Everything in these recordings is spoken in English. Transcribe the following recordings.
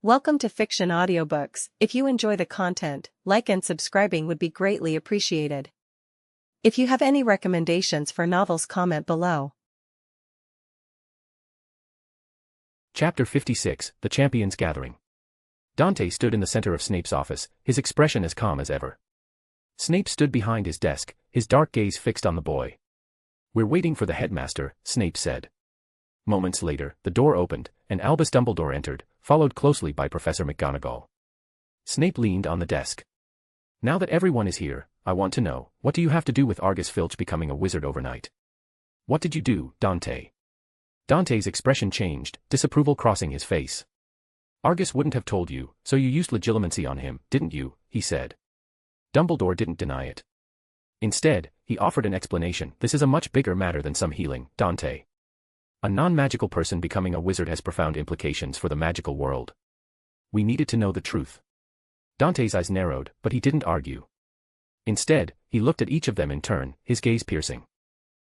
Welcome to Fiction Audiobooks. If you enjoy the content, like and subscribing would be greatly appreciated. If you have any recommendations for novels, comment below. Chapter 56, The Champions Gathering. Dante stood in the center of Snape's office, his expression as calm as ever. Snape stood behind his desk, his dark gaze fixed on the boy. "We're waiting for the headmaster," Snape said. Moments later, the door opened, and Albus Dumbledore entered, followed closely by Professor McGonagall. Snape leaned on the desk. "Now that everyone is here, I want to know, what do you have to do with Argus Filch becoming a wizard overnight? What did you do, Dante?" Dante's expression changed, disapproval crossing his face. "Argus wouldn't have told you, so you used legilimency on him, didn't you?" he said. Dumbledore didn't deny it. Instead, he offered an explanation. "This is a much bigger matter than some healing, Dante. A non-magical person becoming a wizard has profound implications for the magical world. We needed to know the truth." Dante's eyes narrowed, but he didn't argue. Instead, he looked at each of them in turn, his gaze piercing.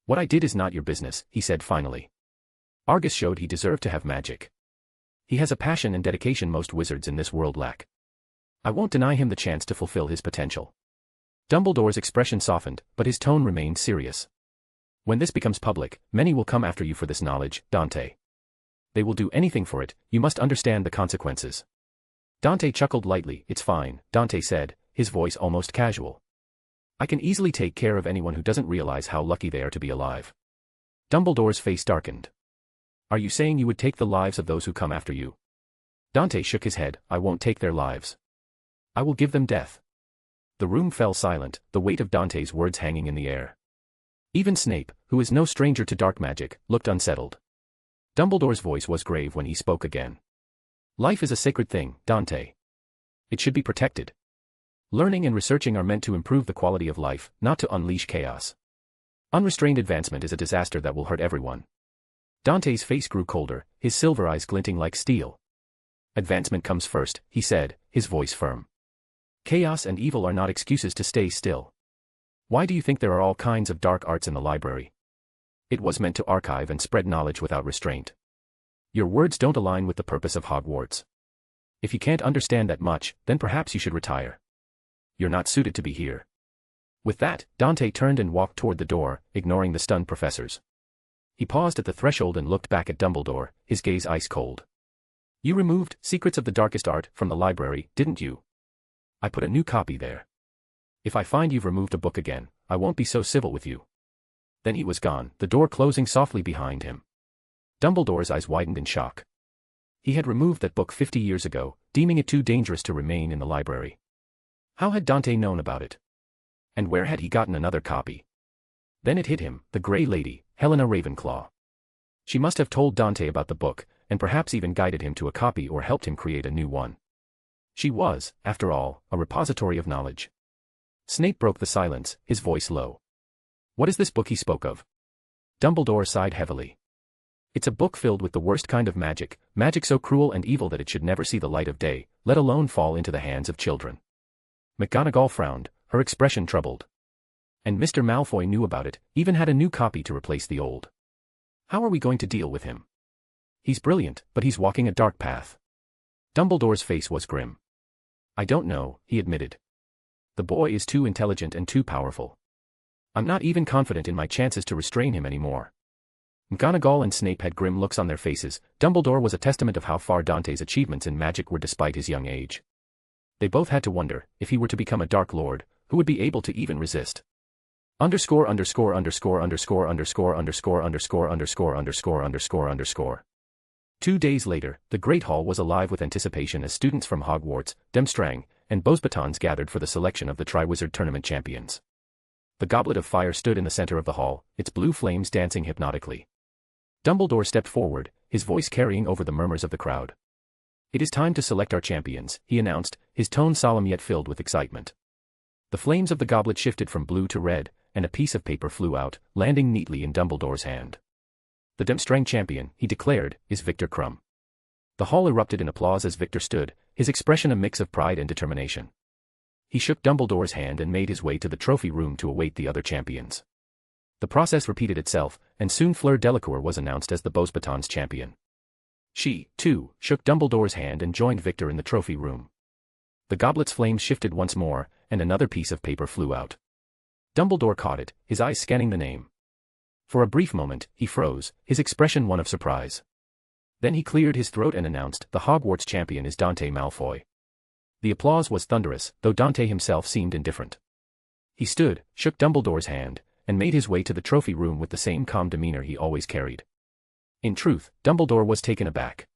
"What I did is not your business," he said finally. "Argus showed he deserved to have magic. He has a passion and dedication most wizards in this world lack. I won't deny him the chance to fulfill his potential." Dumbledore's expression softened, but his tone remained serious. "When this becomes public, many will come after you for this knowledge, Dante. They will do anything for it, you must understand the consequences." Dante chuckled lightly. "It's fine," Dante said, his voice almost casual. "I can easily take care of anyone who doesn't realize how lucky they are to be alive." Dumbledore's face darkened. "Are you saying you would take the lives of those who come after you?" Dante shook his head. "I won't take their lives. I will give them death." The room fell silent, the weight of Dante's words hanging in the air. Even Snape, who is no stranger to dark magic, looked unsettled. Dumbledore's voice was grave when he spoke again. "Life is a sacred thing, Dante. It should be protected. Learning and researching are meant to improve the quality of life, not to unleash chaos. Unrestrained advancement is a disaster that will hurt everyone." Dante's face grew colder, his silver eyes glinting like steel. "Advancement comes first," he said, his voice firm. "Chaos and evil are not excuses to stay still. Why do you think there are all kinds of dark arts in the library? It was meant to archive and spread knowledge without restraint. Your words don't align with the purpose of Hogwarts. If you can't understand that much, then perhaps you should retire. You're not suited to be here." With that, Dante turned and walked toward the door, ignoring the stunned professors. He paused at the threshold and looked back at Dumbledore, his gaze ice cold. "You removed Secrets of the Darkest Art from the library, didn't you? I put a new copy there. If I find you've removed a book again, I won't be so civil with you." Then he was gone, the door closing softly behind him. Dumbledore's eyes widened in shock. He had removed that book 50 years ago, deeming it too dangerous to remain in the library. How had Dante known about it? And where had he gotten another copy? Then it hit him, the Grey Lady, Helena Ravenclaw. She must have told Dante about the book, and perhaps even guided him to a copy or helped him create a new one. She was, after all, a repository of knowledge. Snape broke the silence, his voice low. "What is this book he spoke of?" Dumbledore sighed heavily. "It's a book filled with the worst kind of magic, magic so cruel and evil that it should never see the light of day, let alone fall into the hands of children." McGonagall frowned, her expression troubled. "And Mr. Malfoy knew about it, even had a new copy to replace the old. How are we going to deal with him? He's brilliant, but he's walking a dark path." Dumbledore's face was grim. "I don't know," he admitted. "The boy is too intelligent and too powerful. I'm not even confident in my chances to restrain him anymore." McGonagall and Snape had grim looks on their faces. Dumbledore was a testament of how far Dante's achievements in magic were despite his young age. They both had to wonder, if he were to become a Dark Lord, who would be able to even resist. Underscore underscore underscore underscore underscore underscore underscore underscore underscore underscore underscore. 2 days later, the Great Hall was alive with anticipation as students from Hogwarts, Durmstrang, and Beauxbatons gathered for the selection of the Triwizard Tournament champions. The Goblet of Fire stood in the center of the hall, its blue flames dancing hypnotically. Dumbledore stepped forward, his voice carrying over the murmurs of the crowd. "It is time to select our champions," he announced, his tone solemn yet filled with excitement. The flames of the goblet shifted from blue to red, and a piece of paper flew out, landing neatly in Dumbledore's hand. "The Durmstrang champion," he declared, "is Victor Krum." The hall erupted in applause as Victor stood, his expression a mix of pride and determination. He shook Dumbledore's hand and made his way to the trophy room to await the other champions. The process repeated itself, and soon Fleur Delacour was announced as the Beauxbatons champion. She, too, shook Dumbledore's hand and joined Victor in the trophy room. The goblet's flames shifted once more, and another piece of paper flew out. Dumbledore caught it, his eyes scanning the name. For a brief moment, he froze, his expression one of surprise. Then he cleared his throat and announced, "The Hogwarts champion is Dante Malfoy." The applause was thunderous, though Dante himself seemed indifferent. He stood, shook Dumbledore's hand, and made his way to the trophy room with the same calm demeanor he always carried. In truth, Dumbledore was taken aback.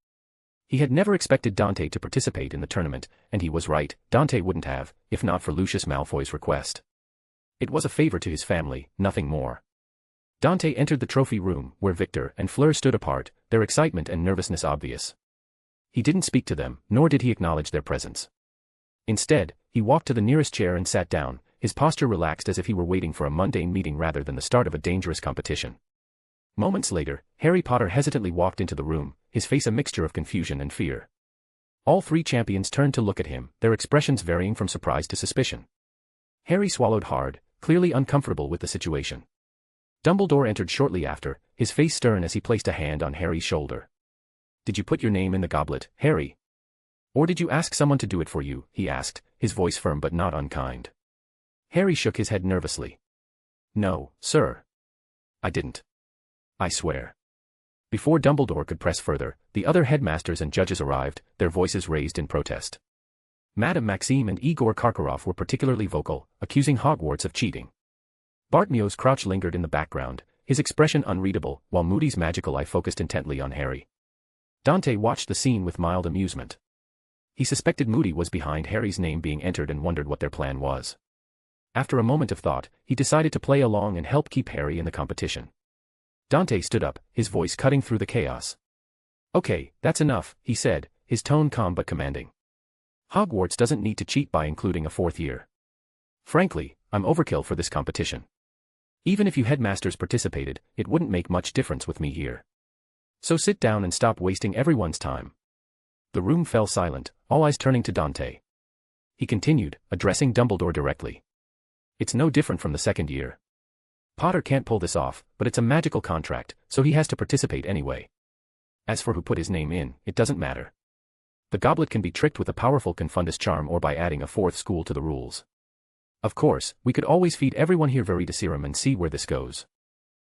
He had never expected Dante to participate in the tournament, and he was right, Dante wouldn't have, if not for Lucius Malfoy's request. It was a favor to his family, nothing more. Dante entered the trophy room, where Victor and Fleur stood apart, their excitement and nervousness obvious. He didn't speak to them, nor did he acknowledge their presence. Instead, he walked to the nearest chair and sat down, his posture relaxed as if he were waiting for a mundane meeting rather than the start of a dangerous competition. Moments later, Harry Potter hesitantly walked into the room, his face a mixture of confusion and fear. All three champions turned to look at him, their expressions varying from surprise to suspicion. Harry swallowed hard, clearly uncomfortable with the situation. Dumbledore entered shortly after, his face stern as he placed a hand on Harry's shoulder. "Did you put your name in the goblet, Harry? Or did you ask someone to do it for you?" he asked, his voice firm but not unkind. Harry shook his head nervously. "No, sir. I didn't. I swear." Before Dumbledore could press further, the other headmasters and judges arrived, their voices raised in protest. Madame Maxime and Igor Karkaroff were particularly vocal, accusing Hogwarts of cheating. Bartmio's crouch lingered in the background, his expression unreadable, while Moody's magical eye focused intently on Harry. Dante watched the scene with mild amusement. He suspected Moody was behind Harry's name being entered and wondered what their plan was. After a moment of thought, he decided to play along and help keep Harry in the competition. Dante stood up, his voice cutting through the chaos. "Okay, that's enough," he said, his tone calm but commanding. "Hogwarts doesn't need to cheat by including a fourth year. Frankly, I'm overkill for this competition. Even if you headmasters participated, it wouldn't make much difference with me here. So sit down and stop wasting everyone's time." The room fell silent, all eyes turning to Dante. He continued, addressing Dumbledore directly. "It's no different from the second year. Potter can't pull this off, but it's a magical contract, so he has to participate anyway. As for who put his name in, it doesn't matter. The goblet can be tricked with a powerful Confundus charm or by adding a fourth school to the rules. Of course, we could always feed everyone here Veritaserum and see where this goes."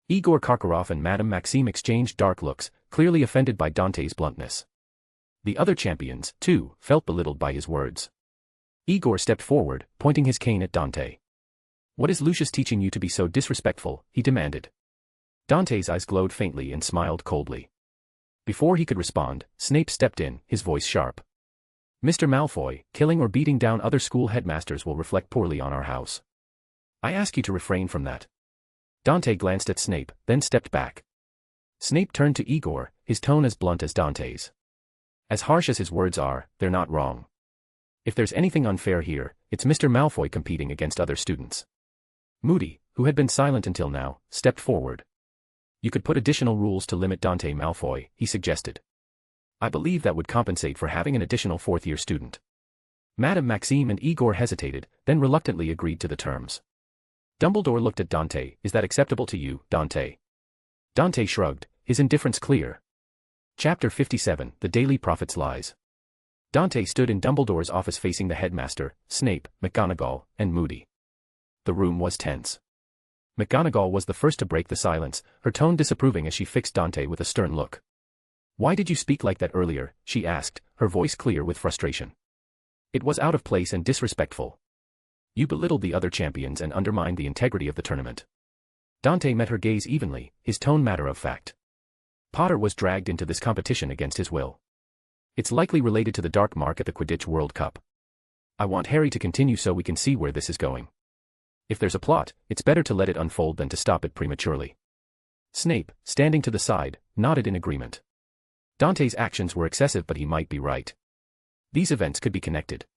Igor Karkaroff and Madame Maxime exchanged dark looks, clearly offended by Dante's bluntness. The other champions, too, felt belittled by his words. Igor stepped forward, pointing his cane at Dante. "What is Lucius teaching you to be so disrespectful?" he demanded. Dante's eyes glowed faintly and smiled coldly. Before he could respond, Snape stepped in, his voice sharp. "Mr. Malfoy, killing or beating down other school headmasters will reflect poorly on our house. I ask you to refrain from that." Dante glanced at Snape, then stepped back. Snape turned to Igor, his tone as blunt as Dante's. "As harsh as his words are, they're not wrong. If there's anything unfair here, it's Mr. Malfoy competing against other students." Moody, who had been silent until now, stepped forward. "You could put additional rules to limit Dante Malfoy," he suggested. "I believe that would compensate for having an additional fourth-year student." Madame Maxime and Igor hesitated, then reluctantly agreed to the terms. Dumbledore looked at Dante. "Is that acceptable to you, Dante?" Dante shrugged, his indifference clear. Chapter 57, The Daily Prophet's Lies. Dante stood in Dumbledore's office facing the headmaster, Snape, McGonagall, and Moody. The room was tense. McGonagall was the first to break the silence, her tone disapproving as she fixed Dante with a stern look. "Why did you speak like that earlier?" she asked, her voice clear with frustration. "It was out of place and disrespectful. You belittled the other champions and undermined the integrity of the tournament." Dante met her gaze evenly, his tone matter of fact. "Potter was dragged into this competition against his will. It's likely related to the dark mark at the Quidditch World Cup. I want Harry to continue so we can see where this is going. If there's a plot, it's better to let it unfold than to stop it prematurely." Snape, standing to the side, nodded in agreement. Dante's actions were excessive, but he might be right. These events could be connected.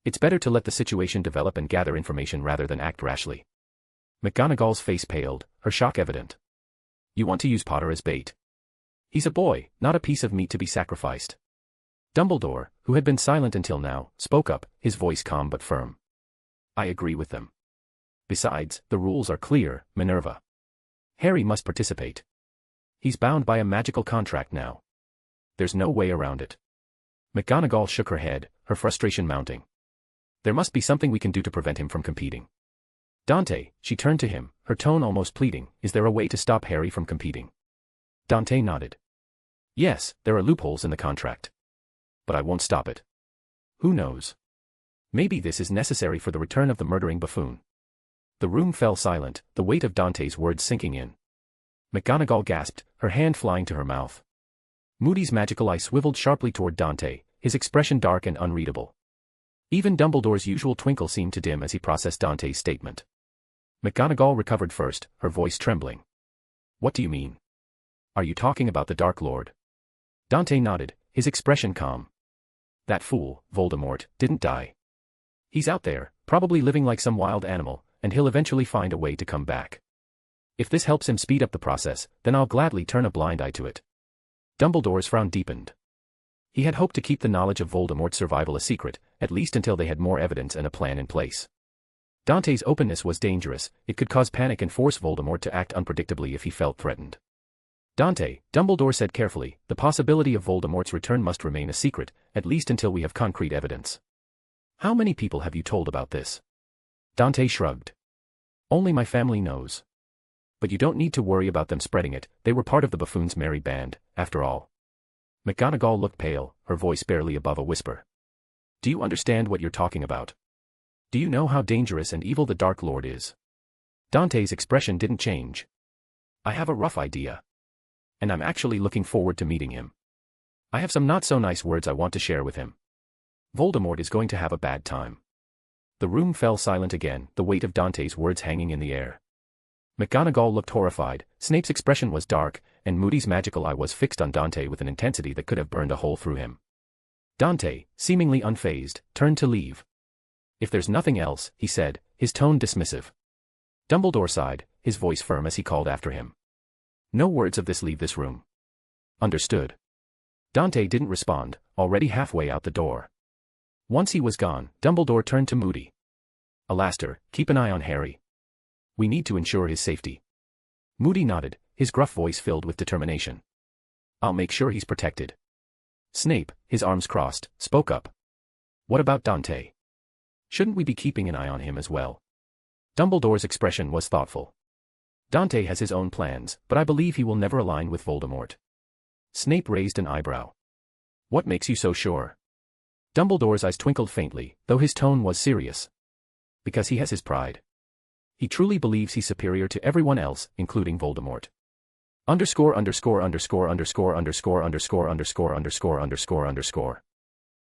It's better to let the situation develop and gather information rather than act rashly. McGonagall's face paled, her shock evident. "You want to use Potter as bait? He's a boy, not a piece of meat to be sacrificed." Dumbledore, who had been silent until now, spoke up, his voice calm but firm. "I agree with them. Besides, the rules are clear, Minerva. Harry must participate. He's bound by a magical contract now. There's no way around it. McGonagall shook her head, her frustration mounting. There must be something we can do to prevent him from competing. Dante, she turned to him, her tone almost pleading, is there a way to stop Harry from competing? Dante nodded. Yes, there are loopholes in the contract. But I won't stop it. Who knows? Maybe this is necessary for the return of the murdering buffoon. The room fell silent, the weight of Dante's words sinking in. McGonagall gasped, her hand flying to her mouth. Moody's magical eye swiveled sharply toward Dante, his expression dark and unreadable. Even Dumbledore's usual twinkle seemed to dim as he processed Dante's statement. McGonagall recovered first, her voice trembling. What do you mean? Are you talking about the Dark Lord? Dante nodded, his expression calm. That fool, Voldemort, didn't die. He's out there, probably living like some wild animal, and he'll eventually find a way to come back. If this helps him speed up the process, then I'll gladly turn a blind eye to it. Dumbledore's frown deepened. He had hoped to keep the knowledge of Voldemort's survival a secret, at least until they had more evidence and a plan in place. Dante's openness was dangerous, it could cause panic and force Voldemort to act unpredictably if he felt threatened. Dante, Dumbledore said carefully, the possibility of Voldemort's return must remain a secret, at least until we have concrete evidence. How many people have you told about this? Dante shrugged. Only my family knows. But you don't need to worry about them spreading it, they were part of the buffoon's merry band, after all. McGonagall looked pale, her voice barely above a whisper. Do you understand what you're talking about? Do you know how dangerous and evil the Dark Lord is? Dante's expression didn't change. I have a rough idea. And I'm actually looking forward to meeting him. I have some not-so-nice words I want to share with him. Voldemort is going to have a bad time. The room fell silent again, the weight of Dante's words hanging in the air. McGonagall looked horrified, Snape's expression was dark, and Moody's magical eye was fixed on Dante with an intensity that could have burned a hole through him. Dante, seemingly unfazed, turned to leave. If there's nothing else, he said, his tone dismissive. Dumbledore sighed, his voice firm as he called after him. No words of this leave this room. Understood. Dante didn't respond, already halfway out the door. Once he was gone, Dumbledore turned to Moody. Alastor, keep an eye on Harry. We need to ensure his safety. Moody nodded, his gruff voice filled with determination. I'll make sure he's protected. Snape, his arms crossed, spoke up. What about Dante? Shouldn't we be keeping an eye on him as well? Dumbledore's expression was thoughtful. Dante has his own plans, but I believe he will never align with Voldemort. Snape raised an eyebrow. What makes you so sure? Dumbledore's eyes twinkled faintly, though his tone was serious. Because he has his pride. He truly believes he's superior to everyone else, including Voldemort. Underscore.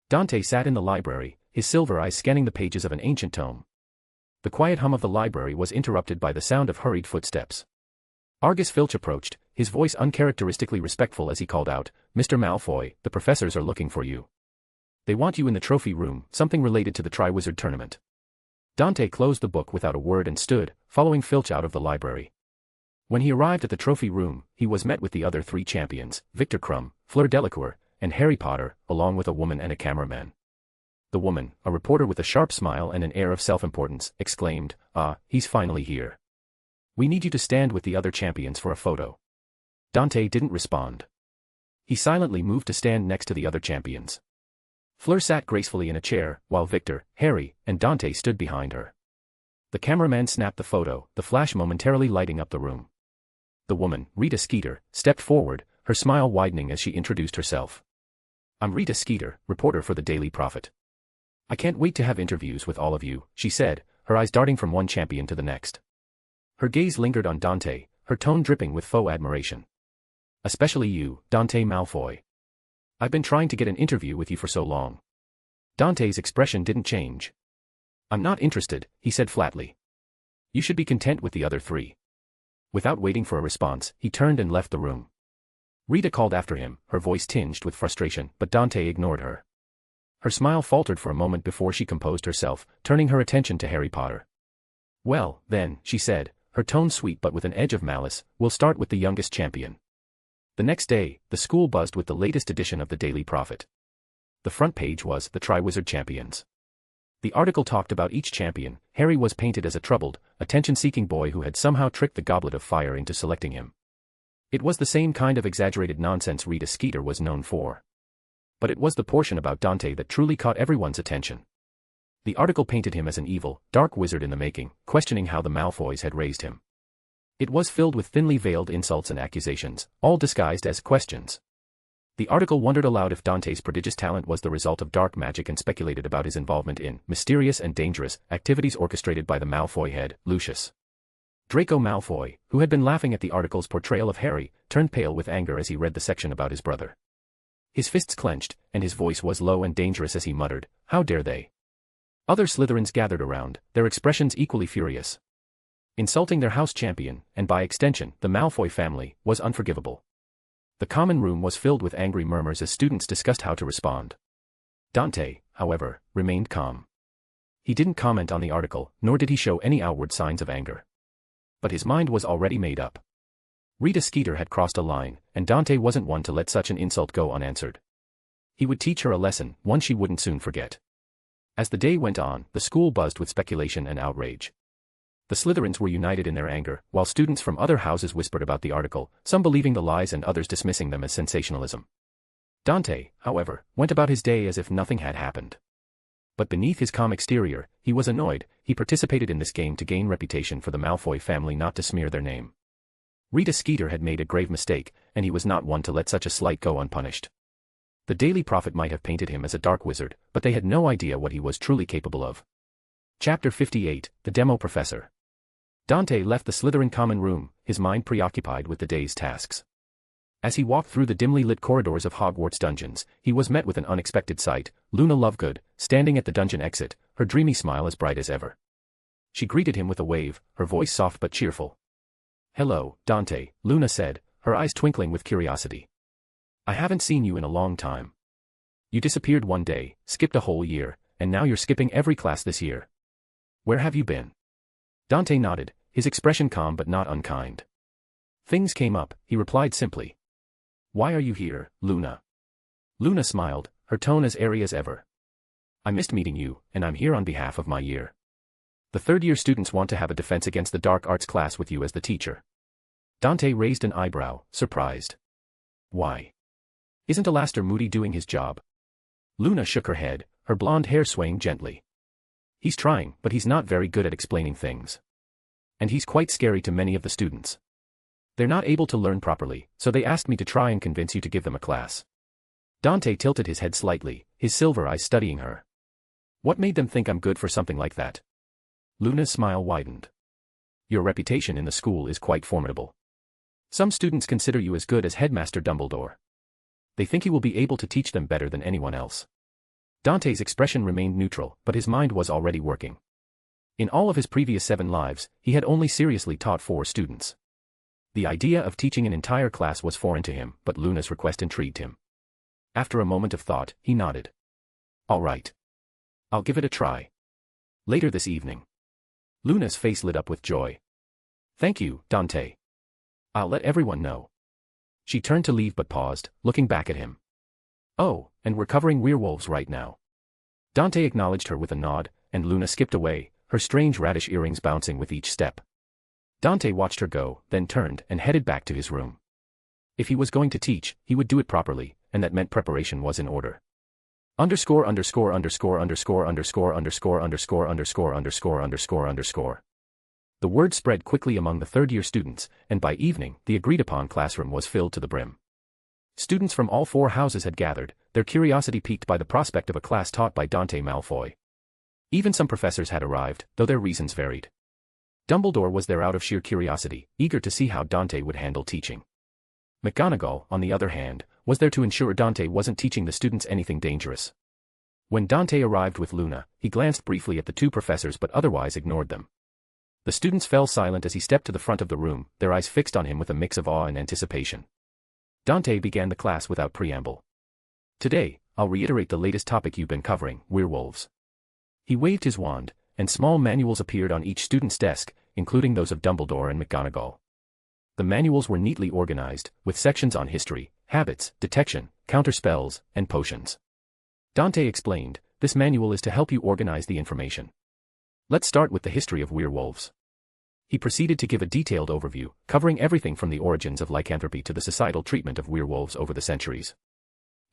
Dante sat in the library, his silver eyes scanning the pages of an ancient tome. The quiet hum of the library was interrupted by the sound of hurried footsteps. Argus Filch approached, his voice uncharacteristically respectful as he called out, Mr. Malfoy, the professors are looking for you. They want you in the trophy room, something related to the Triwizard Tournament. Dante closed the book without a word and stood, following Filch out of the library. When he arrived at the trophy room, he was met with the other three champions, Victor Crumb, Fleur Delacour, and Harry Potter, along with a woman and a cameraman. The woman, a reporter with a sharp smile and an air of self-importance, exclaimed, "Ah, he's finally here. We need you to stand with the other champions for a photo." Dante didn't respond. He silently moved to stand next to the other champions. Fleur sat gracefully in a chair, while Victor, Harry, and Dante stood behind her. The cameraman snapped the photo, the flash momentarily lighting up the room. The woman, Rita Skeeter, stepped forward, her smile widening as she introduced herself. "I'm Rita Skeeter, reporter for the Daily Prophet. I can't wait to have interviews with all of you," she said, her eyes darting from one champion to the next. Her gaze lingered on Dante, her tone dripping with faux admiration. "Especially you, Dante Malfoy. I've been trying to get an interview with you for so long." Dante's expression didn't change. "I'm not interested," he said flatly. "You should be content with the other three." Without waiting for a response, he turned and left the room. Rita called after him, her voice tinged with frustration, but Dante ignored her. Her smile faltered for a moment before she composed herself, turning her attention to Harry Potter. "Well, then," she said, her tone sweet but with an edge of malice, "we'll start with the youngest champion." The next day, the school buzzed with the latest edition of the Daily Prophet. The front page was the Triwizard Champions. The article talked about each champion. Harry was painted as a troubled, attention-seeking boy who had somehow tricked the Goblet of Fire into selecting him. It was the same kind of exaggerated nonsense Rita Skeeter was known for. But it was the portion about Dante that truly caught everyone's attention. The article painted him as an evil, dark wizard in the making, questioning how the Malfoys had raised him. It was filled with thinly veiled insults and accusations, all disguised as questions. The article wondered aloud if Dante's prodigious talent was the result of dark magic and speculated about his involvement in mysterious and dangerous activities orchestrated by the Malfoy head, Lucius. Draco Malfoy, who had been laughing at the article's portrayal of Harry, turned pale with anger as he read the section about his brother. His fists clenched, and his voice was low and dangerous as he muttered, "How dare they?" Other Slytherins gathered around, their expressions equally furious. Insulting their house champion, and by extension, the Malfoy family, was unforgivable. The common room was filled with angry murmurs as students discussed how to respond. Dante, however, remained calm. He didn't comment on the article, nor did he show any outward signs of anger. But his mind was already made up. Rita Skeeter had crossed a line, and Dante wasn't one to let such an insult go unanswered. He would teach her a lesson, one she wouldn't soon forget. As the day went on, the school buzzed with speculation and outrage. The Slytherins were united in their anger, while students from other houses whispered about the article, some believing the lies and others dismissing them as sensationalism. Dante, however, went about his day as if nothing had happened. But beneath his calm exterior, he was annoyed. He participated in this game to gain reputation for the Malfoy family, not to smear their name. Rita Skeeter had made a grave mistake, and he was not one to let such a slight go unpunished. The Daily Prophet might have painted him as a dark wizard, but they had no idea what he was truly capable of. Chapter 58, The Demo Professor. Dante left the Slytherin common room, his mind preoccupied with the day's tasks. As he walked through the dimly lit corridors of Hogwarts dungeons, he was met with an unexpected sight: Luna Lovegood, standing at the dungeon exit, her dreamy smile as bright as ever. She greeted him with a wave, her voice soft but cheerful. "Hello, Dante," Luna said, her eyes twinkling with curiosity. "I haven't seen you in a long time. You disappeared one day, skipped a whole year, and now you're skipping every class this year. Where have you been?" Dante nodded, his expression calm but not unkind. "Things came up," he replied simply. "Why are you here, Luna?" Luna smiled, her tone as airy as ever. "I missed meeting you, and I'm here on behalf of my year. The third-year students want to have a defense against the dark arts class with you as the teacher." Dante raised an eyebrow, surprised. "Why? Isn't Alastair Moody doing his job?" Luna shook her head, her blonde hair swaying gently. "He's trying, but he's not very good at explaining things. And he's quite scary to many of the students. They're not able to learn properly, so they asked me to try and convince you to give them a class." Dante tilted his head slightly, his silver eyes studying her. "What made them think I'm good for something like that?" Luna's smile widened. "Your reputation in the school is quite formidable. Some students consider you as good as Headmaster Dumbledore. They think you will be able to teach them better than anyone else." Dante's expression remained neutral, but his mind was already working. In all of his previous 7 lives, he had only seriously taught 4 students. The idea of teaching an entire class was foreign to him, but Luna's request intrigued him. After a moment of thought, he nodded. "All right. I'll give it a try. Later this evening." Luna's face lit up with joy. "Thank you, Dante. I'll let everyone know." She turned to leave but paused, looking back at him. "Oh, and we're covering werewolves right now." Dante acknowledged her with a nod, and Luna skipped away, her strange radish earrings bouncing with each step. Dante watched her go, then turned and headed back to his room. If he was going to teach, he would do it properly, and that meant preparation was in order. Underscore. The word spread quickly among the third-year students, and by evening, the agreed-upon classroom was filled to the brim. Students from all 4 houses had gathered, their curiosity piqued by the prospect of a class taught by Dante Malfoy. Even some professors had arrived, though their reasons varied. Dumbledore was there out of sheer curiosity, eager to see how Dante would handle teaching. McGonagall, on the other hand, was there to ensure Dante wasn't teaching the students anything dangerous. When Dante arrived with Luna, he glanced briefly at the 2 professors but otherwise ignored them. The students fell silent as he stepped to the front of the room, their eyes fixed on him with a mix of awe and anticipation. Dante began the class without preamble. "Today, I'll reiterate the latest topic you've been covering, werewolves." He waved his wand, and small manuals appeared on each student's desk, including those of Dumbledore and McGonagall. The manuals were neatly organized, with sections on history, habits, detection, counterspells, and potions. Dante explained, "This manual is to help you organize the information. Let's start with the history of werewolves. He proceeded to give a detailed overview, covering everything from the origins of lycanthropy to the societal treatment of werewolves over the centuries.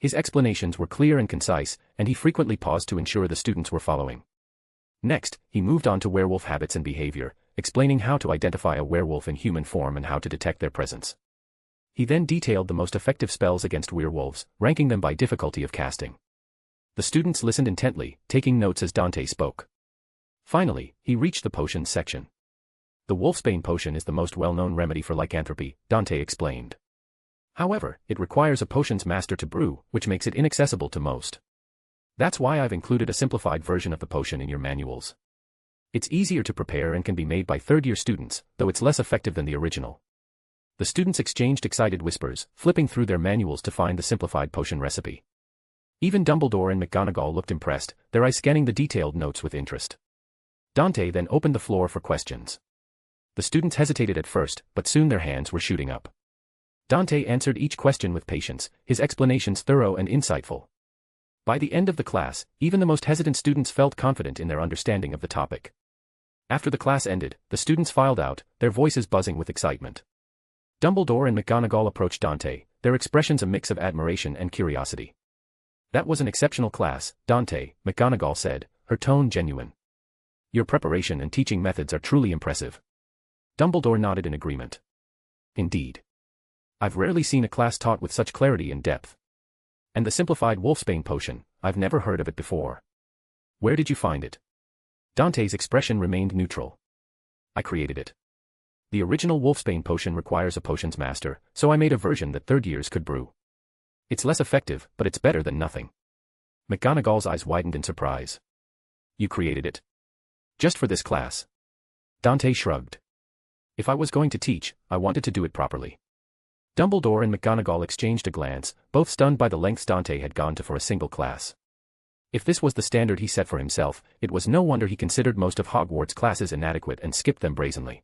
His explanations were clear and concise, and he frequently paused to ensure the students were following. Next, he moved on to werewolf habits and behavior, explaining how to identify a werewolf in human form and how to detect their presence. He then detailed the most effective spells against werewolves, ranking them by difficulty of casting. The students listened intently, taking notes as Dante spoke. Finally, he reached the potions section. The wolfsbane potion is the most well-known remedy for lycanthropy, Dante explained. However, it requires a potions master to brew, which makes it inaccessible to most. That's why I've included a simplified version of the potion in your manuals. It's easier to prepare and can be made by third-year students, though it's less effective than the original. The students exchanged excited whispers, flipping through their manuals to find the simplified potion recipe. Even Dumbledore and McGonagall looked impressed, their eyes scanning the detailed notes with interest. Dante then opened the floor for questions. The students hesitated at first, but soon their hands were shooting up. Dante answered each question with patience, his explanations thorough and insightful. By the end of the class, even the most hesitant students felt confident in their understanding of the topic. After the class ended, the students filed out, their voices buzzing with excitement. Dumbledore and McGonagall approached Dante, their expressions a mix of admiration and curiosity. "That was an exceptional class, Dante," McGonagall said, her tone genuine. "Your preparation and teaching methods are truly impressive." Dumbledore nodded in agreement. "Indeed. I've rarely seen a class taught with such clarity and depth. And the simplified wolfsbane potion, I've never heard of it before. Where did you find it?" Dante's expression remained neutral. "I created it. The original wolfsbane potion requires a potions master, so I made a version that third years could brew. It's less effective, but it's better than nothing." McGonagall's eyes widened in surprise. "You created it? Just for this class?" Dante shrugged. "If I was going to teach, I wanted to do it properly." Dumbledore and McGonagall exchanged a glance, both stunned by the lengths Dante had gone to for a single class. If this was the standard he set for himself, it was no wonder he considered most of Hogwarts classes inadequate and skipped them brazenly.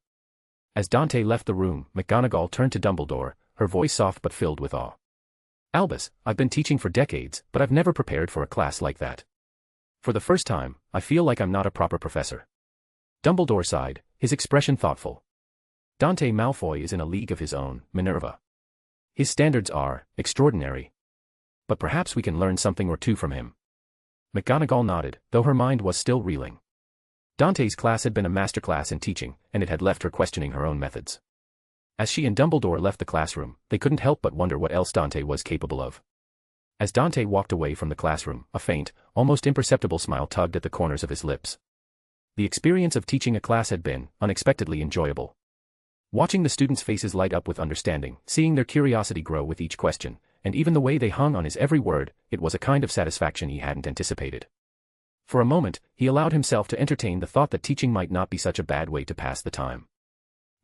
As Dante left the room, McGonagall turned to Dumbledore, her voice soft but filled with awe. "Albus, I've been teaching for decades, but I've never prepared for a class like that. For the first time, I feel like I'm not a proper professor." Dumbledore sighed, his expression thoughtful. "Dante Malfoy is in a league of his own, Minerva. His standards are extraordinary. But perhaps we can learn something or two from him." McGonagall nodded, though her mind was still reeling. Dante's class had been a masterclass in teaching, and it had left her questioning her own methods. As she and Dumbledore left the classroom, they couldn't help but wonder what else Dante was capable of. As Dante walked away from the classroom, a faint, almost imperceptible smile tugged at the corners of his lips. The experience of teaching a class had been, unexpectedly enjoyable. Watching the students' faces light up with understanding, seeing their curiosity grow with each question, and even the way they hung on his every word, it was a kind of satisfaction he hadn't anticipated. For a moment, he allowed himself to entertain the thought that teaching might not be such a bad way to pass the time.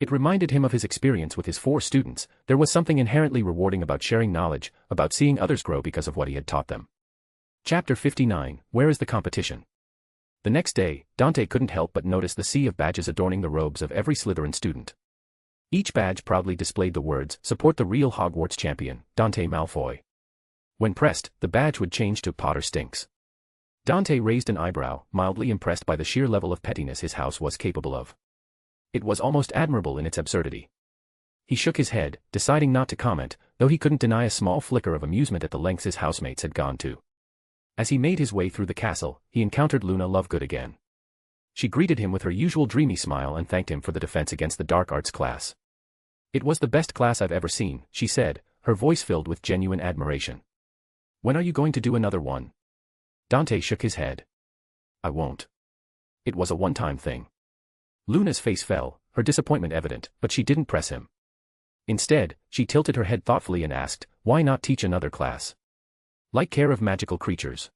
It reminded him of his experience with his 4 students. There was something inherently rewarding about sharing knowledge, about seeing others grow because of what he had taught them. Chapter 59, Where is the competition? The next day, Dante couldn't help but notice the sea of badges adorning the robes of every Slytherin student. Each badge proudly displayed the words, "Support the real Hogwarts champion, Dante Malfoy." When pressed, the badge would change to "Potter stinks." Dante raised an eyebrow, mildly impressed by the sheer level of pettiness his house was capable of. It was almost admirable in its absurdity. He shook his head, deciding not to comment, though he couldn't deny a small flicker of amusement at the lengths his housemates had gone to. As he made his way through the castle, he encountered Luna Lovegood again. She greeted him with her usual dreamy smile and thanked him for the defense against the dark arts class. "It was the best class I've ever seen," she said, her voice filled with genuine admiration. "When are you going to do another one?" Dante shook his head. "I won't. It was a one-time thing." Luna's face fell, her disappointment evident, but she didn't press him. Instead, she tilted her head thoughtfully and asked, "Why not teach another class? Like care of magical creatures?"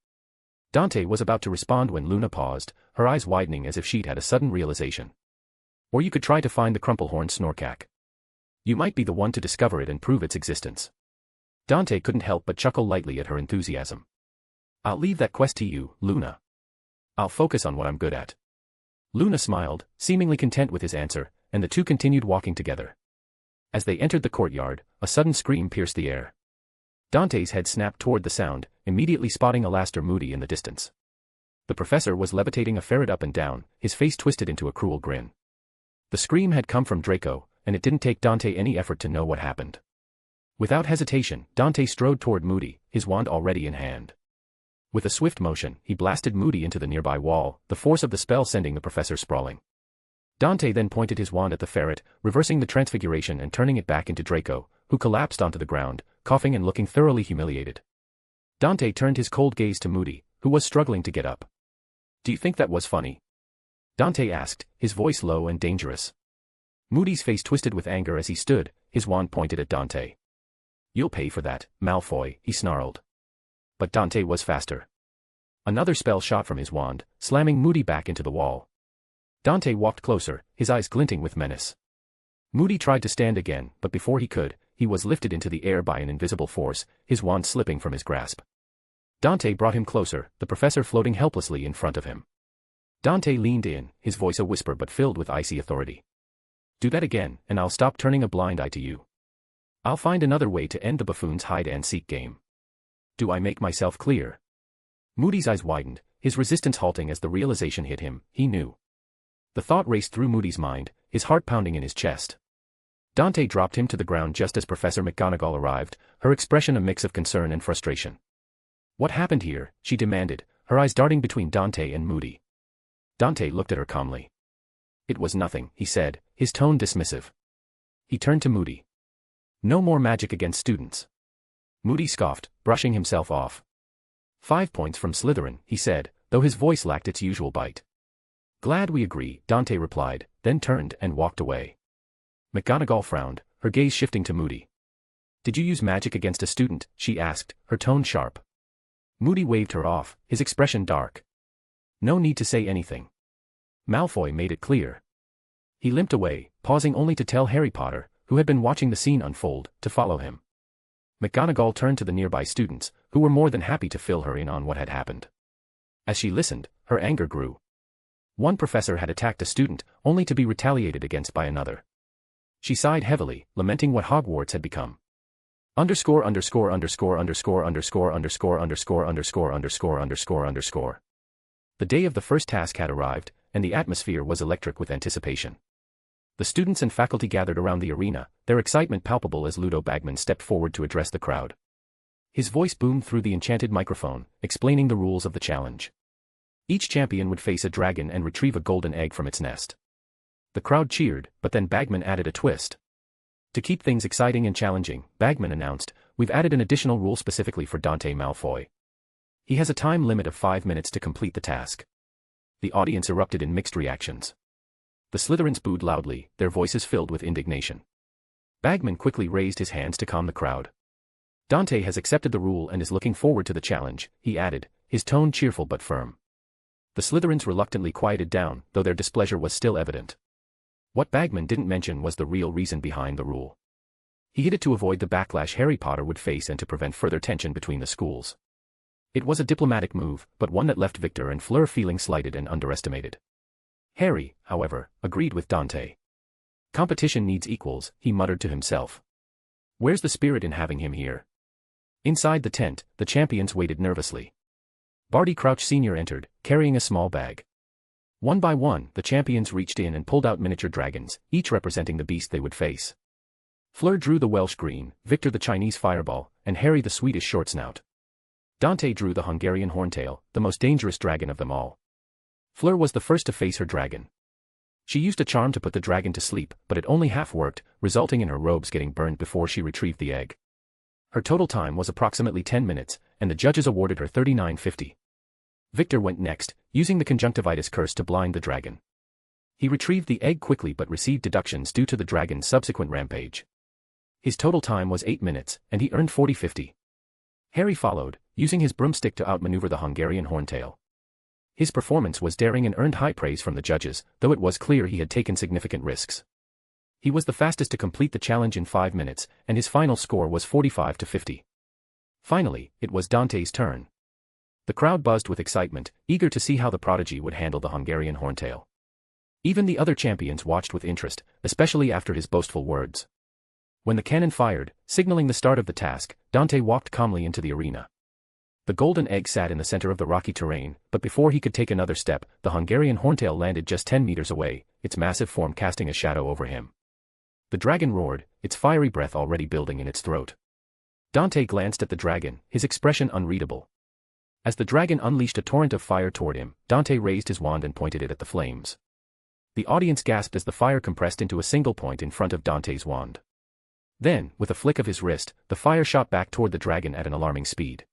Dante was about to respond when Luna paused, her eyes widening as if she'd had a sudden realization. "Or you could try to find the crumplehorn snorkack. You might be the one to discover it and prove its existence." Dante couldn't help but chuckle lightly at her enthusiasm. "I'll leave that quest to you, Luna. I'll focus on what I'm good at." Luna smiled, seemingly content with his answer, and the two continued walking together. As they entered the courtyard, a sudden scream pierced the air. Dante's head snapped toward the sound, immediately spotting Alastair Moody in the distance. The professor was levitating a ferret up and down, his face twisted into a cruel grin. The scream had come from Draco, and it didn't take Dante any effort to know what happened. Without hesitation, Dante strode toward Moody, his wand already in hand. With a swift motion, he blasted Moody into the nearby wall, the force of the spell sending the professor sprawling. Dante then pointed his wand at the ferret, reversing the transfiguration and turning it back into Draco, who collapsed onto the ground, coughing and looking thoroughly humiliated. Dante turned his cold gaze to Moody, who was struggling to get up. "Do you think that was funny?" Dante asked, his voice low and dangerous. Moody's face twisted with anger as he stood, his wand pointed at Dante. "You'll pay for that, Malfoy," he snarled. But Dante was faster. Another spell shot from his wand, slamming Moody back into the wall. Dante walked closer, his eyes glinting with menace. Moody tried to stand again, but before he could, he was lifted into the air by an invisible force, his wand slipping from his grasp. Dante brought him closer, the professor floating helplessly in front of him. Dante leaned in, his voice a whisper but filled with icy authority. "Do that again, and I'll stop turning a blind eye to you. I'll find another way to end the buffoon's hide-and-seek game. Do I make myself clear?" Moody's eyes widened, his resistance halting as the realization hit him, he knew. The thought raced through Moody's mind, his heart pounding in his chest. Dante dropped him to the ground just as Professor McGonagall arrived, her expression a mix of concern and frustration. "What happened here?" she demanded, her eyes darting between Dante and Moody. Dante looked at her calmly. "It was nothing," he said, his tone dismissive. He turned to Moody. "No more magic against students." Moody scoffed, brushing himself off. 5 points from Slytherin, he said, though his voice lacked its usual bite. "Glad we agree," Dante replied, then turned and walked away. McGonagall frowned, her gaze shifting to Moody. "Did you use magic against a student?" she asked, her tone sharp. Moody waved her off, his expression dark. "No need to say anything. Malfoy made it clear." He limped away, pausing only to tell Harry Potter, who had been watching the scene unfold, to follow him. McGonagall turned to the nearby students, who were more than happy to fill her in on what had happened. As she listened, her anger grew. One professor had attacked a student, only to be retaliated against by another. She sighed heavily, lamenting what Hogwarts had become. Underscore. The day of the first task had arrived, and the atmosphere was electric with anticipation. The students and faculty gathered around the arena, their excitement palpable as Ludo Bagman stepped forward to address the crowd. His voice boomed through the enchanted microphone, explaining the rules of the challenge. Each champion would face a dragon and retrieve a golden egg from its nest. The crowd cheered, but then Bagman added a twist. To keep things exciting and challenging, Bagman announced, "We've added an additional rule specifically for Dante Malfoy. He has a time limit of 5 minutes to complete the task." The audience erupted in mixed reactions. The Slytherins booed loudly, their voices filled with indignation. Bagman quickly raised his hands to calm the crowd. "Dante has accepted the rule and is looking forward to the challenge," he added, his tone cheerful but firm. The Slytherins reluctantly quieted down, though their displeasure was still evident. What Bagman didn't mention was the real reason behind the rule. He hid it to avoid the backlash Harry Potter would face and to prevent further tension between the schools. It was a diplomatic move, but one that left Victor and Fleur feeling slighted and underestimated. Harry, however, agreed with Dante. "Competition needs equals," he muttered to himself. "Where's the spirit in having him here?" Inside the tent, the champions waited nervously. Barty Crouch Sr. entered, carrying a small bag. One by one, the champions reached in and pulled out miniature dragons, each representing the beast they would face. Fleur drew the Welsh green, Victor the Chinese fireball, and Harry the Swedish shortsnout. Dante drew the Hungarian horntail, the most dangerous dragon of them all. Fleur was the first to face her dragon. She used a charm to put the dragon to sleep, but it only half worked, resulting in her robes getting burned before she retrieved the egg. Her total time was approximately 10 minutes, and the judges awarded her 39.50. Victor went next, using the conjunctivitis curse to blind the dragon. He retrieved the egg quickly but received deductions due to the dragon's subsequent rampage. His total time was 8 minutes, and he earned 40.50. Harry followed, using his broomstick to outmaneuver the Hungarian horntail. His performance was daring and earned high praise from the judges, though it was clear he had taken significant risks. He was the fastest to complete the challenge in 5 minutes, and his final score was 45-50. Finally, it was Dante's turn. The crowd buzzed with excitement, eager to see how the prodigy would handle the Hungarian horntail. Even the other champions watched with interest, especially after his boastful words. When the cannon fired, signaling the start of the task, Dante walked calmly into the arena. The golden egg sat in the center of the rocky terrain, but before he could take another step, the Hungarian horntail landed just 10 meters away, its massive form casting a shadow over him. The dragon roared, its fiery breath already building in its throat. Dante glanced at the dragon, his expression unreadable. As the dragon unleashed a torrent of fire toward him, Dante raised his wand and pointed it at the flames. The audience gasped as the fire compressed into a single point in front of Dante's wand. Then, with a flick of his wrist, the fire shot back toward the dragon at an alarming speed.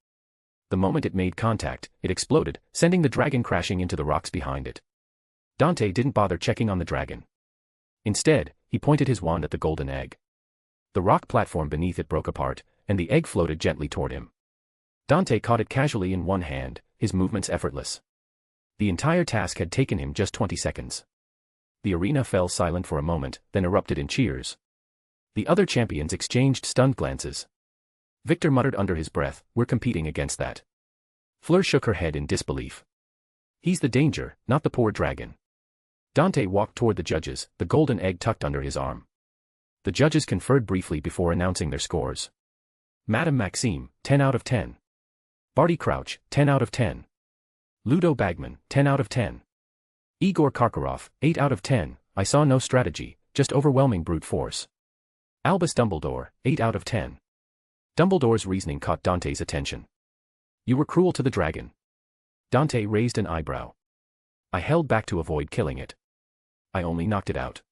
The moment it made contact, it exploded, sending the dragon crashing into the rocks behind it. Dante didn't bother checking on the dragon. Instead, he pointed his wand at the golden egg. The rock platform beneath it broke apart, and the egg floated gently toward him. Dante caught it casually in one hand, his movements effortless. The entire task had taken him just 20 seconds. The arena fell silent for a moment, then erupted in cheers. The other champions exchanged stunned glances. Victor muttered under his breath, "We're competing against that." Fleur shook her head in disbelief. "He's the danger, not the poor dragon." Dante walked toward the judges, the golden egg tucked under his arm. The judges conferred briefly before announcing their scores. Madame Maxime, 10 out of 10. Barty Crouch, 10 out of 10. Ludo Bagman, 10 out of 10. Igor Karkaroff, 8 out of 10, I saw no strategy, just overwhelming brute force. Albus Dumbledore, 8 out of 10. Dumbledore's reasoning caught Dante's attention. "You were cruel to the dragon." Dante raised an eyebrow. "I held back to avoid killing it. I only knocked it out."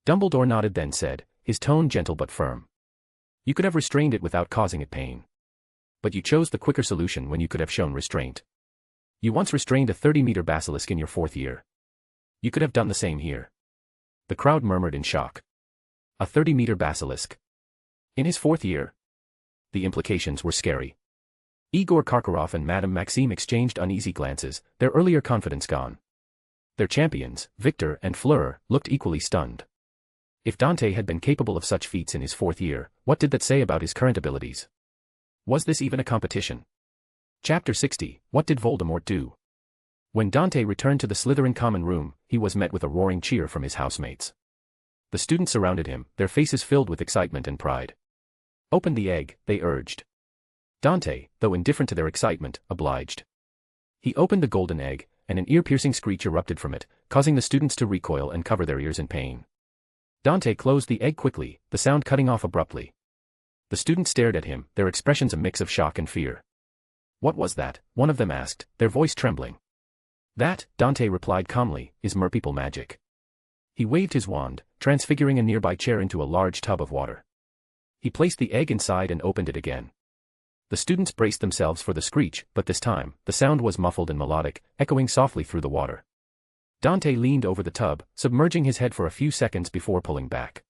Dumbledore nodded, then said, his tone gentle but firm. "You could have restrained it without causing it pain. But you chose the quicker solution when you could have shown restraint. You once restrained a 30-meter basilisk in your 4th year. You could have done the same here." The crowd murmured in shock. A 30-meter basilisk? In his 4th year? The implications were scary. Igor Karkaroff and Madame Maxime exchanged uneasy glances, their earlier confidence gone. Their champions, Victor and Fleur, looked equally stunned. If Dante had been capable of such feats in his 4th year, what did that say about his current abilities? Was this even a competition? Chapter 60, What did Voldemort do? When Dante returned to the Slytherin common room, he was met with a roaring cheer from his housemates. The students surrounded him, their faces filled with excitement and pride. "Open the egg," they urged. Dante, though indifferent to their excitement, obliged. He opened the golden egg, and an ear-piercing screech erupted from it, causing the students to recoil and cover their ears in pain. Dante closed the egg quickly, the sound cutting off abruptly. The students stared at him, their expressions a mix of shock and fear. "What was that?" one of them asked, their voice trembling. "That," Dante replied calmly, "is merpeople magic." He waved his wand, transfiguring a nearby chair into a large tub of water. He placed the egg inside and opened it again. The students braced themselves for the screech, but this time, the sound was muffled and melodic, echoing softly through the water. Dante leaned over the tub, submerging his head for a few seconds before pulling back.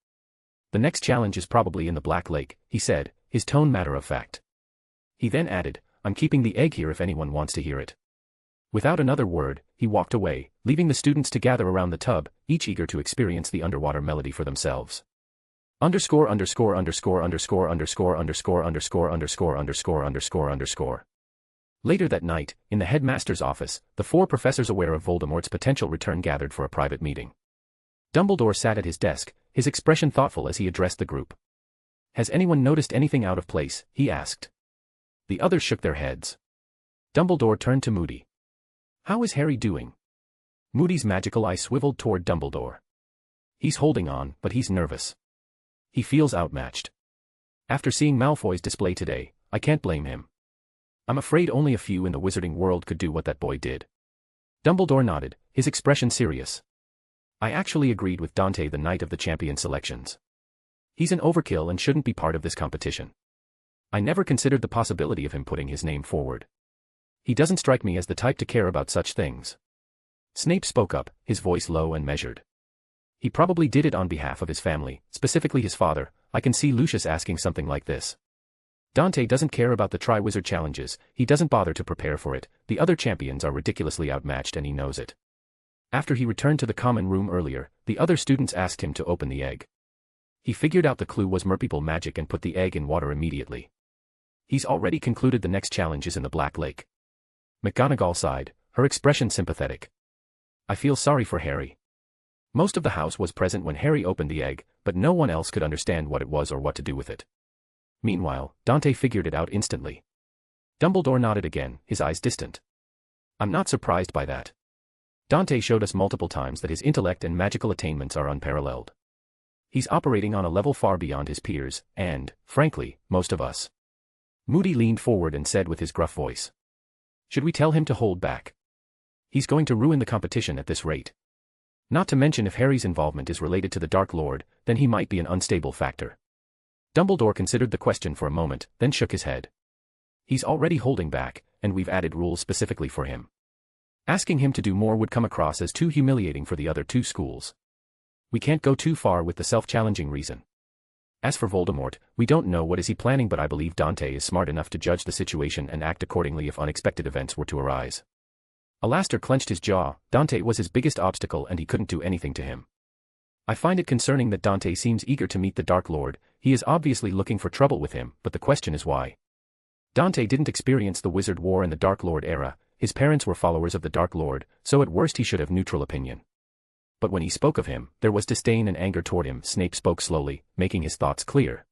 "The next challenge is probably in the Black Lake," he said, his tone matter of fact. He then added, "I'm keeping the egg here if anyone wants to hear it." Without another word, he walked away, leaving the students to gather around the tub, each eager to experience the underwater melody for themselves. Underscore underscore underscore underscore underscore underscore underscore underscore underscore underscore underscore. Later that night, in the headmaster's office, the 4 professors aware of Voldemort's potential return gathered for a private meeting. Dumbledore sat at his desk, his expression thoughtful as he addressed the group. "Has anyone noticed anything out of place?" he asked. The others shook their heads. Dumbledore turned to Moody. "How is Harry doing?" Moody's magical eye swiveled toward Dumbledore. "He's holding on, but he's nervous. He feels outmatched. After seeing Malfoy's display today, I can't blame him. I'm afraid only a few in the wizarding world could do what that boy did." Dumbledore nodded, his expression serious. "I actually agreed with Dante the night of the champion selections. He's an overkill and shouldn't be part of this competition. I never considered the possibility of him putting his name forward. He doesn't strike me as the type to care about such things." Snape spoke up, his voice low and measured. "He probably did it on behalf of his family, specifically his father. I can see Lucius asking something like this. Dante doesn't care about the Triwizard challenges, he doesn't bother to prepare for it, the other champions are ridiculously outmatched and he knows it." After he returned to the common room earlier, the other students asked him to open the egg. He figured out the clue was merpeople magic and put the egg in water immediately. He's already concluded the next challenge is in the Black Lake. McGonagall sighed, her expression sympathetic. "I feel sorry for Harry." Most of the house was present when Harry opened the egg, but no one else could understand what it was or what to do with it. Meanwhile, Dante figured it out instantly. Dumbledore nodded again, his eyes distant. I'm not surprised by that. Dante showed us multiple times that his intellect and magical attainments are unparalleled. He's operating on a level far beyond his peers, and, frankly, most of us. Moody leaned forward and said with his gruff voice. Should we tell him to hold back? He's going to ruin the competition at this rate. Not to mention if Harry's involvement is related to the Dark Lord, then he might be an unstable factor. Dumbledore considered the question for a moment, then shook his head. He's already holding back, and we've added rules specifically for him. Asking him to do more would come across as too humiliating for the other two schools. We can't go too far with the self-challenging reason. As for Voldemort, we don't know what is he planning, but I believe Dante is smart enough to judge the situation and act accordingly if unexpected events were to arise. Alastor clenched his jaw. Dante was his biggest obstacle and he couldn't do anything to him. I find it concerning that Dante seems eager to meet the Dark Lord. He is obviously looking for trouble with him, but the question is why. Dante didn't experience the Wizard War in the Dark Lord era. His parents were followers of the Dark Lord, so at worst he should have neutral opinion. But when he spoke of him, there was disdain and anger toward him. Snape spoke slowly, making his thoughts clear.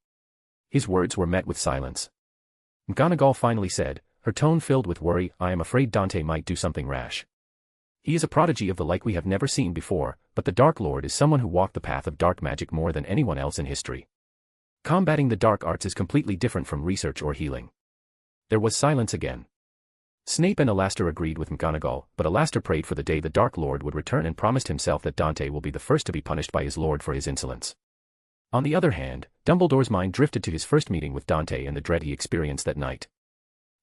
His words were met with silence. McGonagall finally said, her tone filled with worry, I am afraid Dante might do something rash. He is a prodigy of the like we have never seen before, but the Dark Lord is someone who walked the path of dark magic more than anyone else in history. Combating the dark arts is completely different from research or healing. There was silence again. Snape and Alastor agreed with McGonagall, but Alastor prayed for the day the Dark Lord would return and promised himself that Dante will be the first to be punished by his lord for his insolence. On the other hand, Dumbledore's mind drifted to his first meeting with Dante and the dread he experienced that night.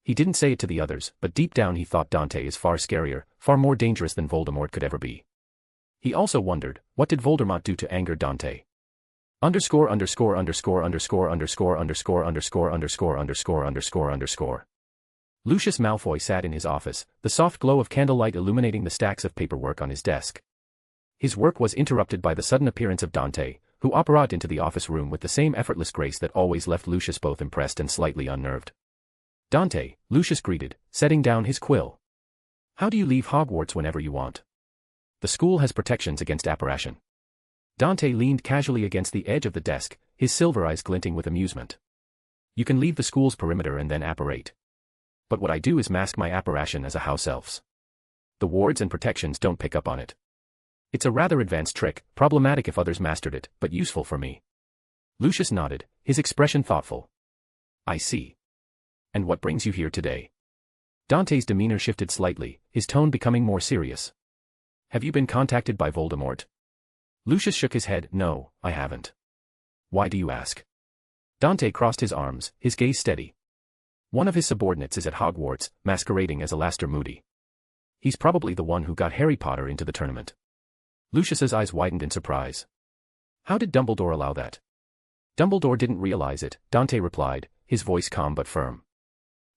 He didn't say it to the others, but deep down he thought Dante is far scarier, far more dangerous than Voldemort could ever be. He also wondered, what did Voldemort do to anger Dante? Lucius Malfoy sat in his office, the soft glow of candlelight illuminating the stacks of paperwork on his desk. His work was interrupted by the sudden appearance of Dante, who operated into the office room with the same effortless grace that always left Lucius both impressed and slightly unnerved. Dante, Lucius greeted, setting down his quill. How do you leave Hogwarts whenever you want? The school has protections against apparition. Dante leaned casually against the edge of the desk, his silver eyes glinting with amusement. You can leave the school's perimeter and then apparate. But what I do is mask my apparition as a house elf's. The wards and protections don't pick up on it. It's a rather advanced trick, problematic if others mastered it, but useful for me. Lucius nodded, his expression thoughtful. I see. And what brings you here today? Dante's demeanor shifted slightly, his tone becoming more serious. Have you been contacted by Voldemort? Lucius shook his head, no, I haven't. Why do you ask? Dante crossed his arms, his gaze steady. One of his subordinates is at Hogwarts, masquerading as Alastor Moody. He's probably the one who got Harry Potter into the tournament. Lucius's eyes widened in surprise. How did Dumbledore allow that? Dumbledore didn't realize it, Dante replied, his voice calm but firm.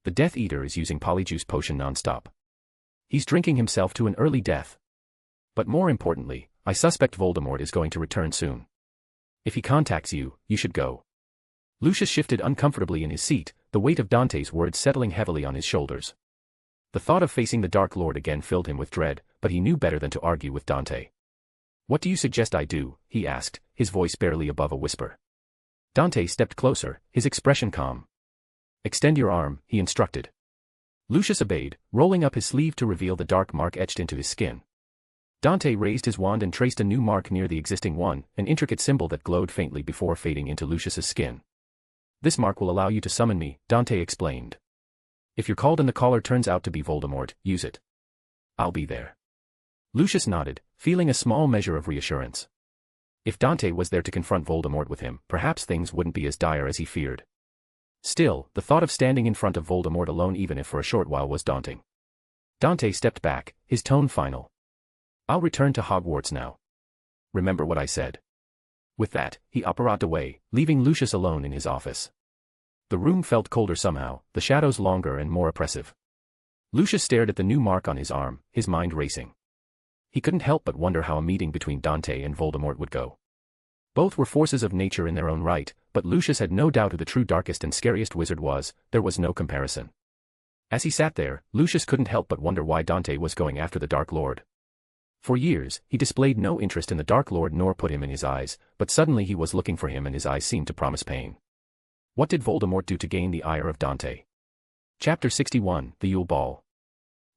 The Death Eater is using Polyjuice potion non-stop. He's drinking himself to an early death. But more importantly, I suspect Voldemort is going to return soon. If he contacts you, you should go. Lucius shifted uncomfortably in his seat, the weight of Dante's words settling heavily on his shoulders. The thought of facing the Dark Lord again filled him with dread, but he knew better than to argue with Dante. What do you suggest I do? He asked, his voice barely above a whisper. Dante stepped closer, his expression calm. Extend your arm, he instructed. Lucius obeyed, rolling up his sleeve to reveal the dark mark etched into his skin. Dante raised his wand and traced a new mark near the existing one, an intricate symbol that glowed faintly before fading into Lucius's skin. This mark will allow you to summon me, Dante explained. If you're called and the caller turns out to be Voldemort, use it. I'll be there. Lucius nodded, feeling a small measure of reassurance. If Dante was there to confront Voldemort with him, perhaps things wouldn't be as dire as he feared. Still, the thought of standing in front of Voldemort alone even if for a short while was daunting. Dante stepped back, his tone final. I'll return to Hogwarts now. Remember what I said. With that, he operated away, leaving Lucius alone in his office. The room felt colder somehow, the shadows longer and more oppressive. Lucius stared at the new mark on his arm, his mind racing. He couldn't help but wonder how a meeting between Dante and Voldemort would go. Both were forces of nature in their own right, but Lucius had no doubt who the true darkest and scariest wizard was, there was no comparison. As he sat there, Lucius couldn't help but wonder why Dante was going after the Dark Lord. For years, he displayed no interest in the Dark Lord nor put him in his eyes, but suddenly he was looking for him and his eyes seemed to promise pain. What did Voldemort do to gain the ire of Dante? Chapter 61, The Yule Ball.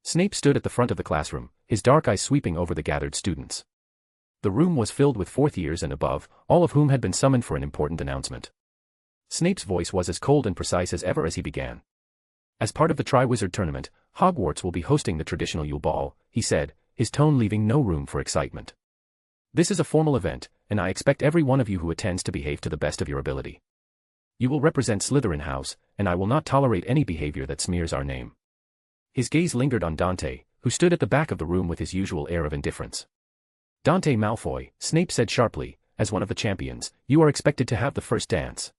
Snape stood at the front of the classroom, his dark eyes sweeping over the gathered students. The room was filled with fourth years and above, all of whom had been summoned for an important announcement. Snape's voice was as cold and precise as ever as he began. As part of the Triwizard Tournament, Hogwarts will be hosting the traditional Yule Ball, he said, his tone leaving no room for excitement. This is a formal event, and I expect every one of you who attends to behave to the best of your ability. You will represent Slytherin House, and I will not tolerate any behavior that smears our name. His gaze lingered on Dante, who stood at the back of the room with his usual air of indifference. Dante Malfoy, Snape said sharply, as one of the champions, you are expected to have the first dance.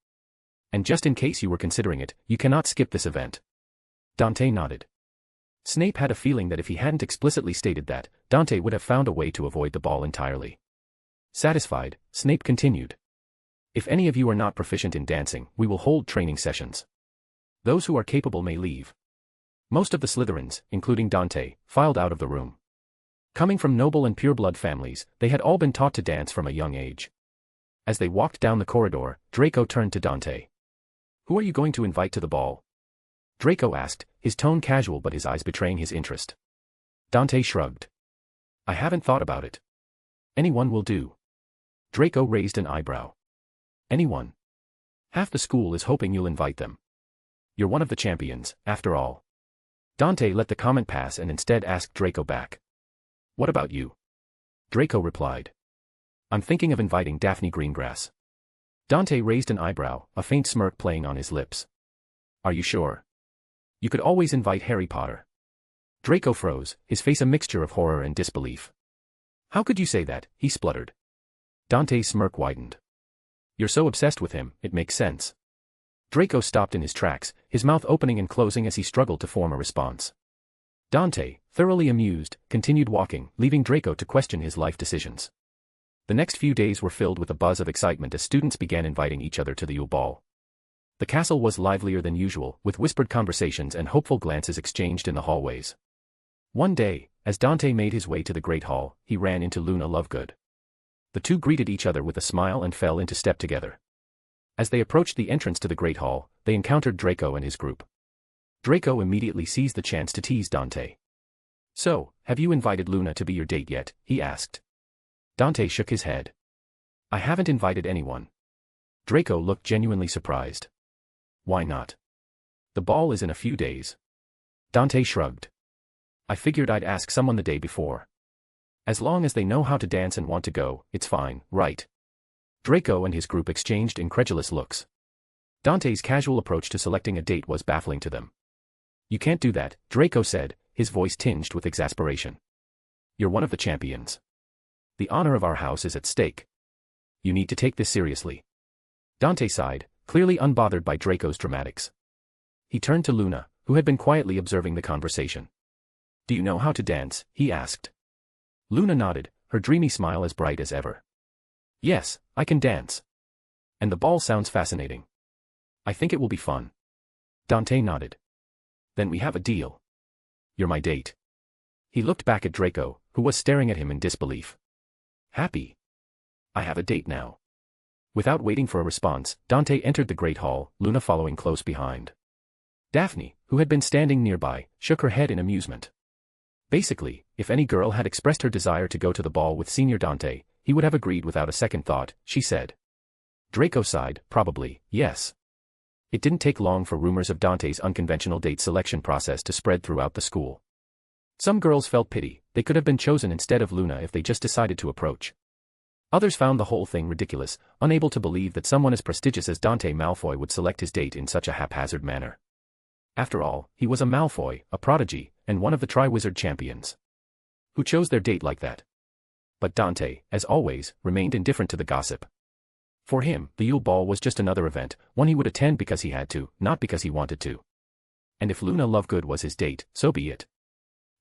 And just in case you were considering it, you cannot skip this event. Dante nodded. Snape had a feeling that if he hadn't explicitly stated that, Dante would have found a way to avoid the ball entirely. Satisfied, Snape continued. If any of you are not proficient in dancing, we will hold training sessions. Those who are capable may leave. Most of the Slytherins, including Dante, filed out of the room. Coming from noble and pure-blood families, they had all been taught to dance from a young age. As they walked down the corridor, Draco turned to Dante. Who are you going to invite to the ball? Draco asked, his tone casual but his eyes betraying his interest. Dante shrugged. I haven't thought about it. Anyone will do. Draco raised an eyebrow. Anyone? Half the school is hoping you'll invite them. You're one of the champions, after all. Dante let the comment pass and instead asked Draco back. What about you? Draco replied. I'm thinking of inviting Daphne Greengrass. Dante raised an eyebrow, a faint smirk playing on his lips. Are you sure? You could always invite Harry Potter. Draco froze, his face a mixture of horror and disbelief. How could you say that? He spluttered. Dante's smirk widened. You're so obsessed with him, it makes sense. Draco stopped in his tracks, his mouth opening and closing as he struggled to form a response. Dante, thoroughly amused, continued walking, leaving Draco to question his life decisions. The next few days were filled with a buzz of excitement as students began inviting each other to the Yule Ball. The castle was livelier than usual, with whispered conversations and hopeful glances exchanged in the hallways. One day, as Dante made his way to the Great Hall, he ran into Luna Lovegood. The two greeted each other with a smile and fell into step together. As they approached the entrance to the Great Hall, they encountered Draco and his group. Draco immediately seized the chance to tease Dante. So, have you invited Luna to be your date yet? He asked. Dante shook his head. I haven't invited anyone. Draco looked genuinely surprised. Why not? The ball is in a few days. Dante shrugged. I figured I'd ask someone the day before. As long as they know how to dance and want to go, it's fine, right? Draco and his group exchanged incredulous looks. Dante's casual approach to selecting a date was baffling to them. You can't do that, Draco said, his voice tinged with exasperation. You're one of the champions. The honor of our house is at stake. You need to take this seriously. Dante sighed, clearly unbothered by Draco's dramatics. He turned to Luna, who had been quietly observing the conversation. Do you know how to dance? He asked. Luna nodded, her dreamy smile as bright as ever. Yes, I can dance. And the ball sounds fascinating. I think it will be fun. Dante nodded. Then we have a deal. You're my date. He looked back at Draco, who was staring at him in disbelief. Happy. I have a date now. Without waiting for a response, Dante entered the Great Hall, Luna following close behind. Daphne, who had been standing nearby, shook her head in amusement. Basically, if any girl had expressed her desire to go to the ball with Senior Dante, he would have agreed without a second thought, she said. Draco sighed, probably, yes. It didn't take long for rumors of Dante's unconventional date selection process to spread throughout the school. Some girls felt pity, they could have been chosen instead of Luna if they just decided to approach. Others found the whole thing ridiculous, unable to believe that someone as prestigious as Dante Malfoy would select his date in such a haphazard manner. After all, he was a Malfoy, a prodigy, and one of the Triwizard champions. Who chose their date like that? But Dante, as always, remained indifferent to the gossip. For him, the Yule Ball was just another event, one he would attend because he had to, not because he wanted to. And if Luna Lovegood was his date, so be it.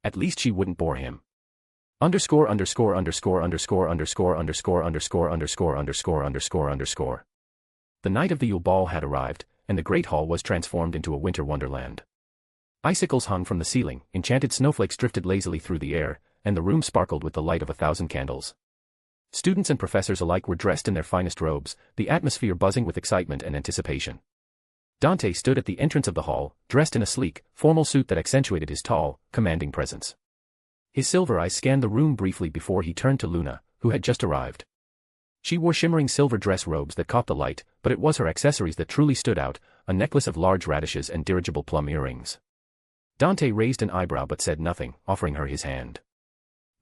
At least she wouldn't bore him. The night of the Yule Ball had arrived, and the Great Hall was transformed into a winter wonderland. Icicles hung from the ceiling, enchanted snowflakes drifted lazily through the air, and the room sparkled with the light of 1,000 candles. Students and professors alike were dressed in their finest robes, the atmosphere buzzing with excitement and anticipation. Dante stood at the entrance of the hall, dressed in a sleek, formal suit that accentuated his tall, commanding presence. His silver eyes scanned the room briefly before he turned to Luna, who had just arrived. She wore shimmering silver dress robes that caught the light, but it was her accessories that truly stood out, a necklace of large radishes and dirigible plum earrings. Dante raised an eyebrow but said nothing, offering her his hand.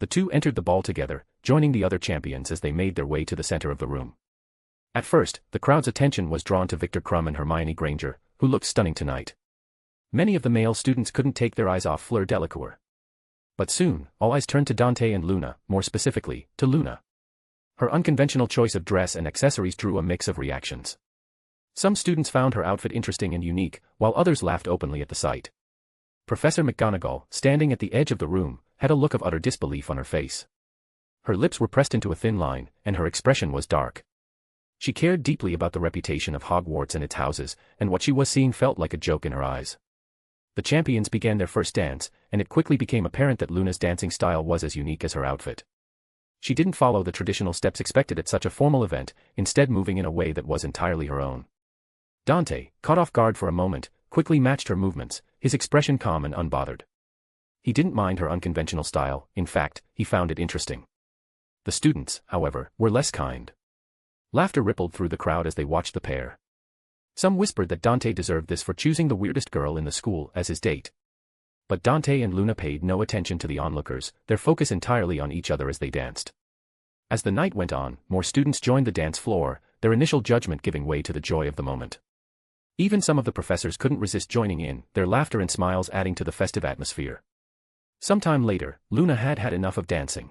The two entered the ball together, joining the other champions as they made their way to the center of the room. At first, the crowd's attention was drawn to Victor Crumb and Hermione Granger, who looked stunning tonight. Many of the male students couldn't take their eyes off Fleur Delacour. But soon, all eyes turned to Dante and Luna, more specifically, to Luna. Her unconventional choice of dress and accessories drew a mix of reactions. Some students found her outfit interesting and unique, while others laughed openly at the sight. Professor McGonagall, standing at the edge of the room, had a look of utter disbelief on her face. Her lips were pressed into a thin line, and her expression was dark. She cared deeply about the reputation of Hogwarts and its houses, and what she was seeing felt like a joke in her eyes. The champions began their first dance, and it quickly became apparent that Luna's dancing style was as unique as her outfit. She didn't follow the traditional steps expected at such a formal event, instead moving in a way that was entirely her own. Dante, caught off guard for a moment, quickly matched her movements, his expression calm and unbothered. He didn't mind her unconventional style, in fact, he found it interesting. The students, however, were less kind. Laughter rippled through the crowd as they watched the pair. Some whispered that Dante deserved this for choosing the weirdest girl in the school as his date. But Dante and Luna paid no attention to the onlookers, their focus entirely on each other as they danced. As the night went on, more students joined the dance floor, their initial judgment giving way to the joy of the moment. Even some of the professors couldn't resist joining in, their laughter and smiles adding to the festive atmosphere. Sometime later, Luna had had enough of dancing.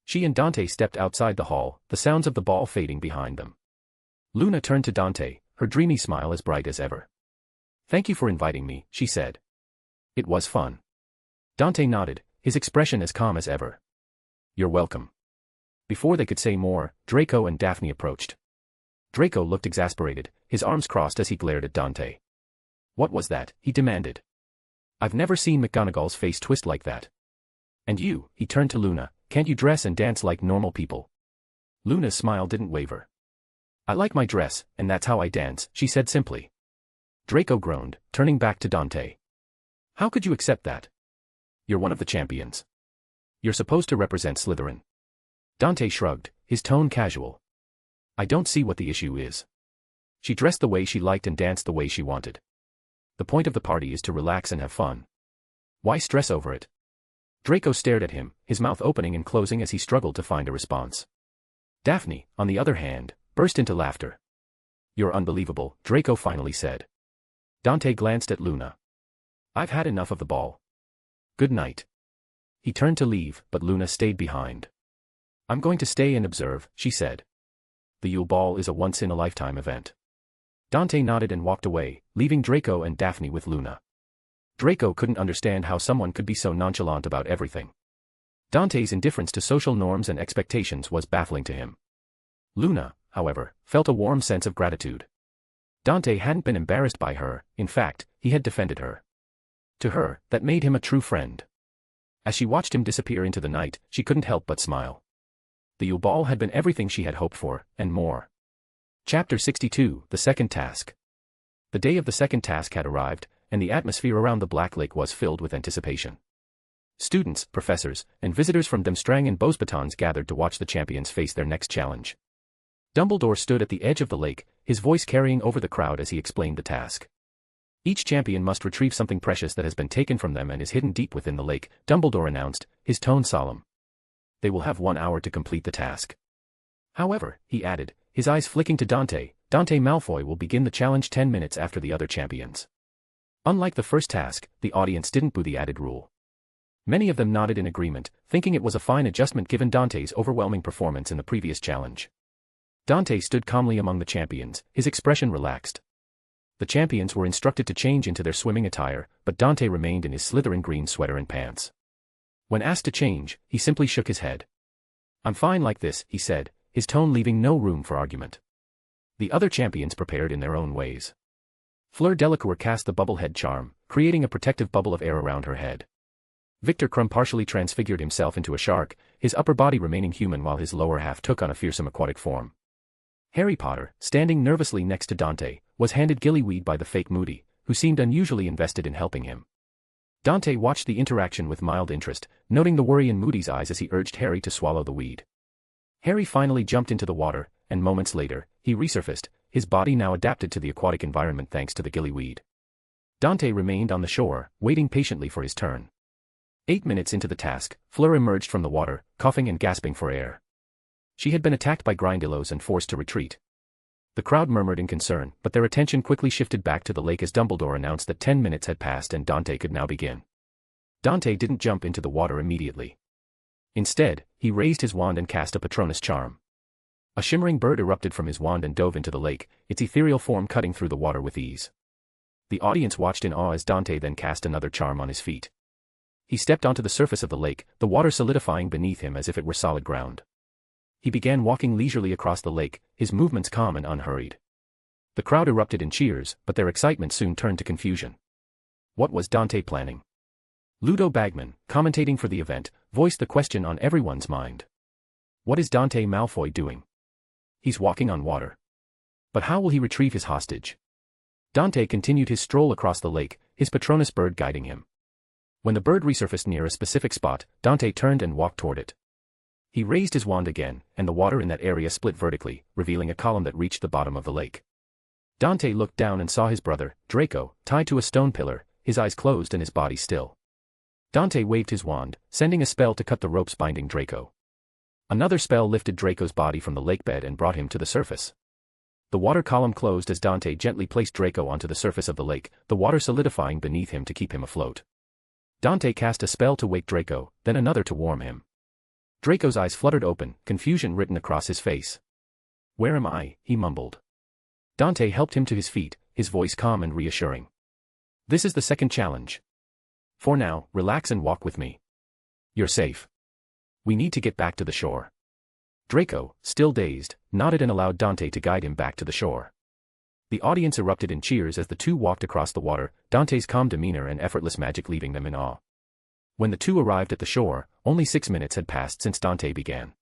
She and Dante stepped outside the hall, the sounds of the ball fading behind them. Luna turned to Dante, her dreamy smile as bright as ever. "Thank you for inviting me," she said. "It was fun." Dante nodded, his expression as calm as ever. "You're welcome." Before they could say more, Draco and Daphne approached. Draco looked exasperated, his arms crossed as he glared at Dante. "What was that?" he demanded. "I've never seen McGonagall's face twist like that. And you," he turned to Luna, "can't you dress and dance like normal people?" Luna's smile didn't waver. "I like my dress, and that's how I dance," she said simply. Draco groaned, turning back to Dante. "How could you accept that? You're one of the champions. You're supposed to represent Slytherin." Dante shrugged, his tone casual. "I don't see what the issue is. She dressed the way she liked and danced the way she wanted. The point of the party is to relax and have fun. Why stress over it?" Draco stared at him, his mouth opening and closing as he struggled to find a response. Daphne, on the other hand, burst into laughter. "You're unbelievable," Draco finally said. Dante glanced at Luna. "I've had enough of the ball. Good night." He turned to leave, but Luna stayed behind. "I'm going to stay and observe," she said. "The Yule Ball is a once-in-a-lifetime event." Dante nodded and walked away, leaving Draco and Daphne with Luna. Draco couldn't understand how someone could be so nonchalant about everything. Dante's indifference to social norms and expectations was baffling to him. Luna, however, felt a warm sense of gratitude. Dante hadn't been embarrassed by her, in fact, he had defended her. To her, that made him a true friend. As she watched him disappear into the night, she couldn't help but smile. The Yule Ball had been everything she had hoped for, and more. Chapter 62, The Second Task. The day of the second task had arrived, and the atmosphere around the Black Lake was filled with anticipation. Students, professors, and visitors from Demstrang and Beauxbatons gathered to watch the champions face their next challenge. Dumbledore stood at the edge of the lake, his voice carrying over the crowd as he explained the task. Each champion must retrieve something precious that has been taken from them and is hidden deep within the lake, Dumbledore announced, his tone solemn. They will have 1 hour to complete the task. However, he added, his eyes flicking to Dante Malfoy will begin the challenge 10 minutes after the other champions. Unlike the first task, the audience didn't boo the added rule. Many of them nodded in agreement, thinking it was a fine adjustment given Dante's overwhelming performance in the previous challenge. Dante stood calmly among the champions, his expression relaxed. The champions were instructed to change into their swimming attire, but Dante remained in his Slytherin green sweater and pants. When asked to change, he simply shook his head. "I'm fine like this," he said, his tone leaving no room for argument. The other champions prepared in their own ways. Fleur Delacour cast the bubblehead charm, creating a protective bubble of air around her head. Victor Crumb partially transfigured himself into a shark, his upper body remaining human while his lower half took on a fearsome aquatic form. Harry Potter, standing nervously next to Dante, was handed gillyweed by the fake Moody, who seemed unusually invested in helping him. Dante watched the interaction with mild interest, noting the worry in Moody's eyes as he urged Harry to swallow the weed. Harry finally jumped into the water, and moments later, he resurfaced, his body now adapted to the aquatic environment thanks to the gillyweed. Dante remained on the shore, waiting patiently for his turn. 8 minutes into the task, Fleur emerged from the water, coughing and gasping for air. She had been attacked by Grindillos and forced to retreat. The crowd murmured in concern, but their attention quickly shifted back to the lake as Dumbledore announced that 10 minutes had passed and Dante could now begin. Dante didn't jump into the water immediately. Instead, he raised his wand and cast a Patronus charm. A shimmering bird erupted from his wand and dove into the lake, its ethereal form cutting through the water with ease. The audience watched in awe as Dante then cast another charm on his feet. He stepped onto the surface of the lake, the water solidifying beneath him as if it were solid ground. He began walking leisurely across the lake, his movements calm and unhurried. The crowd erupted in cheers, but their excitement soon turned to confusion. What was Dante planning? Ludo Bagman, commentating for the event, voiced the question on everyone's mind. What is Dante Malfoy doing? He's walking on water. But how will he retrieve his hostage? Dante continued his stroll across the lake, his Patronus bird guiding him. When the bird resurfaced near a specific spot, Dante turned and walked toward it. He raised his wand again, and the water in that area split vertically, revealing a column that reached the bottom of the lake. Dante looked down and saw his brother, Draco, tied to a stone pillar, his eyes closed and his body still. Dante waved his wand, sending a spell to cut the ropes binding Draco. Another spell lifted Draco's body from the lake bed and brought him to the surface. The water column closed as Dante gently placed Draco onto the surface of the lake, the water solidifying beneath him to keep him afloat. Dante cast a spell to wake Draco, then another to warm him. Draco's eyes fluttered open, confusion written across his face. "Where am I?" he mumbled. Dante helped him to his feet, his voice calm and reassuring. "This is the second challenge. For now, relax and walk with me. You're safe. We need to get back to the shore." Draco, still dazed, nodded and allowed Dante to guide him back to the shore. The audience erupted in cheers as the two walked across the water, Dante's calm demeanor and effortless magic leaving them in awe. When the two arrived at the shore, only 6 minutes had passed since Dante began.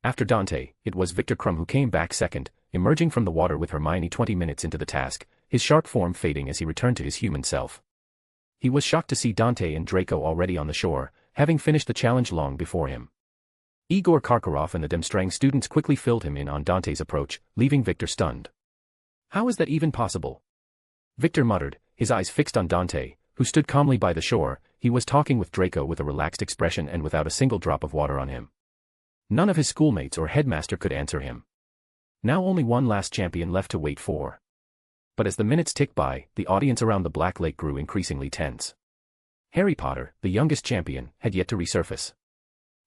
After Dante, it was Victor Krum who came back second, emerging from the water with Hermione 20 minutes into the task, his sharp form fading as he returned to his human self. He was shocked to see Dante and Draco already on the shore, having finished the challenge long before him. Igor Karkaroff and the Demstrang students quickly filled him in on Dante's approach, leaving Victor stunned. "How is that even possible?" Victor muttered, his eyes fixed on Dante, who stood calmly by the shore. He was talking with Draco with a relaxed expression and without a single drop of water on him. None of his schoolmates or headmaster could answer him. Now only one last champion left to wait for. But as the minutes ticked by, the audience around the Black Lake grew increasingly tense. Harry Potter, the youngest champion, had yet to resurface.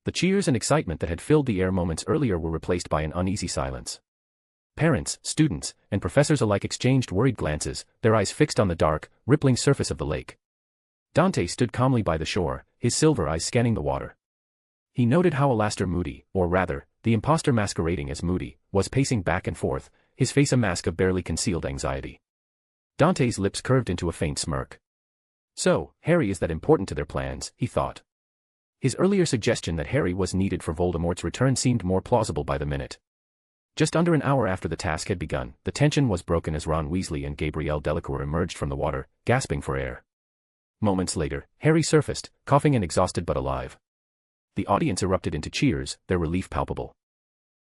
The cheers and excitement that had filled the air moments earlier were replaced by an uneasy silence. Parents, students, and professors alike exchanged worried glances, their eyes fixed on the dark, rippling surface of the lake. Dante stood calmly by the shore, his silver eyes scanning the water. He noted how Alastair Moody, or rather, the imposter masquerading as Moody, was pacing back and forth, his face a mask of barely concealed anxiety. Dante's lips curved into a faint smirk. So, Harry is that important to their plans, he thought. His earlier suggestion that Harry was needed for Voldemort's return seemed more plausible by the minute. Just under an hour after the task had begun, the tension was broken as Ron Weasley and Gabrielle Delacour emerged from the water, gasping for air. Moments later, Harry surfaced, coughing and exhausted but alive. The audience erupted into cheers, their relief palpable.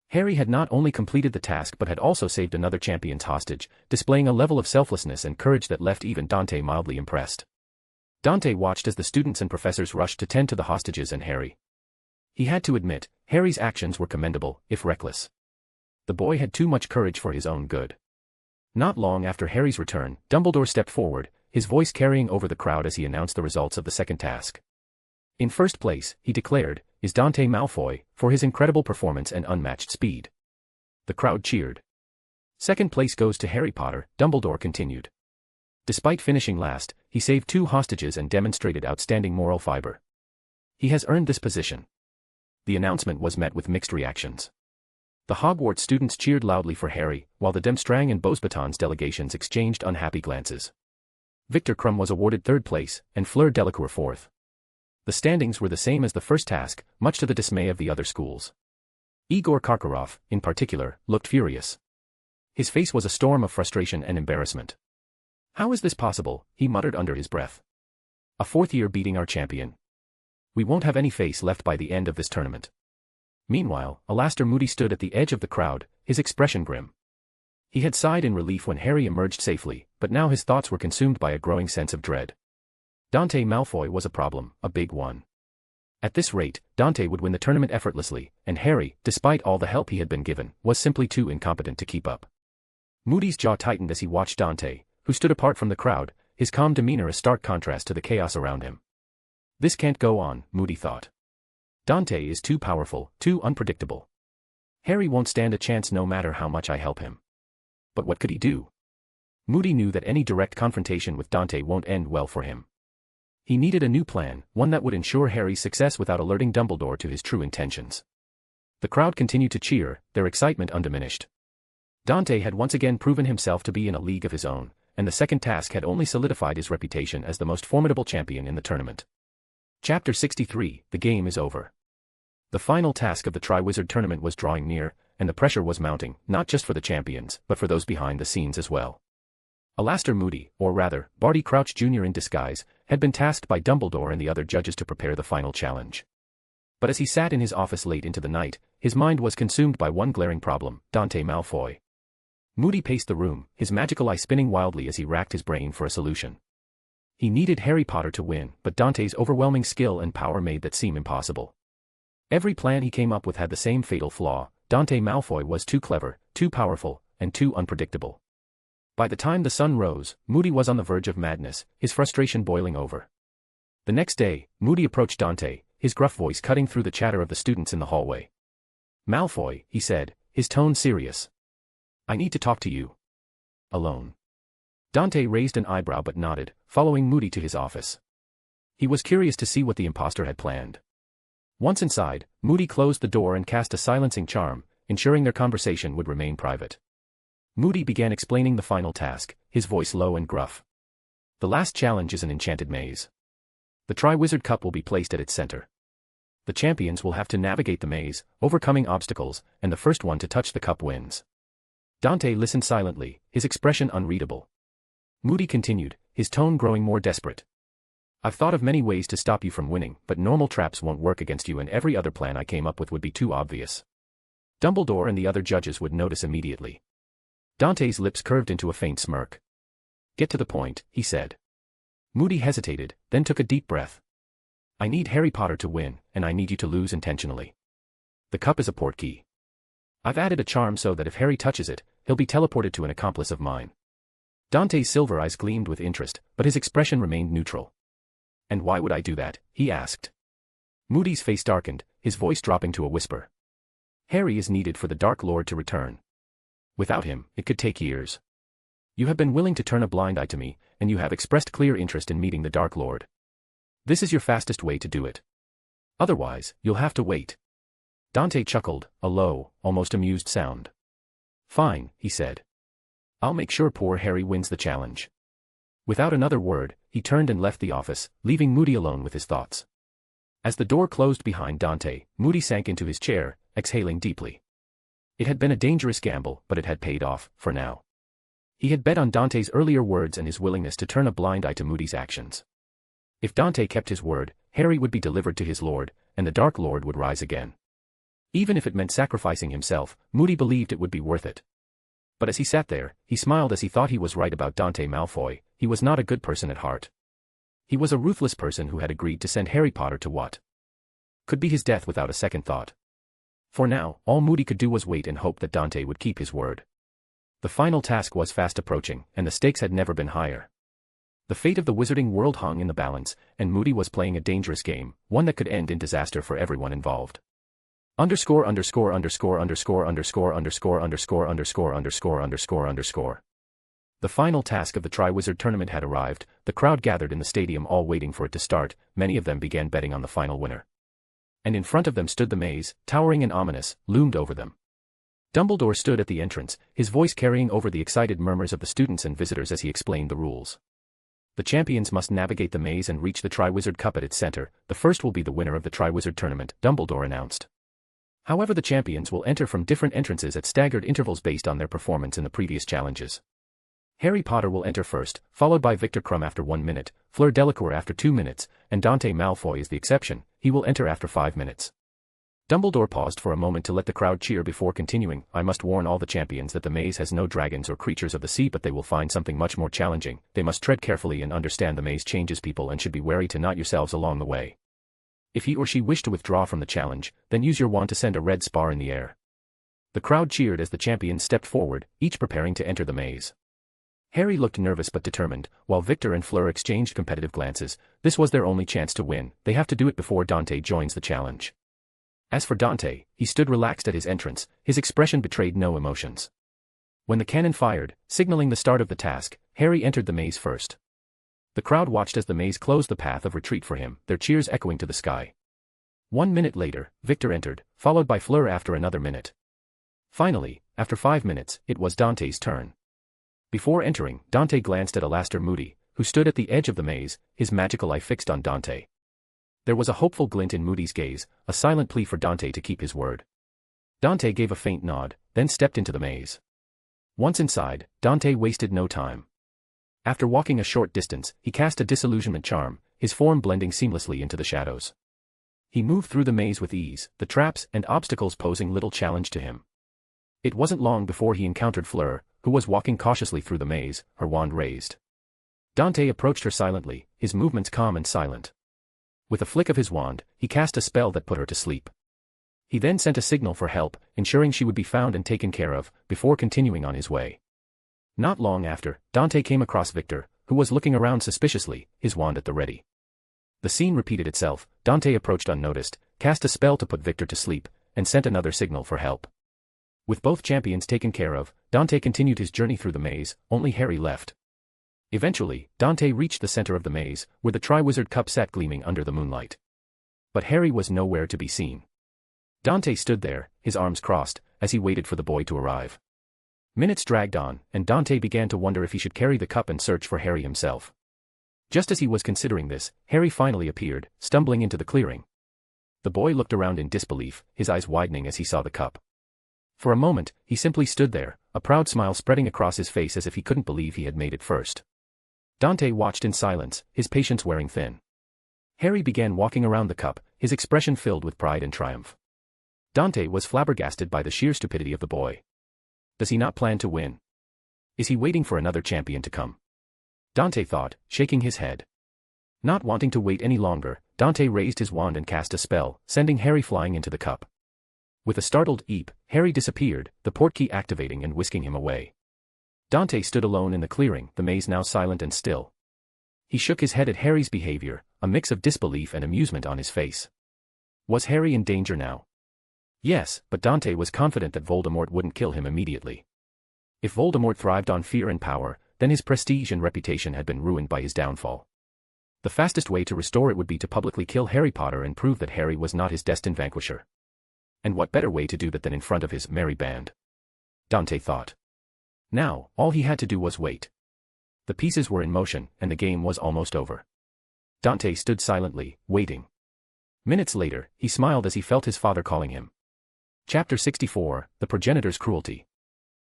Harry had not only completed the task but had also saved another champion's hostage, displaying a level of selflessness and courage that left even Dante mildly impressed. Dante watched as the students and professors rushed to tend to the hostages and Harry. He had to admit, Harry's actions were commendable, if reckless. The boy had too much courage for his own good. Not long after Harry's return, Dumbledore stepped forward, his voice carrying over the crowd as he announced the results of the second task. In first place, he declared, is Dante Malfoy, for his incredible performance and unmatched speed. The crowd cheered. Second place goes to Harry Potter, Dumbledore continued. Despite finishing last, he saved 2 hostages and demonstrated outstanding moral fiber. He has earned this position. The announcement was met with mixed reactions. The Hogwarts students cheered loudly for Harry, while the Demstrang and Beauxbatons delegations exchanged unhappy glances. Victor Krum was awarded 3rd place, and Fleur Delacour 4th. The standings were the same as the first task, much to the dismay of the other schools. Igor Karkaroff, in particular, looked furious. His face was a storm of frustration and embarrassment. "How is this possible?" he muttered under his breath. "A fourth year beating our champion. We won't have any face left by the end of this tournament." Meanwhile, Alastor Moody stood at the edge of the crowd, his expression grim. He had sighed in relief when Harry emerged safely, but now his thoughts were consumed by a growing sense of dread. Dante Malfoy was a problem, a big one. At this rate, Dante would win the tournament effortlessly, and Harry, despite all the help he had been given, was simply too incompetent to keep up. Moody's jaw tightened as he watched Dante, who stood apart from the crowd, his calm demeanor a stark contrast to the chaos around him. This can't go on, Moody thought. Dante is too powerful, too unpredictable. Harry won't stand a chance no matter how much I help him. But what could he do? Moody knew that any direct confrontation with Dante won't end well for him. He needed a new plan, one that would ensure Harry's success without alerting Dumbledore to his true intentions. The crowd continued to cheer, their excitement undiminished. Dante had once again proven himself to be in a league of his own, and the second task had only solidified his reputation as the most formidable champion in the tournament. Chapter 63, The Game is Over. The final task of the Triwizard Tournament was drawing near, and the pressure was mounting, not just for the champions, but for those behind the scenes as well. Alastor Moody, or rather, Barty Crouch Jr. in disguise, had been tasked by Dumbledore and the other judges to prepare the final challenge. But as he sat in his office late into the night, his mind was consumed by one glaring problem: Dante Malfoy. Moody paced the room, his magical eye spinning wildly as he racked his brain for a solution. He needed Harry Potter to win, but Dante's overwhelming skill and power made that seem impossible. Every plan he came up with had the same fatal flaw: Dante Malfoy was too clever, too powerful, and too unpredictable. By the time the sun rose, Moody was on the verge of madness, his frustration boiling over. The next day, Moody approached Dante, his gruff voice cutting through the chatter of the students in the hallway. "Malfoy," he said, his tone serious. "I need to talk to you. Alone." Dante raised an eyebrow but nodded, following Moody to his office. He was curious to see what the imposter had planned. Once inside, Moody closed the door and cast a silencing charm, ensuring their conversation would remain private. Moody began explaining the final task, his voice low and gruff. "The last challenge is an enchanted maze. The Triwizard Cup will be placed at its center. The champions will have to navigate the maze, overcoming obstacles, and the first one to touch the cup wins." Dante listened silently, his expression unreadable. Moody continued, his tone growing more desperate. "I've thought of many ways to stop you from winning, but normal traps won't work against you, and every other plan I came up with would be too obvious. Dumbledore and the other judges would notice immediately." Dante's lips curved into a faint smirk. "Get to the point," he said. Moody hesitated, then took a deep breath. "I need Harry Potter to win, and I need you to lose intentionally. The cup is a portkey. I've added a charm so that if Harry touches it, he'll be teleported to an accomplice of mine." Dante's silver eyes gleamed with interest, but his expression remained neutral. "And why would I do that?" he asked. Moody's face darkened, his voice dropping to a whisper. "Harry is needed for the Dark Lord to return. Without him, it could take years. You have been willing to turn a blind eye to me, and you have expressed clear interest in meeting the Dark Lord. This is your fastest way to do it. Otherwise, you'll have to wait." Dante chuckled, a low, almost amused sound. "Fine," he said. "I'll make sure poor Harry wins the challenge." Without another word, he turned and left the office, leaving Moody alone with his thoughts. As the door closed behind Dante, Moody sank into his chair, exhaling deeply. It had been a dangerous gamble, but it had paid off, for now. He had bet on Dante's earlier words and his willingness to turn a blind eye to Moody's actions. If Dante kept his word, Harry would be delivered to his lord, and the Dark Lord would rise again. Even if it meant sacrificing himself, Moody believed it would be worth it. But as he sat there, he smiled as he thought he was right about Dante Malfoy. He was not a good person at heart. He was a ruthless person who had agreed to send Harry Potter to what could be his death without a second thought. For now, all Moody could do was wait and hope that Dante would keep his word. The final task was fast approaching, and the stakes had never been higher. The fate of the wizarding world hung in the balance, and Moody was playing a dangerous game, one that could end in disaster for everyone involved. Underscore underscore underscore underscore underscore underscore underscore underscore underscore underscore underscore. The final task of the Triwizard Tournament had arrived. The crowd gathered in the stadium, all waiting for it to start. Many of them began betting on the final winner. And in front of them stood the maze, towering and ominous, loomed over them. Dumbledore stood at the entrance, his voice carrying over the excited murmurs of the students and visitors as he explained the rules. The champions must navigate the maze and reach the Triwizard Cup at its center. The first will be the winner of the Triwizard Tournament, Dumbledore announced. However, the champions will enter from different entrances at staggered intervals based on their performance in the previous challenges. Harry Potter will enter first, followed by Victor Krum after 1 minute, Fleur Delacour after 2 minutes, and Dante Malfoy is the exception. He will enter after 5 minutes. Dumbledore paused for a moment to let the crowd cheer before continuing. I must warn all the champions that the maze has no dragons or creatures of the sea, but they will find something much more challenging. They must tread carefully and understand the maze changes people and should be wary to knot yourselves along the way. If he or she wish to withdraw from the challenge, then use your wand to send a red spar in the air. The crowd cheered as the champions stepped forward, each preparing to enter the maze. Harry looked nervous but determined, while Victor and Fleur exchanged competitive glances. This was their only chance to win. They have to do it before Dante joins the challenge. As for Dante, he stood relaxed at his entrance, his expression betrayed no emotions. When the cannon fired, signaling the start of the task, Harry entered the maze first. The crowd watched as the maze closed the path of retreat for him, their cheers echoing to the sky. 1 minute later, Victor entered, followed by Fleur after another minute. Finally, after 5 minutes, it was Dante's turn. Before entering, Dante glanced at Alastair Moody, who stood at the edge of the maze, his magical eye fixed on Dante. There was a hopeful glint in Moody's gaze, a silent plea for Dante to keep his word. Dante gave a faint nod, then stepped into the maze. Once inside, Dante wasted no time. After walking a short distance, he cast a disillusionment charm, his form blending seamlessly into the shadows. He moved through the maze with ease, the traps and obstacles posing little challenge to him. It wasn't long before he encountered Fleur, who was walking cautiously through the maze, her wand raised. Dante approached her silently, his movements calm and silent. With a flick of his wand, he cast a spell that put her to sleep. He then sent a signal for help, ensuring she would be found and taken care of, before continuing on his way. Not long after, Dante came across Victor, who was looking around suspiciously, his wand at the ready. The scene repeated itself. Dante approached unnoticed, cast a spell to put Victor to sleep, and sent another signal for help. With both champions taken care of, Dante continued his journey through the maze, only Harry left. Eventually, Dante reached the center of the maze, where the Triwizard Cup sat gleaming under the moonlight. But Harry was nowhere to be seen. Dante stood there, his arms crossed, as he waited for the boy to arrive. Minutes dragged on, and Dante began to wonder if he should carry the cup and search for Harry himself. Just as he was considering this, Harry finally appeared, stumbling into the clearing. The boy looked around in disbelief, his eyes widening as he saw the cup. For a moment, he simply stood there, a proud smile spreading across his face as if he couldn't believe he had made it first. Dante watched in silence, his patience wearing thin. Harry began walking around the cup, his expression filled with pride and triumph. Dante was flabbergasted by the sheer stupidity of the boy. Does he not plan to win? Is he waiting for another champion to come? Dante thought, shaking his head. Not wanting to wait any longer, Dante raised his wand and cast a spell, sending Harry flying into the cup. With a startled eep, Harry disappeared, the portkey activating and whisking him away. Dante stood alone in the clearing, the maze now silent and still. He shook his head at Harry's behavior, a mix of disbelief and amusement on his face. Was Harry in danger now? Yes, but Dante was confident that Voldemort wouldn't kill him immediately. If Voldemort thrived on fear and power, then his prestige and reputation had been ruined by his downfall. The fastest way to restore it would be to publicly kill Harry Potter and prove that Harry was not his destined vanquisher. And what better way to do that than in front of his merry band? Dante thought. Now, all he had to do was wait. The pieces were in motion, and the game was almost over. Dante stood silently, waiting. Minutes later, he smiled as he felt his father calling him. Chapter 64, The Progenitor's Cruelty.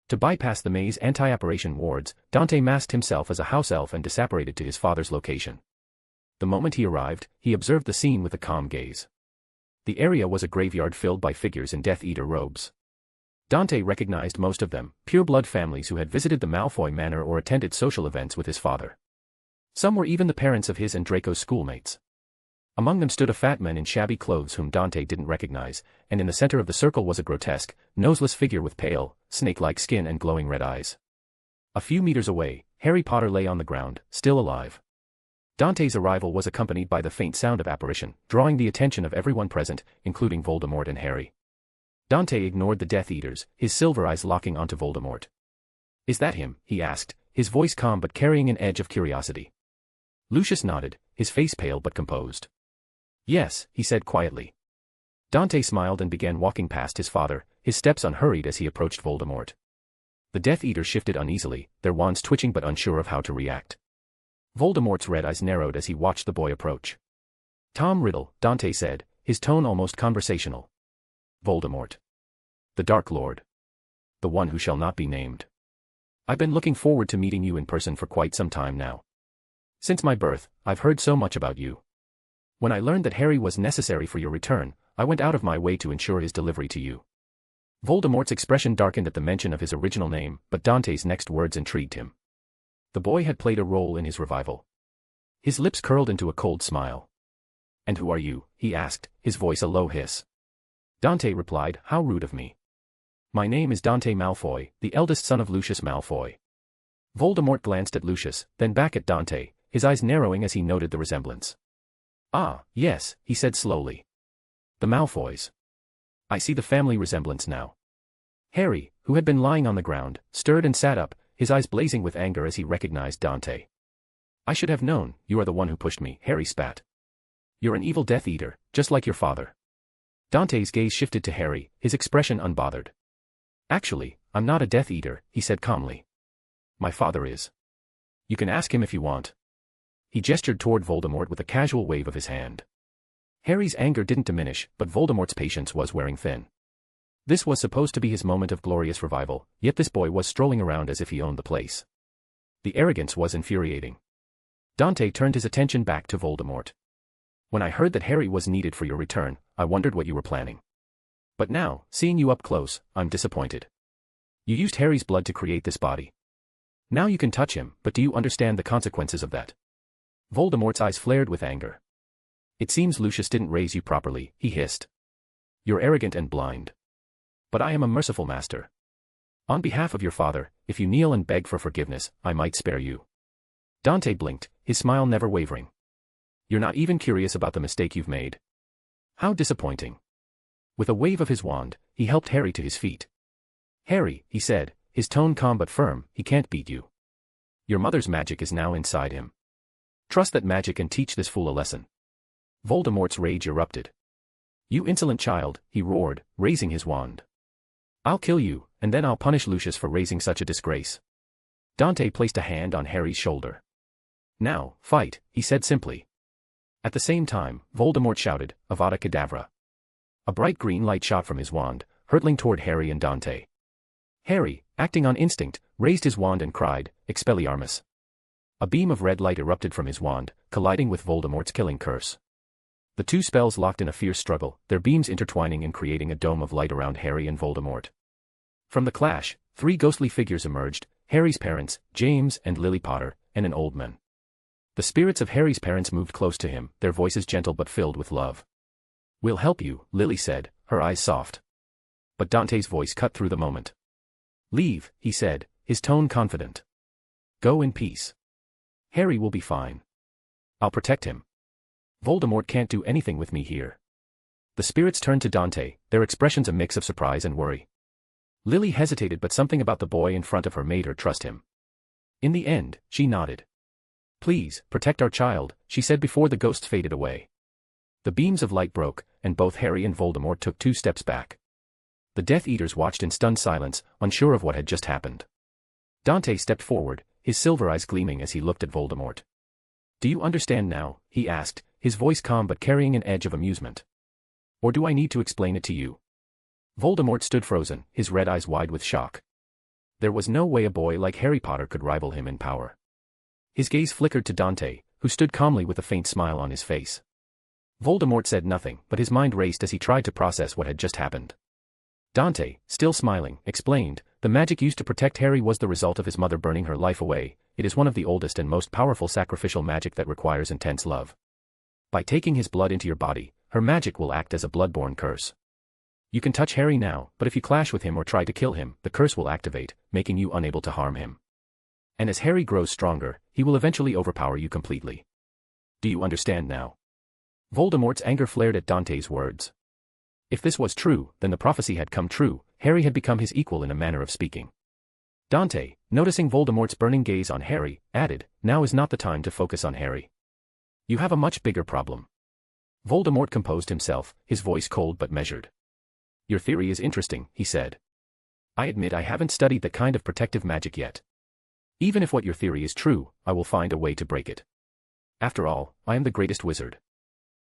To bypass the maze anti-apparition wards, Dante masked himself as a house elf and disapparated to his father's location. The moment he arrived, he observed the scene with a calm gaze. The area was a graveyard filled by figures in Death Eater robes. Dante recognized most of them, pure-blood families who had visited the Malfoy manor or attended social events with his father. Some were even the parents of his and Draco's schoolmates. Among them stood a fat man in shabby clothes whom Dante didn't recognize, and in the center of the circle was a grotesque, noseless figure with pale, snake-like skin and glowing red eyes. A few meters away, Harry Potter lay on the ground, still alive. Dante's arrival was accompanied by the faint sound of apparition, drawing the attention of everyone present, including Voldemort and Harry. Dante ignored the Death Eaters, his silver eyes locking onto Voldemort. "Is that him?" he asked, his voice calm but carrying an edge of curiosity. Lucius nodded, his face pale but composed. "Yes," he said quietly. Dante smiled and began walking past his father, his steps unhurried as he approached Voldemort. The Death Eaters shifted uneasily, their wands twitching but unsure of how to react. Voldemort's red eyes narrowed as he watched the boy approach. "Tom Riddle," Dante said, his tone almost conversational. Voldemort. The Dark Lord. The one who shall not be named. I've been looking forward to meeting you in person for quite some time now. Since my birth, I've heard so much about you. When I learned that Harry was necessary for your return, I went out of my way to ensure his delivery to you. Voldemort's expression darkened at the mention of his original name, but Dante's next words intrigued him. The boy had played a role in his revival. His lips curled into a cold smile. And who are you? He asked, his voice a low hiss. Dante replied, how rude of me. My name is Dante Malfoy, the eldest son of Lucius Malfoy. Voldemort glanced at Lucius, then back at Dante, his eyes narrowing as he noted the resemblance. Ah, yes, he said slowly. The Malfoys. I see the family resemblance now. Harry, who had been lying on the ground, stirred and sat up, his eyes blazing with anger as he recognized Dante. I should have known, you are the one who pushed me, Harry spat. You're an evil Death Eater, just like your father. Dante's gaze shifted to Harry, his expression unbothered. Actually, I'm not a Death Eater, he said calmly. My father is. You can ask him if you want. He gestured toward Voldemort with a casual wave of his hand. Harry's anger didn't diminish, but Voldemort's patience was wearing thin. This was supposed to be his moment of glorious revival, yet this boy was strolling around as if he owned the place. The arrogance was infuriating. Dante turned his attention back to Voldemort. When I heard that Harry was needed for your return, I wondered what you were planning. But now, seeing you up close, I'm disappointed. You used Harry's blood to create this body. Now you can touch him, but do you understand the consequences of that? Voldemort's eyes flared with anger. It seems Lucius didn't raise you properly, he hissed. You're arrogant and blind. But I am a merciful master. On behalf of your father, if you kneel and beg for forgiveness, I might spare you. Dante blinked, his smile never wavering. You're not even curious about the mistake you've made. How disappointing. With a wave of his wand, he helped Harry to his feet. Harry, he said, his tone calm but firm, he can't beat you. Your mother's magic is now inside him. Trust that magic and teach this fool a lesson. Voldemort's rage erupted. You insolent child, he roared, raising his wand. I'll kill you, and then I'll punish Lucius for raising such a disgrace. Dante placed a hand on Harry's shoulder. Now, fight, he said simply. At the same time, Voldemort shouted, Avada Kedavra. A bright green light shot from his wand, hurtling toward Harry and Dante. Harry, acting on instinct, raised his wand and cried, Expelliarmus. A beam of red light erupted from his wand, colliding with Voldemort's killing curse. The two spells locked in a fierce struggle, their beams intertwining and creating a dome of light around Harry and Voldemort. From the clash, three ghostly figures emerged, Harry's parents, James and Lily Potter, and an old man. The spirits of Harry's parents moved close to him, their voices gentle but filled with love. We'll help you, Lily said, her eyes soft. But Dante's voice cut through the moment. Leave, he said, his tone confident. Go in peace. Harry will be fine. I'll protect him. Voldemort can't do anything with me here. The spirits turned to Dante, their expressions a mix of surprise and worry. Lily hesitated, but something about the boy in front of her made her trust him. In the end, she nodded. Please, protect our child, she said before the ghosts faded away. The beams of light broke, and both Harry and Voldemort took 2 steps back. The Death Eaters watched in stunned silence, unsure of what had just happened. Dante stepped forward, his silver eyes gleaming as he looked at Voldemort. Do you understand now? He asked, his voice calm but carrying an edge of amusement. Or do I need to explain it to you? Voldemort stood frozen, his red eyes wide with shock. There was no way a boy like Harry Potter could rival him in power. His gaze flickered to Dante, who stood calmly with a faint smile on his face. Voldemort said nothing, but his mind raced as he tried to process what had just happened. Dante, still smiling, explained, the magic used to protect Harry was the result of his mother burning her life away. It is one of the oldest and most powerful sacrificial magic that requires intense love. By taking his blood into your body, her magic will act as a bloodborne curse. You can touch Harry now, but if you clash with him or try to kill him, the curse will activate, making you unable to harm him. And as Harry grows stronger, he will eventually overpower you completely. Do you understand now? Voldemort's anger flared at Dante's words. If this was true, then the prophecy had come true, Harry had become his equal in a manner of speaking. Dante, noticing Voldemort's burning gaze on Harry, added, now is not the time to focus on Harry. You have a much bigger problem. Voldemort composed himself, his voice cold but measured. Your theory is interesting, he said. I admit I haven't studied that kind of protective magic yet. Even if what your theory is true, I will find a way to break it. After all, I am the greatest wizard.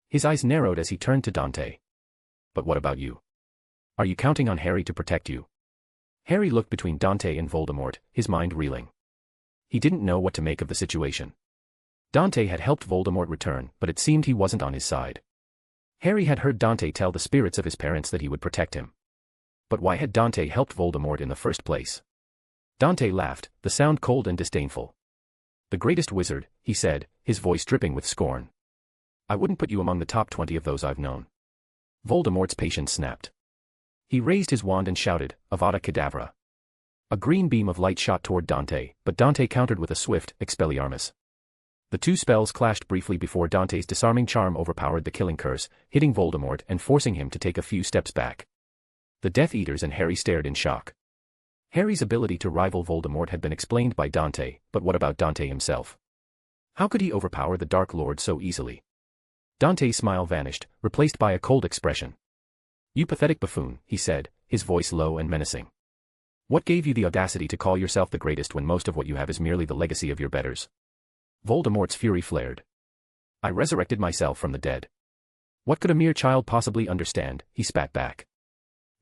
His eyes narrowed as he turned to Dante. But what about you? Are you counting on Harry to protect you? Harry looked between Dante and Voldemort, his mind reeling. He didn't know what to make of the situation. Dante had helped Voldemort return, but it seemed he wasn't on his side. Harry had heard Dante tell the spirits of his parents that he would protect him. But why had Dante helped Voldemort in the first place? Dante laughed, the sound cold and disdainful. The greatest wizard, he said, his voice dripping with scorn. I wouldn't put you among the top 20 of those I've known. Voldemort's patience snapped. He raised his wand and shouted, Avada Kedavra. A green beam of light shot toward Dante, but Dante countered with a swift, Expelliarmus. The two spells clashed briefly before Dante's disarming charm overpowered the killing curse, hitting Voldemort and forcing him to take a few steps back. The Death Eaters and Harry stared in shock. Harry's ability to rival Voldemort had been explained by Dante, but what about Dante himself? How could he overpower the Dark Lord so easily? Dante's smile vanished, replaced by a cold expression. You pathetic buffoon, he said, his voice low and menacing. What gave you the audacity to call yourself the greatest when most of what you have is merely the legacy of your betters? Voldemort's fury flared. I resurrected myself from the dead. What could a mere child possibly understand? He spat back.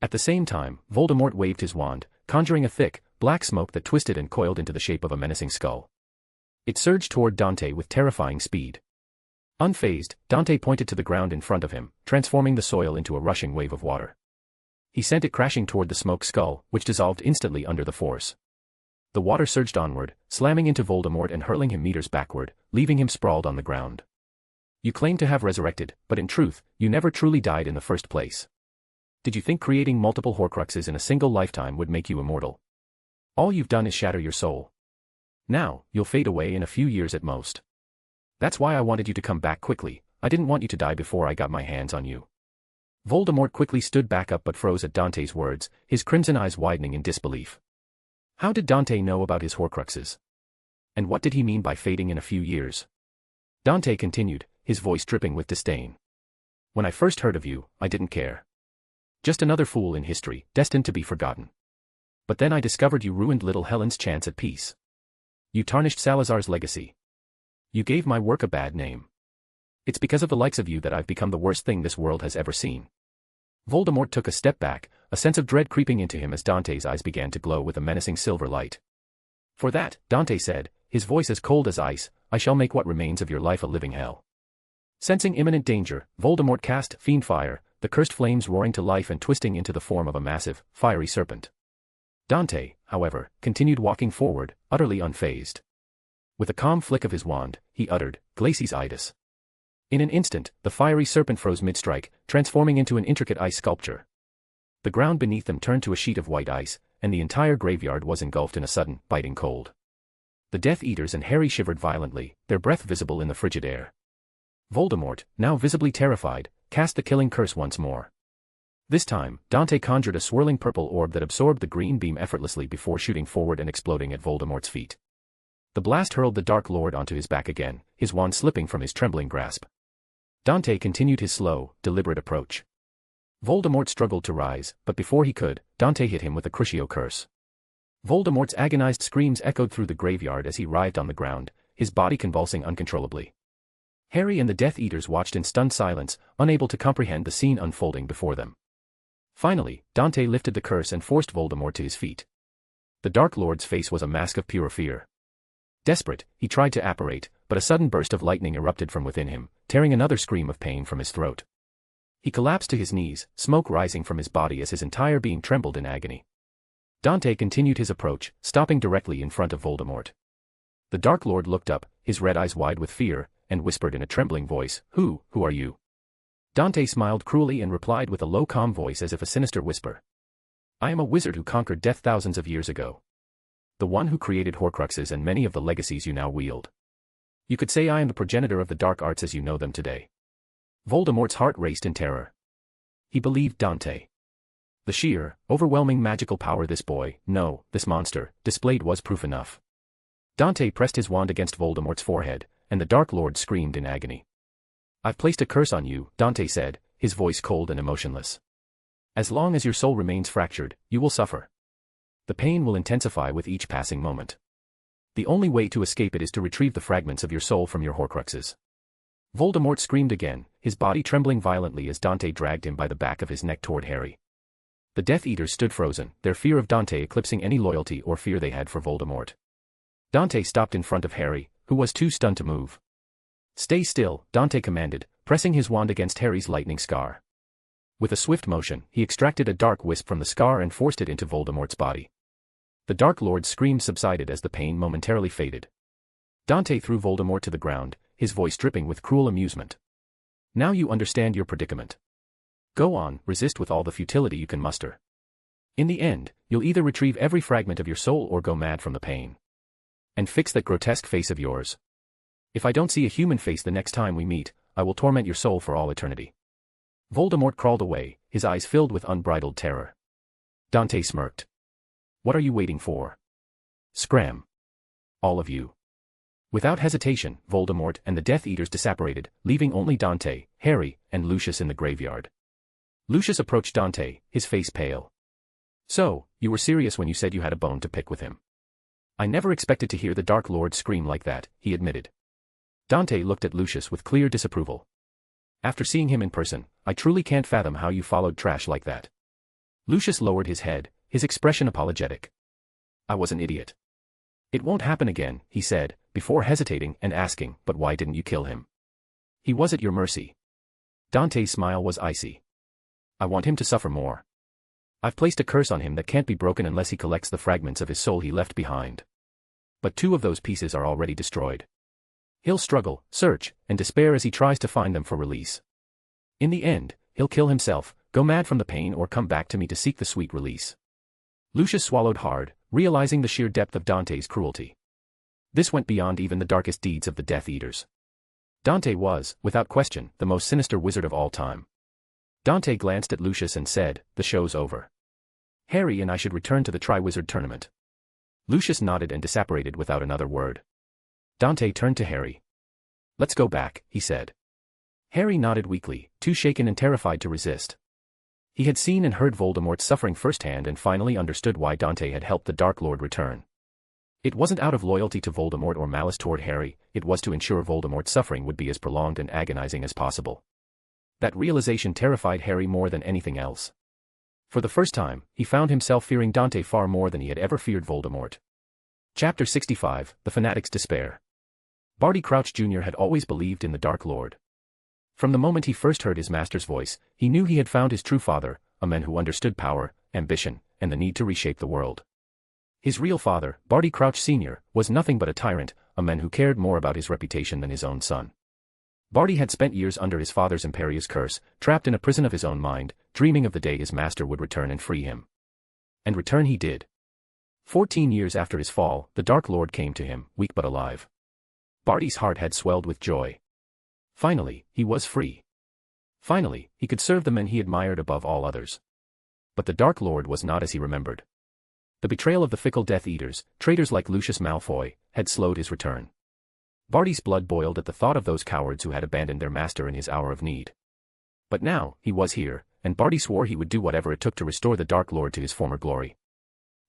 At the same time, Voldemort waved his wand, conjuring a thick, black smoke that twisted and coiled into the shape of a menacing skull. It surged toward Dante with terrifying speed. Unfazed, Dante pointed to the ground in front of him, transforming the soil into a rushing wave of water. He sent it crashing toward the smoke skull, which dissolved instantly under the force. The water surged onward, slamming into Voldemort and hurling him meters backward, leaving him sprawled on the ground. You claim to have resurrected, but in truth, you never truly died in the first place. Did you think creating multiple Horcruxes in a single lifetime would make you immortal? All you've done is shatter your soul. Now, you'll fade away in a few years at most. That's why I wanted you to come back quickly. I didn't want you to die before I got my hands on you. Voldemort quickly stood back up but froze at Dante's words, his crimson eyes widening in disbelief. How did Dante know about his Horcruxes? And what did he mean by fading in a few years? Dante continued, his voice dripping with disdain. When I first heard of you, I didn't care. Just another fool in history, destined to be forgotten. But then I discovered you ruined little Helen's chance at peace. You tarnished Salazar's legacy. You gave my work a bad name. It's because of the likes of you that I've become the worst thing this world has ever seen. Voldemort took a step back, a sense of dread creeping into him as Dante's eyes began to glow with a menacing silver light. For that, Dante said, his voice as cold as ice, I shall make what remains of your life a living hell. Sensing imminent danger, Voldemort cast Fiend Fire, the cursed flames roaring to life and twisting into the form of a massive, fiery serpent. Dante, however, continued walking forward, utterly unfazed. With a calm flick of his wand, he uttered, Glacies Idus. In an instant, the fiery serpent froze mid-strike, transforming into an intricate ice sculpture. The ground beneath them turned to a sheet of white ice, and the entire graveyard was engulfed in a sudden, biting cold. The Death Eaters and Harry shivered violently, their breath visible in the frigid air. Voldemort, now visibly terrified, cast the killing curse once more. This time, Dante conjured a swirling purple orb that absorbed the green beam effortlessly before shooting forward and exploding at Voldemort's feet. The blast hurled the Dark Lord onto his back again, his wand slipping from his trembling grasp. Dante continued his slow, deliberate approach. Voldemort struggled to rise, but before he could, Dante hit him with a Crucio curse. Voldemort's agonized screams echoed through the graveyard as he writhed on the ground, his body convulsing uncontrollably. Harry and the Death Eaters watched in stunned silence, unable to comprehend the scene unfolding before them. Finally, Dante lifted the curse and forced Voldemort to his feet. The Dark Lord's face was a mask of pure fear. Desperate, he tried to apparate, but a sudden burst of lightning erupted from within him, tearing another scream of pain from his throat. He collapsed to his knees, smoke rising from his body as his entire being trembled in agony. Dante continued his approach, stopping directly in front of Voldemort. The Dark Lord looked up, his red eyes wide with fear, and whispered in a trembling voice, Who are you? Dante smiled cruelly and replied with a low calm voice as if a sinister whisper. I am a wizard who conquered death thousands of years ago. The one who created Horcruxes and many of the legacies you now wield. You could say I am the progenitor of the dark arts as you know them today. Voldemort's heart raced in terror. He believed Dante. The sheer, overwhelming magical power this monster, displayed was proof enough. Dante pressed his wand against Voldemort's forehead, and the Dark Lord screamed in agony. I've placed a curse on you, Dante said, his voice cold and emotionless. As long as your soul remains fractured, you will suffer. The pain will intensify with each passing moment. The only way to escape it is to retrieve the fragments of your soul from your Horcruxes. Voldemort screamed again, his body trembling violently as Dante dragged him by the back of his neck toward Harry. The Death Eaters stood frozen, their fear of Dante eclipsing any loyalty or fear they had for Voldemort. Dante stopped in front of Harry, who was too stunned to move. "Stay still," Dante commanded, pressing his wand against Harry's lightning scar. With a swift motion, he extracted a dark wisp from the scar and forced it into Voldemort's body. The Dark Lord's screams subsided as the pain momentarily faded. Dante threw Voldemort to the ground, his voice dripping with cruel amusement. "Now you understand your predicament. Go on, resist with all the futility you can muster. In the end, you'll either retrieve every fragment of your soul or go mad from the pain. And fix that grotesque face of yours. If I don't see a human face the next time we meet, I will torment your soul for all eternity." Voldemort crawled away, his eyes filled with unbridled terror. Dante smirked. "What are you waiting for? Scram. All of you." Without hesitation, Voldemort and the Death Eaters disapparated, leaving only Dante, Harry, and Lucius in the graveyard. Lucius approached Dante, his face pale. "So, you were serious when you said you had a bone to pick with him." "I never expected to hear the Dark Lord scream like that," he admitted. Dante looked at Lucius with clear disapproval. "After seeing him in person, I truly can't fathom how you followed trash like that." Lucius lowered his head, his expression apologetic. "I was an idiot. It won't happen again," he said, before hesitating and asking, "But why didn't you kill him? He was at your mercy." Dante's smile was icy. "I want him to suffer more. I've placed a curse on him that can't be broken unless he collects the fragments of his soul he left behind. But 2 of those pieces are already destroyed. He'll struggle, search, and despair as he tries to find them for release. In the end, he'll kill himself, go mad from the pain, or come back to me to seek the sweet release." Lucius swallowed hard, realizing the sheer depth of Dante's cruelty. This went beyond even the darkest deeds of the Death Eaters. Dante was, without question, the most sinister wizard of all time. Dante glanced at Lucius and said, "The show's over. Harry and I should return to the Triwizard Tournament." Lucius nodded and disapparated without another word. Dante turned to Harry. "Let's go back," he said. Harry nodded weakly, too shaken and terrified to resist. He had seen and heard Voldemort's suffering firsthand and finally understood why Dante had helped the Dark Lord return. It wasn't out of loyalty to Voldemort or malice toward Harry, it was to ensure Voldemort's suffering would be as prolonged and agonizing as possible. That realization terrified Harry more than anything else. For the first time, he found himself fearing Dante far more than he had ever feared Voldemort. Chapter 65, The Fanatic's Despair. Barty Crouch Jr. had always believed in the Dark Lord. From the moment he first heard his master's voice, he knew he had found his true father, a man who understood power, ambition, and the need to reshape the world. His real father, Barty Crouch Sr., was nothing but a tyrant, a man who cared more about his reputation than his own son. Barty had spent years under his father's imperious curse, trapped in a prison of his own mind, dreaming of the day his master would return and free him. And return he did. 14 years after his fall, the Dark Lord came to him, weak but alive. Barty's heart had swelled with joy. Finally, he was free. Finally, he could serve the men he admired above all others. But the Dark Lord was not as he remembered. The betrayal of the fickle Death Eaters, traitors like Lucius Malfoy, had slowed his return. Barty's blood boiled at the thought of those cowards who had abandoned their master in his hour of need. But now, he was here, and Barty swore he would do whatever it took to restore the Dark Lord to his former glory.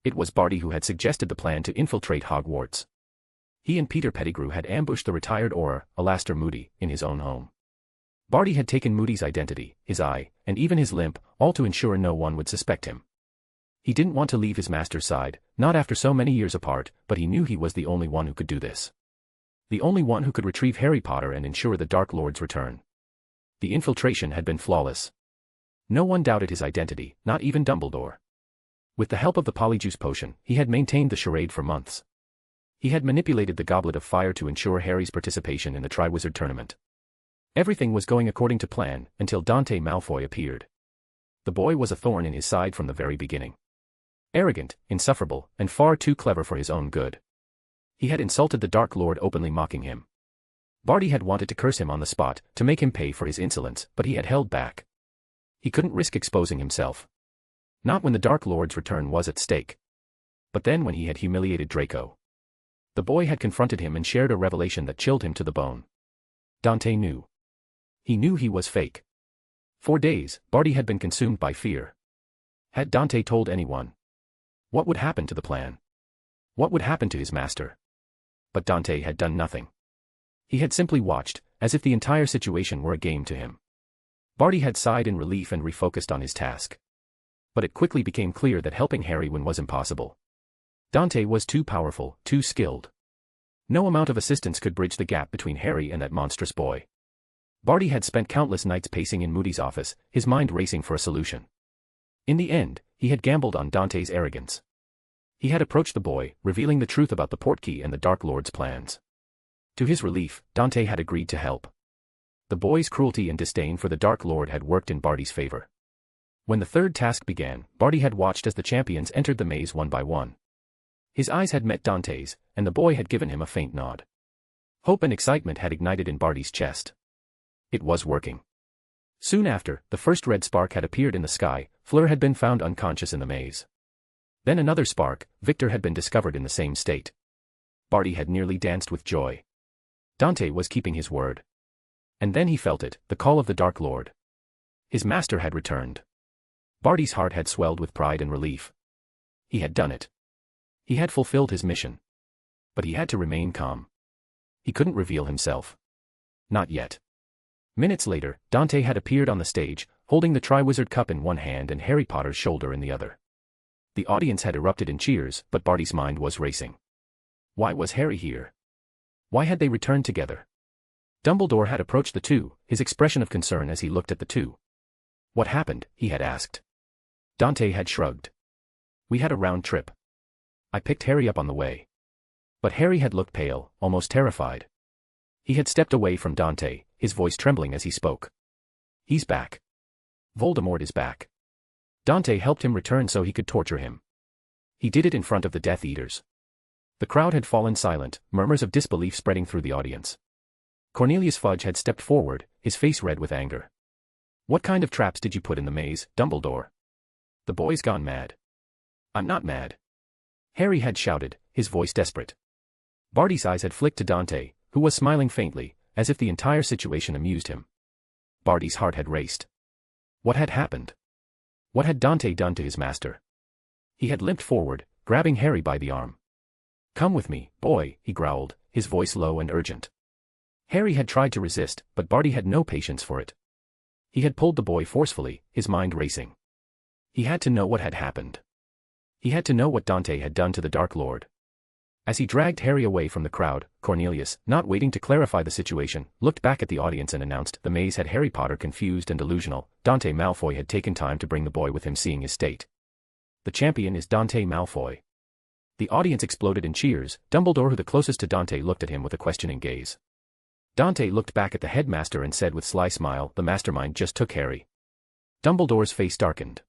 It was Barty who had suggested the plan to infiltrate Hogwarts. He and Peter Pettigrew had ambushed the retired Auror, Alastair Moody, in his own home. Barty had taken Moody's identity, his eye, and even his limp, all to ensure no one would suspect him. He didn't want to leave his master's side, not after so many years apart, but he knew he was the only one who could do this. The only one who could retrieve Harry Potter and ensure the Dark Lord's return. The infiltration had been flawless. No one doubted his identity, not even Dumbledore. With the help of the Polyjuice potion, he had maintained the charade for months. He had manipulated the Goblet of Fire to ensure Harry's participation in the Triwizard Tournament. Everything was going according to plan, until Dante Malfoy appeared. The boy was a thorn in his side from the very beginning. Arrogant, insufferable, and far too clever for his own good. He had insulted the Dark Lord, openly mocking him. Barty had wanted to curse him on the spot, to make him pay for his insolence, but he had held back. He couldn't risk exposing himself. Not when the Dark Lord's return was at stake. But then when he had humiliated Draco. The boy had confronted him and shared a revelation that chilled him to the bone. Dante knew. He knew he was fake. For days, Barty had been consumed by fear. Had Dante told anyone? What would happen to the plan? What would happen to his master? But Dante had done nothing. He had simply watched, as if the entire situation were a game to him. Barty had sighed in relief and refocused on his task. But it quickly became clear that helping Harry win was impossible. Dante was too powerful, too skilled. No amount of assistance could bridge the gap between Harry and that monstrous boy. Barty had spent countless nights pacing in Moody's office, his mind racing for a solution. In the end, he had gambled on Dante's arrogance. He had approached the boy, revealing the truth about the portkey and the Dark Lord's plans. To his relief, Dante had agreed to help. The boy's cruelty and disdain for the Dark Lord had worked in Barty's favor. When the third task began, Barty had watched as the champions entered the maze one by one. His eyes had met Dante's, and the boy had given him a faint nod. Hope and excitement had ignited in Barty's chest. It was working. Soon after, the first red spark had appeared in the sky. Fleur had been found unconscious in the maze. Then another spark, Victor had been discovered in the same state. Barty had nearly danced with joy. Dante was keeping his word. And then he felt it, the call of the Dark Lord. His master had returned. Barty's heart had swelled with pride and relief. He had done it. He had fulfilled his mission. But he had to remain calm. He couldn't reveal himself. Not yet. Minutes later, Dante had appeared on the stage, holding the Triwizard Cup in one hand and Harry Potter's shoulder in the other. The audience had erupted in cheers, but Barty's mind was racing. Why was Harry here? Why had they returned together? Dumbledore had approached the two, his expression of concern as he looked at the two. What happened? He had asked. Dante had shrugged. We had a round trip. I picked Harry up on the way. But Harry had looked pale, almost terrified. He had stepped away from Dante, his voice trembling as he spoke. He's back. Voldemort is back. Dante helped him return so he could torture him. He did it in front of the Death Eaters. The crowd had fallen silent, murmurs of disbelief spreading through the audience. Cornelius Fudge had stepped forward, his face red with anger. What kind of traps did you put in the maze, Dumbledore? The boy's gone mad. I'm not mad. Harry had shouted, his voice desperate. Barty's eyes had flicked to Dante, who was smiling faintly, as if the entire situation amused him. Barty's heart had raced. What had happened? What had Dante done to his master? He had limped forward, grabbing Harry by the arm. Come with me, boy, he growled, his voice low and urgent. Harry had tried to resist, but Barty had no patience for it. He had pulled the boy forcefully, his mind racing. He had to know what had happened. He had to know what Dante had done to the Dark Lord. As he dragged Harry away from the crowd, Cornelius, not waiting to clarify the situation, looked back at the audience and announced the maze had Harry Potter confused and delusional. Dante Malfoy had taken time to bring the boy with him, seeing his state. The champion is Dante Malfoy. The audience exploded in cheers. Dumbledore, who the closest to Dante, looked at him with a questioning gaze. Dante looked back at the headmaster and said with sly smile, the mastermind just took Harry. Dumbledore's face darkened.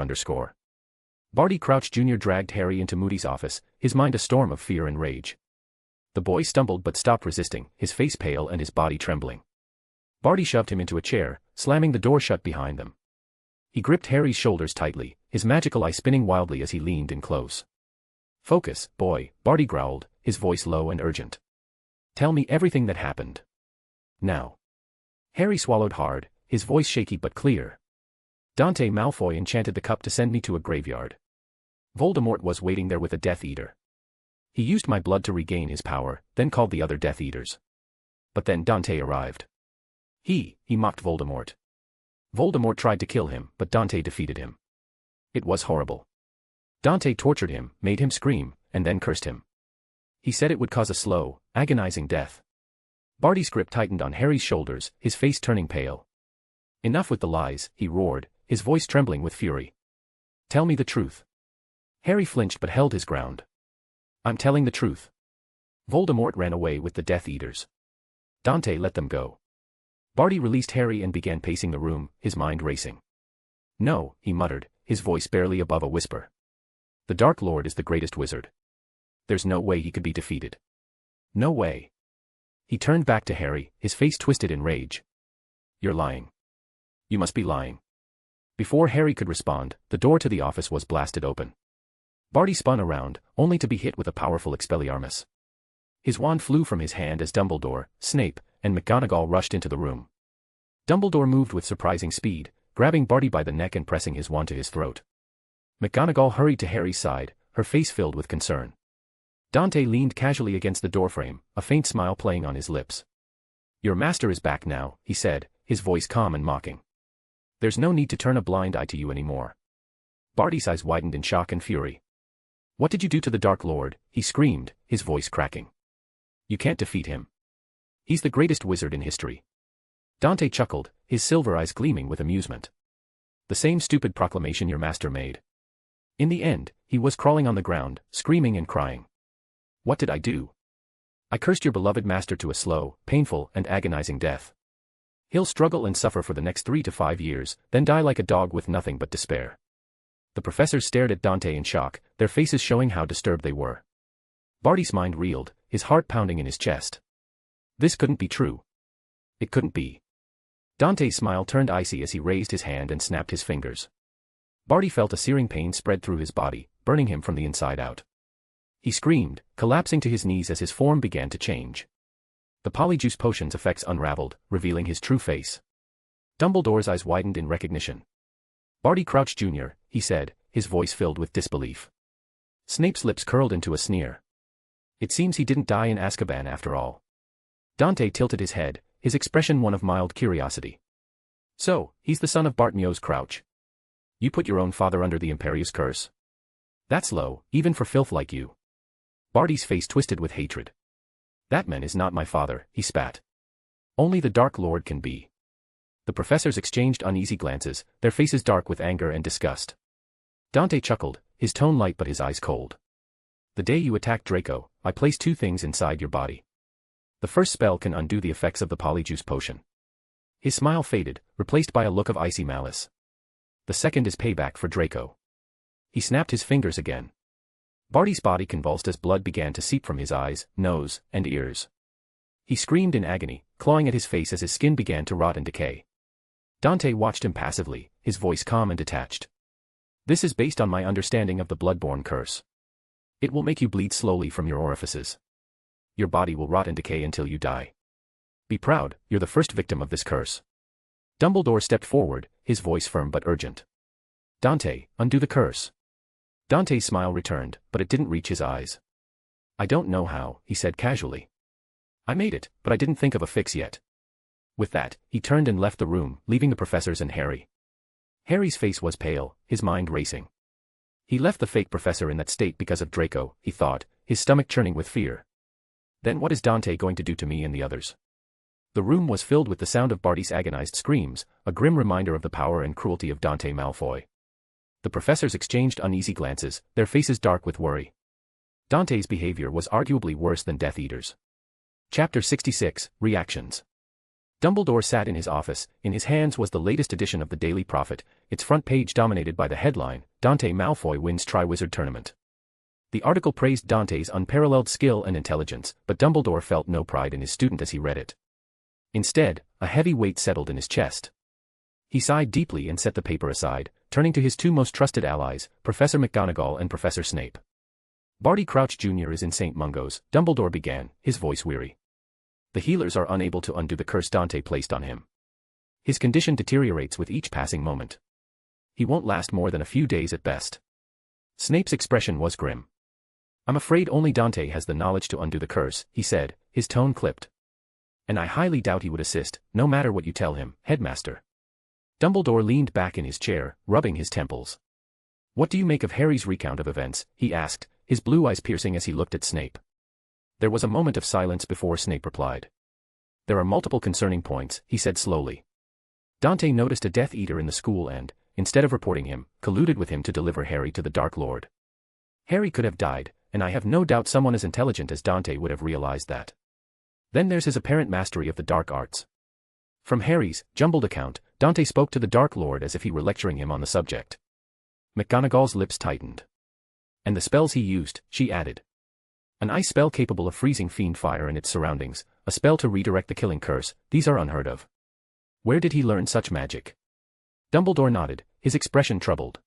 Underscore. Barty Crouch Jr. dragged Harry into Moody's office, his mind a storm of fear and rage. The boy stumbled but stopped resisting, his face pale and his body trembling. Barty shoved him into a chair, slamming the door shut behind them. He gripped Harry's shoulders tightly, his magical eye spinning wildly as he leaned in close. Focus, boy, Barty growled, his voice low and urgent. Tell me everything that happened. Now. Harry swallowed hard, his voice shaky but clear. Dante Malfoy enchanted the cup to send me to a graveyard. Voldemort was waiting there with a Death Eater. He used my blood to regain his power, then called the other Death Eaters. But then Dante arrived. He mocked Voldemort. Voldemort tried to kill him, but Dante defeated him. It was horrible. Dante tortured him, made him scream, and then cursed him. He said it would cause a slow, agonizing death. Barty's grip tightened on Harry's shoulders, his face turning pale. Enough with the lies, he roared, his voice trembling with fury. Tell me the truth. Harry flinched but held his ground. I'm telling the truth. Voldemort ran away with the Death Eaters. Dante let them go. Barty released Harry and began pacing the room, his mind racing. No, he muttered, his voice barely above a whisper. The Dark Lord is the greatest wizard. There's no way he could be defeated. No way. He turned back to Harry, his face twisted in rage. You're lying. You must be lying. Before Harry could respond, the door to the office was blasted open. Barty spun around, only to be hit with a powerful Expelliarmus. His wand flew from his hand as Dumbledore, Snape, and McGonagall rushed into the room. Dumbledore moved with surprising speed, grabbing Barty by the neck and pressing his wand to his throat. McGonagall hurried to Harry's side, her face filled with concern. Dante leaned casually against the doorframe, a faint smile playing on his lips. Your master is back now, he said, his voice calm and mocking. There's no need to turn a blind eye to you anymore. Barty's eyes widened in shock and fury. What did you do to the Dark Lord? He screamed, his voice cracking. You can't defeat him. He's the greatest wizard in history. Dante chuckled, his silver eyes gleaming with amusement. The same stupid proclamation your master made. In the end, he was crawling on the ground, screaming and crying. What did I do? I cursed your beloved master to a slow, painful, and agonizing death. He'll struggle and suffer for the next 3 to 5 years, then die like a dog with nothing but despair. The professors stared at Dante in shock, their faces showing how disturbed they were. Barty's mind reeled, his heart pounding in his chest. This couldn't be true. It couldn't be. Dante's smile turned icy as he raised his hand and snapped his fingers. Barty felt a searing pain spread through his body, burning him from the inside out. He screamed, collapsing to his knees as his form began to change. The polyjuice potion's effects unraveled, revealing his true face. Dumbledore's eyes widened in recognition. Barty Crouch Jr., he said, his voice filled with disbelief. Snape's lips curled into a sneer. It seems he didn't die in Azkaban after all. Dante tilted his head, his expression one of mild curiosity. So, he's the son of Bartmio's Crouch. You put your own father under the Imperius curse? That's low, even for filth like you. Barty's face twisted with hatred. That man is not my father, he spat. Only the Dark Lord can be. The professors exchanged uneasy glances, their faces dark with anger and disgust. Dante chuckled, his tone light but his eyes cold. The day you attacked Draco, I placed 2 things inside your body. The first spell can undo the effects of the polyjuice potion. His smile faded, replaced by a look of icy malice. The second is payback for Draco. He snapped his fingers again. Barty's body convulsed as blood began to seep from his eyes, nose, and ears. He screamed in agony, clawing at his face as his skin began to rot and decay. Dante watched him passively, his voice calm and detached. This is based on my understanding of the bloodborne curse. It will make you bleed slowly from your orifices. Your body will rot and decay until you die. Be proud, you're the first victim of this curse. Dumbledore stepped forward, his voice firm but urgent. Dante, undo the curse. Dante's smile returned, but it didn't reach his eyes. I don't know how, he said casually. I made it, but I didn't think of a fix yet. With that, he turned and left the room, leaving the professors and Harry. Harry's face was pale, his mind racing. He left the fake professor in that state because of Draco, he thought, his stomach churning with fear. Then what is Dante going to do to me and the others? The room was filled with the sound of Barty's agonized screams, a grim reminder of the power and cruelty of Dante Malfoy. The professors exchanged uneasy glances, their faces dark with worry. Dante's behavior was arguably worse than Death Eater's. Chapter 66, Reactions. Dumbledore sat in his office, in his hands was the latest edition of the Daily Prophet, its front page dominated by the headline, Dante Malfoy wins Triwizard Tournament. The article praised Dante's unparalleled skill and intelligence, but Dumbledore felt no pride in his student as he read it. Instead, a heavy weight settled in his chest. He sighed deeply and set the paper aside, turning to his 2 most trusted allies, Professor McGonagall and Professor Snape. Barty Crouch Jr. is in St. Mungo's, Dumbledore began, his voice weary. The healers are unable to undo the curse Dante placed on him. His condition deteriorates with each passing moment. He won't last more than a few days at best. Snape's expression was grim. I'm afraid only Dante has the knowledge to undo the curse, he said, his tone clipped. And I highly doubt he would assist, no matter what you tell him, Headmaster. Dumbledore leaned back in his chair, rubbing his temples. What do you make of Harry's recount of events, he asked, his blue eyes piercing as he looked at Snape. There was a moment of silence before Snape replied. There are multiple concerning points, he said slowly. Dante noticed a Death Eater in the school and, instead of reporting him, colluded with him to deliver Harry to the Dark Lord. Harry could have died, and I have no doubt someone as intelligent as Dante would have realized that. Then there's his apparent mastery of the dark arts. From Harry's jumbled account, Dante spoke to the Dark Lord as if he were lecturing him on the subject. McGonagall's lips tightened. And the spells he used, she added. An ice spell capable of freezing fiend fire and its surroundings, a spell to redirect the killing curse, these are unheard of. Where did he learn such magic? Dumbledore nodded, his expression troubled.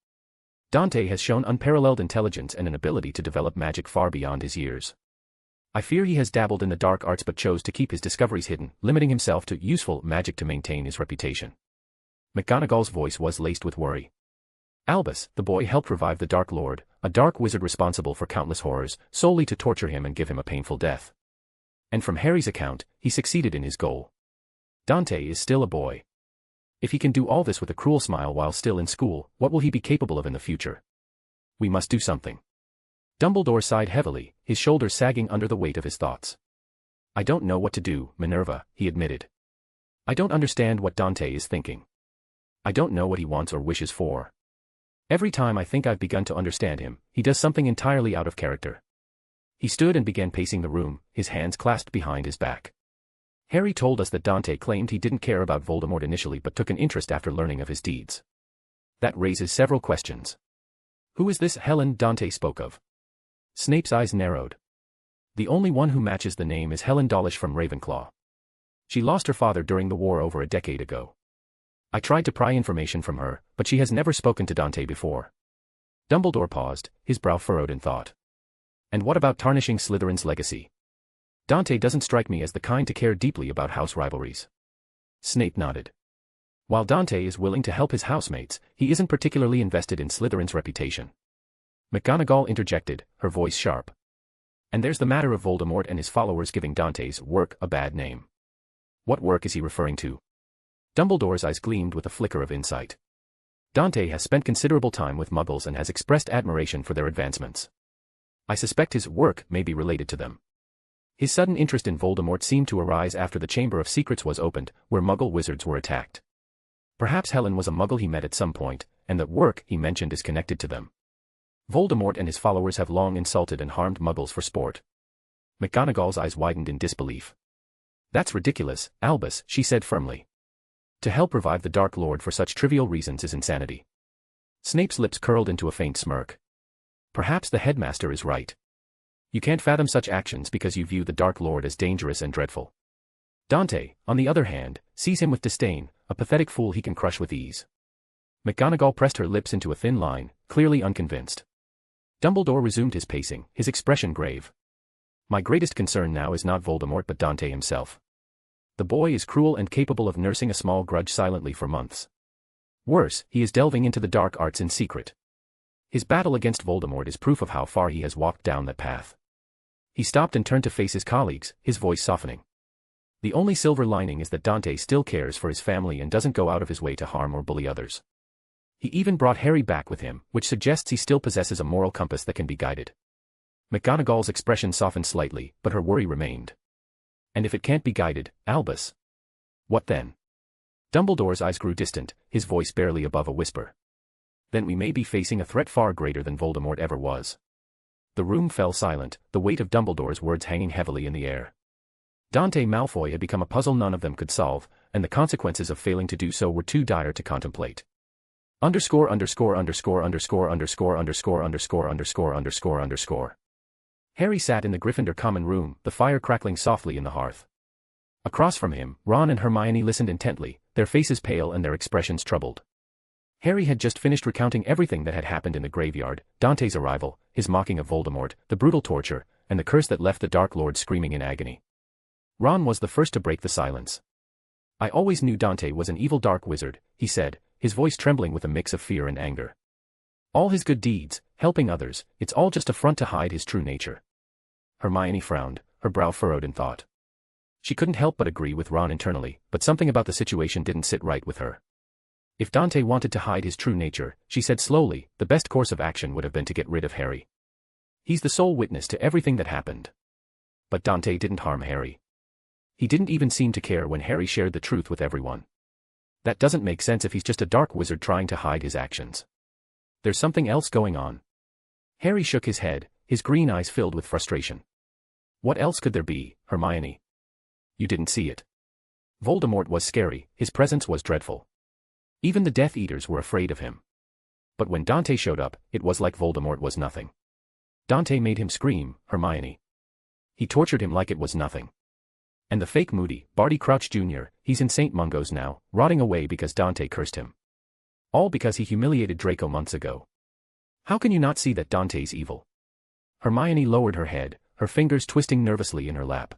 Dante has shown unparalleled intelligence and an ability to develop magic far beyond his years. I fear he has dabbled in the dark arts but chose to keep his discoveries hidden, limiting himself to useful magic to maintain his reputation. McGonagall's voice was laced with worry. Albus, the boy helped revive the Dark Lord, a dark wizard responsible for countless horrors, solely to torture him and give him a painful death. And from Harry's account, he succeeded in his goal. Dante is still a boy. If he can do all this with a cruel smile while still in school, what will he be capable of in the future? We must do something. Dumbledore sighed heavily, his shoulders sagging under the weight of his thoughts. I don't know what to do, Minerva, he admitted. I don't understand what Dante is thinking. I don't know what he wants or wishes for. Every time I think I've begun to understand him, he does something entirely out of character. He stood and began pacing the room, his hands clasped behind his back. Harry told us that Dante claimed he didn't care about Voldemort initially but took an interest after learning of his deeds. That raises several questions. Who is this Helen Dante spoke of? Snape's eyes narrowed. The only one who matches the name is Helen Dawlish from Ravenclaw. She lost her father during the war over a decade ago. I tried to pry information from her, but she has never spoken to Dante before. Dumbledore paused, his brow furrowed in thought. And what about tarnishing Slytherin's legacy? Dante doesn't strike me as the kind to care deeply about house rivalries. Snape nodded. While Dante is willing to help his housemates, he isn't particularly invested in Slytherin's reputation. McGonagall interjected, her voice sharp. And there's the matter of Voldemort and his followers giving Dante's work a bad name. What work is he referring to? Dumbledore's eyes gleamed with a flicker of insight. Dante has spent considerable time with Muggles and has expressed admiration for their advancements. I suspect his work may be related to them. His sudden interest in Voldemort seemed to arise after the Chamber of Secrets was opened, where Muggle wizards were attacked. Perhaps Helen was a Muggle he met at some point, and the work he mentioned is connected to them. Voldemort and his followers have long insulted and harmed Muggles for sport. McGonagall's eyes widened in disbelief. That's ridiculous, Albus, she said firmly. To help revive the Dark Lord for such trivial reasons is insanity. Snape's lips curled into a faint smirk. Perhaps the headmaster is right. You can't fathom such actions because you view the Dark Lord as dangerous and dreadful. Dante, on the other hand, sees him with disdain, a pathetic fool he can crush with ease. McGonagall pressed her lips into a thin line, clearly unconvinced. Dumbledore resumed his pacing, his expression grave. My greatest concern now is not Voldemort but Dante himself. The boy is cruel and capable of nursing a small grudge silently for months. Worse, he is delving into the dark arts in secret. His battle against Voldemort is proof of how far he has walked down that path. He stopped and turned to face his colleagues, his voice softening. The only silver lining is that Dante still cares for his family and doesn't go out of his way to harm or bully others. He even brought Harry back with him, which suggests he still possesses a moral compass that can be guided. McGonagall's expression softened slightly, but her worry remained. And if it can't be guided, Albus? What then? Dumbledore's eyes grew distant, his voice barely above a whisper. Then we may be facing a threat far greater than Voldemort ever was. The room fell silent, the weight of Dumbledore's words hanging heavily in the air. Dante Malfoy had become a puzzle none of them could solve, and the consequences of failing to do so were too dire to contemplate. Harry sat in the Gryffindor common room, the fire crackling softly in the hearth. Across from him, Ron and Hermione listened intently, their faces pale and their expressions troubled. Harry had just finished recounting everything that had happened in the graveyard, Dante's arrival, his mocking of Voldemort, the brutal torture, and the curse that left the Dark Lord screaming in agony. Ron was the first to break the silence. I always knew Dante was an evil dark wizard, he said, his voice trembling with a mix of fear and anger. All his good deeds, helping others, it's all just a front to hide his true nature. Hermione frowned, her brow furrowed in thought. She couldn't help but agree with Ron internally, but something about the situation didn't sit right with her. If Dante wanted to hide his true nature, she said slowly, the best course of action would have been to get rid of Harry. He's the sole witness to everything that happened. But Dante didn't harm Harry. He didn't even seem to care when Harry shared the truth with everyone. That doesn't make sense if he's just a dark wizard trying to hide his actions. There's something else going on. Harry shook his head, his green eyes filled with frustration. What else could there be, Hermione? You didn't see it. Voldemort was scary, his presence was dreadful. Even the Death Eaters were afraid of him. But when Dante showed up, it was like Voldemort was nothing. Dante made him scream, Hermione. He tortured him like it was nothing. And the fake Moody, Barty Crouch Jr., he's in St. Mungo's now, rotting away because Dante cursed him. All because he humiliated Draco months ago. How can you not see that Dante's evil? Hermione lowered her head, her fingers twisting nervously in her lap.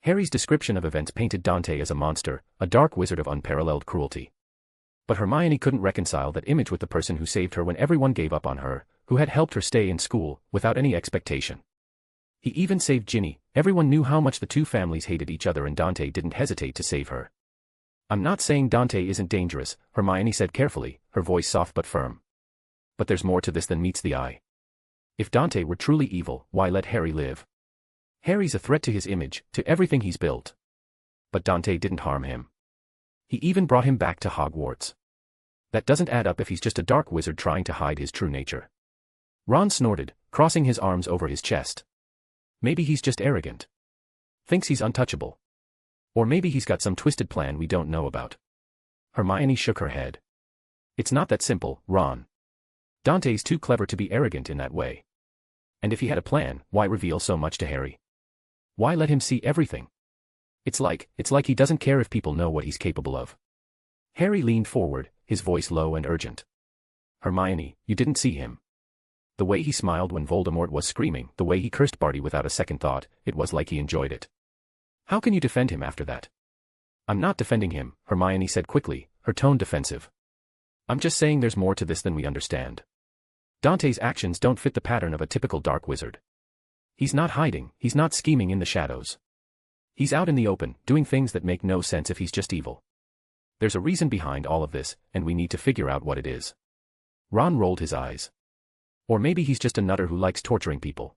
Harry's description of events painted Dante as a monster, a dark wizard of unparalleled cruelty. But Hermione couldn't reconcile that image with the person who saved her when everyone gave up on her, who had helped her stay in school, without any expectation. He even saved Ginny, everyone knew how much the two families hated each other and Dante didn't hesitate to save her. I'm not saying Dante isn't dangerous, Hermione said carefully, her voice soft but firm. But there's more to this than meets the eye. If Dante were truly evil, why let Harry live? Harry's a threat to his image, to everything he's built. But Dante didn't harm him. He even brought him back to Hogwarts. That doesn't add up if he's just a dark wizard trying to hide his true nature. Ron snorted, crossing his arms over his chest. Maybe he's just arrogant. Thinks he's untouchable. Or maybe he's got some twisted plan we don't know about. Hermione shook her head. It's not that simple, Ron. Dante's too clever to be arrogant in that way. And if he had a plan, why reveal so much to Harry? Why let him see everything? It's like he doesn't care if people know what he's capable of. Harry leaned forward, his voice low and urgent. Hermione, you didn't see him. The way he smiled when Voldemort was screaming, the way he cursed Barty without a second thought, it was like he enjoyed it. How can you defend him after that? I'm not defending him, Hermione said quickly, her tone defensive. I'm just saying there's more to this than we understand. Dante's actions don't fit the pattern of a typical dark wizard. He's not hiding, he's not scheming in the shadows. He's out in the open, doing things that make no sense if he's just evil. There's a reason behind all of this, and we need to figure out what it is. Ron rolled his eyes. Or maybe he's just a nutter who likes torturing people.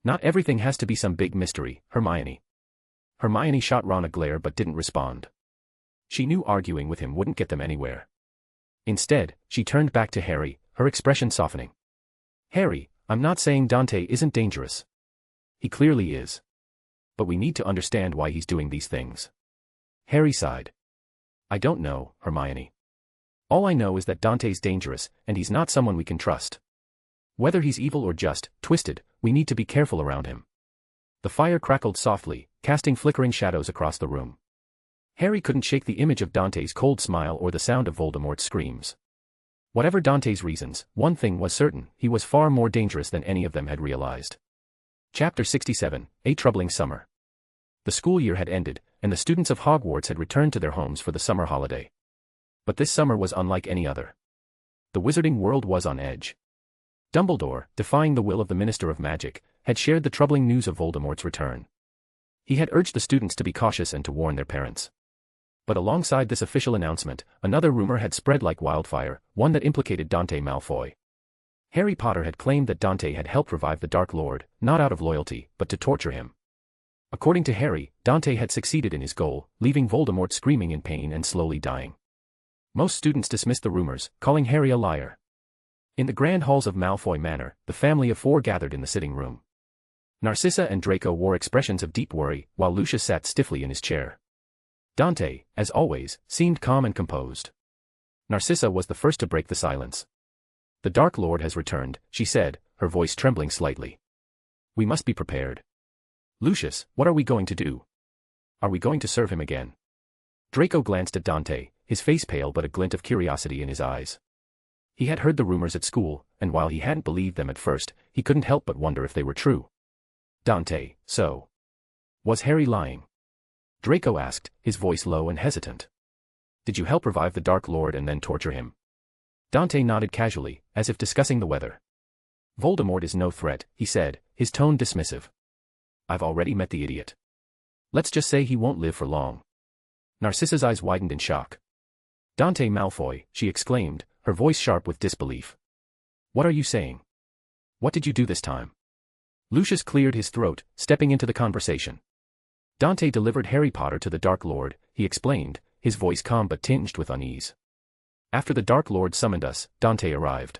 Not everything has to be some big mystery, Hermione. Hermione shot Ron a glare but didn't respond. She knew arguing with him wouldn't get them anywhere. Instead, she turned back to Harry, her expression softening. Harry, I'm not saying Dante isn't dangerous. He clearly is. But we need to understand why he's doing these things. Harry sighed. I don't know, Hermione. All I know is that Dante's dangerous, and he's not someone we can trust. Whether he's evil or just twisted, we need to be careful around him. The fire crackled softly, casting flickering shadows across the room. Harry couldn't shake the image of Dante's cold smile or the sound of Voldemort's screams. Whatever Dante's reasons, one thing was certain, he was far more dangerous than any of them had realized. Chapter 67, A Troubling Summer. The school year had ended, and the students of Hogwarts had returned to their homes for the summer holiday. But this summer was unlike any other. The wizarding world was on edge. Dumbledore, defying the will of the Minister of Magic, had shared the troubling news of Voldemort's return. He had urged the students to be cautious and to warn their parents. But alongside this official announcement, another rumor had spread like wildfire, one that implicated Dante Malfoy. Harry Potter had claimed that Dante had helped revive the Dark Lord, not out of loyalty, but to torture him. According to Harry, Dante had succeeded in his goal, leaving Voldemort screaming in pain and slowly dying. Most students dismissed the rumors, calling Harry a liar. In the grand halls of Malfoy Manor, the family of four gathered in the sitting room. Narcissa and Draco wore expressions of deep worry, while Lucius sat stiffly in his chair. Dante, as always, seemed calm and composed. Narcissa was the first to break the silence. The Dark Lord has returned, she said, her voice trembling slightly. We must be prepared. Lucius, what are we going to do? Are we going to serve him again? Draco glanced at Dante, his face pale but a glint of curiosity in his eyes. He had heard the rumors at school, and while he hadn't believed them at first, he couldn't help but wonder if they were true. Dante, so. Was Harry lying? Draco asked, his voice low and hesitant. Did you help revive the Dark Lord and then torture him? Dante nodded casually, as if discussing the weather. Voldemort is no threat, he said, his tone dismissive. I've already met the idiot. Let's just say he won't live for long. Narcissa's eyes widened in shock. Dante Malfoy, she exclaimed, her voice sharp with disbelief. What are you saying? What did you do this time? Lucius cleared his throat, stepping into the conversation. Dante delivered Harry Potter to the Dark Lord, he explained, his voice calm but tinged with unease. After the Dark Lord summoned us, Dante arrived.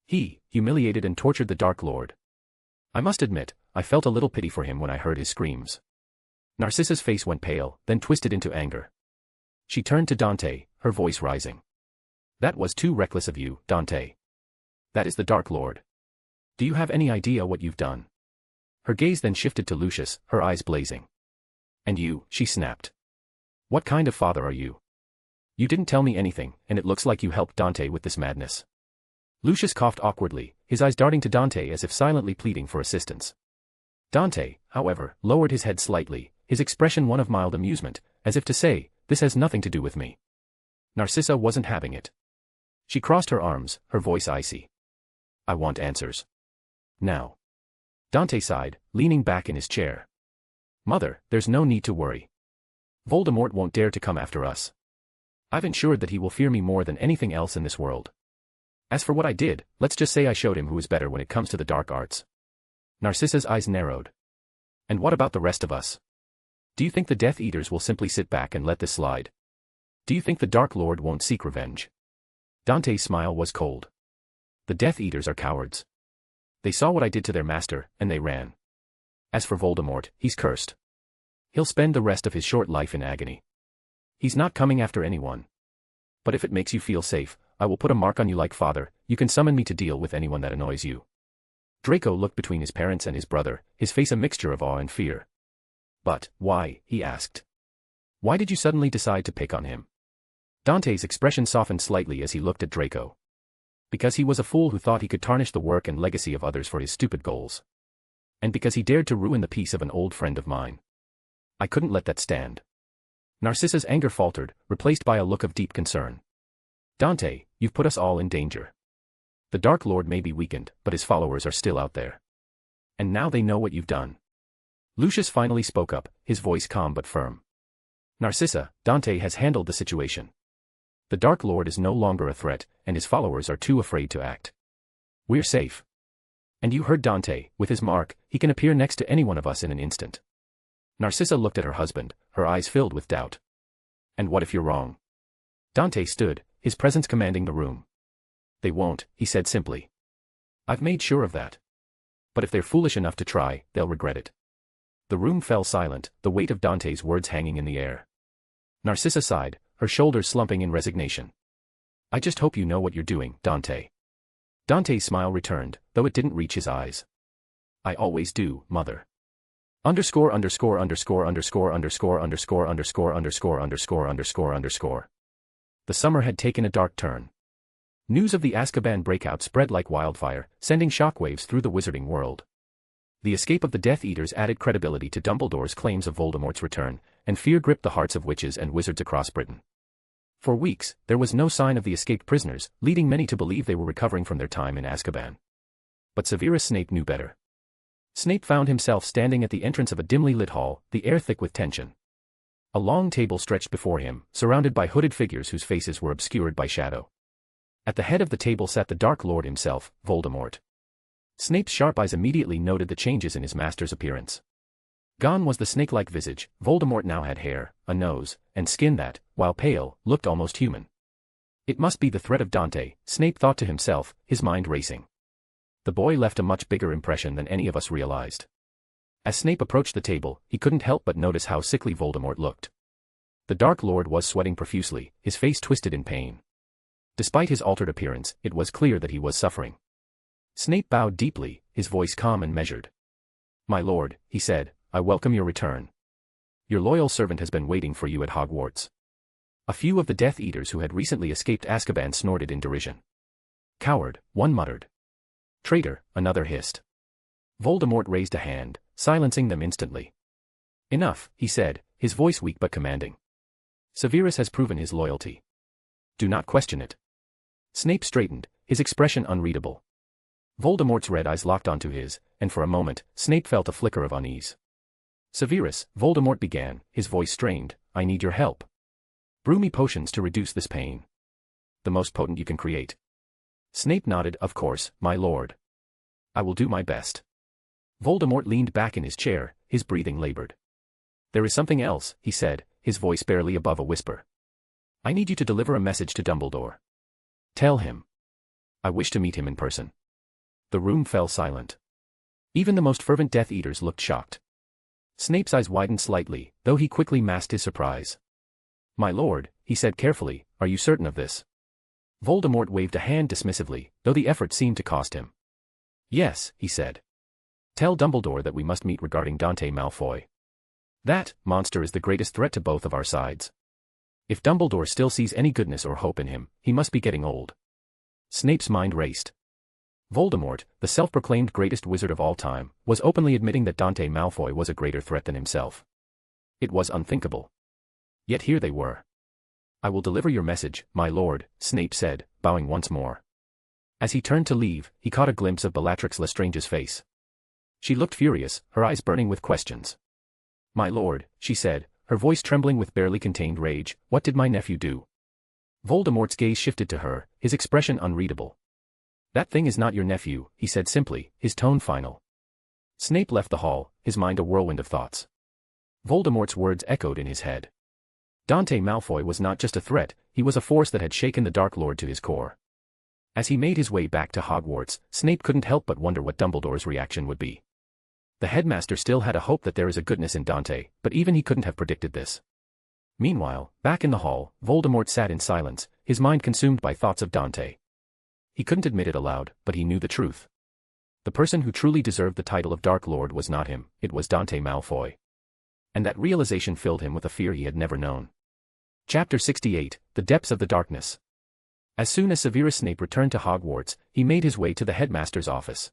He humiliated and tortured the Dark Lord. I must admit, I felt a little pity for him when I heard his screams. Narcissa's face went pale, then twisted into anger. She turned to Dante, her voice rising. That was too reckless of you, Dante. That is the Dark Lord. Do you have any idea what you've done? Her gaze then shifted to Lucius, her eyes blazing. And you, she snapped. What kind of father are you? You didn't tell me anything, and it looks like you helped Dante with this madness. Lucius coughed awkwardly, his eyes darting to Dante as if silently pleading for assistance. Dante, however, lowered his head slightly, his expression one of mild amusement, as if to say, this has nothing to do with me. Narcissa wasn't having it. She crossed her arms, her voice icy. I want answers. Now. Dante sighed, leaning back in his chair. Mother, there's no need to worry. Voldemort won't dare to come after us. I've ensured that he will fear me more than anything else in this world. As for what I did, let's just say I showed him who is better when it comes to the dark arts. Narcissa's eyes narrowed. And what about the rest of us? Do you think the Death Eaters will simply sit back and let this slide? Do you think the Dark Lord won't seek revenge? Dante's smile was cold. The Death Eaters are cowards. They saw what I did to their master, and they ran. As for Voldemort, he's cursed. He'll spend the rest of his short life in agony. He's not coming after anyone. But if it makes you feel safe, I will put a mark on you like father. You can summon me to deal with anyone that annoys you. Draco looked between his parents and his brother, his face a mixture of awe and fear. But, why, he asked. Why did you suddenly decide to pick on him? Dante's expression softened slightly as he looked at Draco. Because he was a fool who thought he could tarnish the work and legacy of others for his stupid goals. And because he dared to ruin the peace of an old friend of mine. I couldn't let that stand. Narcissa's anger faltered, replaced by a look of deep concern. Dante, you've put us all in danger. The Dark Lord may be weakened, but his followers are still out there. And now they know what you've done. Lucius finally spoke up, his voice calm but firm. Narcissa, Dante has handled the situation. The Dark Lord is no longer a threat, and his followers are too afraid to act. We're safe. And you heard Dante, with his mark, he can appear next to any one of us in an instant. Narcissa looked at her husband, her eyes filled with doubt. And what if you're wrong? Dante stood, his presence commanding the room. They won't, he said simply. I've made sure of that. But if they're foolish enough to try, they'll regret it. The room fell silent, the weight of Dante's words hanging in the air. Narcissa sighed, her shoulders slumping in resignation. I just hope you know what you're doing, Dante. Dante's smile returned, though it didn't reach his eyes. I always do, mother. Underscore. The summer had taken a dark turn. News of the Azkaban breakout spread like wildfire, sending shockwaves through the wizarding world. The escape of the Death Eaters added credibility to Dumbledore's claims of Voldemort's return, and fear gripped the hearts of witches and wizards across Britain. For weeks, there was no sign of the escaped prisoners, leading many to believe they were recovering from their time in Azkaban. But Severus Snape knew better. Snape found himself standing at the entrance of a dimly lit hall, the air thick with tension. A long table stretched before him, surrounded by hooded figures whose faces were obscured by shadow. At the head of the table sat the Dark Lord himself, Voldemort. Snape's sharp eyes immediately noted the changes in his master's appearance. Gone was the snake-like visage, Voldemort now had hair, a nose, and skin that, while pale, looked almost human. It must be the threat of Dante, Snape thought to himself, his mind racing. The boy left a much bigger impression than any of us realized. As Snape approached the table, he couldn't help but notice how sickly Voldemort looked. The Dark Lord was sweating profusely, his face twisted in pain. Despite his altered appearance, it was clear that he was suffering. Snape bowed deeply, his voice calm and measured. My lord, he said, I welcome your return. Your loyal servant has been waiting for you at Hogwarts. A few of the Death Eaters who had recently escaped Azkaban snorted in derision. Coward, one muttered. Traitor, another hissed. Voldemort raised a hand, silencing them instantly. Enough, he said, his voice weak but commanding. Severus has proven his loyalty. Do not question it. Snape straightened, his expression unreadable. Voldemort's red eyes locked onto his, and for a moment, Snape felt a flicker of unease. Severus, Voldemort began, his voice strained, I need your help. Brew me potions to reduce this pain. The most potent you can create. Snape nodded, of course, my lord. I will do my best. Voldemort leaned back in his chair, his breathing labored. There is something else, he said, his voice barely above a whisper. I need you to deliver a message to Dumbledore. Tell him. I wish to meet him in person. The room fell silent. Even the most fervent Death Eaters looked shocked. Snape's eyes widened slightly, though he quickly masked his surprise. My lord, he said carefully, are you certain of this? Voldemort waved a hand dismissively, though the effort seemed to cost him. Yes, he said. Tell Dumbledore that we must meet regarding Dante Malfoy. That monster is the greatest threat to both of our sides. If Dumbledore still sees any goodness or hope in him, he must be getting old. Snape's mind raced. Voldemort, the self-proclaimed greatest wizard of all time, was openly admitting that Dante Malfoy was a greater threat than himself. It was unthinkable. Yet here they were. I will deliver your message, my lord, Snape said, bowing once more. As he turned to leave, he caught a glimpse of Bellatrix Lestrange's face. She looked furious, her eyes burning with questions. My lord, she said, her voice trembling with barely contained rage. "What did my nephew do?" Voldemort's gaze shifted to her, his expression unreadable. "That thing is not your nephew," he said simply, his tone final. Snape left the hall, his mind a whirlwind of thoughts. Voldemort's words echoed in his head. Dante Malfoy was not just a threat, he was a force that had shaken the Dark Lord to his core. As he made his way back to Hogwarts, Snape couldn't help but wonder what Dumbledore's reaction would be. The headmaster still had a hope that there is a goodness in Dante, but even he couldn't have predicted this. Meanwhile, back in the hall, Voldemort sat in silence, his mind consumed by thoughts of Dante. He couldn't admit it aloud, but he knew the truth. The person who truly deserved the title of Dark Lord was not him, it was Dante Malfoy. And that realization filled him with a fear he had never known. Chapter 68, The Depths of the Darkness. As soon as Severus Snape returned to Hogwarts, he made his way to the headmaster's office.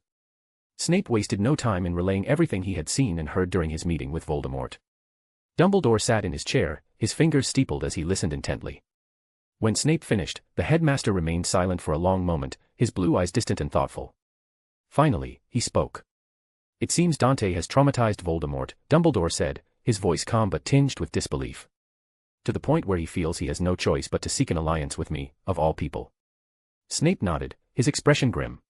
Snape wasted no time in relaying everything he had seen and heard during his meeting with Voldemort. Dumbledore sat in his chair, his fingers steepled as he listened intently. When Snape finished, the headmaster remained silent for a long moment, his blue eyes distant and thoughtful. Finally, he spoke. "It seems Dante has traumatized Voldemort," Dumbledore said, his voice calm but tinged with disbelief. "To the point where he feels he has no choice but to seek an alliance with me, of all people." Snape nodded, his expression grim.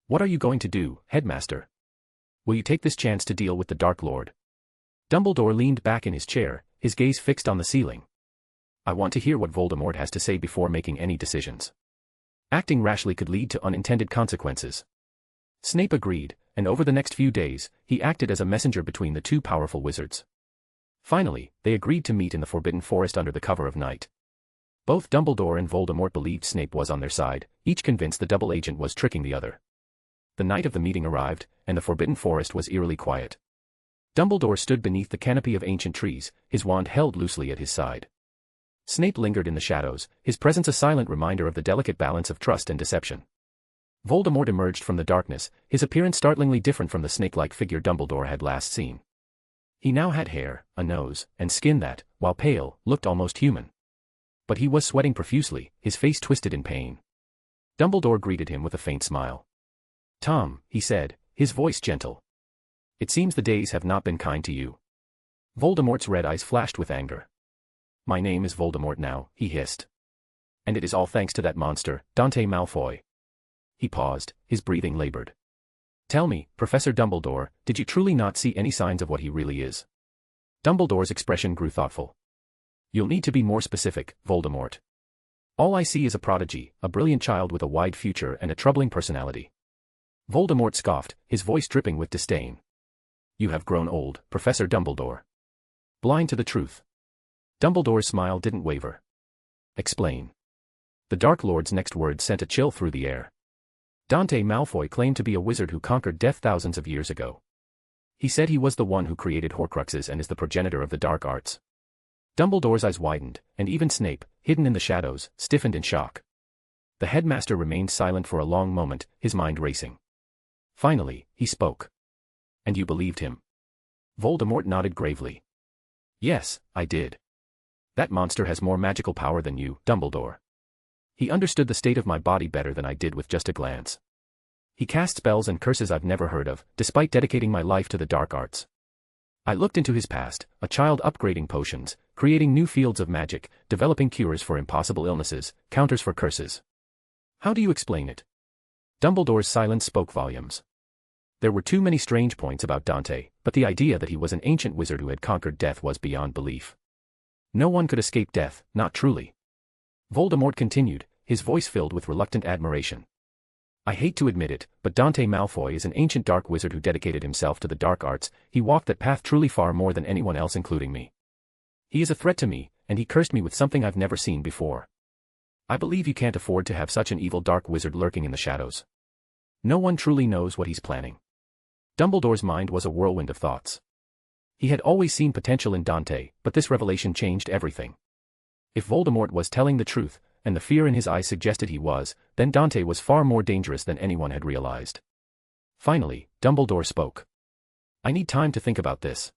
"What are you going to do, headmaster? Will you take this chance to deal with the Dark Lord?" Dumbledore leaned back in his chair, his gaze fixed on the ceiling. "I want to hear what Voldemort has to say before making any decisions. Acting rashly could lead to unintended consequences." Snape agreed, and over the next few days, he acted as a messenger between the two powerful wizards. Finally, they agreed to meet in the Forbidden Forest under the cover of night. Both Dumbledore and Voldemort believed Snape was on their side, each convinced the double agent was tricking the other. The night of the meeting arrived, and the Forbidden Forest was eerily quiet. Dumbledore stood beneath the canopy of ancient trees, his wand held loosely at his side. Snape lingered in the shadows, his presence a silent reminder of the delicate balance of trust and deception. Voldemort emerged from the darkness, his appearance startlingly different from the snake-like figure Dumbledore had last seen. He now had hair, a nose, and skin that, while pale, looked almost human. But he was sweating profusely, his face twisted in pain. Dumbledore greeted him with a faint smile. "Tom," he said, his voice gentle. "It seems the days have not been kind to you." Voldemort's red eyes flashed with anger. "My name is Voldemort now," he hissed. "And it is all thanks to that monster, Dante Malfoy." He paused, his breathing labored. "Tell me, Professor Dumbledore, did you truly not see any signs of what he really is?" Dumbledore's expression grew thoughtful. "You'll need to be more specific, Voldemort. All I see is a prodigy, a brilliant child with a wide future and a troubling personality." Voldemort scoffed, his voice dripping with disdain. "You have grown old, Professor Dumbledore. Blind to the truth." Dumbledore's smile didn't waver. "Explain." The Dark Lord's next words sent a chill through the air. "Dante Malfoy claimed to be a wizard who conquered death thousands of years ago. He said he was the one who created Horcruxes and is the progenitor of the dark arts." Dumbledore's eyes widened, and even Snape, hidden in the shadows, stiffened in shock. The headmaster remained silent for a long moment, his mind racing. Finally, he spoke. "And you believed him?" Voldemort nodded gravely. "Yes, I did. That monster has more magical power than you, Dumbledore. He understood the state of my body better than I did with just a glance. He cast spells and curses I've never heard of, despite dedicating my life to the dark arts. I looked into his past, a child upgrading potions, creating new fields of magic, developing cures for impossible illnesses, counters for curses. How do you explain it?" Dumbledore's silence spoke volumes. There were too many strange points about Dante, but the idea that he was an ancient wizard who had conquered death was beyond belief. No one could escape death, not truly. Voldemort continued, his voice filled with reluctant admiration. "I hate to admit it, but Dante Malfoy is an ancient dark wizard who dedicated himself to the dark arts. He walked that path truly far more than anyone else including me. He is a threat to me, and he cursed me with something I've never seen before. I believe you can't afford to have such an evil dark wizard lurking in the shadows. No one truly knows what he's planning." Dumbledore's mind was a whirlwind of thoughts. He had always seen potential in Dante, but this revelation changed everything. If Voldemort was telling the truth, and the fear in his eyes suggested he was, then Dante was far more dangerous than anyone had realized. Finally, Dumbledore spoke. "I need time to think about this."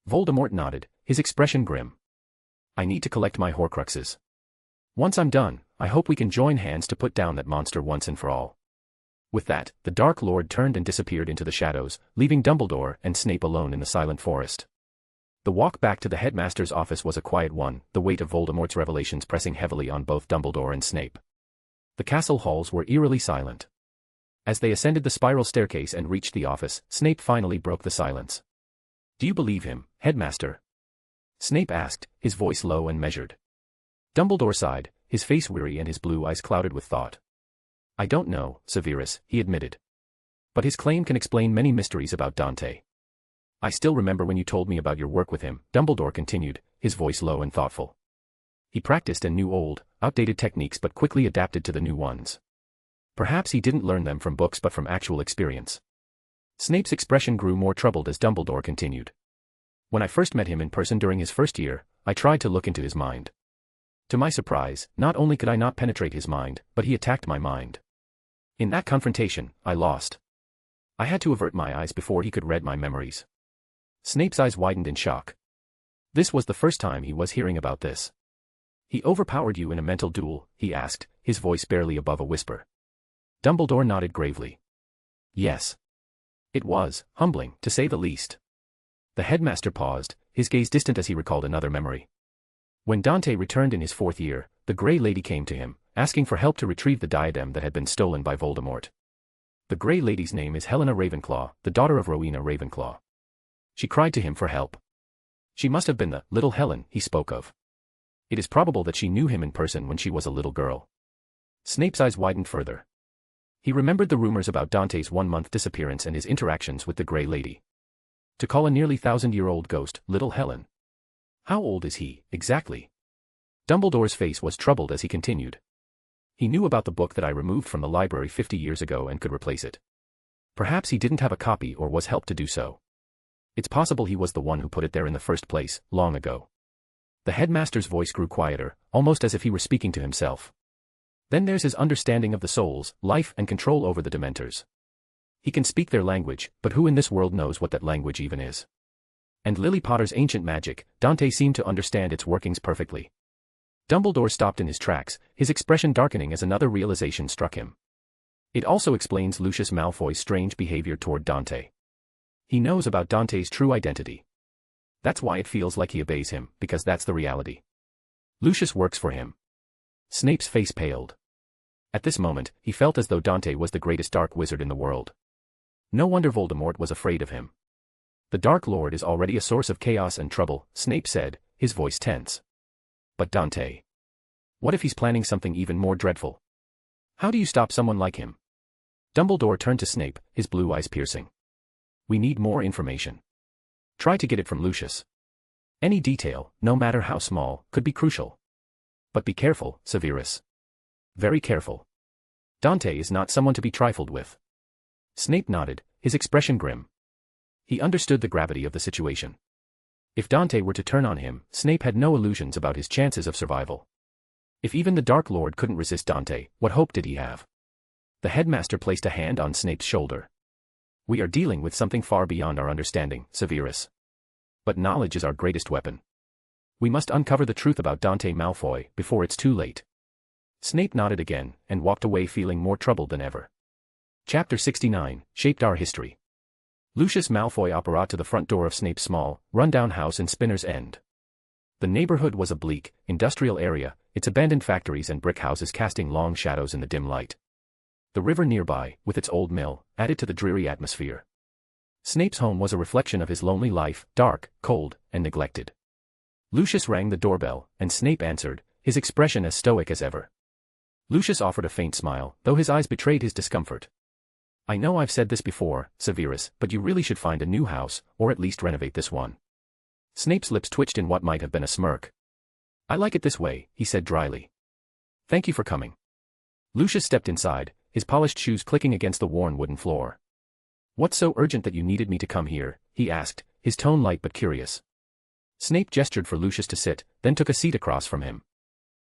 Voldemort nodded, his expression grim. "I need to collect my Horcruxes. Once I'm done, I hope we can join hands to put down that monster once and for all." With that, the Dark Lord turned and disappeared into the shadows, leaving Dumbledore and Snape alone in the silent forest. The walk back to the headmaster's office was a quiet one, the weight of Voldemort's revelations pressing heavily on both Dumbledore and Snape. The castle halls were eerily silent. As they ascended the spiral staircase and reached the office, Snape finally broke the silence. "Do you believe him, headmaster?" Snape asked, his voice low and measured. Dumbledore sighed, his face weary and his blue eyes clouded with thought. "I don't know, Severus," he admitted. "But his claim can explain many mysteries about Dante." "I still remember when you told me about your work with him," Dumbledore continued, his voice low and thoughtful. "He practiced and knew old, outdated techniques but quickly adapted to the new ones. Perhaps he didn't learn them from books but from actual experience." Snape's expression grew more troubled as Dumbledore continued. "When I first met him in person during his first year, I tried to look into his mind. To my surprise, not only could I not penetrate his mind, but he attacked my mind. In that confrontation, I lost. I had to avert my eyes before he could read my memories." Snape's eyes widened in shock. This was the first time he was hearing about this. "He overpowered you in a mental duel?" he asked, his voice barely above a whisper. Dumbledore nodded gravely. "Yes. It was humbling, to say the least." The headmaster paused, his gaze distant as he recalled another memory. When Dante returned in his 4th year, the Grey Lady came to him, asking for help to retrieve the diadem that had been stolen by Voldemort. The Grey Lady's name is Helena Ravenclaw, the daughter of Rowena Ravenclaw. She cried to him for help. She must have been the little Helen he spoke of. It is probable that she knew him in person when she was a little girl. Snape's eyes widened further. He remembered the rumors about Dante's 1-month disappearance and his interactions with the Grey Lady. To call a nearly 1,000-year-old ghost little Helen. How old is he, exactly? Dumbledore's face was troubled as he continued. He knew about the book that I removed from the library 50 years ago and could replace it. Perhaps he didn't have a copy or was helped to do so. It's possible he was the one who put it there in the first place, long ago. The headmaster's voice grew quieter, almost as if he were speaking to himself. Then there's his understanding of the souls, life and control over the Dementors. He can speak their language, but who in this world knows what that language even is? And Lily Potter's ancient magic, Dante seemed to understand its workings perfectly. Dumbledore stopped in his tracks, his expression darkening as another realization struck him. It also explains Lucius Malfoy's strange behavior toward Dante. He knows about Dante's true identity. That's why it feels like he obeys him, because that's the reality. Lucius works for him. Snape's face paled. At this moment, he felt as though Dante was the greatest dark wizard in the world. No wonder Voldemort was afraid of him. "The Dark Lord is already a source of chaos and trouble," Snape said, his voice tense. "But Dante. What if he's planning something even more dreadful? How do you stop someone like him?" Dumbledore turned to Snape, his blue eyes piercing. "We need more information. Try to get it from Lucius. Any detail, no matter how small, could be crucial. But be careful, Severus. Very careful. Dante is not someone to be trifled with." Snape nodded, his expression grim. He understood the gravity of the situation. If Dante were to turn on him, Snape had no illusions about his chances of survival. If even the Dark Lord couldn't resist Dante, what hope did he have? The headmaster placed a hand on Snape's shoulder. "We are dealing with something far beyond our understanding, Severus. But knowledge is our greatest weapon. We must uncover the truth about Dante Malfoy before it's too late." Snape nodded again, and walked away feeling more troubled than ever. Chapter 69, Shaped Our History. Lucius Malfoy apparat to the front door of Snape's small, run-down house in Spinner's End. The neighborhood was a bleak, industrial area, its abandoned factories and brick houses casting long shadows in the dim light. The river nearby, with its old mill, added to the dreary atmosphere. Snape's home was a reflection of his lonely life, dark, cold, and neglected. Lucius rang the doorbell, and Snape answered, his expression as stoic as ever. Lucius offered a faint smile, though his eyes betrayed his discomfort. "I know I've said this before, Severus, but you really should find a new house, or at least renovate this one." Snape's lips twitched in what might have been a smirk. "I like it this way," he said dryly. "Thank you for coming." Lucius stepped inside, his polished shoes clicking against the worn wooden floor. "What's so urgent that you needed me to come here?" he asked, his tone light but curious. Snape gestured for Lucius to sit, then took a seat across from him.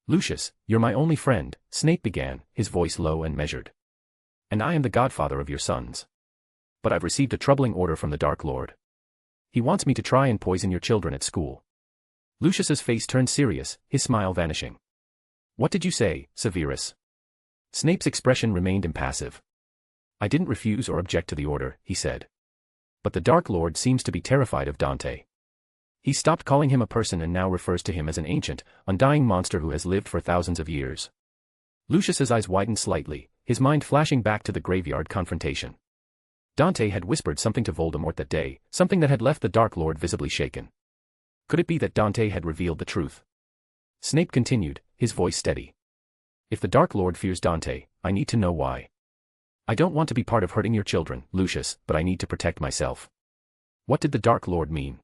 "Lucius, you're my only friend," Snape began, his voice low and measured. "And I am the godfather of your sons. But I've received a troubling order from the Dark Lord. He wants me to try and poison your children at school." Lucius's face turned serious, his smile vanishing. "What did you say, Severus?" Snape's expression remained impassive. "I didn't refuse or object to the order," he said. "But the Dark Lord seems to be terrified of Dante. He stopped calling him a person and now refers to him as an ancient, undying monster who has lived for thousands of years. Lucius's eyes widened slightly, his mind flashing back to the graveyard confrontation. Dante had whispered something to Voldemort that day, something that had left the Dark Lord visibly shaken. Could it be that Dante had revealed the truth? Snape continued, his voice steady. If the Dark Lord fears Dante, I need to know why. I don't want to be part of hurting your children, Lucius, but I need to protect myself. What did the Dark Lord mean?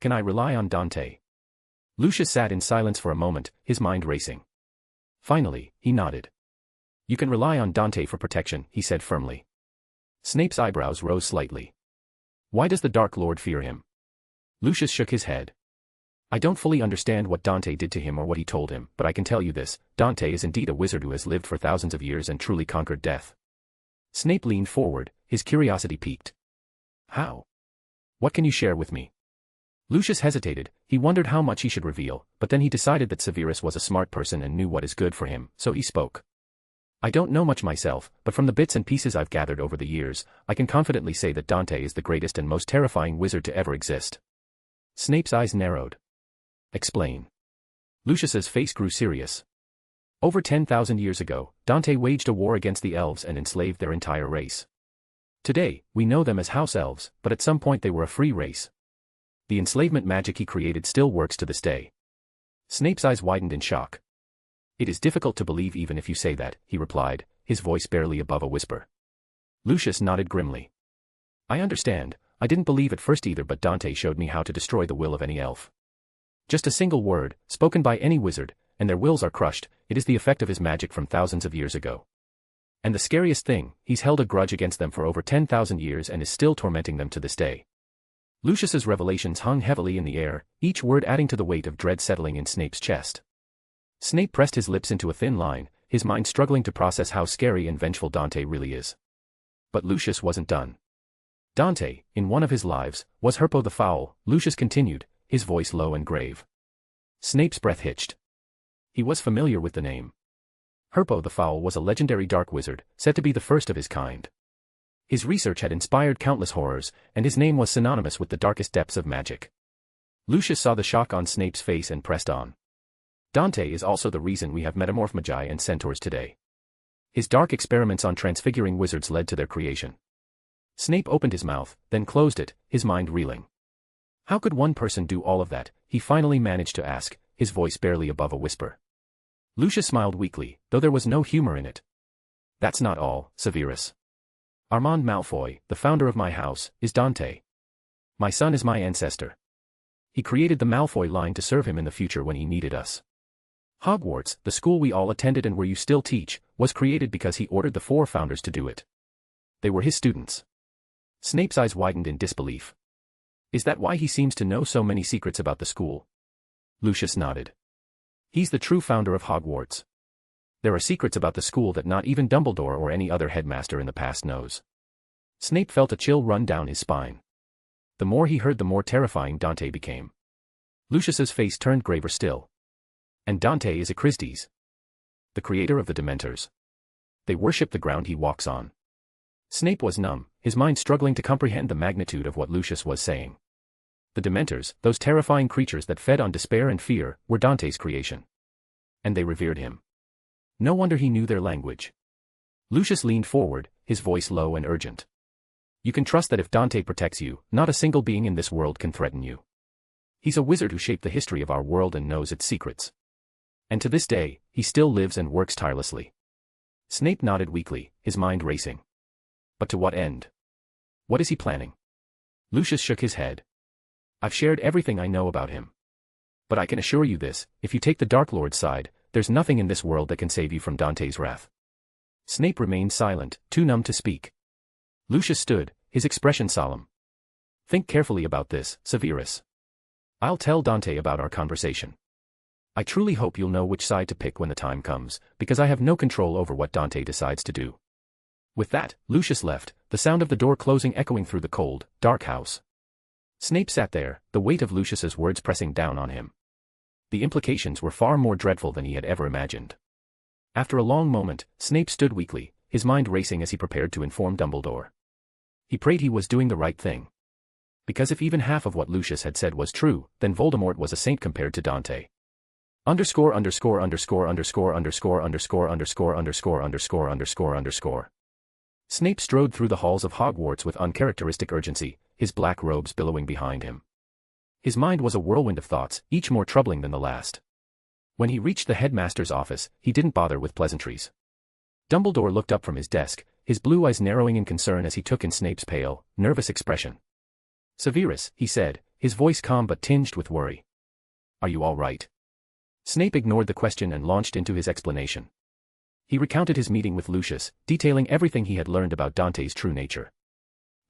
Can I rely on Dante? Lucius sat in silence for a moment, his mind racing. Finally, he nodded. You can rely on Dante for protection, he said firmly. Snape's eyebrows rose slightly. Why does the Dark Lord fear him? Lucius shook his head. I don't fully understand what Dante did to him or what he told him, but I can tell you this, Dante is indeed a wizard who has lived for thousands of years and truly conquered death. Snape leaned forward, his curiosity piqued. How? What can you share with me? Lucius hesitated, he wondered how much he should reveal, but then he decided that Severus was a smart person and knew what is good for him, so he spoke. I don't know much myself, but from the bits and pieces I've gathered over the years, I can confidently say that Dante is the greatest and most terrifying wizard to ever exist. Snape's eyes narrowed. Explain. Lucius's face grew serious. Over 10,000 years ago, Dante waged a war against the elves and enslaved their entire race. Today, we know them as house elves, but at some point they were a free race. The enslavement magic he created still works to this day. Snape's eyes widened in shock. It is difficult to believe even if you say that, he replied, his voice barely above a whisper. Lucius nodded grimly. I understand, I didn't believe at first either, but Dante showed me how to destroy the will of any elf. Just a single word, spoken by any wizard, and their wills are crushed. It is the effect of his magic from thousands of years ago. And the scariest thing, he's held a grudge against them for over 10,000 years and is still tormenting them to this day. Lucius's revelations hung heavily in the air, each word adding to the weight of dread settling in Snape's chest. Snape pressed his lips into a thin line, his mind struggling to process how scary and vengeful Dante really is. But Lucius wasn't done. Dante, in one of his lives, was Herpo the Foul, Lucius continued, his voice low and grave. Snape's breath hitched. He was familiar with the name. Herpo the Foul was a legendary dark wizard, said to be the first of his kind. His research had inspired countless horrors, and his name was synonymous with the darkest depths of magic. Lucius saw the shock on Snape's face and pressed on. Dante is also the reason we have metamorph magi and centaurs today. His dark experiments on transfiguring wizards led to their creation. Snape opened his mouth, then closed it, his mind reeling. How could one person do all of that, he finally managed to ask, his voice barely above a whisper. Lucius smiled weakly, though there was no humor in it. That's not all, Severus. Armand Malfoy, the founder of my house, is Dante. My son is my ancestor. He created the Malfoy line to serve him in the future when he needed us. Hogwarts, the school we all attended and where you still teach, was created because he ordered the Four Founders to do it. They were his students. Snape's eyes widened in disbelief. Is that why he seems to know so many secrets about the school? Lucius nodded. He's the true founder of Hogwarts. There are secrets about the school that not even Dumbledore or any other headmaster in the past knows. Snape felt a chill run down his spine. The more he heard, the more terrifying Dante became. Lucius's face turned graver still. And Dante is a Christes, the creator of the Dementors. They worship the ground he walks on. Snape was numb, his mind struggling to comprehend the magnitude of what Lucius was saying. The Dementors, those terrifying creatures that fed on despair and fear, were Dante's creation. And they revered him. No wonder he knew their language. Lucius leaned forward, his voice low and urgent. You can trust that if Dante protects you, not a single being in this world can threaten you. He's a wizard who shaped the history of our world and knows its secrets. And to this day, he still lives and works tirelessly. Snape nodded weakly, his mind racing. But to what end? What is he planning? Lucius shook his head. I've shared everything I know about him. But I can assure you this, if you take the Dark Lord's side, there's nothing in this world that can save you from Dante's wrath. Snape remained silent, too numb to speak. Lucius stood, his expression solemn. Think carefully about this, Severus. I'll tell Dante about our conversation. I truly hope you'll know which side to pick when the time comes, because I have no control over what Dante decides to do. With that, Lucius left, the sound of the door closing echoing through the cold, dark house. Snape sat there, the weight of Lucius's words pressing down on him. The implications were far more dreadful than he had ever imagined. After a long moment, Snape stood weakly, his mind racing as he prepared to inform Dumbledore. He prayed he was doing the right thing. Because if even half of what Lucius had said was true, then Voldemort was a saint compared to Dante. Underscore underscore underscore underscore underscore underscore underscore underscore underscore underscore underscore. Snape strode through the halls of Hogwarts with uncharacteristic urgency, his black robes billowing behind him. His mind was a whirlwind of thoughts, each more troubling than the last. When he reached the headmaster's office, he didn't bother with pleasantries. Dumbledore looked up from his desk, his blue eyes narrowing in concern as he took in Snape's pale, nervous expression. "Severus," he said, his voice calm but tinged with worry. "Are you all right?" Snape ignored the question and launched into his explanation. He recounted his meeting with Lucius, detailing everything he had learned about Dante's true nature.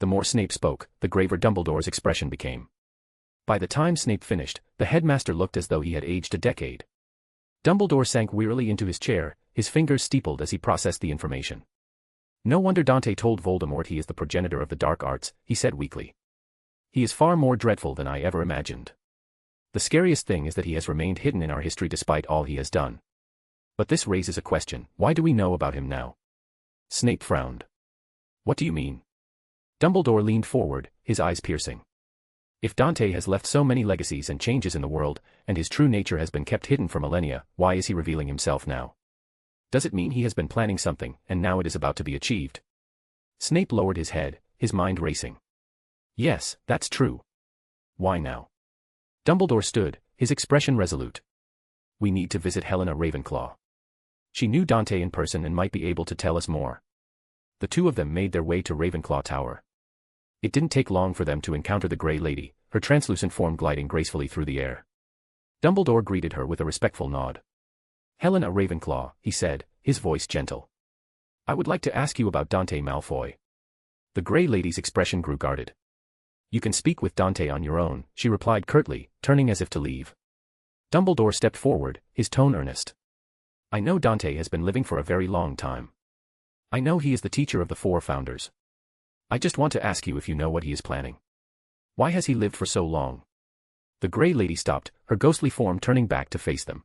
The more Snape spoke, the graver Dumbledore's expression became. By the time Snape finished, the headmaster looked as though he had aged a decade. Dumbledore sank wearily into his chair, his fingers steepled as he processed the information. "No wonder Dante told Voldemort he is the progenitor of the dark arts," he said weakly. "He is far more dreadful than I ever imagined. The scariest thing is that he has remained hidden in our history despite all he has done. But this raises a question: why do we know about him now?" Snape frowned. "What do you mean?" Dumbledore leaned forward, his eyes piercing. "If Dante has left so many legacies and changes in the world, and his true nature has been kept hidden for millennia, why is he revealing himself now? Does it mean he has been planning something, and now it is about to be achieved?" Snape lowered his head, his mind racing. "Yes, that's true." "Why now?" Dumbledore stood, his expression resolute. "We need to visit Helena Ravenclaw. She knew Dante in person and might be able to tell us more." The two of them made their way to Ravenclaw Tower. It didn't take long for them to encounter the Grey Lady, her translucent form gliding gracefully through the air. Dumbledore greeted her with a respectful nod. "Helena Ravenclaw," he said, his voice gentle. "I would like to ask you about Dante Malfoy." The Grey Lady's expression grew guarded. "You can speak with Dante on your own," she replied curtly, turning as if to leave. Dumbledore stepped forward, his tone earnest. "I know Dante has been living for a very long time. I know he is the teacher of the Four Founders. I just want to ask you if you know what he is planning. Why has he lived for so long?" The Grey Lady stopped, her ghostly form turning back to face them.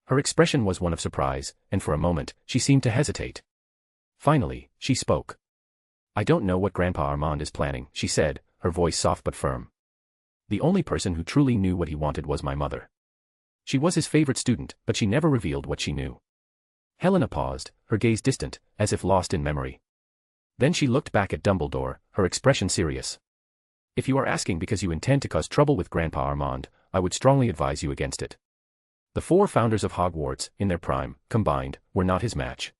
Her expression was one of surprise, and for a moment, she seemed to hesitate. Finally, she spoke. "I don't know what Grandpa Armand is planning," she said, her voice soft but firm. "The only person who truly knew what he wanted was my mother. She was his favorite student, but she never revealed what she knew." Helena paused, her gaze distant, as if lost in memory. Then she looked back at Dumbledore, her expression serious. "If you are asking because you intend to cause trouble with Grandpa Armand, I would strongly advise you against it. The Four Founders of Hogwarts, in their prime, combined, were not his match.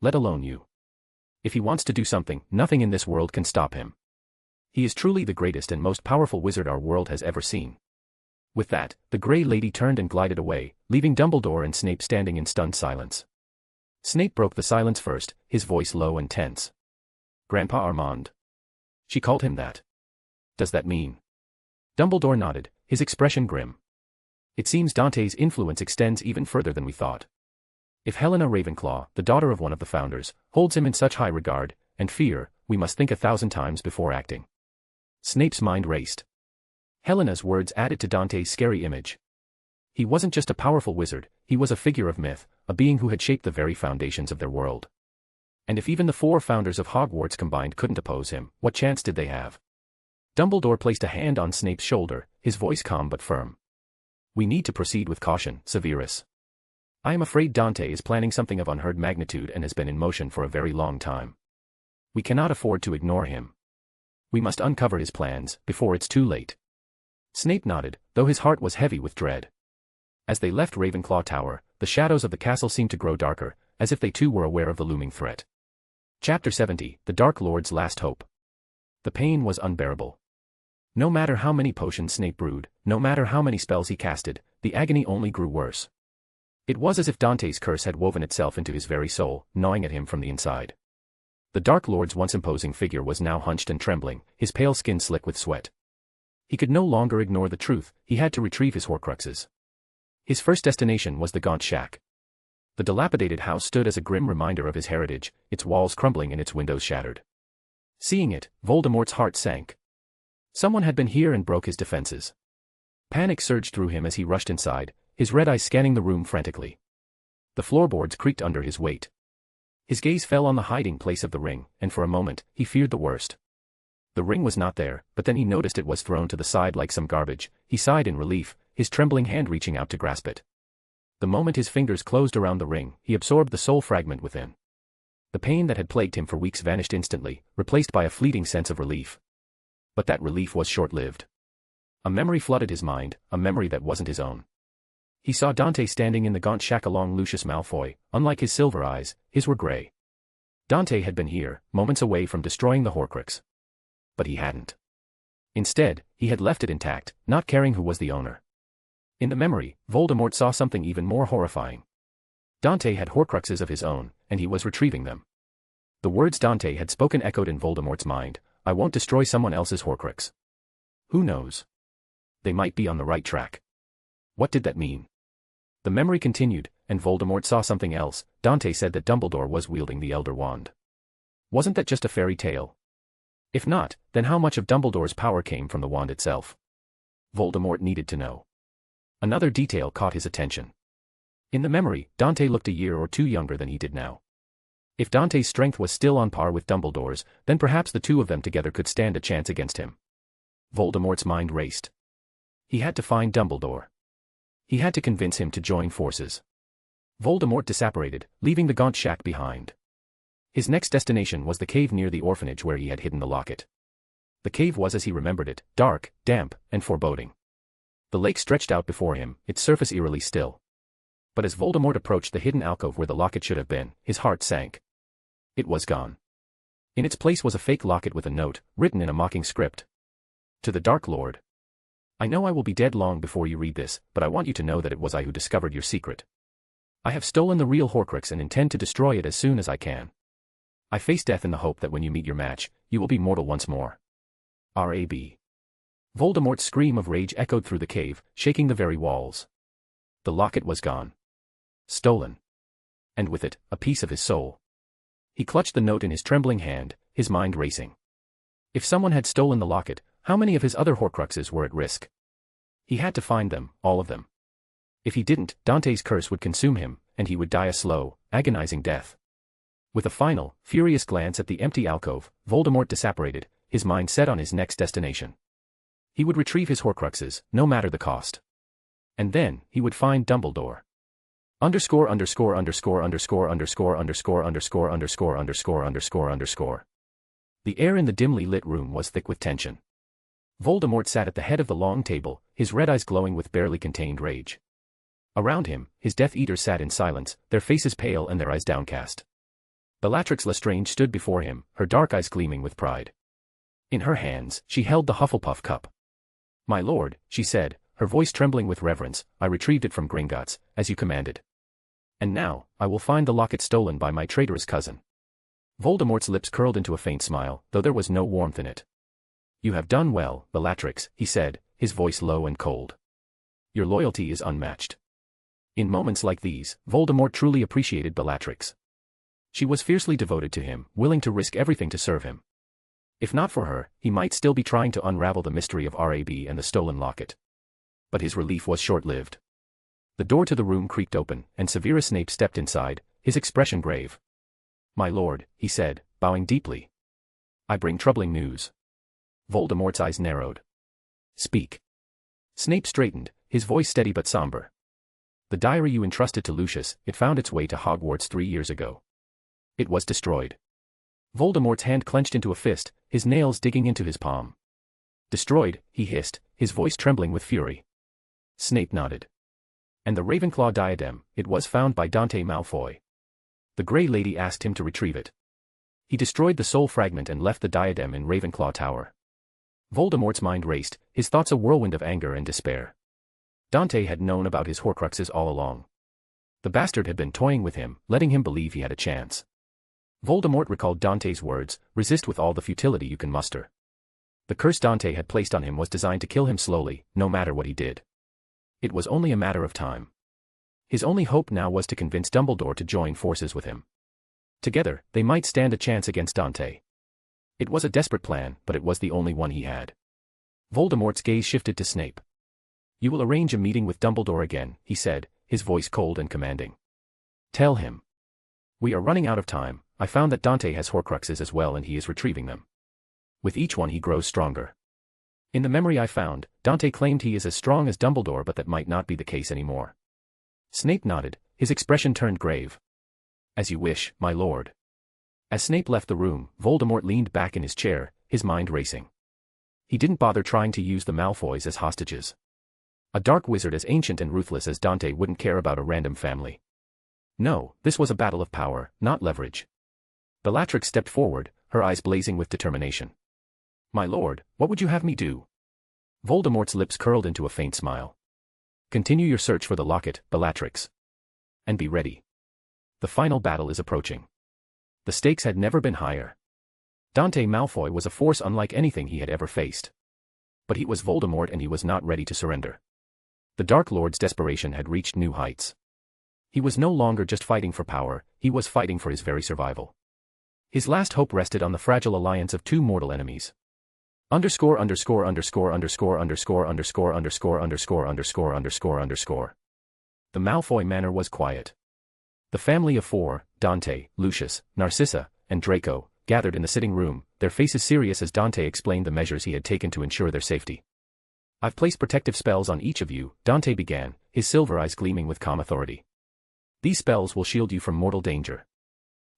Let alone you. If he wants to do something, nothing in this world can stop him. He is truly the greatest and most powerful wizard our world has ever seen." With that, the Grey Lady turned and glided away, leaving Dumbledore and Snape standing in stunned silence. Snape broke the silence first, his voice low and tense. "Grandpa Armand. She called him that. Does that mean?" Dumbledore nodded, his expression grim. "It seems Dante's influence extends even further than we thought. If Helena Ravenclaw, the daughter of one of the founders, holds him in such high regard and fear, we must think 1,000 times before acting." Snape's mind raced. Helena's words added to Dante's scary image. He wasn't just a powerful wizard, he was a figure of myth, a being who had shaped the very foundations of their world. And if even the Four Founders of Hogwarts combined couldn't oppose him, what chance did they have? Dumbledore placed a hand on Snape's shoulder, his voice calm but firm. "We need to proceed with caution, Severus. I am afraid Dante is planning something of unheard magnitude and has been in motion for a very long time. We cannot afford to ignore him. We must uncover his plans, before it's too late." Snape nodded, though his heart was heavy with dread. As they left Ravenclaw Tower, the shadows of the castle seemed to grow darker, as if they too were aware of the looming threat. Chapter 70, The Dark Lord's Last Hope. The pain was unbearable. No matter how many potions Snape brewed, no matter how many spells he casted, the agony only grew worse. It was as if Dante's curse had woven itself into his very soul, gnawing at him from the inside. The Dark Lord's once imposing figure was now hunched and trembling, his pale skin slick with sweat. He could no longer ignore the truth, he had to retrieve his Horcruxes. His first destination was the Gaunt Shack. The dilapidated house stood as a grim reminder of his heritage, its walls crumbling and its windows shattered. Seeing it, Voldemort's heart sank. Someone had been here and broke his defenses. Panic surged through him as he rushed inside, his red eyes scanning the room frantically. The floorboards creaked under his weight. His gaze fell on the hiding place of the ring, and for a moment, he feared the worst. The ring was not there, but then he noticed it was thrown to the side like some garbage. He sighed in relief, his trembling hand reaching out to grasp it. The moment his fingers closed around the ring, he absorbed the soul fragment within. The pain that had plagued him for weeks vanished instantly, replaced by a fleeting sense of relief. But that relief was short-lived. A memory flooded his mind, a memory that wasn't his own. He saw Dante standing in the gaunt shack along Lucius Malfoy. Unlike his silver eyes, his were gray. Dante had been here, moments away from destroying the Horcrux. But he hadn't. Instead, he had left it intact, not caring who was the owner. In the memory, Voldemort saw something even more horrifying. Dante had Horcruxes of his own, and he was retrieving them. The words Dante had spoken echoed in Voldemort's mind, "I won't destroy someone else's Horcrux." Who knows? They might be on the right track. What did that mean? The memory continued, and Voldemort saw something else. Dante said that Dumbledore was wielding the Elder Wand. Wasn't that just a fairy tale? If not, then how much of Dumbledore's power came from the wand itself? Voldemort needed to know. Another detail caught his attention. In the memory, Dante looked a year or two younger than he did now. If Dante's strength was still on par with Dumbledore's, then perhaps the two of them together could stand a chance against him. Voldemort's mind raced. He had to find Dumbledore. He had to convince him to join forces. Voldemort disapparated, leaving the gaunt shack behind. His next destination was the cave near the orphanage where he had hidden the locket. The cave was as he remembered it, dark, damp, and foreboding. The lake stretched out before him, its surface eerily still. But as Voldemort approached the hidden alcove where the locket should have been, his heart sank. It was gone. In its place was a fake locket with a note, written in a mocking script. To the Dark Lord. I know I will be dead long before you read this, but I want you to know that it was I who discovered your secret. I have stolen the real Horcrux and intend to destroy it as soon as I can. I face death in the hope that when you meet your match, you will be mortal once more. R.A.B. Voldemort's scream of rage echoed through the cave, shaking the very walls. The locket was gone. Stolen. And with it, a piece of his soul. He clutched the note in his trembling hand, his mind racing. If someone had stolen the locket, how many of his other Horcruxes were at risk? He had to find them, all of them. If he didn't, Dante's curse would consume him, and he would die a slow, agonizing death. With a final, furious glance at the empty alcove, Voldemort disapparated, his mind set on his next destination. He would retrieve his Horcruxes, no matter the cost. And then, he would find Dumbledore. ________________________________________________________________________________________________________________________:_ The air in the dimly lit room was thick with tension. Voldemort sat at the head of the long table, his red eyes glowing with barely contained rage. Around him, his Death Eaters sat in silence, their faces pale and their eyes downcast. Bellatrix Lestrange stood before him, her dark eyes gleaming with pride. In her hands, she held the Hufflepuff cup. "My lord," she said, her voice trembling with reverence, "I retrieved it from Gringotts, as you commanded. And now, I will find the locket stolen by my traitorous cousin." Voldemort's lips curled into a faint smile, though there was no warmth in it. "You have done well, Bellatrix," he said, his voice low and cold. "Your loyalty is unmatched." In moments like these, Voldemort truly appreciated Bellatrix. She was fiercely devoted to him, willing to risk everything to serve him. If not for her, he might still be trying to unravel the mystery of R.A.B. and the stolen locket. But his relief was short-lived. The door to the room creaked open, and Severus Snape stepped inside, his expression grave. "My lord," he said, bowing deeply. "I bring troubling news." Voldemort's eyes narrowed. "Speak." Snape straightened, his voice steady but somber. "The diary you entrusted to Lucius, it found its way to Hogwarts 3 years ago. It was destroyed." Voldemort's hand clenched into a fist, his nails digging into his palm. "Destroyed," he hissed, his voice trembling with fury. Snape nodded. "And the Ravenclaw diadem, it was found by Dante Malfoy. The Grey Lady asked him to retrieve it. He destroyed the soul fragment and left the diadem in Ravenclaw Tower." Voldemort's mind raced, his thoughts a whirlwind of anger and despair. Dante had known about his Horcruxes all along. The bastard had been toying with him, letting him believe he had a chance. Voldemort recalled Dante's words, "Resist with all the futility you can muster." The curse Dante had placed on him was designed to kill him slowly, no matter what he did. It was only a matter of time. His only hope now was to convince Dumbledore to join forces with him. Together, they might stand a chance against Dante. It was a desperate plan, but it was the only one he had. Voldemort's gaze shifted to Snape. "You will arrange a meeting with Dumbledore again," he said, his voice cold and commanding. "Tell him. We are running out of time. I found that Dante has Horcruxes as well and he is retrieving them. With each one he grows stronger. In the memory I found, Dante claimed he is as strong as Dumbledore, but that might not be the case anymore. Snape nodded, his expression turned grave. As you wish, my lord. As Snape left the room, Voldemort leaned back in his chair, his mind racing. He didn't bother trying to use the Malfoys as hostages. A dark wizard as ancient and ruthless as Dante wouldn't care about a random family. No, this was a battle of power, not leverage. Bellatrix stepped forward, her eyes blazing with determination. My lord, what would you have me do? Voldemort's lips curled into a faint smile. Continue your search for the locket, Bellatrix. And be ready. The final battle is approaching. The stakes had never been higher. Dante Malfoy was a force unlike anything he had ever faced. But he was Voldemort and he was not ready to surrender. The Dark Lord's desperation had reached new heights. He was no longer just fighting for power, he was fighting for his very survival. His last hope rested on the fragile alliance of two mortal enemies. The Malfoy manor was quiet. The family of four, Dante, Lucius, Narcissa, and Draco, gathered in the sitting room, their faces serious as Dante explained the measures he had taken to ensure their safety. I've placed protective spells on each of you, Dante began, his silver eyes gleaming with calm authority. These spells will shield you from mortal danger.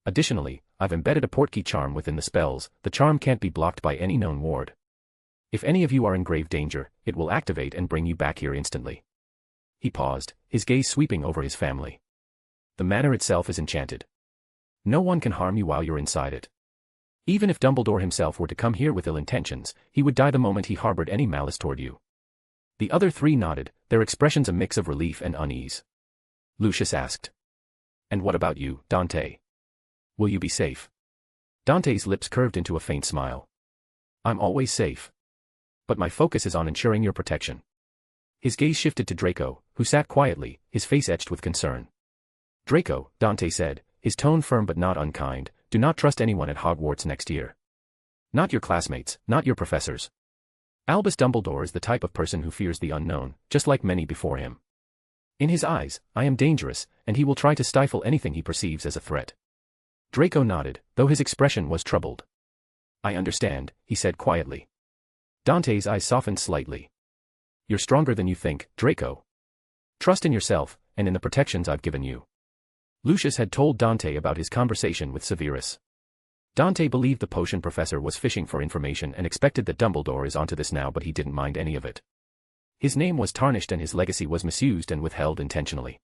Additionally, I've embedded a portkey charm within the spells, the charm can't be blocked by any known ward. If any of you are in grave danger, it will activate and bring you back here instantly. He paused, his gaze sweeping over his family. The manor itself is enchanted. No one can harm you while you're inside it. Even if Dumbledore himself were to come here with ill intentions, he would die the moment he harbored any malice toward you. The other three nodded, their expressions a mix of relief and unease. Lucius asked. And what about you, Dante? Will you be safe? Dante's lips curved into a faint smile. I'm always safe. But my focus is on ensuring your protection. His gaze shifted to Draco, who sat quietly, his face etched with concern. Draco, Dante said, his tone firm but not unkind, do not trust anyone at Hogwarts next year. Not your classmates, not your professors. Albus Dumbledore is the type of person who fears the unknown, just like many before him. In his eyes, I am dangerous, and he will try to stifle anything he perceives as a threat. Draco nodded, though his expression was troubled. I understand, he said quietly. Dante's eyes softened slightly. You're stronger than you think, Draco. Trust in yourself, and in the protections I've given you. Lucius had told Dante about his conversation with Severus. Dante believed the potion professor was fishing for information and expected that Dumbledore is onto this now, but he didn't mind any of it. His name was tarnished and his legacy was misused and withheld intentionally.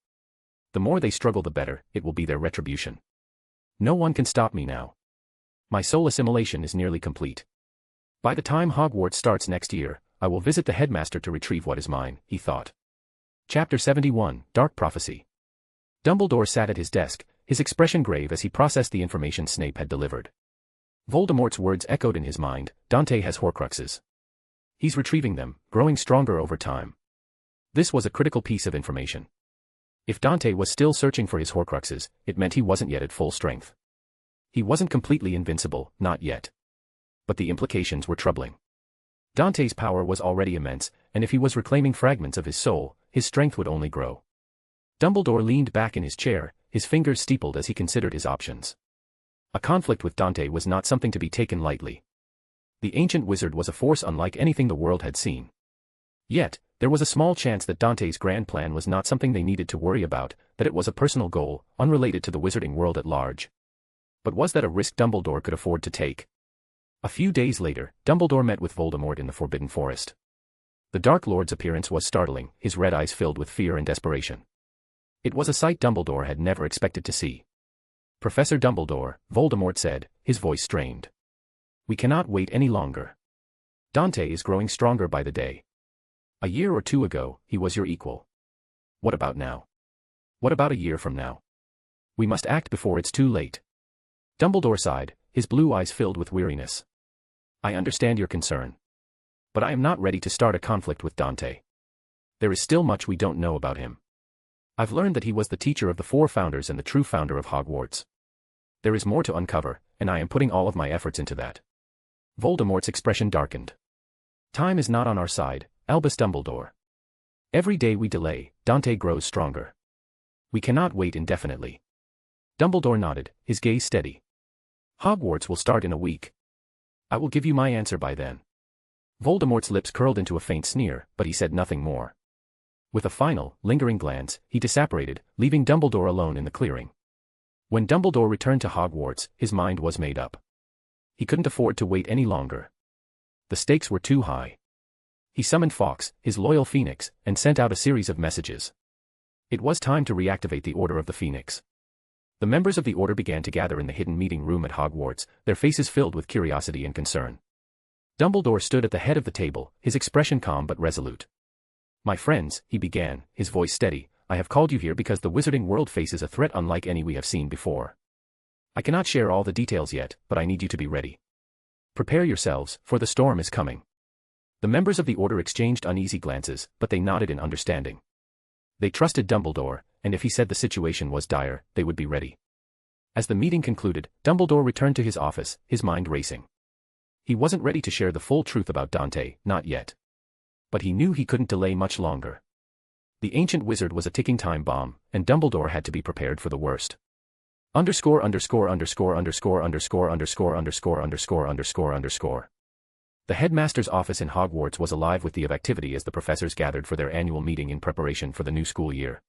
The more they struggle the better, it will be their retribution. No one can stop me now. My soul assimilation is nearly complete. By the time Hogwarts starts next year, I will visit the headmaster to retrieve what is mine, he thought. Chapter 71, Dark Prophecy. Dumbledore sat at his desk, his expression grave as he processed the information Snape had delivered. Voldemort's words echoed in his mind, Dante has Horcruxes. He's retrieving them, growing stronger over time. This was a critical piece of information. If Dante was still searching for his Horcruxes, it meant he wasn't yet at full strength. He wasn't completely invincible, not yet. But the implications were troubling. Dante's power was already immense, and if he was reclaiming fragments of his soul, his strength would only grow. Dumbledore leaned back in his chair, his fingers steepled as he considered his options. A conflict with Dante was not something to be taken lightly. The ancient wizard was a force unlike anything the world had seen. Yet, there was a small chance that Dante's grand plan was not something they needed to worry about, that it was a personal goal, unrelated to the wizarding world at large. But was that a risk Dumbledore could afford to take? A few days later, Dumbledore met with Voldemort in the Forbidden Forest. The Dark Lord's appearance was startling, his red eyes filled with fear and desperation. It was a sight Dumbledore had never expected to see. Professor Dumbledore, Voldemort said, his voice strained. We cannot wait any longer. Dante is growing stronger by the day. A year or two ago, he was your equal. What about now? What about a year from now? We must act before it's too late. Dumbledore sighed, his blue eyes filled with weariness. I understand your concern. But I am not ready to start a conflict with Dante. There is still much we don't know about him. I've learned that he was the teacher of the Four Founders and the true founder of Hogwarts. There is more to uncover, and I am putting all of my efforts into that. Voldemort's expression darkened. Time is not on our side, Albus Dumbledore. Every day we delay, Dante grows stronger. We cannot wait indefinitely. Dumbledore nodded, his gaze steady. Hogwarts will start in a week. I will give you my answer by then. Voldemort's lips curled into a faint sneer, but he said nothing more. With a final, lingering glance, he disapparated, leaving Dumbledore alone in the clearing. When Dumbledore returned to Hogwarts, his mind was made up. He couldn't afford to wait any longer. The stakes were too high. He summoned Fawkes, his loyal Phoenix, and sent out a series of messages. It was time to reactivate the Order of the Phoenix. The members of the Order began to gather in the hidden meeting room at Hogwarts, their faces filled with curiosity and concern. Dumbledore stood at the head of the table, his expression calm but resolute. "My friends," he began, his voice steady, "I have called you here because the wizarding world faces a threat unlike any we have seen before. I cannot share all the details yet, but I need you to be ready. Prepare yourselves, for the storm is coming." The members of the Order exchanged uneasy glances, but they nodded in understanding. They trusted Dumbledore, and if he said the situation was dire, they would be ready. As the meeting concluded, Dumbledore returned to his office, his mind racing. He wasn't ready to share the full truth about Dante, not yet. But he knew he couldn't delay much longer. The ancient wizard was a ticking time bomb, and Dumbledore had to be prepared for the worst. Underscore underscore underscore underscore underscore underscore underscore underscore underscore underscore. The headmaster's office in Hogwarts was alive with the activity as the professors gathered for their annual meeting in preparation for the new school year.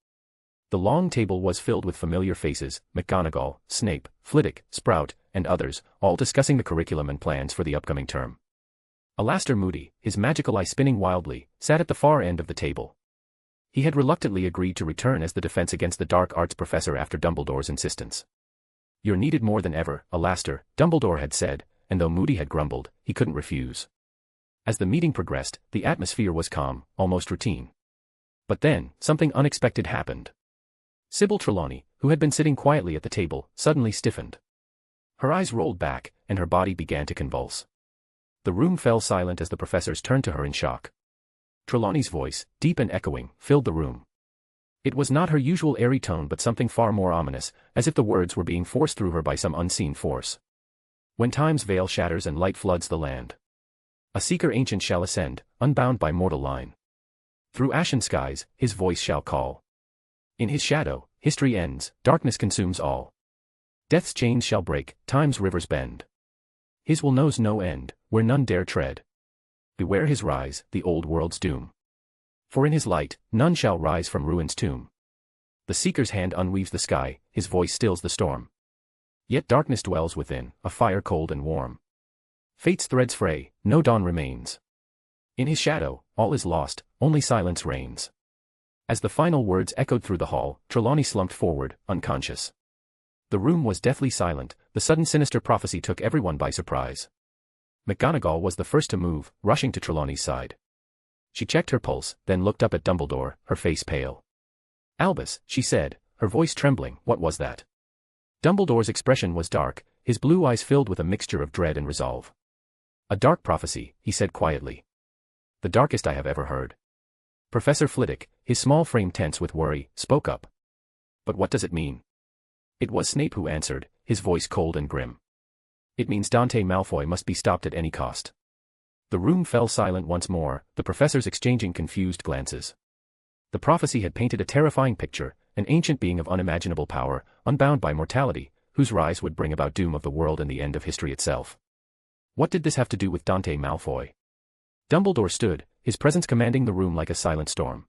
The long table was filled with familiar faces, McGonagall, Snape, Flitwick, Sprout, and others, all discussing the curriculum and plans for the upcoming term. Alastor Moody, his magical eye spinning wildly, sat at the far end of the table. He had reluctantly agreed to return as the defense against the dark arts professor after Dumbledore's insistence. "You're needed more than ever, Alastor," Dumbledore had said, and though Moody had grumbled, he couldn't refuse. As the meeting progressed, the atmosphere was calm, almost routine. But then, something unexpected happened. Sybil Trelawney, who had been sitting quietly at the table, suddenly stiffened. Her eyes rolled back, and her body began to convulse. The room fell silent as the professors turned to her in shock. Trelawney's voice, deep and echoing, filled the room. It was not her usual airy tone but something far more ominous, as if the words were being forced through her by some unseen force. "When time's veil shatters and light floods the land, a seeker ancient shall ascend, unbound by mortal line. Through ashen skies, his voice shall call. In his shadow, history ends, darkness consumes all. Death's chains shall break, time's rivers bend. His will knows no end, where none dare tread. Beware his rise, the old world's doom. For in his light, none shall rise from ruin's tomb. The seeker's hand unweaves the sky, his voice stills the storm. Yet darkness dwells within, a fire cold and warm. Fate's threads fray, no dawn remains. In his shadow, all is lost, only silence reigns." As the final words echoed through the hall, Trelawney slumped forward, unconscious. The room was deathly silent, the sudden sinister prophecy took everyone by surprise. McGonagall was the first to move, rushing to Trelawney's side. She checked her pulse, then looked up at Dumbledore, her face pale. "Albus," she said, her voice trembling, "what was that?" Dumbledore's expression was dark, his blue eyes filled with a mixture of dread and resolve. "A dark prophecy," he said quietly. "The darkest I have ever heard." Professor Flitwick, his small frame tense with worry, spoke up. "But what does it mean?" It was Snape who answered, his voice cold and grim. "It means Dante Malfoy must be stopped at any cost." The room fell silent once more, the professors exchanging confused glances. The prophecy had painted a terrifying picture, an ancient being of unimaginable power, unbound by mortality, whose rise would bring about doom of the world and the end of history itself. What did this have to do with Dante Malfoy? Dumbledore stood, his presence commanding the room like a silent storm.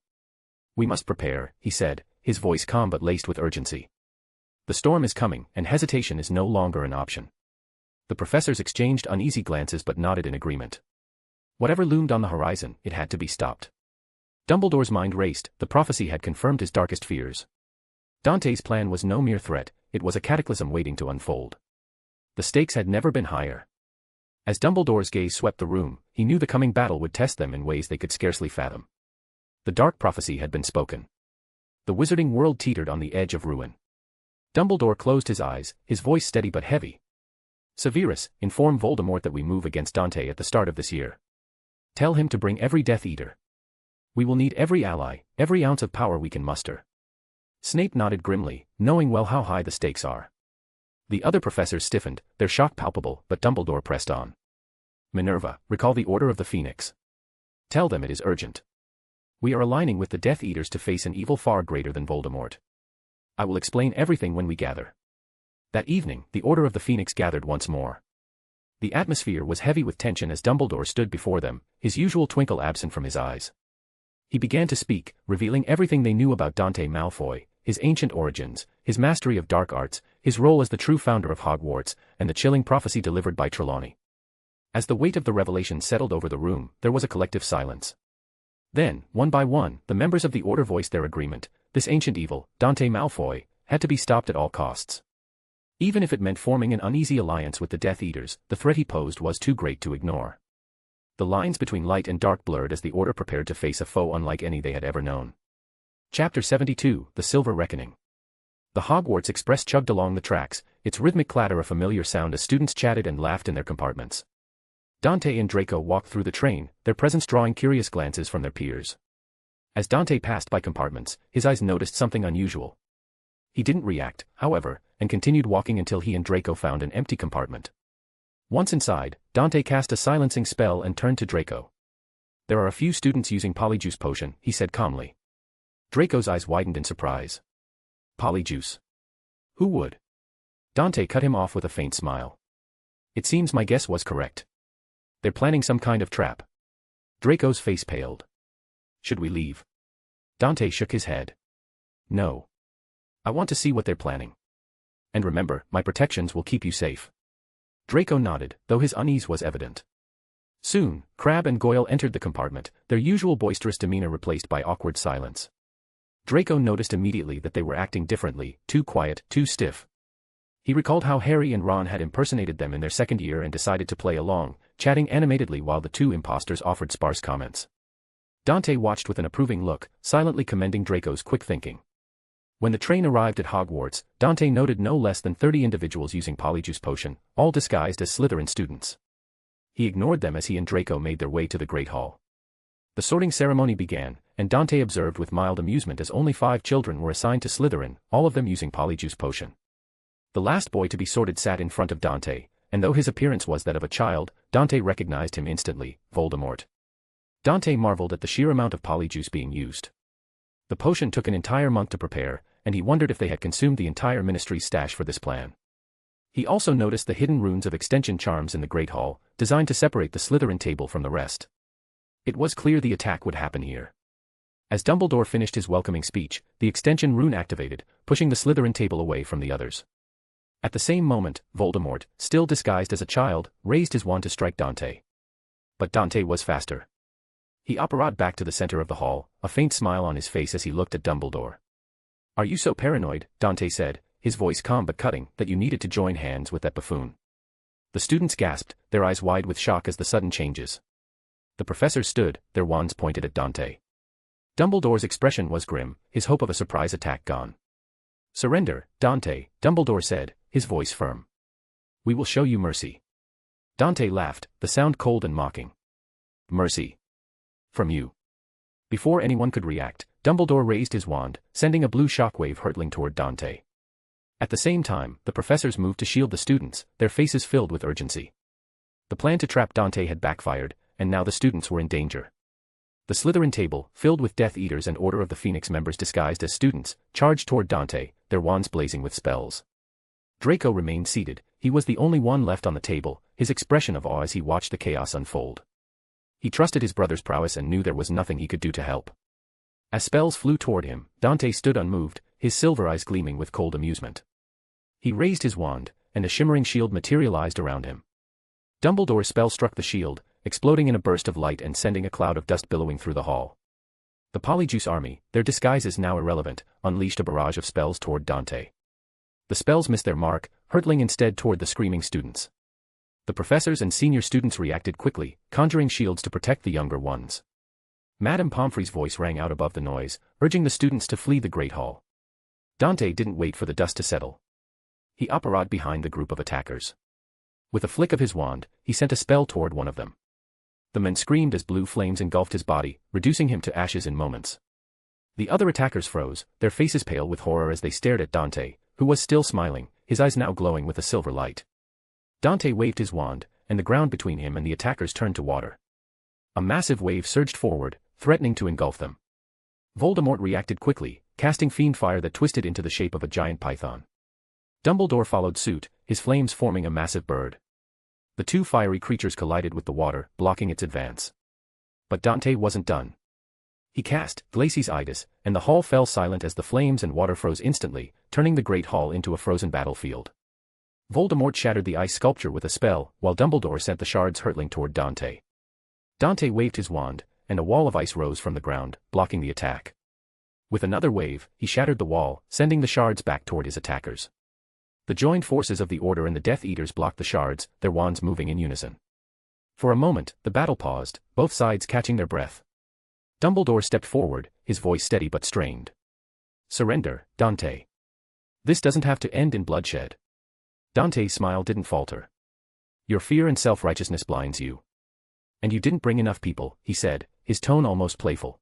"We must prepare," he said, his voice calm but laced with urgency. "The storm is coming, and hesitation is no longer an option." The professors exchanged uneasy glances but nodded in agreement. Whatever loomed on the horizon, it had to be stopped. Dumbledore's mind raced, the prophecy had confirmed his darkest fears. Dante's plan was no mere threat, it was a cataclysm waiting to unfold. The stakes had never been higher. As Dumbledore's gaze swept the room, he knew the coming battle would test them in ways they could scarcely fathom. The dark prophecy had been spoken. The wizarding world teetered on the edge of ruin. Dumbledore closed his eyes, his voice steady but heavy. "Severus, inform Voldemort that we move against Dante at the start of this year. Tell him to bring every Death Eater. We will need every ally, every ounce of power we can muster." Snape nodded grimly, knowing well how high the stakes are. The other professors stiffened, their shock palpable, but Dumbledore pressed on. "Minerva, recall the Order of the Phoenix. Tell them it is urgent. We are aligning with the Death Eaters to face an evil far greater than Voldemort. I will explain everything when we gather." That evening, the Order of the Phoenix gathered once more. The atmosphere was heavy with tension as Dumbledore stood before them, his usual twinkle absent from his eyes. He began to speak, revealing everything they knew about Dante Malfoy, his ancient origins, his mastery of dark arts, his role as the true founder of Hogwarts, and the chilling prophecy delivered by Trelawney. As the weight of the revelation settled over the room, there was a collective silence. Then, one by one, the members of the Order voiced their agreement. This ancient evil, Dante Malfoy, had to be stopped at all costs. Even if it meant forming an uneasy alliance with the Death Eaters, the threat he posed was too great to ignore. The lines between light and dark blurred as the Order prepared to face a foe unlike any they had ever known. Chapter 72, The Silver Reckoning. The Hogwarts Express chugged along the tracks, its rhythmic clatter a familiar sound as students chatted and laughed in their compartments. Dante and Draco walked through the train, their presence drawing curious glances from their peers. As Dante passed by compartments, his eyes noticed something unusual. He didn't react, however, and continued walking until he and Draco found an empty compartment. Once inside, Dante cast a silencing spell and turned to Draco. "There are a few students using Polyjuice Potion," he said calmly. Draco's eyes widened in surprise. "Polyjuice? Who would?" Dante cut him off with a faint smile. "It seems my guess was correct. They're planning some kind of trap." Draco's face paled. "Should we leave?" Dante shook his head. "No. I want to see what they're planning. And remember, my protections will keep you safe." Draco nodded, though his unease was evident. Soon, Crabbe and Goyle entered the compartment, their usual boisterous demeanor replaced by awkward silence. Draco noticed immediately that they were acting differently, too quiet, too stiff. He recalled how Harry and Ron had impersonated them in their second year and decided to play along, chatting animatedly while the two imposters offered sparse comments. Dante watched with an approving look, silently commending Draco's quick thinking. When the train arrived at Hogwarts, Dante noted no less than 30 individuals using Polyjuice Potion, all disguised as Slytherin students. He ignored them as he and Draco made their way to the Great Hall. The sorting ceremony began, and Dante observed with mild amusement as only 5 children were assigned to Slytherin, all of them using Polyjuice Potion. The last boy to be sorted sat in front of Dante, and though his appearance was that of a child, Dante recognized him instantly: Voldemort. Dante marveled at the sheer amount of Polyjuice being used. The potion took an entire month to prepare, and he wondered if they had consumed the entire ministry's stash for this plan. He also noticed the hidden runes of extension charms in the Great Hall, designed to separate the Slytherin table from the rest. It was clear the attack would happen here. As Dumbledore finished his welcoming speech, the extension rune activated, pushing the Slytherin table away from the others. At the same moment, Voldemort, still disguised as a child, raised his wand to strike Dante. But Dante was faster. He apparat back to the center of the hall, a faint smile on his face as he looked at Dumbledore. "Are you so paranoid," Dante said, his voice calm but cutting, "that you needed to join hands with that buffoon?" The students gasped, their eyes wide with shock as the sudden changes. The professors stood, their wands pointed at Dante. Dumbledore's expression was grim, his hope of a surprise attack gone. "Surrender, Dante," Dumbledore said, his voice firm. "We will show you mercy." Dante laughed, the sound cold and mocking. "Mercy? From you?" Before anyone could react, Dumbledore raised his wand, sending a blue shockwave hurtling toward Dante. At the same time, the professors moved to shield the students, their faces filled with urgency. The plan to trap Dante had backfired, and now the students were in danger. The Slytherin table, filled with Death Eaters and Order of the Phoenix members disguised as students, charged toward Dante, their wands blazing with spells. Draco remained seated, he was the only one left on the table, his expression of awe as he watched the chaos unfold. He trusted his brother's prowess and knew there was nothing he could do to help. As spells flew toward him, Dante stood unmoved, his silver eyes gleaming with cold amusement. He raised his wand, and a shimmering shield materialized around him. Dumbledore's spell struck the shield, exploding in a burst of light and sending a cloud of dust billowing through the hall. The Polyjuice army, their disguises now irrelevant, unleashed a barrage of spells toward Dante. The spells missed their mark, hurtling instead toward the screaming students. The professors and senior students reacted quickly, conjuring shields to protect the younger ones. Madame Pomfrey's voice rang out above the noise, urging the students to flee the Great Hall. Dante didn't wait for the dust to settle. He apparat behind the group of attackers. With a flick of his wand, he sent a spell toward one of them. The man screamed as blue flames engulfed his body, reducing him to ashes in moments. The other attackers froze, their faces pale with horror as they stared at Dante, who was still smiling, his eyes now glowing with a silver light. Dante waved his wand, and the ground between him and the attackers turned to water. A massive wave surged forward, threatening to engulf them. Voldemort reacted quickly, casting fiend fire that twisted into the shape of a giant python. Dumbledore followed suit, his flames forming a massive bird. The two fiery creatures collided with the water, blocking its advance. But Dante wasn't done. He cast Glacis Idis, and the hall fell silent as the flames and water froze instantly, turning the great hall into a frozen battlefield. Voldemort shattered the ice sculpture with a spell, while Dumbledore sent the shards hurtling toward Dante. Dante waved his wand, and a wall of ice rose from the ground, blocking the attack. With another wave, he shattered the wall, sending the shards back toward his attackers. The joined forces of the Order and the Death Eaters blocked the shards, their wands moving in unison. For a moment, the battle paused, both sides catching their breath. Dumbledore stepped forward, his voice steady but strained. "Surrender, Dante. This doesn't have to end in bloodshed." Dante's smile didn't falter. "Your fear and self-righteousness blinds you. And you didn't bring enough people," he said, his tone almost playful.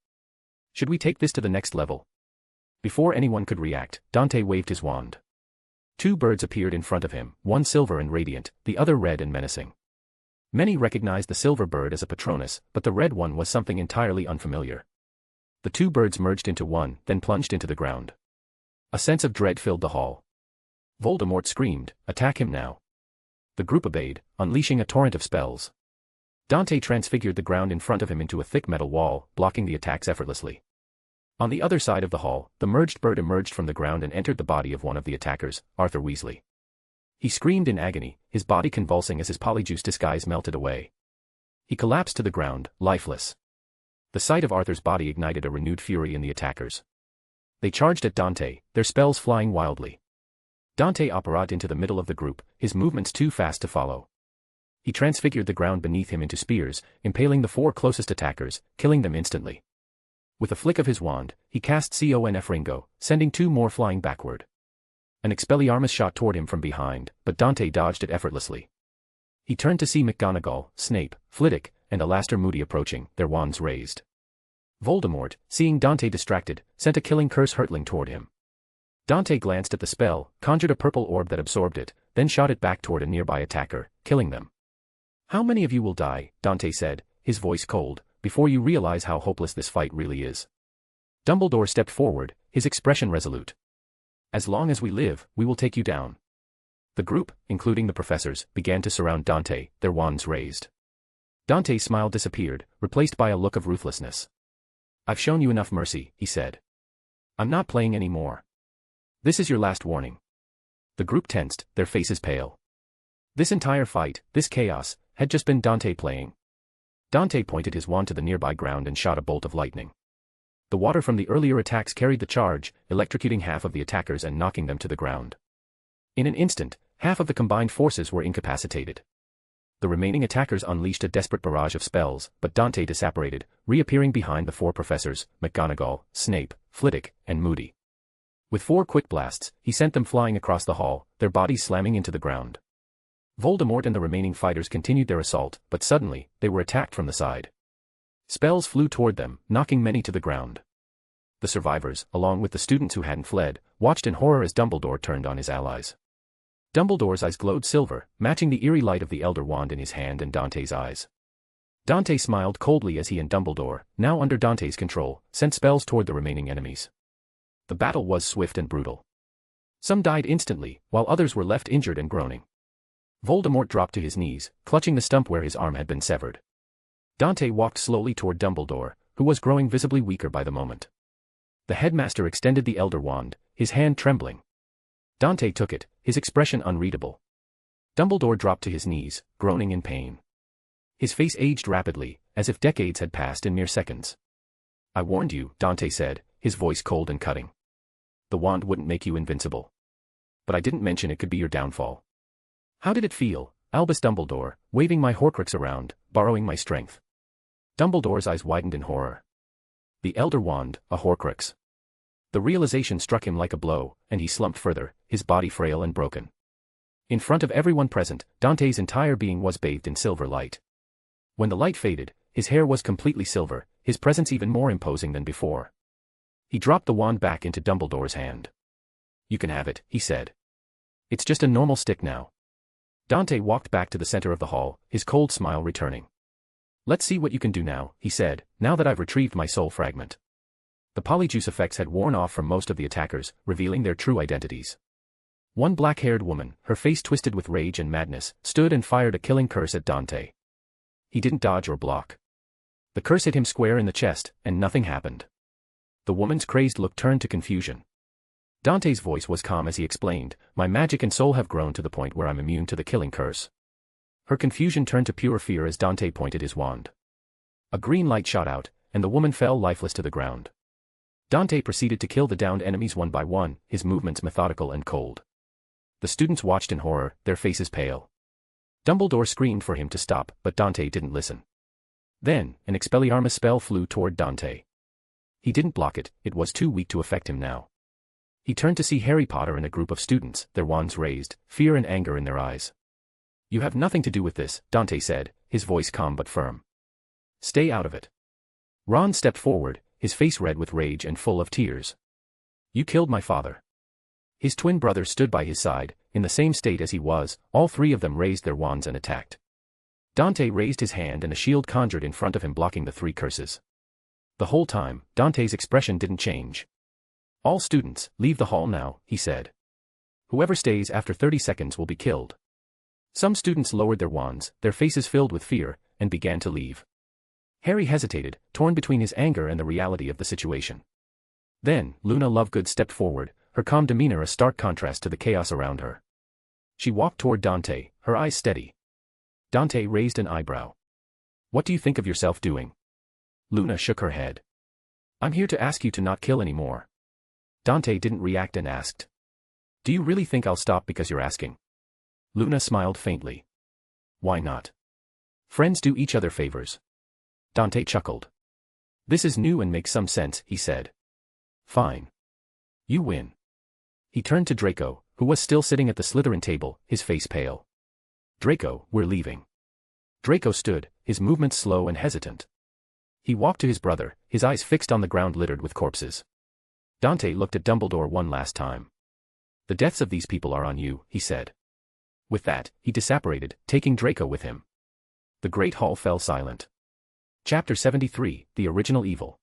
"Should we take this to the next level?" Before anyone could react, Dante waved his wand. Two birds appeared in front of him, one silver and radiant, the other red and menacing. Many recognized the silver bird as a Patronus, but the red one was something entirely unfamiliar. The two birds merged into one, then plunged into the ground. A sense of dread filled the hall. Voldemort screamed, "Attack him now." The group obeyed, unleashing a torrent of spells. Dante transfigured the ground in front of him into a thick metal wall, blocking the attacks effortlessly. On the other side of the hall, the merged bird emerged from the ground and entered the body of one of the attackers, Arthur Weasley. He screamed in agony, his body convulsing as his polyjuice disguise melted away. He collapsed to the ground, lifeless. The sight of Arthur's body ignited a renewed fury in the attackers. They charged at Dante, their spells flying wildly. Dante apparat into the middle of the group, his movements too fast to follow. He transfigured the ground beneath him into spears, impaling the four closest attackers, killing them instantly. With a flick of his wand, he cast Confringo, sending two more flying backward. An Expelliarmus shot toward him from behind, but Dante dodged it effortlessly. He turned to see McGonagall, Snape, Flitwick, and Alastor Moody approaching, their wands raised. Voldemort, seeing Dante distracted, sent a killing curse hurtling toward him. Dante glanced at the spell, conjured a purple orb that absorbed it, then shot it back toward a nearby attacker, killing them. "How many of you will die," Dante said, his voice cold, "before you realize how hopeless this fight really is?" Dumbledore stepped forward, his expression resolute. "As long as we live, we will take you down." The group, including the professors, began to surround Dante, their wands raised. Dante's smile disappeared, replaced by a look of ruthlessness. "I've shown you enough mercy," he said. "I'm not playing any more. This is your last warning." The group tensed, their faces pale. This entire fight, this chaos, had just been Dante playing. Dante pointed his wand to the nearby ground and shot a bolt of lightning. The water from the earlier attacks carried the charge, electrocuting half of the attackers and knocking them to the ground. In an instant, half of the combined forces were incapacitated. The remaining attackers unleashed a desperate barrage of spells, but Dante disapparated, reappearing behind the four professors, McGonagall, Snape, Flitwick, and Moody. With four quick blasts, he sent them flying across the hall, their bodies slamming into the ground. Voldemort and the remaining fighters continued their assault, but suddenly, they were attacked from the side. Spells flew toward them, knocking many to the ground. The survivors, along with the students who hadn't fled, watched in horror as Dumbledore turned on his allies. Dumbledore's eyes glowed silver, matching the eerie light of the Elder Wand in his hand and Dante's eyes. Dante smiled coldly as he and Dumbledore, now under Dante's control, sent spells toward the remaining enemies. The battle was swift and brutal. Some died instantly, while others were left injured and groaning. Voldemort dropped to his knees, clutching the stump where his arm had been severed. Dante walked slowly toward Dumbledore, who was growing visibly weaker by the moment. The headmaster extended the Elder Wand, his hand trembling. Dante took it, his expression unreadable. Dumbledore dropped to his knees, groaning in pain. His face aged rapidly, as if decades had passed in mere seconds. "I warned you," Dante said, his voice cold and cutting. "The wand wouldn't make you invincible. But I didn't mention it could be your downfall." "How did it feel, Albus Dumbledore, waving my Horcrux around, borrowing my strength?" Dumbledore's eyes widened in horror. The Elder Wand, a Horcrux. The realization struck him like a blow, and he slumped further, his body frail and broken. In front of everyone present, Dante's entire being was bathed in silver light. When the light faded, his hair was completely silver, his presence even more imposing than before. He dropped the wand back into Dumbledore's hand. "You can have it," he said. "It's just a normal stick now." Dante walked back to the center of the hall, his cold smile returning. "Let's see what you can do now," he said, "now that I've retrieved my soul fragment." The polyjuice effects had worn off from most of the attackers, revealing their true identities. One black-haired woman, her face twisted with rage and madness, stood and fired a killing curse at Dante. He didn't dodge or block. The curse hit him square in the chest, and nothing happened. The woman's crazed look turned to confusion. Dante's voice was calm as he explained, "My magic and soul have grown to the point where I'm immune to the killing curse." Her confusion turned to pure fear as Dante pointed his wand. A green light shot out, and the woman fell lifeless to the ground. Dante proceeded to kill the downed enemies one by one, his movements methodical and cold. The students watched in horror, their faces pale. Dumbledore screamed for him to stop, but Dante didn't listen. Then, an Expelliarmus spell flew toward Dante. He didn't block it, it was too weak to affect him now. He turned to see Harry Potter and a group of students, their wands raised, fear and anger in their eyes. "You have nothing to do with this," Dante said, his voice calm but firm. "Stay out of it." Ron stepped forward, his face red with rage and full of tears. "You killed my father." His twin brother stood by his side, in the same state as he was. All three of them raised their wands and attacked. Dante raised his hand and a shield conjured in front of him blocking the three curses. The whole time, Dante's expression didn't change. "All students, leave the hall now," he said. "Whoever stays after 30 seconds will be killed." Some students lowered their wands, their faces filled with fear, and began to leave. Harry hesitated, torn between his anger and the reality of the situation. Then, Luna Lovegood stepped forward, her calm demeanor a stark contrast to the chaos around her. She walked toward Dante, her eyes steady. Dante raised an eyebrow. "What do you think of yourself doing?" Luna shook her head. "I'm here to ask you to not kill anymore." Dante didn't react and asked, "Do you really think I'll stop because you're asking?" Luna smiled faintly. "Why not? Friends do each other favors." Dante chuckled. "This is new and makes some sense," he said. "Fine. You win." He turned to Draco, who was still sitting at the Slytherin table, his face pale. "Draco, we're leaving." Draco stood, his movements slow and hesitant. He walked to his brother, his eyes fixed on the ground littered with corpses. Dante looked at Dumbledore one last time. "The deaths of these people are on you," he said. With that, he disapparated, taking Draco with him. The Great Hall fell silent. Chapter 73, The Original Evil.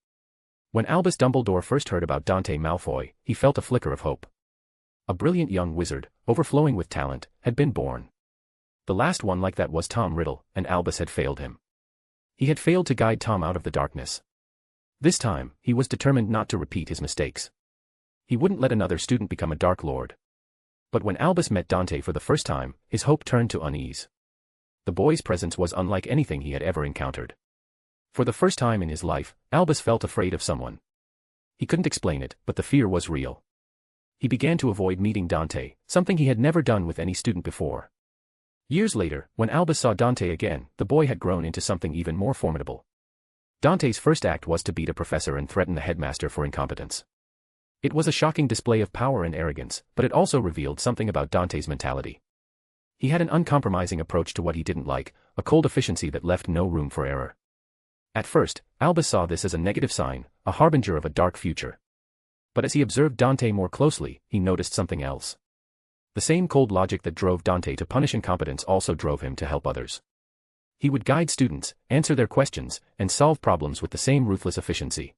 When Albus Dumbledore first heard about Dante Malfoy, he felt a flicker of hope. A brilliant young wizard, overflowing with talent, had been born. The last one like that was Tom Riddle, and Albus had failed him. He had failed to guide Tom out of the darkness. This time, he was determined not to repeat his mistakes. He wouldn't let another student become a Dark Lord. But when Albus met Dante for the first time, his hope turned to unease. The boy's presence was unlike anything he had ever encountered. For the first time in his life, Albus felt afraid of someone. He couldn't explain it, but the fear was real. He began to avoid meeting Dante, something he had never done with any student before. Years later, when Albus saw Dante again, the boy had grown into something even more formidable. Dante's first act was to beat a professor and threaten the headmaster for incompetence. It was a shocking display of power and arrogance, but it also revealed something about Dante's mentality. He had an uncompromising approach to what he didn't like, a cold efficiency that left no room for error. At first, Albus saw this as a negative sign, a harbinger of a dark future. But as he observed Dante more closely, he noticed something else. The same cold logic that drove Dante to punish incompetence also drove him to help others. He would guide students, answer their questions, and solve problems with the same ruthless efficiency.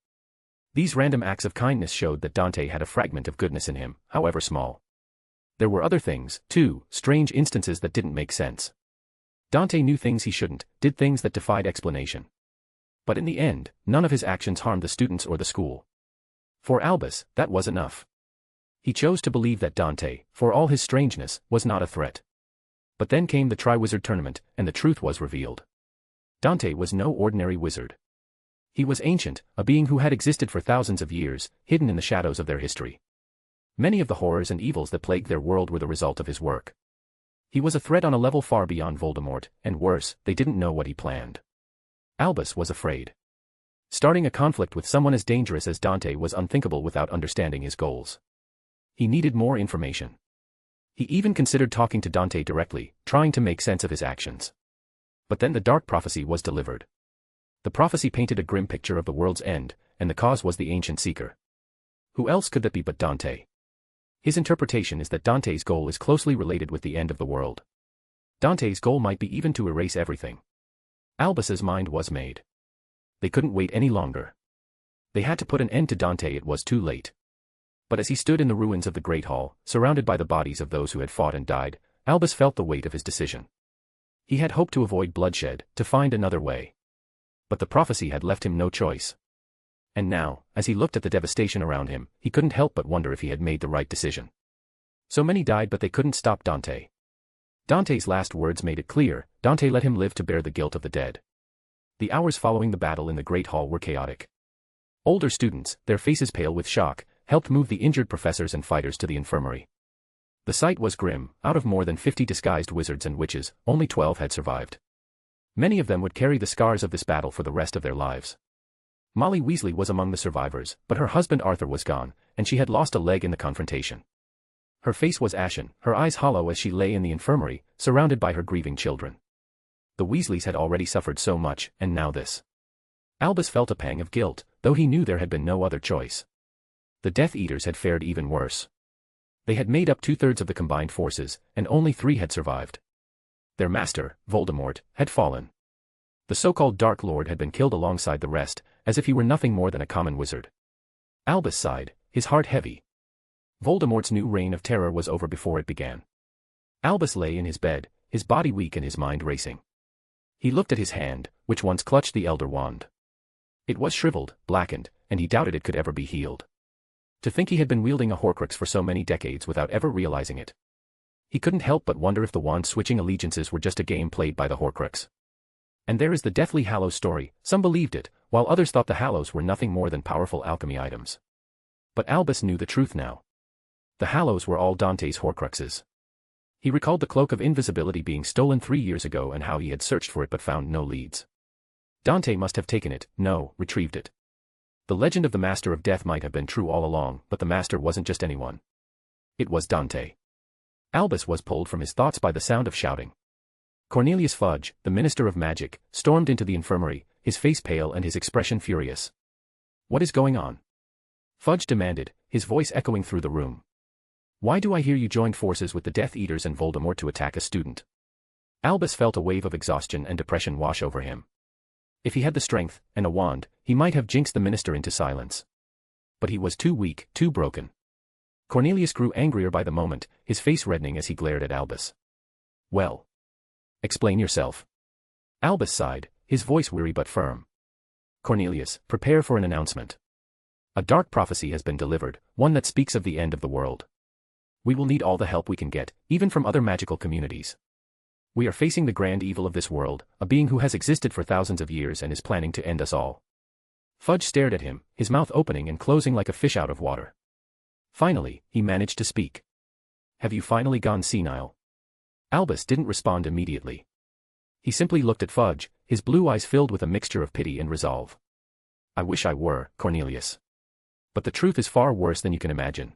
These random acts of kindness showed that Dante had a fragment of goodness in him, however small. There were other things, too, strange instances that didn't make sense. Dante knew things he shouldn't, did things that defied explanation. But in the end, none of his actions harmed the students or the school. For Albus, that was enough. He chose to believe that Dante, for all his strangeness, was not a threat. But then came the Triwizard Tournament, and the truth was revealed. Dante was no ordinary wizard. He was ancient, a being who had existed for thousands of years, hidden in the shadows of their history. Many of the horrors and evils that plagued their world were the result of his work. He was a threat on a level far beyond Voldemort, and worse, they didn't know what he planned. Albus was afraid. Starting a conflict with someone as dangerous as Dante was unthinkable without understanding his goals. He needed more information. He even considered talking to Dante directly, trying to make sense of his actions. But then the dark prophecy was delivered. The prophecy painted a grim picture of the world's end, and the cause was the ancient seeker. Who else could that be but Dante? His interpretation is that Dante's goal is closely related with the end of the world. Dante's goal might be even to erase everything. Albus's mind was made. They couldn't wait any longer. They had to put an end to Dante, it was too late. But as he stood in the ruins of the Great Hall, surrounded by the bodies of those who had fought and died, Albus felt the weight of his decision. He had hoped to avoid bloodshed, to find another way. But the prophecy had left him no choice. And now, as he looked at the devastation around him, he couldn't help but wonder if he had made the right decision. So many died, but they couldn't stop Dante. Dante's last words made it clear: Dante let him live to bear the guilt of the dead. The hours following the battle in the Great Hall were chaotic. Older students, their faces pale with shock, helped move the injured professors and fighters to the infirmary. The sight was grim. Out of more than 50 disguised wizards and witches, only 12 had survived. Many of them would carry the scars of this battle for the rest of their lives. Molly Weasley was among the survivors, but her husband Arthur was gone, and she had lost a leg in the confrontation. Her face was ashen, her eyes hollow as she lay in the infirmary, surrounded by her grieving children. The Weasleys had already suffered so much, and now this. Albus felt a pang of guilt, though he knew there had been no other choice. The Death Eaters had fared even worse. They had made up 2/3 of the combined forces, and only 3 had survived. Their master, Voldemort, had fallen. The so-called Dark Lord had been killed alongside the rest, as if he were nothing more than a common wizard. Albus sighed, his heart heavy. Voldemort's new reign of terror was over before it began. Albus lay in his bed, his body weak and his mind racing. He looked at his hand, which once clutched the Elder Wand. It was shriveled, blackened, and he doubted it could ever be healed. To think he had been wielding a Horcrux for so many decades without ever realizing it. He couldn't help but wonder if the wand-switching allegiances were just a game played by the Horcrux. And there is the Deathly Hallows story. Some believed it, while others thought the Hallows were nothing more than powerful alchemy items. But Albus knew the truth now. The Hallows were all Dante's Horcruxes. He recalled the Cloak of Invisibility being stolen 3 years ago and how he had searched for it but found no leads. Dante must have taken it, retrieved it. The legend of the Master of Death might have been true all along, but the Master wasn't just anyone. It was Dante. Albus was pulled from his thoughts by the sound of shouting. Cornelius Fudge, the Minister of Magic, stormed into the infirmary, his face pale and his expression furious. "What is going on?" Fudge demanded, his voice echoing through the room. "Why do I hear you joined forces with the Death Eaters and Voldemort to attack a student?" Albus felt a wave of exhaustion and depression wash over him. If he had the strength, and a wand, he might have jinxed the minister into silence. But he was too weak, too broken. Cornelius grew angrier by the moment, his face reddening as he glared at Albus. "Well. Explain yourself." Albus sighed, his voice weary but firm. "Cornelius, prepare for an announcement. A dark prophecy has been delivered, one that speaks of the end of the world. We will need all the help we can get, even from other magical communities. We are facing the grand evil of this world, a being who has existed for thousands of years and is planning to end us all." Fudge stared at him, his mouth opening and closing like a fish out of water. Finally, he managed to speak. "Have you finally gone senile?" Albus didn't respond immediately. He simply looked at Fudge, his blue eyes filled with a mixture of pity and resolve. "I wish I were, Cornelius. But the truth is far worse than you can imagine."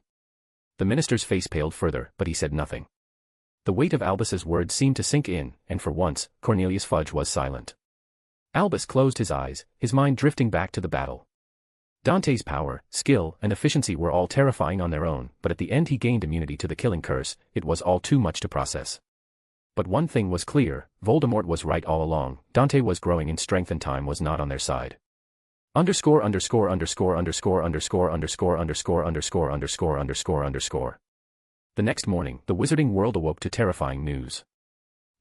The minister's face paled further, but he said nothing. The weight of Albus's words seemed to sink in, and for once, Cornelius Fudge was silent. Albus closed his eyes, his mind drifting back to the battle. Dante's power, skill, and efficiency were all terrifying on their own, but at the end he gained immunity to the killing curse. It was all too much to process. But one thing was clear: Voldemort was right all along. Dante was growing in strength and time was not on their side. ______________________________________________________________________________________________________________________ The next morning, the Wizarding world awoke to terrifying news.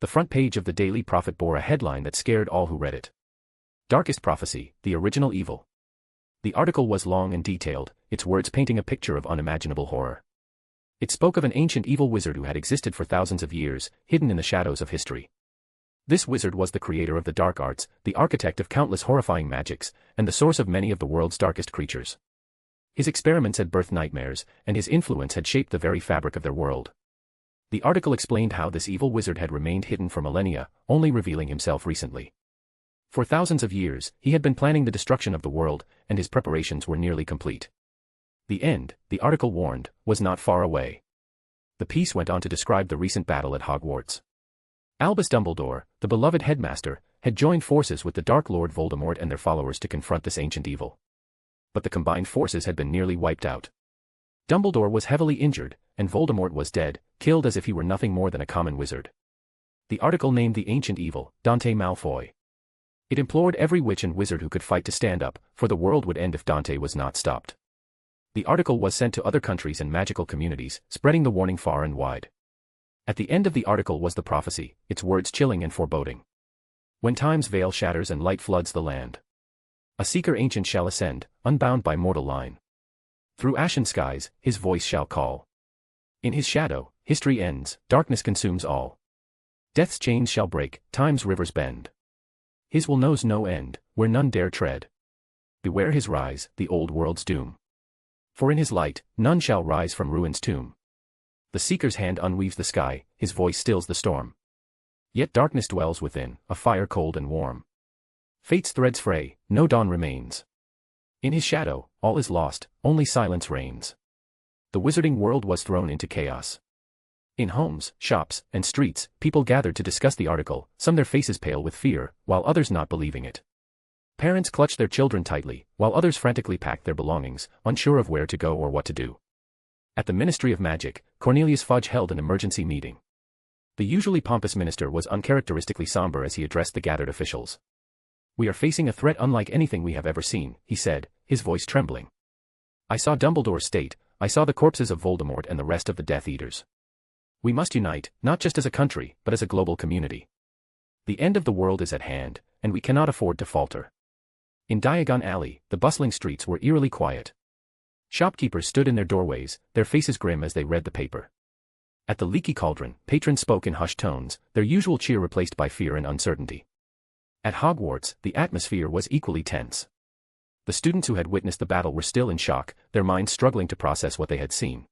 The front page of the Daily Prophet bore a headline that scared all who read it. "Darkest Prophecy, the Original Evil." The article was long and detailed, its words painting a picture of unimaginable horror. It spoke of an ancient evil wizard who had existed for thousands of years, hidden in the shadows of history. This wizard was the creator of the dark arts, the architect of countless horrifying magics, and the source of many of the world's darkest creatures. His experiments had birthed nightmares, and his influence had shaped the very fabric of their world. The article explained how this evil wizard had remained hidden for millennia, only revealing himself recently. For thousands of years, he had been planning the destruction of the world, and his preparations were nearly complete. The end, the article warned, was not far away. The piece went on to describe the recent battle at Hogwarts. Albus Dumbledore, the beloved headmaster, had joined forces with the Dark Lord Voldemort and their followers to confront this ancient evil. But the combined forces had been nearly wiped out. Dumbledore was heavily injured, and Voldemort was dead, killed as if he were nothing more than a common wizard. The article named the ancient evil Dante Malfoy. It implored every witch and wizard who could fight to stand up, for the world would end if Dante was not stopped. The article was sent to other countries and magical communities, spreading the warning far and wide. At the end of the article was the prophecy, its words chilling and foreboding. When time's veil shatters and light floods the land, a seeker ancient shall ascend, unbound by mortal line. Through ashen skies, his voice shall call. In his shadow, history ends, darkness consumes all. Death's chains shall break, time's rivers bend. His will knows no end, where none dare tread. Beware his rise, the old world's doom. For in his light, none shall rise from ruin's tomb. The seeker's hand unweaves the sky, his voice stills the storm. Yet darkness dwells within, a fire cold and warm. Fate's threads fray, no dawn remains. In his shadow, all is lost, only silence reigns. The wizarding world was thrown into chaos. In homes, shops, and streets, people gathered to discuss the article, some their faces pale with fear, while others not believing it. Parents clutched their children tightly, while others frantically packed their belongings, unsure of where to go or what to do. At the Ministry of Magic, Cornelius Fudge held an emergency meeting. The usually pompous minister was uncharacteristically somber as he addressed the gathered officials. "We are facing a threat unlike anything we have ever seen," he said, his voice trembling. "I saw Dumbledore's state, I saw the corpses of Voldemort and the rest of the Death Eaters. We must unite, not just as a country, but as a global community. The end of the world is at hand, and we cannot afford to falter." In Diagon Alley, the bustling streets were eerily quiet. Shopkeepers stood in their doorways, their faces grim as they read the paper. At the Leaky Cauldron, patrons spoke in hushed tones, their usual cheer replaced by fear and uncertainty. At Hogwarts, the atmosphere was equally tense. The students who had witnessed the battle were still in shock, their minds struggling to process what they had seen.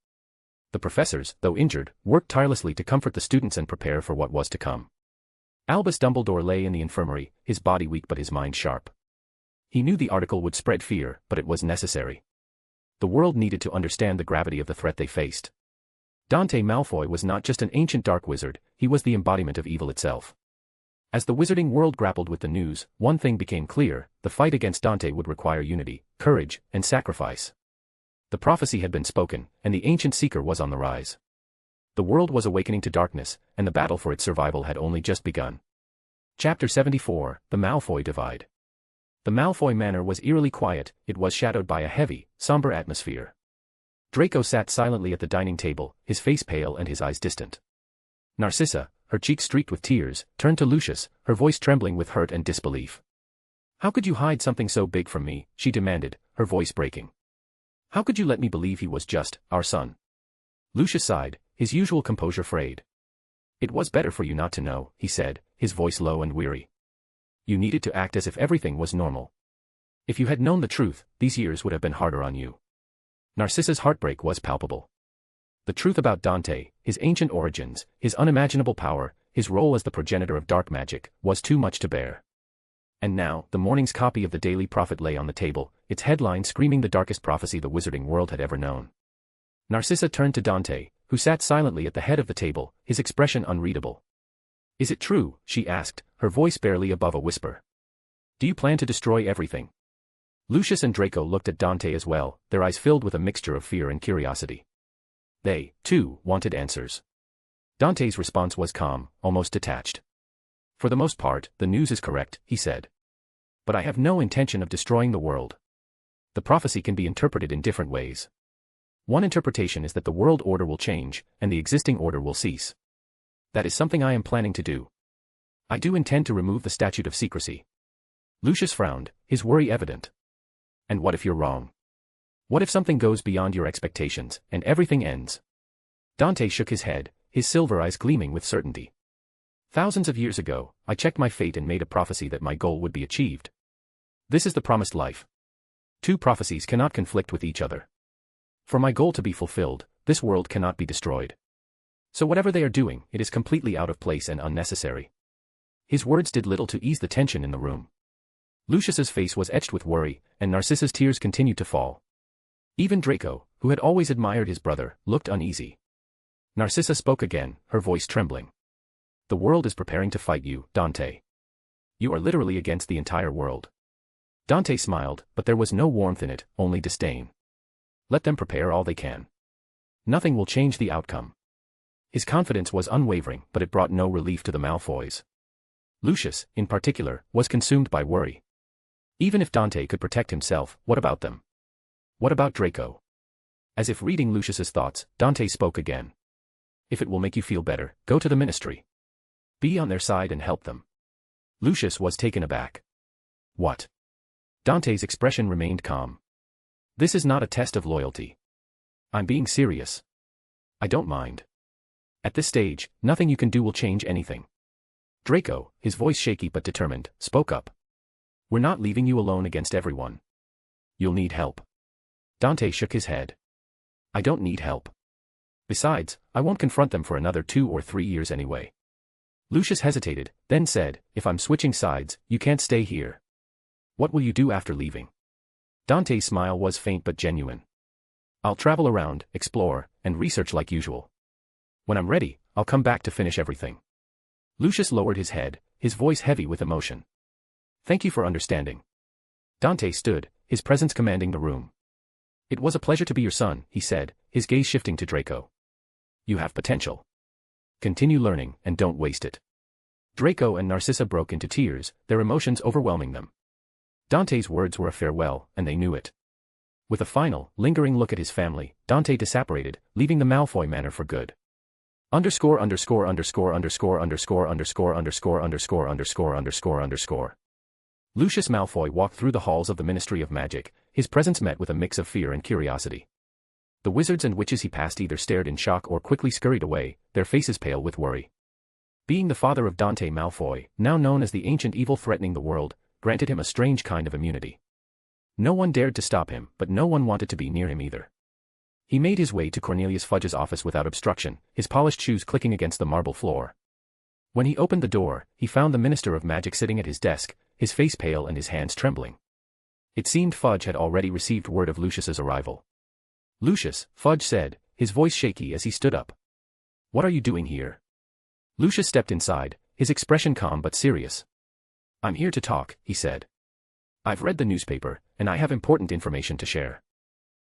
The professors, though injured, worked tirelessly to comfort the students and prepare for what was to come. Albus Dumbledore lay in the infirmary, his body weak but his mind sharp. He knew the article would spread fear, but it was necessary. The world needed to understand the gravity of the threat they faced. Dante Malfoy was not just an ancient dark wizard, he was the embodiment of evil itself. As the wizarding world grappled with the news, one thing became clear: the fight against Dante would require unity, courage, and sacrifice. The prophecy had been spoken, and the ancient seeker was on the rise. The world was awakening to darkness, and the battle for its survival had only just begun. Chapter 74, The Malfoy Divide. The Malfoy manor was eerily quiet, it was shadowed by a heavy, somber atmosphere. Draco sat silently at the dining table, his face pale and his eyes distant. Narcissa, her cheeks streaked with tears, turned to Lucius, her voice trembling with hurt and disbelief. "How could you hide something so big from me?" she demanded, her voice breaking. "How could you let me believe he was just our son?" Lucius sighed, his usual composure frayed. "It was better for you not to know," he said, his voice low and weary. "You needed to act as if everything was normal. If you had known the truth, these years would have been harder on you." Narcissa's heartbreak was palpable. The truth about Dante, his ancient origins, his unimaginable power, his role as the progenitor of dark magic, was too much to bear. And now, the morning's copy of the Daily Prophet lay on the table, its headline screaming the darkest prophecy the wizarding world had ever known. Narcissa turned to Dante, who sat silently at the head of the table, his expression unreadable. "Is it true?" she asked, her voice barely above a whisper. "Do you plan to destroy everything?" Lucius and Draco looked at Dante as well, their eyes filled with a mixture of fear and curiosity. They, too, wanted answers. Dante's response was calm, almost detached. "For the most part, the news is correct," he said. "But I have no intention of destroying the world. The prophecy can be interpreted in different ways. One interpretation is that the world order will change, and the existing order will cease. That is something I am planning to do. I do intend to remove the statute of secrecy." Lucius frowned, his worry evident. "And what if you're wrong? What if something goes beyond your expectations, and everything ends?" Dante shook his head, his silver eyes gleaming with certainty. "Thousands of years ago, I checked my fate and made a prophecy that my goal would be achieved. This is the promised life. Two prophecies cannot conflict with each other. For my goal to be fulfilled, this world cannot be destroyed. So whatever they are doing, it is completely out of place and unnecessary." His words did little to ease the tension in the room. Lucius's face was etched with worry, and Narcissa's tears continued to fall. Even Draco, who had always admired his brother, looked uneasy. Narcissa spoke again, her voice trembling. "The world is preparing to fight you, Dante. You are literally against the entire world." Dante smiled, but there was no warmth in it, only disdain. "Let them prepare all they can. Nothing will change the outcome." His confidence was unwavering, but it brought no relief to the Malfoys. Lucius, in particular, was consumed by worry. Even if Dante could protect himself, what about them? What about Draco? As if reading Lucius's thoughts, Dante spoke again. If it will make you feel better, go to the ministry. Be on their side and help them. Lucius was taken aback. What? Dante's expression remained calm. This is not a test of loyalty. I'm being serious. I don't mind. At this stage, nothing you can do will change anything. Draco, his voice shaky but determined, spoke up. We're not leaving you alone against everyone. You'll need help. Dante shook his head. I don't need help. Besides, I won't confront them for another 2 or 3 years anyway. Lucius hesitated, then said, if I'm switching sides, you can't stay here. What will you do after leaving? Dante's smile was faint but genuine. I'll travel around, explore, and research like usual. When I'm ready, I'll come back to finish everything. Lucius lowered his head, his voice heavy with emotion. Thank you for understanding. Dante stood, his presence commanding the room. It was a pleasure to be your son, he said, his gaze shifting to Draco. You have potential. Continue learning, and don't waste it. Draco and Narcissa broke into tears, their emotions overwhelming them. Dante's words were a farewell, and they knew it. With a final, lingering look at his family, Dante disapparated, leaving the Malfoy manor for good. Lucius Malfoy walked through the halls of the Ministry of Magic, his presence met with a mix of fear and curiosity. The wizards and witches he passed either stared in shock or quickly scurried away, their faces pale with worry. Being the father of Dante Malfoy, now known as the ancient evil threatening the world, granted him a strange kind of immunity. No one dared to stop him, but no one wanted to be near him either. He made his way to Cornelius Fudge's office without obstruction, his polished shoes clicking against the marble floor. When he opened the door, he found the Minister of Magic sitting at his desk, his face pale and his hands trembling. It seemed Fudge had already received word of Lucius's arrival. Lucius, Fudge said, his voice shaky as he stood up. What are you doing here? Lucius stepped inside, his expression calm but serious. I'm here to talk, he said. I've read the newspaper, and I have important information to share.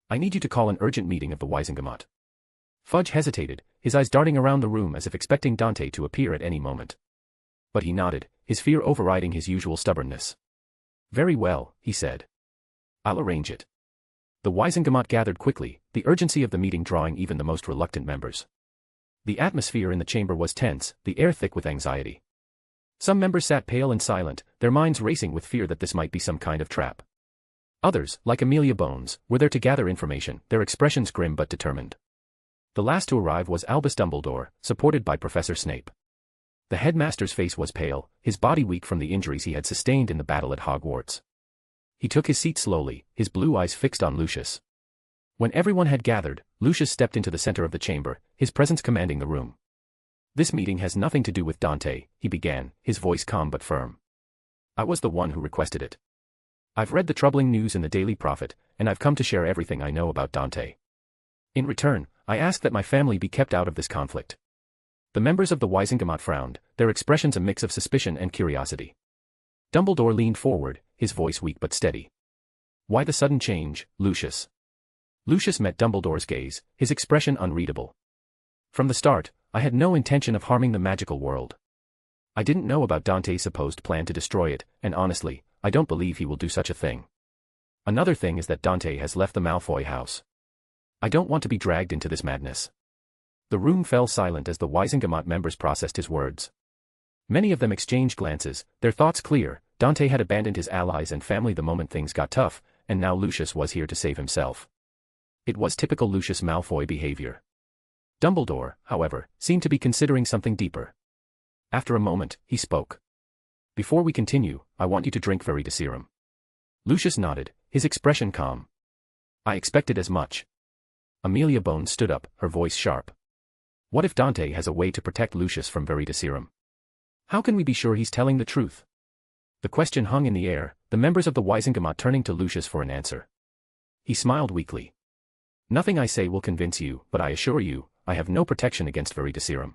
I need you to call an urgent meeting of the Wisengamot. Fudge hesitated, his eyes darting around the room as if expecting Dante to appear at any moment. But he nodded, his fear overriding his usual stubbornness. Very well, he said. I'll arrange it. The Wisengamot gathered quickly, the urgency of the meeting drawing even the most reluctant members. The atmosphere in the chamber was tense, the air thick with anxiety. Some members sat pale and silent, their minds racing with fear that this might be some kind of trap. Others, like Amelia Bones, were there to gather information, their expressions grim but determined. The last to arrive was Albus Dumbledore, supported by Professor Snape. The headmaster's face was pale, his body weak from the injuries he had sustained in the battle at Hogwarts. He took his seat slowly, his blue eyes fixed on Lucius. When everyone had gathered, Lucius stepped into the center of the chamber, his presence commanding the room. This meeting has nothing to do with Dante, he began, his voice calm but firm. I was the one who requested it. I've read the troubling news in the Daily Prophet, and I've come to share everything I know about Dante. In return, I ask that my family be kept out of this conflict. The members of the Wisengamot frowned, their expressions a mix of suspicion and curiosity. Dumbledore leaned forward, his voice weak but steady. Why the sudden change, Lucius? Lucius met Dumbledore's gaze, his expression unreadable. From the start, I had no intention of harming the magical world. I didn't know about Dante's supposed plan to destroy it, and honestly, I don't believe he will do such a thing. Another thing is that Dante has left the Malfoy house. I don't want to be dragged into this madness. The room fell silent as the Wisengamot members processed his words. Many of them exchanged glances, their thoughts clear. Dante had abandoned his allies and family the moment things got tough, and now Lucius was here to save himself. It was typical Lucius Malfoy behavior. Dumbledore, however, seemed to be considering something deeper. After a moment, he spoke. Before we continue, I want you to drink Veritaserum. Lucius nodded, his expression calm. I expected as much. Amelia Bones stood up, her voice sharp. What if Dante has a way to protect Lucius from Veritaserum? How can we be sure he's telling the truth? The question hung in the air, the members of the Wisengamot turning to Lucius for an answer. He smiled weakly. Nothing I say will convince you, but I assure you, I have no protection against Veritaserum.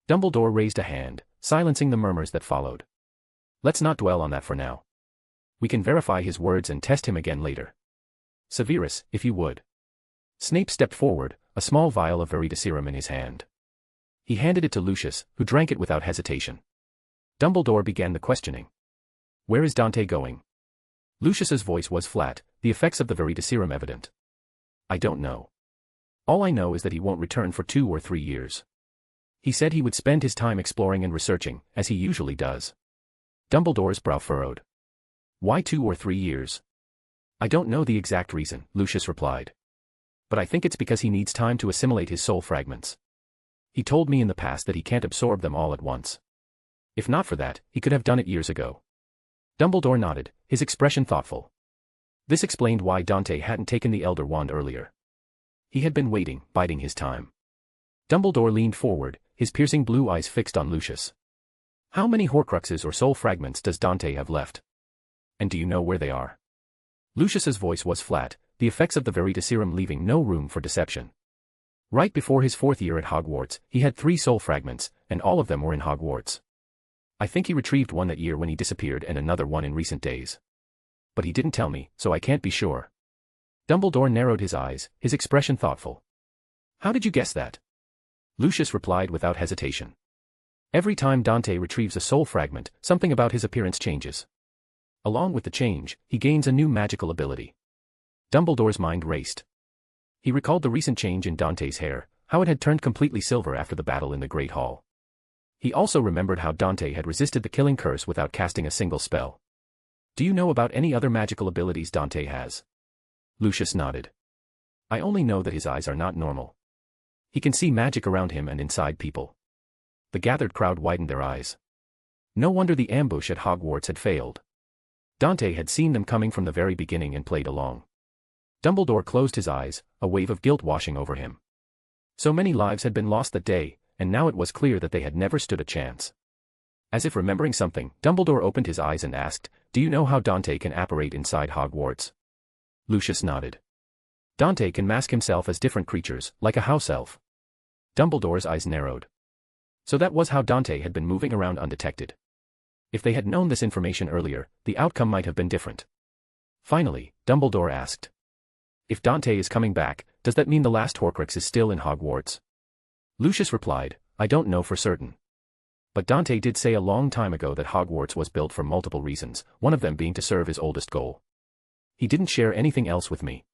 Dumbledore raised a hand, silencing the murmurs that followed. Let's not dwell on that for now. We can verify his words and test him again later. Severus, if you would. Snape stepped forward, a small vial of Veritaserum in his hand. He handed it to Lucius, who drank it without hesitation. Dumbledore began the questioning. Where is Dante going? Lucius's voice was flat, the effects of the Veritaserum evident. I don't know. All I know is that he won't return for 2 or 3 years. He said he would spend his time exploring and researching, as he usually does. Dumbledore's brow furrowed. Why 2 or 3 years? I don't know the exact reason, Lucius replied. But I think it's because he needs time to assimilate his soul fragments. He told me in the past that he can't absorb them all at once. If not for that, he could have done it years ago. Dumbledore nodded, his expression thoughtful. This explained why Dante hadn't taken the Elder Wand earlier. He had been waiting, biding his time. Dumbledore leaned forward, his piercing blue eyes fixed on Lucius. How many Horcruxes or soul fragments does Dante have left? And do you know where they are? Lucius's voice was flat, the effects of the Veritaserum leaving no room for deception. Right before his 4th year at Hogwarts, he had 3 soul fragments, and all of them were in Hogwarts. I think he retrieved one that year when he disappeared and another one in recent days. But he didn't tell me, so I can't be sure. Dumbledore narrowed his eyes, his expression thoughtful. How did you guess that? Lucius replied without hesitation. Every time Dante retrieves a soul fragment, something about his appearance changes. Along with the change, he gains a new magical ability. Dumbledore's mind raced. He recalled the recent change in Dante's hair, how it had turned completely silver after the battle in the Great Hall. He also remembered how Dante had resisted the killing curse without casting a single spell. Do you know about any other magical abilities Dante has? Lucius nodded. I only know that his eyes are not normal. He can see magic around him and inside people. The gathered crowd widened their eyes. No wonder the ambush at Hogwarts had failed. Dante had seen them coming from the very beginning and played along. Dumbledore closed his eyes, a wave of guilt washing over him. So many lives had been lost that day, and now it was clear that they had never stood a chance. As if remembering something, Dumbledore opened his eyes and asked, Do you know how Dante can apparate inside Hogwarts? Lucius nodded. Dante can mask himself as different creatures, like a house elf. Dumbledore's eyes narrowed. So that was how Dante had been moving around undetected. If they had known this information earlier, the outcome might have been different. Finally, Dumbledore asked. If Dante is coming back, does that mean the last Horcrux is still in Hogwarts? Lucius replied, I don't know for certain. But Dante did say a long time ago that Hogwarts was built for multiple reasons, one of them being to serve his oldest goal. He didn't share anything else with me.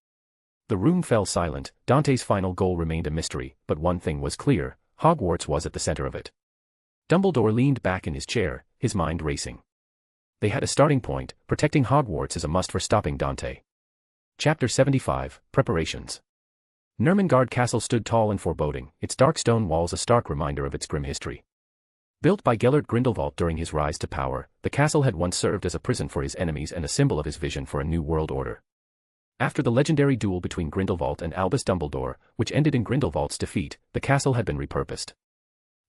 The room fell silent. Dante's final goal remained a mystery, but one thing was clear, Hogwarts was at the center of it. Dumbledore leaned back in his chair, his mind racing. They had a starting point, protecting Hogwarts is a must for stopping Dante. Chapter 75, Preparations. Nurmengard Castle stood tall and foreboding, its dark stone walls a stark reminder of its grim history. Built by Gellert Grindelwald during his rise to power, the castle had once served as a prison for his enemies and a symbol of his vision for a new world order. After the legendary duel between Grindelwald and Albus Dumbledore, which ended in Grindelwald's defeat, the castle had been repurposed.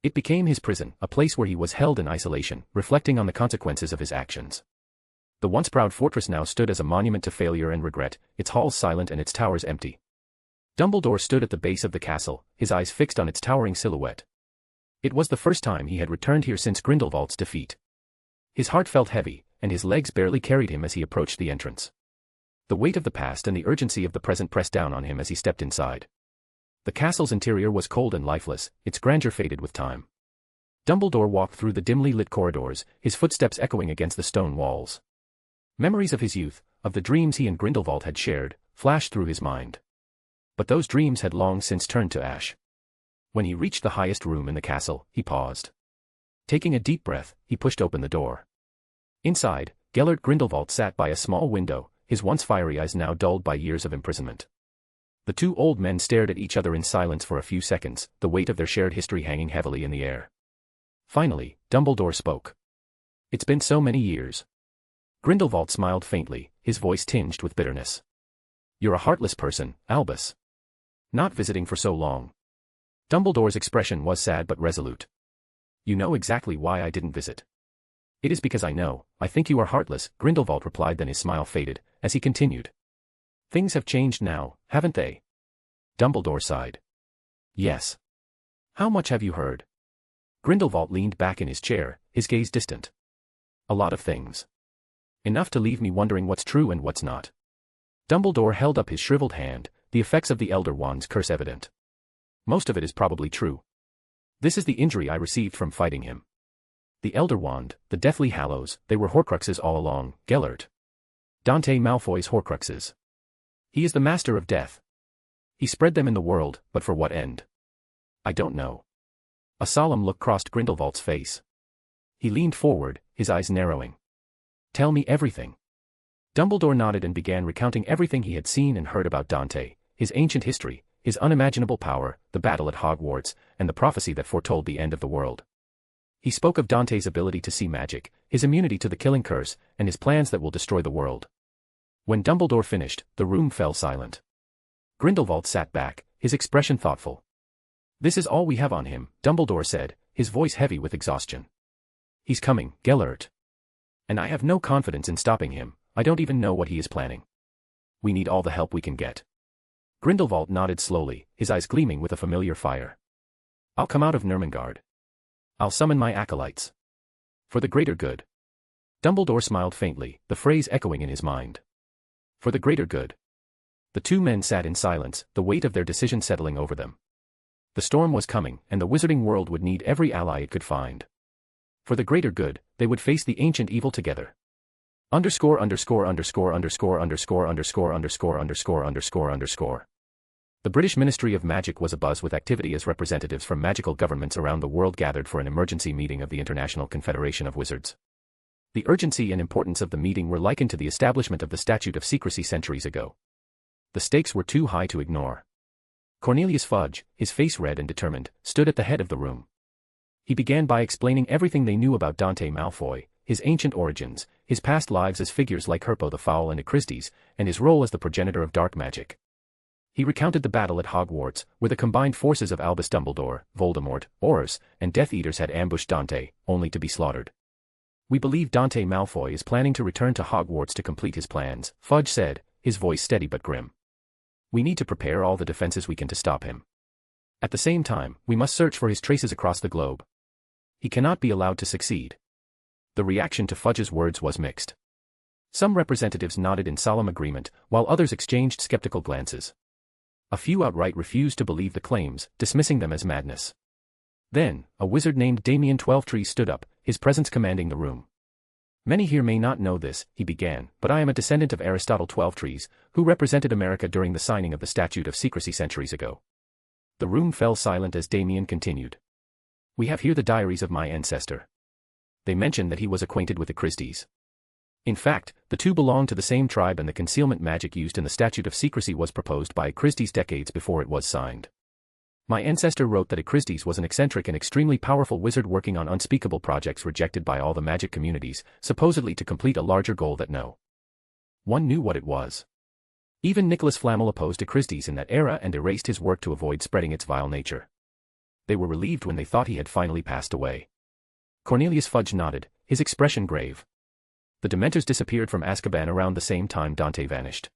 It became his prison, a place where he was held in isolation, reflecting on the consequences of his actions. The once proud fortress now stood as a monument to failure and regret, its halls silent and its towers empty. Dumbledore stood at the base of the castle, his eyes fixed on its towering silhouette. It was the first time he had returned here since Grindelwald's defeat. His heart felt heavy, and his legs barely carried him as he approached the entrance. The weight of the past and the urgency of the present pressed down on him as he stepped inside. The castle's interior was cold and lifeless, its grandeur faded with time. Dumbledore walked through the dimly lit corridors, his footsteps echoing against the stone walls. Memories of his youth, of the dreams he and Grindelwald had shared, flashed through his mind. But those dreams had long since turned to ash. When he reached the highest room in the castle, he paused. Taking a deep breath, he pushed open the door. Inside, Gellert Grindelwald sat by a small window, his once fiery eyes now dulled by years of imprisonment. The two old men stared at each other in silence for a few seconds, the weight of their shared history hanging heavily in the air. Finally, Dumbledore spoke. It's been so many years. Grindelwald smiled faintly, his voice tinged with bitterness. You're a heartless person, Albus. Not visiting for so long. Dumbledore's expression was sad but resolute. You know exactly why I didn't visit. It is because I know, I think you are heartless, Grindelwald replied, then his smile faded, as he continued. Things have changed now, haven't they? Dumbledore sighed. Yes. How much have you heard? Grindelwald leaned back in his chair, his gaze distant. A lot of things. Enough to leave me wondering what's true and what's not. Dumbledore held up his shriveled hand, the effects of the Elder Wand's curse evident. Most of it is probably true. This is the injury I received from fighting him. The Elder Wand, the Deathly Hallows, they were Horcruxes all along, Gellert. Dante Malfoy's Horcruxes. He is the master of death. He spread them in the world, but for what end? I don't know. A solemn look crossed Grindelwald's face. He leaned forward, his eyes narrowing. Tell me everything. Dumbledore nodded and began recounting everything he had seen and heard about Dante, his ancient history, his unimaginable power, the battle at Hogwarts, and the prophecy that foretold the end of the world. He spoke of Dante's ability to see magic, his immunity to the killing curse, and his plans that will destroy the world. When Dumbledore finished, the room fell silent. Grindelwald sat back, his expression thoughtful. This is all we have on him, Dumbledore said, his voice heavy with exhaustion. He's coming, Gellert. And I have no confidence in stopping him. I don't even know what he is planning. We need all the help we can get. Grindelwald nodded slowly, his eyes gleaming with a familiar fire. I'll come out of Nurmengard. I'll summon my acolytes. For the greater good. Dumbledore smiled faintly, the phrase echoing in his mind. For the greater good. The two men sat in silence, the weight of their decision settling over them. The storm was coming, and the wizarding world would need every ally it could find. For the greater good, they would face the ancient evil together. The British Ministry of Magic was abuzz with activity as representatives from magical governments around the world gathered for an emergency meeting of the International Confederation of Wizards. The urgency and importance of the meeting were likened to the establishment of the Statute of Secrecy centuries ago. The stakes were too high to ignore. Cornelius Fudge, his face red and determined, stood at the head of the room. He began by explaining everything they knew about Dante Malfoy, his ancient origins, his past lives as figures like Herpo the Foul and Acristes, and his role as the progenitor of dark magic. He recounted the battle at Hogwarts, where the combined forces of Albus Dumbledore, Voldemort, Aurors, and Death Eaters had ambushed Dante, only to be slaughtered. We believe Dante Malfoy is planning to return to Hogwarts to complete his plans, Fudge said, his voice steady but grim. We need to prepare all the defenses we can to stop him. At the same time, we must search for his traces across the globe. He cannot be allowed to succeed. The reaction to Fudge's words was mixed. Some representatives nodded in solemn agreement, while others exchanged skeptical glances. A few outright refused to believe the claims, dismissing them as madness. Then, a wizard named Damien Twelvetrees stood up, his presence commanding the room. Many here may not know this, he began, but I am a descendant of Aristotle Twelvetrees, who represented America during the signing of the Statute of Secrecy centuries ago. The room fell silent as Damien continued. We have here the diaries of my ancestor. They mention that he was acquainted with the Acristes. In fact, the two belong to the same tribe and the concealment magic used in the Statute of Secrecy was proposed by Acristes decades before it was signed. My ancestor wrote that Acristes was an eccentric and extremely powerful wizard working on unspeakable projects rejected by all the magic communities, supposedly to complete a larger goal that no one knew what it was. Even Nicholas Flamel opposed Acristes in that era and erased his work to avoid spreading its vile nature. They were relieved when they thought he had finally passed away. Cornelius Fudge nodded, his expression grave. The Dementors disappeared from Azkaban around the same time Dante vanished.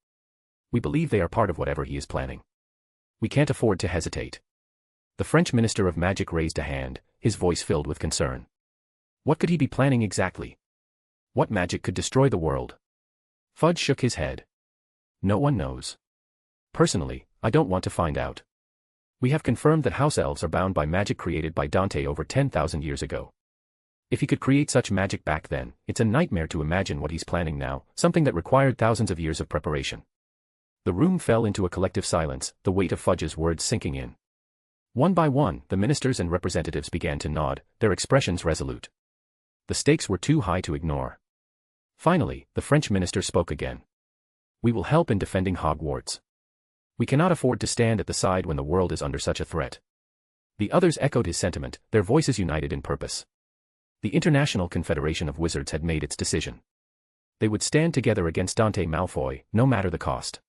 We believe they are part of whatever he is planning. We can't afford to hesitate. The French Minister of Magic raised a hand, his voice filled with concern. What could he be planning exactly? What magic could destroy the world? Fudge shook his head. No one knows. Personally, I don't want to find out. We have confirmed that house elves are bound by magic created by Dante over 10,000 years ago. If he could create such magic back then, it's a nightmare to imagine what he's planning now, something that required thousands of years of preparation. The room fell into a collective silence, the weight of Fudge's words sinking in. One by one, the ministers and representatives began to nod, their expressions resolute. The stakes were too high to ignore. Finally, the French minister spoke again. We will help in defending Hogwarts. We cannot afford to stand at the side when the world is under such a threat. The others echoed his sentiment, their voices united in purpose. The International Confederation of Wizards had made its decision. They would stand together against Dante Malfoy, no matter the cost.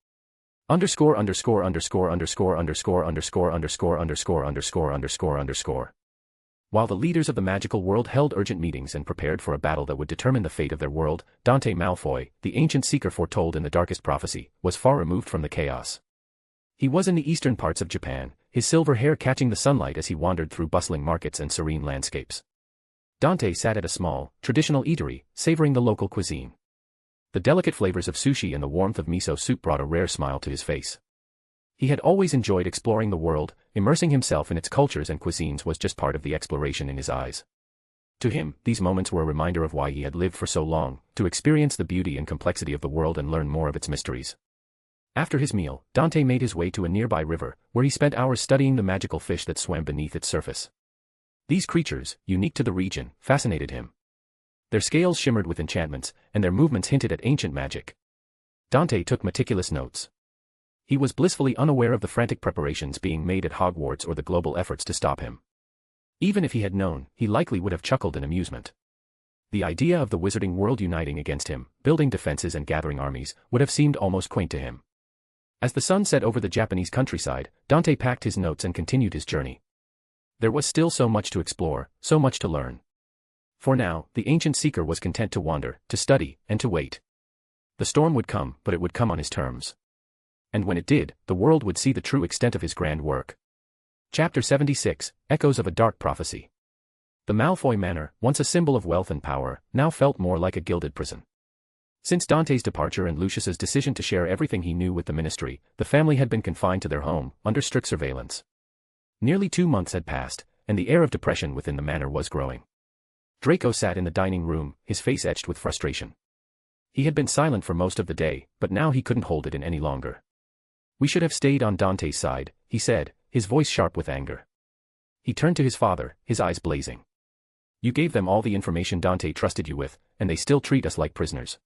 While the leaders of the magical world held urgent meetings and prepared for a battle that would determine the fate of their world, Dante Malfoy, the ancient seeker foretold in the darkest prophecy, was far removed from the chaos. He was in the eastern parts of Japan, his silver hair catching the sunlight as he wandered through bustling markets and serene landscapes. Dante sat at a small, traditional eatery, savoring the local cuisine. The delicate flavors of sushi and the warmth of miso soup brought a rare smile to his face. He had always enjoyed exploring the world, immersing himself in its cultures and cuisines was just part of the exploration in his eyes. To him, these moments were a reminder of why he had lived for so long, to experience the beauty and complexity of the world and learn more of its mysteries. After his meal, Dante made his way to a nearby river, where he spent hours studying the magical fish that swam beneath its surface. These creatures, unique to the region, fascinated him. Their scales shimmered with enchantments, and their movements hinted at ancient magic. Dante took meticulous notes. He was blissfully unaware of the frantic preparations being made at Hogwarts or the global efforts to stop him. Even if he had known, he likely would have chuckled in amusement. The idea of the wizarding world uniting against him, building defenses and gathering armies, would have seemed almost quaint to him. As the sun set over the Japanese countryside, Dante packed his notes and continued his journey. There was still so much to explore, so much to learn. For now, the ancient seeker was content to wander, to study, and to wait. The storm would come, but it would come on his terms. And when it did, the world would see the true extent of his grand work. Chapter 76, Echoes of a Dark Prophecy. The Malfoy Manor, once a symbol of wealth and power, now felt more like a gilded prison. Since Dante's departure and Lucius's decision to share everything he knew with the ministry, the family had been confined to their home, under strict surveillance. Nearly 2 months had passed, and the air of depression within the manor was growing. Draco sat in the dining room, his face etched with frustration. He had been silent for most of the day, but now he couldn't hold it in any longer. "We should have stayed on Dante's side," he said, his voice sharp with anger. He turned to his father, his eyes blazing. "You gave them all the information Dante trusted you with, and they still treat us like prisoners."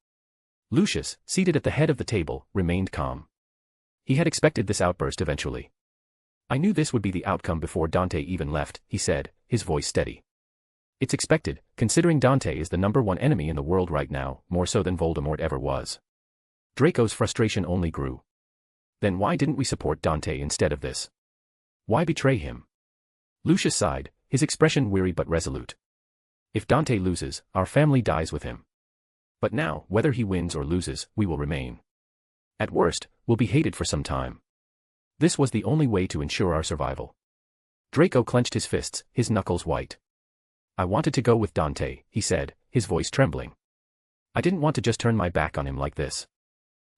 Lucius, seated at the head of the table, remained calm. He had expected this outburst eventually. "I knew this would be the outcome before Dante even left," he said, his voice steady. "It's expected, considering Dante is the #1 enemy in the world right now, more so than Voldemort ever was." Draco's frustration only grew. "Then why didn't we support Dante instead of this? Why betray him?" Lucius sighed, his expression weary but resolute. "If Dante loses, our family dies with him. But now, whether he wins or loses, we will remain. At worst, we'll be hated for some time. This was the only way to ensure our survival." Draco clenched his fists, his knuckles white. "I wanted to go with Dante," he said, his voice trembling. "I didn't want to just turn my back on him like this.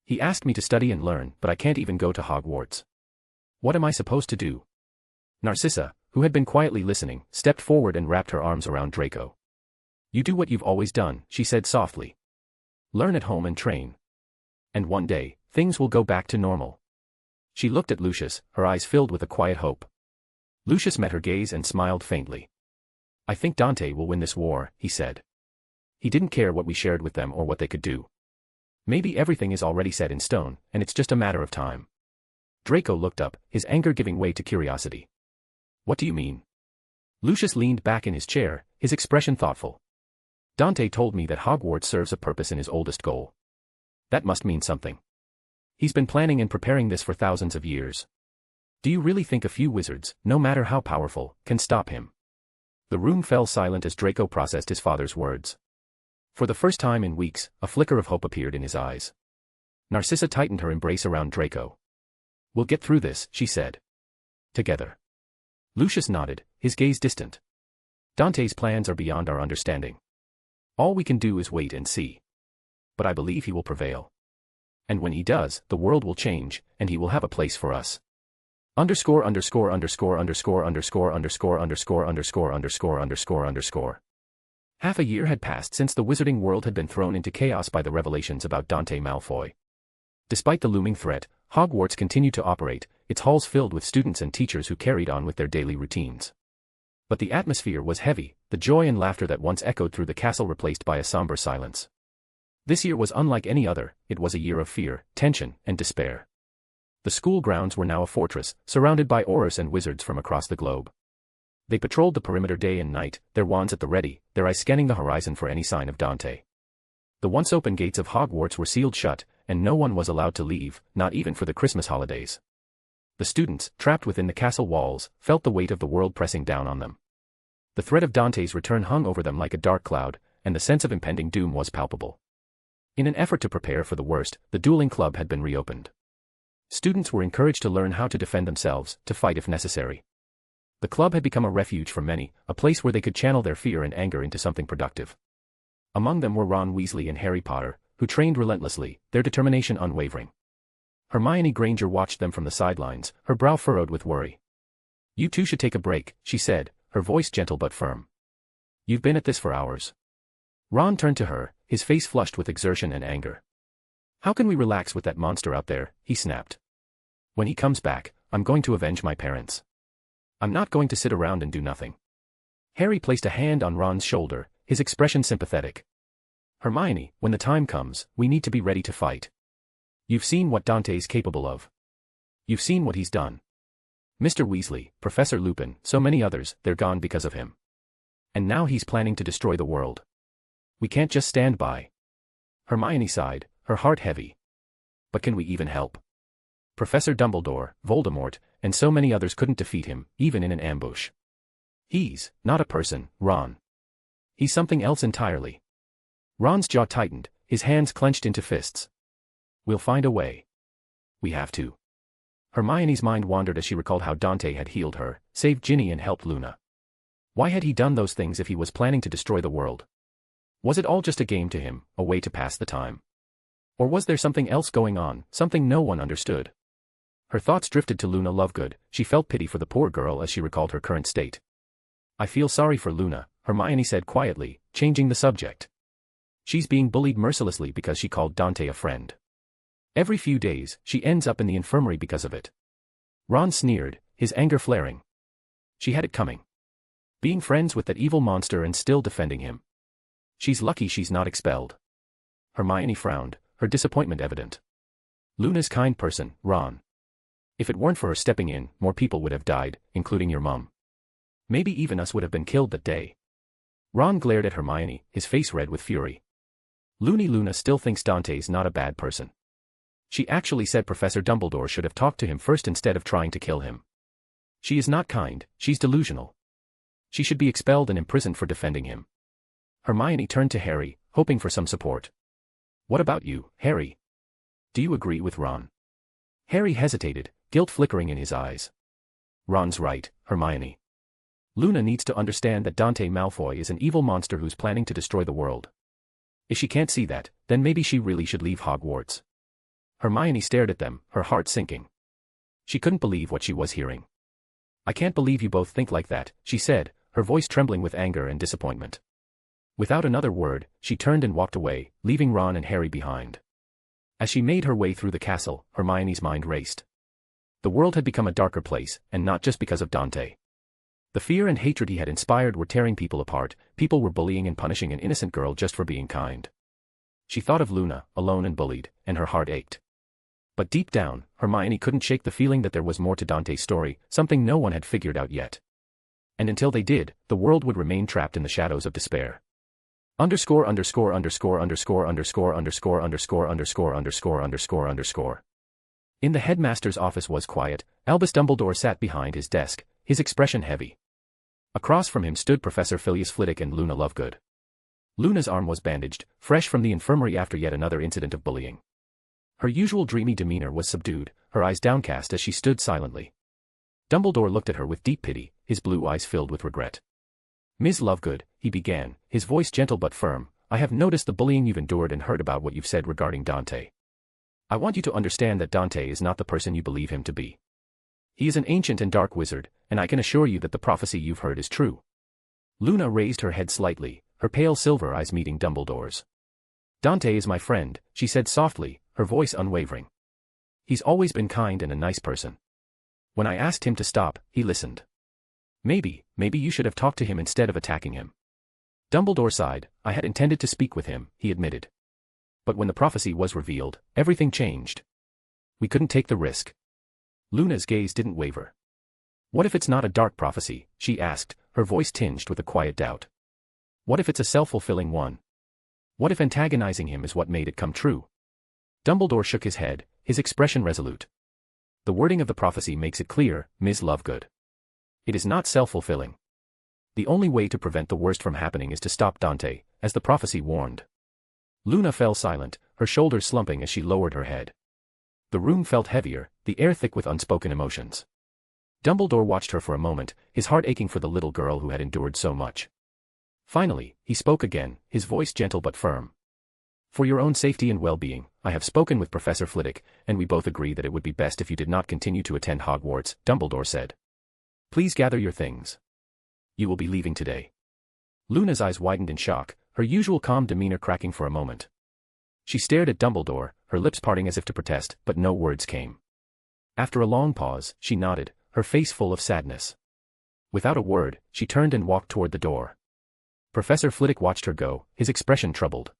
He asked me to study and learn, but I can't even go to Hogwarts. What am I supposed to do?" Narcissa, who had been quietly listening, stepped forward and wrapped her arms around Draco. "You do what you've always done," she said softly. "Learn at home and train. And one day, things will go back to normal." She looked at Lucius, her eyes filled with a quiet hope. Lucius met her gaze and smiled faintly. "I think Dante will win this war," he said. "He didn't care what we shared with them or what they could do. Maybe everything is already set in stone, and it's just a matter of time." Draco looked up, his anger giving way to curiosity. "What do you mean?" Lucius leaned back in his chair, his expression thoughtful. "Dante told me that Hogwarts serves a purpose in his oldest goal. That must mean something. He's been planning and preparing this for thousands of years. Do you really think a few wizards, no matter how powerful, can stop him?" The room fell silent as Draco processed his father's words. For the first time in weeks, a flicker of hope appeared in his eyes. Narcissa tightened her embrace around Draco. "We'll get through this," she said. "Together." Lucius nodded, his gaze distant. "Dante's plans are beyond our understanding. All we can do is wait and see. But I believe he will prevail. And when he does, the world will change, and he will have a place for us. Underscore underscore underscore underscore underscore underscore underscore underscore underscore underscore underscore. Half a year had passed since the wizarding world had been thrown into chaos by the revelations about Dante Malfoy. Despite the looming threat, Hogwarts continued to operate, its halls filled with students and teachers who carried on with their daily routines. But the atmosphere was heavy, the joy and laughter that once echoed through the castle replaced by a somber silence. This year was unlike any other, it was a year of fear, tension, and despair. The school grounds were now a fortress, surrounded by aurors and wizards from across the globe. They patrolled the perimeter day and night, their wands at the ready, their eyes scanning the horizon for any sign of Dante. The once open gates of Hogwarts were sealed shut, and no one was allowed to leave, not even for the Christmas holidays. The students, trapped within the castle walls, felt the weight of the world pressing down on them. The threat of Dante's return hung over them like a dark cloud, and the sense of impending doom was palpable. In an effort to prepare for the worst, the dueling club had been reopened. Students were encouraged to learn how to defend themselves, to fight if necessary. The club had become a refuge for many, a place where they could channel their fear and anger into something productive. Among them were Ron Weasley and Harry Potter, who trained relentlessly, their determination unwavering. Hermione Granger watched them from the sidelines, her brow furrowed with worry. "You two should take a break," she said, her voice gentle but firm. "You've been at this for hours." Ron turned to her, his face flushed with exertion and anger. How can we relax with that monster out there, he snapped. When he comes back, I'm going to avenge my parents. I'm not going to sit around and do nothing. Harry placed a hand on Ron's shoulder, his expression sympathetic. Hermione, when the time comes, we need to be ready to fight. You've seen what Dante's capable of. You've seen what he's done. Mr. Weasley, Professor Lupin, so many others, they're gone because of him. And now he's planning to destroy the world. We can't just stand by. Hermione sighed, her heart heavy. But can we even help? Professor Dumbledore, Voldemort, and so many others couldn't defeat him, even in an ambush. He's not a person, Ron. He's something else entirely. Ron's jaw tightened, his hands clenched into fists. We'll find a way. We have to. Hermione's mind wandered as she recalled how Dante had healed her, saved Ginny and helped Luna. Why had he done those things if he was planning to destroy the world? Was it all just a game to him, a way to pass the time? Or was there something else going on, something no one understood? Her thoughts drifted to Luna Lovegood. She felt pity for the poor girl as she recalled her current state. I feel sorry for Luna, Hermione said quietly, changing the subject. She's being bullied mercilessly because she called Dante a friend. Every few days, she ends up in the infirmary because of it. Ron sneered, his anger flaring. She had it coming. Being friends with that evil monster and still defending him. She's lucky she's not expelled. Hermione frowned, her disappointment evident. Luna's kind person, Ron. If it weren't for her stepping in, more people would have died, including your mom. Maybe even us would have been killed that day. Ron glared at Hermione, his face red with fury. Luna still thinks Dante's not a bad person. She actually said Professor Dumbledore should have talked to him first instead of trying to kill him. She is not kind, she's delusional. She should be expelled and imprisoned for defending him. Hermione turned to Harry, hoping for some support. What about you, Harry? Do you agree with Ron? Harry hesitated, guilt flickering in his eyes. Ron's right, Hermione. Luna needs to understand that Dante Malfoy is an evil monster who's planning to destroy the world. If she can't see that, then maybe she really should leave Hogwarts. Hermione stared at them, her heart sinking. She couldn't believe what she was hearing. I can't believe you both think like that, she said, her voice trembling with anger and disappointment. Without another word, she turned and walked away, leaving Ron and Harry behind. As she made her way through the castle, Hermione's mind raced. The world had become a darker place, and not just because of Dante. The fear and hatred he had inspired were tearing people apart, people were bullying and punishing an innocent girl just for being kind. She thought of Luna, alone and bullied, and her heart ached. But deep down, Hermione couldn't shake the feeling that there was more to Dante's story, something no one had figured out yet. And until they did, the world would remain trapped in the shadows of despair. Underscore. In the headmaster's office was quiet. Albus Dumbledore sat behind his desk, his expression heavy. Across from him stood Professor Filius Flitwick and Luna Lovegood. Luna's arm was bandaged, fresh from the infirmary after yet another incident of bullying. Her usual dreamy demeanor was subdued, her eyes downcast as she stood silently. Dumbledore looked at her with deep pity, his blue eyes filled with regret. Ms. Lovegood, he began, his voice gentle but firm, I have noticed the bullying you've endured and heard about what you've said regarding Dante. I want you to understand that Dante is not the person you believe him to be. He is an ancient and dark wizard, and I can assure you that the prophecy you've heard is true. Luna raised her head slightly, her pale silver eyes meeting Dumbledore's. Dante is my friend, she said softly, her voice unwavering. He's always been kind and a nice person. When I asked him to stop, he listened. Maybe you should have talked to him instead of attacking him. Dumbledore sighed, I had intended to speak with him, he admitted. But when the prophecy was revealed, everything changed. We couldn't take the risk. Luna's gaze didn't waver. What if it's not a dark prophecy, she asked, her voice tinged with a quiet doubt. What if it's a self-fulfilling one? What if antagonizing him is what made it come true? Dumbledore shook his head, his expression resolute. The wording of the prophecy makes it clear, Ms. Lovegood. It is not self-fulfilling. The only way to prevent the worst from happening is to stop Dante, as the prophecy warned. Luna fell silent, her shoulders slumping as she lowered her head. The room felt heavier, the air thick with unspoken emotions. Dumbledore watched her for a moment, his heart aching for the little girl who had endured so much. Finally, he spoke again, his voice gentle but firm. For your own safety and well-being, I have spoken with Professor Flitwick, and we both agree that it would be best if you did not continue to attend Hogwarts, Dumbledore said. Please gather your things. You will be leaving today. Luna's eyes widened in shock, her usual calm demeanor cracking for a moment. She stared at Dumbledore, her lips parting as if to protest, but no words came. After a long pause, she nodded, her face full of sadness. Without a word, she turned and walked toward the door. Professor Flitwick watched her go, his expression troubled.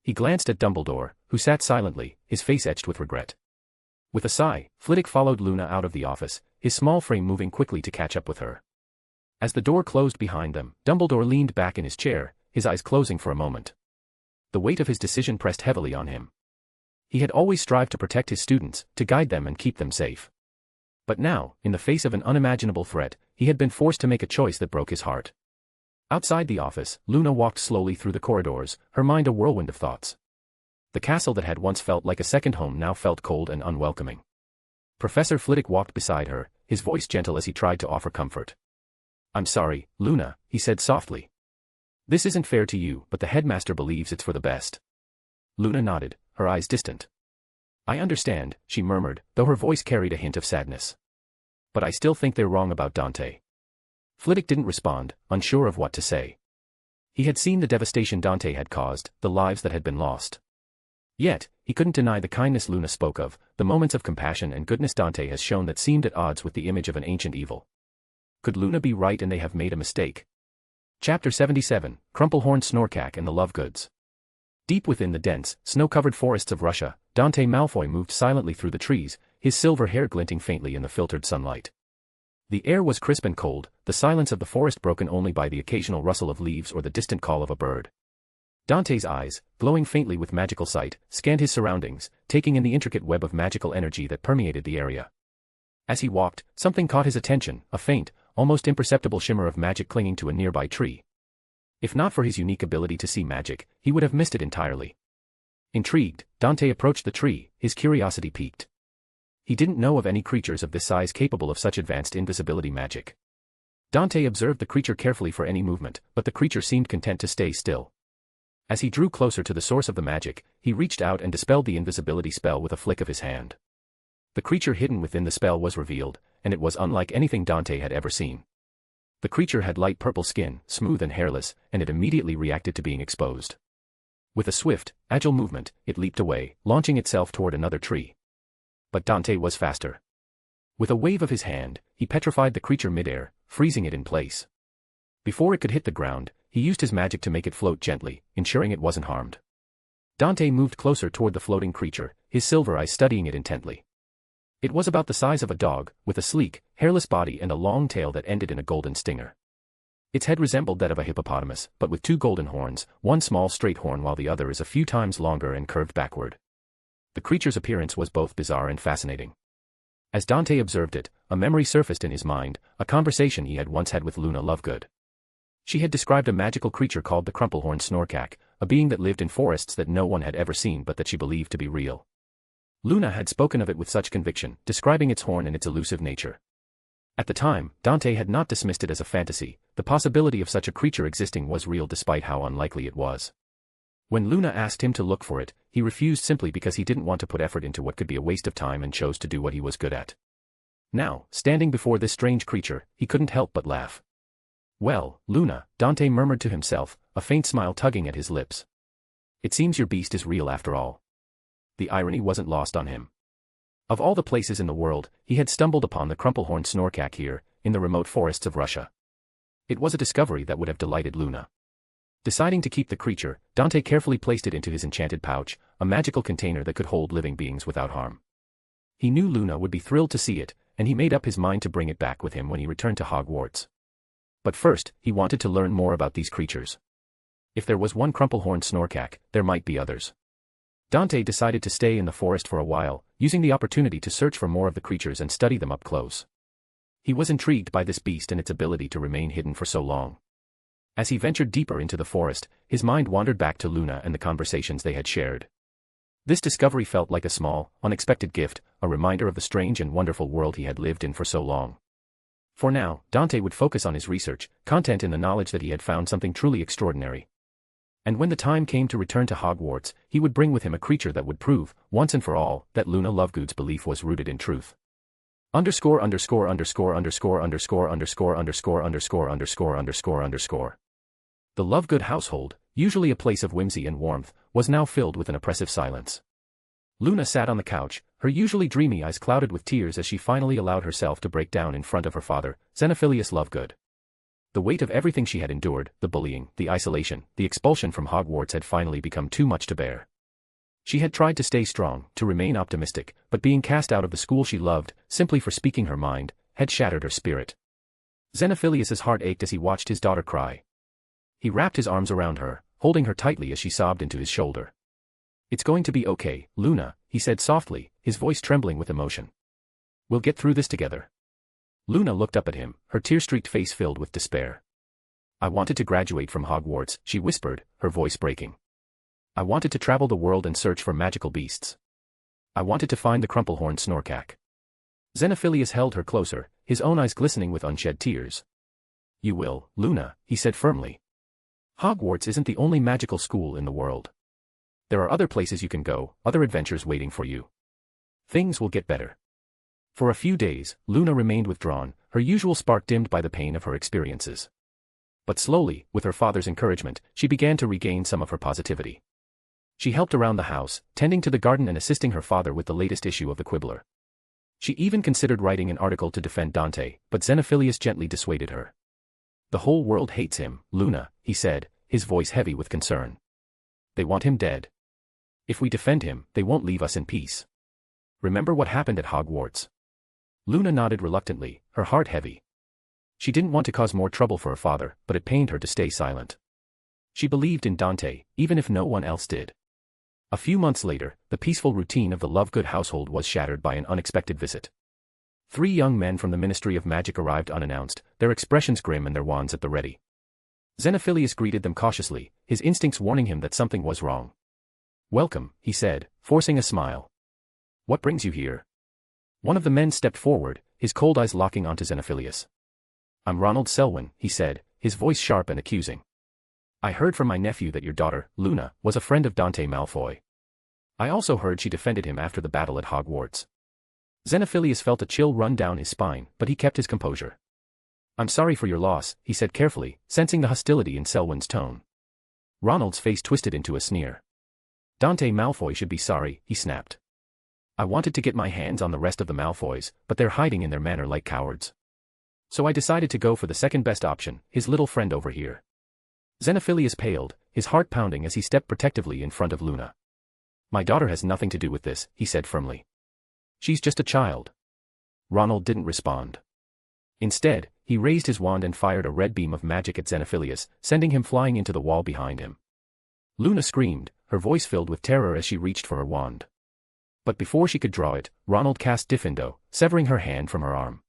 He glanced at Dumbledore, who sat silently, his face etched with regret. With a sigh, Flitwick followed Luna out of the office, his small frame moving quickly to catch up with her. As the door closed behind them, Dumbledore leaned back in his chair, his eyes closing for a moment. The weight of his decision pressed heavily on him. He had always strived to protect his students, to guide them and keep them safe. But now, in the face of an unimaginable threat, he had been forced to make a choice that broke his heart. Outside the office, Luna walked slowly through the corridors, her mind a whirlwind of thoughts. The castle that had once felt like a second home now felt cold and unwelcoming. Professor Flitwick walked beside her, his voice gentle as he tried to offer comfort. "I'm sorry, Luna," he said softly. "This isn't fair to you, but the headmaster believes it's for the best." Luna nodded, her eyes distant. "I understand," she murmured, though her voice carried a hint of sadness. "But I still think they're wrong about Dante." Flitwick didn't respond, unsure of what to say. He had seen the devastation Dante had caused, the lives that had been lost. Yet, he couldn't deny the kindness Luna spoke of, the moments of compassion and goodness Dante has shown that seemed at odds with the image of an ancient evil. Could Luna be right and they have made a mistake? Chapter 77, Crumplehorn Snorkak and the Lovegoods. Deep within the dense, snow-covered forests of Russia, Dante Malfoy moved silently through the trees, his silver hair glinting faintly in the filtered sunlight. The air was crisp and cold, the silence of the forest broken only by the occasional rustle of leaves or the distant call of a bird. Dante's eyes, glowing faintly with magical sight, scanned his surroundings, taking in the intricate web of magical energy that permeated the area. As he walked, something caught his attention, a faint, almost imperceptible shimmer of magic clinging to a nearby tree. If not for his unique ability to see magic, he would have missed it entirely. Intrigued, Dante approached the tree, his curiosity piqued. He didn't know of any creatures of this size capable of such advanced invisibility magic. Dante observed the creature carefully for any movement, but the creature seemed content to stay still. As he drew closer to the source of the magic, he reached out and dispelled the invisibility spell with a flick of his hand. The creature hidden within the spell was revealed, and it was unlike anything Dante had ever seen. The creature had light purple skin, smooth and hairless, and it immediately reacted to being exposed. With a swift, agile movement, it leaped away, launching itself toward another tree. But Dante was faster. With a wave of his hand, he petrified the creature midair, freezing it in place. Before it could hit the ground, he used his magic to make it float gently, ensuring it wasn't harmed. Dante moved closer toward the floating creature, his silver eyes studying it intently. It was about the size of a dog, with a sleek, hairless body and a long tail that ended in a golden stinger. Its head resembled that of a hippopotamus, but with two golden horns, one small straight horn while the other is a few times longer and curved backward. The creature's appearance was both bizarre and fascinating. As Dante observed it, a memory surfaced in his mind, a conversation he had once had with Luna Lovegood. She had described a magical creature called the Crumplehorn Snorkak, a being that lived in forests that no one had ever seen but that she believed to be real. Luna had spoken of it with such conviction, describing its horn and its elusive nature. At the time, Dante had not dismissed it as a fantasy, the possibility of such a creature existing was real despite how unlikely it was. When Luna asked him to look for it, he refused simply because he didn't want to put effort into what could be a waste of time and chose to do what he was good at. Now, standing before this strange creature, he couldn't help but laugh. "Well, Luna," Dante murmured to himself, a faint smile tugging at his lips. "It seems your beast is real after all." The irony wasn't lost on him. Of all the places in the world, he had stumbled upon the Crumplehorn Snorkak here, in the remote forests of Russia. It was a discovery that would have delighted Luna. Deciding to keep the creature, Dante carefully placed it into his enchanted pouch, a magical container that could hold living beings without harm. He knew Luna would be thrilled to see it, and he made up his mind to bring it back with him when he returned to Hogwarts. But first, he wanted to learn more about these creatures. If there was one Crumplehorn Snorkak, there might be others. Dante decided to stay in the forest for a while, using the opportunity to search for more of the creatures and study them up close. He was intrigued by this beast and its ability to remain hidden for so long. As he ventured deeper into the forest, his mind wandered back to Luna and the conversations they had shared. This discovery felt like a small, unexpected gift, a reminder of the strange and wonderful world he had lived in for so long. For now, Dante would focus on his research, content in the knowledge that he had found something truly extraordinary. And when the time came to return to Hogwarts, he would bring with him a creature that would prove, once and for all, that Luna Lovegood's belief was rooted in truth. ________________________ The Lovegood household, usually a place of whimsy and warmth, was now filled with an oppressive silence. Luna sat on the couch, her usually dreamy eyes clouded with tears as she finally allowed herself to break down in front of her father, Xenophilius Lovegood. The weight of everything she had endured, the bullying, the isolation, the expulsion from Hogwarts had finally become too much to bear. She had tried to stay strong, to remain optimistic, but being cast out of the school she loved, simply for speaking her mind, had shattered her spirit. Xenophilius's heart ached as he watched his daughter cry. He wrapped his arms around her, holding her tightly as she sobbed into his shoulder. "It's going to be okay, Luna," he said softly, his voice trembling with emotion. "We'll get through this together." Luna looked up at him, her tear-streaked face filled with despair. "I wanted to graduate from Hogwarts," she whispered, her voice breaking. "I wanted to travel the world and search for magical beasts. I wanted to find the Crumplehorn Snorkack." Xenophilius held her closer, his own eyes glistening with unshed tears. "You will, Luna," he said firmly. "Hogwarts isn't the only magical school in the world. There are other places you can go, other adventures waiting for you. Things will get better." For a few days, Luna remained withdrawn, her usual spark dimmed by the pain of her experiences. But slowly, with her father's encouragement, she began to regain some of her positivity. She helped around the house, tending to the garden and assisting her father with the latest issue of the Quibbler. She even considered writing an article to defend Dante, but Xenophilius gently dissuaded her. "The whole world hates him, Luna," he said, his voice heavy with concern. "They want him dead. If we defend him, they won't leave us in peace. Remember what happened at Hogwarts?" Luna nodded reluctantly, her heart heavy. She didn't want to cause more trouble for her father, but it pained her to stay silent. She believed in Dante, even if no one else did. A few months later, the peaceful routine of the Lovegood household was shattered by an unexpected visit. 3 young men from the Ministry of Magic arrived unannounced, their expressions grim and their wands at the ready. Xenophilius greeted them cautiously, his instincts warning him that something was wrong. "Welcome," he said, forcing a smile. "What brings you here?" One of the men stepped forward, his cold eyes locking onto Xenophilius. "I'm Ronald Selwyn," he said, his voice sharp and accusing. "I heard from my nephew that your daughter, Luna, was a friend of Dante Malfoy. I also heard she defended him after the battle at Hogwarts." Xenophilius felt a chill run down his spine, but he kept his composure. "I'm sorry for your loss," he said carefully, sensing the hostility in Selwyn's tone. Ronald's face twisted into a sneer. "Dante Malfoy should be sorry," he snapped. "I wanted to get my hands on the rest of the Malfoys, but they're hiding in their manor like cowards. So I decided to go for the second best option, his little friend over here." Xenophilius paled, his heart pounding as he stepped protectively in front of Luna. "My daughter has nothing to do with this," he said firmly. "She's just a child." Ronald didn't respond. Instead, he raised his wand and fired a red beam of magic at Xenophilius, sending him flying into the wall behind him. Luna screamed, her voice filled with terror as she reached for her wand. But before she could draw it, Ronald cast Diffindo, severing her hand from her arm.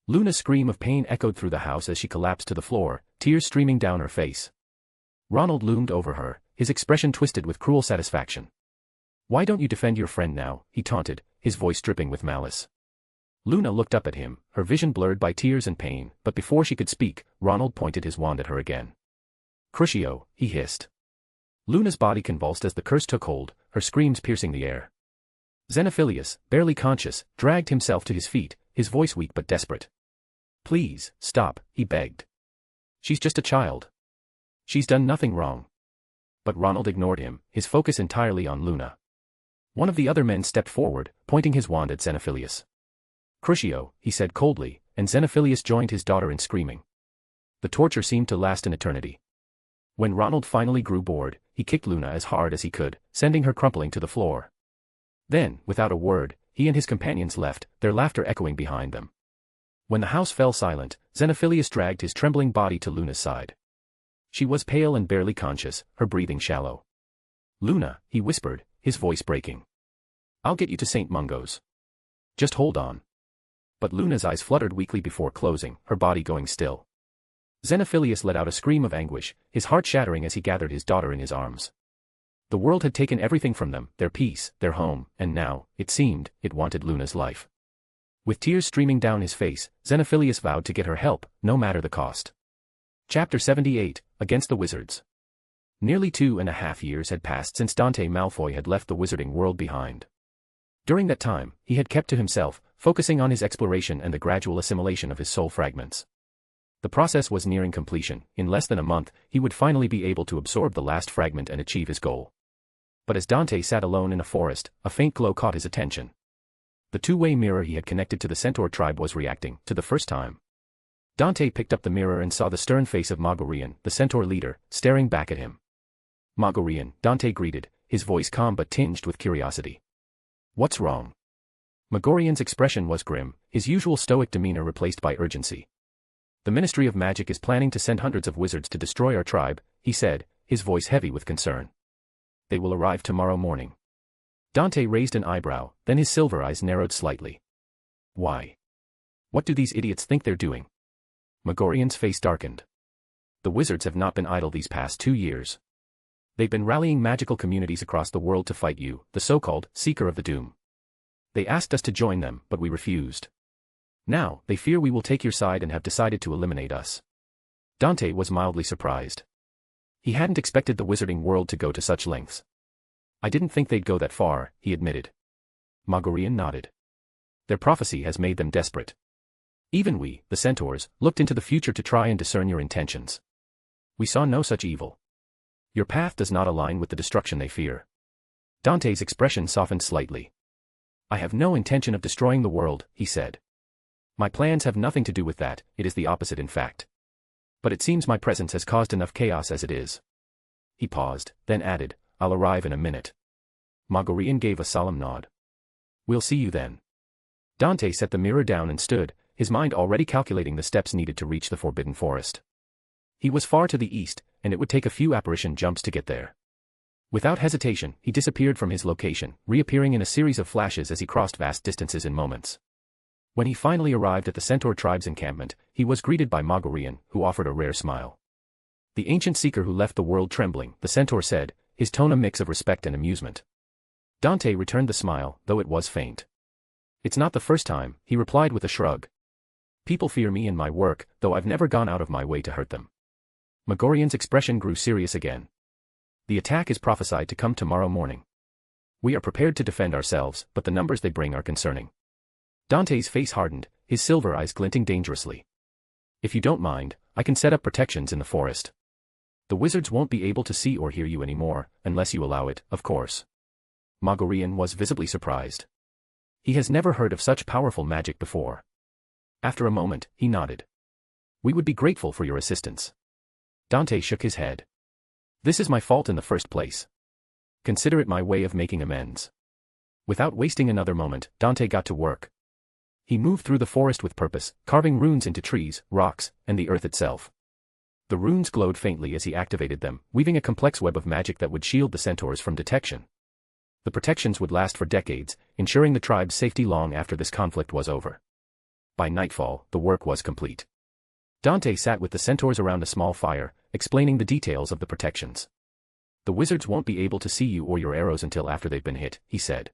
Luna's scream of pain echoed through the house as she collapsed to the floor, tears streaming down her face. Ronald loomed over her, his expression twisted with cruel satisfaction. "Why don't you defend your friend now?" he taunted, his voice dripping with malice. Luna looked up at him, her vision blurred by tears and pain, but before she could speak, Ronald pointed his wand at her again. "Crucio," he hissed. Luna's body convulsed as the curse took hold, her screams piercing the air. Xenophilius, barely conscious, dragged himself to his feet, his voice weak but desperate. "Please, stop," he begged. "She's just a child. She's done nothing wrong." But Ronald ignored him, his focus entirely on Luna. One of the other men stepped forward, pointing his wand at Xenophilius. "Crucio," he said coldly, and Xenophilius joined his daughter in screaming. The torture seemed to last an eternity. When Ronald finally grew bored, he kicked Luna as hard as he could, sending her crumpling to the floor. Then, without a word, he and his companions left, their laughter echoing behind them. When the house fell silent, Xenophilius dragged his trembling body to Luna's side. She was pale and barely conscious, her breathing shallow. "Luna," he whispered, his voice breaking. "I'll get you to St. Mungo's. Just hold on." But Luna's eyes fluttered weakly before closing, her body going still. Xenophilius let out a scream of anguish, his heart shattering as he gathered his daughter in his arms. The world had taken everything from them, their peace, their home, and now, it seemed, it wanted Luna's life. With tears streaming down his face, Xenophilius vowed to get her help, no matter the cost. Chapter 78, Against the Wizards. Nearly 2.5 years had passed since Dante Malfoy had left the wizarding world behind. During that time, he had kept to himself, focusing on his exploration and the gradual assimilation of his soul fragments. The process was nearing completion. In less than a month, he would finally be able to absorb the last fragment and achieve his goal. But as Dante sat alone in a forest, a faint glow caught his attention. The two-way mirror he had connected to the centaur tribe was reacting, to the first time. Dante picked up the mirror and saw the stern face of Magorian, the centaur leader, staring back at him. Magorian, Dante greeted, his voice calm but tinged with curiosity. What's wrong? Magorian's expression was grim, his usual stoic demeanor replaced by urgency. The Ministry of Magic is planning to send hundreds of wizards to destroy our tribe, he said, his voice heavy with concern. They will arrive tomorrow morning. Dante raised an eyebrow, then his silver eyes narrowed slightly. Why? What do these idiots think they're doing? Magorian's face darkened. The wizards have not been idle these past 2 years. They've been rallying magical communities across the world to fight you, the so-called Seeker of the Doom. They asked us to join them, but we refused. Now, they fear we will take your side and have decided to eliminate us. Dante was mildly surprised. He hadn't expected the wizarding world to go to such lengths. I didn't think they'd go that far, he admitted. Magorian nodded. Their prophecy has made them desperate. Even we, the centaurs, looked into the future to try and discern your intentions. We saw no such evil. Your path does not align with the destruction they fear. Dante's expression softened slightly. I have no intention of destroying the world, he said. My plans have nothing to do with that, it is the opposite in fact. But it seems my presence has caused enough chaos as it is. He paused, then added, I'll arrive in a minute. Magorian gave a solemn nod. We'll see you then. Dante set the mirror down and stood, his mind already calculating the steps needed to reach the forbidden forest. He was far to the east, and it would take a few apparition jumps to get there. Without hesitation, he disappeared from his location, reappearing in a series of flashes as he crossed vast distances in moments. When he finally arrived at the centaur tribe's encampment, he was greeted by Magorian, who offered a rare smile. The ancient seeker who left the world trembling, the centaur said, his tone a mix of respect and amusement. Dante returned the smile, though it was faint. It's not the first time, he replied with a shrug. People fear me and my work, though I've never gone out of my way to hurt them. Magorian's expression grew serious again. The attack is prophesied to come tomorrow morning. We are prepared to defend ourselves, but the numbers they bring are concerning. Dante's face hardened, his silver eyes glinting dangerously. If you don't mind, I can set up protections in the forest. The wizards won't be able to see or hear you anymore, unless you allow it, of course. Magorian was visibly surprised. He has never heard of such powerful magic before. After a moment, he nodded. We would be grateful for your assistance. Dante shook his head. This is my fault in the first place. Consider it my way of making amends. Without wasting another moment, Dante got to work. He moved through the forest with purpose, carving runes into trees, rocks, and the earth itself. The runes glowed faintly as he activated them, weaving a complex web of magic that would shield the centaurs from detection. The protections would last for decades, ensuring the tribe's safety long after this conflict was over. By nightfall, the work was complete. Dante sat with the centaurs around a small fire, explaining the details of the protections. The wizards won't be able to see you or your arrows until after they've been hit, he said.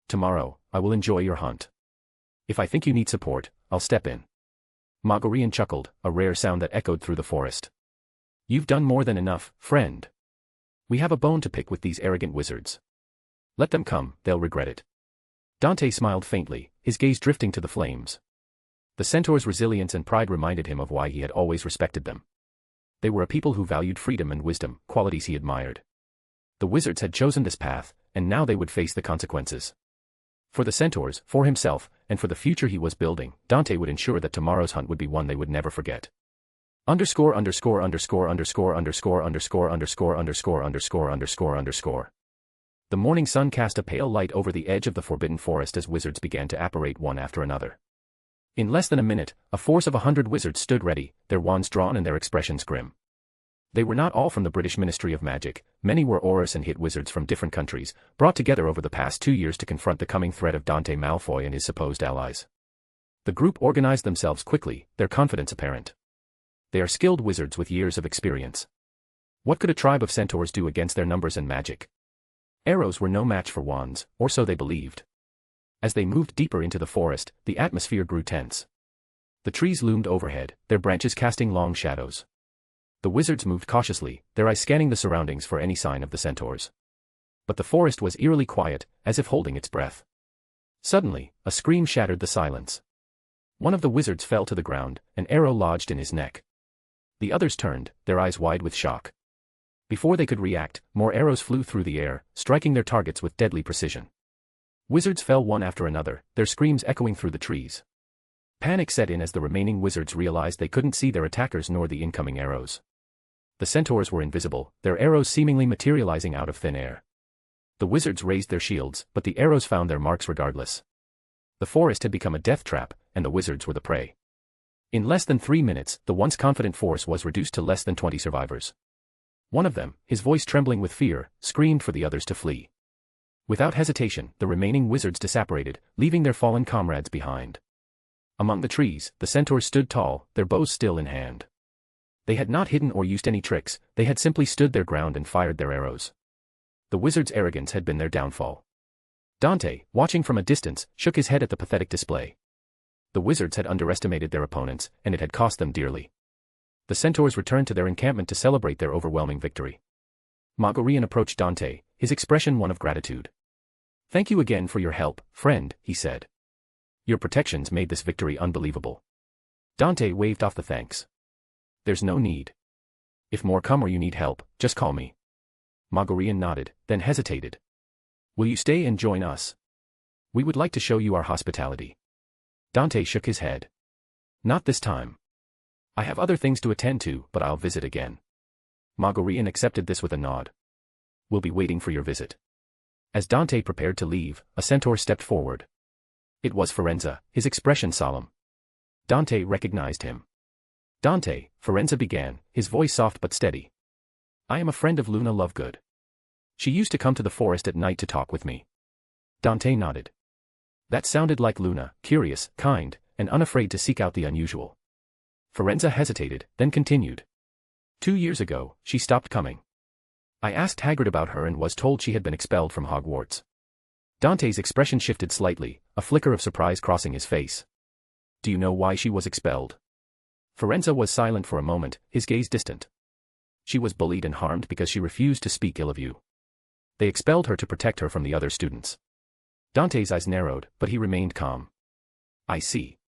Tomorrow, I will enjoy your hunt. If I think you need support, I'll step in. Magorian chuckled, a rare sound that echoed through the forest. You've done more than enough, friend. We have a bone to pick with these arrogant wizards. Let them come, they'll regret it. Dante smiled faintly, his gaze drifting to the flames. The centaur's resilience and pride reminded him of why he had always respected them. They were a people who valued freedom and wisdom, qualities he admired. The wizards had chosen this path, and now they would face the consequences. For the centaurs, for himself, and for the future he was building, Dante would ensure that tomorrow's hunt would be one they would never forget. ____________________________________________________________________________________________________________________ The morning sun cast a pale light over the edge of the forbidden forest as wizards began to apparate one after another. In less than a minute, a force of 100 wizards stood ready, their wands drawn and their expressions grim. They were not all from the British Ministry of Magic, many were Aurus and Hit wizards from different countries, brought together over the past 2 years to confront the coming threat of Dante Malfoy and his supposed allies. The group organized themselves quickly, their confidence apparent. They are skilled wizards with years of experience. What could a tribe of centaurs do against their numbers and magic? Arrows were no match for wands, or so they believed. As they moved deeper into the forest, the atmosphere grew tense. The trees loomed overhead, their branches casting long shadows. The wizards moved cautiously, their eyes scanning the surroundings for any sign of the centaurs. But the forest was eerily quiet, as if holding its breath. Suddenly, a scream shattered the silence. One of the wizards fell to the ground, an arrow lodged in his neck. The others turned, their eyes wide with shock. Before they could react, more arrows flew through the air, striking their targets with deadly precision. Wizards fell one after another, their screams echoing through the trees. Panic set in as the remaining wizards realized they couldn't see their attackers nor the incoming arrows. The centaurs were invisible, their arrows seemingly materializing out of thin air. The wizards raised their shields, but the arrows found their marks regardless. The forest had become a death trap, and the wizards were the prey. In less than 3 minutes, the once confident force was reduced to less than 20 survivors. One of them, his voice trembling with fear, screamed for the others to flee. Without hesitation, the remaining wizards disapparated, leaving their fallen comrades behind. Among the trees, the centaurs stood tall, their bows still in hand. They had not hidden or used any tricks, they had simply stood their ground and fired their arrows. The wizards' arrogance had been their downfall. Dante, watching from a distance, shook his head at the pathetic display. The wizards had underestimated their opponents, and it had cost them dearly. The centaurs returned to their encampment to celebrate their overwhelming victory. Magorian approached Dante, his expression one of gratitude. "Thank you again for your help, friend," he said. "Your protections made this victory unbelievable." Dante waved off the thanks. "There's no need. If more come or you need help, just call me." Magorian nodded, then hesitated. "Will you stay and join us? We would like to show you our hospitality." Dante shook his head. "Not this time. I have other things to attend to, but I'll visit again." Magorian accepted this with a nod. "We'll be waiting for your visit." As Dante prepared to leave, a centaur stepped forward. It was Firenze, his expression solemn. Dante recognized him. "Dante," Firenze began, his voice soft but steady. "I am a friend of Luna Lovegood. She used to come to the forest at night to talk with me." Dante nodded. That sounded like Luna, curious, kind, and unafraid to seek out the unusual. Firenze hesitated, then continued. 2 years ago, she stopped coming. I asked Hagrid about her and was told she had been expelled from Hogwarts. Dante's expression shifted slightly, a flicker of surprise crossing his face. "Do you know why she was expelled?" Firenze was silent for a moment, his gaze distant. "She was bullied and harmed because she refused to speak ill of you. They expelled her to protect her from the other students." Dante's eyes narrowed, but he remained calm. "I see.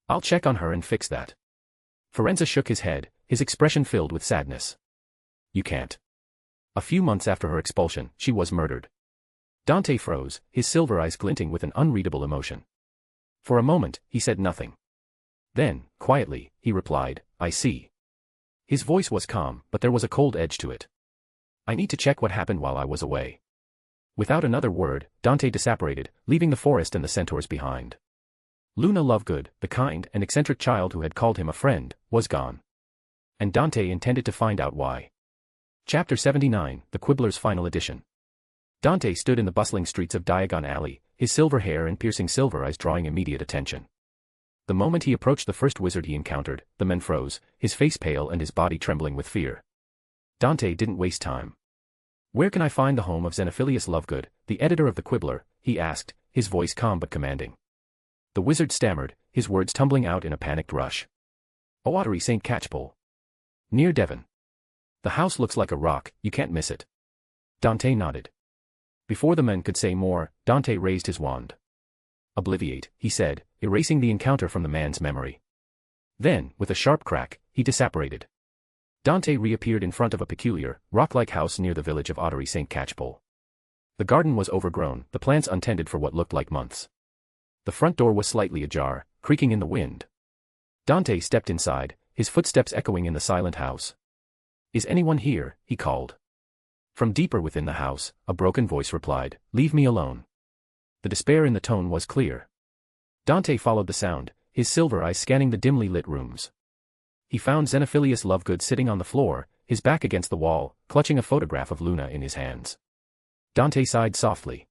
I'll check on her and fix that." Firenze shook his head, his expression filled with sadness. "You can't. A few months after her expulsion, she was murdered." Dante froze, his silver eyes glinting with an unreadable emotion. For a moment, he said nothing. Then, quietly, he replied, "I see." His voice was calm, but there was a cold edge to it. "I need to check what happened while I was away." Without another word, Dante disapparated, leaving the forest and the centaurs behind. Luna Lovegood, the kind and eccentric child who had called him a friend, was gone. And Dante intended to find out why. Chapter 79, The Quibbler's Final Edition. Dante stood in the bustling streets of Diagon Alley, his silver hair and piercing silver eyes drawing immediate attention. The moment he approached the first wizard he encountered, the man froze, his face pale and his body trembling with fear. Dante didn't waste time. "Where can I find the home of Xenophilius Lovegood, the editor of the Quibbler?" he asked, his voice calm but commanding. The wizard stammered, his words tumbling out in a panicked rush. "Ottery St. Catchpole. Near Devon. The house looks like a rock, you can't miss it." Dante nodded. Before the man could say more, Dante raised his wand. "Obliviate," he said, erasing the encounter from the man's memory. Then, with a sharp crack, he disapparated. Dante reappeared in front of a peculiar, rock-like house near the village of Ottery St. Catchpole. The garden was overgrown, the plants untended for what looked like months. The front door was slightly ajar, creaking in the wind. Dante stepped inside, his footsteps echoing in the silent house. "Is anyone here?" he called. From deeper within the house, a broken voice replied, "Leave me alone." The despair in the tone was clear. Dante followed the sound, his silver eyes scanning the dimly lit rooms. He found Xenophilius Lovegood sitting on the floor, his back against the wall, clutching a photograph of Luna in his hands. Dante sighed softly.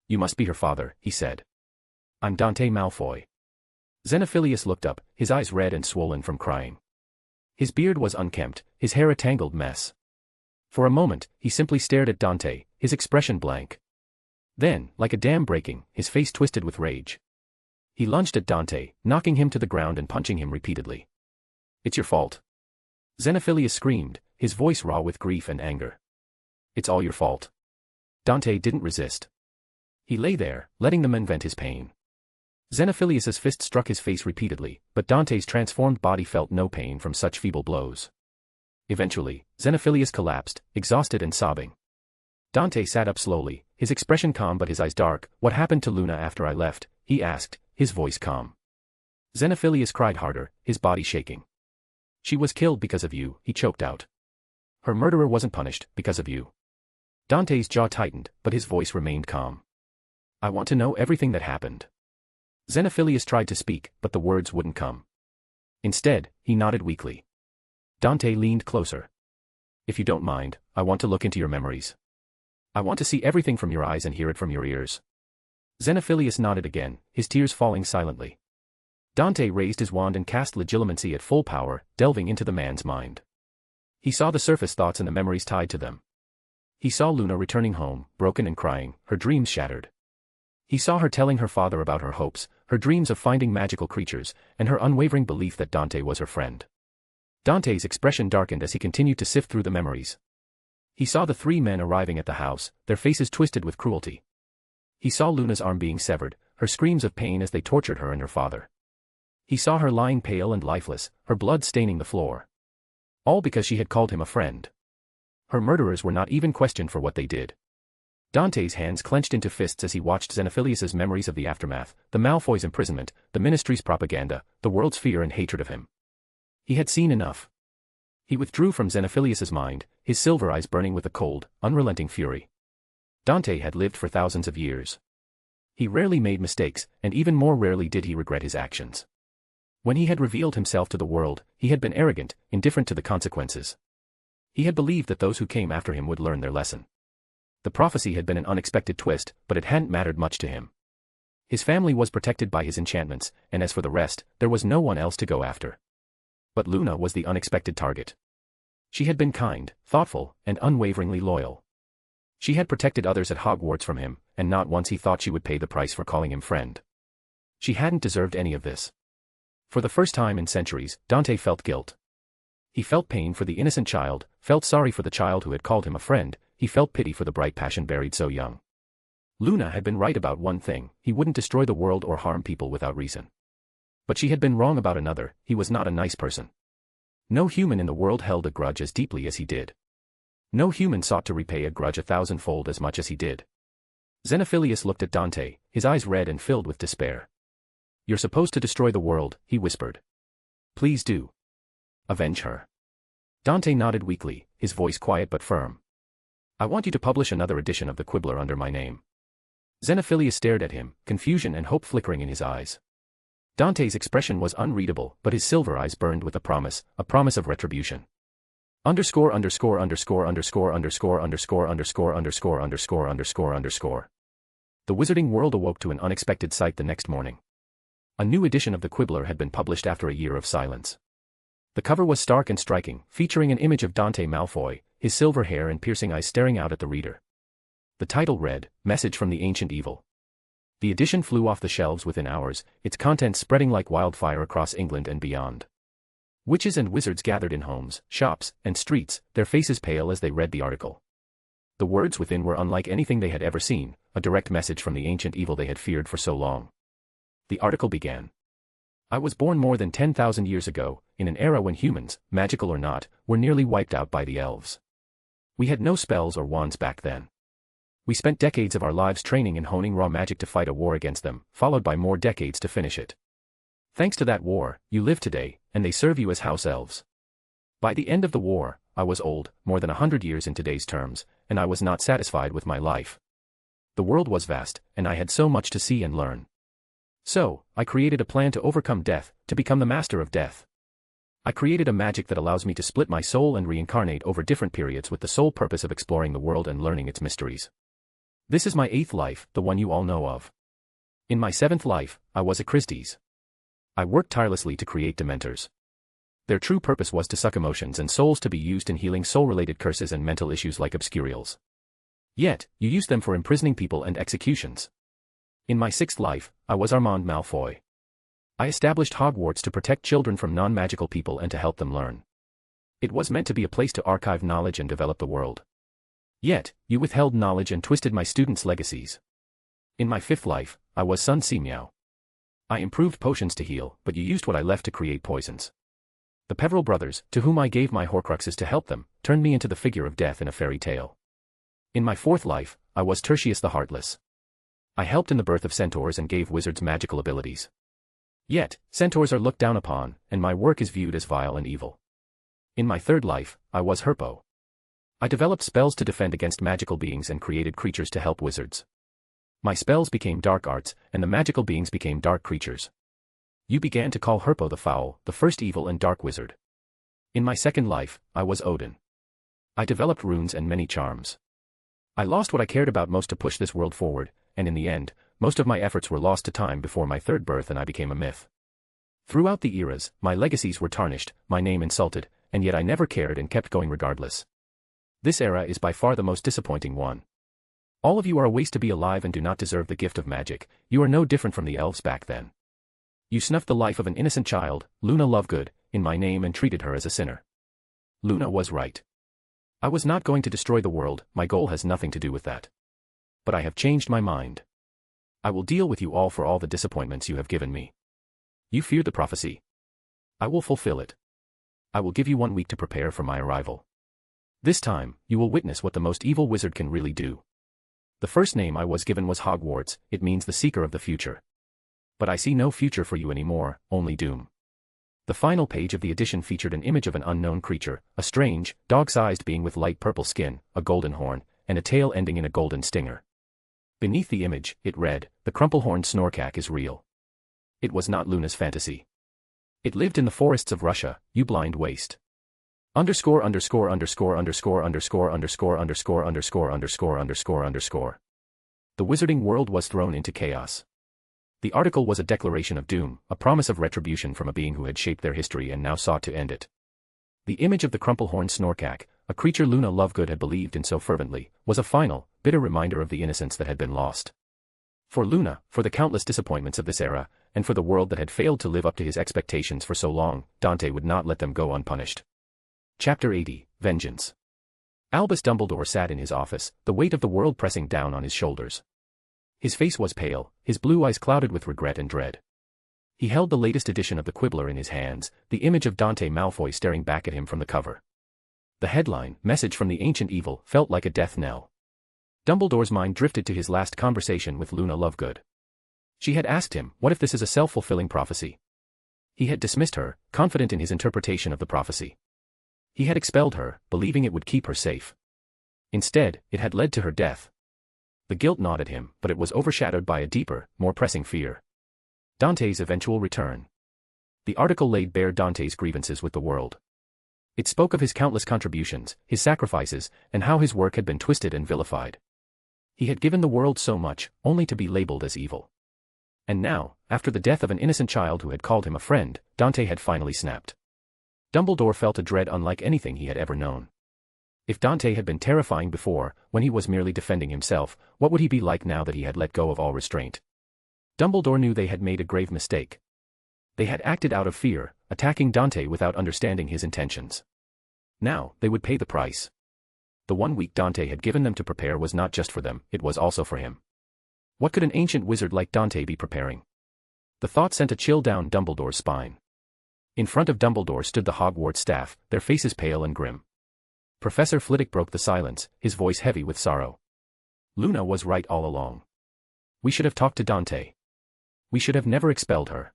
"You must be her father," he said. "I'm Dante Malfoy." Xenophilius looked up, his eyes red and swollen from crying. His beard was unkempt, his hair a tangled mess. For a moment, he simply stared at Dante, his expression blank. Then, like a dam breaking, his face twisted with rage. He lunged at Dante, knocking him to the ground and punching him repeatedly. "It's your fault." Xenophilius screamed, his voice raw with grief and anger. "It's all your fault." Dante didn't resist. He lay there, letting the man vent his pain. Xenophilius's fist struck his face repeatedly, but Dante's transformed body felt no pain from such feeble blows. Eventually, Xenophilius collapsed, exhausted and sobbing. Dante sat up slowly, his expression calm but his eyes dark. "What happened to Luna after I left?" he asked, his voice calm. Xenophilius cried harder, his body shaking. "She was killed because of you," he choked out. "Her murderer wasn't punished, because of you." Dante's jaw tightened, but his voice remained calm. "I want to know everything that happened." Xenophilius tried to speak, but the words wouldn't come. Instead, he nodded weakly. Dante leaned closer. "If you don't mind, I want to look into your memories. I want to see everything from your eyes and hear it from your ears." Xenophilius nodded again, his tears falling silently. Dante raised his wand and cast Legilimency at full power, delving into the man's mind. He saw the surface thoughts and the memories tied to them. He saw Luna returning home, broken and crying, her dreams shattered. He saw her telling her father about her hopes, her dreams of finding magical creatures, and her unwavering belief that Dante was her friend. Dante's expression darkened as he continued to sift through the memories. He saw the three men arriving at the house, their faces twisted with cruelty. He saw Luna's arm being severed, her screams of pain as they tortured her and her father. He saw her lying pale and lifeless, her blood staining the floor. All because she had called him a friend. Her murderers were not even questioned for what they did. Dante's hands clenched into fists as he watched Xenophilius's memories of the aftermath, the Malfoy's imprisonment, the Ministry's propaganda, the world's fear and hatred of him. He had seen enough. He withdrew from Xenophilius's mind, his silver eyes burning with a cold, unrelenting fury. Dante had lived for thousands of years. He rarely made mistakes, and even more rarely did he regret his actions. When he had revealed himself to the world, he had been arrogant, indifferent to the consequences. He had believed that those who came after him would learn their lesson. The prophecy had been an unexpected twist, but it hadn't mattered much to him. His family was protected by his enchantments, and as for the rest, there was no one else to go after. But Luna was the unexpected target. She had been kind, thoughtful, and unwaveringly loyal. She had protected others at Hogwarts from him, and not once he thought she would pay the price for calling him friend. She hadn't deserved any of this. For the first time in centuries, Dante felt guilt. He felt pain for the innocent child, felt sorry for the child who had called him a friend, he felt pity for the bright passion buried so young. Luna had been right about one thing, he wouldn't destroy the world or harm people without reason. But she had been wrong about another, he was not a nice person. No human in the world held a grudge as deeply as he did. No human sought to repay a grudge 1,000-fold as much as he did. Xenophilius looked at Dante, his eyes red and filled with despair. "You're supposed to destroy the world," he whispered. "Please do. Avenge her." Dante nodded weakly, his voice quiet but firm. "I want you to publish another edition of the Quibbler under my name." Xenophilius stared at him, confusion and hope flickering in his eyes. Dante's expression was unreadable, but his silver eyes burned with a promise of retribution. Underscore underscore underscore underscore underscore underscore underscore underscore underscore underscore underscore. The wizarding world awoke to an unexpected sight the next morning. A new edition of the Quibbler had been published after a year of silence. The cover was stark and striking, featuring an image of Dante Malfoy, his silver hair and piercing eyes staring out at the reader. The title read, "Message from the Ancient Evil." The edition flew off the shelves within hours, its contents spreading like wildfire across England and beyond. Witches and wizards gathered in homes, shops, and streets, their faces pale as they read the article. The words within were unlike anything they had ever seen, a direct message from the ancient evil they had feared for so long. The article began. "I was born more than 10,000 years ago, in an era when humans, magical or not, were nearly wiped out by the elves. We had no spells or wands back then. We spent decades of our lives training and honing raw magic to fight a war against them, followed by more decades to finish it. Thanks to that war, you live today, and they serve you as house elves. By the end of the war, I was old, more than 100 years in today's terms, and I was not satisfied with my life. The world was vast, and I had so much to see and learn. So, I created a plan to overcome death, to become the master of death. I created a magic that allows me to split my soul and reincarnate over different periods with the sole purpose of exploring the world and learning its mysteries. This is my 8th life, the one you all know of. In my 7th life, I was a Christies. I worked tirelessly to create Dementors. Their true purpose was to suck emotions and souls to be used in healing soul-related curses and mental issues like obscurials. Yet, you used them for imprisoning people and executions. In my 6th life, I was Armand Malfoy. I established Hogwarts to protect children from non-magical people and to help them learn. It was meant to be a place to archive knowledge and develop the world. Yet, you withheld knowledge and twisted my students' legacies. In my 5th life, I was Sun Meow. I improved potions to heal, but you used what I left to create poisons. The Peveril brothers, to whom I gave my Horcruxes to help them, turned me into the figure of death in a fairy tale. In my fourth life, I was Tertius the Heartless. I helped in the birth of centaurs and gave wizards magical abilities. Yet, centaurs are looked down upon, and my work is viewed as vile and evil. In my third life, I was Herpo. I developed spells to defend against magical beings and created creatures to help wizards. My spells became dark arts, and the magical beings became dark creatures. You began to call Herpo the Foul, the first evil and dark wizard. In my second life, I was Odin. I developed runes and many charms. I lost what I cared about most to push this world forward, and in the end, most of my efforts were lost to time before my third birth and I became a myth. Throughout the eras, my legacies were tarnished, my name insulted, and yet I never cared and kept going regardless. This era is by far the most disappointing one. All of you are a waste to be alive and do not deserve the gift of magic. You are no different from the elves back then. You snuffed the life of an innocent child, Luna Lovegood, in my name and treated her as a sinner. Luna was right. I was not going to destroy the world, my goal has nothing to do with that. But I have changed my mind. I will deal with you all for all the disappointments you have given me. You feared the prophecy. I will fulfill it. I will give you 1 week to prepare for my arrival. This time, you will witness what the most evil wizard can really do. The first name I was given was Hogwarts, it means the seeker of the future. But I see no future for you anymore, only doom. The final page of the edition featured an image of an unknown creature, a strange, dog-sized being with light purple skin, a golden horn, and a tail ending in a golden stinger. Beneath the image, it read, "The crumple-horned snorkack is real." It was not Luna's fantasy. It lived in the forests of Russia, you blind waste. Underscore underscore underscore underscore underscore underscore underscore underscore underscore underscore underscore. The wizarding world was thrown into chaos. The article was a declaration of doom, a promise of retribution from a being who had shaped their history and now sought to end it. The image of the crumple-horned snorkack, a creature Luna Lovegood had believed in so fervently, was a final, bitter reminder of the innocence that had been lost. For Luna, for the countless disappointments of this era, and for the world that had failed to live up to his expectations for so long, Dante would not let them go unpunished. Chapter 80, Vengeance. Albus Dumbledore sat in his office, the weight of the world pressing down on his shoulders. His face was pale, his blue eyes clouded with regret and dread. He held the latest edition of the Quibbler in his hands, the image of Dante Malfoy staring back at him from the cover. The headline, "Message from the Ancient Evil," felt like a death knell. Dumbledore's mind drifted to his last conversation with Luna Lovegood. She had asked him, what if this is a self-fulfilling prophecy? He had dismissed her, confident in his interpretation of the prophecy. He had expelled her, believing it would keep her safe. Instead, it had led to her death. The guilt gnawed at him, but it was overshadowed by a deeper, more pressing fear. Dante's eventual return. The article laid bare Dante's grievances with the world. It spoke of his countless contributions, his sacrifices, and how his work had been twisted and vilified. He had given the world so much, only to be labeled as evil. And now, after the death of an innocent child who had called him a friend, Dante had finally snapped. Dumbledore felt a dread unlike anything he had ever known. If Dante had been terrifying before, when he was merely defending himself, what would he be like now that he had let go of all restraint? Dumbledore knew they had made a grave mistake. They had acted out of fear, attacking Dante without understanding his intentions. Now, they would pay the price. The 1 week Dante had given them to prepare was not just for them, it was also for him. What could an ancient wizard like Dante be preparing? The thought sent a chill down Dumbledore's spine. In front of Dumbledore stood the Hogwarts staff, their faces pale and grim. Professor Flitwick broke the silence, his voice heavy with sorrow. Luna was right all along. We should have talked to Dante. We should have never expelled her.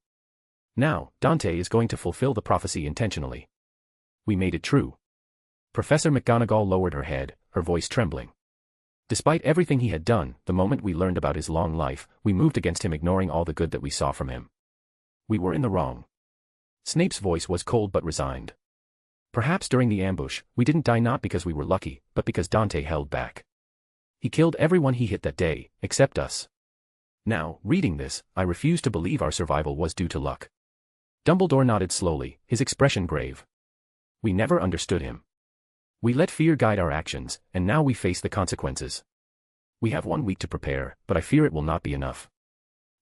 Now, Dante is going to fulfill the prophecy intentionally. We made it true. Professor McGonagall lowered her head, her voice trembling. Despite everything he had done, the moment we learned about his long life, we moved against him, ignoring all the good that we saw from him. We were in the wrong. Snape's voice was cold but resigned. Perhaps during the ambush, we didn't die not because we were lucky, but because Dante held back. He killed everyone he hit that day, except us. Now, reading this, I refuse to believe our survival was due to luck. Dumbledore nodded slowly, his expression grave. We never understood him. We let fear guide our actions, and now we face the consequences. We have 1 week to prepare, but I fear it will not be enough.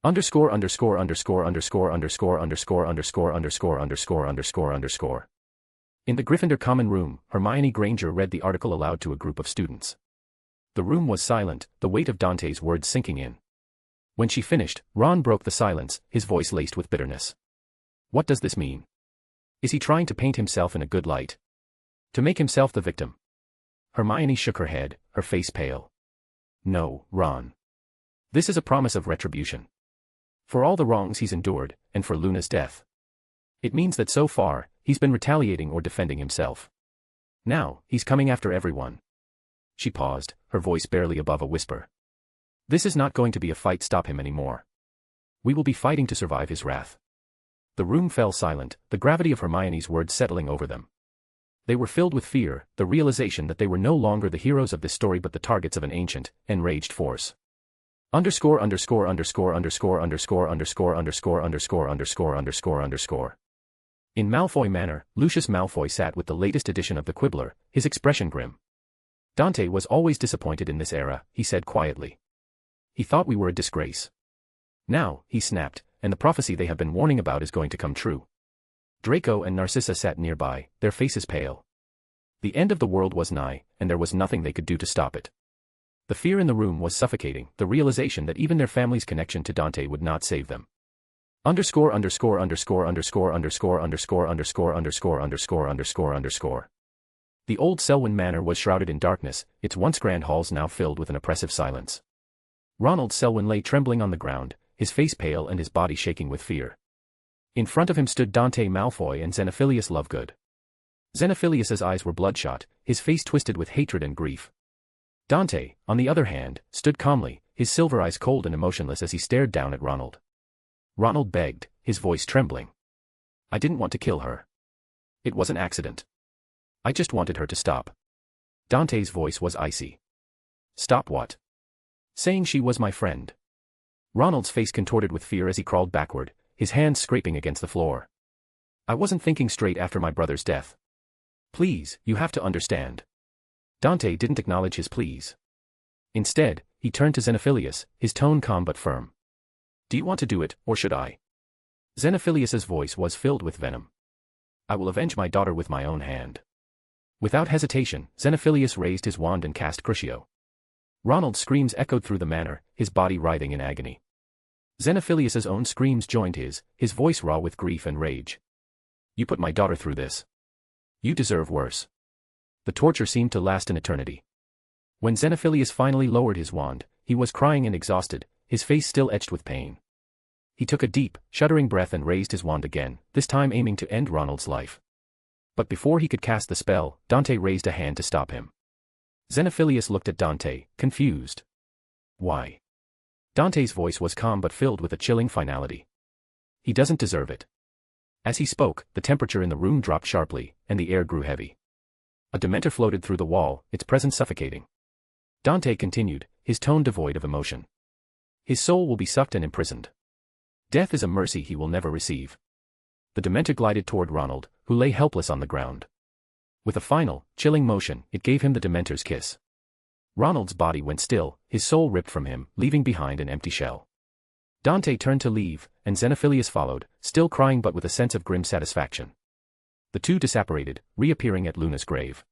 Underscore underscore underscore underscore underscore underscore underscore underscore underscore underscore underscore. In the Gryffindor common room, Hermione Granger read the article aloud to a group of students. The room was silent, the weight of Dante's words sinking in. When she finished, Ron broke the silence, his voice laced with bitterness. What does this mean? Is he trying to paint himself in a good light? To make himself the victim? Hermione shook her head, her face pale. No, Ron. This is a promise of retribution. For all the wrongs he's endured, and for Luna's death. It means that so far, he's been retaliating or defending himself. Now, he's coming after everyone. She paused, her voice barely above a whisper. This is not going to be a fight stop him anymore. We will be fighting to survive his wrath. The room fell silent, the gravity of Hermione's words settling over them. They were filled with fear, the realization that they were no longer the heroes of this story but the targets of an ancient, enraged force. Underscore. In Malfoy manner, Lucius Malfoy sat with the latest edition of the Quibbler, his expression grim. Dante was always disappointed in this era, he said quietly. He thought we were a disgrace. Now, he snapped, and the prophecy they have been warning about is going to come true. Draco and Narcissa sat nearby, their faces pale. The end of the world was nigh, and there was nothing they could do to stop it. The fear in the room was suffocating, the realization that even their family's connection to Dante would not save them. In Malfoy The old Selwyn Manor was shrouded in darkness, its once grand halls now filled with an oppressive silence. Ronald Selwyn lay trembling on the ground, his face pale and his body shaking with fear. In front of him stood Dante Malfoy and Xenophilius Lovegood. Xenophilius's eyes were bloodshot, his face twisted with hatred and grief. Dante, on the other hand, stood calmly, his silver eyes cold and emotionless as he stared down at Ronald. Ronald begged, his voice trembling. I didn't want to kill her. It was an accident. I just wanted her to stop. Dante's voice was icy. Stop what? Saying she was my friend. Ronald's face contorted with fear as he crawled backward, his hands scraping against the floor. I wasn't thinking straight after my brother's death. Please, you have to understand. Dante didn't acknowledge his pleas. Instead, he turned to Xenophilius, his tone calm but firm. Do you want to do it, or should I? Xenophilius's voice was filled with venom. I will avenge my daughter with my own hand. Without hesitation, Xenophilius raised his wand and cast Crucio. Ronald's screams echoed through the manor, his body writhing in agony. Xenophilius's own screams joined his voice raw with grief and rage. You put my daughter through this. You deserve worse. The torture seemed to last an eternity. When Xenophilius finally lowered his wand, he was crying and exhausted, his face still etched with pain. He took a deep, shuddering breath and raised his wand again, this time aiming to end Ronald's life. But before he could cast the spell, Dante raised a hand to stop him. Xenophilius looked at Dante, confused. Why? Dante's voice was calm but filled with a chilling finality. He doesn't deserve it. As he spoke, the temperature in the room dropped sharply, and the air grew heavy. A Dementor floated through the wall, its presence suffocating. Dante continued, his tone devoid of emotion. His soul will be sucked and imprisoned. Death is a mercy he will never receive. The Dementor glided toward Ronald, who lay helpless on the ground. With a final, chilling motion, it gave him the Dementor's kiss. Ronald's body went still, his soul ripped from him, leaving behind an empty shell. Dante turned to leave, and Xenophilius followed, still crying but with a sense of grim satisfaction. The two disapparated, reappearing at Luna's grave.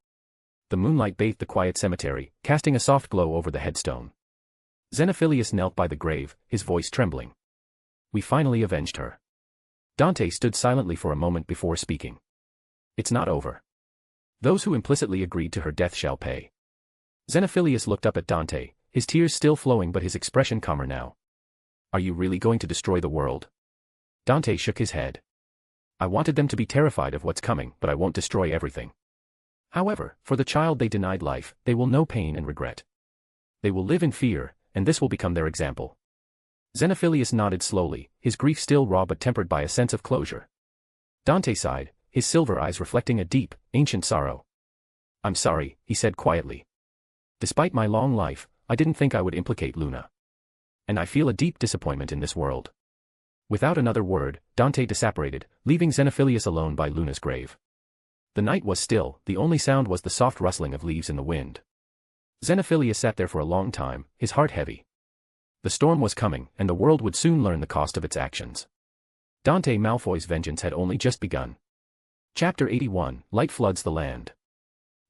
The moonlight bathed the quiet cemetery, casting a soft glow over the headstone. Xenophilius knelt by the grave, his voice trembling. We finally avenged her. Dante stood silently for a moment before speaking. It's not over. Those who implicitly agreed to her death shall pay. Xenophilius looked up at Dante, his tears still flowing but his expression calmer now. Are you really going to destroy the world? Dante shook his head. I wanted them to be terrified of what's coming, but I won't destroy everything. However, for the child they denied life, they will know pain and regret. They will live in fear, and this will become their example. Xenophilius nodded slowly, his grief still raw but tempered by a sense of closure. Dante sighed, his silver eyes reflecting a deep, ancient sorrow. I'm sorry, he said quietly. Despite my long life, I didn't think I would implicate Luna. And I feel a deep disappointment in this world. Without another word, Dante disapparated, leaving Xenophilius alone by Luna's grave. The night was still, the only sound was the soft rustling of leaves in the wind. Xenophilius sat there for a long time, his heart heavy. The storm was coming, and the world would soon learn the cost of its actions. Dante Malfoy's vengeance had only just begun. Chapter 81, Light Floods the Land.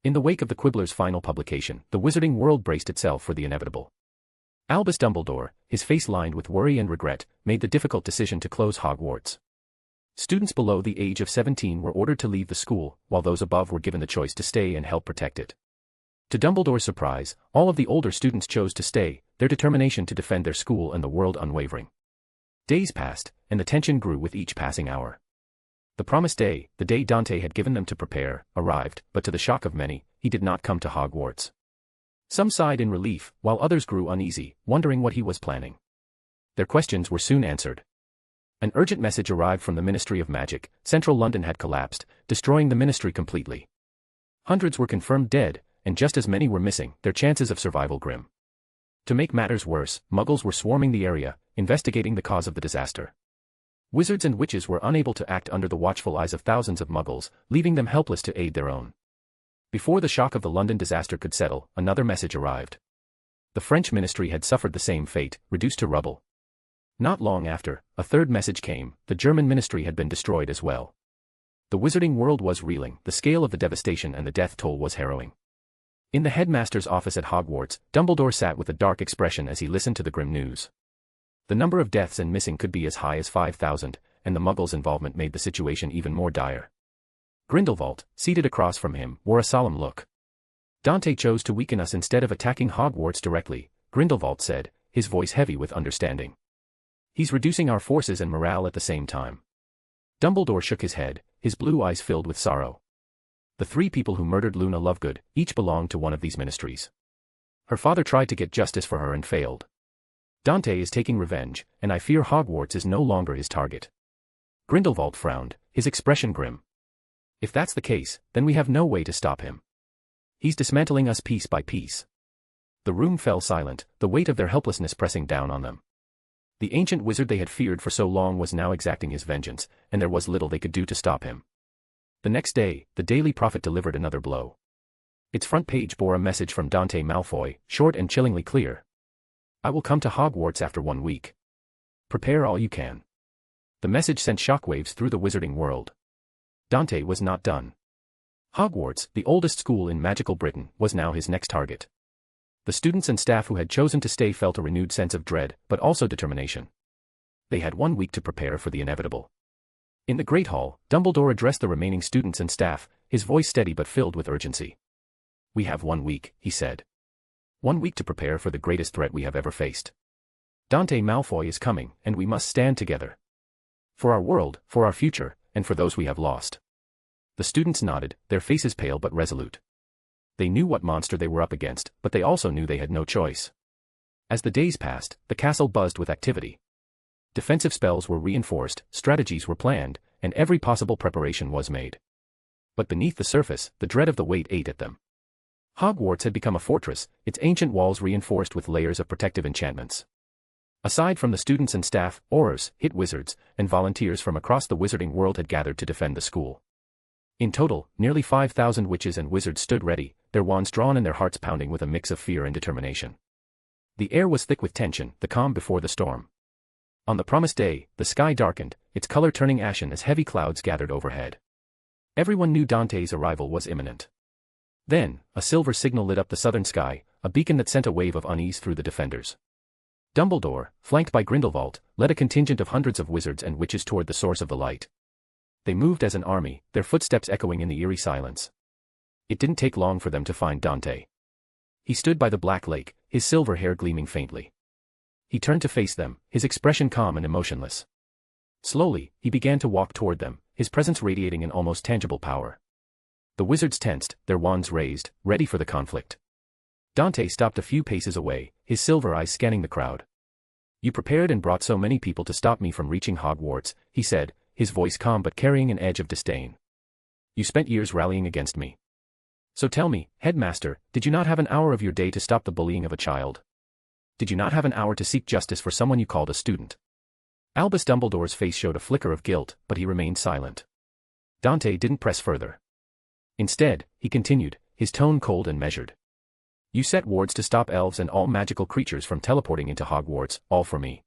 In the wake of the Quibbler's final publication, the wizarding world braced itself for the inevitable. Albus Dumbledore, his face lined with worry and regret, made the difficult decision to close Hogwarts. Students below the age of 17 were ordered to leave the school, while those above were given the choice to stay and help protect it. To Dumbledore's surprise, all of the older students chose to stay, their determination to defend their school and the world unwavering. Days passed, and the tension grew with each passing hour. The promised day, the day Dante had given them to prepare, arrived, but to the shock of many, he did not come to Hogwarts. Some sighed in relief, while others grew uneasy, wondering what he was planning. Their questions were soon answered. An urgent message arrived from the Ministry of Magic. Central London had collapsed, destroying the ministry completely. Hundreds were confirmed dead, and just as many were missing, their chances of survival grim. To make matters worse, Muggles were swarming the area, investigating the cause of the disaster. Wizards and witches were unable to act under the watchful eyes of thousands of Muggles, leaving them helpless to aid their own. Before the shock of the London disaster could settle, another message arrived. The French ministry had suffered the same fate, reduced to rubble. Not long after, a third message came: the German ministry had been destroyed as well. The wizarding world was reeling, the scale of the devastation and the death toll was harrowing. In the headmaster's office at Hogwarts, Dumbledore sat with a dark expression as he listened to the grim news. The number of deaths and missing could be as high as 5,000, and the Muggles' involvement made the situation even more dire. Grindelwald, seated across from him, wore a solemn look. Dante chose to weaken us instead of attacking Hogwarts directly, Grindelwald said, his voice heavy with understanding. He's reducing our forces and morale at the same time. Dumbledore shook his head, his blue eyes filled with sorrow. The three people who murdered Luna Lovegood, each belonged to one of these ministries. Her father tried to get justice for her and failed. Dante is taking revenge, and I fear Hogwarts is no longer his target. Grindelwald frowned, his expression grim. If that's the case, then we have no way to stop him. He's dismantling us piece by piece. The room fell silent, the weight of their helplessness pressing down on them. The ancient wizard they had feared for so long was now exacting his vengeance, and there was little they could do to stop him. The next day, the Daily Prophet delivered another blow. Its front page bore a message from Dante Malfoy, short and chillingly clear. I will come to Hogwarts after 1 week. Prepare all you can. The message sent shockwaves through the wizarding world. Dante was not done. Hogwarts, the oldest school in magical Britain, was now his next target. The students and staff who had chosen to stay felt a renewed sense of dread, but also determination. They had 1 week to prepare for the inevitable. In the Great Hall, Dumbledore addressed the remaining students and staff, his voice steady but filled with urgency. We have 1 week, he said. 1 week to prepare for the greatest threat we have ever faced. Dante Malfoy is coming, and we must stand together. For our world, for our future, and for those we have lost. The students nodded, their faces pale but resolute. They knew what monster they were up against, but they also knew they had no choice. As the days passed, the castle buzzed with activity. Defensive spells were reinforced, strategies were planned, and every possible preparation was made. But beneath the surface, the dread of the wait ate at them. Hogwarts had become a fortress, its ancient walls reinforced with layers of protective enchantments. Aside from the students and staff, aurors, hit wizards, and volunteers from across the wizarding world had gathered to defend the school. In total, nearly 5,000 witches and wizards stood ready, their wands drawn and their hearts pounding with a mix of fear and determination. The air was thick with tension, the calm before the storm. On the promised day, the sky darkened, its color turning ashen as heavy clouds gathered overhead. Everyone knew Dante's arrival was imminent. Then, a silver signal lit up the southern sky, a beacon that sent a wave of unease through the defenders. Dumbledore, flanked by Grindelwald, led a contingent of hundreds of wizards and witches toward the source of the light. They moved as an army, their footsteps echoing in the eerie silence. It didn't take long for them to find Dante. He stood by the Black Lake, his silver hair gleaming faintly. He turned to face them, his expression calm and emotionless. Slowly, he began to walk toward them, his presence radiating an almost tangible power. The wizards tensed, their wands raised, ready for the conflict. Dante stopped a few paces away, his silver eyes scanning the crowd. You prepared and brought so many people to stop me from reaching Hogwarts, he said, his voice calm but carrying an edge of disdain. You spent years rallying against me. So tell me, headmaster, did you not have an hour of your day to stop the bullying of a child? Did you not have an hour to seek justice for someone you called a student? Albus Dumbledore's face showed a flicker of guilt, but he remained silent. Dante didn't press further. Instead, he continued, his tone cold and measured. You set wards to stop elves and all magical creatures from teleporting into Hogwarts, all for me.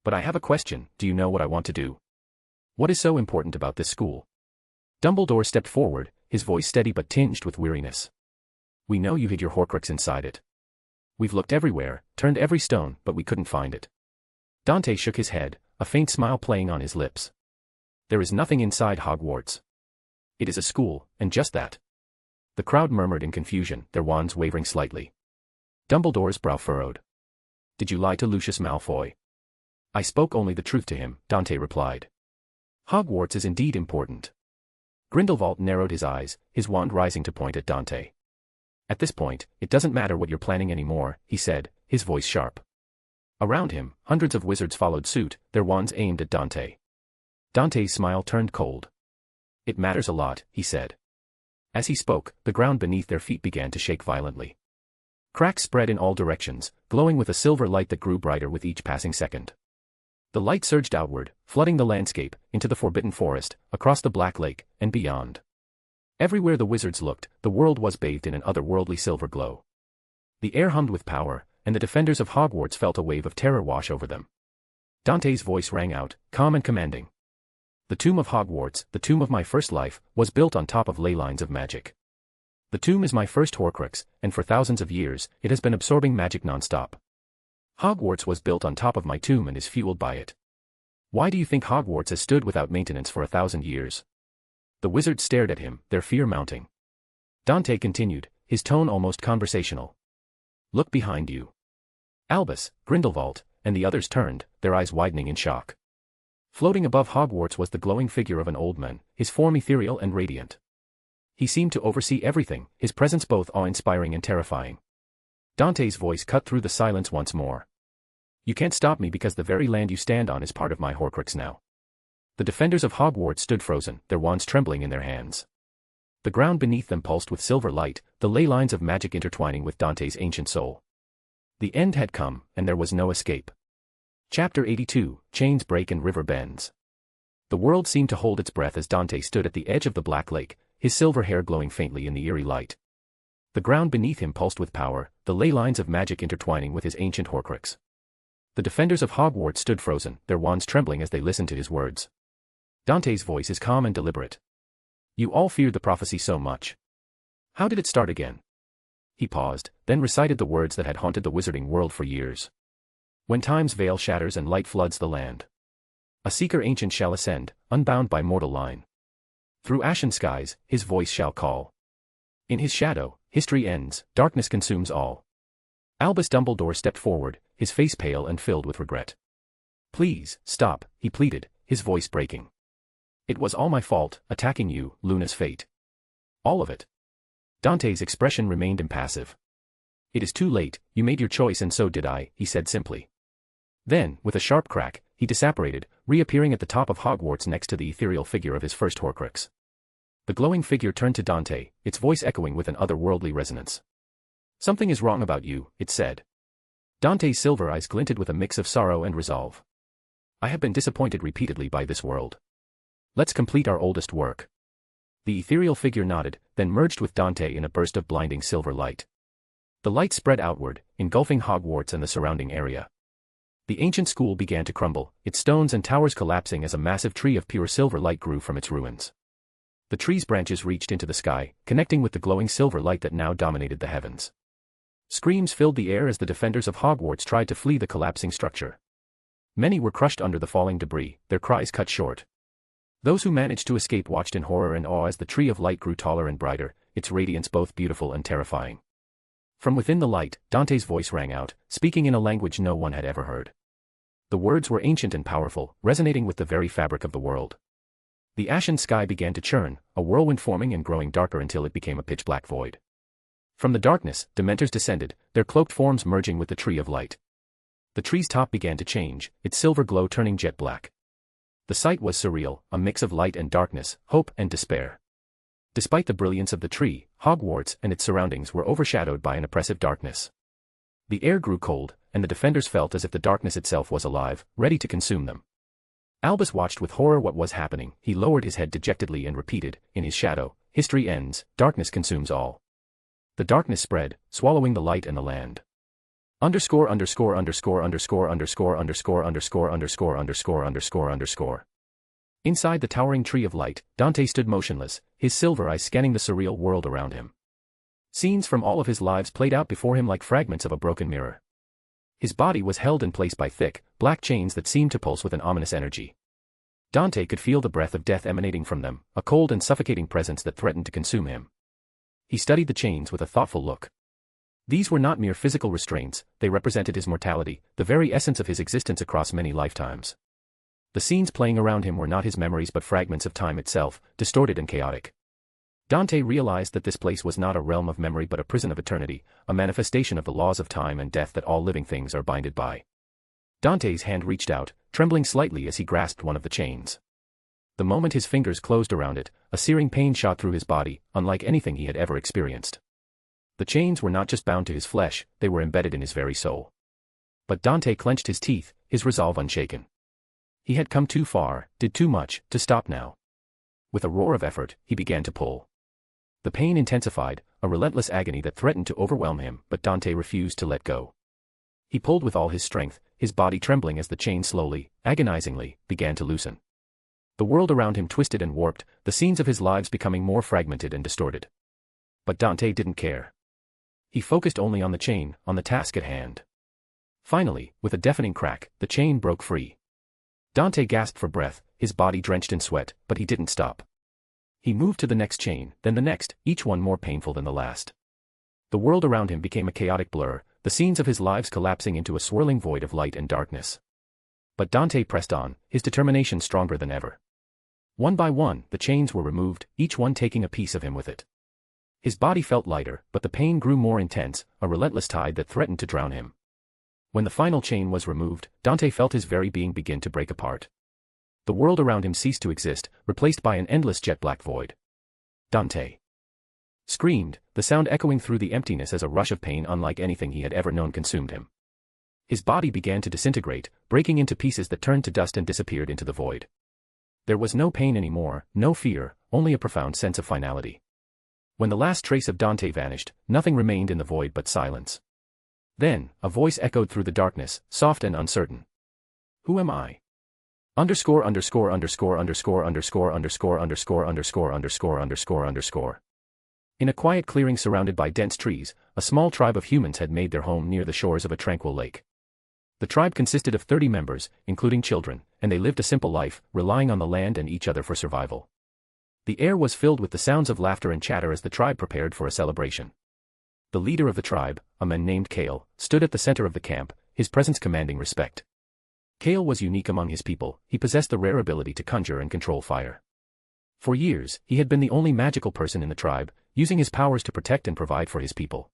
But I have a question, do you know what I want to do? What is so important about this school? Dumbledore stepped forward, his voice steady but tinged with weariness. We know you hid your Horcrux inside it. We've looked everywhere, turned every stone, but we couldn't find it. Dante shook his head, a faint smile playing on his lips. There is nothing inside Hogwarts. It is a school, and just that. The crowd murmured in confusion, their wands wavering slightly. Dumbledore's brow furrowed. Did you lie to Lucius Malfoy? I spoke only the truth to him, Dante replied. Hogwarts is indeed important. Grindelwald narrowed his eyes, his wand rising to point at Dante. At this point, it doesn't matter what you're planning anymore, he said, his voice sharp. Around him, hundreds of wizards followed suit, their wands aimed at Dante. Dante's smile turned cold. It matters a lot, he said. As he spoke, the ground beneath their feet began to shake violently. Cracks spread in all directions, glowing with a silver light that grew brighter with each passing second. The light surged outward, flooding the landscape, into the forbidden forest, across the Black Lake, and beyond. Everywhere the wizards looked, the world was bathed in an otherworldly silver glow. The air hummed with power, and the defenders of Hogwarts felt a wave of terror wash over them. Dante's voice rang out, calm and commanding. The tomb of Hogwarts, the tomb of my first life, was built on top of ley lines of magic. The tomb is my first Horcrux, and for thousands of years, it has been absorbing magic non-stop. Hogwarts was built on top of my tomb and is fueled by it. Why do you think Hogwarts has stood without maintenance for 1,000 years? The wizards stared at him, their fear mounting. Dante continued, his tone almost conversational. Look behind you. Albus, Grindelwald, and the others turned, their eyes widening in shock. Floating above Hogwarts was the glowing figure of an old man, his form ethereal and radiant. He seemed to oversee everything, his presence both awe-inspiring and terrifying. Dante's voice cut through the silence once more. You can't stop me because the very land you stand on is part of my Horcrux now. The defenders of Hogwarts stood frozen, their wands trembling in their hands. The ground beneath them pulsed with silver light, the ley lines of magic intertwining with Dante's ancient soul. The end had come, and there was no escape. Chapter 82, Chains Break and River Bends. The world seemed to hold its breath as Dante stood at the edge of the Black Lake, his silver hair glowing faintly in the eerie light. The ground beneath him pulsed with power, the ley lines of magic intertwining with his ancient Horcrux. The defenders of Hogwarts stood frozen, their wands trembling as they listened to his words. Dante's voice is calm and deliberate. You all feared the prophecy so much. How did it start again? He paused, then recited the words that had haunted the wizarding world for years. When time's veil shatters and light floods the land, a seeker ancient shall ascend, unbound by mortal line. Through ashen skies, his voice shall call. In his shadow, history ends, darkness consumes all. Albus Dumbledore stepped forward, his face pale and filled with regret. Please, stop, he pleaded, his voice breaking. It was all my fault, attacking you, Luna's fate. All of it. Dante's expression remained impassive. It is too late, you made your choice and so did I, he said simply. Then, with a sharp crack, he disapparated, reappearing at the top of Hogwarts next to the ethereal figure of his first Horcrux. The glowing figure turned to Dante, its voice echoing with an otherworldly resonance. Something is wrong about you, it said. Dante's silver eyes glinted with a mix of sorrow and resolve. I have been disappointed repeatedly by this world. Let's complete our oldest work. The ethereal figure nodded, then merged with Dante in a burst of blinding silver light. The light spread outward, engulfing Hogwarts and the surrounding area. The ancient school began to crumble, its stones and towers collapsing as a massive tree of pure silver light grew from its ruins. The tree's branches reached into the sky, connecting with the glowing silver light that now dominated the heavens. Screams filled the air as the defenders of Hogwarts tried to flee the collapsing structure. Many were crushed under the falling debris, their cries cut short. Those who managed to escape watched in horror and awe as the tree of light grew taller and brighter, its radiance both beautiful and terrifying. From within the light, Dante's voice rang out, speaking in a language no one had ever heard. The words were ancient and powerful, resonating with the very fabric of the world. The ashen sky began to churn, a whirlwind forming and growing darker until it became a pitch-black void. From the darkness, Dementors descended, their cloaked forms merging with the tree of light. The tree's top began to change, its silver glow turning jet black. The sight was surreal, a mix of light and darkness, hope and despair. Despite the brilliance of the tree, Hogwarts and its surroundings were overshadowed by an oppressive darkness. The air grew cold, and the defenders felt as if the darkness itself was alive, ready to consume them. Albus watched with horror what was happening. He lowered his head dejectedly and repeated, in his shadow, history ends, darkness consumes all. The darkness spread, swallowing the light and the land. Underscore. Inside the towering tree of light, Dante stood motionless, his silver eyes scanning the surreal world around him. Scenes from all of his lives played out before him like fragments of a broken mirror. His body was held in place by thick, black chains that seemed to pulse with an ominous energy. Dante could feel the breath of death emanating from them, a cold and suffocating presence that threatened to consume him. He studied the chains with a thoughtful look. These were not mere physical restraints, they represented his mortality, the very essence of his existence across many lifetimes. The scenes playing around him were not his memories but fragments of time itself, distorted and chaotic. Dante realized that this place was not a realm of memory but a prison of eternity, a manifestation of the laws of time and death that all living things are binded by. Dante's hand reached out, trembling slightly as he grasped one of the chains. The moment his fingers closed around it, a searing pain shot through his body, unlike anything he had ever experienced. The chains were not just bound to his flesh, they were embedded in his very soul. But Dante clenched his teeth, his resolve unshaken. He had come too far, did too much, to stop now. With a roar of effort, he began to pull. The pain intensified, a relentless agony that threatened to overwhelm him, but Dante refused to let go. He pulled with all his strength, his body trembling as the chain slowly, agonizingly, began to loosen. The world around him twisted and warped, the scenes of his lives becoming more fragmented and distorted. But Dante didn't care. He focused only on the chain, on the task at hand. Finally, with a deafening crack, the chain broke free. Dante gasped for breath, his body drenched in sweat, but he didn't stop. He moved to the next chain, then the next, each one more painful than the last. The world around him became a chaotic blur, the scenes of his lives collapsing into a swirling void of light and darkness. But Dante pressed on, his determination stronger than ever. One by one, the chains were removed, each one taking a piece of him with it. His body felt lighter, but the pain grew more intense, a relentless tide that threatened to drown him. When the final chain was removed, Dante felt his very being begin to break apart. The world around him ceased to exist, replaced by an endless jet-black void. Dante screamed, the sound echoing through the emptiness as a rush of pain unlike anything he had ever known consumed him. His body began to disintegrate, breaking into pieces that turned to dust and disappeared into the void. There was no pain anymore, no fear, only a profound sense of finality. When the last trace of Dante vanished, nothing remained in the void but silence. Then, a voice echoed through the darkness, soft and uncertain. Who am I? Underscore underscore underscore underscore underscore underscore underscore underscore underscore underscore underscore. In a quiet clearing surrounded by dense trees, a small tribe of humans had made their home near the shores of a tranquil lake. The tribe consisted of 30 members, including children, and they lived a simple life, relying on the land and each other for survival. The air was filled with the sounds of laughter and chatter as the tribe prepared for a celebration. The leader of the tribe, a man named Kale, stood at the center of the camp, his presence commanding respect. Kale was unique among his people, he possessed the rare ability to conjure and control fire. For years, he had been the only magical person in the tribe, using his powers to protect and provide for his people.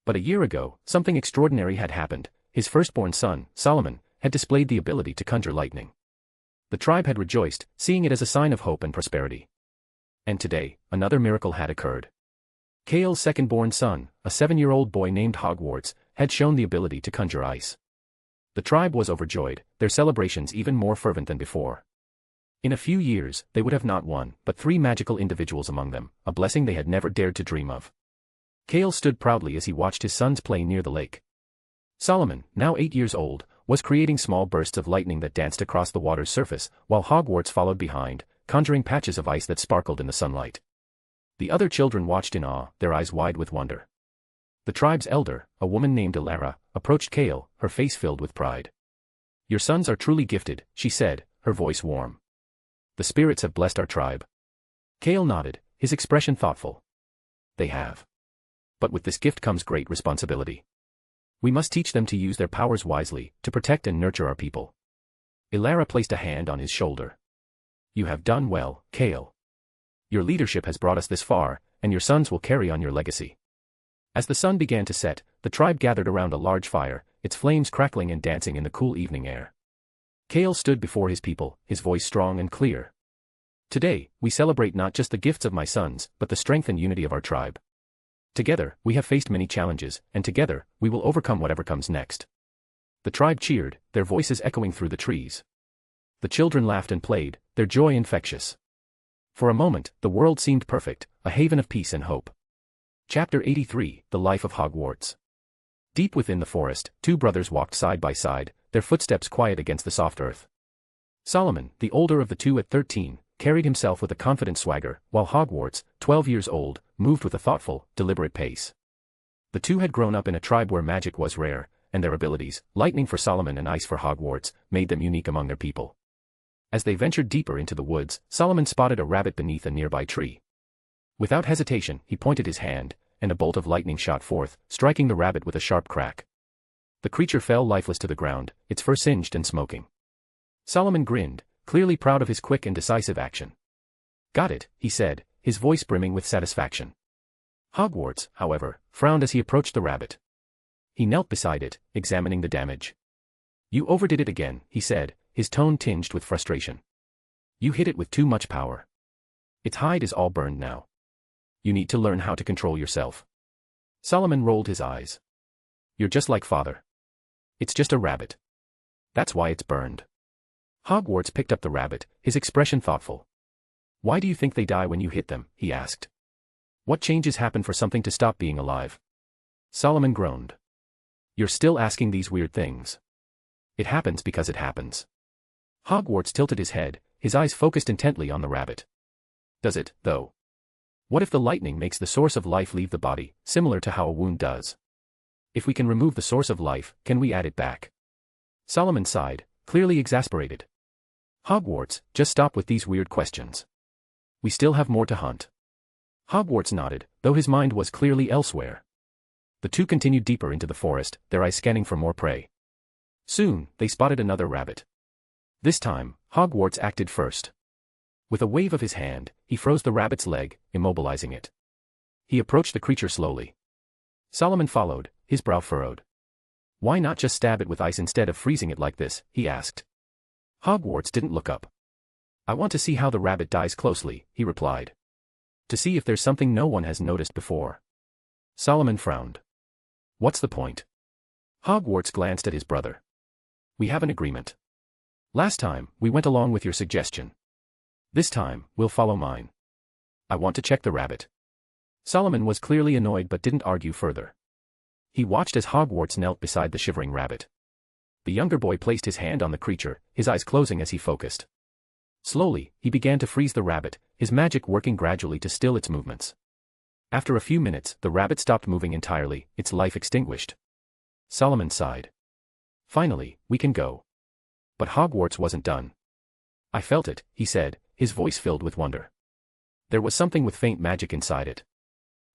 But a year ago, something extraordinary had happened. His firstborn son, Solomon, had displayed the ability to conjure lightning. The tribe had rejoiced, seeing it as a sign of hope and prosperity. And today, another miracle had occurred. Kale's second-born son, a 7-year-old boy named Hogwarts, had shown the ability to conjure ice. The tribe was overjoyed, their celebrations even more fervent than before. In a few years, they would have not one, but 3 magical individuals among them, a blessing they had never dared to dream of. Kale stood proudly as he watched his sons play near the lake. Solomon, now 8 years old, was creating small bursts of lightning that danced across the water's surface, while Hogwarts followed behind, conjuring patches of ice that sparkled in the sunlight. The other children watched in awe, their eyes wide with wonder. The tribe's elder, a woman named Ilara, approached Kale, her face filled with pride. "Your sons are truly gifted," she said, her voice warm. "The spirits have blessed our tribe." Kale nodded, his expression thoughtful. "They have. But with this gift comes great responsibility. We must teach them to use their powers wisely, to protect and nurture our people." Ilara placed a hand on his shoulder. "You have done well, Kale. Your leadership has brought us this far, and your sons will carry on your legacy." As the sun began to set, the tribe gathered around a large fire, its flames crackling and dancing in the cool evening air. Kale stood before his people, his voice strong and clear. "Today, we celebrate not just the gifts of my sons, but the strength and unity of our tribe. Together, we have faced many challenges, and together, we will overcome whatever comes next." The tribe cheered, their voices echoing through the trees. The children laughed and played, their joy infectious. For a moment, the world seemed perfect, a haven of peace and hope. Chapter 83, The Life of Hogwarts. Deep within the forest, 2 brothers walked side by side, their footsteps quiet against the soft earth. Solomon, the older of the 2 at 13, carried himself with a confident swagger, while Hogwarts, 12 years old, moved with a thoughtful, deliberate pace. The 2 had grown up in a tribe where magic was rare, and their abilities, lightning for Solomon and ice for Hogwarts, made them unique among their people. As they ventured deeper into the woods, Solomon spotted a rabbit beneath a nearby tree. Without hesitation, he pointed his hand, and a bolt of lightning shot forth, striking the rabbit with a sharp crack. The creature fell lifeless to the ground, its fur singed and smoking. Solomon grinned, clearly proud of his quick and decisive action. "Got it," he said, his voice brimming with satisfaction. Hogwarts, however, frowned as he approached the rabbit. He knelt beside it, examining the damage. "You overdid it again," he said, his tone tinged with frustration. "You hit it with too much power. Its hide is all burned now. You need to learn how to control yourself." Solomon rolled his eyes. "You're just like father. It's just a rabbit. That's why it's burned." Hogwarts picked up the rabbit, his expression thoughtful. "Why do you think they die when you hit them?" he asked. "What changes happen for something to stop being alive?" Solomon groaned. "You're still asking these weird things. It happens because it happens." Hogwarts tilted his head, his eyes focused intently on the rabbit. "Does it, though? What if the lightning makes the source of life leave the body, similar to how a wound does? If we can remove the source of life, can we add it back?" Solomon sighed, clearly exasperated. "Hogwarts, just stop with these weird questions. We still have more to hunt." Hogwarts nodded, though his mind was clearly elsewhere. The two continued deeper into the forest, their eyes scanning for more prey. Soon, they spotted another rabbit. This time, Hogwarts acted first. With a wave of his hand, he froze the rabbit's leg, immobilizing it. He approached the creature slowly. Solomon followed, his brow furrowed. "Why not just stab it with ice instead of freezing it like this?" he asked. Hogwarts didn't look up. "I want to see how the rabbit dies closely," he replied. "To see if there's something no one has noticed before." Solomon frowned. "What's the point?" Hogwarts glanced at his brother. "We have an agreement. Last time, we went along with your suggestion. This time, we'll follow mine. I want to check the rabbit." Solomon was clearly annoyed but didn't argue further. He watched as Hogwarts knelt beside the shivering rabbit. The younger boy placed his hand on the creature, his eyes closing as he focused. Slowly, he began to freeze the rabbit, his magic working gradually to still its movements. After a few minutes, the rabbit stopped moving entirely, its life extinguished. Solomon sighed. "Finally, we can go." But Hogwarts wasn't done. "I felt it," he said, his voice filled with wonder. There was something with faint magic inside it.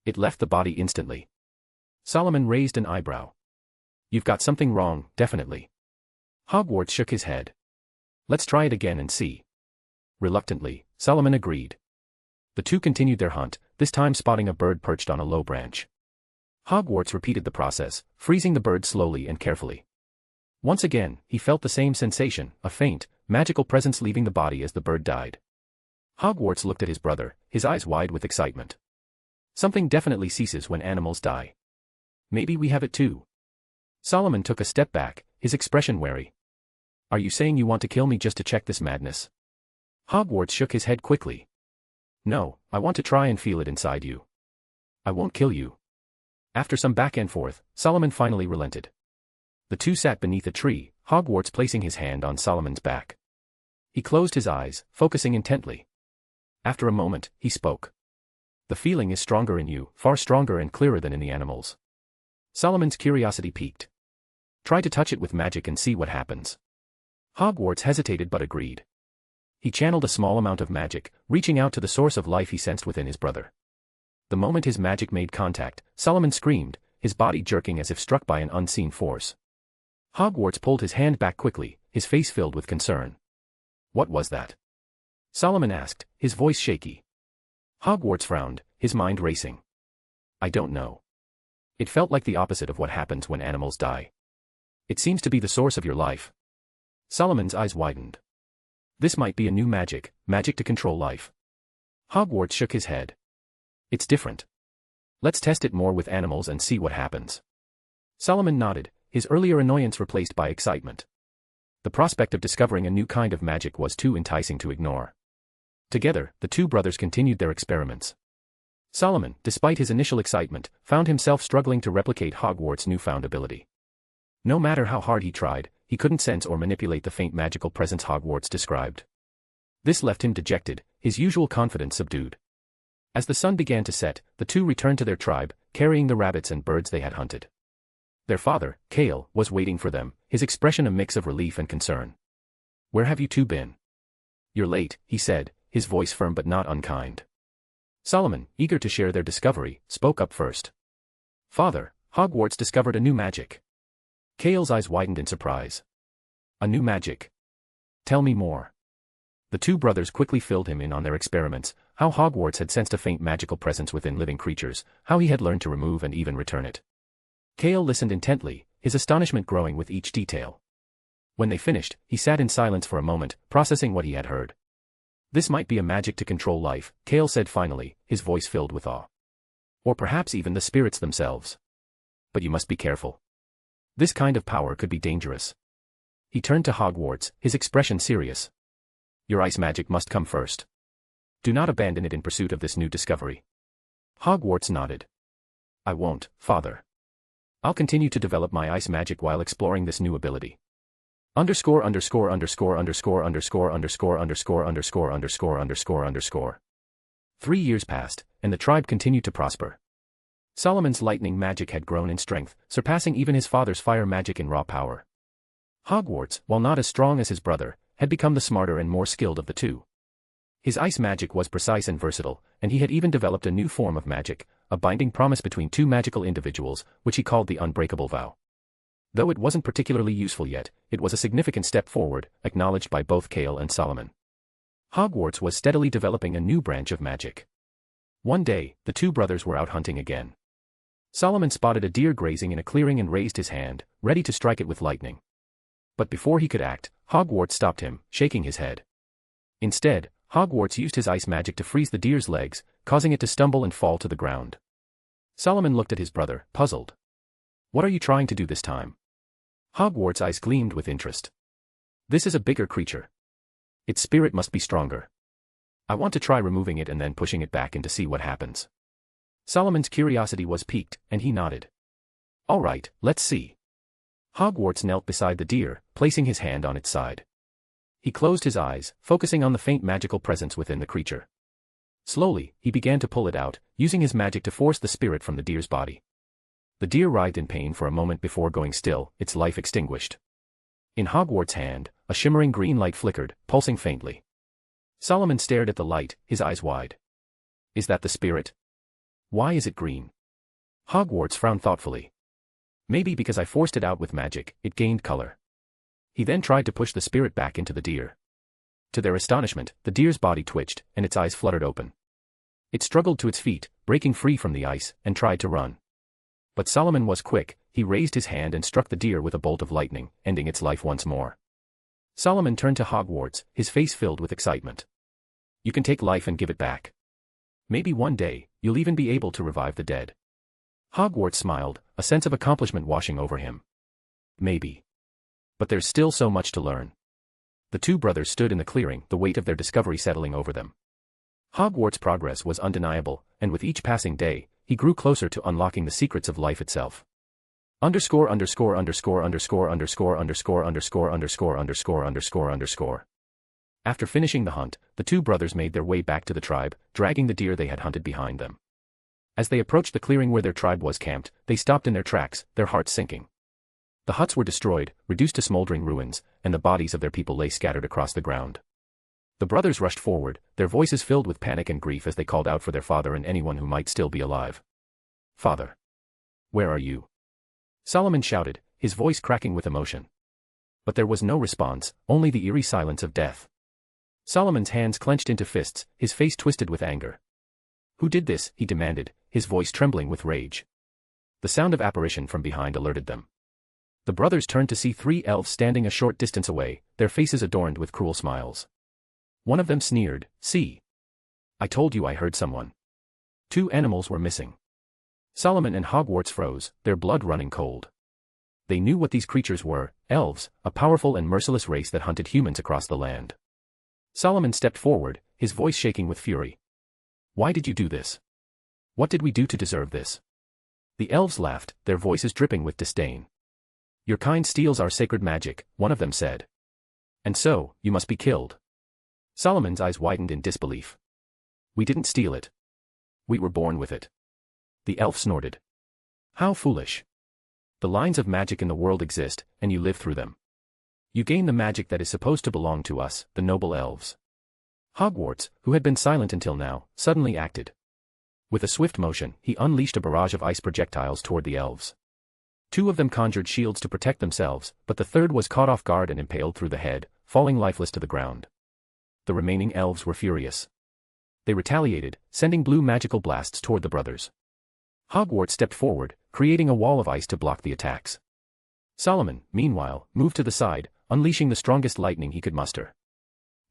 It left the body instantly. Solomon raised an eyebrow. "You've got something wrong, definitely." Hogwarts shook his head. "Let's try it again and see." Reluctantly, Solomon agreed. The two continued their hunt, this time spotting a bird perched on a low branch. Hogwarts repeated the process, freezing the bird slowly and carefully. Once again, he felt the same sensation, a faint, magical presence leaving the body as the bird died. Hogwarts looked at his brother, his eyes wide with excitement. "Something definitely ceases when animals die. Maybe we have it too." Solomon took a step back, his expression wary. "Are you saying you want to kill me just to check this madness?" Hogwarts shook his head quickly. "No, I want to try and feel it inside you. I won't kill you." After some back and forth, Solomon finally relented. The two sat beneath a tree, Hogwarts placing his hand on Solomon's back. He closed his eyes, focusing intently. After a moment, he spoke. "The feeling is stronger in you, far stronger and clearer than in the animals." Solomon's curiosity piqued. "Try to touch it with magic and see what happens." Hogwarts hesitated but agreed. He channeled a small amount of magic, reaching out to the source of life he sensed within his brother. The moment his magic made contact, Solomon screamed, his body jerking as if struck by an unseen force. Hogwarts pulled his hand back quickly, his face filled with concern. "What was that?" Solomon asked, his voice shaky. Hogwarts frowned, his mind racing. "I don't know. It felt like the opposite of what happens when animals die. It seems to be the source of your life." Solomon's eyes widened. "This might be a new magic, magic to control life." Hogwarts shook his head. "It's different. Let's test it more with animals and see what happens." Solomon nodded, his earlier annoyance replaced by excitement. The prospect of discovering a new kind of magic was too enticing to ignore. Together, the two brothers continued their experiments. Solomon, despite his initial excitement, found himself struggling to replicate Hogwarts' newfound ability. No matter how hard he tried, he couldn't sense or manipulate the faint magical presence Hogwarts described. This left him dejected, his usual confidence subdued. As the sun began to set, the two returned to their tribe, carrying the rabbits and birds they had hunted. Their father, Kale, was waiting for them, his expression a mix of relief and concern. "Where have you two been?" You're late, he said, his voice firm but not unkind. Solomon, eager to share their discovery, spoke up first. Father, Hogwarts discovered a new magic. Cale's eyes widened in surprise. A new magic? Tell me more. The two brothers quickly filled him in on their experiments, how Hogwarts had sensed a faint magical presence within living creatures, how he had learned to remove and even return it. Cale listened intently, his astonishment growing with each detail. When they finished, he sat in silence for a moment, processing what he had heard. This might be a magic to control life, Cale said finally, his voice filled with awe. Or perhaps even the spirits themselves. But you must be careful. This kind of power could be dangerous. He turned to Hogwarts, his expression serious. Your ice magic must come first. Do not abandon it in pursuit of this new discovery. Hogwarts nodded. I won't, Father. I'll continue to develop my ice magic while exploring this new ability. Underscore. 3 years passed, and the tribe continued to prosper. Solomon's lightning magic had grown in strength, surpassing even his father's fire magic in raw power. Hogwarts, while not as strong as his brother, had become the smarter and more skilled of the two. His ice magic was precise and versatile, and he had even developed a new form of magic, a binding promise between two magical individuals, which he called the Unbreakable Vow. Though it wasn't particularly useful yet, it was a significant step forward, acknowledged by both Cale and Solomon. Hogwarts was steadily developing a new branch of magic. One day, the two brothers were out hunting again. Solomon spotted a deer grazing in a clearing and raised his hand, ready to strike it with lightning. But before he could act, Hogwarts stopped him, shaking his head. Instead, Hogwarts used his ice magic to freeze the deer's legs, causing it to stumble and fall to the ground. Solomon looked at his brother, puzzled. What are you trying to do this time? Hogwarts' eyes gleamed with interest. This is a bigger creature. Its spirit must be stronger. I want to try removing it and then pushing it back in to see what happens. Solomon's curiosity was piqued, and he nodded. All right, let's see. Hogwarts knelt beside the deer, placing his hand on its side. He closed his eyes, focusing on the faint magical presence within the creature. Slowly, he began to pull it out, using his magic to force the spirit from the deer's body. The deer writhed in pain for a moment before going still, its life extinguished. In Hogwarts' hand, a shimmering green light flickered, pulsing faintly. Solomon stared at the light, his eyes wide. Is that the spirit? Why is it green? Hogwarts frowned thoughtfully. Maybe because I forced it out with magic, it gained color. He then tried to push the spirit back into the deer. To their astonishment, the deer's body twitched, and its eyes fluttered open. It struggled to its feet, breaking free from the ice, and tried to run. But Solomon was quick, he raised his hand and struck the deer with a bolt of lightning, ending its life once more. Solomon turned to Hogwarts, his face filled with excitement. You can take life and give it back. Maybe one day, you'll even be able to revive the dead. Hogwarts smiled, a sense of accomplishment washing over him. Maybe. But there's still so much to learn. The two brothers stood in the clearing, the weight of their discovery settling over them. Hogwarts' progress was undeniable, and with each passing day, he grew closer to unlocking the secrets of life itself. Underscore. After finishing the hunt, the two brothers made their way back to the tribe, dragging the deer they had hunted behind them. As they approached the clearing where their tribe was camped, they stopped in their tracks, their hearts sinking. The huts were destroyed, reduced to smoldering ruins, and the bodies of their people lay scattered across the ground. The brothers rushed forward, their voices filled with panic and grief as they called out for their father and anyone who might still be alive. Father! Where are you? Solomon shouted, his voice cracking with emotion. But there was no response, only the eerie silence of death. Solomon's hands clenched into fists, his face twisted with anger. Who did this? He demanded, his voice trembling with rage. The sound of apparition from behind alerted them. The brothers turned to see 3 elves standing a short distance away, their faces adorned with cruel smiles. One of them sneered, "See! I told you I heard someone." 2 animals were missing. Solomon and Hogwarts froze, their blood running cold. They knew what these creatures were, elves, a powerful and merciless race that hunted humans across the land. Solomon stepped forward, his voice shaking with fury. Why did you do this? What did we do to deserve this? The elves laughed, their voices dripping with disdain. Your kind steals our sacred magic, one of them said. And so, you must be killed. Solomon's eyes widened in disbelief. We didn't steal it. We were born with it. The elf snorted. How foolish. The lines of magic in the world exist, and you live through them. You gain the magic that is supposed to belong to us, the noble elves. Hogwarts, who had been silent until now, suddenly acted. With a swift motion, he unleashed a barrage of ice projectiles toward the elves. 2 of them conjured shields to protect themselves, but the third was caught off guard and impaled through the head, falling lifeless to the ground. The remaining elves were furious. They retaliated, sending blue magical blasts toward the brothers. Hogwarts stepped forward, creating a wall of ice to block the attacks. Solomon, meanwhile, moved to the side, unleashing the strongest lightning he could muster.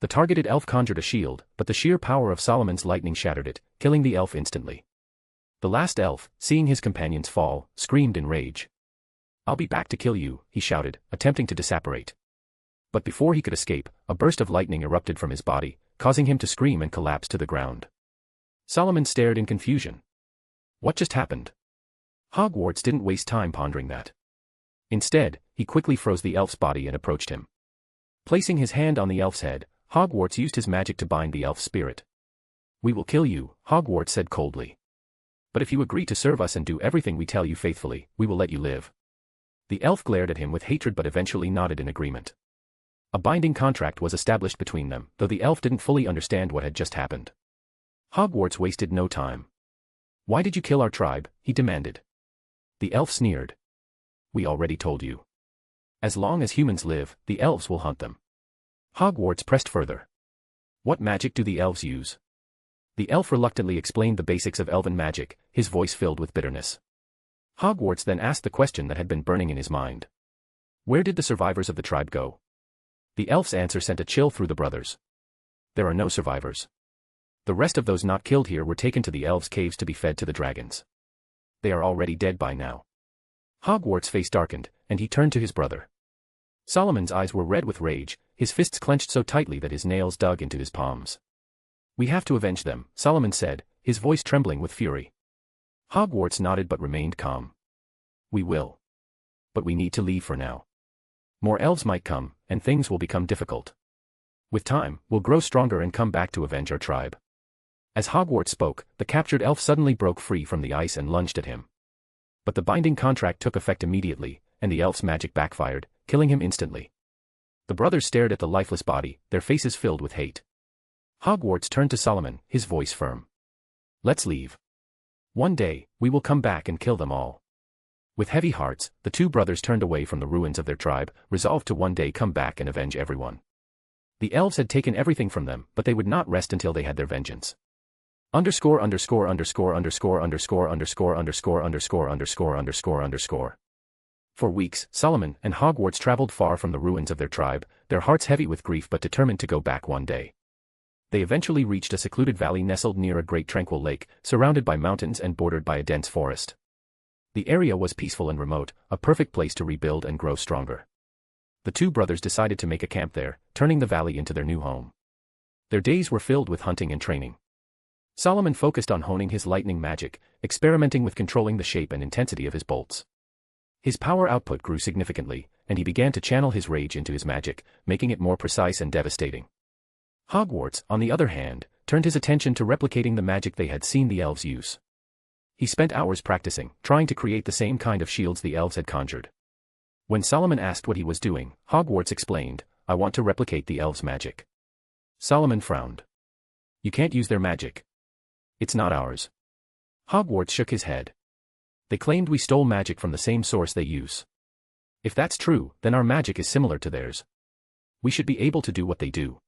The targeted elf conjured a shield, but the sheer power of Solomon's lightning shattered it, killing the elf instantly. The last elf, seeing his companions fall, screamed in rage. "I'll be back to kill you," he shouted, attempting to disapparate. But before he could escape, a burst of lightning erupted from his body, causing him to scream and collapse to the ground. Solomon stared in confusion. What just happened? Hogwarts didn't waste time pondering that. Instead, he quickly froze the elf's body and approached him. Placing his hand on the elf's head, Hogwarts used his magic to bind the elf's spirit. "We will kill you," Hogwarts said coldly. "But if you agree to serve us and do everything we tell you faithfully, we will let you live." The elf glared at him with hatred but eventually nodded in agreement. A binding contract was established between them, though the elf didn't fully understand what had just happened. Hogwarts wasted no time. "Why did you kill our tribe?" he demanded. The elf sneered. "We already told you. As long as humans live, the elves will hunt them." Hogwarts pressed further. "What magic do the elves use?" The elf reluctantly explained the basics of elven magic, his voice filled with bitterness. Hogwarts then asked the question that had been burning in his mind. "Where did the survivors of the tribe go?" The elf's answer sent a chill through the brothers. "There are no survivors. The rest of those not killed here were taken to the elves' caves to be fed to the dragons. They are already dead by now." Hogwarts' face darkened, and he turned to his brother. Solomon's eyes were red with rage, his fists clenched so tightly that his nails dug into his palms. "We have to avenge them," Solomon said, his voice trembling with fury. Hogwarts nodded but remained calm. "We will. But we need to leave for now. More elves might come, and things will become difficult. With time, we'll grow stronger and come back to avenge our tribe." As Hogwarts spoke, the captured elf suddenly broke free from the ice and lunged at him. But the binding contract took effect immediately, and the elf's magic backfired, killing him instantly. The brothers stared at the lifeless body, their faces filled with hate. Hogwarts turned to Solomon, his voice firm. "Let's leave. One day, we will come back and kill them all." With heavy hearts, the 2 brothers turned away from the ruins of their tribe, resolved to one day come back and avenge everyone. The elves had taken everything from them, but they would not rest until they had their vengeance. Underscore underscore underscore underscore underscore underscore underscore underscore underscore underscore underscore. For weeks, Solomon and Hogwarts traveled far from the ruins of their tribe, their hearts heavy with grief but determined to go back one day. They eventually reached a secluded valley nestled near a great tranquil lake, surrounded by mountains and bordered by a dense forest. The area was peaceful and remote, a perfect place to rebuild and grow stronger. The 2 brothers decided to make a camp there, turning the valley into their new home. Their days were filled with hunting and training. Solomon focused on honing his lightning magic, experimenting with controlling the shape and intensity of his bolts. His power output grew significantly, and he began to channel his rage into his magic, making it more precise and devastating. Hogwarts, on the other hand, turned his attention to replicating the magic they had seen the elves use. He spent hours practicing, trying to create the same kind of shields the elves had conjured. When Solomon asked what he was doing, Hogwarts explained, "I want to replicate the elves' magic." Solomon frowned. "You can't use their magic. It's not ours." Hogwarts shook his head. "They claimed we stole magic from the same source they use. If that's true, then our magic is similar to theirs. We should be able to do what they do."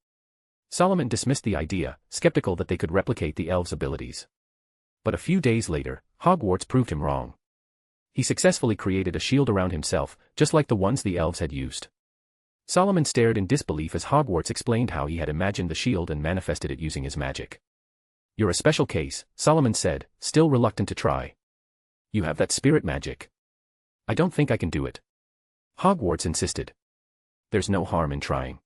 Solomon dismissed the idea, skeptical that they could replicate the elves' abilities. But a few days later, Hogwarts proved him wrong. He successfully created a shield around himself, just like the ones the elves had used. Solomon stared in disbelief as Hogwarts explained how he had imagined the shield and manifested it using his magic. "You're a special case," Solomon said, still reluctant to try. "You have that spirit magic." "I don't think I can do it." Hogwarts insisted. "There's no harm in trying."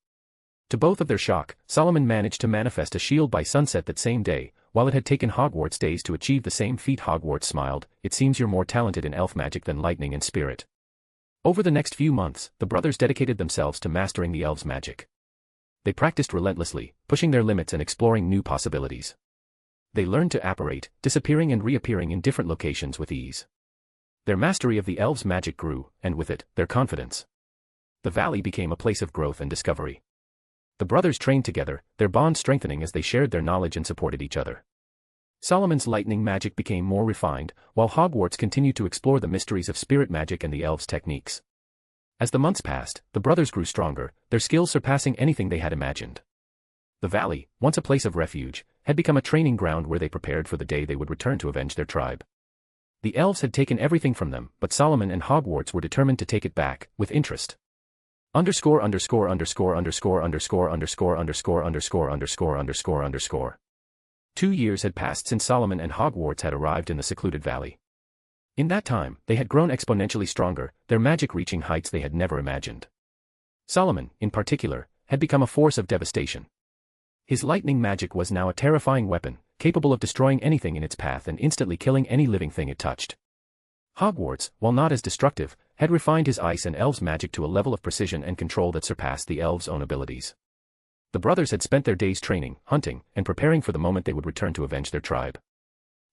To both of their shock, Solomon managed to manifest a shield by sunset that same day. While it had taken Hogwarts days to achieve the same feat, Hogwarts smiled. "It seems you're more talented in elf magic than lightning and spirit." Over the next few months, the brothers dedicated themselves to mastering the elves' magic. They practiced relentlessly, pushing their limits and exploring new possibilities. They learned to apparate, disappearing and reappearing in different locations with ease. Their mastery of the elves' magic grew, and with it, their confidence. The valley became a place of growth and discovery. The brothers trained together, their bond strengthening as they shared their knowledge and supported each other. Solomon's lightning magic became more refined, while Hogwarts continued to explore the mysteries of spirit magic and the elves' techniques. As the months passed, the brothers grew stronger, their skills surpassing anything they had imagined. The valley, once a place of refuge, had become a training ground where they prepared for the day they would return to avenge their tribe. The elves had taken everything from them, but Solomon and Hogwarts were determined to take it back, with interest. Underscore. 2 years had passed since Solomon and Hogwarts had arrived in the secluded valley. In that time, they had grown exponentially stronger, their magic reaching heights they had never imagined. Solomon, in particular, had become a force of devastation. His lightning magic was now a terrifying weapon, capable of destroying anything in its path and instantly killing any living thing it touched. Hogwarts, while not as destructive, had refined his ice and elves' magic to a level of precision and control that surpassed the elves' own abilities. The brothers had spent their days training, hunting, and preparing for the moment they would return to avenge their tribe.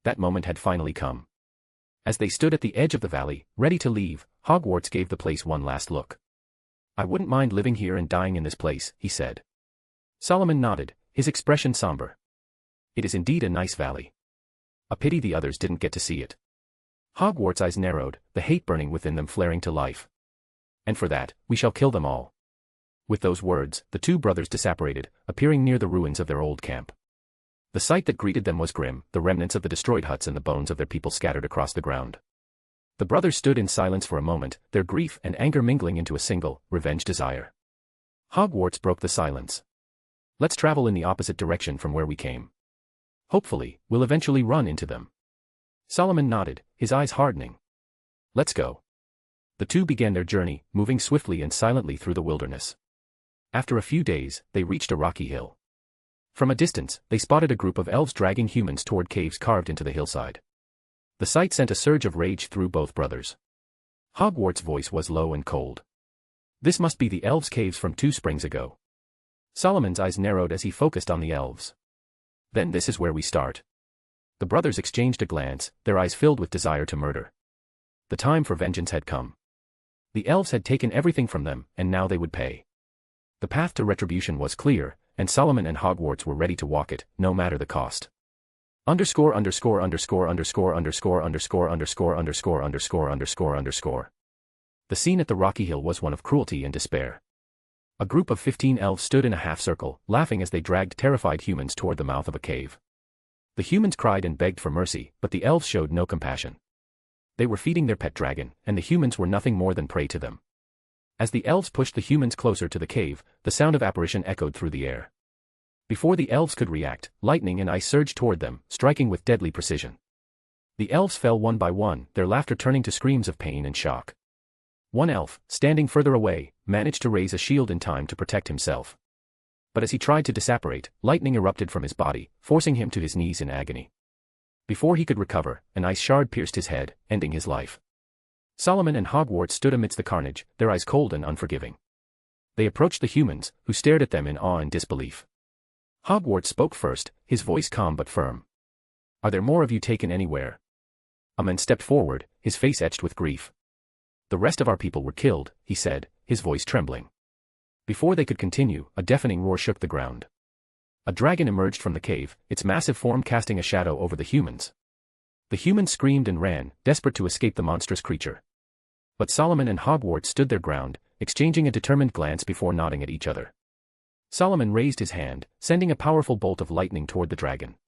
That moment had finally come. As they stood at the edge of the valley, ready to leave, Hogwarts gave the place one last look. "I wouldn't mind living here and dying in this place," he said. Solomon nodded, his expression somber. "It is indeed a nice valley. A pity the others didn't get to see it." Hogwarts' eyes narrowed, the hate burning within them flaring to life. "And for that, we shall kill them all." With those words, the two brothers disapparated, appearing near the ruins of their old camp. The sight that greeted them was grim, the remnants of the destroyed huts and the bones of their people scattered across the ground. The brothers stood in silence for a moment, their grief and anger mingling into a single, revenge desire. Hogwarts broke the silence. "Let's travel in the opposite direction from where we came. Hopefully, we'll eventually run into them." Solomon nodded, his eyes hardening. "Let's go." The two began their journey, moving swiftly and silently through the wilderness. After a few days, they reached a rocky hill. From a distance, they spotted a group of elves dragging humans toward caves carved into the hillside. The sight sent a surge of rage through both brothers. Hogwarts' voice was low and cold. "This must be the elves' caves from 2 springs ago." Solomon's eyes narrowed as he focused on the elves. "Then this is where we start." The brothers exchanged a glance, their eyes filled with desire to murder. The time for vengeance had come. The elves had taken everything from them, and now they would pay. The path to retribution was clear, and Solomon and Hogwarts were ready to walk it, no matter the cost. The scene at the rocky hill was one of cruelty and despair. A group of 15 elves stood in a half-circle, laughing as they dragged terrified humans toward the mouth of a cave. The humans cried and begged for mercy, but the elves showed no compassion. They were feeding their pet dragon, and the humans were nothing more than prey to them. As the elves pushed the humans closer to the cave, the sound of apparition echoed through the air. Before the elves could react, lightning and ice surged toward them, striking with deadly precision. The elves fell one by one, their laughter turning to screams of pain and shock. One elf, standing further away, managed to raise a shield in time to protect himself. But as he tried to disapparate, lightning erupted from his body, forcing him to his knees in agony. Before he could recover, an ice shard pierced his head, ending his life. Solomon and Hogwarts stood amidst the carnage, their eyes cold and unforgiving. They approached the humans, who stared at them in awe and disbelief. Hogwarts spoke first, his voice calm but firm. "Are there more of you taken anywhere?" A man stepped forward, his face etched with grief. "The rest of our people were killed," he said, his voice trembling. Before they could continue, a deafening roar shook the ground. A dragon emerged from the cave, its massive form casting a shadow over the humans. The humans screamed and ran, desperate to escape the monstrous creature. But Solomon and Hogwarts stood their ground, exchanging a determined glance before nodding at each other. Solomon raised his hand, sending a powerful bolt of lightning toward the dragon.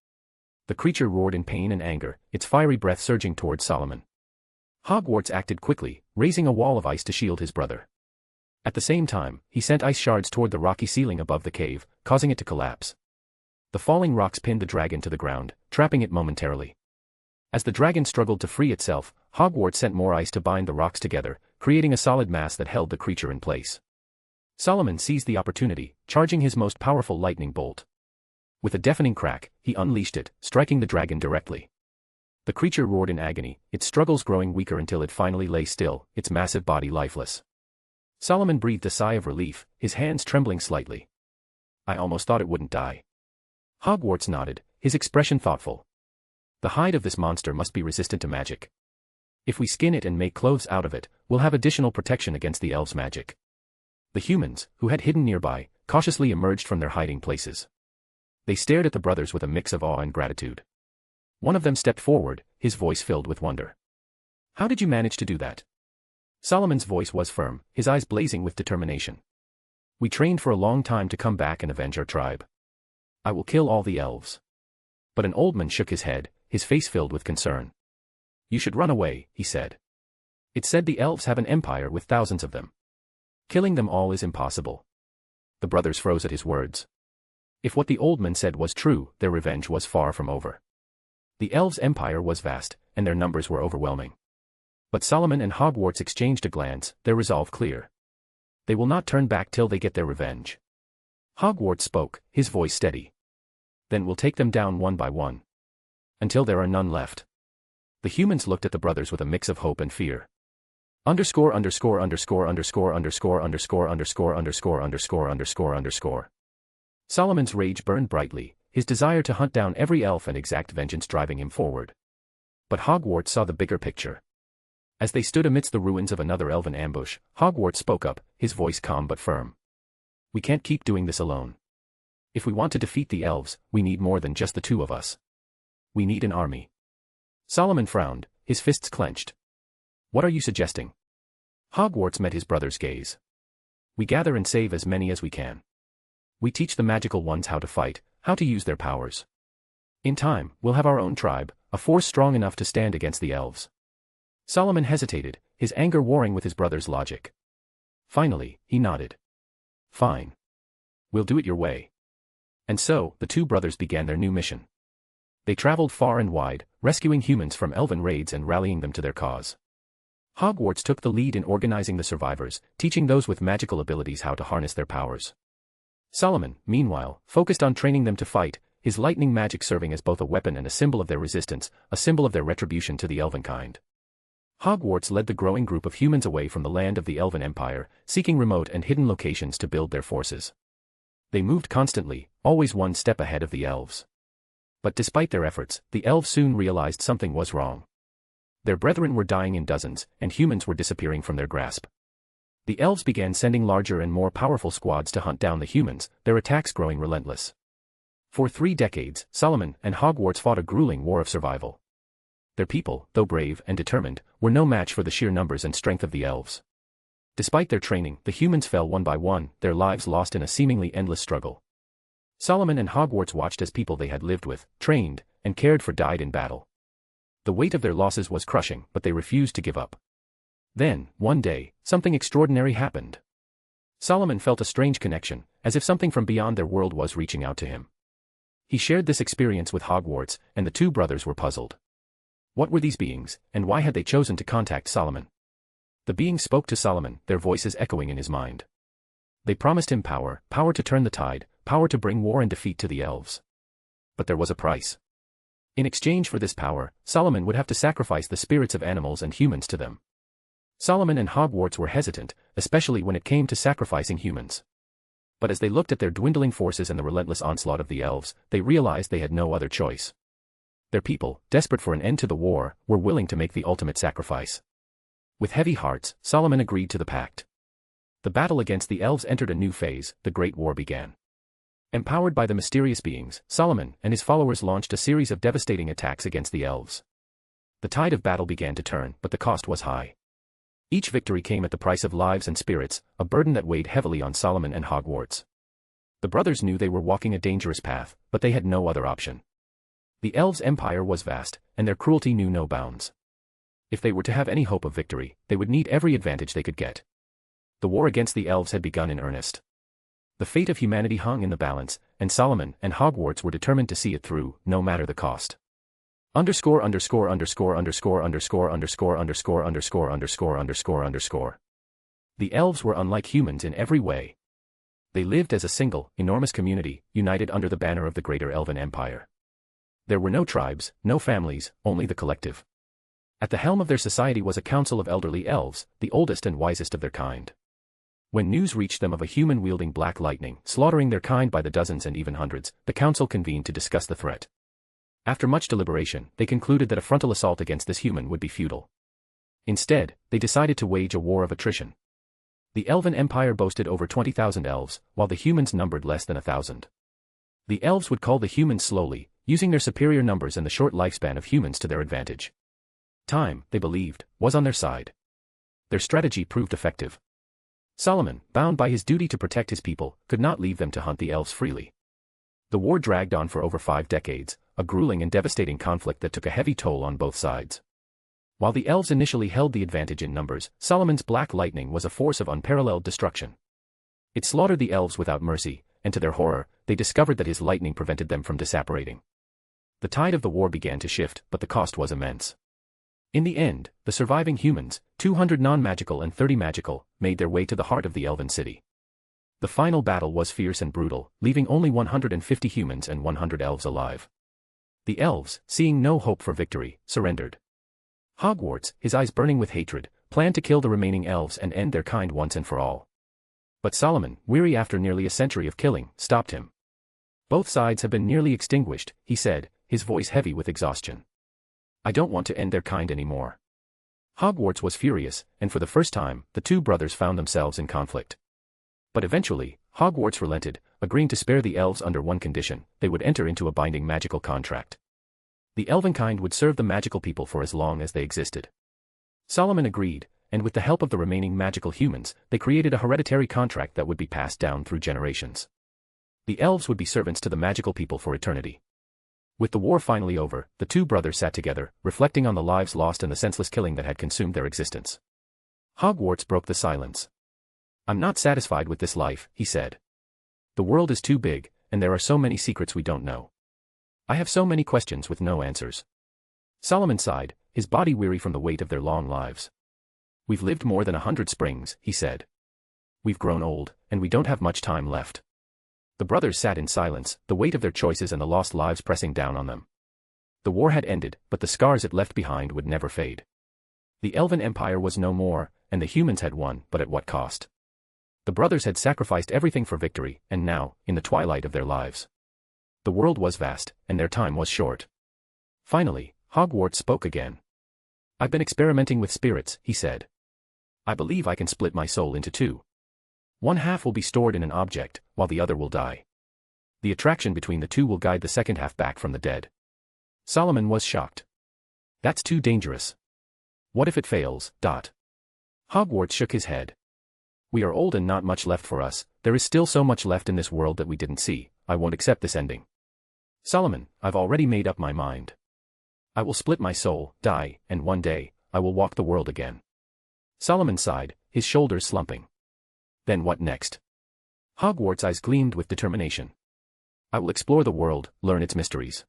The creature roared in pain and anger, its fiery breath surging toward Solomon. Hogwarts acted quickly, raising a wall of ice to shield his brother. At the same time, he sent ice shards toward the rocky ceiling above the cave, causing it to collapse. The falling rocks pinned the dragon to the ground, trapping it momentarily. As the dragon struggled to free itself, Hogwarts sent more ice to bind the rocks together, creating a solid mass that held the creature in place. Solomon seized the opportunity, charging his most powerful lightning bolt. With a deafening crack, he unleashed it, striking the dragon directly. The creature roared in agony, its struggles growing weaker until it finally lay still, its massive body lifeless. Solomon breathed a sigh of relief, his hands trembling slightly. "I almost thought it wouldn't die." Hogwarts nodded, his expression thoughtful. "The hide of this monster must be resistant to magic. If we skin it and make clothes out of it, we'll have additional protection against the elves' magic." The humans, who had hidden nearby, cautiously emerged from their hiding places. They stared at the brothers with a mix of awe and gratitude. One of them stepped forward, his voice filled with wonder. "How did you manage to do that?" Solomon's voice was firm, his eyes blazing with determination. "We trained for a long time to come back and avenge our tribe. I will kill all the elves." But an old man shook his head, his face filled with concern. "You should run away," he said. "It's said the elves have an empire with thousands of them. Killing them all is impossible." The brothers froze at his words. If what the old man said was true, their revenge was far from over. The elves' empire was vast, and their numbers were overwhelming. But Solomon and Hogwarts exchanged a glance, their resolve clear. They will not turn back till they get their revenge. Hogwarts spoke, his voice steady. "Then we'll take them down one by one. Until there are none left." The humans looked at the brothers with a mix of hope and fear. Underscore underscore underscore underscore underscore underscore underscore underscore underscore underscore underscore. Solomon's rage burned brightly, his desire to hunt down every elf and exact vengeance driving him forward. But Hogwarts saw the bigger picture. As they stood amidst the ruins of another elven ambush, Hogwarts spoke up, his voice calm but firm. "We can't keep doing this alone. If we want to defeat the elves, we need more than just the two of us. We need an army." Solomon frowned, his fists clenched. "What are you suggesting?" Hogwarts met his brother's gaze. "We gather and save as many as we can. We teach the magical ones how to fight, how to use their powers. In time, we'll have our own tribe, a force strong enough to stand against the elves." Solomon hesitated, his anger warring with his brother's logic. Finally, he nodded. "Fine. We'll do it your way." And so, the two brothers began their new mission. They traveled far and wide, rescuing humans from elven raids and rallying them to their cause. Hogwarts took the lead in organizing the survivors, teaching those with magical abilities how to harness their powers. Solomon, meanwhile, focused on training them to fight, his lightning magic serving as both a weapon and a symbol of their resistance, a symbol of their retribution to the elven kind. Hogwarts led the growing group of humans away from the land of the Elven Empire, seeking remote and hidden locations to build their forces. They moved constantly, always one step ahead of the elves. But despite their efforts, the elves soon realized something was wrong. Their brethren were dying in dozens, and humans were disappearing from their grasp. The elves began sending larger and more powerful squads to hunt down the humans, their attacks growing relentless. For 3 decades, Solomon and Hogwarts fought a grueling war of survival. Their people, though brave and determined, were no match for the sheer numbers and strength of the elves. Despite their training, the humans fell one by one, their lives lost in a seemingly endless struggle. Solomon and Hogwarts watched as people they had lived with, trained, and cared for died in battle. The weight of their losses was crushing, but they refused to give up. Then, one day, something extraordinary happened. Solomon felt a strange connection, as if something from beyond their world was reaching out to him. He shared this experience with Hogwarts, and the two brothers were puzzled. What were these beings, and why had they chosen to contact Solomon? The beings spoke to Solomon, their voices echoing in his mind. They promised him power, power to turn the tide, power to bring war and defeat to the elves. But there was a price. In exchange for this power, Solomon would have to sacrifice the spirits of animals and humans to them. Solomon and Hogwarts were hesitant, especially when it came to sacrificing humans. But as they looked at their dwindling forces and the relentless onslaught of the elves, they realized they had no other choice. Their people, desperate for an end to the war, were willing to make the ultimate sacrifice. With heavy hearts, Solomon agreed to the pact. The battle against the elves entered a new phase, the Great War began. Empowered by the mysterious beings, Solomon and his followers launched a series of devastating attacks against the elves. The tide of battle began to turn, but the cost was high. Each victory came at the price of lives and spirits, a burden that weighed heavily on Solomon and Hogwarts. The brothers knew they were walking a dangerous path, but they had no other option. The elves' empire was vast, and their cruelty knew no bounds. If they were to have any hope of victory, they would need every advantage they could get. The war against the elves had begun in earnest. The fate of humanity hung in the balance, and Solomon and Hogwarts were determined to see it through, no matter the cost. Underscore underscore underscore underscore underscore underscore underscore underscore underscore underscore underscore. The elves were unlike humans in every way. They lived as a single, enormous community, united under the banner of the greater Elven Empire. There were no tribes, no families, only the collective. At the helm of their society was a council of elderly elves, the oldest and wisest of their kind. When news reached them of a human wielding black lightning, slaughtering their kind by the dozens and even hundreds, the council convened to discuss the threat. After much deliberation, they concluded that a frontal assault against this human would be futile. Instead, they decided to wage a war of attrition. The elven empire boasted over 20,000 elves, while the humans numbered less than 1,000. The elves would cull the humans slowly, using their superior numbers and the short lifespan of humans to their advantage. Time, they believed, was on their side. Their strategy proved effective. Solomon, bound by his duty to protect his people, could not leave them to hunt the elves freely. The war dragged on for over 5 decades, a grueling and devastating conflict that took a heavy toll on both sides. While the elves initially held the advantage in numbers, Solomon's black lightning was a force of unparalleled destruction. It slaughtered the elves without mercy, and to their horror, they discovered that his lightning prevented them from disapparating. The tide of the war began to shift, but the cost was immense. In the end, the surviving humans, 200 non-magical and 30 magical, made their way to the heart of the elven city. The final battle was fierce and brutal, leaving only 150 humans and 100 elves alive. The elves, seeing no hope for victory, surrendered. Hogwarts, his eyes burning with hatred, planned to kill the remaining elves and end their kind once and for all. But Solomon, weary after nearly a century of killing, stopped him. Both sides have been nearly extinguished, he said, his voice heavy with exhaustion. I don't want to end their kind anymore. Hogwarts was furious, and for the first time, the two brothers found themselves in conflict. But eventually, Hogwarts relented, agreeing to spare the elves under one condition: they would enter into a binding magical contract. The elvenkind would serve the magical people for as long as they existed. Solomon agreed, and with the help of the remaining magical humans, they created a hereditary contract that would be passed down through generations. The elves would be servants to the magical people for eternity. With the war finally over, the two brothers sat together, reflecting on the lives lost and the senseless killing that had consumed their existence. Hogwarts broke the silence. I'm not satisfied with this life, he said. The world is too big, and there are so many secrets we don't know. I have so many questions with no answers. Solomon sighed, his body weary from the weight of their long lives. We've lived more than 100 springs, he said. We've grown old, and we don't have much time left. The brothers sat in silence, the weight of their choices and the lost lives pressing down on them. The war had ended, but the scars it left behind would never fade. The elven empire was no more, and the humans had won, but at what cost? The brothers had sacrificed everything for victory, and now, in the twilight of their lives, the world was vast, and their time was short. Finally, Hogwarts spoke again. I've been experimenting with spirits, he said. I believe I can split my soul into two. One half will be stored in an object, while the other will die. The attraction between the two will guide the second half back from the dead. Solomon was shocked. That's too dangerous. What if it fails? Hogwarts shook his head. We are old and not much left for us. There is still so much left in this world that we didn't see. I won't accept this ending. Solomon, I've already made up my mind. I will split my soul, die, and one day, I will walk the world again. Solomon sighed, his shoulders slumping. Then what next? Hogwarts' eyes gleamed with determination. I will explore the world, learn its mysteries.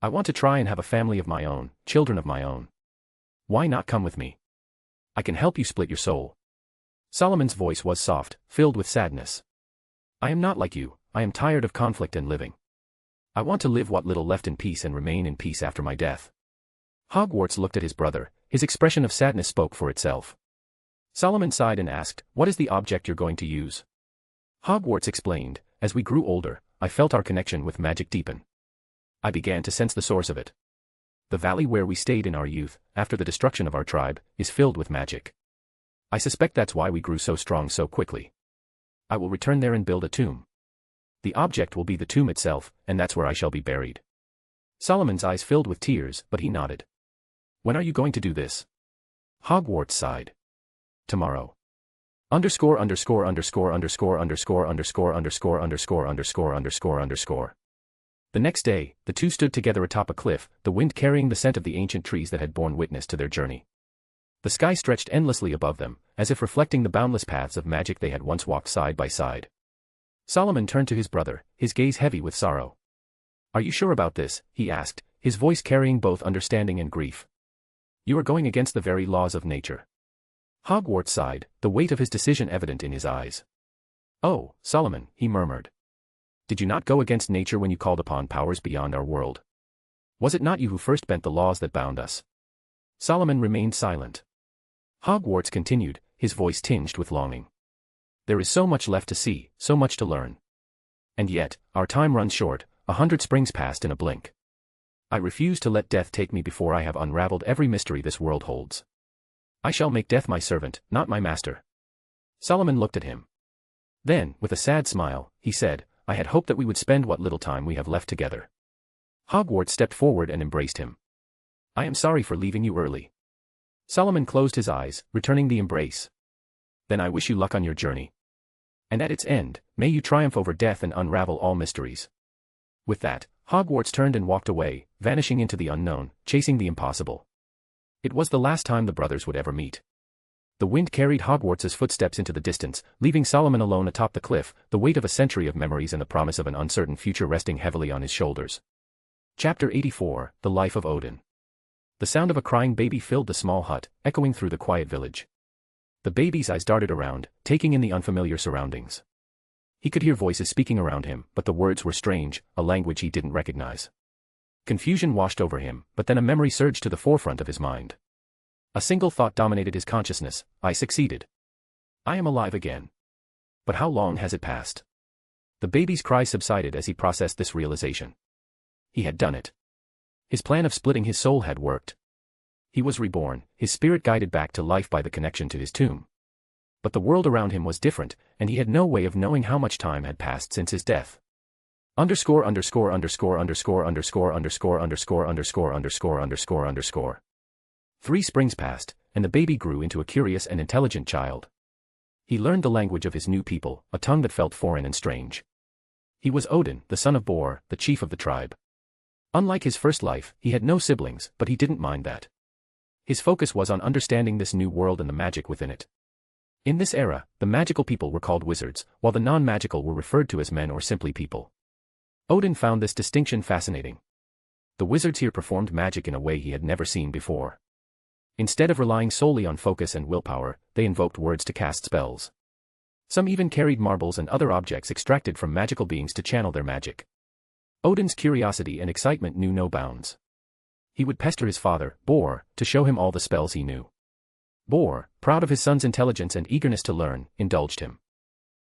I want to try and have a family of my own, children of my own. Why not come with me? I can help you split your soul. Solomon's voice was soft, filled with sadness. I am not like you. I am tired of conflict and living. I want to live what little left in peace and remain in peace after my death. Hogwarts looked at his brother, his expression of sadness spoke for itself. Solomon sighed and asked, what is the object you're going to use? Hogwarts explained, as we grew older, I felt our connection with magic deepen. I began to sense the source of it. The valley where we stayed in our youth, after the destruction of our tribe, is filled with magic. I suspect that's why we grew so strong so quickly. I will return there and build a tomb. The object will be the tomb itself, and that's where I shall be buried. Solomon's eyes filled with tears, but he nodded. When are you going to do this? Hogwarts sighed. Tomorrow. ________________________________________________________________________________________________________________________ The next day, the two stood together atop a cliff, the wind carrying the scent of the ancient trees that had borne witness to their journey. The sky stretched endlessly above them, as if reflecting the boundless paths of magic they had once walked side by side. Solomon turned to his brother, his gaze heavy with sorrow. Are you sure about this? He asked, his voice carrying both understanding and grief. You are going against the very laws of nature. Hogwarts sighed, the weight of his decision evident in his eyes. Oh, Solomon, he murmured. Did you not go against nature when you called upon powers beyond our world? Was it not you who first bent the laws that bound us? Solomon remained silent. Hogwarts continued, his voice tinged with longing. There is so much left to see, so much to learn. And yet, our time runs short, 100 springs passed in a blink. I refuse to let death take me before I have unraveled every mystery this world holds. I shall make death my servant, not my master. Solomon looked at him. Then, with a sad smile, he said, I had hoped that we would spend what little time we have left together. Hogwarts stepped forward and embraced him. I am sorry for leaving you early. Solomon closed his eyes, returning the embrace. Then I wish you luck on your journey. And at its end, may you triumph over death and unravel all mysteries. With that, Hogwarts turned and walked away, vanishing into the unknown, chasing the impossible. It was the last time the brothers would ever meet. The wind carried Hogwarts's footsteps into the distance, leaving Solomon alone atop the cliff, the weight of a century of memories and the promise of an uncertain future resting heavily on his shoulders. Chapter 84, The Life of Odin. The sound of a crying baby filled the small hut, echoing through the quiet village. The baby's eyes darted around, taking in the unfamiliar surroundings. He could hear voices speaking around him, but the words were strange, a language he didn't recognize. Confusion washed over him, but then a memory surged to the forefront of his mind. A single thought dominated his consciousness: I succeeded. I am alive again. But how long has it passed? The baby's cries subsided as he processed this realization. He had done it. His plan of splitting his soul had worked. He was reborn, his spirit guided back to life by the connection to his tomb. But the world around him was different, and he had no way of knowing how much time had passed since his death. Underscore. 3 springs passed, and the baby grew into a curious and intelligent child. He learned the language of his new people, a tongue that felt foreign and strange. He was Odin, the son of Bor, the chief of the tribe. Unlike his first life, he had no siblings, but he didn't mind that. His focus was on understanding this new world and the magic within it. In this era, the magical people were called wizards, while the non-magical were referred to as men or simply people. Odin found this distinction fascinating. The wizards here performed magic in a way he had never seen before. Instead of relying solely on focus and willpower, they invoked words to cast spells. Some even carried marbles and other objects extracted from magical beings to channel their magic. Odin's curiosity and excitement knew no bounds. He would pester his father, Bor, to show him all the spells he knew. Bor, proud of his son's intelligence and eagerness to learn, indulged him.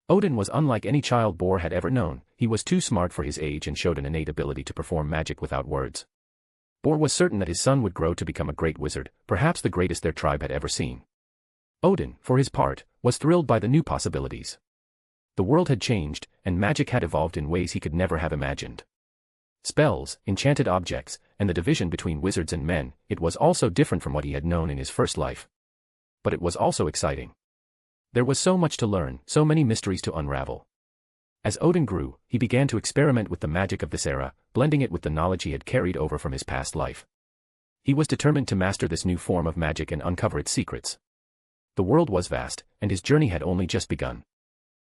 Odin was unlike any child Bor had ever known. He was too smart for his age and showed an innate ability to perform magic without words. Bor was certain that his son would grow to become a great wizard, perhaps the greatest their tribe had ever seen. Odin, for his part, was thrilled by the new possibilities. The world had changed, and magic had evolved in ways he could never have imagined. Spells, enchanted objects, and the division between wizards and men, it was also different from what he had known in his first life. But it was also exciting. There was so much to learn, so many mysteries to unravel. As Odin grew, he began to experiment with the magic of this era, blending it with the knowledge he had carried over from his past life. He was determined to master this new form of magic and uncover its secrets. The world was vast, and his journey had only just begun.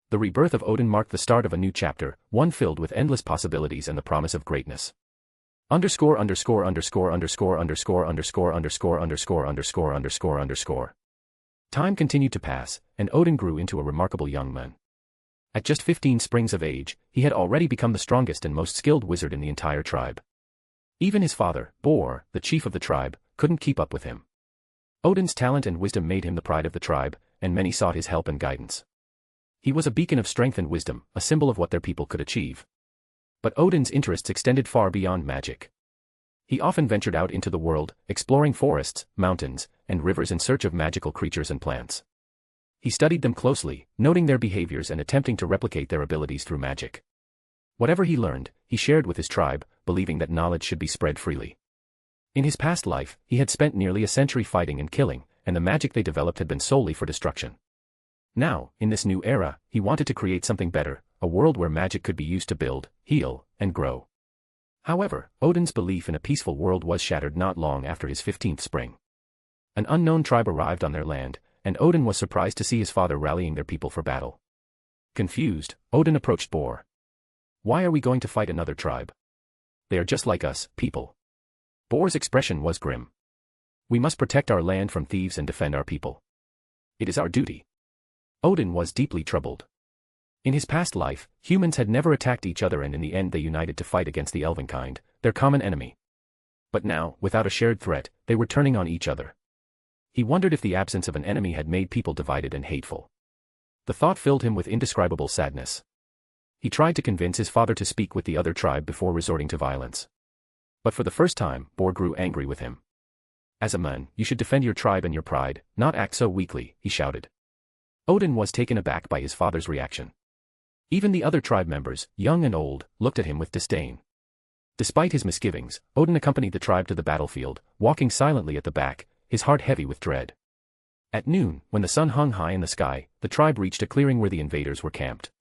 The rebirth of Odin marked the start of a new chapter, one filled with endless possibilities and the promise of greatness. Time continued to pass, and Odin grew into a remarkable young man. At just 15 springs of age, he had already become the strongest and most skilled wizard in the entire tribe. Even his father, Bor, the chief of the tribe, couldn't keep up with him. Odin's talent and wisdom made him the pride of the tribe, and many sought his help and guidance. He was a beacon of strength and wisdom, a symbol of what their people could achieve. But Odin's interests extended far beyond magic. He often ventured out into the world, exploring forests, mountains, and rivers in search of magical creatures and plants. He studied them closely, noting their behaviors and attempting to replicate their abilities through magic. Whatever he learned, he shared with his tribe, believing that knowledge should be spread freely. In his past life, he had spent nearly a century fighting and killing, and the magic they developed had been solely for destruction. Now, in this new era, he wanted to create something better, a world where magic could be used to build, heal, and grow. However, Odin's belief in a peaceful world was shattered not long after his 15th spring. An unknown tribe arrived on their land, and Odin was surprised to see his father rallying their people for battle. Confused, Odin approached Bor. Why are we going to fight another tribe? They are just like us, people. Bor's expression was grim. We must protect our land from thieves and defend our people. It is our duty. Odin was deeply troubled. In his past life, humans had never attacked each other, and in the end they united to fight against the elven kind, their common enemy. But now, without a shared threat, they were turning on each other. He wondered if the absence of an enemy had made people divided and hateful. The thought filled him with indescribable sadness. He tried to convince his father to speak with the other tribe before resorting to violence. But for the first time, Bor grew angry with him. As a man, you should defend your tribe and your pride, not act so weakly, he shouted. Odin was taken aback by his father's reaction. Even the other tribe members, young and old, looked at him with disdain. Despite his misgivings, Odin accompanied the tribe to the battlefield, walking silently at the back, his heart heavy with dread. At noon, when the sun hung high in the sky, the tribe reached a clearing where the invaders were camped.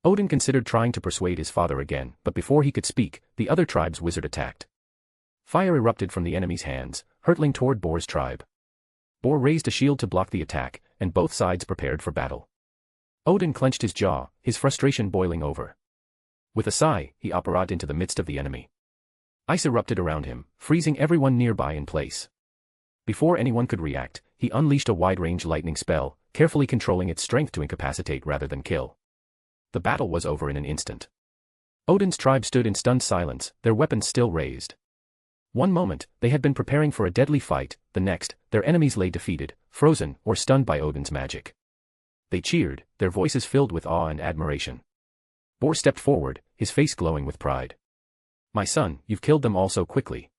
Odin considered trying to persuade his father again, but before he could speak, the other tribe's wizard attacked. Fire erupted from the enemy's hands, hurtling toward Bor's tribe. Bor raised a shield to block the attack, and both sides prepared for battle. Odin clenched his jaw, his frustration boiling over. With a sigh, he operated into the midst of the enemy. Ice erupted around him, freezing everyone nearby in place. Before anyone could react, he unleashed a wide-range lightning spell, carefully controlling its strength to incapacitate rather than kill. The battle was over in an instant. Odin's tribe stood in stunned silence, their weapons still raised. One moment, they had been preparing for a deadly fight, the next, their enemies lay defeated, frozen, or stunned by Odin's magic. They cheered, their voices filled with awe and admiration. Bor stepped forward, his face glowing with pride. "My son, you've killed them all so quickly."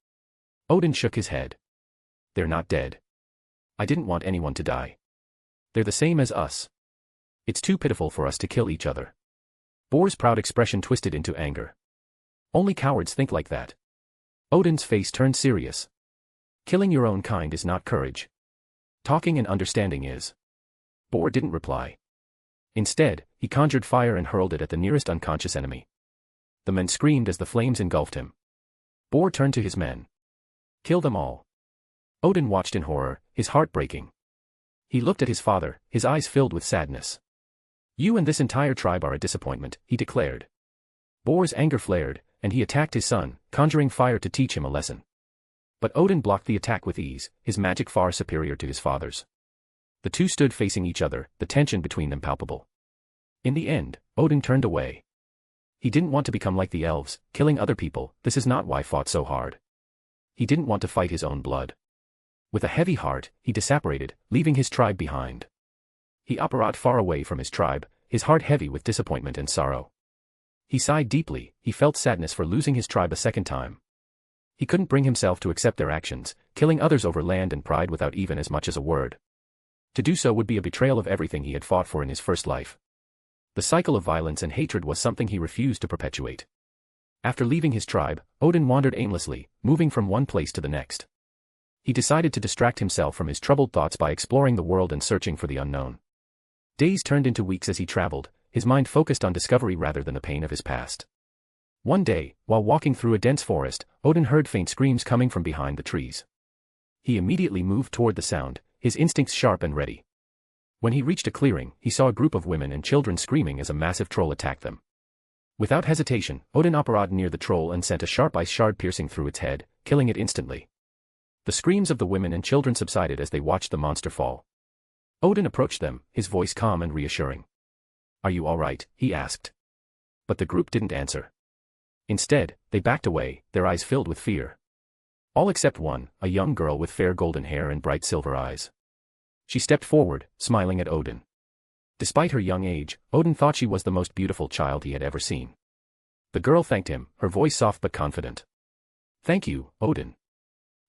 Odin shook his head. "They're not dead. I didn't want anyone to die. They're the same as us. It's too pitiful for us to kill each other." Bor's proud expression twisted into anger. "Only cowards think like that." Odin's face turned serious. "Killing your own kind is not courage. Talking and understanding is." Bor didn't reply. Instead, he conjured fire and hurled it at the nearest unconscious enemy. The men screamed as the flames engulfed him. Bor turned to his men. "Kill them all." Odin watched in horror, his heart breaking. He looked at his father, his eyes filled with sadness. "You and this entire tribe are a disappointment," he declared. Bor's anger flared, and he attacked his son, conjuring fire to teach him a lesson. But Odin blocked the attack with ease, his magic far superior to his father's. The two stood facing each other, the tension between them palpable. In the end, Odin turned away. He didn't want to become like the elves, killing other people. This is not why he fought so hard. He didn't want to fight his own blood. With a heavy heart, he disapparated, leaving his tribe behind. He operated far away from his tribe, his heart heavy with disappointment and sorrow. He sighed deeply, he felt sadness for losing his tribe a second time. He couldn't bring himself to accept their actions, killing others over land and pride without even as much as a word. To do so would be a betrayal of everything he had fought for in his first life. The cycle of violence and hatred was something he refused to perpetuate. After leaving his tribe, Odin wandered aimlessly, moving from one place to the next. He decided to distract himself from his troubled thoughts by exploring the world and searching for the unknown. Days turned into weeks as he traveled, his mind focused on discovery rather than the pain of his past. One day, while walking through a dense forest, Odin heard faint screams coming from behind the trees. He immediately moved toward the sound, his instincts sharp and ready. When he reached a clearing, he saw a group of women and children screaming as a massive troll attacked them. Without hesitation, Odin operated near the troll and sent a sharp ice shard piercing through its head, killing it instantly. The screams of the women and children subsided as they watched the monster fall. Odin approached them, his voice calm and reassuring. "Are you all right?" he asked. But the group didn't answer. Instead, they backed away, their eyes filled with fear. All except one, a young girl with fair golden hair and bright silver eyes. She stepped forward, smiling at Odin. Despite her young age, Odin thought she was the most beautiful child he had ever seen. The girl thanked him, her voice soft but confident. "Thank you, Odin."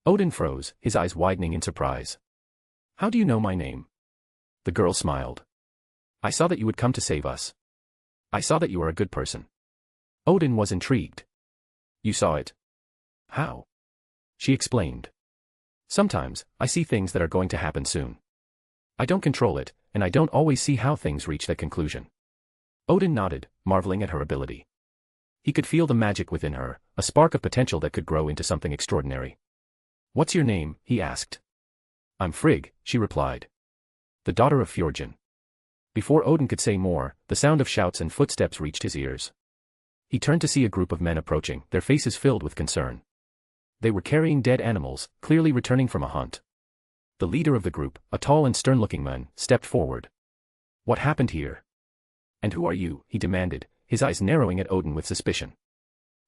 Odin froze, his eyes widening in surprise. "How do you know my name?" The girl smiled. "I saw that you would come to save us. I saw that you are a good person." Odin was intrigued. "You saw it? How?" She explained. "Sometimes, I see things that are going to happen soon. I don't control it, and I don't always see how things reach that conclusion." Odin nodded, marveling at her ability. He could feel the magic within her, a spark of potential that could grow into something extraordinary. "What's your name?" he asked. "I'm Frigg," she replied. "The daughter of Fjorgen." Before Odin could say more, the sound of shouts and footsteps reached his ears. He turned to see a group of men approaching, their faces filled with concern. They were carrying dead animals, clearly returning from a hunt. The leader of the group, a tall and stern-looking man, stepped forward. "What happened here? And who are you?" he demanded, his eyes narrowing at Odin with suspicion.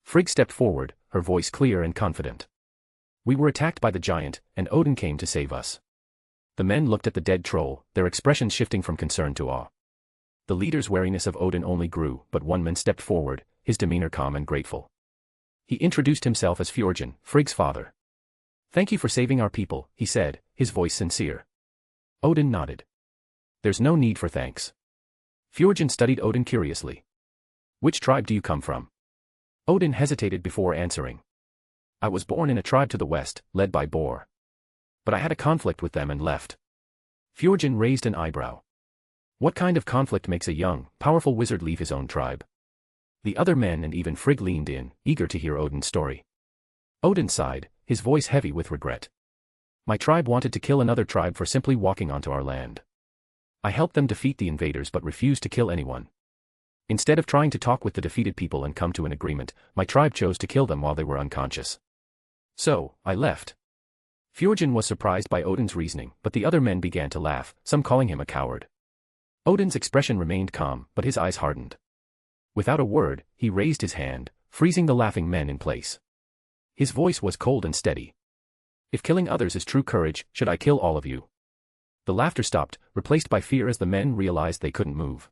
Frigg stepped forward, her voice clear and confident. "We were attacked by the giant, and Odin came to save us." The men looked at the dead troll, their expressions shifting from concern to awe. The leader's wariness of Odin only grew, but one man stepped forward, his demeanor calm and grateful. He introduced himself as Fjorgen, Frigg's father. "Thank you for saving our people," he said, his voice sincere. Odin nodded. There's no need for thanks. Fjorgen studied Odin curiously. Which tribe do you come from? Odin hesitated before answering. I was born in a tribe to the west, led by Boar. But I had a conflict with them and left. Fjorgen raised an eyebrow. What kind of conflict makes a young, powerful wizard leave his own tribe? The other men and even Frigg leaned in, eager to hear Odin's story. Odin sighed, his voice heavy with regret. My tribe wanted to kill another tribe for simply walking onto our land. I helped them defeat the invaders but refused to kill anyone. Instead of trying to talk with the defeated people and come to an agreement, my tribe chose to kill them while they were unconscious. So, I left. Fjorgen was surprised by Odin's reasoning, but the other men began to laugh, some calling him a coward. Odin's expression remained calm, but his eyes hardened. Without a word, he raised his hand, freezing the laughing men in place. His voice was cold and steady. If killing others is true courage, should I kill all of you? The laughter stopped, replaced by fear as the men realized they couldn't move.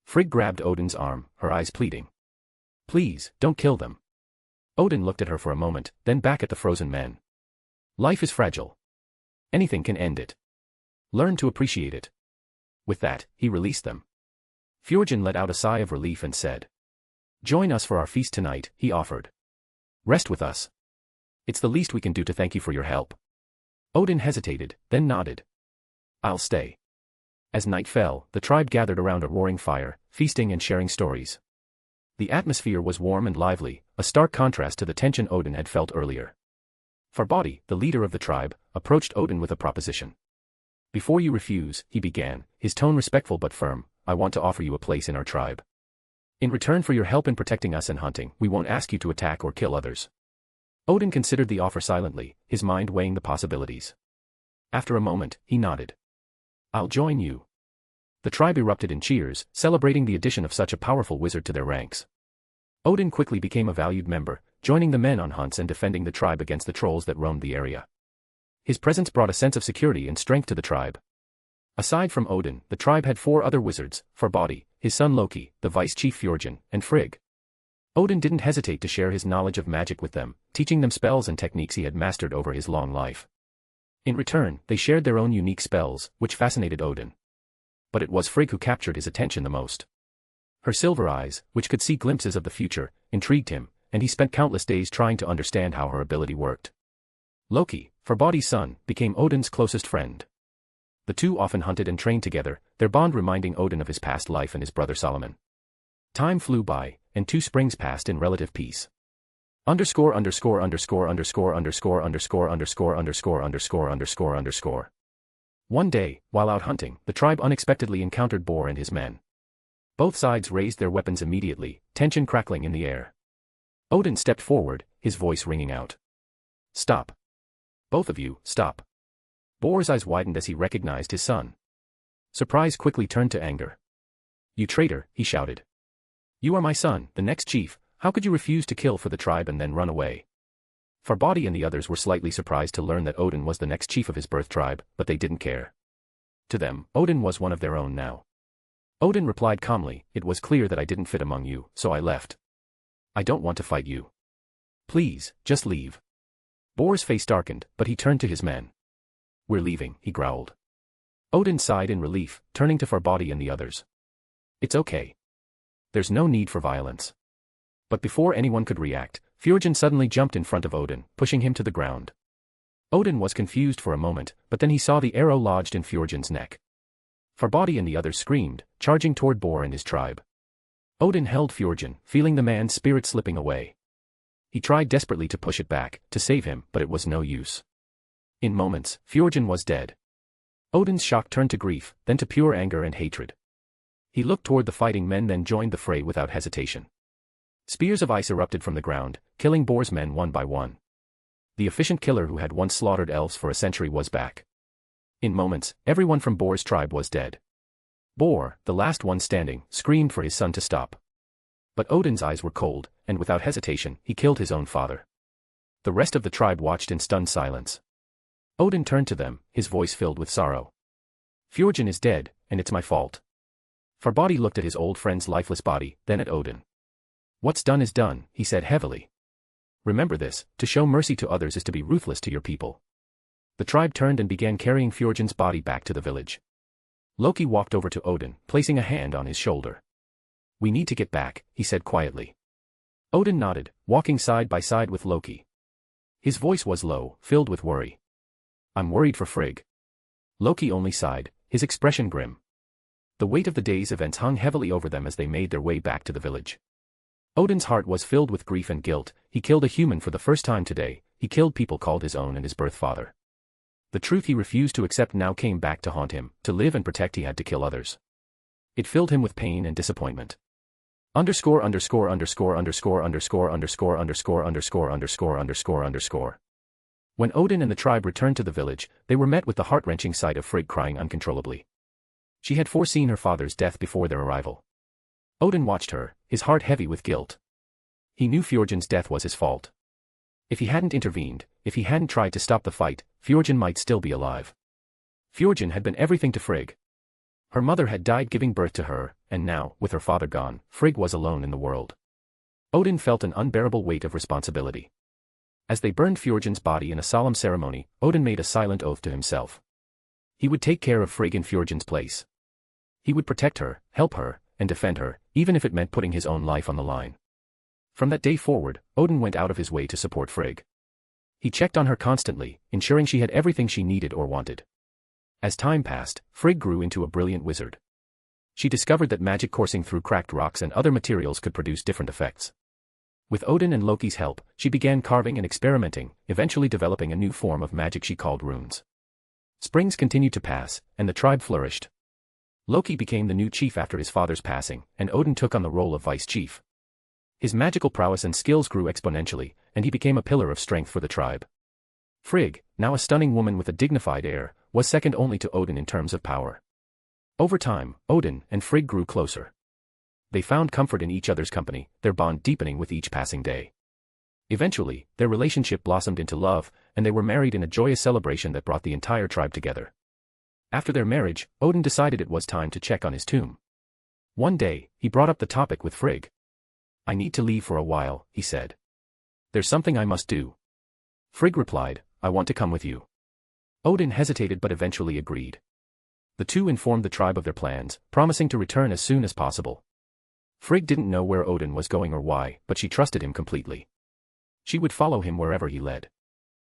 Frigg grabbed Odin's arm, her eyes pleading. Please, don't kill them. Odin looked at her for a moment, then back at the frozen men. Life is fragile. Anything can end it. Learn to appreciate it. With that, he released them. Fjorgen let out a sigh of relief and said. Join us for our feast tonight, he offered. Rest with us. It's the least we can do to thank you for your help. Odin hesitated, then nodded. I'll stay. As night fell, the tribe gathered around a roaring fire, feasting and sharing stories. The atmosphere was warm and lively, a stark contrast to the tension Odin had felt earlier. Farbody, the leader of the tribe, approached Odin with a proposition. Before you refuse, he began, his tone respectful but firm, I want to offer you a place in our tribe. In return for your help in protecting us and hunting, we won't ask you to attack or kill others. Odin considered the offer silently, his mind weighing the possibilities. After a moment, he nodded. I'll join you. The tribe erupted in cheers, celebrating the addition of such a powerful wizard to their ranks. Odin quickly became a valued member, joining the men on hunts and defending the tribe against the trolls that roamed the area. His presence brought a sense of security and strength to the tribe. Aside from Odin, the tribe had 4 other wizards, Farbody, his son Loki, the vice-chief Fjorgen, and Frigg. Odin didn't hesitate to share his knowledge of magic with them, teaching them spells and techniques he had mastered over his long life. In return, they shared their own unique spells, which fascinated Odin. But it was Frigg who captured his attention the most. Her silver eyes, which could see glimpses of the future, intrigued him, and he spent countless days trying to understand how her ability worked. Loki, Farbody's son, became Odin's closest friend. The two often hunted and trained together, their bond reminding Odin of his past life and his brother Solomon. Time flew by, and 2 springs passed in relative peace. Underscore. One day, while out hunting, the tribe unexpectedly encountered Boar and his men. Both sides raised their weapons immediately, tension crackling in the air. Odin stepped forward, his voice ringing out. Stop. Both of you, stop. Boar's eyes widened as he recognized his son. Surprise quickly turned to anger. You traitor, he shouted. You are my son, the next chief, how could you refuse to kill for the tribe and then run away? Farbody and the others were slightly surprised to learn that Odin was the next chief of his birth tribe, but they didn't care. To them, Odin was one of their own now. Odin replied calmly, it was clear that I didn't fit among you, so I left. I don't want to fight you. Please, just leave. Boar's face darkened, but he turned to his men. We're leaving, he growled. Odin sighed in relief, turning to Farbody and the others. It's okay. There's no need for violence. But before anyone could react, Fjorgen suddenly jumped in front of Odin, pushing him to the ground. Odin was confused for a moment, but then he saw the arrow lodged in Fjorgen's neck. Farbody and the others screamed, charging toward Boar and his tribe. Odin held Fjorgen, feeling the man's spirit slipping away. He tried desperately to push it back, to save him, but it was no use. In moments, Fjorgen was dead. Odin's shock turned to grief, then to pure anger and hatred. He looked toward the fighting men then joined the fray without hesitation. Spears of ice erupted from the ground, killing Boar's men one by one. The efficient killer who had once slaughtered elves for a century was back. In moments, everyone from Boar's tribe was dead. Boar, the last one standing, screamed for his son to stop. But Odin's eyes were cold, and without hesitation, he killed his own father. The rest of the tribe watched in stunned silence. Odin turned to them, his voice filled with sorrow. Fjorgen is dead, and it's my fault. Farbody looked at his old friend's lifeless body, then at Odin. What's done is done, he said heavily. Remember this, to show mercy to others is to be ruthless to your people. The tribe turned and began carrying Fjorgen's body back to the village. Loki walked over to Odin, placing a hand on his shoulder. "We need to get back," he said quietly. Odin nodded, walking side by side with Loki. His voice was low, filled with worry. "I'm worried for Frigg." Loki only sighed, his expression grim. The weight of the day's events hung heavily over them as they made their way back to the village. Odin's heart was filled with grief and guilt. He killed a human for the first time today. He killed people called his own and his birth father. The truth he refused to accept now came back to haunt him. To live and protect he had to kill others. It filled him with pain and disappointment. Underscore. When Odin and the tribe returned to the village, they were met with the heart-wrenching sight of Frigg crying uncontrollably. She had foreseen her father's death before their arrival. Odin watched her, his heart heavy with guilt. He knew Fjorgen's death was his fault. If he hadn't intervened, if he hadn't tried to stop the fight, Fjorgen might still be alive. Fjorgen had been everything to Frigg. Her mother had died giving birth to her, and now, with her father gone, Frigg was alone in the world. Odin felt an unbearable weight of responsibility. As they burned Fjorgen's body in a solemn ceremony, Odin made a silent oath to himself. He would take care of Frigg in Fjorgen's place. He would protect her, help her, and defend her, even if it meant putting his own life on the line. From that day forward, Odin went out of his way to support Frigg. He checked on her constantly, ensuring she had everything she needed or wanted. As time passed, Frigg grew into a brilliant wizard. She discovered that magic coursing through cracked rocks and other materials could produce different effects. With Odin and Loki's help, she began carving and experimenting, eventually developing a new form of magic she called runes. Springs continued to pass, and the tribe flourished. Loki became the new chief after his father's passing, and Odin took on the role of vice chief. His magical prowess and skills grew exponentially, and he became a pillar of strength for the tribe. Frigg, now a stunning woman with a dignified air, was second only to Odin in terms of power. Over time, Odin and Frigg grew closer. They found comfort in each other's company, their bond deepening with each passing day. Eventually, their relationship blossomed into love, and they were married in a joyous celebration that brought the entire tribe together. After their marriage, Odin decided it was time to check on his tomb. One day, he brought up the topic with Frigg. "I need to leave for a while," he said. "There's something I must do." Frigg replied, "I want to come with you." Odin hesitated but eventually agreed. The two informed the tribe of their plans, promising to return as soon as possible. Frigg didn't know where Odin was going or why, but she trusted him completely. She would follow him wherever he led.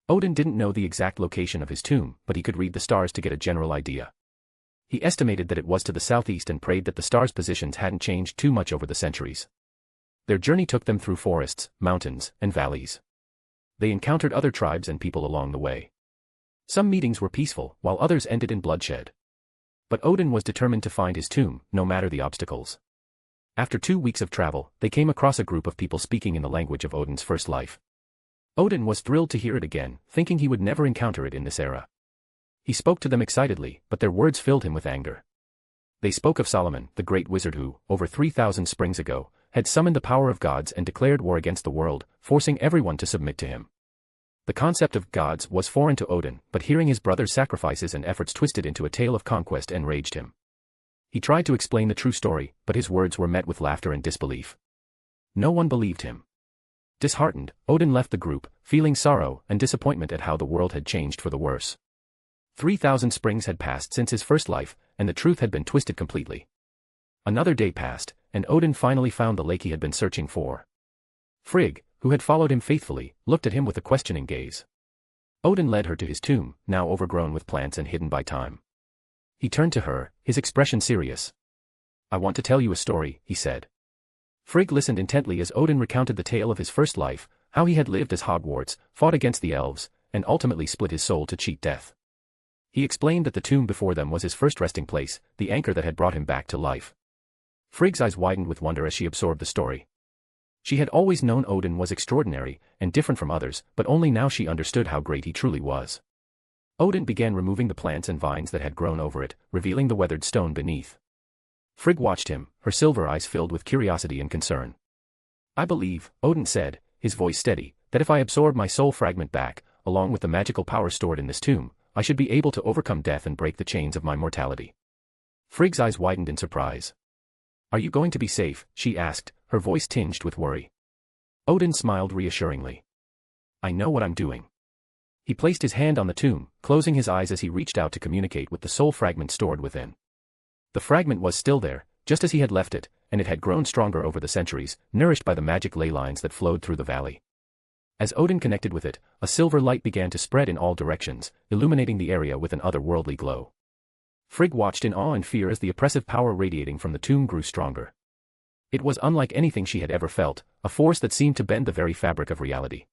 Odin didn't know the exact location of his tomb, but he could read the stars to get a general idea. He estimated that it was to the southeast and prayed that the stars' positions hadn't changed too much over the centuries. Their journey took them through forests, mountains, and valleys. They encountered other tribes and people along the way. Some meetings were peaceful, while others ended in bloodshed. But Odin was determined to find his tomb, no matter the obstacles. After 2 weeks of travel, they came across a group of people speaking in the language of Odin's first life. Odin was thrilled to hear it again, thinking he would never encounter it in this era. He spoke to them excitedly, but their words filled him with anger. They spoke of Solomon, the great wizard who, over 3,000 springs ago, had summoned the power of gods and declared war against the world, forcing everyone to submit to him. The concept of gods was foreign to Odin, but hearing his brother's sacrifices and efforts twisted into a tale of conquest enraged him. He tried to explain the true story, but his words were met with laughter and disbelief. No one believed him. Disheartened, Odin left the group, feeling sorrow and disappointment at how the world had changed for the worse. 3,000 springs had passed since his first life, and the truth had been twisted completely. Another day passed, and Odin finally found the lake he had been searching for. Frigg, who had followed him faithfully, looked at him with a questioning gaze. Odin led her to his tomb, now overgrown with plants and hidden by time. He turned to her, his expression serious. "I want to tell you a story," he said. Frigg listened intently as Odin recounted the tale of his first life, how he had lived as Hogwarts, fought against the elves, and ultimately split his soul to cheat death. He explained that the tomb before them was his first resting place, the anchor that had brought him back to life. Frigg's eyes widened with wonder as she absorbed the story. She had always known Odin was extraordinary and different from others, but only now she understood how great he truly was. Odin began removing the plants and vines that had grown over it, revealing the weathered stone beneath. Frigg watched him, her silver eyes filled with curiosity and concern. "I believe," Odin said, his voice steady, "that if I absorb my soul fragment back, along with the magical power stored in this tomb, I should be able to overcome death and break the chains of my mortality." Frigg's eyes widened in surprise. "Are you going to be safe?" she asked, her voice tinged with worry. Odin smiled reassuringly. "I know what I'm doing." He placed his hand on the tomb, closing his eyes as he reached out to communicate with the soul fragment stored within. The fragment was still there, just as he had left it, and it had grown stronger over the centuries, nourished by the magic ley lines that flowed through the valley. As Odin connected with it, a silver light began to spread in all directions, illuminating the area with an otherworldly glow. Frigg watched in awe and fear as the oppressive power radiating from the tomb grew stronger. It was unlike anything she had ever felt, a force that seemed to bend the very fabric of reality.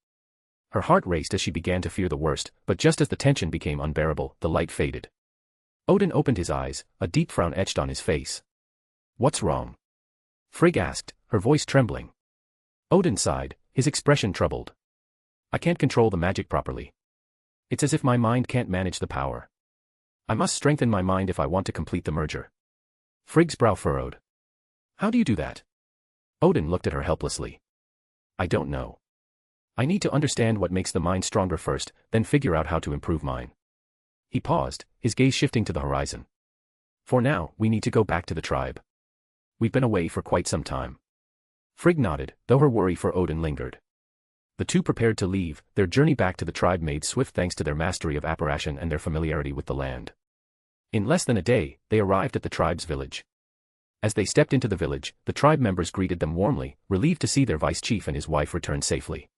Her heart raced as she began to fear the worst, but just as the tension became unbearable, the light faded. Odin opened his eyes, a deep frown etched on his face. "What's wrong?" Frigg asked, her voice trembling. Odin sighed, his expression troubled. "I can't control the magic properly. It's as if my mind can't manage the power. I must strengthen my mind if I want to complete the merger." Frigg's brow furrowed. "How do you do that?" Odin looked at her helplessly. "I don't know. I need to understand what makes the mind stronger first, then figure out how to improve mine." He paused, his gaze shifting to the horizon. "For now, we need to go back to the tribe. We've been away for quite some time." Frigg nodded, though her worry for Odin lingered. The two prepared to leave, their journey back to the tribe made swift thanks to their mastery of apparition and their familiarity with the land. In less than a day, they arrived at the tribe's village. As they stepped into the village, the tribe members greeted them warmly, relieved to see their vice chief and his wife return safely.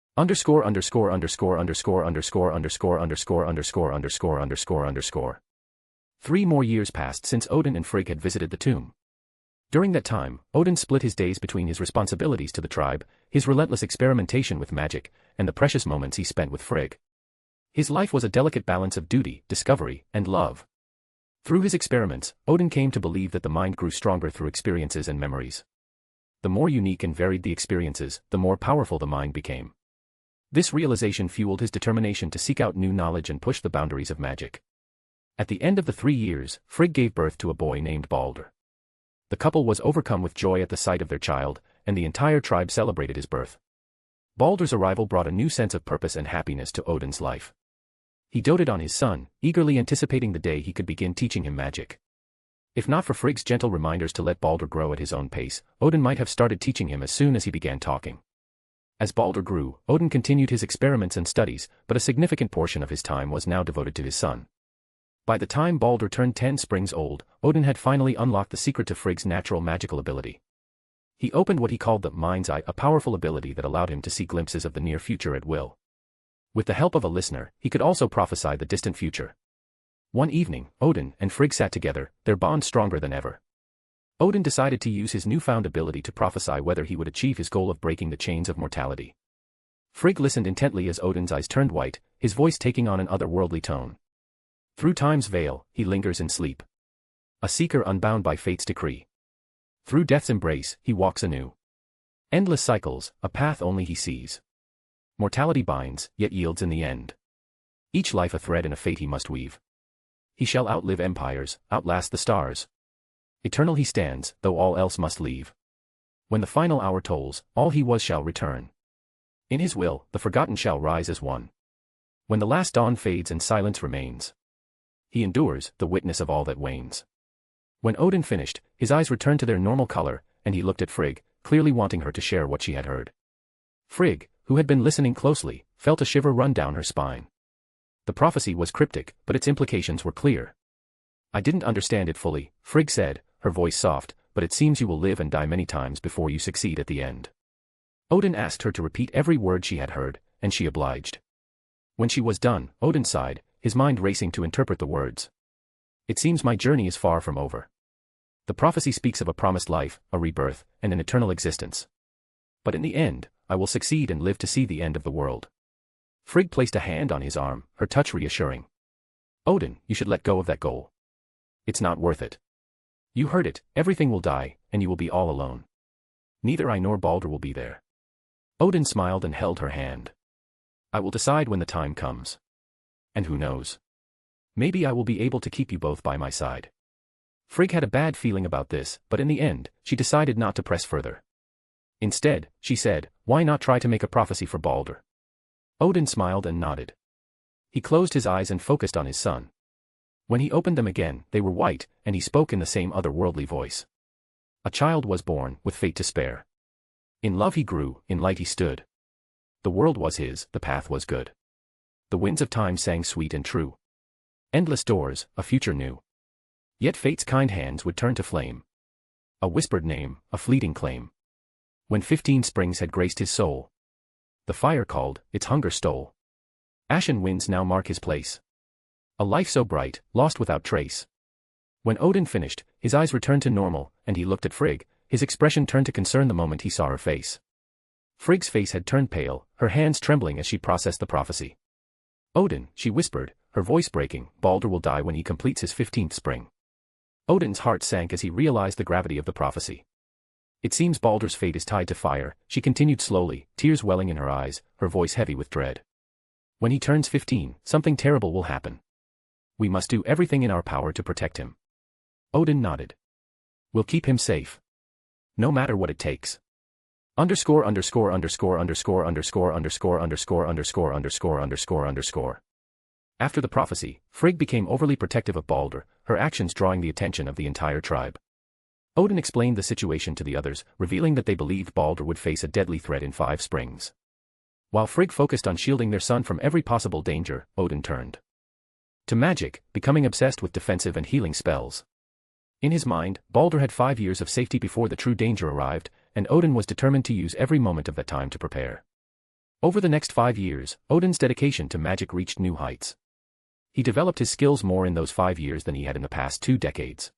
____________________________________________________________________________________________________________________ Three more years passed since Odin and Frigg had visited the tomb. During that time, Odin split his days between his responsibilities to the tribe, his relentless experimentation with magic, and the precious moments he spent with Frigg. His life was a delicate balance of duty, discovery, and love. Through his experiments, Odin came to believe that the mind grew stronger through experiences and memories. The more unique and varied the experiences, the more powerful the mind became. This realization fueled his determination to seek out new knowledge and push the boundaries of magic. At the end of the 3 years, Frigg gave birth to a boy named Balder. The couple was overcome with joy at the sight of their child, and the entire tribe celebrated his birth. Balder's arrival brought a new sense of purpose and happiness to Odin's life. He doted on his son, eagerly anticipating the day he could begin teaching him magic. If not for Frigg's gentle reminders to let Balder grow at his own pace, Odin might have started teaching him as soon as he began talking. As Balder grew, Odin continued his experiments and studies, but a significant portion of his time was now devoted to his son. By the time Balder turned 10 springs old, Odin had finally unlocked the secret to Frigg's natural magical ability. He opened what he called the Mind's Eye, a powerful ability that allowed him to see glimpses of the near future at will. With the help of a listener, he could also prophesy the distant future. One evening, Odin and Frigg sat together, their bond stronger than ever. Odin decided to use his newfound ability to prophesy whether he would achieve his goal of breaking the chains of mortality. Frigg listened intently as Odin's eyes turned white, his voice taking on an otherworldly tone. "Through time's veil, he lingers in sleep. A seeker unbound by fate's decree. Through death's embrace, he walks anew. Endless cycles, a path only he sees. Mortality binds, yet yields in the end. Each life a thread in a fate he must weave. He shall outlive empires, outlast the stars. Eternal he stands, though all else must leave. When the final hour tolls, all he was shall return. In his will, the forgotten shall rise as one. When the last dawn fades and silence remains, he endures, the witness of all that wanes." When Odin finished, his eyes returned to their normal color, and he looked at Frigg, clearly wanting her to share what she had heard. Frigg, who had been listening closely, felt a shiver run down her spine. The prophecy was cryptic, but its implications were clear. "I didn't understand it fully," Frigg said, her voice soft, "but it seems you will live and die many times before you succeed at the end." Odin asked her to repeat every word she had heard, and she obliged. When she was done, Odin sighed, his mind racing to interpret the words. "It seems my journey is far from over. The prophecy speaks of a promised life, a rebirth, and an eternal existence. But in the end, I will succeed and live to see the end of the world." Frigg placed a hand on his arm, her touch reassuring. "Odin, you should let go of that goal. It's not worth it. You heard it, everything will die, and you will be all alone. Neither I nor Balder will be there." Odin smiled and held her hand. "I will decide when the time comes. And who knows? Maybe I will be able to keep you both by my side." Frigg had a bad feeling about this, but in the end, she decided not to press further. Instead, she said, "Why not try to make a prophecy for Balder?" Odin smiled and nodded. He closed his eyes and focused on his son. When he opened them again, they were white, and he spoke in the same otherworldly voice. "A child was born, with fate to spare. In love he grew, in light he stood. The world was his, the path was good. The winds of time sang sweet and true. Endless doors, a future new. Yet fate's kind hands would turn to flame. A whispered name, a fleeting claim. When 15 springs had graced his soul, the fire called, its hunger stole. Ashen winds now mark his place. A life so bright, lost without trace. When Odin finished, his eyes returned to normal, and he looked at Frigg, his expression turned to concern the moment he saw her face. Frigg's face had turned pale, her hands trembling as she processed the prophecy. Odin, she whispered, her voice breaking, Baldur will die when he completes his 15th spring. Odin's heart sank as he realized the gravity of the prophecy. It seems Baldur's fate is tied to fire, she continued slowly, tears welling in her eyes, her voice heavy with dread. When he turns 15, something terrible will happen. We must do everything in our power to protect him. Odin nodded. We'll keep him safe. No matter what it takes. Underscore. After the prophecy, Frigg became overly protective of Baldur, her actions drawing the attention of the entire tribe. Odin explained the situation to the others, revealing that they believed Baldur would face a deadly threat in 5 springs. While Frigg focused on shielding their son from every possible danger, Odin turned to magic, becoming obsessed with defensive and healing spells. In his mind, Baldur had 5 years of safety before the true danger arrived, and Odin was determined to use every moment of that time to prepare. Over the next 5 years, Odin's dedication to magic reached new heights. He developed his skills more in those 5 years than he had in the past 2 decades.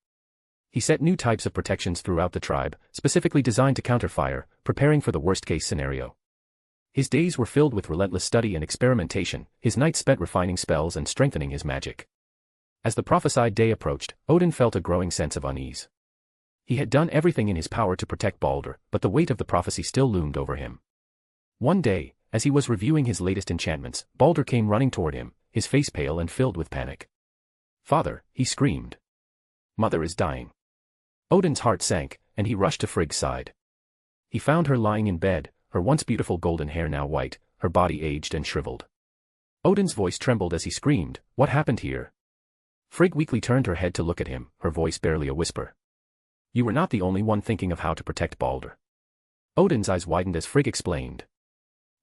He set new types of protections throughout the tribe, specifically designed to counter fire, preparing for the worst-case scenario. His days were filled with relentless study and experimentation, his nights spent refining spells and strengthening his magic. As the prophesied day approached, Odin felt a growing sense of unease. He had done everything in his power to protect Baldur, but the weight of the prophecy still loomed over him. One day, as he was reviewing his latest enchantments, Baldur came running toward him, his face pale and filled with panic. "Father," he screamed. "Mother is dying." Odin's heart sank, and he rushed to Frigg's side. He found her lying in bed, her once beautiful golden hair now white, her body aged and shriveled. Odin's voice trembled as he screamed, "What happened here?" Frigg weakly turned her head to look at him, her voice barely a whisper. "You were not the only one thinking of how to protect Baldur." Odin's eyes widened as Frigg explained.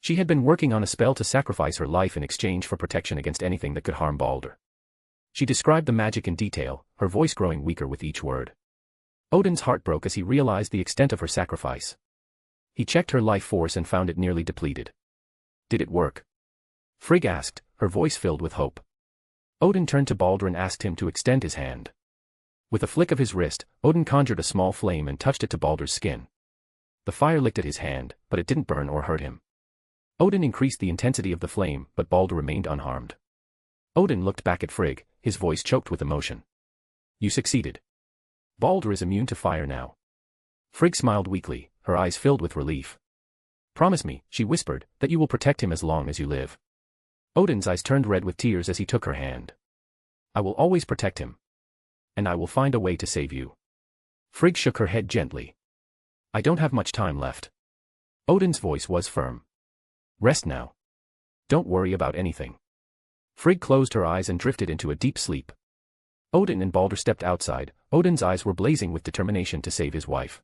She had been working on a spell to sacrifice her life in exchange for protection against anything that could harm Baldur. She described the magic in detail, her voice growing weaker with each word. Odin's heart broke as he realized the extent of her sacrifice. He checked her life force and found it nearly depleted. "Did it work?" Frigg asked, her voice filled with hope. Odin turned to Baldur and asked him to extend his hand. With a flick of his wrist, Odin conjured a small flame and touched it to Baldur's skin. The fire licked at his hand, but it didn't burn or hurt him. Odin increased the intensity of the flame, but Baldur remained unharmed. Odin looked back at Frigg, his voice choked with emotion. "You succeeded. Baldur is immune to fire now." Frigg smiled weakly, her eyes filled with relief. "Promise me," she whispered, "that you will protect him as long as you live." Odin's eyes turned red with tears as he took her hand. "I will always protect him. And I will find a way to save you." Frigg shook her head gently. "I don't have much time left." Odin's voice was firm. "Rest now. Don't worry about anything." Frigg closed her eyes and drifted into a deep sleep. Odin and Baldur stepped outside, Odin's eyes were blazing with determination to save his wife.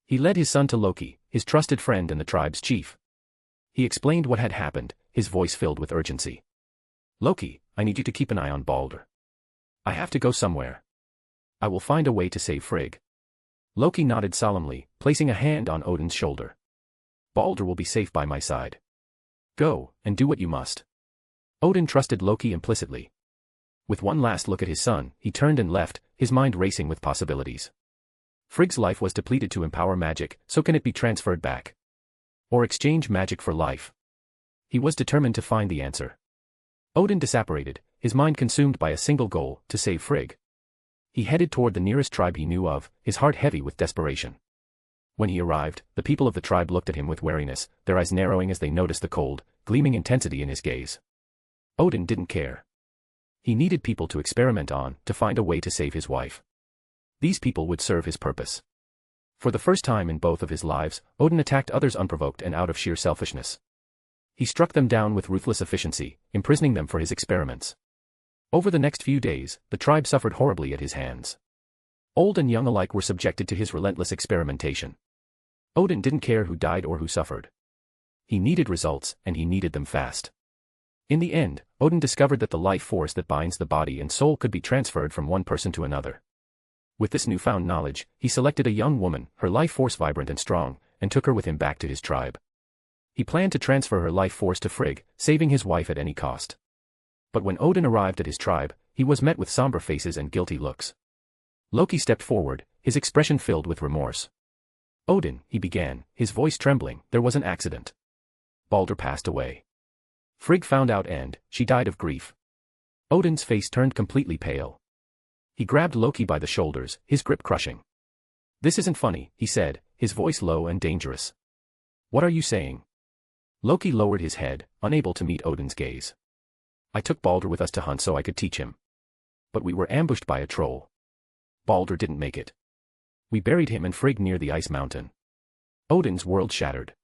He led his son to Loki, his trusted friend and the tribe's chief. He explained what had happened, his voice filled with urgency. "Loki, I need you to keep an eye on Baldur. I have to go somewhere. I will find a way to save Frigg." Loki nodded solemnly, placing a hand on Odin's shoulder. "Baldur will be safe by my side. Go, and do what you must." Odin trusted Loki implicitly. With one last look at his son, he turned and left, his mind racing with possibilities. Frigg's life was depleted to empower magic, so can it be transferred back? Or exchange magic for life? He was determined to find the answer. Odin disapparated, his mind consumed by a single goal, to save Frigg. He headed toward the nearest tribe he knew of, his heart heavy with desperation. When he arrived, the people of the tribe looked at him with wariness, their eyes narrowing as they noticed the cold, gleaming intensity in his gaze. Odin didn't care. He needed people to experiment on, to find a way to save his wife. These people would serve his purpose. For the first time in both of his lives, Odin attacked others unprovoked and out of sheer selfishness. He struck them down with ruthless efficiency, imprisoning them for his experiments. Over the next few days, the tribe suffered horribly at his hands. Old and young alike were subjected to his relentless experimentation. Odin didn't care who died or who suffered. He needed results, and he needed them fast. In the end, Odin discovered that the life force that binds the body and soul could be transferred from one person to another. With this newfound knowledge, he selected a young woman, her life force vibrant and strong, and took her with him back to his tribe. He planned to transfer her life force to Frigg, saving his wife at any cost. But when Odin arrived at his tribe, he was met with somber faces and guilty looks. Loki stepped forward, his expression filled with remorse. "Odin," he began, his voice trembling, "there was an accident. Baldur passed away. Frigg found out and she died of grief." Odin's face turned completely pale. He grabbed Loki by the shoulders, his grip crushing. "This isn't funny," he said, his voice low and dangerous. "What are you saying?" Loki lowered his head, unable to meet Odin's gaze. "I took Baldur with us to hunt so I could teach him. But we were ambushed by a troll. Baldur didn't make it. We buried him and Frigg near the ice mountain." Odin's world shattered.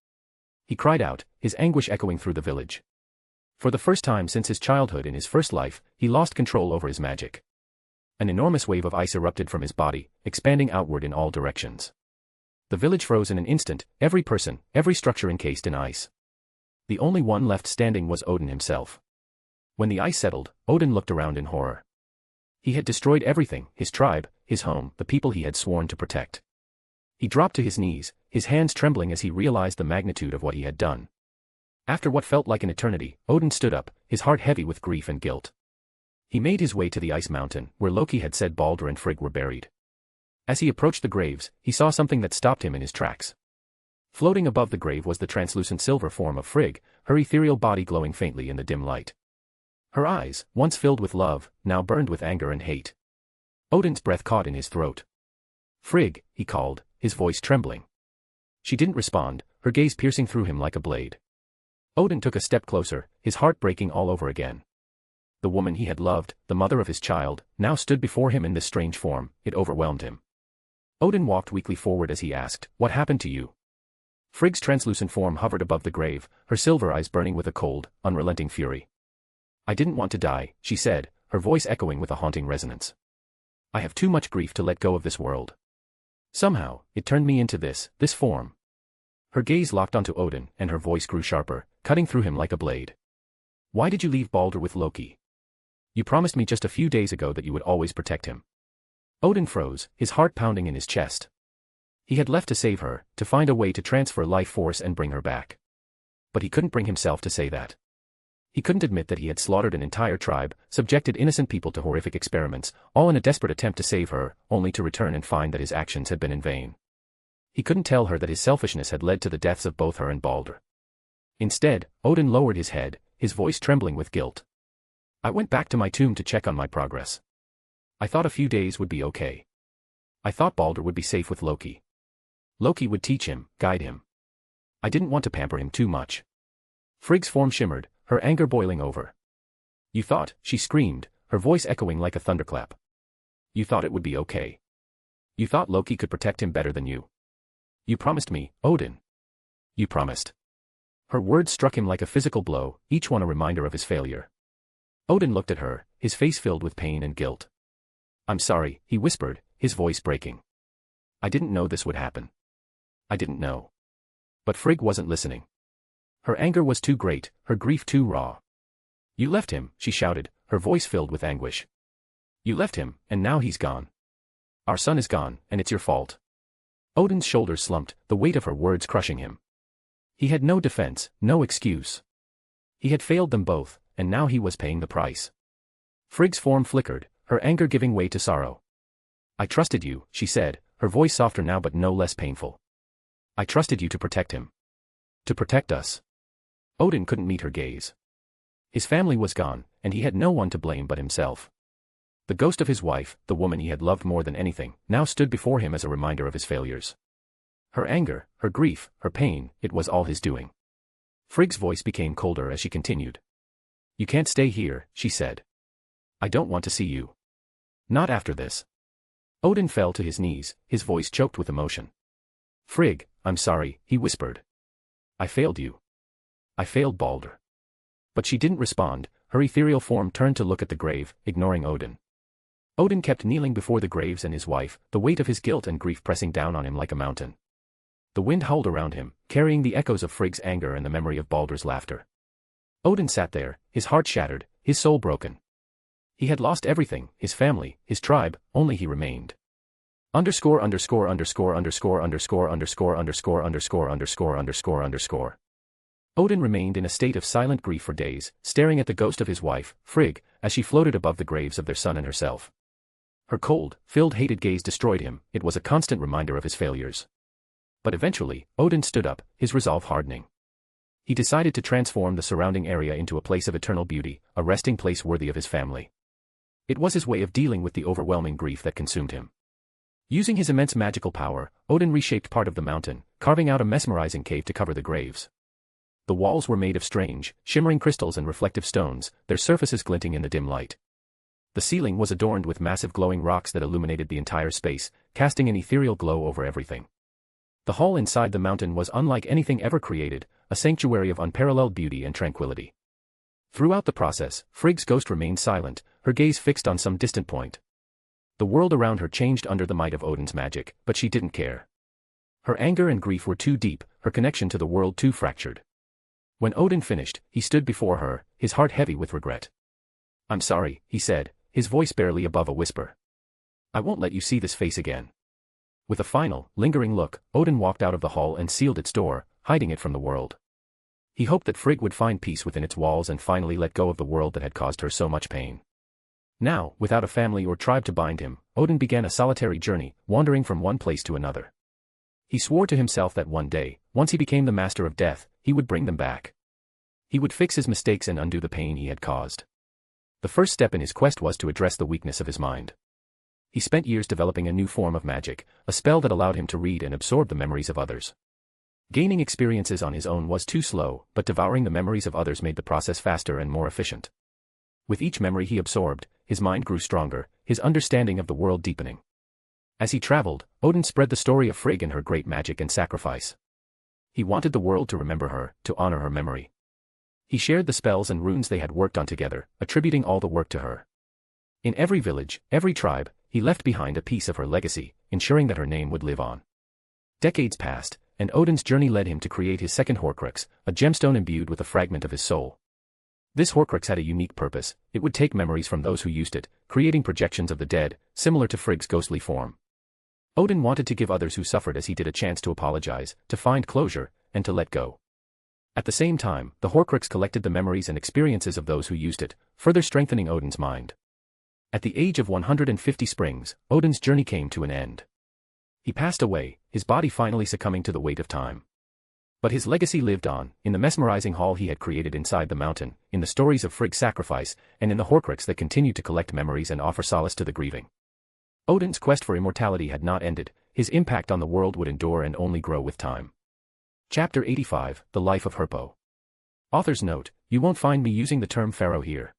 He cried out, his anguish echoing through the village. For the first time since his childhood in his first life, he lost control over his magic. An enormous wave of ice erupted from his body, expanding outward in all directions. The village froze in an instant, every person, every structure encased in ice. The only one left standing was Odin himself. When the ice settled, Odin looked around in horror. He had destroyed everything, his tribe, his home, the people he had sworn to protect. He dropped to his knees, his hands trembling as he realized the magnitude of what he had done. After what felt like an eternity, Odin stood up, his heart heavy with grief and guilt. He made his way to the ice mountain, where Loki had said Baldur and Frigg were buried. As he approached the graves, he saw something that stopped him in his tracks. Floating above the grave was the translucent silver form of Frigg, her ethereal body glowing faintly in the dim light. Her eyes, once filled with love, now burned with anger and hate. Odin's breath caught in his throat. "Frigg," he called, his voice trembling. She didn't respond, her gaze piercing through him like a blade. Odin took a step closer, his heart breaking all over again. The woman he had loved, the mother of his child, now stood before him in this strange form. It overwhelmed him. Odin walked weakly forward as he asked, "What happened to you?" Frigg's translucent form hovered above the grave, her silver eyes burning with a cold, unrelenting fury. "I didn't want to die," she said, her voice echoing with a haunting resonance. "I have too much grief to let go of this world. Somehow, it turned me into this form." Her gaze locked onto Odin, and her voice grew sharper, cutting through him like a blade. "Why did you leave Baldur with Loki? You promised me just a few days ago that you would always protect him." Odin froze, his heart pounding in his chest. He had left to save her, to find a way to transfer life force and bring her back. But he couldn't bring himself to say that. He couldn't admit that he had slaughtered an entire tribe, subjected innocent people to horrific experiments, all in a desperate attempt to save her, only to return and find that his actions had been in vain. He couldn't tell her that his selfishness had led to the deaths of both her and Baldur. Instead, Odin lowered his head, his voice trembling with guilt. "I went back to my tomb to check on my progress. I thought a few days would be okay. I thought Baldur would be safe with Loki. Loki would teach him, guide him. I didn't want to pamper him too much." Frigg's form shimmered, her anger boiling over. "You thought," she screamed, her voice echoing like a thunderclap. "You thought it would be okay. You thought Loki could protect him better than you. You promised me, Odin. You promised." Her words struck him like a physical blow, each one a reminder of his failure. Odin looked at her, his face filled with pain and guilt. "I'm sorry," he whispered, his voice breaking. "I didn't know this would happen. I didn't know." But Frigg wasn't listening. Her anger was too great, her grief too raw. "You left him," she shouted, her voice filled with anguish. "You left him, and now he's gone. Our son is gone, and it's your fault." Odin's shoulders slumped, the weight of her words crushing him. He had no defense, no excuse. He had failed them both, and now he was paying the price. Frigg's form flickered, her anger giving way to sorrow. "I trusted you," she said, her voice softer now but no less painful. "I trusted you to protect him. To protect us." Odin couldn't meet her gaze. His family was gone, and he had no one to blame but himself. The ghost of his wife, the woman he had loved more than anything, now stood before him as a reminder of his failures. Her anger, her grief, her pain, it was all his doing. Frigg's voice became colder as she continued. "You can't stay here," she said. "I don't want to see you. Not after this." Odin fell to his knees, his voice choked with emotion. "Frigg, I'm sorry," he whispered. "I failed you. I failed Baldur." But she didn't respond, her ethereal form turned to look at the grave, ignoring Odin. Odin kept kneeling before the graves and his wife, the weight of his guilt and grief pressing down on him like a mountain. The wind howled around him, carrying the echoes of Frigg's anger and the memory of Baldur's laughter. Odin sat there, his heart shattered, his soul broken. He had lost everything, his family, his tribe, only he remained. Underscore underscore underscore underscore underscore underscore underscore underscore underscore underscore underscore. Odin remained in a state of silent grief for days, staring at the ghost of his wife, Frigg, as she floated above the graves of their son and herself. Her cold, filled hated gaze destroyed him. It was a constant reminder of his failures. But eventually, Odin stood up, his resolve hardening. He decided to transform the surrounding area into a place of eternal beauty, a resting place worthy of his family. It was his way of dealing with the overwhelming grief that consumed him. Using his immense magical power, Odin reshaped part of the mountain, carving out a mesmerizing cave to cover the graves. The walls were made of strange, shimmering crystals and reflective stones, their surfaces glinting in the dim light. The ceiling was adorned with massive glowing rocks that illuminated the entire space, casting an ethereal glow over everything. The hall inside the mountain was unlike anything ever created, a sanctuary of unparalleled beauty and tranquility. Throughout the process, Frigg's ghost remained silent, her gaze fixed on some distant point. The world around her changed under the might of Odin's magic, but she didn't care. Her anger and grief were too deep, her connection to the world too fractured. When Odin finished, he stood before her, his heart heavy with regret. "I'm sorry," he said, his voice barely above a whisper. "I won't let you see this face again." With a final, lingering look, Odin walked out of the hall and sealed its door, hiding it from the world. He hoped that Frigg would find peace within its walls and finally let go of the world that had caused her so much pain. Now, without a family or tribe to bind him, Odin began a solitary journey, wandering from one place to another. He swore to himself that one day, once he became the master of death, he would bring them back. He would fix his mistakes and undo the pain he had caused. The first step in his quest was to address the weakness of his mind. He spent years developing a new form of magic, a spell that allowed him to read and absorb the memories of others. Gaining experiences on his own was too slow, but devouring the memories of others made the process faster and more efficient. With each memory he absorbed, his mind grew stronger, his understanding of the world deepening. As he traveled, Odin spread the story of Frigg and her great magic and sacrifice. He wanted the world to remember her, to honor her memory. He shared the spells and runes they had worked on together, attributing all the work to her. In every village, every tribe, he left behind a piece of her legacy, ensuring that her name would live on. Decades passed, and Odin's journey led him to create his second Horcrux, a gemstone imbued with a fragment of his soul. This Horcrux had a unique purpose. It would take memories from those who used it, creating projections of the dead, similar to Frigg's ghostly form. Odin wanted to give others who suffered as he did a chance to apologize, to find closure, and to let go. At the same time, the Horcrux collected the memories and experiences of those who used it, further strengthening Odin's mind. At the age of 150 springs, Odin's journey came to an end. He passed away, his body finally succumbing to the weight of time. But his legacy lived on, in the mesmerizing hall he had created inside the mountain, in the stories of Frigg's sacrifice, and in the Horcrux that continued to collect memories and offer solace to the grieving. Odin's quest for immortality had not ended, his impact on the world would endure and only grow with time. Chapter 85, The Life of Herpo. Author's note: you won't find me using the term pharaoh here.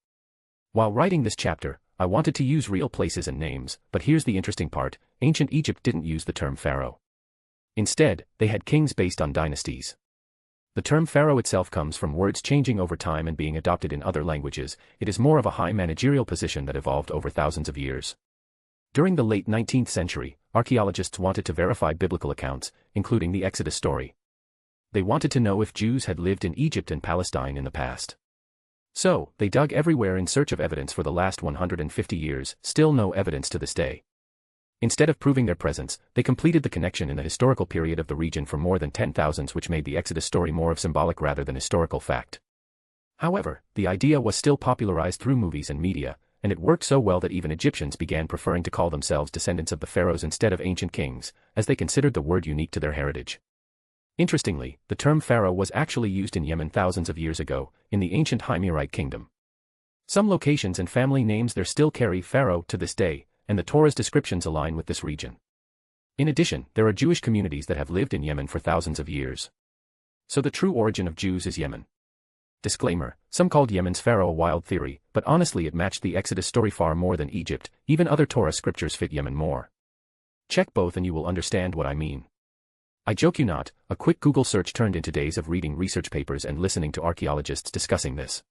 While writing this chapter, I wanted to use real places and names, but here's the interesting part: ancient Egypt didn't use the term pharaoh. Instead, they had kings based on dynasties. The term pharaoh itself comes from words changing over time and being adopted in other languages. It is more of a high managerial position that evolved over thousands of years. During the late 19th century, archaeologists wanted to verify biblical accounts, including the Exodus story. They wanted to know if Jews had lived in Egypt and Palestine in the past. So, they dug everywhere in search of evidence for the last 150 years, still no evidence to this day. Instead of proving their presence, they completed the connection in the historical period of the region for more than 10,000s, which made the Exodus story more of symbolic rather than historical fact. However, the idea was still popularized through movies and media, and it worked so well that even Egyptians began preferring to call themselves descendants of the pharaohs instead of ancient kings, as they considered the word unique to their heritage. Interestingly, the term pharaoh was actually used in Yemen thousands of years ago, in the ancient Himyarite kingdom. Some locations and family names there still carry pharaoh to this day, and the Torah's descriptions align with this region. In addition, there are Jewish communities that have lived in Yemen for thousands of years. So the true origin of Jews is Yemen. Disclaimer: some called Yemen's pharaoh a wild theory, but honestly it matched the Exodus story far more than Egypt. Even other Torah scriptures fit Yemen more. Check both and you will understand what I mean. I joke you not, a quick Google search turned into days of reading research papers and listening to archaeologists discussing this.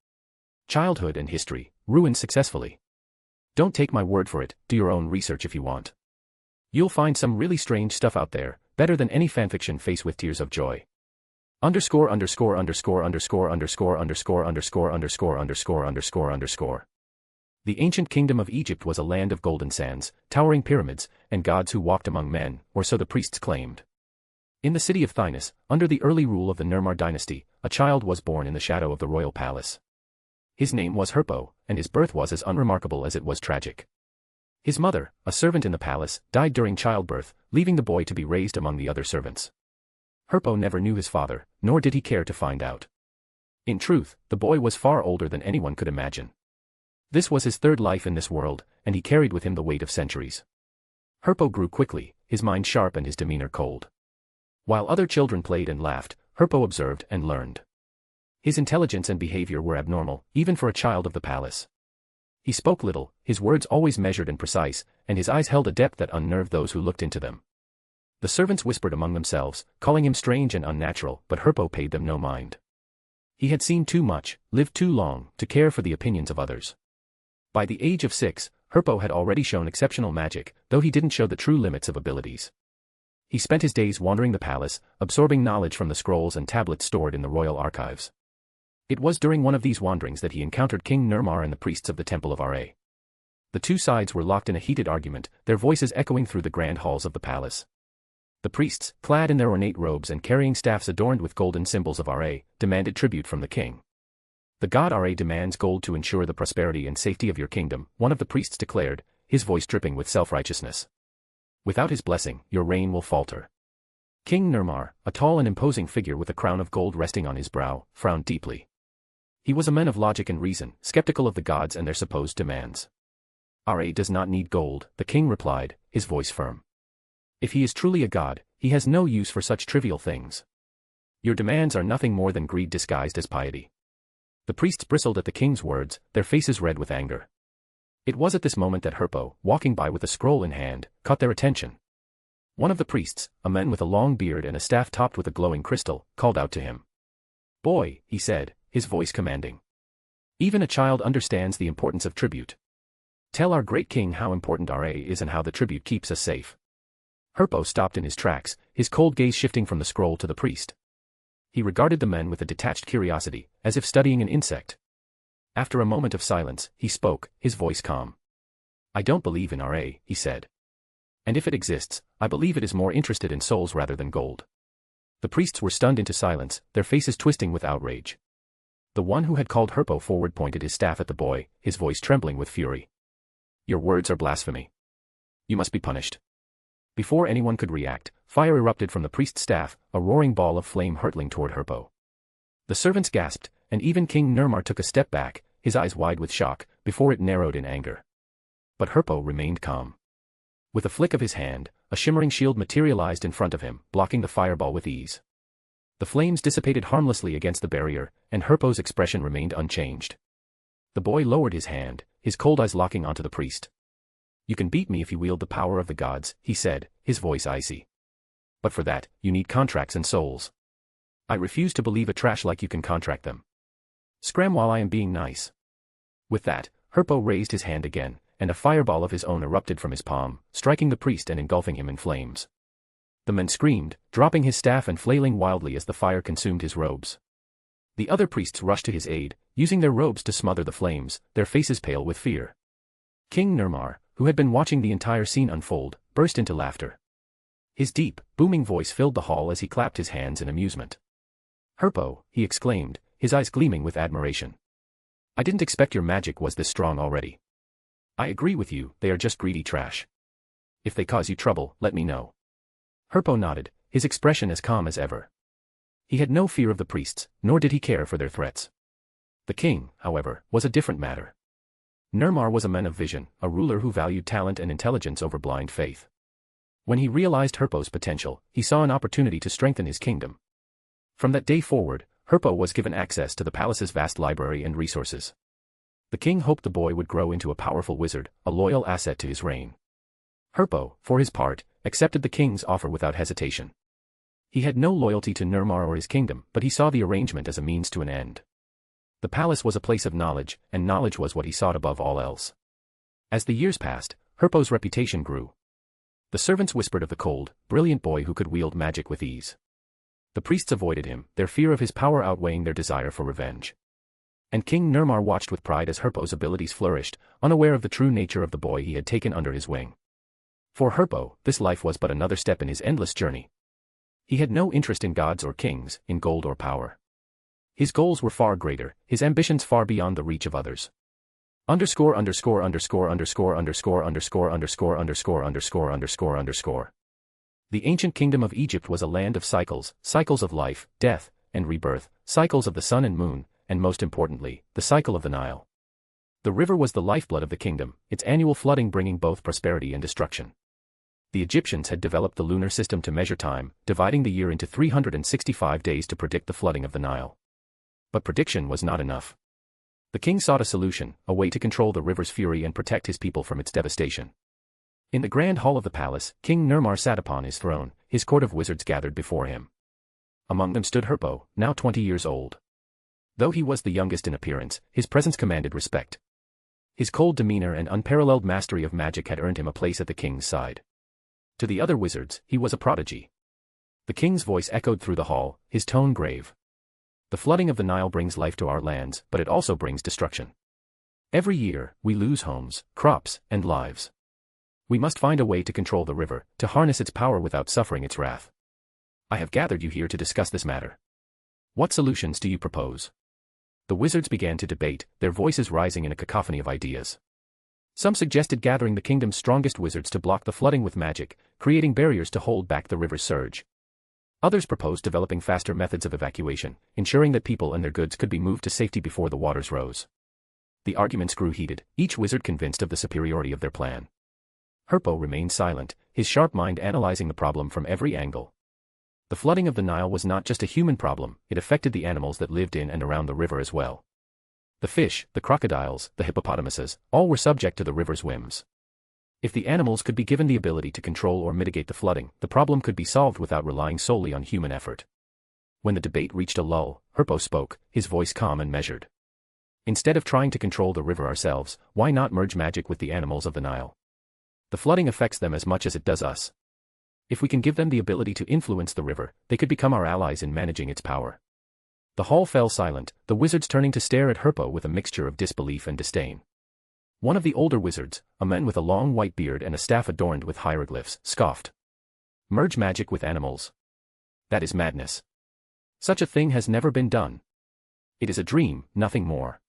Childhood and history, ruined successfully. Don't take my word for it, do your own research if you want. You'll find some really strange stuff out there, better than any fanfiction face with tears of joy. Underscore underscore underscore underscore underscore underscore underscore underscore underscore underscore underscore. The ancient kingdom of Egypt was a land of golden sands, towering pyramids, and gods who walked among men, or so the priests claimed. In the city of Thynis, under the early rule of the Nermar dynasty, a child was born in the shadow of the royal palace. His name was Herpo, and his birth was as unremarkable as it was tragic. His mother, a servant in the palace, died during childbirth, leaving the boy to be raised among the other servants. Herpo never knew his father, nor did he care to find out. In truth, the boy was far older than anyone could imagine. This was his third life in this world, and he carried with him the weight of centuries. Herpo grew quickly, his mind sharp and his demeanor cold. While other children played and laughed, Herpo observed and learned. His intelligence and behavior were abnormal, even for a child of the palace. He spoke little, his words always measured and precise, and his eyes held a depth that unnerved those who looked into them. The servants whispered among themselves, calling him strange and unnatural, but Herpo paid them no mind. He had seen too much, lived too long, to care for the opinions of others. By the age of 6, Herpo had already shown exceptional magic, though he didn't show the true limits of abilities. He spent his days wandering the palace, absorbing knowledge from the scrolls and tablets stored in the royal archives. It was during one of these wanderings that he encountered King Nermar and the priests of the Temple of Ra. The two sides were locked in a heated argument, their voices echoing through the grand halls of the palace. The priests, clad in their ornate robes and carrying staffs adorned with golden symbols of Ra, demanded tribute from the king. The god Ra demands gold to ensure the prosperity and safety of your kingdom, one of the priests declared, his voice dripping with self-righteousness. Without his blessing, your reign will falter. King Nermar, a tall and imposing figure with a crown of gold resting on his brow, frowned deeply. He was a man of logic and reason, skeptical of the gods and their supposed demands. Ra does not need gold, the king replied, his voice firm. If he is truly a god, he has no use for such trivial things. Your demands are nothing more than greed disguised as piety. The priests bristled at the king's words, their faces red with anger. It was at this moment that Herpo, walking by with a scroll in hand, caught their attention. One of the priests, a man with a long beard and a staff topped with a glowing crystal, called out to him. Boy, he said, his voice commanding. Even a child understands the importance of tribute. Tell our great king how important Ra is and how the tribute keeps us safe. Herpo stopped in his tracks, his cold gaze shifting from the scroll to the priest. He regarded the men with a detached curiosity, as if studying an insect. After a moment of silence, he spoke, his voice calm. I don't believe in Ra, he said. And if it exists, I believe it is more interested in souls rather than gold. The priests were stunned into silence, their faces twisting with outrage. The one who had called Herpo forward pointed his staff at the boy, his voice trembling with fury. Your words are blasphemy. You must be punished. Before anyone could react, fire erupted from the priest's staff, a roaring ball of flame hurtling toward Herpo. The servants gasped, and even King Nermar took a step back, his eyes wide with shock, before it narrowed in anger. But Herpo remained calm. With a flick of his hand, a shimmering shield materialized in front of him, blocking the fireball with ease. The flames dissipated harmlessly against the barrier, and Herpo's expression remained unchanged. The boy lowered his hand, his cold eyes locking onto the priest. You can beat me if you wield the power of the gods, he said, his voice icy. But for that, you need contracts and souls. I refuse to believe a trash like you can contract them. Scram while I am being nice. With that, Herpo raised his hand again, and a fireball of his own erupted from his palm, striking the priest and engulfing him in flames. The man screamed, dropping his staff and flailing wildly as the fire consumed his robes. The other priests rushed to his aid, using their robes to smother the flames, their faces pale with fear. King Nermar, who had been watching the entire scene unfold, burst into laughter. His deep, booming voice filled the hall as he clapped his hands in amusement. Herpo, he exclaimed, his eyes gleaming with admiration. I didn't expect your magic was this strong already. I agree with you, they are just greedy trash. If they cause you trouble, let me know. Herpo nodded, his expression as calm as ever. He had no fear of the priests, nor did he care for their threats. The king, however, was a different matter. Nermar was a man of vision, a ruler who valued talent and intelligence over blind faith. When he realized Herpo's potential, he saw an opportunity to strengthen his kingdom. From that day forward, Herpo was given access to the palace's vast library and resources. The king hoped the boy would grow into a powerful wizard, a loyal asset to his reign. Herpo, for his part, accepted the king's offer without hesitation. He had no loyalty to Nermar or his kingdom, but he saw the arrangement as a means to an end. The palace was a place of knowledge, and knowledge was what he sought above all else. As the years passed, Herpo's reputation grew. The servants whispered of the cold, brilliant boy who could wield magic with ease. The priests avoided him, their fear of his power outweighing their desire for revenge. And King Nirmar watched with pride as Herpo's abilities flourished, unaware of the true nature of the boy he had taken under his wing. For Herpo, this life was but another step in his endless journey. He had no interest in gods or kings, in gold or power. His goals were far greater, his ambitions far beyond the reach of others. The ancient kingdom of Egypt was a land of cycles, cycles of life, death, and rebirth, cycles of the sun and moon, and most importantly, the cycle of the Nile. The river was the lifeblood of the kingdom, its annual flooding bringing both prosperity and destruction. The Egyptians had developed the lunar system to measure time, dividing the year into 365 days to predict the flooding of the Nile. But prediction was not enough. The king sought a solution, a way to control the river's fury and protect his people from its devastation. In the grand hall of the palace, King Nirmar sat upon his throne, his court of wizards gathered before him. Among them stood Herpo, now 20 years old. Though he was the youngest in appearance, his presence commanded respect. His cold demeanor and unparalleled mastery of magic had earned him a place at the king's side. To the other wizards, he was a prodigy. The king's voice echoed through the hall, his tone grave. The flooding of the Nile brings life to our lands, but it also brings destruction. Every year, we lose homes, crops, and lives. We must find a way to control the river, to harness its power without suffering its wrath. I have gathered you here to discuss this matter. What solutions do you propose? The wizards began to debate, their voices rising in a cacophony of ideas. Some suggested gathering the kingdom's strongest wizards to block the flooding with magic, creating barriers to hold back the river's surge. Others proposed developing faster methods of evacuation, ensuring that people and their goods could be moved to safety before the waters rose. The arguments grew heated, each wizard convinced of the superiority of their plan. Herpo remained silent, his sharp mind analyzing the problem from every angle. The flooding of the Nile was not just a human problem, it affected the animals that lived in and around the river as well. The fish, the crocodiles, the hippopotamuses, all were subject to the river's whims. If the animals could be given the ability to control or mitigate the flooding, the problem could be solved without relying solely on human effort. When the debate reached a lull, Herpo spoke, his voice calm and measured. Instead of trying to control the river ourselves, why not merge magic with the animals of the Nile? The flooding affects them as much as it does us. If we can give them the ability to influence the river, they could become our allies in managing its power. The hall fell silent, the wizards turning to stare at Herpo with a mixture of disbelief and disdain. One of the older wizards, a man with a long white beard and a staff adorned with hieroglyphs, scoffed. Merge magic with animals. That is madness. Such a thing has never been done. It is a dream, nothing more.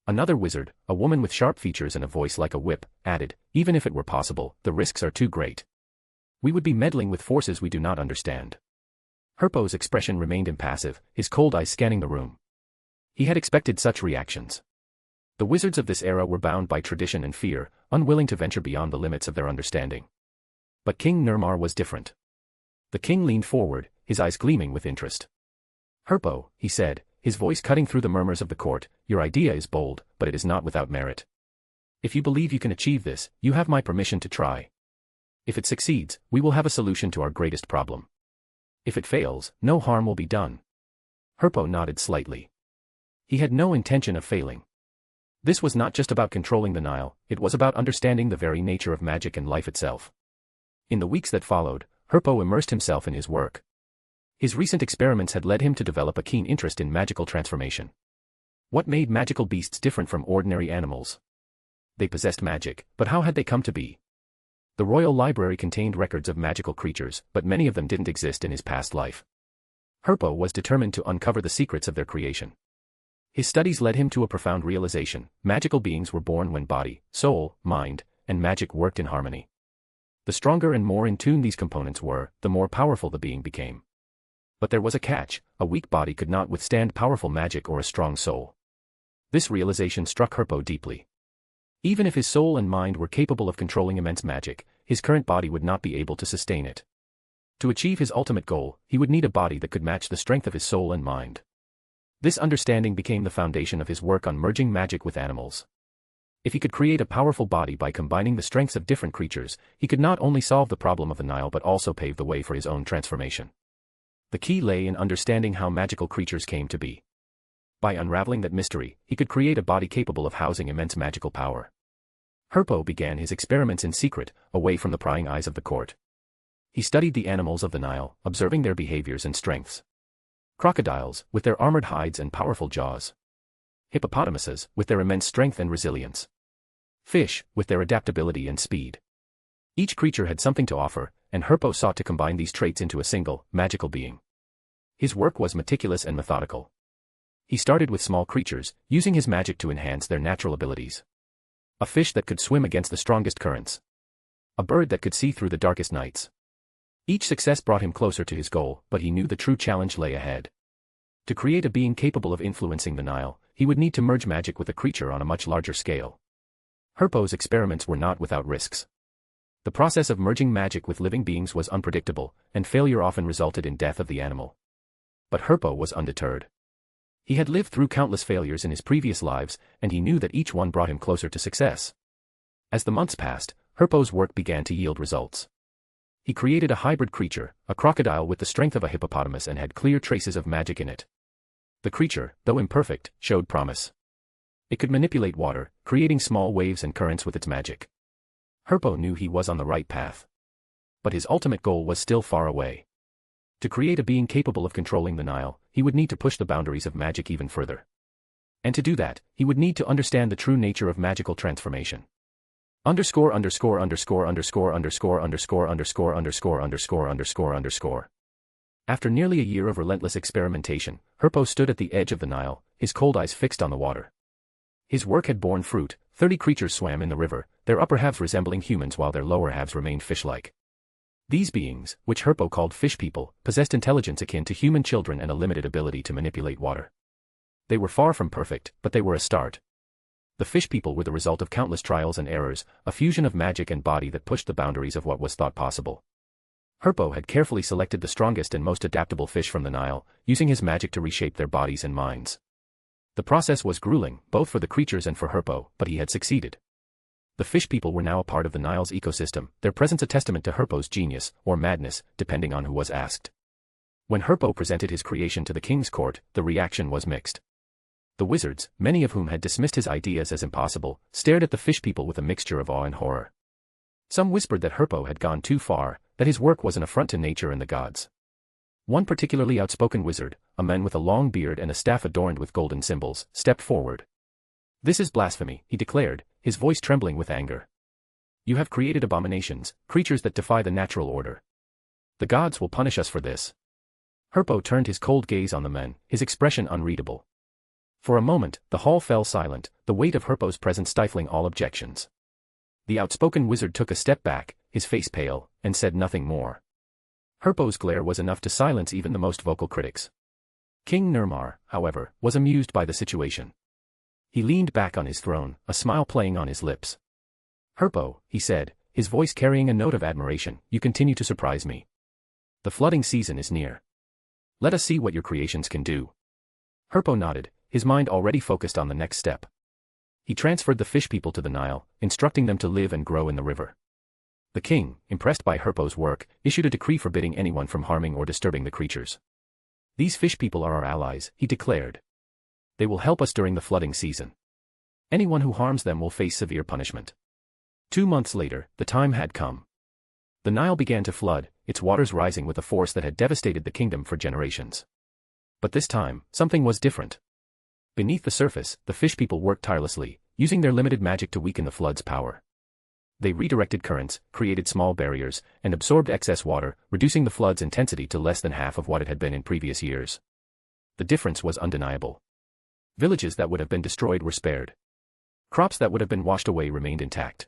Another wizard, a woman with sharp features and a voice like a whip, added, even if it were possible, the risks are too great. We would be meddling with forces we do not understand. Herpo's expression remained impassive, his cold eyes scanning the room. He had expected such reactions. The wizards of this era were bound by tradition and fear, unwilling to venture beyond the limits of their understanding. But King Nirmar was different. The king leaned forward, his eyes gleaming with interest. Herpo, he said, his voice cutting through the murmurs of the court, your idea is bold, but it is not without merit. If you believe you can achieve this, you have my permission to try. If it succeeds, we will have a solution to our greatest problem. If it fails, no harm will be done. Herpo nodded slightly. He had no intention of failing. This was not just about controlling the Nile, it was about understanding the very nature of magic and life itself. In the weeks that followed, Herpo immersed himself in his work. His recent experiments had led him to develop a keen interest in magical transformation. What made magical beasts different from ordinary animals? They possessed magic, but how had they come to be? The royal library contained records of magical creatures, but many of them didn't exist in his past life. Herpo was determined to uncover the secrets of their creation. His studies led him to a profound realization: magical beings were born when body, soul, mind, and magic worked in harmony. The stronger and more in tune these components were, the more powerful the being became. But there was a catch: a weak body could not withstand powerful magic or a strong soul. This realization struck Herpo deeply. Even if his soul and mind were capable of controlling immense magic, his current body would not be able to sustain it. To achieve his ultimate goal, he would need a body that could match the strength of his soul and mind. This understanding became the foundation of his work on merging magic with animals. If he could create a powerful body by combining the strengths of different creatures, he could not only solve the problem of the Nile but also pave the way for his own transformation. The key lay in understanding how magical creatures came to be. By unraveling that mystery, he could create a body capable of housing immense magical power. Herpo began his experiments in secret, away from the prying eyes of the court. He studied the animals of the Nile, observing their behaviors and strengths. Crocodiles, with their armored hides and powerful jaws. hippopotamuses, with their immense strength and resilience. Fish, with their adaptability and speed. Each creature had something to offer, and Herpo sought to combine these traits into a single, magical being. His work was meticulous and methodical. He started with small creatures, using his magic to enhance their natural abilities. A fish that could swim against the strongest currents. A bird that could see through the darkest nights. Each success brought him closer to his goal, but he knew the true challenge lay ahead. To create a being capable of influencing the Nile, he would need to merge magic with a creature on a much larger scale. Herpo's experiments were not without risks. The process of merging magic with living beings was unpredictable, and failure often resulted in death of the animal. But Herpo was undeterred. He had lived through countless failures in his previous lives, and he knew that each one brought him closer to success. As the months passed, Herpo's work began to yield results. He created a hybrid creature, a crocodile with the strength of a hippopotamus and had clear traces of magic in it. The creature, though imperfect, showed promise. It could manipulate water, creating small waves and currents with its magic. Herpo knew he was on the right path. But his ultimate goal was still far away. To create a being capable of controlling the Nile, he would need to push the boundaries of magic even further. And to do that, he would need to understand the true nature of magical transformation. After nearly a year of relentless experimentation, Herpo stood at the edge of the Nile, his cold eyes fixed on the water. His work had borne fruit. 30 creatures swam in the river, their upper halves resembling humans while their lower halves remained fish-like. These beings, which Herpo called fish people, possessed intelligence akin to human children and a limited ability to manipulate water. They were far from perfect, but they were a start. The fish people were the result of countless trials and errors, a fusion of magic and body that pushed the boundaries of what was thought possible. Herpo had carefully selected the strongest and most adaptable fish from the Nile, using his magic to reshape their bodies and minds. The process was grueling, both for the creatures and for Herpo, but he had succeeded. The fish people were now a part of the Nile's ecosystem, their presence a testament to Herpo's genius, or madness, depending on who was asked. When Herpo presented his creation to the king's court, the reaction was mixed. The wizards, many of whom had dismissed his ideas as impossible, stared at the fish people with a mixture of awe and horror. Some whispered that Herpo had gone too far, that his work was an affront to nature and the gods. One particularly outspoken wizard, a man with a long beard and a staff adorned with golden symbols, stepped forward. "This is blasphemy," he declared, his voice trembling with anger. "You have created abominations, creatures that defy the natural order. The gods will punish us for this." Herpo turned his cold gaze on the men, his expression unreadable. For a moment, the hall fell silent, the weight of Herpo's presence stifling all objections. The outspoken wizard took a step back, his face pale, and said nothing more. Herpo's glare was enough to silence even the most vocal critics. King Nirmar, however, was amused by the situation. He leaned back on his throne, a smile playing on his lips. "Herpo," he said, his voice carrying a note of admiration, "you continue to surprise me. The flooding season is near. Let us see what your creations can do." Herpo nodded, his mind already focused on the next step. He transferred the fish people to the Nile, instructing them to live and grow in the river. The king, impressed by Herpo's work, issued a decree forbidding anyone from harming or disturbing the creatures. "These fish people are our allies," he declared. "They will help us during the flooding season. Anyone who harms them will face severe punishment." 2 months later, the time had come. The Nile began to flood, its waters rising with a force that had devastated the kingdom for generations. But this time, something was different. Beneath the surface, the fish people worked tirelessly, using their limited magic to weaken the flood's power. They redirected currents, created small barriers, and absorbed excess water, reducing the flood's intensity to less than half of what it had been in previous years. The difference was undeniable. Villages that would have been destroyed were spared. Crops that would have been washed away remained intact.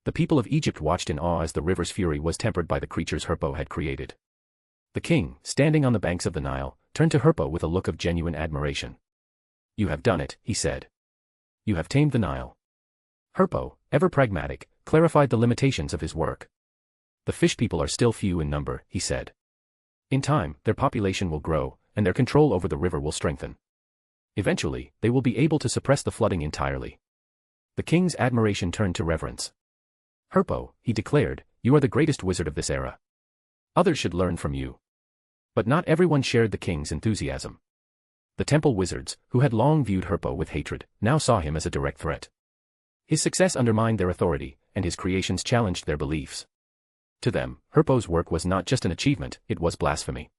The people of Egypt watched in awe as the river's fury was tempered by the creatures Herpo had created. The king, standing on the banks of the Nile, turned to Herpo with a look of genuine admiration. "You have done it," he said. "You have tamed the Nile." Herpo, ever pragmatic, clarified the limitations of his work. "The fish people are still few in number," he said. "In time, their population will grow, and their control over the river will strengthen. Eventually, they will be able to suppress the flooding entirely." The king's admiration turned to reverence. "Herpo," he declared, "you are the greatest wizard of this era. Others should learn from you." But not everyone shared the king's enthusiasm. The temple wizards, who had long viewed Herpo with hatred, now saw him as a direct threat. His success undermined their authority, and his creations challenged their beliefs. To them, Herpo's work was not just an achievement, it was blasphemy.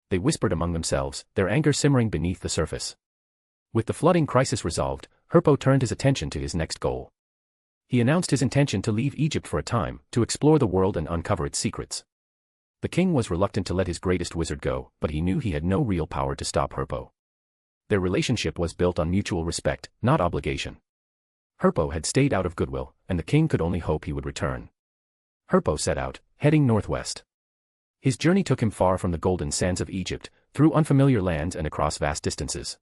They whispered among themselves, their anger simmering beneath the surface. With the flooding crisis resolved, Herpo turned his attention to his next goal. He announced his intention to leave Egypt for a time, to explore the world and uncover its secrets. The king was reluctant to let his greatest wizard go, but he knew he had no real power to stop Herpo. Their relationship was built on mutual respect, not obligation. Herpo had stayed out of goodwill, and the king could only hope he would return. Herpo set out, heading northwest. His journey took him far from the golden sands of Egypt, through unfamiliar lands and across vast distances.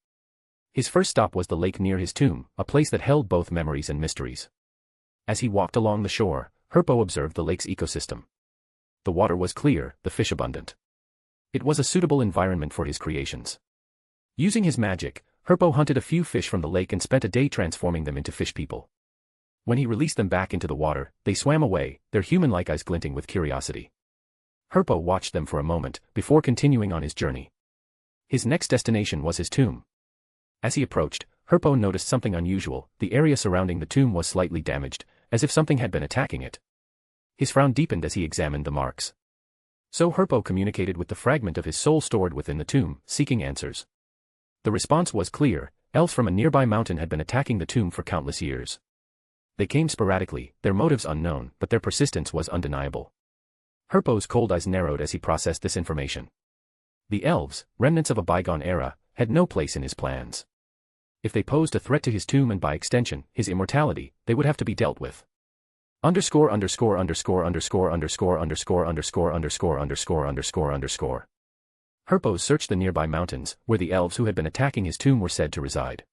His first stop was the lake near his tomb, a place that held both memories and mysteries. As he walked along the shore, Herpo observed the lake's ecosystem. The water was clear, the fish abundant. It was a suitable environment for his creations. Using his magic, Herpo hunted a few fish from the lake and spent a day transforming them into fish people. When he released them back into the water, they swam away, their human-like eyes glinting with curiosity. Herpo watched them for a moment, before continuing on his journey. His next destination was his tomb. As he approached, Herpo noticed something unusual. The area surrounding the tomb was slightly damaged, as if something had been attacking it. His frown deepened as he examined the marks. So Herpo communicated with the fragment of his soul stored within the tomb, seeking answers. The response was clear: elves from a nearby mountain had been attacking the tomb for countless years. They came sporadically, their motives unknown, but their persistence was undeniable. Herpo's cold eyes narrowed as he processed this information. The elves, remnants of a bygone era, had no place in his plans. If they posed a threat to his tomb and by extension, his immortality, they would have to be dealt with. Herpo searched the nearby mountains, where the elves who had been attacking his tomb were said to reside.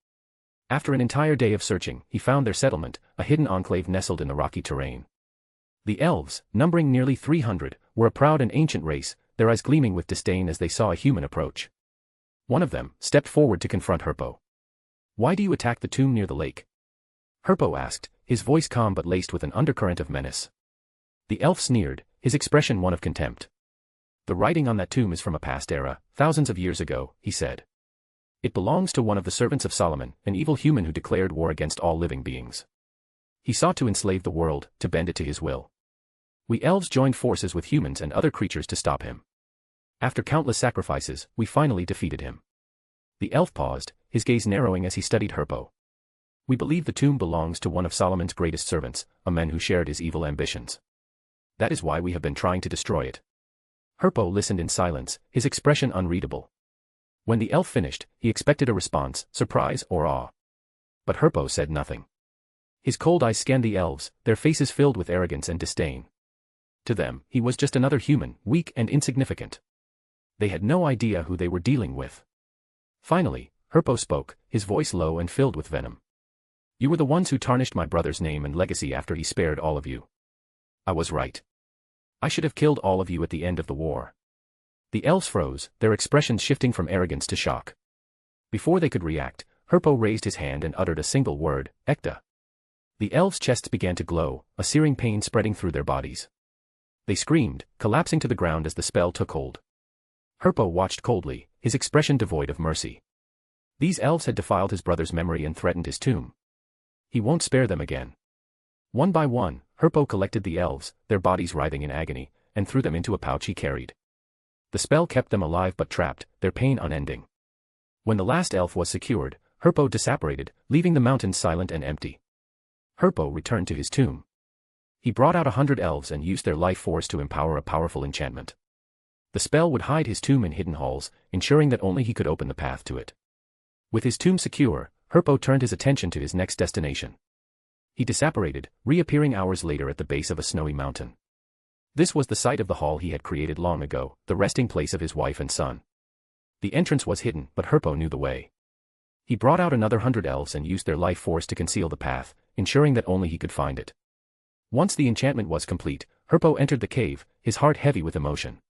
After an entire day of searching, he found their settlement, a hidden enclave nestled in the rocky terrain. The elves, numbering nearly 300, were a proud and ancient race, their eyes gleaming with disdain as they saw a human approach. One of them stepped forward to confront Herpo. "Why do you attack the tomb near the lake?" Herpo asked, his voice calm but laced with an undercurrent of menace. The elf sneered, his expression one of contempt. "The writing on that tomb is from a past era, thousands of years ago," he said. "It belongs to one of the servants of Solomon, an evil human who declared war against all living beings. He sought to enslave the world, to bend it to his will. We elves joined forces with humans and other creatures to stop him. After countless sacrifices, we finally defeated him." The elf paused, his gaze narrowing as he studied Herpo. "We believe the tomb belongs to one of Solomon's greatest servants, a man who shared his evil ambitions. That is why we have been trying to destroy it." Herpo listened in silence, his expression unreadable. When the elf finished, he expected a response, surprise or awe. But Herpo said nothing. His cold eyes scanned the elves, their faces filled with arrogance and disdain. To them, he was just another human, weak and insignificant. They had no idea who they were dealing with. Finally, Herpo spoke, his voice low and filled with venom. "You were the ones who tarnished my brother's name and legacy after he spared all of you. I was right. I should have killed all of you at the end of the war." The elves froze, their expressions shifting from arrogance to shock. Before they could react, Herpo raised his hand and uttered a single word: "Ekta." The elves' chests began to glow, a searing pain spreading through their bodies. They screamed, collapsing to the ground as the spell took hold. Herpo watched coldly, his expression devoid of mercy. These elves had defiled his brother's memory and threatened his tomb. He won't spare them again. One by one, Herpo collected the elves, their bodies writhing in agony, and threw them into a pouch he carried. The spell kept them alive but trapped, their pain unending. When the last elf was secured, Herpo disapparated, leaving the mountains silent and empty. Herpo returned to his tomb. He brought out 100 elves and used their life force to empower a powerful enchantment. The spell would hide his tomb in hidden halls, ensuring that only he could open the path to it. With his tomb secure, Herpo turned his attention to his next destination. He disapparated, reappearing hours later at the base of a snowy mountain. This was the site of the hall he had created long ago, the resting place of his wife and son. The entrance was hidden, but Herpo knew the way. He brought out another 100 elves and used their life force to conceal the path, ensuring that only he could find it. Once the enchantment was complete, Herpo entered the cave, his heart heavy with emotion.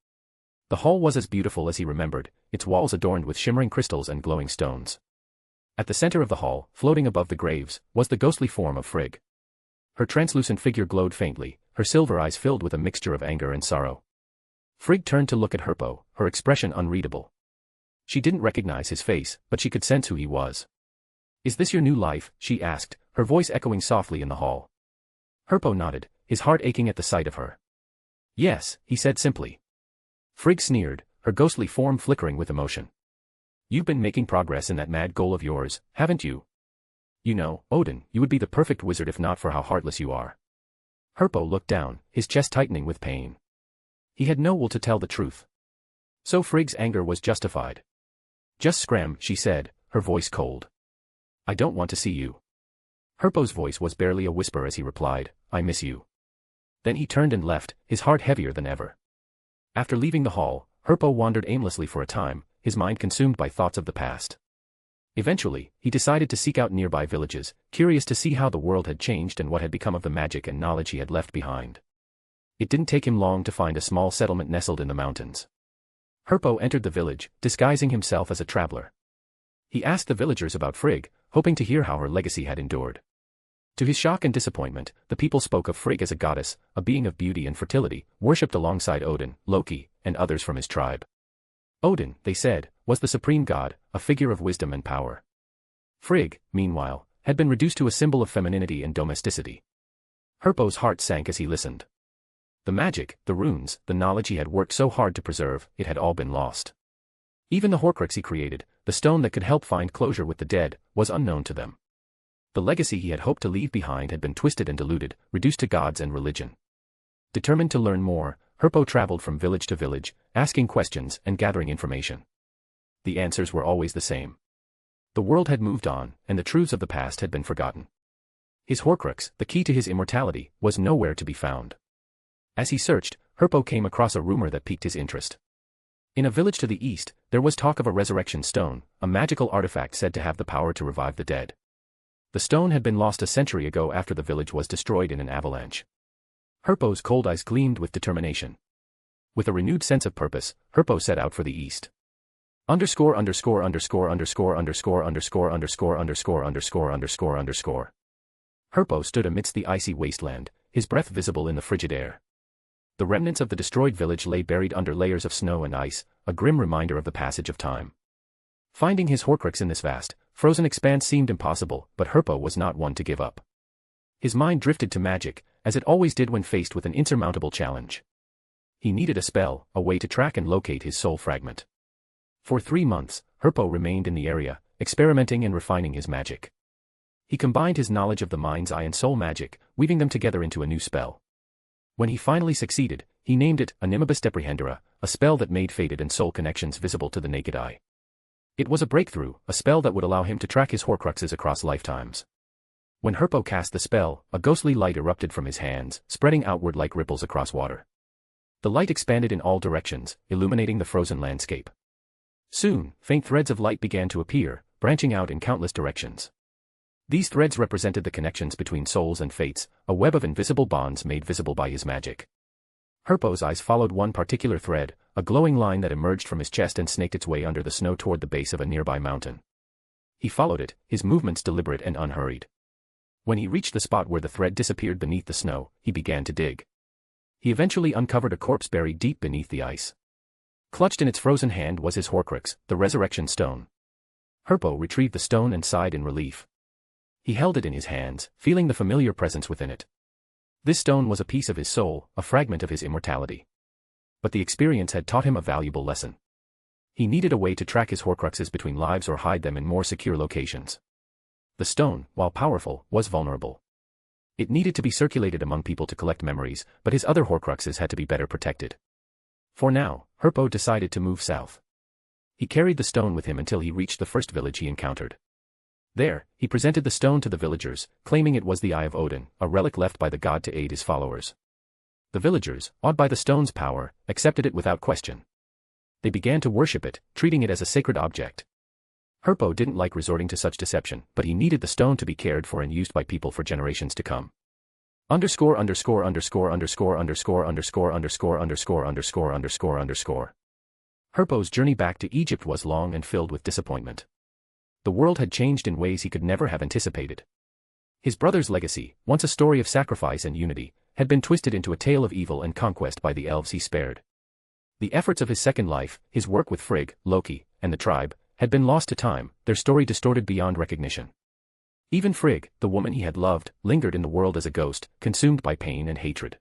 The hall was as beautiful as he remembered, its walls adorned with shimmering crystals and glowing stones. At the center of the hall, floating above the graves, was the ghostly form of Frigg. Her translucent figure glowed faintly, her silver eyes filled with a mixture of anger and sorrow. Frigg turned to look at Herpo, her expression unreadable. She didn't recognize his face, but she could sense who he was. "Is this your new life?" she asked, her voice echoing softly in the hall. Herpo nodded, his heart aching at the sight of her. "Yes," he said simply. Frigg sneered, her ghostly form flickering with emotion. You've been making progress in that mad goal of yours, haven't you? You know, Odin, you would be the perfect wizard if not for how heartless you are. Herpo looked down, his chest tightening with pain. He had no will to tell the truth. So Frigg's anger was justified. Just scram, she said, her voice cold. I don't want to see you. Herpo's voice was barely a whisper as he replied, I miss you. Then he turned and left, his heart heavier than ever. After leaving the hall, Herpo wandered aimlessly for a time, his mind consumed by thoughts of the past. Eventually, he decided to seek out nearby villages, curious to see how the world had changed and what had become of the magic and knowledge he had left behind. It didn't take him long to find a small settlement nestled in the mountains. Herpo entered the village, disguising himself as a traveler. He asked the villagers about Frigg, hoping to hear how her legacy had endured. To his shock and disappointment, the people spoke of Frigg as a goddess, a being of beauty and fertility, worshipped alongside Odin, Loki, and others from his tribe. Odin, they said, was the supreme god, a figure of wisdom and power. Frigg, meanwhile, had been reduced to a symbol of femininity and domesticity. Herpo's heart sank as he listened. The magic, the runes, the knowledge he had worked so hard to preserve, it had all been lost. Even the Horcrux he created, the stone that could help find closure with the dead, was unknown to them. The legacy he had hoped to leave behind had been twisted and diluted, reduced to gods and religion. Determined to learn more, Herpo traveled from village to village, asking questions and gathering information. The answers were always the same. The world had moved on, and the truths of the past had been forgotten. His Horcrux, the key to his immortality, was nowhere to be found. As he searched, Herpo came across a rumor that piqued his interest. In a village to the east, there was talk of a resurrection stone, a magical artifact said to have the power to revive the dead. The stone had been lost a century ago after the village was destroyed in an avalanche. Herpo's cold eyes gleamed with determination. With a renewed sense of purpose, Herpo set out for the east. Herpo stood amidst the icy wasteland, his breath visible in the frigid air. The remnants of the destroyed village lay buried under layers of snow and ice, a grim reminder of the passage of time. Finding his Horcrux in this vast, frozen expanse seemed impossible, but Herpo was not one to give up. His mind drifted to magic, as it always did when faced with an insurmountable challenge. He needed a spell, a way to track and locate his soul fragment. For 3 months, Herpo remained in the area, experimenting and refining his magic. He combined his knowledge of the mind's eye and soul magic, weaving them together into a new spell. When he finally succeeded, he named it Animibus Deprehendera, a spell that made fated and soul connections visible to the naked eye. It was a breakthrough, a spell that would allow him to track his Horcruxes across lifetimes. When Herpo cast the spell, a ghostly light erupted from his hands, spreading outward like ripples across water. The light expanded in all directions, illuminating the frozen landscape. Soon, faint threads of light began to appear, branching out in countless directions. These threads represented the connections between souls and fates, a web of invisible bonds made visible by his magic. Herpo's eyes followed one particular thread, a glowing line that emerged from his chest and snaked its way under the snow toward the base of a nearby mountain. He followed it, his movements deliberate and unhurried. When he reached the spot where the thread disappeared beneath the snow, he began to dig. He eventually uncovered a corpse buried deep beneath the ice. Clutched in its frozen hand was his Horcrux, the resurrection stone. Herpo retrieved the stone and sighed in relief. He held it in his hands, feeling the familiar presence within it. This stone was a piece of his soul, a fragment of his immortality. But the experience had taught him a valuable lesson. He needed a way to track his Horcruxes between lives or hide them in more secure locations. The stone, while powerful, was vulnerable. It needed to be circulated among people to collect memories, but his other Horcruxes had to be better protected. For now, Herpo decided to move south. He carried the stone with him until he reached the first village he encountered. There, he presented the stone to the villagers, claiming it was the Eye of Odin, a relic left by the god to aid his followers. The villagers, awed by the stone's power, accepted it without question. They began to worship it, treating it as a sacred object. Herpo didn't like resorting to such deception, but he needed the stone to be cared for and used by people for generations to come. Herpo's journey back to Egypt was long and filled with disappointment. The world had changed in ways he could never have anticipated. His brother's legacy, once a story of sacrifice and unity, had been twisted into a tale of evil and conquest by the elves he spared. The efforts of his second life, his work with Frigg, Loki, and the tribe, had been lost to time, their story distorted beyond recognition. Even Frigg, the woman he had loved, lingered in the world as a ghost, consumed by pain and hatred.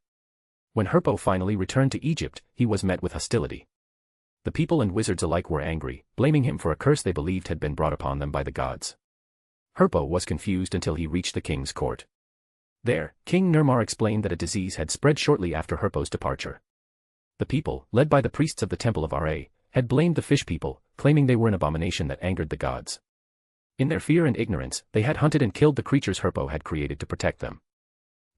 When Herpo finally returned to Egypt, he was met with hostility. The people and wizards alike were angry, blaming him for a curse they believed had been brought upon them by the gods. Herpo was confused until he reached the king's court. There, King Nirmar explained that a disease had spread shortly after Herpo's departure. The people, led by the priests of the Temple of Ra, had blamed the fish people, claiming they were an abomination that angered the gods. In their fear and ignorance, they had hunted and killed the creatures Herpo had created to protect them.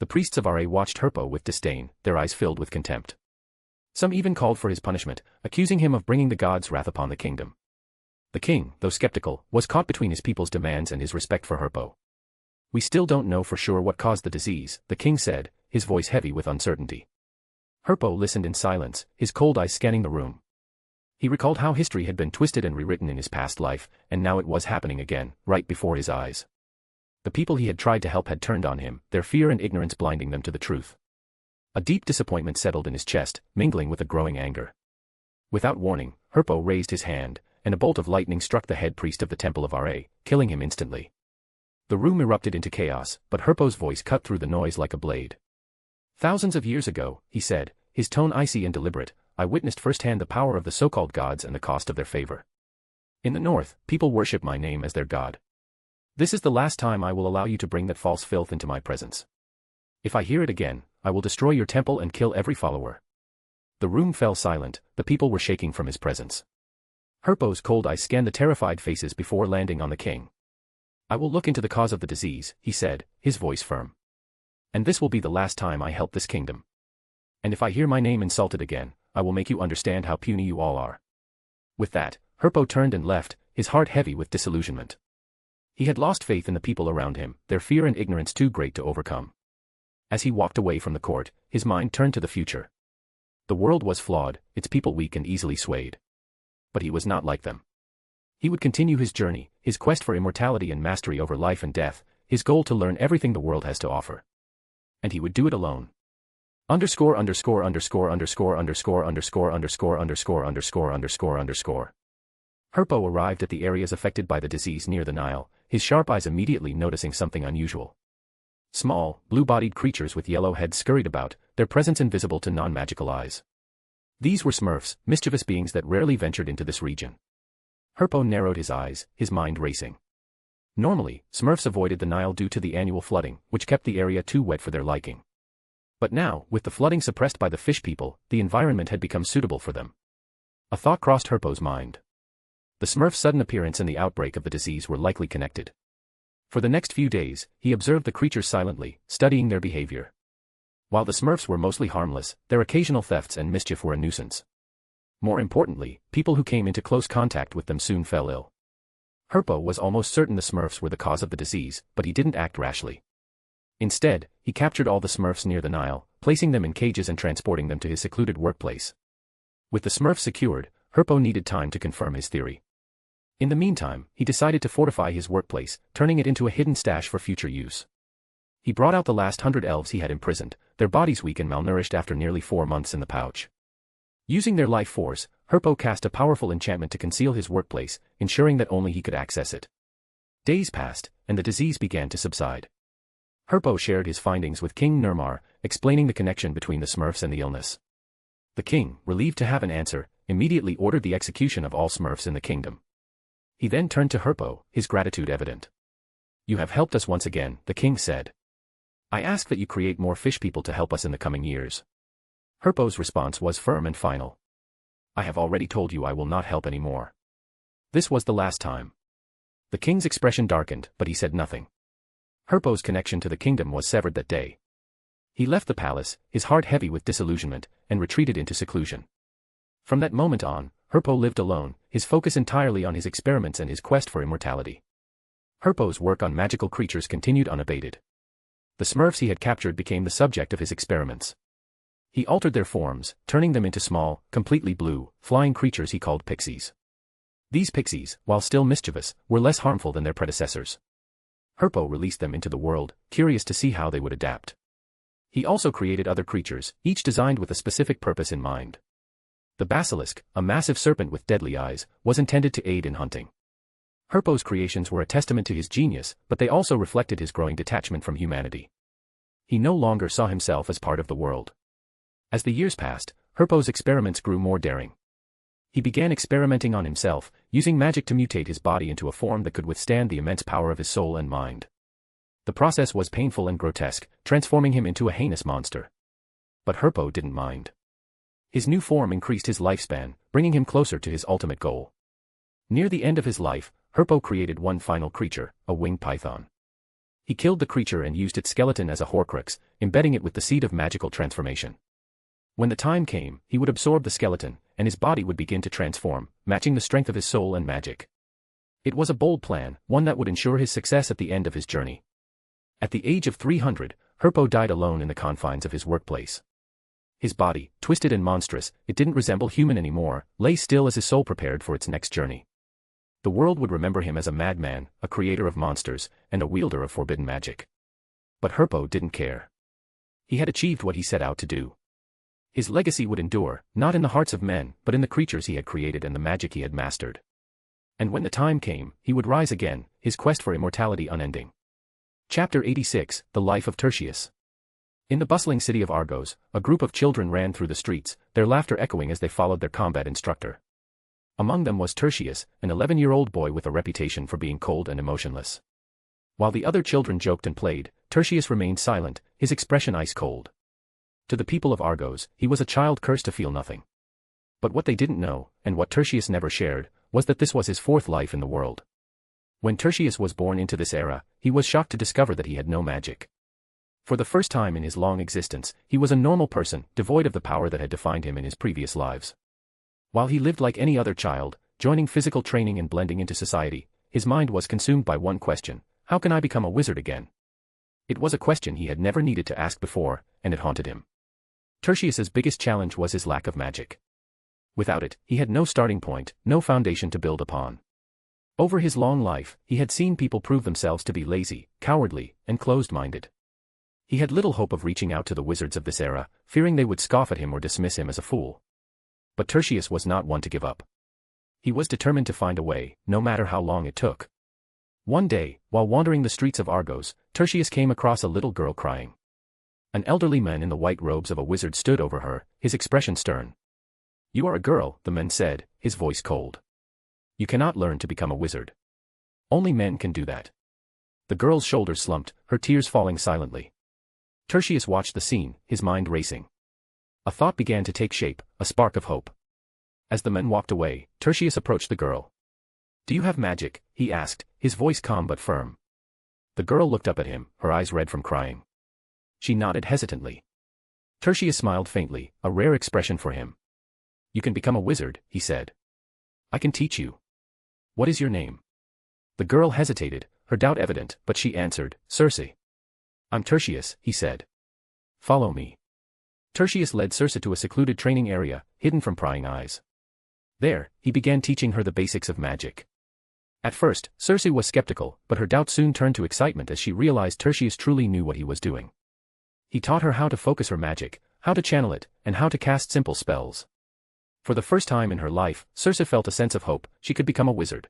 The priests of Ra watched Herpo with disdain, their eyes filled with contempt. Some even called for his punishment, accusing him of bringing the gods' wrath upon the kingdom. The king, though skeptical, was caught between his people's demands and his respect for Herpo. "We still don't know for sure what caused the disease," the king said, his voice heavy with uncertainty. Herpo listened in silence, his cold eyes scanning the room. He recalled how history had been twisted and rewritten in his past life, and now it was happening again, right before his eyes. The people he had tried to help had turned on him, their fear and ignorance blinding them to the truth. A deep disappointment settled in his chest, mingling with a growing anger. Without warning, Herpo raised his hand, and a bolt of lightning struck the head priest of the Temple of Ra, killing him instantly. The room erupted into chaos, but Herpo's voice cut through the noise like a blade. "Thousands of years ago," he said, his tone icy and deliberate, "I witnessed firsthand the power of the so-called gods and the cost of their favor. In the north, people worship my name as their god. This is the last time I will allow you to bring that false filth into my presence. If I hear it again, I will destroy your temple and kill every follower." The room fell silent, the people were shaking from his presence. Herpo's cold eyes scanned the terrified faces before landing on the king. "I will look into the cause of the disease," he said, his voice firm. "And this will be the last time I help this kingdom. And if I hear my name insulted again, I will make you understand how puny you all are." With that, Herpo turned and left, his heart heavy with disillusionment. He had lost faith in the people around him, their fear and ignorance too great to overcome. As he walked away from the court, his mind turned to the future. The world was flawed, its people weak and easily swayed. But he was not like them. He would continue his journey, his quest for immortality and mastery over life and death, his goal to learn everything the world has to offer. And he would do it alone. Herpo arrived at the areas affected by the disease near the Nile, his sharp eyes immediately noticing something unusual. Small, blue-bodied creatures with yellow heads scurried about, their presence invisible to non-magical eyes. These were Smurfs, mischievous beings that rarely ventured into this region. Herpo narrowed his eyes, his mind racing. Normally, Smurfs avoided the Nile due to the annual flooding, which kept the area too wet for their liking. But now, with the flooding suppressed by the fish people, the environment had become suitable for them. A thought crossed Herpo's mind. The Smurf's sudden appearance and the outbreak of the disease were likely connected. For the next few days, he observed the creatures silently, studying their behavior. While the Smurfs were mostly harmless, their occasional thefts and mischief were a nuisance. More importantly, people who came into close contact with them soon fell ill. Herpo was almost certain the Smurfs were the cause of the disease, but he didn't act rashly. Instead, he captured all the Smurfs near the Nile, placing them in cages and transporting them to his secluded workplace. With the Smurfs secured, Herpo needed time to confirm his theory. In the meantime, he decided to fortify his workplace, turning it into a hidden stash for future use. He brought out the last 100 elves he had imprisoned, their bodies weak and malnourished after nearly 4 months in the pouch. Using their life force, Herpo cast a powerful enchantment to conceal his workplace, ensuring that only he could access it. Days passed, and the disease began to subside. Herpo shared his findings with King Nirmar, explaining the connection between the Smurfs and the illness. The king, relieved to have an answer, immediately ordered the execution of all Smurfs in the kingdom. He then turned to Herpo, his gratitude evident. "You have helped us once again," the king said. "I ask that you create more fish people to help us in the coming years." Herpo's response was firm and final. "I have already told you I will not help anymore. This was the last time." The king's expression darkened, but he said nothing. Herpo's connection to the kingdom was severed that day. He left the palace, his heart heavy with disillusionment, and retreated into seclusion. From that moment on, Herpo lived alone, his focus entirely on his experiments and his quest for immortality. Herpo's work on magical creatures continued unabated. The Smurfs he had captured became the subject of his experiments. He altered their forms, turning them into small, completely blue, flying creatures he called pixies. These pixies, while still mischievous, were less harmful than their predecessors. Herpo released them into the world, curious to see how they would adapt. He also created other creatures, each designed with a specific purpose in mind. The basilisk, a massive serpent with deadly eyes, was intended to aid in hunting. Herpo's creations were a testament to his genius, but they also reflected his growing detachment from humanity. He no longer saw himself as part of the world. As the years passed, Herpo's experiments grew more daring. He began experimenting on himself, using magic to mutate his body into a form that could withstand the immense power of his soul and mind. The process was painful and grotesque, transforming him into a heinous monster. But Herpo didn't mind. His new form increased his lifespan, bringing him closer to his ultimate goal. Near the end of his life, Herpo created one final creature, a winged python. He killed the creature and used its skeleton as a Horcrux, embedding it with the seed of magical transformation. When the time came, he would absorb the skeleton, and his body would begin to transform, matching the strength of his soul and magic. It was a bold plan, one that would ensure his success at the end of his journey. At the age of 300, Herpo died alone in the confines of his workplace. His body, twisted and monstrous, it didn't resemble human anymore, lay still as his soul prepared for its next journey. The world would remember him as a madman, a creator of monsters, and a wielder of forbidden magic. But Herpo didn't care. He had achieved what he set out to do. His legacy would endure, not in the hearts of men, but in the creatures he had created and the magic he had mastered. And when the time came, he would rise again, his quest for immortality unending. Chapter 86, The Life of Tertius. In the bustling city of Argos, a group of children ran through the streets, their laughter echoing as they followed their combat instructor. Among them was Tertius, an 11-year-old boy with a reputation for being cold and emotionless. While the other children joked and played, Tertius remained silent, his expression ice-cold. To the people of Argos, he was a child cursed to feel nothing. But what they didn't know, and what Tertius never shared, was that this was his fourth life in the world. When Tertius was born into this era, he was shocked to discover that he had no magic. For the first time in his long existence, he was a normal person, devoid of the power that had defined him in his previous lives. While he lived like any other child, joining physical training and blending into society, his mind was consumed by one question: how can I become a wizard again? It was a question he had never needed to ask before, and it haunted him. Tertius's biggest challenge was his lack of magic. Without it, he had no starting point, no foundation to build upon. Over his long life, he had seen people prove themselves to be lazy, cowardly, and closed-minded. He had little hope of reaching out to the wizards of this era, fearing they would scoff at him or dismiss him as a fool. But Tertius was not one to give up. He was determined to find a way, no matter how long it took. One day, while wandering the streets of Argos, Tertius came across a little girl crying. An elderly man in the white robes of a wizard stood over her, his expression stern. "You are a girl," the man said, his voice cold. "You cannot learn to become a wizard. Only men can do that." The girl's shoulders slumped, her tears falling silently. Tertius watched the scene, his mind racing. A thought began to take shape, a spark of hope. As the man walked away, Tertius approached the girl. "Do you have magic?" he asked, his voice calm but firm. The girl looked up at him, her eyes red from crying. She nodded hesitantly. Tertius smiled faintly, a rare expression for him. "You can become a wizard," he said. "I can teach you. What is your name?" The girl hesitated, her doubt evident, but she answered, "Circe." "I'm Tertius," he said. "Follow me." Tertius led Circe to a secluded training area, hidden from prying eyes. There, he began teaching her the basics of magic. At first, Circe was skeptical, but her doubt soon turned to excitement as she realized Tertius truly knew what he was doing. He taught her how to focus her magic, how to channel it, and how to cast simple spells. For the first time in her life, Circe felt a sense of hope, she could become a wizard.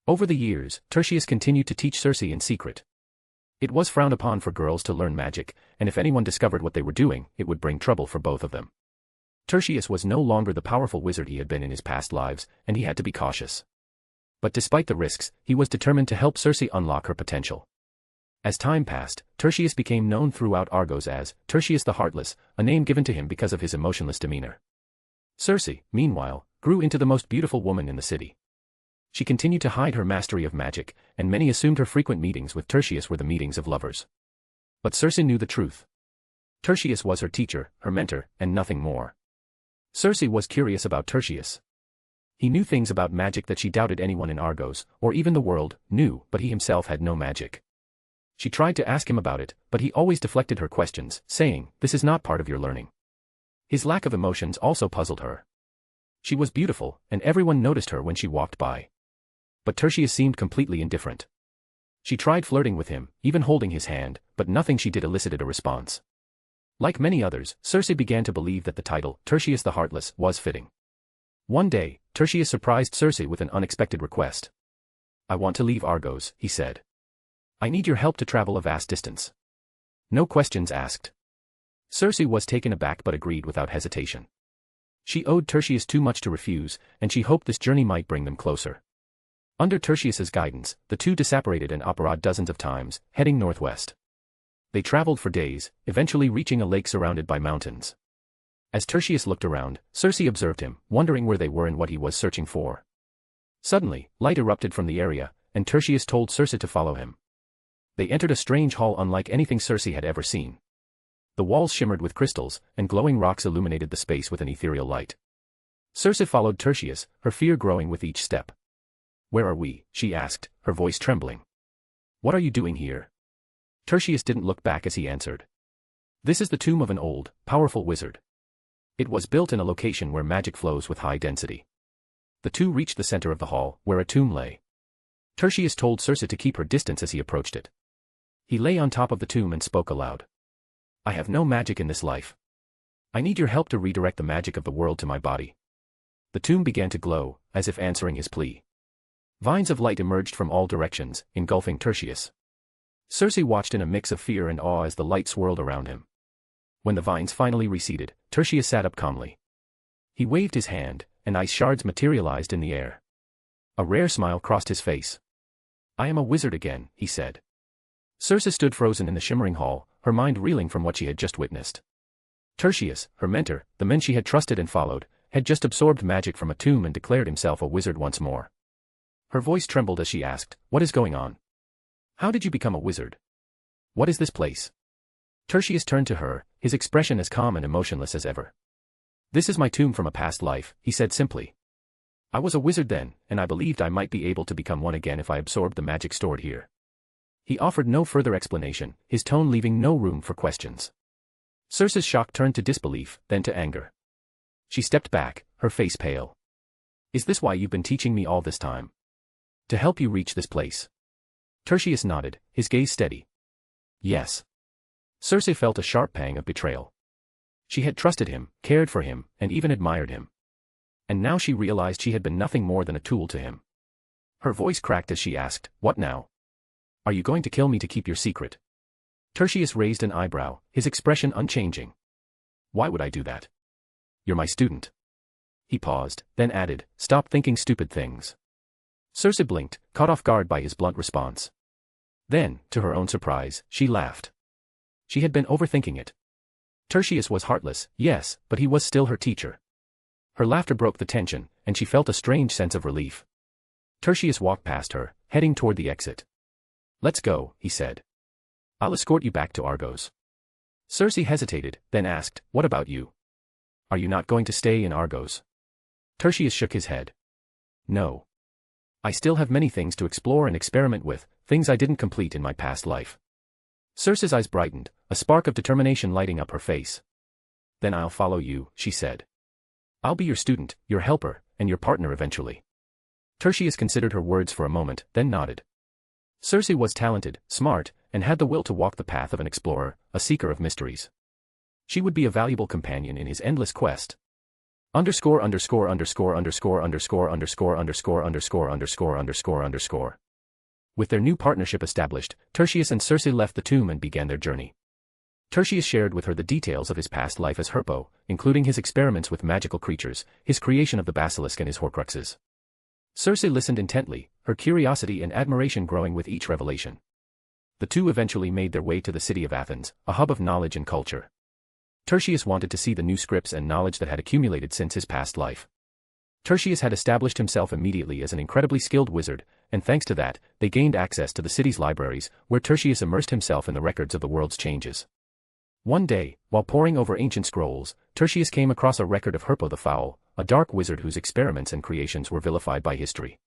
Over the years, Tertius continued to teach Circe in secret. It was frowned upon for girls to learn magic, and if anyone discovered what they were doing, it would bring trouble for both of them. Tertius was no longer the powerful wizard he had been in his past lives, and he had to be cautious. But despite the risks, he was determined to help Circe unlock her potential. As time passed, Tertius became known throughout Argos as Tertius the Heartless, a name given to him because of his emotionless demeanor. Circe, meanwhile, grew into the most beautiful woman in the city. She continued to hide her mastery of magic, and many assumed her frequent meetings with Tertius were the meetings of lovers. But Circe knew the truth. Tertius was her teacher, her mentor, and nothing more. Circe was curious about Tertius. He knew things about magic that she doubted anyone in Argos, or even the world, knew, but he himself had no magic. She tried to ask him about it, but he always deflected her questions, saying, "This is not part of your learning." His lack of emotions also puzzled her. She was beautiful, and everyone noticed her when she walked by. But Tertius seemed completely indifferent. She tried flirting with him, even holding his hand, but nothing she did elicited a response. Like many others, Circe began to believe that the title, Tertius the Heartless, was fitting. One day, Tertius surprised Circe with an unexpected request. "I want to leave Argos," he said. "I need your help to travel a vast distance." No questions asked. Circe was taken aback but agreed without hesitation. She owed Tertius too much to refuse, and she hoped this journey might bring them closer. Under Tertius's guidance, the two disapparated and operated dozens of times, heading northwest. They traveled for days, eventually reaching a lake surrounded by mountains. As Tertius looked around, Circe observed him, wondering where they were and what he was searching for. Suddenly, light erupted from the area, and Tertius told Circe to follow him. They entered a strange hall unlike anything Circe had ever seen. The walls shimmered with crystals, and glowing rocks illuminated the space with an ethereal light. Circe followed Tertius, her fear growing with each step. "Where are we?" she asked, her voice trembling. "What are you doing here?" Tertius didn't look back as he answered. "This is the tomb of an old, powerful wizard. It was built in a location where magic flows with high density." The two reached the center of the hall, where a tomb lay. Tertius told Circe to keep her distance as he approached it. He lay on top of the tomb and spoke aloud. "I have no magic in this life. I need your help to redirect the magic of the world to my body." The tomb began to glow, as if answering his plea. Vines of light emerged from all directions, engulfing Tertius. Circe watched in a mix of fear and awe as the light swirled around him. When the vines finally receded, Tertius sat up calmly. He waved his hand, and ice shards materialized in the air. A rare smile crossed his face. "I am a wizard again," he said. Circe stood frozen in the shimmering hall, her mind reeling from what she had just witnessed. Tertius, her mentor, the man she had trusted and followed, had just absorbed magic from a tomb and declared himself a wizard once more. Her voice trembled as she asked, "What is going on? How did you become a wizard? What is this place?" Tertius turned to her, his expression as calm and emotionless as ever. "This is my tomb from a past life," he said simply. "I was a wizard then, and I believed I might be able to become one again if I absorbed the magic stored here." He offered no further explanation, his tone leaving no room for questions. Circe's shock turned to disbelief, then to anger. She stepped back, her face pale. "Is this why you've been teaching me all this time? To help you reach this place?" Tertius nodded, his gaze steady. "Yes." Circe felt a sharp pang of betrayal. She had trusted him, cared for him, and even admired him. And now she realized she had been nothing more than a tool to him. Her voice cracked as she asked, "What now? Are you going to kill me to keep your secret?" Tertius raised an eyebrow, his expression unchanging. "Why would I do that? You're my student." He paused, then added, "Stop thinking stupid things." Circe blinked, caught off guard by his blunt response. Then, to her own surprise, she laughed. She had been overthinking it. Tertius was heartless, yes, but he was still her teacher. Her laughter broke the tension, and she felt a strange sense of relief. Tertius walked past her, heading toward the exit. "Let's go," he said. "I'll escort you back to Argos." Circe hesitated, then asked, "What about you? Are you not going to stay in Argos?" Tertius shook his head. "No. I still have many things to explore and experiment with, things I didn't complete in my past life." Circe's eyes brightened, a spark of determination lighting up her face. "Then I'll follow you," she said. "I'll be your student, your helper, and your partner eventually." Tertius considered her words for a moment, then nodded. Circe was talented, smart, and had the will to walk the path of an explorer, a seeker of mysteries. She would be a valuable companion in his endless quest. Underscore. With their new partnership established, Tertius and Circe left the tomb and began their journey. Tertius shared with her the details of his past life as Herpo, including his experiments with magical creatures, his creation of the basilisk and his Horcruxes. Circe listened intently, her curiosity and admiration growing with each revelation. The two eventually made their way to the city of Athens, a hub of knowledge and culture. Tertius wanted to see the new scripts and knowledge that had accumulated since his past life. Tertius had established himself immediately as an incredibly skilled wizard, and thanks to that, they gained access to the city's libraries, where Tertius immersed himself in the records of the world's changes. One day, while poring over ancient scrolls, Tertius came across a record of Herpo the Foul, a dark wizard whose experiments and creations were vilified by history.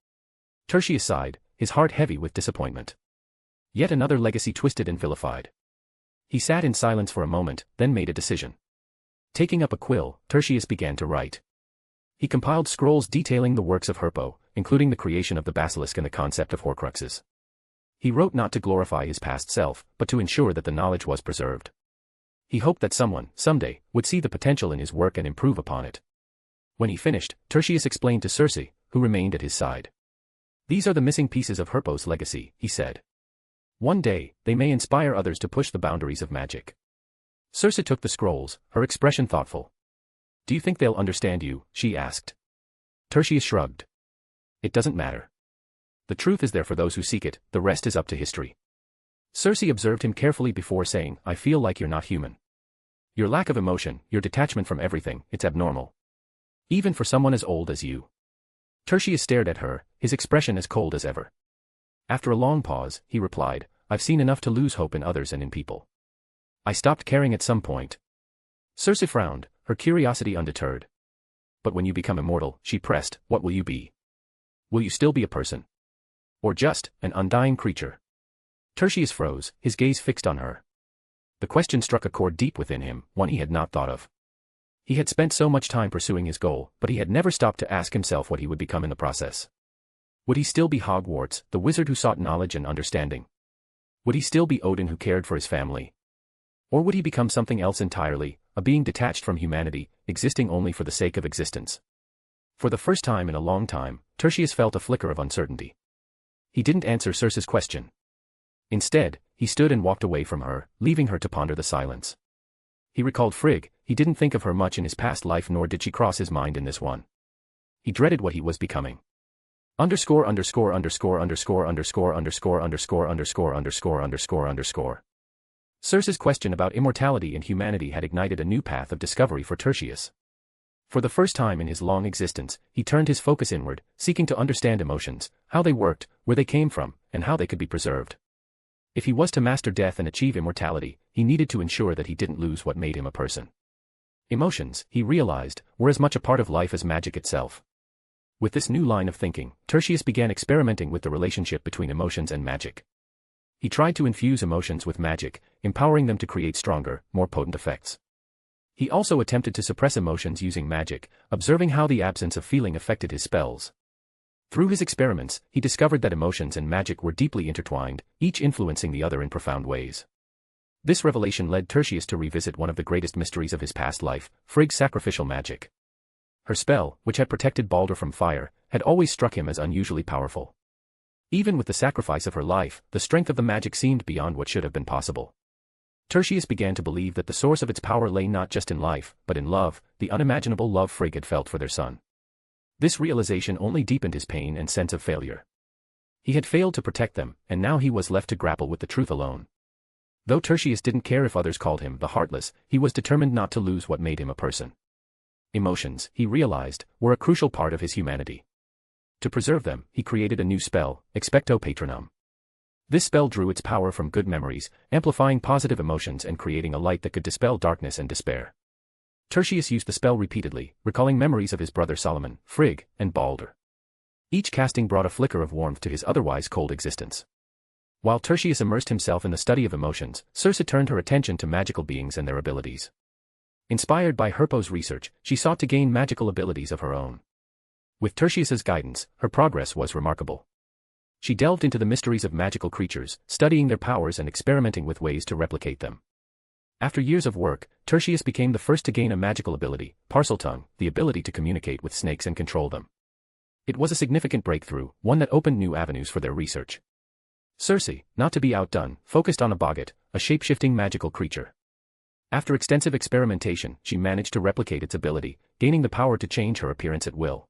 Tertius sighed, his heart heavy with disappointment. Yet another legacy twisted and vilified. He sat in silence for a moment, then made a decision. Taking up a quill, Tertius began to write. He compiled scrolls detailing the works of Herpo, including the creation of the basilisk and the concept of Horcruxes. He wrote not to glorify his past self, but to ensure that the knowledge was preserved. He hoped that someone, someday, would see the potential in his work and improve upon it. When he finished, Tertius explained to Circe, who remained at his side. "These are the missing pieces of Herpo's legacy," he said. "One day, they may inspire others to push the boundaries of magic." Circe took the scrolls, her expression thoughtful. Do you think they'll understand you? She asked. Tertius shrugged. It doesn't matter. The truth is there for those who seek it, the rest is up to history. Cersei observed him carefully before saying, I feel like you're not human. Your lack of emotion, your detachment from everything, it's abnormal. Even for someone as old as you. Tertius stared at her, his expression as cold as ever. After a long pause, he replied, I've seen enough to lose hope in others and in people. I stopped caring at some point. Cersei frowned, her curiosity undeterred. But when you become immortal, she pressed, what will you be? Will you still be a person? Or just an undying creature? Tertius froze, his gaze fixed on her. The question struck a chord deep within him, one he had not thought of. He had spent so much time pursuing his goal, but he had never stopped to ask himself what he would become in the process. Would he still be Hogwarts, the wizard who sought knowledge and understanding? Would he still be Odin who cared for his family? Or would he become something else entirely, a being detached from humanity, existing only for the sake of existence? For the first time in a long time, Tertius felt a flicker of uncertainty. He didn't answer Cersei's question. Instead, he stood and walked away from her, leaving her to ponder the silence. He recalled Frigg, he didn't think of her much in his past life nor did she cross his mind in this one. He dreaded what he was becoming. Underscore. Cersei's question about immortality and humanity had ignited a new path of discovery for Tertius. For the first time in his long existence, he turned his focus inward, seeking to understand emotions, how they worked, where they came from, and how they could be preserved. If he was to master death and achieve immortality, he needed to ensure that he didn't lose what made him a person. Emotions, he realized, were as much a part of life as magic itself. With this new line of thinking, Tertius began experimenting with the relationship between emotions and magic. He tried to infuse emotions with magic, empowering them to create stronger, more potent effects. He also attempted to suppress emotions using magic, observing how the absence of feeling affected his spells. Through his experiments, he discovered that emotions and magic were deeply intertwined, each influencing the other in profound ways. This revelation led Tertius to revisit one of the greatest mysteries of his past life, Frigg's sacrificial magic. Her spell, which had protected Balder from fire, had always struck him as unusually powerful. Even with the sacrifice of her life, the strength of the magic seemed beyond what should have been possible. Tertius began to believe that the source of its power lay not just in life, but in love, the unimaginable love Frigg had felt for their son. This realization only deepened his pain and sense of failure. He had failed to protect them, and now he was left to grapple with the truth alone. Though Tertius didn't care if others called him the Heartless, he was determined not to lose what made him a person. Emotions, he realized, were a crucial part of his humanity. To preserve them, he created a new spell, Expecto Patronum. This spell drew its power from good memories, amplifying positive emotions and creating a light that could dispel darkness and despair. Tertius used the spell repeatedly, recalling memories of his brother Solomon, Frigg, and Balder. Each casting brought a flicker of warmth to his otherwise cold existence. While Tertius immersed himself in the study of emotions, Cersei turned her attention to magical beings and their abilities. Inspired by Herpo's research, she sought to gain magical abilities of her own. With Tertius's guidance, her progress was remarkable. She delved into the mysteries of magical creatures, studying their powers and experimenting with ways to replicate them. After years of work, Tertius became the first to gain a magical ability, Parseltongue, the ability to communicate with snakes and control them. It was a significant breakthrough, one that opened new avenues for their research. Cersei, not to be outdone, focused on a boggart, a shape-shifting magical creature. After extensive experimentation, she managed to replicate its ability, gaining the power to change her appearance at will.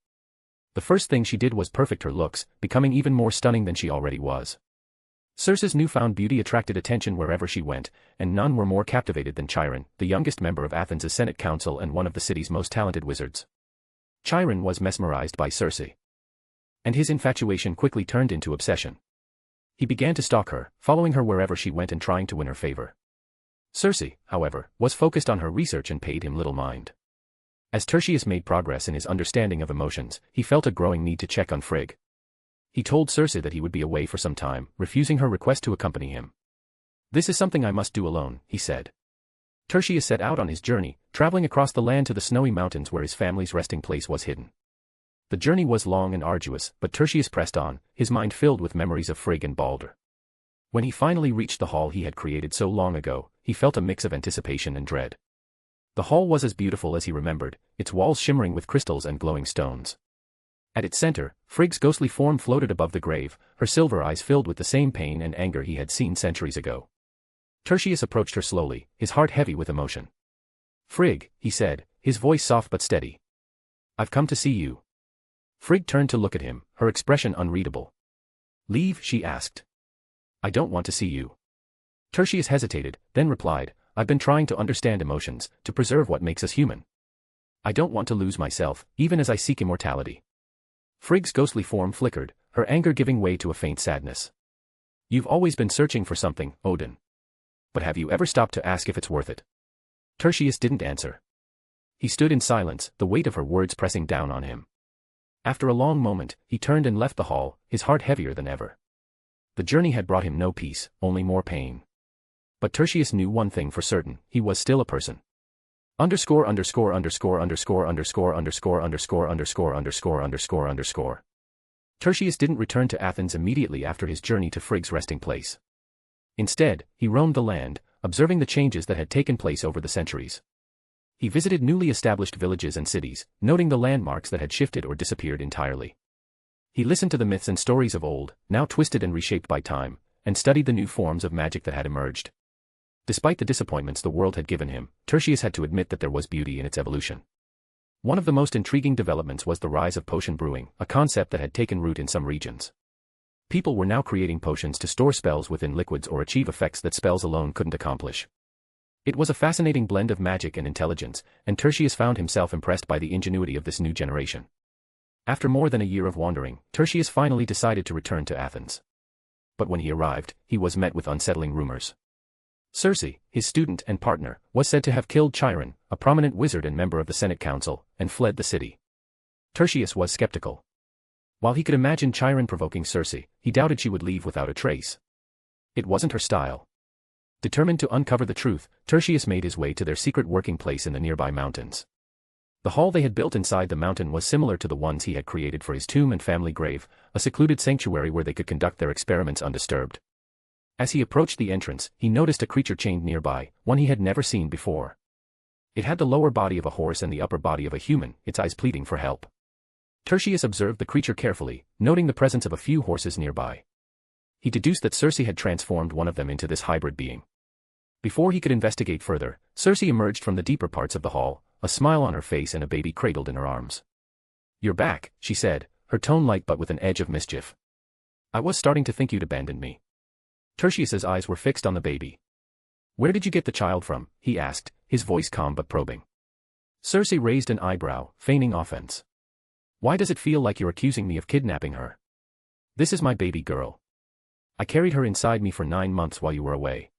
The first thing she did was perfect her looks, becoming even more stunning than she already was. Cersei's newfound beauty attracted attention wherever she went, and none were more captivated than Chiron, the youngest member of Athens' Senate Council and one of the city's most talented wizards. Chiron was mesmerized by Cersei. And his infatuation quickly turned into obsession. He began to stalk her, following her wherever she went and trying to win her favor. Cersei, however, was focused on her research and paid him little mind. As Tertius made progress in his understanding of emotions, he felt a growing need to check on Frigg. He told Cersei that he would be away for some time, refusing her request to accompany him. This is something I must do alone, he said. Tertius set out on his journey, traveling across the land to the snowy mountains where his family's resting place was hidden. The journey was long and arduous, but Tertius pressed on, his mind filled with memories of Frigg and Balder. When he finally reached the hall he had created so long ago, he felt a mix of anticipation and dread. The hall was as beautiful as he remembered, its walls shimmering with crystals and glowing stones. At its center, Frigg's ghostly form floated above the grave, her silver eyes filled with the same pain and anger he had seen centuries ago. Tertius approached her slowly, his heart heavy with emotion. "Frigg," he said, his voice soft but steady. "I've come to see you." Frigg turned to look at him, her expression unreadable. "Leave?" she asked. "I don't want to see you." Tertius hesitated, then replied, "I've been trying to understand emotions, to preserve what makes us human. I don't want to lose myself, even as I seek immortality." Frigg's ghostly form flickered, her anger giving way to a faint sadness. "You've always been searching for something, Odin. But have you ever stopped to ask if it's worth it?" Tertius didn't answer. He stood in silence, the weight of her words pressing down on him. After a long moment, he turned and left the hall, his heart heavier than ever. The journey had brought him no peace, only more pain. But Tertius knew one thing for certain, he was still a person. Underscore. Tertius didn't return to Athens immediately after his journey to Frigg's resting place. Instead, he roamed the land, observing the changes that had taken place over the centuries. He visited newly established villages and cities, noting the landmarks that had shifted or disappeared entirely. He listened to the myths and stories of old, now twisted and reshaped by time, and studied the new forms of magic that had emerged. Despite the disappointments the world had given him, Tertius had to admit that there was beauty in its evolution. One of the most intriguing developments was the rise of potion brewing, a concept that had taken root in some regions. People were now creating potions to store spells within liquids or achieve effects that spells alone couldn't accomplish. It was a fascinating blend of magic and intelligence, and Tertius found himself impressed by the ingenuity of this new generation. After more than a year of wandering, Tertius finally decided to return to Athens. But when he arrived, he was met with unsettling rumors. Circe, his student and partner, was said to have killed Chiron, a prominent wizard and member of the Senate Council, and fled the city. Tertius was skeptical. While he could imagine Chiron provoking Circe, he doubted she would leave without a trace. It wasn't her style. Determined to uncover the truth, Tertius made his way to their secret working place in the nearby mountains. The hall they had built inside the mountain was similar to the ones he had created for his tomb and family grave, a secluded sanctuary where they could conduct their experiments undisturbed. As he approached the entrance, he noticed a creature chained nearby, one he had never seen before. It had the lower body of a horse and the upper body of a human, its eyes pleading for help. Tertius observed the creature carefully, noting the presence of a few horses nearby. He deduced that Circe had transformed one of them into this hybrid being. Before he could investigate further, Circe emerged from the deeper parts of the hall, a smile on her face and a baby cradled in her arms. "You're back," she said, her tone light but with an edge of mischief. "I was starting to think you'd abandoned me." Tertius's eyes were fixed on the baby. "Where did you get the child from?" he asked, his voice calm but probing. Circe raised an eyebrow, feigning offense. "Why does it feel like you're accusing me of kidnapping her? This is my baby girl. I carried her inside me for 9 months while you were away."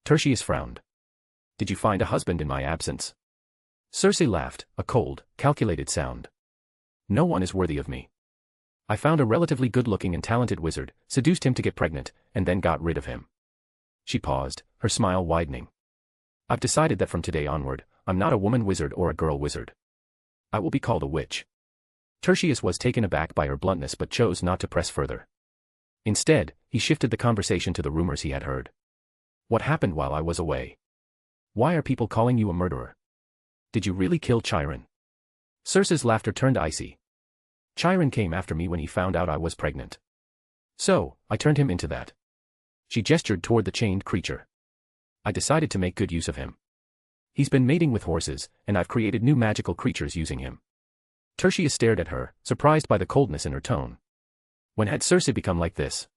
Tertius frowned. "Did you find a husband in my absence?" Circe laughed, a cold, calculated sound. "No one is worthy of me. I found a relatively good-looking and talented wizard, seduced him to get pregnant, and then got rid of him." She paused, her smile widening. "I've decided that from today onward, I'm not a woman wizard or a girl wizard. I will be called a witch." Tertius was taken aback by her bluntness but chose not to press further. Instead, he shifted the conversation to the rumors he had heard. "What happened while I was away? Why are people calling you a murderer? Did you really kill Chiron?" Circe's laughter turned icy. "Chiron came after me when he found out I was pregnant. So, I turned him into that." She gestured toward the chained creature. "I decided to make good use of him. He's been mating with horses, and I've created new magical creatures using him." Tertius stared at her, surprised by the coldness in her tone. When had Circe become like this?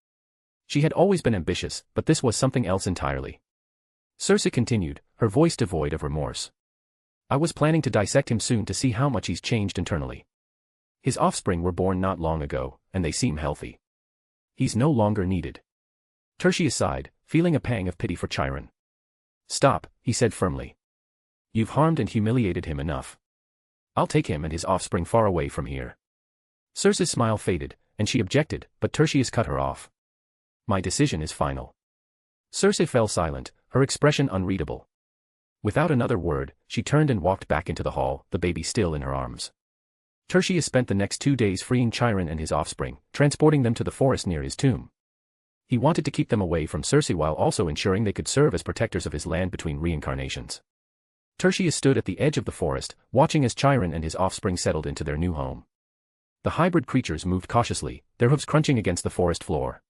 She had always been ambitious, but this was something else entirely. Circe continued, her voice devoid of remorse. "I was planning to dissect him soon to see how much he's changed internally. His offspring were born not long ago, and they seem healthy. He's no longer needed." Tertius sighed, feeling a pang of pity for Chiron. "Stop," he said firmly. "You've harmed and humiliated him enough. I'll take him and his offspring far away from here." Circe's smile faded, and she objected, but Tertius cut her off. "My decision is final." Circe fell silent, her expression unreadable. Without another word, she turned and walked back into the hall, the baby still in her arms. Tertius spent the next 2 days freeing Chiron and his offspring, transporting them to the forest near his tomb. He wanted to keep them away from Circe while also ensuring they could serve as protectors of his land between reincarnations. Tertius stood at the edge of the forest, watching as Chiron and his offspring settled into their new home. The hybrid creatures moved cautiously, their hooves crunching against the forest floor.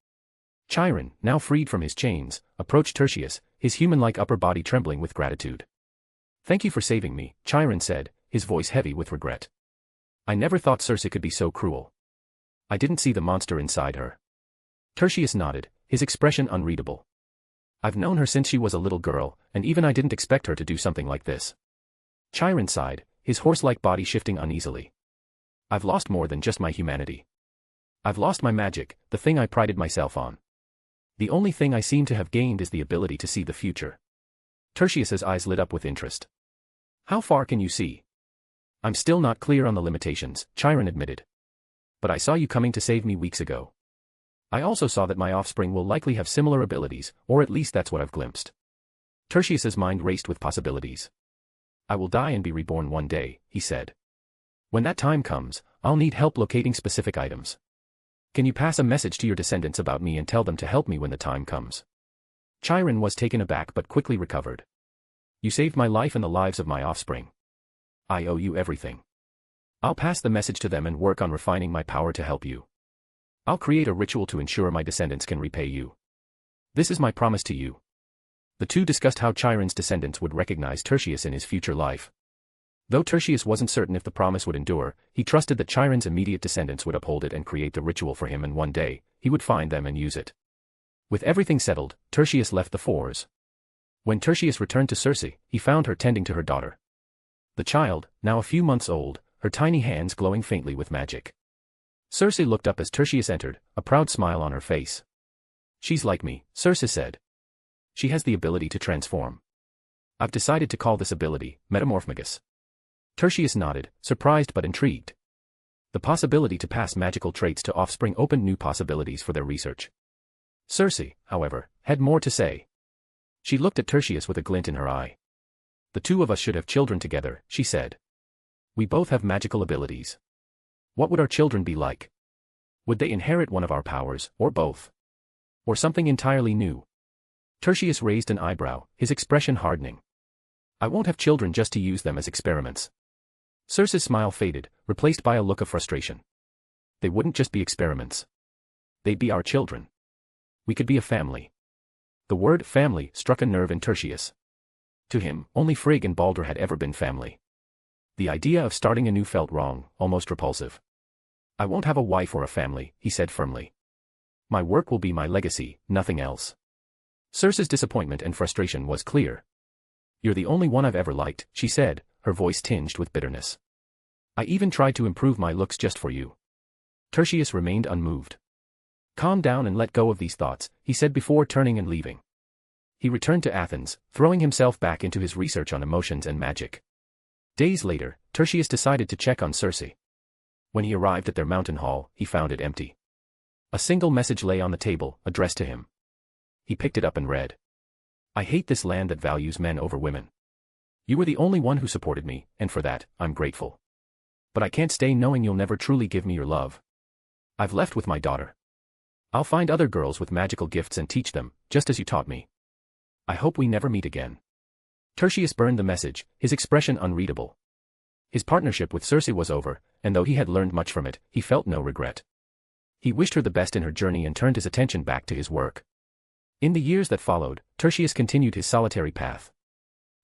Chiron, now freed from his chains, approached Tertius, his human-like upper body trembling with gratitude. "Thank you for saving me," Chiron said, his voice heavy with regret. I never thought Circe could be so cruel. I didn't see the monster inside her. Tertius nodded, his expression unreadable. I've known her since she was a little girl, and even I didn't expect her to do something like this. Chiron sighed, his horse-like body shifting uneasily. I've lost more than just my humanity. I've lost my magic, the thing I prided myself on. The only thing I seem to have gained is the ability to see the future. Tertius's eyes lit up with interest. How far can you see? I'm still not clear on the limitations, Chiron admitted. But I saw you coming to save me weeks ago. I also saw that my offspring will likely have similar abilities, or at least that's what I've glimpsed. Tertius's mind raced with possibilities. I will die and be reborn one day, he said. When that time comes, I'll need help locating specific items. Can you pass a message to your descendants about me and tell them to help me when the time comes? Chiron was taken aback but quickly recovered. You saved my life and the lives of my offspring. I owe you everything. I'll pass the message to them and work on refining my power to help you. I'll create a ritual to ensure my descendants can repay you. This is my promise to you. The two discussed how Chiron's descendants would recognize Tertius in his future life. Though Tertius wasn't certain if the promise would endure, he trusted that Chiron's immediate descendants would uphold it and create the ritual for him, and one day, he would find them and use it. With everything settled, Tertius left the Fours. When Tertius returned to Circe, he found her tending to her daughter. The child, now a few months old, her tiny hands glowing faintly with magic. Circe looked up as Tertius entered, a proud smile on her face. She's like me, Circe said. She has the ability to transform. I've decided to call this ability Metamorphmagus. Tertius nodded, surprised but intrigued. The possibility to pass magical traits to offspring opened new possibilities for their research. Circe, however, had more to say. She looked at Tertius with a glint in her eye. The two of us should have children together, she said. We both have magical abilities. What would our children be like? Would they inherit one of our powers, or both? Or something entirely new? Tertius raised an eyebrow, his expression hardening. I won't have children just to use them as experiments. Circe's smile faded, replaced by a look of frustration. They wouldn't just be experiments. They'd be our children. We could be a family. The word family struck a nerve in Tertius. To him, only Frigg and Baldur had ever been family. The idea of starting anew felt wrong, almost repulsive. I won't have a wife or a family, he said firmly. My work will be my legacy, nothing else. Circe's disappointment and frustration was clear. You're the only one I've ever liked, she said, her voice tinged with bitterness. I even tried to improve my looks just for you. Tertius remained unmoved. Calm down and let go of these thoughts, he said before turning and leaving. He returned to Athens, throwing himself back into his research on emotions and magic. Days later, Tertius decided to check on Circe. When he arrived at their mountain hall, he found it empty. A single message lay on the table, addressed to him. He picked it up and read. I hate this land that values men over women. You were the only one who supported me, and for that, I'm grateful. But I can't stay knowing you'll never truly give me your love. I've left with my daughter. I'll find other girls with magical gifts and teach them, just as you taught me. I hope we never meet again. Tertius burned the message, his expression unreadable. His partnership with Circe was over, and though he had learned much from it, he felt no regret. He wished her the best in her journey and turned his attention back to his work. In the years that followed, Tertius continued his solitary path.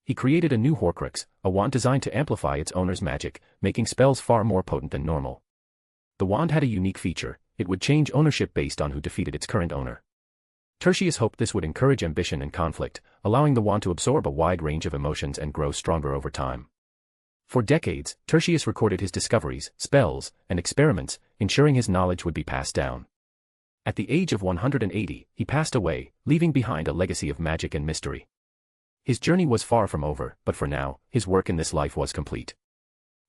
He created a new Horcrux, a wand designed to amplify its owner's magic, making spells far more potent than normal. The wand had a unique feature: it would change ownership based on who defeated its current owner. Tertius hoped this would encourage ambition and conflict, allowing the wand to absorb a wide range of emotions and grow stronger over time. For decades, Tertius recorded his discoveries, spells, and experiments, ensuring his knowledge would be passed down. At the age of 180, he passed away, leaving behind a legacy of magic and mystery. His journey was far from over, but for now, his work in this life was complete.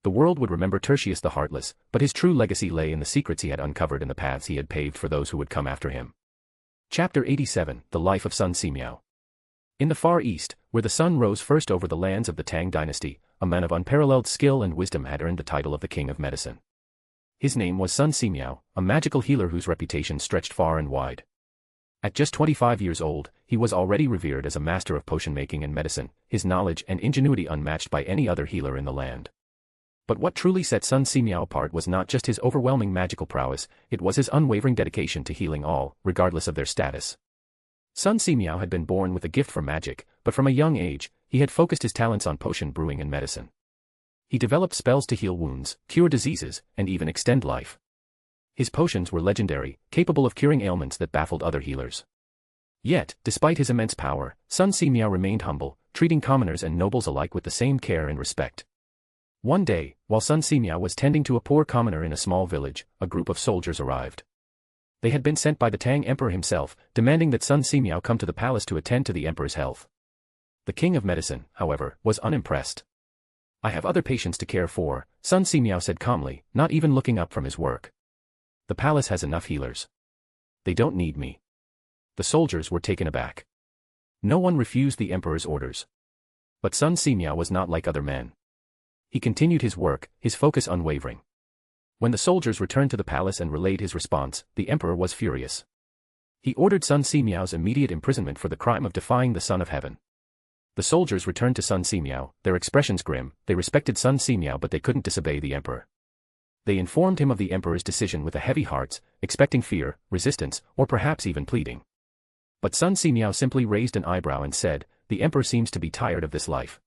The world would remember Tertius the Heartless, but his true legacy lay in the secrets he had uncovered and the paths he had paved for those who would come after him. Chapter 87, The Life of Sun Simiao. In the Far East, where the sun rose first over the lands of the Tang dynasty, a man of unparalleled skill and wisdom had earned the title of the King of Medicine. His name was Sun Simiao, a magical healer whose reputation stretched far and wide. At just 25 years old, he was already revered as a master of potion-making and medicine, his knowledge and ingenuity unmatched by any other healer in the land. But what truly set Sun Simiao apart was not just his overwhelming magical prowess, it was his unwavering dedication to healing all, regardless of their status. Sun Simiao had been born with a gift for magic, but from a young age, he had focused his talents on potion brewing and medicine. He developed spells to heal wounds, cure diseases, and even extend life. His potions were legendary, capable of curing ailments that baffled other healers. Yet, despite his immense power, Sun Simiao remained humble, treating commoners and nobles alike with the same care and respect. One day, while Sun Simiao was tending to a poor commoner in a small village, a group of soldiers arrived. They had been sent by the Tang Emperor himself, demanding that Sun Simiao come to the palace to attend to the emperor's health. The king of medicine, however, was unimpressed. "I have other patients to care for," Sun Simiao said calmly, not even looking up from his work. "The palace has enough healers. They don't need me." The soldiers were taken aback. No one refused the emperor's orders. But Sun Simiao was not like other men. He continued his work, his focus unwavering. When the soldiers returned to the palace and relayed his response, the emperor was furious. He ordered Sun Simiao's immediate imprisonment for the crime of defying the Son of Heaven. The soldiers returned to Sun Simiao, their expressions grim. They respected Sun Simiao but they couldn't disobey the emperor. They informed him of the emperor's decision with a heavy heart, expecting fear, resistance, or perhaps even pleading. But Sun Simiao simply raised an eyebrow and said, "The emperor seems to be tired of this life."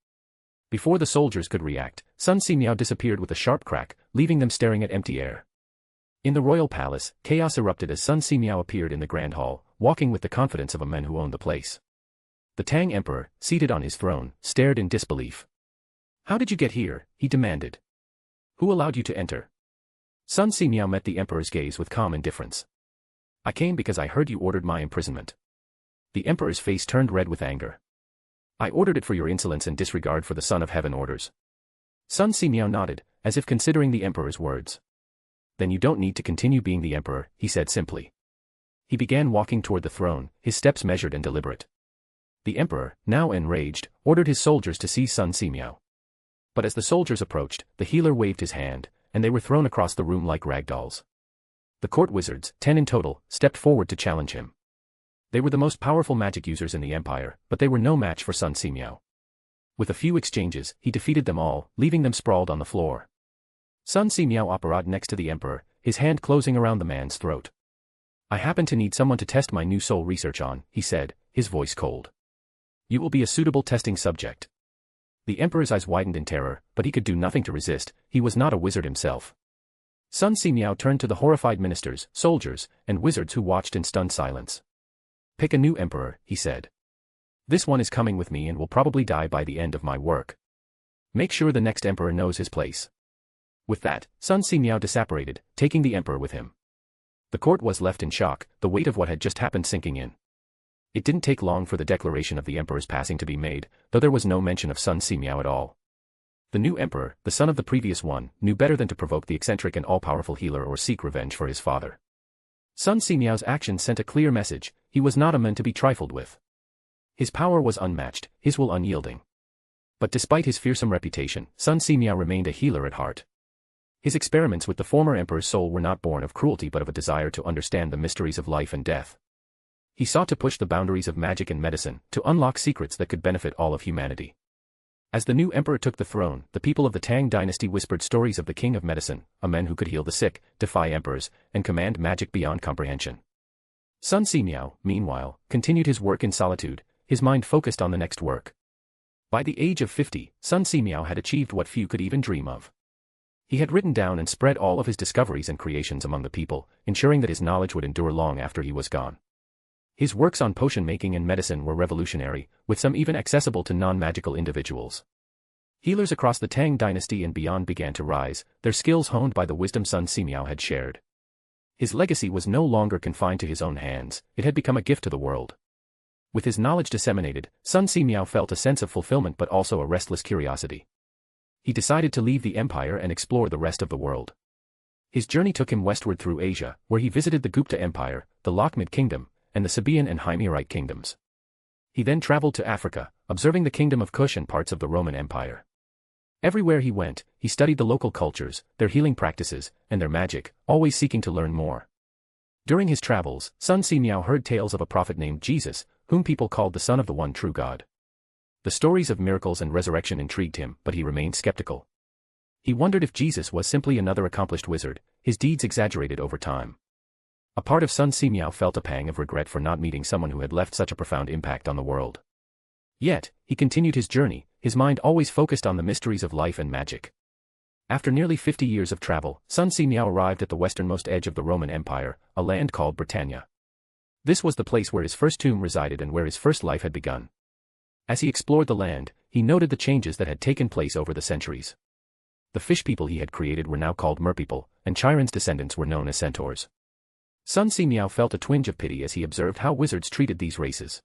Before the soldiers could react, Sun Simiao disappeared with a sharp crack, leaving them staring at empty air. In the royal palace, chaos erupted as Sun Simiao appeared in the grand hall, walking with the confidence of a man who owned the place. The Tang Emperor, seated on his throne, stared in disbelief. "How did you get here?" he demanded. "Who allowed you to enter?" Sun Simiao met the emperor's gaze with calm indifference. "I came because I heard you ordered my imprisonment." The emperor's face turned red with anger. "I ordered it for your insolence and disregard for the Son of Heaven orders." Sun Simiao nodded, as if considering the emperor's words. "Then you don't need to continue being the emperor," he said simply. He began walking toward the throne, his steps measured and deliberate. The emperor, now enraged, ordered his soldiers to seize Sun Simiao. But as the soldiers approached, the healer waved his hand, and they were thrown across the room like ragdolls. The court wizards, 10 in total, stepped forward to challenge him. They were the most powerful magic users in the empire, but they were no match for Sun Simiao. With a few exchanges, he defeated them all, leaving them sprawled on the floor. Sun Simiao apparat next to the emperor, his hand closing around the man's throat. "I happen to need someone to test my new soul research on," he said, his voice cold. "You will be a suitable testing subject." The emperor's eyes widened in terror, but he could do nothing to resist. He was not a wizard himself. Sun Simiao turned to the horrified ministers, soldiers, and wizards who watched in stunned silence. "Pick a new emperor," he said. "This one is coming with me and will probably die by the end of my work. Make sure the next emperor knows his place." With that, Sun Simiao disapparated, taking the emperor with him. The court was left in shock, the weight of what had just happened sinking in. It didn't take long for the declaration of the emperor's passing to be made, though there was no mention of Sun Simiao at all. The new emperor, the son of the previous one, knew better than to provoke the eccentric and all-powerful healer or seek revenge for his father. Sun Simiao's actions sent a clear message: he was not a man to be trifled with. His power was unmatched, his will unyielding. But despite his fearsome reputation, Sun Simiao remained a healer at heart. His experiments with the former emperor's soul were not born of cruelty but of a desire to understand the mysteries of life and death. He sought to push the boundaries of magic and medicine, to unlock secrets that could benefit all of humanity. As the new emperor took the throne, the people of the Tang dynasty whispered stories of the king of medicine, a man who could heal the sick, defy emperors, and command magic beyond comprehension. Sun Simiao, meanwhile, continued his work in solitude, his mind focused on the next work. By the age of 50, Sun Simiao had achieved what few could even dream of. He had written down and spread all of his discoveries and creations among the people, ensuring that his knowledge would endure long after he was gone. His works on potion making and medicine were revolutionary, with some even accessible to non-magical individuals. Healers across the Tang dynasty and beyond began to rise, their skills honed by the wisdom Sun Simiao had shared. His legacy was no longer confined to his own hands, it had become a gift to the world. With his knowledge disseminated, Sun Simiao felt a sense of fulfillment but also a restless curiosity. He decided to leave the empire and explore the rest of the world. His journey took him westward through Asia, where he visited the Gupta Empire, the Lakhmid Kingdom, and the Sabaean and Himyarite kingdoms. He then traveled to Africa, observing the kingdom of Kush and parts of the Roman Empire. Everywhere he went, he studied the local cultures, their healing practices, and their magic, always seeking to learn more. During his travels, Sun Simiao heard tales of a prophet named Jesus, whom people called the Son of the One True God. The stories of miracles and resurrection intrigued him, but he remained skeptical. He wondered if Jesus was simply another accomplished wizard, his deeds exaggerated over time. A part of Sun Simiao felt a pang of regret for not meeting someone who had left such a profound impact on the world. Yet, he continued his journey, his mind always focused on the mysteries of life and magic. After nearly 50 years of travel, Sun Si Miao arrived at the westernmost edge of the Roman Empire, a land called Britannia. This was the place where his first tomb resided and where his first life had begun. As he explored the land, he noted the changes that had taken place over the centuries. The fish people he had created were now called merpeople, and Chiron's descendants were known as centaurs. Sun Si Miao felt a twinge of pity as he observed how wizards treated these races.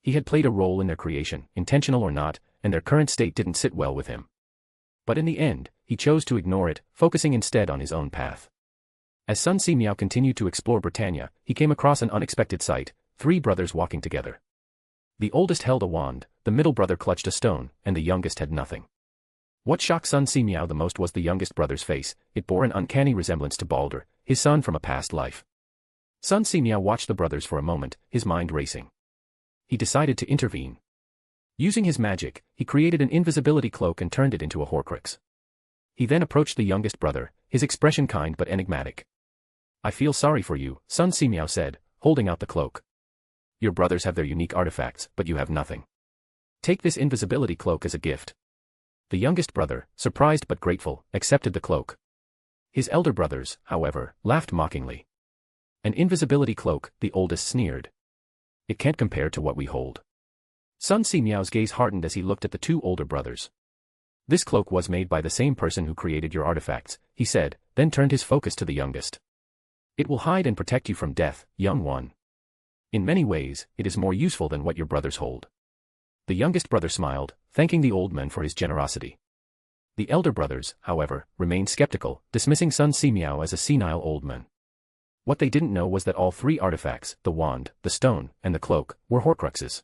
He had played a role in their creation, intentional or not, and their current state didn't sit well with him. But in the end, he chose to ignore it, focusing instead on his own path. As Sun Si Miao continued to explore Britannia, he came across an unexpected sight: 3 brothers walking together. The oldest held a wand, the middle brother clutched a stone, and the youngest had nothing. What shocked Sun Si Miao the most was the youngest brother's face. It bore an uncanny resemblance to Balder, his son from a past life. Sun Si Miao watched the brothers for a moment, his mind racing. He decided to intervene. Using his magic, he created an invisibility cloak and turned it into a Horcrux. He then approached the youngest brother, his expression kind but enigmatic. "I feel sorry for you," Sun Si Miao said, holding out the cloak. "Your brothers have their unique artifacts, but you have nothing. Take this invisibility cloak as a gift." The youngest brother, surprised but grateful, accepted the cloak. His elder brothers, however, laughed mockingly. "An invisibility cloak," the oldest sneered. "It can't compare to what we hold." Sun Si Miao's gaze hardened as he looked at the 2 older brothers. "This cloak was made by the same person who created your artifacts," he said, then turned his focus to the youngest. "It will hide and protect you from death, young one. In many ways, it is more useful than what your brothers hold." The youngest brother smiled, thanking the old man for his generosity. The elder brothers, however, remained skeptical, dismissing Sun Si Miao as a senile old man. What they didn't know was that all 3 artifacts, the wand, the stone, and the cloak, were Horcruxes.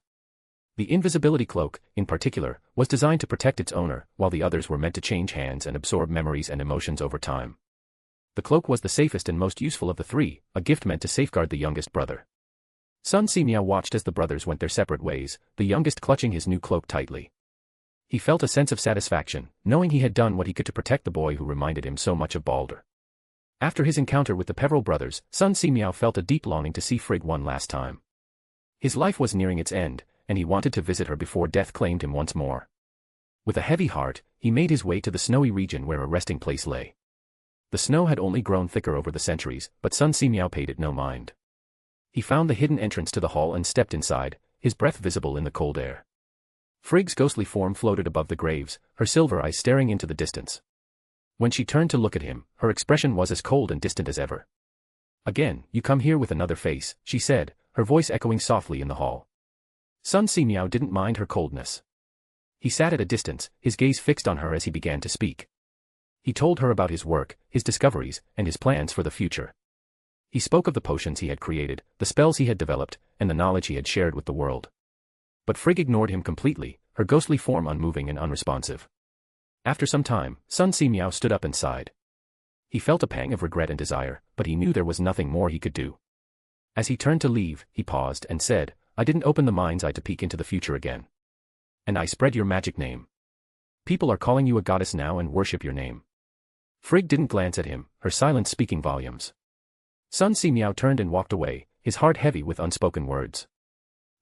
The invisibility cloak, in particular, was designed to protect its owner, while the others were meant to change hands and absorb memories and emotions over time. The cloak was the safest and most useful of the 3, a gift meant to safeguard the youngest brother. Sun Si Miao watched as the brothers went their separate ways, the youngest clutching his new cloak tightly. He felt a sense of satisfaction, knowing he had done what he could to protect the boy who reminded him so much of Balder. After his encounter with the Peveril brothers, Sun Si Miao felt a deep longing to see Frigg one last time. His life was nearing its end, and he wanted to visit her before death claimed him once more. With a heavy heart, he made his way to the snowy region where a resting place lay. The snow had only grown thicker over the centuries, but Sun Si Miao paid it no mind. He found the hidden entrance to the hall and stepped inside, his breath visible in the cold air. Frigg's ghostly form floated above the graves, her silver eyes staring into the distance. When she turned to look at him, her expression was as cold and distant as ever. "Again, you come here with another face," she said, her voice echoing softly in the hall. Sun Si Miao didn't mind her coldness. He sat at a distance, his gaze fixed on her as he began to speak. He told her about his work, his discoveries, and his plans for the future. He spoke of the potions he had created, the spells he had developed, and the knowledge he had shared with the world. But Frigg ignored him completely, her ghostly form unmoving and unresponsive. After some time, Sun Si Miao stood up and sighed. He felt a pang of regret and desire, but he knew there was nothing more he could do. As he turned to leave, he paused and said, "I didn't open the mind's eye to peek into the future again. And I spread your magic name. People are calling you a goddess now and worship your name." Frigg didn't glance at him, her silence speaking volumes. Sun Si Miao turned and walked away, his heart heavy with unspoken words.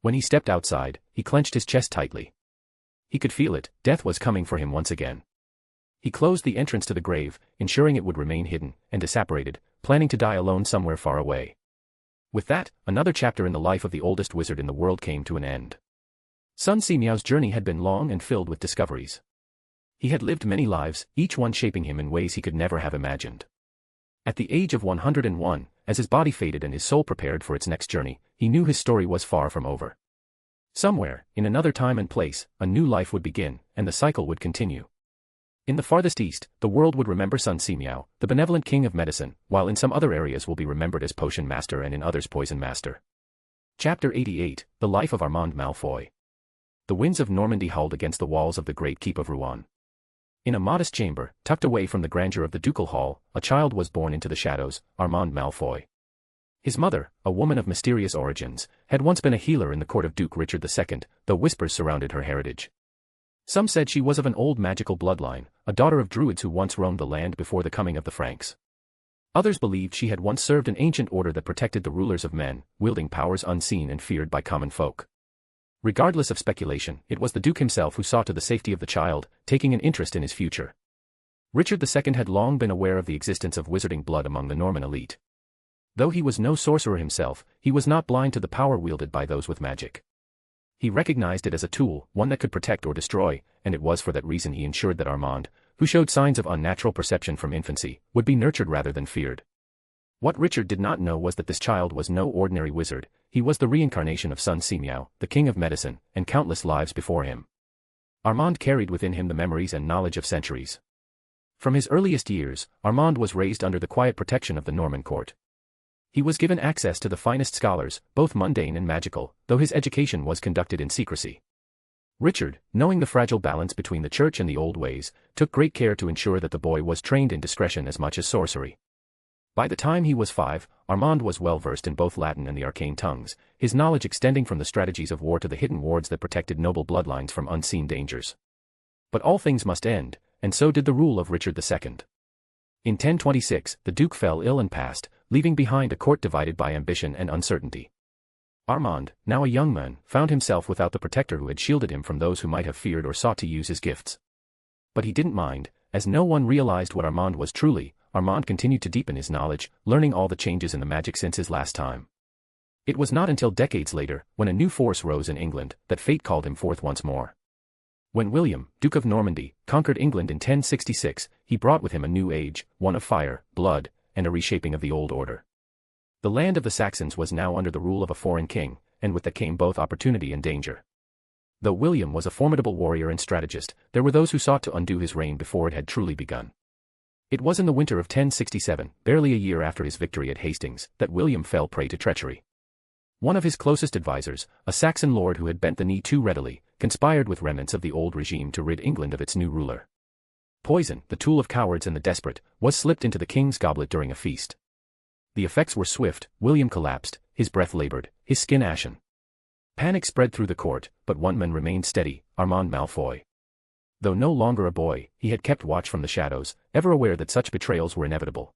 When he stepped outside, he clenched his chest tightly. He could feel it, death was coming for him once again. He closed the entrance to the grave, ensuring it would remain hidden, and disapparated, planning to die alone somewhere far away. With that, another chapter in the life of the oldest wizard in the world came to an end. Sun Si Miao's journey had been long and filled with discoveries. He had lived many lives, each one shaping him in ways he could never have imagined. At the age of 101, as his body faded and his soul prepared for its next journey, he knew his story was far from over. Somewhere, in another time and place, a new life would begin, and the cycle would continue. In the farthest east, the world would remember Sun Si Miao, the benevolent king of medicine, while in some other areas will be remembered as potion master and in others poison master. Chapter 88, The Life of Armand Malfoy. The winds of Normandy howled against the walls of the great keep of Rouen. In a modest chamber, tucked away from the grandeur of the ducal hall, a child was born into the shadows, Armand Malfoy. His mother, a woman of mysterious origins, had once been a healer in the court of Duke Richard II, though whispers surrounded her heritage. Some said she was of an old magical bloodline, a daughter of druids who once roamed the land before the coming of the Franks. Others believed she had once served an ancient order that protected the rulers of men, wielding powers unseen and feared by common folk. Regardless of speculation, it was the Duke himself who saw to the safety of the child, taking an interest in his future. Richard II had long been aware of the existence of wizarding blood among the Norman elite. Though he was no sorcerer himself, he was not blind to the power wielded by those with magic. He recognized it as a tool, one that could protect or destroy, and it was for that reason he ensured that Armand, who showed signs of unnatural perception from infancy, would be nurtured rather than feared. What Richard did not know was that this child was no ordinary wizard. He was the reincarnation of Sun Simiao, the king of medicine, and countless lives before him. Armand carried within him the memories and knowledge of centuries. From his earliest years, Armand was raised under the quiet protection of the Norman court. He was given access to the finest scholars, both mundane and magical, though his education was conducted in secrecy. Richard, knowing the fragile balance between the church and the old ways, took great care to ensure that the boy was trained in discretion as much as sorcery. By the time he was 5, Armand was well versed in both Latin and the arcane tongues, his knowledge extending from the strategies of war to the hidden wards that protected noble bloodlines from unseen dangers. But all things must end, and so did the rule of Richard II. In 1026, the Duke fell ill and passed, leaving behind a court divided by ambition and uncertainty. Armand, now a young man, found himself without the protector who had shielded him from those who might have feared or sought to use his gifts. But he didn't mind, as no one realized what Armand was truly. Armand continued to deepen his knowledge, learning all the changes in the magic since his last time. It was not until decades later, when a new force rose in England, that fate called him forth once more. When William, Duke of Normandy, conquered England in 1066, he brought with him a new age, one of fire, blood, and a reshaping of the old order. The land of the Saxons was now under the rule of a foreign king, and with that came both opportunity and danger. Though William was a formidable warrior and strategist, there were those who sought to undo his reign before it had truly begun. It was in the winter of 1067, barely a year after his victory at Hastings, that William fell prey to treachery. One of his closest advisors, a Saxon lord who had bent the knee too readily, conspired with remnants of the old regime to rid England of its new ruler. Poison, the tool of cowards and the desperate, was slipped into the king's goblet during a feast. The effects were swift. William collapsed, his breath labored, his skin ashen. Panic spread through the court, but one man remained steady, Armand Malfoy. Though no longer a boy, he had kept watch from the shadows, ever aware that such betrayals were inevitable.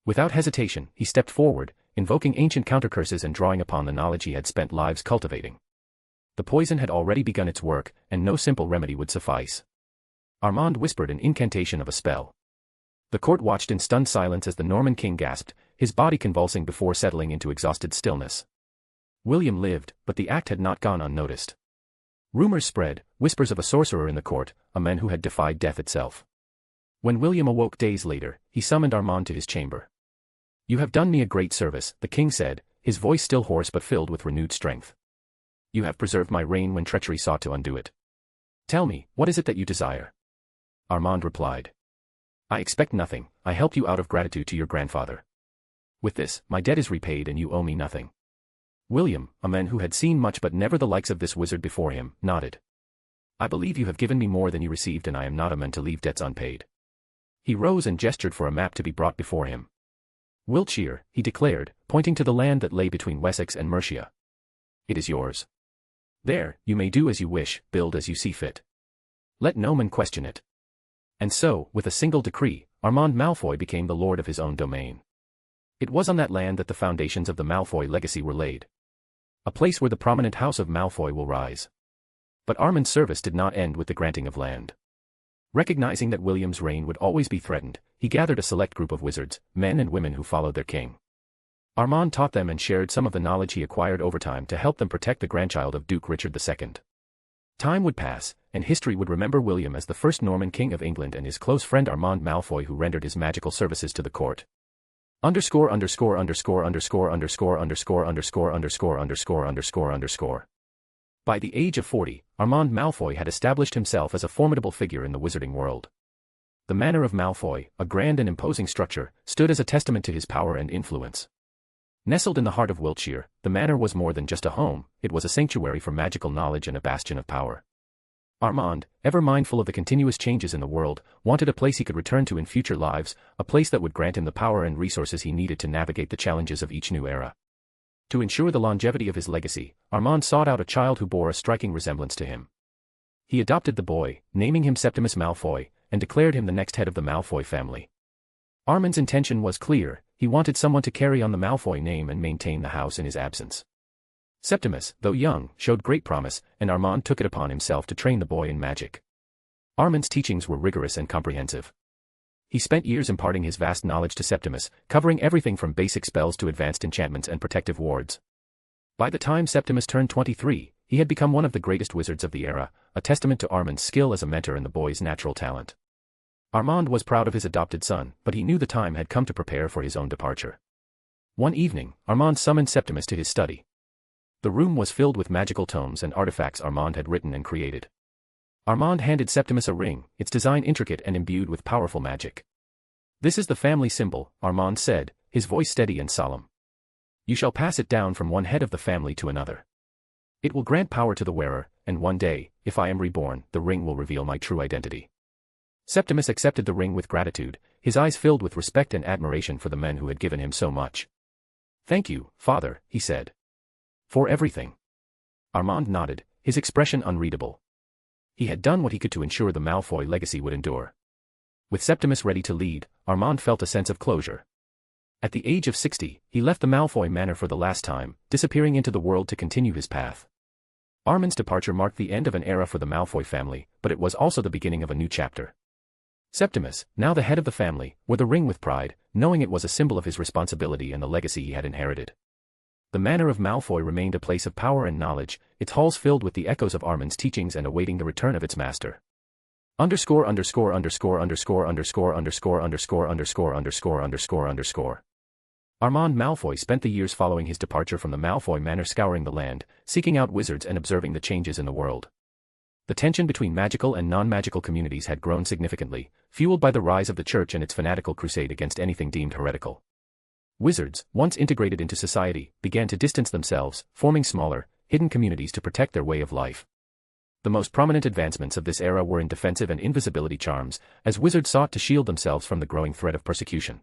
Without hesitation, he stepped forward, invoking ancient countercurses and drawing upon the knowledge he had spent lives cultivating. The poison had already begun its work, and no simple remedy would suffice. Armand whispered an incantation of a spell. The court watched in stunned silence as the Norman king gasped, his body convulsing before settling into exhausted stillness. William lived, but the act had not gone unnoticed. Rumors spread, whispers of a sorcerer in the court, a man who had defied death itself. When William awoke days later, he summoned Armand to his chamber. "You have done me a great service," the king said, his voice still hoarse but filled with renewed strength. "You have preserved my reign when treachery sought to undo it. Tell me, what is it that you desire?" Armand replied. "I expect nothing. I helped you out of gratitude to your grandfather. With this, my debt is repaid and you owe me nothing." William, a man who had seen much but never the likes of this wizard before him, nodded. "I believe you have given me more than you received, and I am not a man to leave debts unpaid." He rose and gestured for a map to be brought before him. "Wiltshire," he declared, pointing to the land that lay between Wessex and Mercia. "It is yours. There, you may do as you wish, build as you see fit. Let no man question it." And so, with a single decree, Armand Malfoy became the lord of his own domain. It was on that land that the foundations of the Malfoy legacy were laid. A place where the prominent house of Malfoy will rise. But Armand's service did not end with the granting of land. Recognizing that William's reign would always be threatened, he gathered a select group of wizards, men and women who followed their king. Armand taught them and shared some of the knowledge he acquired over time to help them protect the grandchild of Duke Richard II. Time would pass, and history would remember William as the first Norman king of England and his close friend Armand Malfoy who rendered his magical services to the court. Underscore. By the age of 40, Armand Malfoy had established himself as a formidable figure in the wizarding world. The manor of Malfoy, a grand and imposing structure, stood as a testament to his power and influence. Nestled in the heart of Wiltshire, the manor was more than just a home, it was a sanctuary for magical knowledge and a bastion of power. Armand, ever mindful of the continuous changes in the world, wanted a place he could return to in future lives, a place that would grant him the power and resources he needed to navigate the challenges of each new era. To ensure the longevity of his legacy, Armand sought out a child who bore a striking resemblance to him. He adopted the boy, naming him Septimus Malfoy, and declared him the next head of the Malfoy family. Armand's intention was clear, he wanted someone to carry on the Malfoy name and maintain the house in his absence. Septimus, though young, showed great promise, and Armand took it upon himself to train the boy in magic. Armand's teachings were rigorous and comprehensive. He spent years imparting his vast knowledge to Septimus, covering everything from basic spells to advanced enchantments and protective wards. By the time Septimus turned 23, he had become one of the greatest wizards of the era, a testament to Armand's skill as a mentor and the boy's natural talent. Armand was proud of his adopted son, but he knew the time had come to prepare for his own departure. One evening, Armand summoned Septimus to his study. The room was filled with magical tomes and artifacts Armand had written and created. Armand handed Septimus a ring, its design intricate and imbued with powerful magic. "This is the family symbol," Armand said, his voice steady and solemn. "You shall pass it down from one head of the family to another. It will grant power to the wearer, and one day, if I am reborn, the ring will reveal my true identity." Septimus accepted the ring with gratitude, his eyes filled with respect and admiration for the men who had given him so much. "Thank you, father," he said. "For everything." Armand nodded, his expression unreadable. He had done what he could to ensure the Malfoy legacy would endure. With Septimus ready to lead, Armand felt a sense of closure. At the age of 60, he left the Malfoy manor for the last time, disappearing into the world to continue his path. Armand's departure marked the end of an era for the Malfoy family, but it was also the beginning of a new chapter. Septimus, now the head of the family, wore the ring with pride, knowing it was a symbol of his responsibility and the legacy he had inherited. The manor of Malfoy remained a place of power and knowledge, its halls filled with the echoes of Armand's teachings and awaiting the return of its master. Underscore. Armand Malfoy spent the years following his departure from the Malfoy manor scouring the land, seeking out wizards and observing the changes in the world. The tension between magical and non-magical communities had grown significantly, fueled by the rise of the church and its fanatical crusade against anything deemed heretical. Wizards, once integrated into society, began to distance themselves, forming smaller, hidden communities to protect their way of life. The most prominent advancements of this era were in defensive and invisibility charms, as wizards sought to shield themselves from the growing threat of persecution.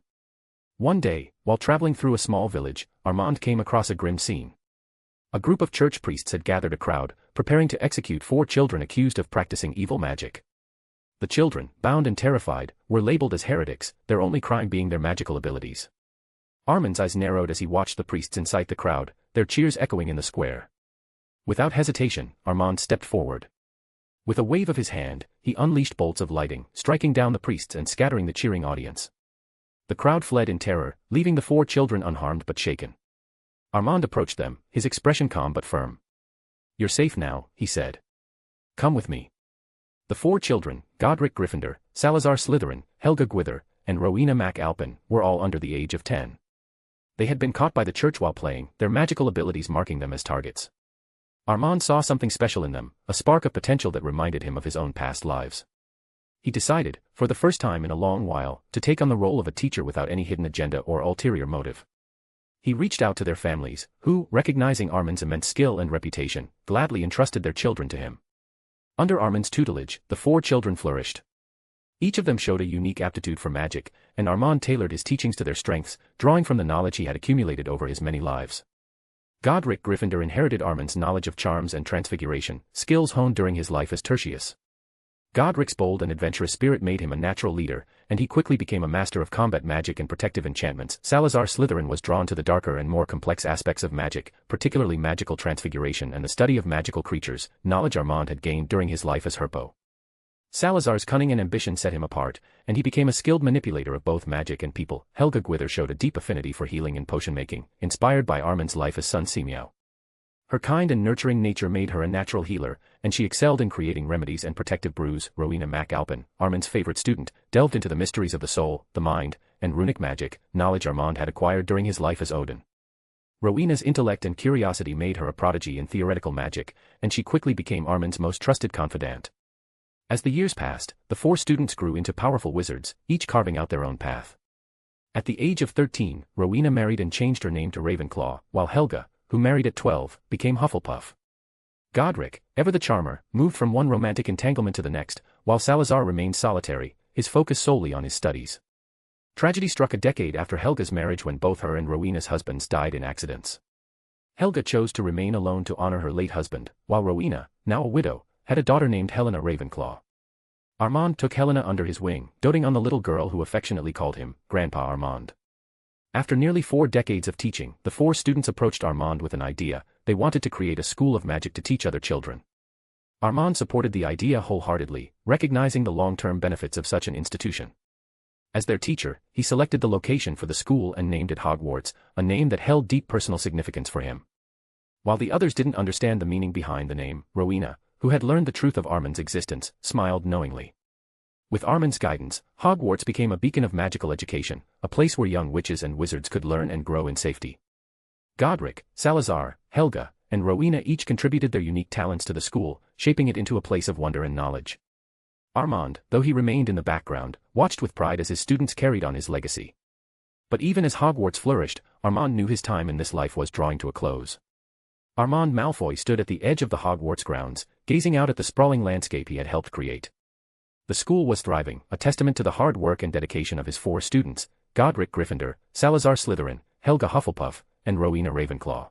One day, while traveling through a small village, Armand came across a grim scene. A group of church priests had gathered a crowd, preparing to execute 4 children accused of practicing evil magic. The children, bound and terrified, were labeled as heretics, their only crime being their magical abilities. Armand's eyes narrowed as he watched the priests incite the crowd, their cheers echoing in the square. Without hesitation, Armand stepped forward. With a wave of his hand, he unleashed bolts of lightning, striking down the priests and scattering the cheering audience. The crowd fled in terror, leaving the 4 children unharmed but shaken. Armand approached them, his expression calm but firm. "You're safe now," he said. "Come with me." The 4 children, Godric Gryffindor, Salazar Slytherin, Helga Gwither, and Rowena McAlpin, were all under the age of 10. They had been caught by the church while playing, their magical abilities marking them as targets. Armand saw something special in them, a spark of potential that reminded him of his own past lives. He decided, for the first time in a long while, to take on the role of a teacher without any hidden agenda or ulterior motive. He reached out to their families, who, recognizing Armand's immense skill and reputation, gladly entrusted their children to him. Under Armand's tutelage, the 4 children flourished. Each of them showed a unique aptitude for magic, and Armand tailored his teachings to their strengths, drawing from the knowledge he had accumulated over his many lives. Godric Gryffindor inherited Armand's knowledge of charms and transfiguration, skills honed during his life as Tertius. Godric's bold and adventurous spirit made him a natural leader, and he quickly became a master of combat magic and protective enchantments. Salazar Slytherin was drawn to the darker and more complex aspects of magic, particularly magical transfiguration and the study of magical creatures, knowledge Armand had gained during his life as Herpo. Salazar's cunning and ambition set him apart, and he became a skilled manipulator of both magic and people. Helga Gwither showed a deep affinity for healing and potion-making, inspired by Armand's life as Sun Semeow. Her kind and nurturing nature made her a natural healer, and she excelled in creating remedies and protective brews. Rowena McAlpin, Armand's favorite student, delved into the mysteries of the soul, the mind, and runic magic, knowledge Armand had acquired during his life as Odin. Rowena's intellect and curiosity made her a prodigy in theoretical magic, and she quickly became Armand's most trusted confidant. As the years passed, the 4 students grew into powerful wizards, each carving out their own path. At the age of 13, Rowena married and changed her name to Ravenclaw, while Helga, who married at 12, became Hufflepuff. Godric, ever the charmer, moved from one romantic entanglement to the next, while Salazar remained solitary, his focus solely on his studies. Tragedy struck a decade after Helga's marriage when both her and Rowena's husbands died in accidents. Helga chose to remain alone to honor her late husband, while Rowena, now a widow, had a daughter named Helena Ravenclaw. Armand took Helena under his wing, doting on the little girl who affectionately called him Grandpa Armand. After nearly 4 decades of teaching, the 4 students approached Armand with an idea. They wanted to create a school of magic to teach other children. Armand supported the idea wholeheartedly, recognizing the long-term benefits of such an institution. As their teacher, he selected the location for the school and named it Hogwarts, a name that held deep personal significance for him. While the others didn't understand the meaning behind the name, Rowena, who had learned the truth of Armand's existence, smiled knowingly. With Armand's guidance, Hogwarts became a beacon of magical education, a place where young witches and wizards could learn and grow in safety. Godric, Salazar, Helga, and Rowena each contributed their unique talents to the school, shaping it into a place of wonder and knowledge. Armand, though he remained in the background, watched with pride as his students carried on his legacy. But even as Hogwarts flourished, Armand knew his time in this life was drawing to a close. Armand Malfoy stood at the edge of the Hogwarts grounds, gazing out at the sprawling landscape he had helped create. The school was thriving, a testament to the hard work and dedication of his 4 students, Godric Gryffindor, Salazar Slytherin, Helga Hufflepuff, and Rowena Ravenclaw.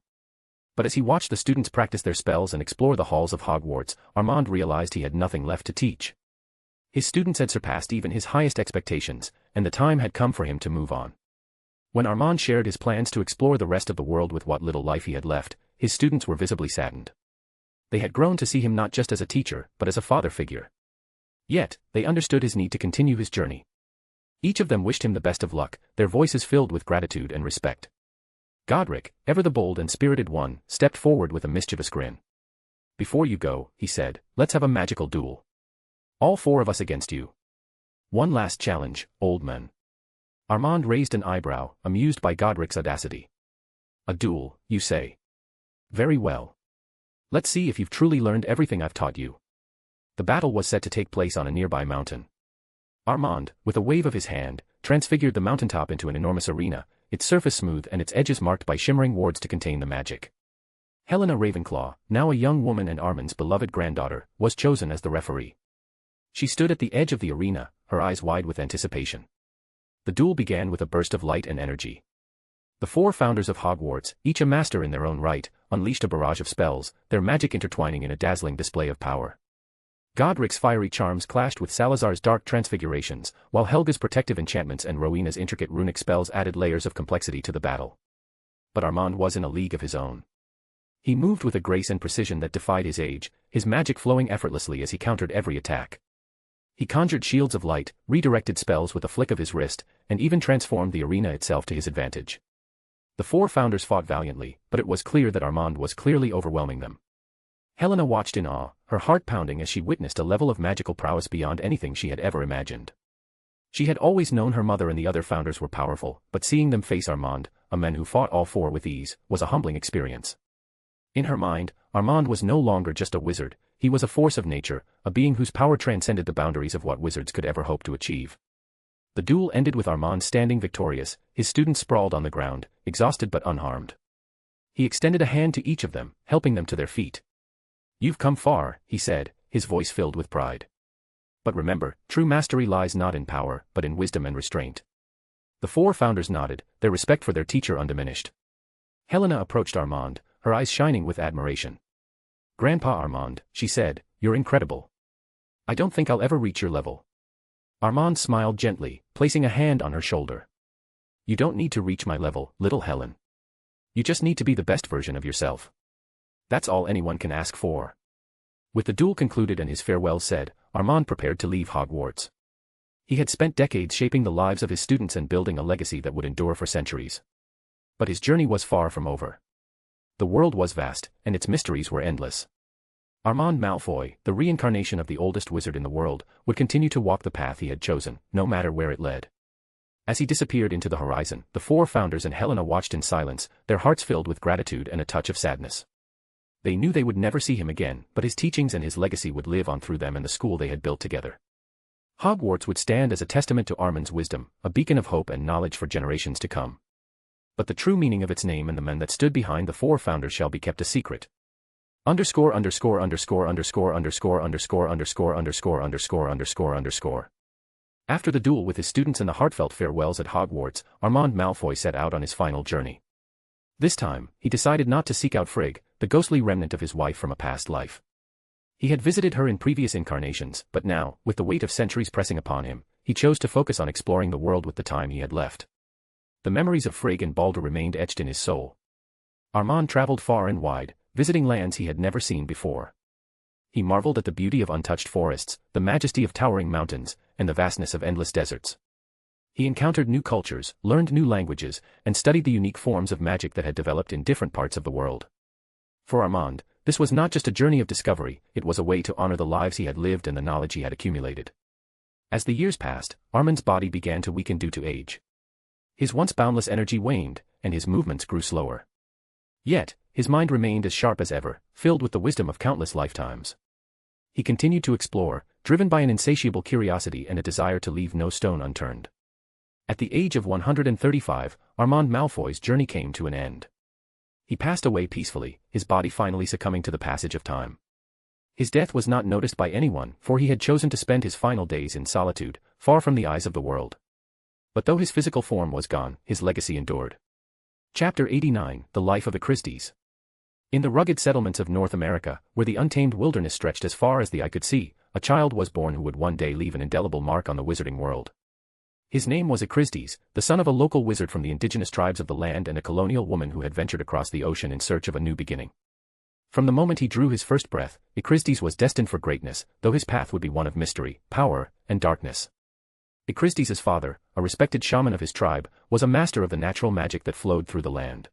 But as he watched the students practice their spells and explore the halls of Hogwarts, Armand realized he had nothing left to teach. His students had surpassed even his highest expectations, and the time had come for him to move on. When Armand shared his plans to explore the rest of the world with what little life he had left, his students were visibly saddened. They had grown to see him not just as a teacher, but as a father figure. Yet, they understood his need to continue his journey. Each of them wished him the best of luck, their voices filled with gratitude and respect. Godric, ever the bold and spirited one, stepped forward with a mischievous grin. "Before you go," he said, "let's have a magical duel. All 4 of us against you. One last challenge, old man." Armand raised an eyebrow, amused by Godric's audacity. "A duel, you say? Very well. Let's see if you've truly learned everything I've taught you." The battle was set to take place on a nearby mountain. Armand, with a wave of his hand, transfigured the mountaintop into an enormous arena, its surface smooth and its edges marked by shimmering wards to contain the magic. Helena Ravenclaw, now a young woman and Armand's beloved granddaughter, was chosen as the referee. She stood at the edge of the arena, her eyes wide with anticipation. The duel began with a burst of light and energy. The 4 founders of Hogwarts, each a master in their own right, unleashed a barrage of spells, their magic intertwining in a dazzling display of power. Godric's fiery charms clashed with Salazar's dark transfigurations, while Helga's protective enchantments and Rowena's intricate runic spells added layers of complexity to the battle. But Armand was in a league of his own. He moved with a grace and precision that defied his age, his magic flowing effortlessly as he countered every attack. He conjured shields of light, redirected spells with a flick of his wrist, and even transformed the arena itself to his advantage. The 4 founders fought valiantly, but it was clear that Armand was clearly overwhelming them. Helena watched in awe, her heart pounding as she witnessed a level of magical prowess beyond anything she had ever imagined. She had always known her mother and the other founders were powerful, but seeing them face Armand, a man who fought all 4 with ease, was a humbling experience. In her mind, Armand was no longer just a wizard, he was a force of nature, a being whose power transcended the boundaries of what wizards could ever hope to achieve. The duel ended with Armand standing victorious, his students sprawled on the ground, exhausted but unharmed. He extended a hand to each of them, helping them to their feet. "You've come far," he said, his voice filled with pride. "But remember, true mastery lies not in power, but in wisdom and restraint." The 4 founders nodded, their respect for their teacher undiminished. Helena approached Armand, her eyes shining with admiration. "Grandpa Armand," she said, "you're incredible. I don't think I'll ever reach your level." Armand smiled gently, placing a hand on her shoulder. "You don't need to reach my level, little Helen. You just need to be the best version of yourself. That's all anyone can ask for." With the duel concluded and his farewells said, Armand prepared to leave Hogwarts. He had spent decades shaping the lives of his students and building a legacy that would endure for centuries. But his journey was far from over. The world was vast, and its mysteries were endless. Armand Malfoy, the reincarnation of the oldest wizard in the world, would continue to walk the path he had chosen, no matter where it led. As he disappeared into the horizon, the 4 founders and Helena watched in silence, their hearts filled with gratitude and a touch of sadness. They knew they would never see him again, but his teachings and his legacy would live on through them and the school they had built together. Hogwarts would stand as a testament to Armand's wisdom, a beacon of hope and knowledge for generations to come. But the true meaning of its name and the men that stood behind the 4 founders shall be kept a secret. Underscore. After the duel with his students and the heartfelt farewells at Hogwarts, Armand Malfoy set out on his final journey. This time, he decided not to seek out Frigg, the ghostly remnant of his wife from a past life. He had visited her in previous incarnations, but now, with the weight of centuries pressing upon him, he chose to focus on exploring the world with the time he had left. The memories of Frigg and Balder remained etched in his soul. Armand traveled far and wide, visiting lands he had never seen before. He marveled at the beauty of untouched forests, the majesty of towering mountains, and the vastness of endless deserts. He encountered new cultures, learned new languages, and studied the unique forms of magic that had developed in different parts of the world. For Armand, this was not just a journey of discovery, it was a way to honor the lives he had lived and the knowledge he had accumulated. As the years passed, Armand's body began to weaken due to age. His once boundless energy waned, and his movements grew slower. Yet, his mind remained as sharp as ever, filled with the wisdom of countless lifetimes. He continued to explore, driven by an insatiable curiosity and a desire to leave no stone unturned. At the age of 135, Armand Malfoy's journey came to an end. He passed away peacefully, his body finally succumbing to the passage of time. His death was not noticed by anyone, for he had chosen to spend his final days in solitude, far from the eyes of the world. But though his physical form was gone, his legacy endured. Chapter 89, The Life of a Christie's. In the rugged settlements of North America, where the untamed wilderness stretched as far as the eye could see, a child was born who would one day leave an indelible mark on the wizarding world. His name was Christie's, the son of a local wizard from the indigenous tribes of the land and a colonial woman who had ventured across the ocean in search of a new beginning. From the moment he drew his first breath, Christie's was destined for greatness, though his path would be one of mystery, power, and darkness. Christie's father, a respected shaman of his tribe, was a master of the natural magic that flowed through the land.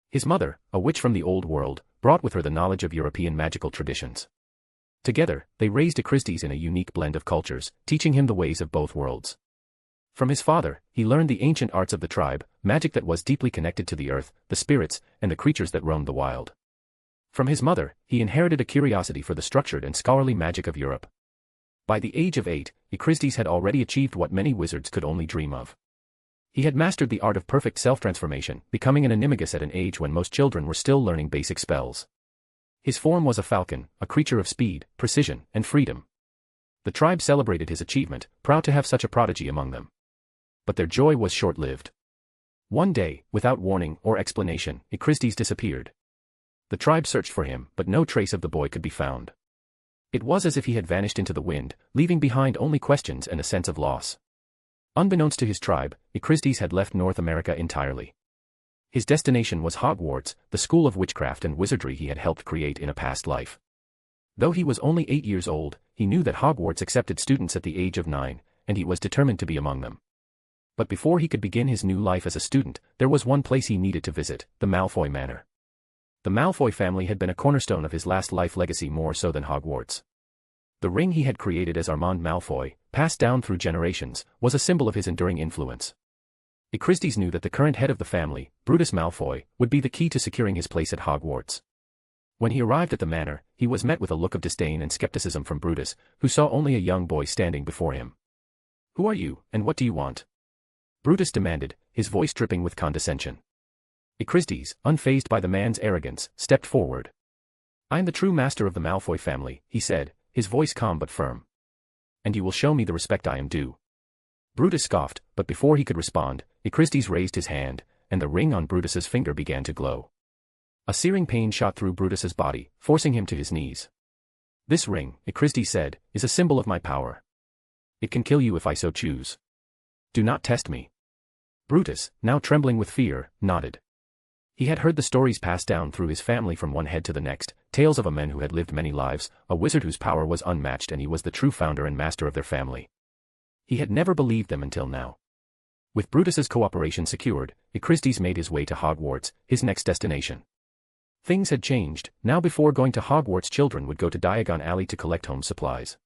His mother, a witch from the old world, brought with her the knowledge of European magical traditions. Together, they raised Christie's in a unique blend of cultures, teaching him the ways of both worlds. From his father, he learned the ancient arts of the tribe, magic that was deeply connected to the earth, the spirits, and the creatures that roamed the wild. From his mother, he inherited a curiosity for the structured and scholarly magic of Europe. By the age of 8, Christie's had already achieved what many wizards could only dream of. He had mastered the art of perfect self-transformation, becoming an animagus at an age when most children were still learning basic spells. His form was a falcon, a creature of speed, precision, and freedom. The tribe celebrated his achievement, proud to have such a prodigy among them. But their joy was short-lived. One day, without warning or explanation, Christie's disappeared. The tribe searched for him, but no trace of the boy could be found. It was as if he had vanished into the wind, leaving behind only questions and a sense of loss. Unbeknownst to his tribe, Christie's had left North America entirely. His destination was Hogwarts, the school of witchcraft and wizardry he had helped create in a past life. Though he was only 8 years old, he knew that Hogwarts accepted students at the age of 9, and he was determined to be among them. But before he could begin his new life as a student, there was one place he needed to visit, the Malfoy Manor. The Malfoy family had been a cornerstone of his last life legacy more so than Hogwarts. The ring he had created as Armand Malfoy, passed down through generations, was a symbol of his enduring influence. Christie's knew that the current head of the family, Brutus Malfoy, would be the key to securing his place at Hogwarts. When he arrived at the manor, he was met with a look of disdain and skepticism from Brutus, who saw only a young boy standing before him. "Who are you, and what do you want?" Brutus demanded, his voice dripping with condescension. Christie's, unfazed by the man's arrogance, stepped forward. "I am the true master of the Malfoy family," he said, his voice calm but firm. "And you will show me the respect I am due." Brutus scoffed, but before he could respond, Christie's raised his hand, and the ring on Brutus's finger began to glow. A searing pain shot through Brutus's body, forcing him to his knees. "This ring," Christie's said, "is a symbol of my power. It can kill you if I so choose. Do not test me." Brutus, now trembling with fear, nodded. He had heard the stories passed down through his family from one head to the next, tales of a man who had lived many lives, a wizard whose power was unmatched and he was the true founder and master of their family. He had never believed them until now. With Brutus's cooperation secured, Christie's made his way to Hogwarts, his next destination. Things had changed. Now before going to Hogwarts, children would go to Diagon Alley to collect home supplies.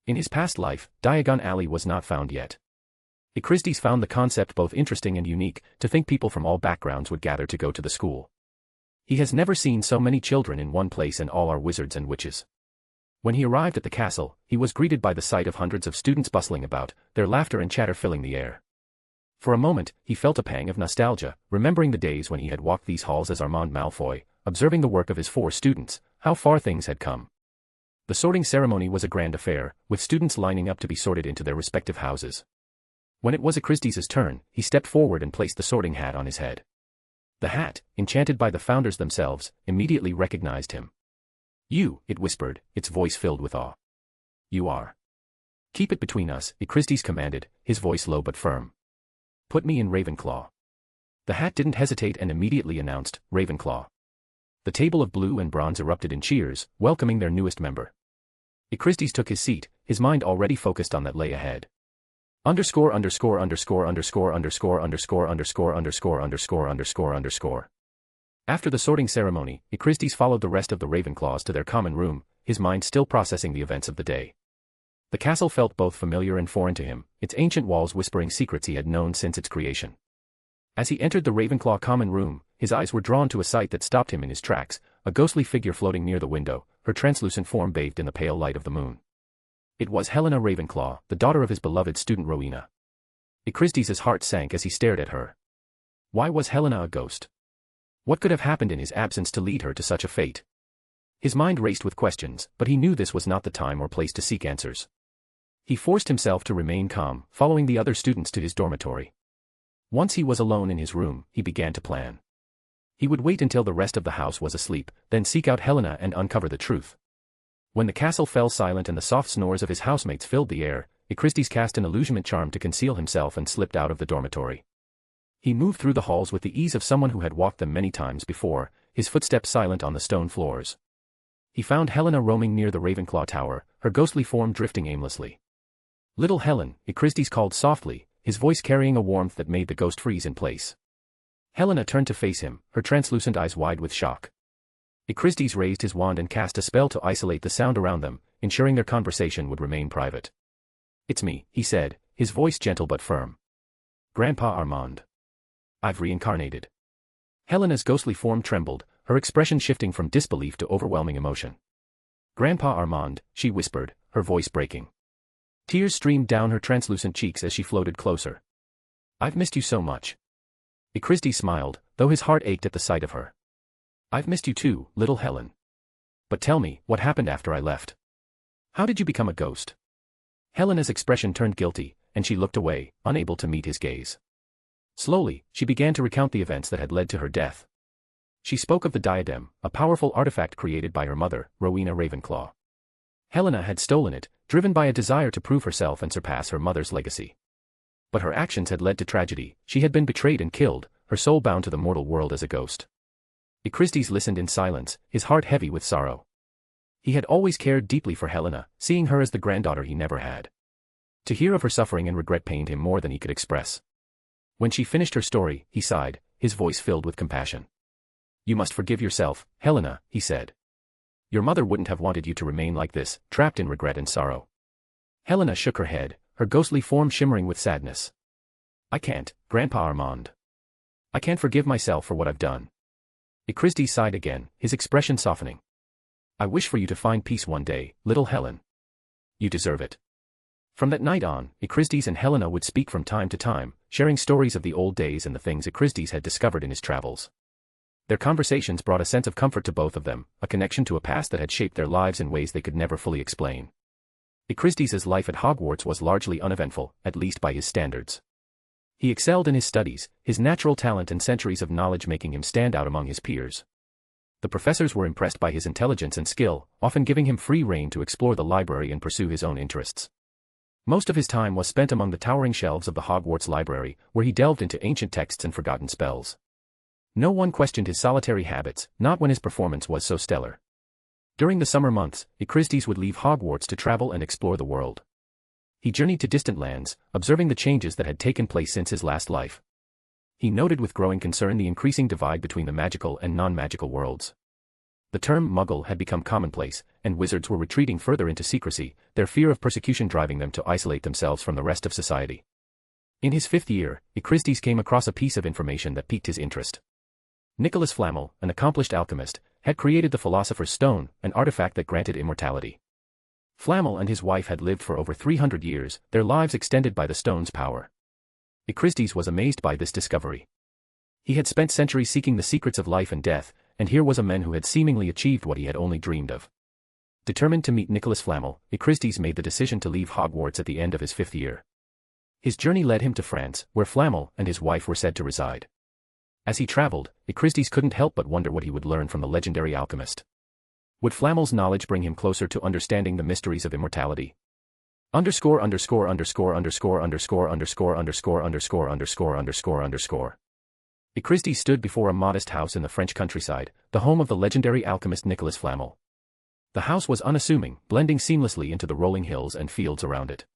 In his past life, Diagon Alley was not found yet. Christie's found the concept both interesting and unique, to think people from all backgrounds would gather to go to the school. He has never seen so many children in one place, and all are wizards and witches. When he arrived at the castle, he was greeted by the sight of hundreds of students bustling about, their laughter and chatter filling the air. For a moment, he felt a pang of nostalgia, remembering the days when he had walked these halls as Armand Malfoy, observing the work of his 4 students, how far things had come. The sorting ceremony was a grand affair, with students lining up to be sorted into their respective houses. When it was Christie's turn, he stepped forward and placed the sorting hat on his head. The hat, enchanted by the founders themselves, immediately recognized him. "You," it whispered, its voice filled with awe. "You are." "Keep it between us," Christie's commanded, his voice low but firm. "Put me in Ravenclaw." The hat didn't hesitate and immediately announced, "Ravenclaw." The table of blue and bronze erupted in cheers, welcoming their newest member. Christie's took his seat, his mind already focused on that lay ahead. Underscore underscore underscore underscore underscore underscore underscore underscore underscore underscore underscore. After the sorting ceremony, Echristes followed the rest of the Ravenclaws to their common room, his mind still processing the events of the day. The castle felt both familiar and foreign to him, its ancient walls whispering secrets he had known since its creation. As he entered the Ravenclaw common room, his eyes were drawn to a sight that stopped him in his tracks, a ghostly figure floating near the window, her translucent form bathed in the pale light of the moon. It was Helena Ravenclaw, the daughter of his beloved student Rowena. Echristes' heart sank as he stared at her. Why was Helena a ghost? What could have happened in his absence to lead her to such a fate? His mind raced with questions, but he knew this was not the time or place to seek answers. He forced himself to remain calm, following the other students to his dormitory. Once he was alone in his room, he began to plan. He would wait until the rest of the house was asleep, then seek out Helena and uncover the truth. When the castle fell silent and the soft snores of his housemates filled the air, Echristes cast an illusionment charm to conceal himself and slipped out of the dormitory. He moved through the halls with the ease of someone who had walked them many times before, his footsteps silent on the stone floors. He found Helena roaming near the Ravenclaw tower, her ghostly form drifting aimlessly. "Little Helen," Echristes called softly, his voice carrying a warmth that made the ghost freeze in place. Helena turned to face him, her translucent eyes wide with shock. Echristes raised his wand and cast a spell to isolate the sound around them, ensuring their conversation would remain private. "It's me," he said, his voice gentle but firm. "Grandpa Armand. I've reincarnated." Helena's ghostly form trembled, her expression shifting from disbelief to overwhelming emotion. "Grandpa Armand," she whispered, her voice breaking. Tears streamed down her translucent cheeks as she floated closer. "I've missed you so much." Echristes smiled, though his heart ached at the sight of her. "I've missed you too, little Helen. But tell me, what happened after I left? How did you become a ghost?" Helena's expression turned guilty, and she looked away, unable to meet his gaze. Slowly, she began to recount the events that had led to her death. She spoke of the diadem, a powerful artifact created by her mother, Rowena Ravenclaw. Helena had stolen it, driven by a desire to prove herself and surpass her mother's legacy. But her actions had led to tragedy, she had been betrayed and killed, her soul bound to the mortal world as a ghost. Echristes listened in silence, his heart heavy with sorrow. He had always cared deeply for Helena, seeing her as the granddaughter he never had. To hear of her suffering and regret pained him more than he could express. When she finished her story, he sighed, his voice filled with compassion. "You must forgive yourself, Helena," he said. "Your mother wouldn't have wanted you to remain like this, trapped in regret and sorrow." Helena shook her head, her ghostly form shimmering with sadness. "I can't, Grandpa Armand. I can't forgive myself for what I've done." Echristes sighed again, his expression softening. "I wish for you to find peace one day, little Helen. You deserve it." From that night on, Echristes and Helena would speak from time to time, sharing stories of the old days and the things Echristes had discovered in his travels. Their conversations brought a sense of comfort to both of them, a connection to a past that had shaped their lives in ways they could never fully explain. Echristes' life at Hogwarts was largely uneventful, at least by his standards. He excelled in his studies, his natural talent and centuries of knowledge making him stand out among his peers. The professors were impressed by his intelligence and skill, often giving him free rein to explore the library and pursue his own interests. Most of his time was spent among the towering shelves of the Hogwarts library, where he delved into ancient texts and forgotten spells. No one questioned his solitary habits, not when his performance was so stellar. During the summer months, Echristes would leave Hogwarts to travel and explore the world. He journeyed to distant lands, observing the changes that had taken place since his last life. He noted with growing concern the increasing divide between the magical and non-magical worlds. The term Muggle had become commonplace, and wizards were retreating further into secrecy, their fear of persecution driving them to isolate themselves from the rest of society. In his 5th year, Echristes came across a piece of information that piqued his interest. Nicholas Flamel, an accomplished alchemist, had created the Philosopher's Stone, an artifact that granted immortality. Flamel and his wife had lived for over 300 years, their lives extended by the stone's power. Echristes was amazed by this discovery. He had spent centuries seeking the secrets of life and death, and here was a man who had seemingly achieved what he had only dreamed of. Determined to meet Nicholas Flamel, Echristes made the decision to leave Hogwarts at the end of his 5th year. His journey led him to France, where Flamel and his wife were said to reside. As he traveled, Echristes couldn't help but wonder what he would learn from the legendary alchemist. Would Flamel's knowledge bring him closer to understanding the mysteries of immortality? Echristes stood before a modest house in the French countryside, the home of the legendary alchemist Nicholas Flamel. The house was unassuming, blending seamlessly into the rolling hills and fields around it.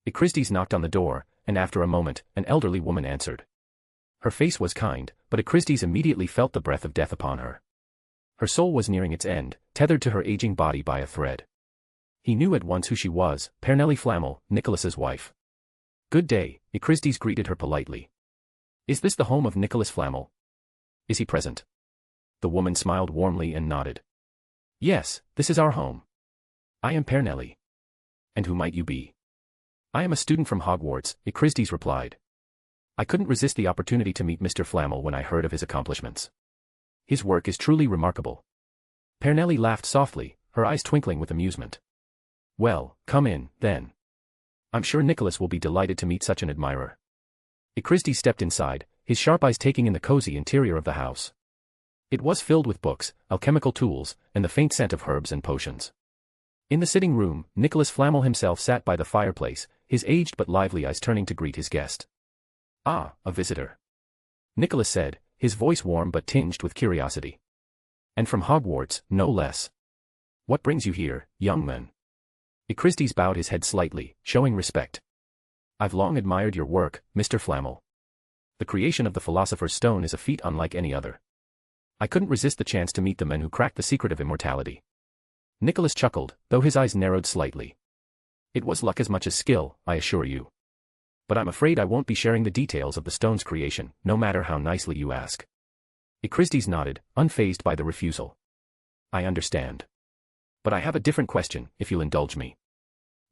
Echristes knocked on the door, and after a moment, an elderly woman answered. Her face was kind, but Echristes immediately felt the breath of death upon her. Her soul was nearing its end, tethered to her aging body by a thread. He knew at once who she was, Pernelle Flammel, Nicholas's wife. Good day, Echristes greeted her politely. Is this the home of Nicholas Flammel? Is he present? The woman smiled warmly and nodded. Yes, this is our home. I am Pernelle. And who might you be? I am a student from Hogwarts, Echristes replied. I couldn't resist the opportunity to meet Mr. Flammel when I heard of his accomplishments. His work is truly remarkable. Pernelle laughed softly, her eyes twinkling with amusement. Well, come in, then. I'm sure Nicholas will be delighted to meet such an admirer. Echristes stepped inside, his sharp eyes taking in the cozy interior of the house. It was filled with books, alchemical tools, and the faint scent of herbs and potions. In the sitting room, Nicholas Flammel himself sat by the fireplace, his aged but lively eyes turning to greet his guest. Ah, a visitor. Nicholas said, his voice warm but tinged with curiosity. And from Hogwarts, no less. What brings you here, young man? Echristes bowed his head slightly, showing respect. I've long admired your work, Mr. Flammel. The creation of the Philosopher's Stone is a feat unlike any other. I couldn't resist the chance to meet the men who cracked the secret of immortality. Nicholas chuckled, though his eyes narrowed slightly. It was luck as much as skill, I assure you. But I'm afraid I won't be sharing the details of the stone's creation, no matter how nicely you ask. Echristes nodded, unfazed by the refusal. I understand. But I have a different question, if you'll indulge me.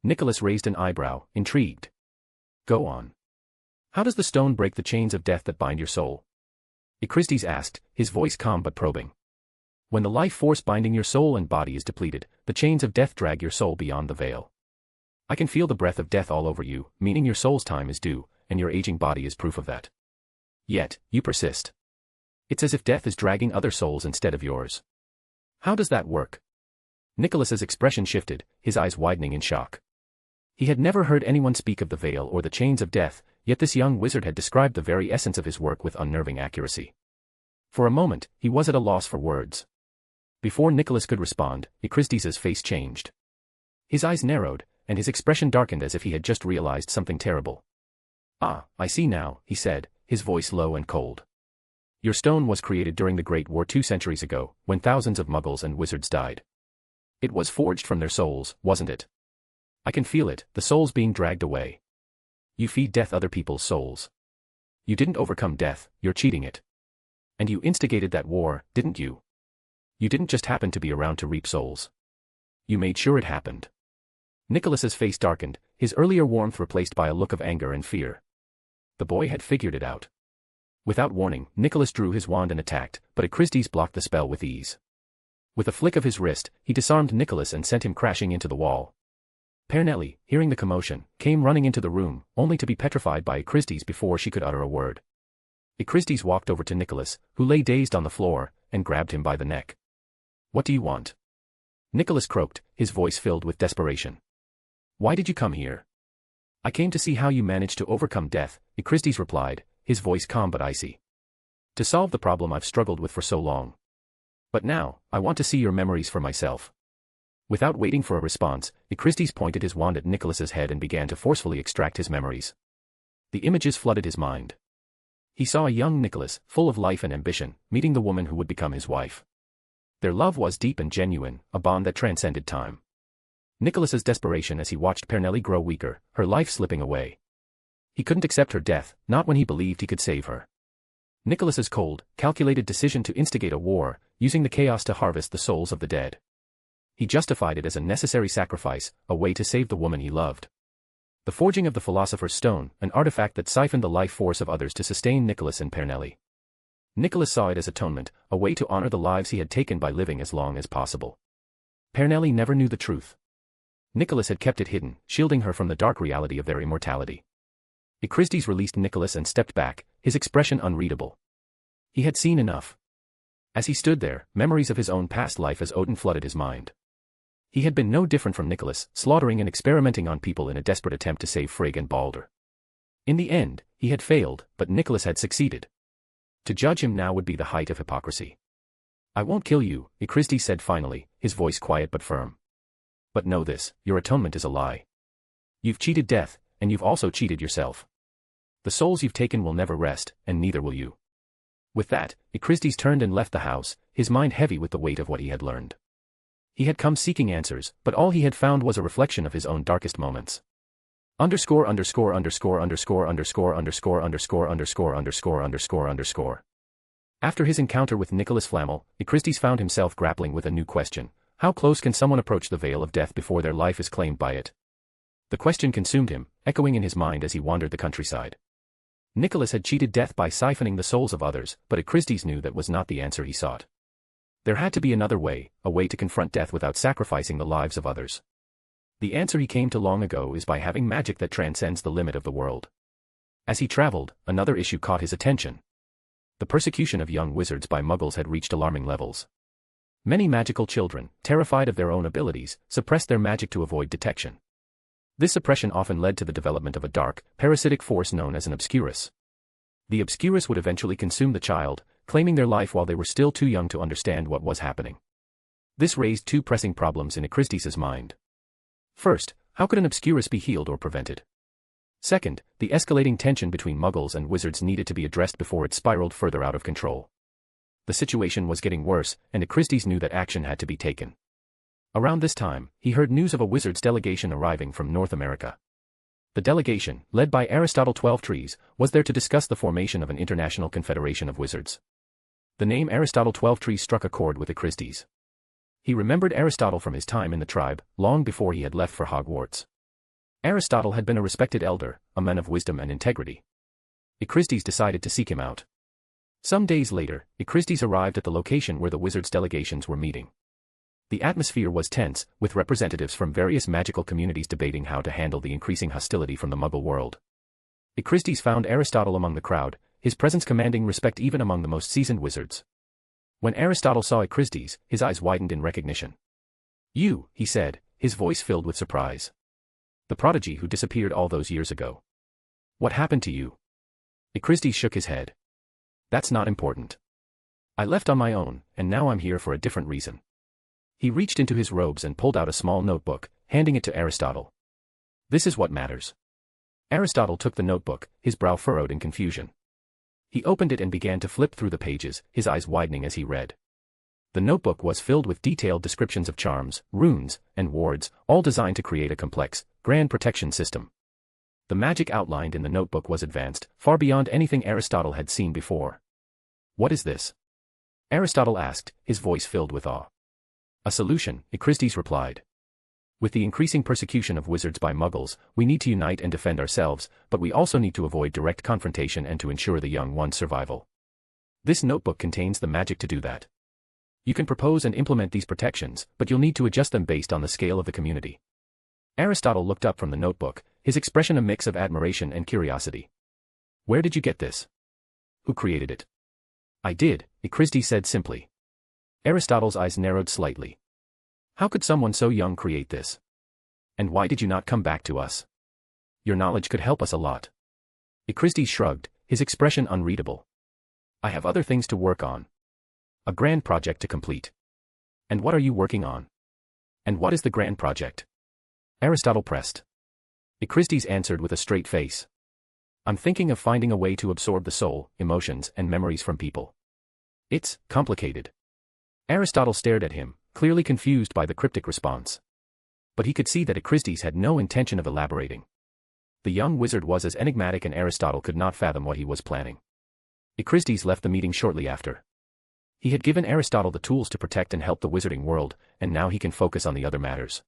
Nicholas raised an eyebrow, intrigued. Go on. How does the stone break the chains of death that bind your soul? Echristes asked, his voice calm but probing. When the life force binding your soul and body is depleted, the chains of death drag your soul beyond the veil. I can feel the breath of death all over you, meaning your soul's time is due, and your aging body is proof of that. Yet, you persist. It's as if death is dragging other souls instead of yours. How does that work? Nicholas's expression shifted, his eyes widening in shock. He had never heard anyone speak of the veil or the chains of death, yet this young wizard had described the very essence of his work with unnerving accuracy. For a moment, he was at a loss for words. Before Nicholas could respond, Echristes' face changed. His eyes narrowed, and his expression darkened as if he had just realized something terrible. Ah, I see now, he said, his voice low and cold. Your stone was created during the Great War 2 centuries ago, when thousands of muggles and wizards died. It was forged from their souls, wasn't it? I can feel it, the souls being dragged away. You feed death other people's souls. You didn't overcome death, you're cheating it. And you instigated that war, didn't you? You didn't just happen to be around to reap souls. You made sure it happened. Nicholas's face darkened, his earlier warmth replaced by a look of anger and fear. The boy had figured it out. Without warning, Nicholas drew his wand and attacked, but Echristes blocked the spell with ease. With a flick of his wrist, he disarmed Nicholas and sent him crashing into the wall. Pernelle, hearing the commotion, came running into the room, only to be petrified by Echristes before she could utter a word. Echristes walked over to Nicholas, who lay dazed on the floor, and grabbed him by the neck. What do you want? Nicholas croaked, his voice filled with desperation. Why did you come here? I came to see how you managed to overcome death, Echristes replied, his voice calm but icy. To solve the problem I've struggled with for so long. But now, I want to see your memories for myself. Without waiting for a response, Echristes pointed his wand at Nicholas's head and began to forcefully extract his memories. The images flooded his mind. He saw a young Nicholas, full of life and ambition, meeting the woman who would become his wife. Their love was deep and genuine, a bond that transcended time. Nicholas's desperation as he watched Pernelle grow weaker, her life slipping away. He couldn't accept her death, not when he believed he could save her. Nicholas's cold, calculated decision to instigate a war, using the chaos to harvest the souls of the dead. He justified it as a necessary sacrifice, a way to save the woman he loved. The forging of the Philosopher's Stone, an artifact that siphoned the life force of others to sustain Nicholas and Pernelle. Nicholas saw it as atonement, a way to honor the lives he had taken by living as long as possible. Pernelle never knew the truth. Nicholas had kept it hidden, shielding her from the dark reality of their immortality. Echristes released Nicholas and stepped back, his expression unreadable. He had seen enough. As he stood there, memories of his own past life as Odin flooded his mind. He had been no different from Nicholas, slaughtering and experimenting on people in a desperate attempt to save Frigg and Balder. In the end, he had failed, but Nicholas had succeeded. To judge him now would be the height of hypocrisy. I won't kill you, Echristes said finally, his voice quiet but firm. But know this, your atonement is a lie. You've cheated death, and you've also cheated yourself. The souls you've taken will never rest, and neither will you. With that, Echristes turned and left the house, his mind heavy with the weight of what he had learned. He had come seeking answers, but all he had found was a reflection of his own darkest moments. Underscore. After his encounter with Nicholas Flamel, Echristes found himself grappling with a new question. How close can someone approach the veil of death before their life is claimed by it? The question consumed him, echoing in his mind as he wandered the countryside. Nicholas had cheated death by siphoning the souls of others, but Echristes knew that was not the answer he sought. There had to be another way, a way to confront death without sacrificing the lives of others. The answer he came to long ago is by having magic that transcends the limit of the world. As he traveled, another issue caught his attention. The persecution of young wizards by muggles had reached alarming levels. Many magical children, terrified of their own abilities, suppressed their magic to avoid detection. This suppression often led to the development of a dark, parasitic force known as an obscurus. The obscurus would eventually consume the child, claiming their life while they were still too young to understand what was happening. This raised two pressing problems in Echristes' mind. First, how could an obscurus be healed or prevented? Second, the escalating tension between muggles and wizards needed to be addressed before it spiraled further out of control. The situation was getting worse, and Echristes knew that action had to be taken. Around this time, he heard news of a wizards delegation arriving from North America. The delegation, led by Aristotle Twelvetrees, was there to discuss the formation of an international confederation of wizards. The name Aristotle Twelvetrees struck a chord with Echristes. He remembered Aristotle from his time in the tribe, long before he had left for Hogwarts. Aristotle had been a respected elder, a man of wisdom and integrity. Echristes decided to seek him out. Some days later, Echristes arrived at the location where the wizards' delegations were meeting. The atmosphere was tense, with representatives from various magical communities debating how to handle the increasing hostility from the Muggle world. Echristes found Aristotle among the crowd, his presence commanding respect even among the most seasoned wizards. When Aristotle saw Echristes, his eyes widened in recognition. "You," he said, his voice filled with surprise. "The prodigy who disappeared all those years ago. What happened to you?" Echristes shook his head. "That's not important. I left on my own, and now I'm here for a different reason." He reached into his robes and pulled out a small notebook, handing it to Aristotle. "This is what matters." Aristotle took the notebook, his brow furrowed in confusion. He opened it and began to flip through the pages, his eyes widening as he read. The notebook was filled with detailed descriptions of charms, runes, and wards, all designed to create a complex, grand protection system. The magic outlined in the notebook was advanced, far beyond anything Aristotle had seen before. "What is this?" Aristotle asked, his voice filled with awe. "A solution," Echristes replied. "With the increasing persecution of wizards by muggles, we need to unite and defend ourselves, but we also need to avoid direct confrontation and to ensure the young one's survival. This notebook contains the magic to do that. You can propose and implement these protections, but you'll need to adjust them based on the scale of the community." Aristotle looked up from the notebook, his expression a mix of admiration and curiosity. "Where did you get this? Who created it?" "I did," Echristes said simply. Aristotle's eyes narrowed slightly. "How could someone so young create this? And why did you not come back to us? Your knowledge could help us a lot." Echristes shrugged, his expression unreadable. "I have other things to work on. A grand project to complete." "And what are you working on? And what is the grand project?" Aristotle pressed. Echristes answered with a straight face. "I'm thinking of finding a way to absorb the soul, emotions, and memories from people. It's complicated." Aristotle stared at him, clearly confused by the cryptic response. But he could see that Echristes had no intention of elaborating. The young wizard was as enigmatic and Aristotle could not fathom what he was planning. Echristes left the meeting shortly after. He had given Aristotle the tools to protect and help the wizarding world, and now he can focus on the other matters.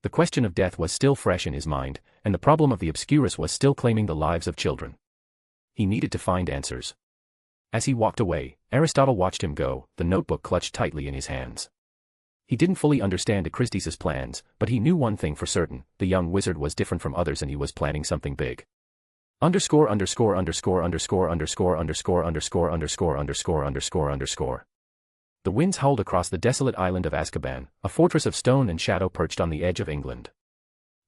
The question of death was still fresh in his mind, and the problem of the obscurus was still claiming the lives of children. He needed to find answers. As he walked away, Aristotle watched him go, the notebook clutched tightly in his hands. He didn't fully understand Echristes' plans, but he knew one thing for certain: the young wizard was different from others and he was planning something big. The winds howled across the desolate island of Azkaban, a fortress of stone and shadow perched on the edge of England.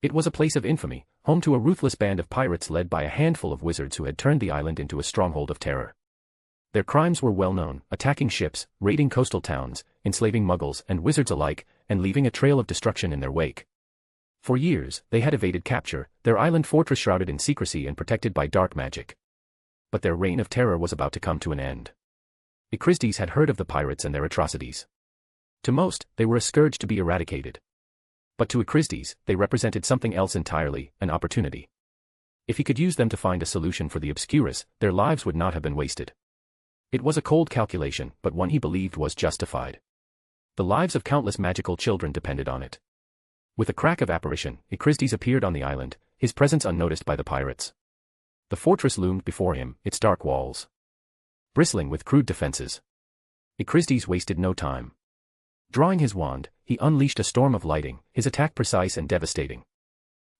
It was a place of infamy, home to a ruthless band of pirates led by a handful of wizards who had turned the island into a stronghold of terror. Their crimes were well known, attacking ships, raiding coastal towns, enslaving muggles and wizards alike, and leaving a trail of destruction in their wake. For years, they had evaded capture, their island fortress shrouded in secrecy and protected by dark magic. But their reign of terror was about to come to an end. Acristes had heard of the pirates and their atrocities. To most, they were a scourge to be eradicated. But to Acristes, they represented something else entirely, an opportunity. If he could use them to find a solution for the Obscurus, their lives would not have been wasted. It was a cold calculation, but one he believed was justified. The lives of countless magical children depended on it. With a crack of apparition, Acristes appeared on the island, his presence unnoticed by the pirates. The fortress loomed before him, its dark walls bristling with crude defenses. Acristes wasted no time. Drawing his wand, he unleashed a storm of lightning, his attack precise and devastating.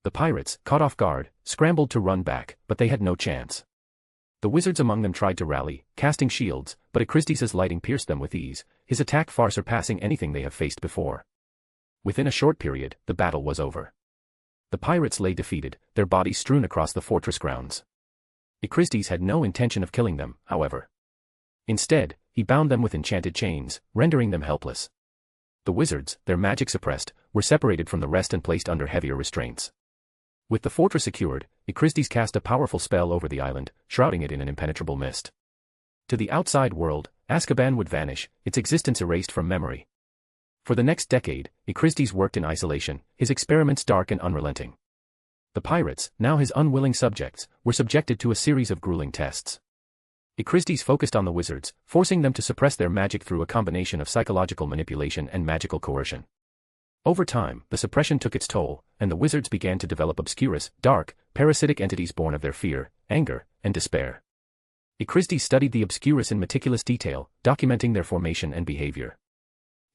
The pirates, caught off guard, scrambled to run back, but they had no chance. The wizards among them tried to rally, casting shields, but Acristes' lighting pierced them with ease, his attack far surpassing anything they have faced before. Within a short period, the battle was over. The pirates lay defeated, their bodies strewn across the fortress grounds. Acristes had no intention of killing them, however. Instead, he bound them with enchanted chains, rendering them helpless. The wizards, their magic suppressed, were separated from the rest and placed under heavier restraints. With the fortress secured, Acristes cast a powerful spell over the island, shrouding it in an impenetrable mist. To the outside world, Azkaban would vanish, its existence erased from memory. For the next decade, Acristes worked in isolation, his experiments dark and unrelenting. The pirates, now his unwilling subjects, were subjected to a series of grueling tests. Acristes focused on the wizards, forcing them to suppress their magic through a combination of psychological manipulation and magical coercion. Over time, the suppression took its toll, and the wizards began to develop obscurus, dark, parasitic entities born of their fear, anger, and despair. Acristes studied the obscurus in meticulous detail, documenting their formation and behavior.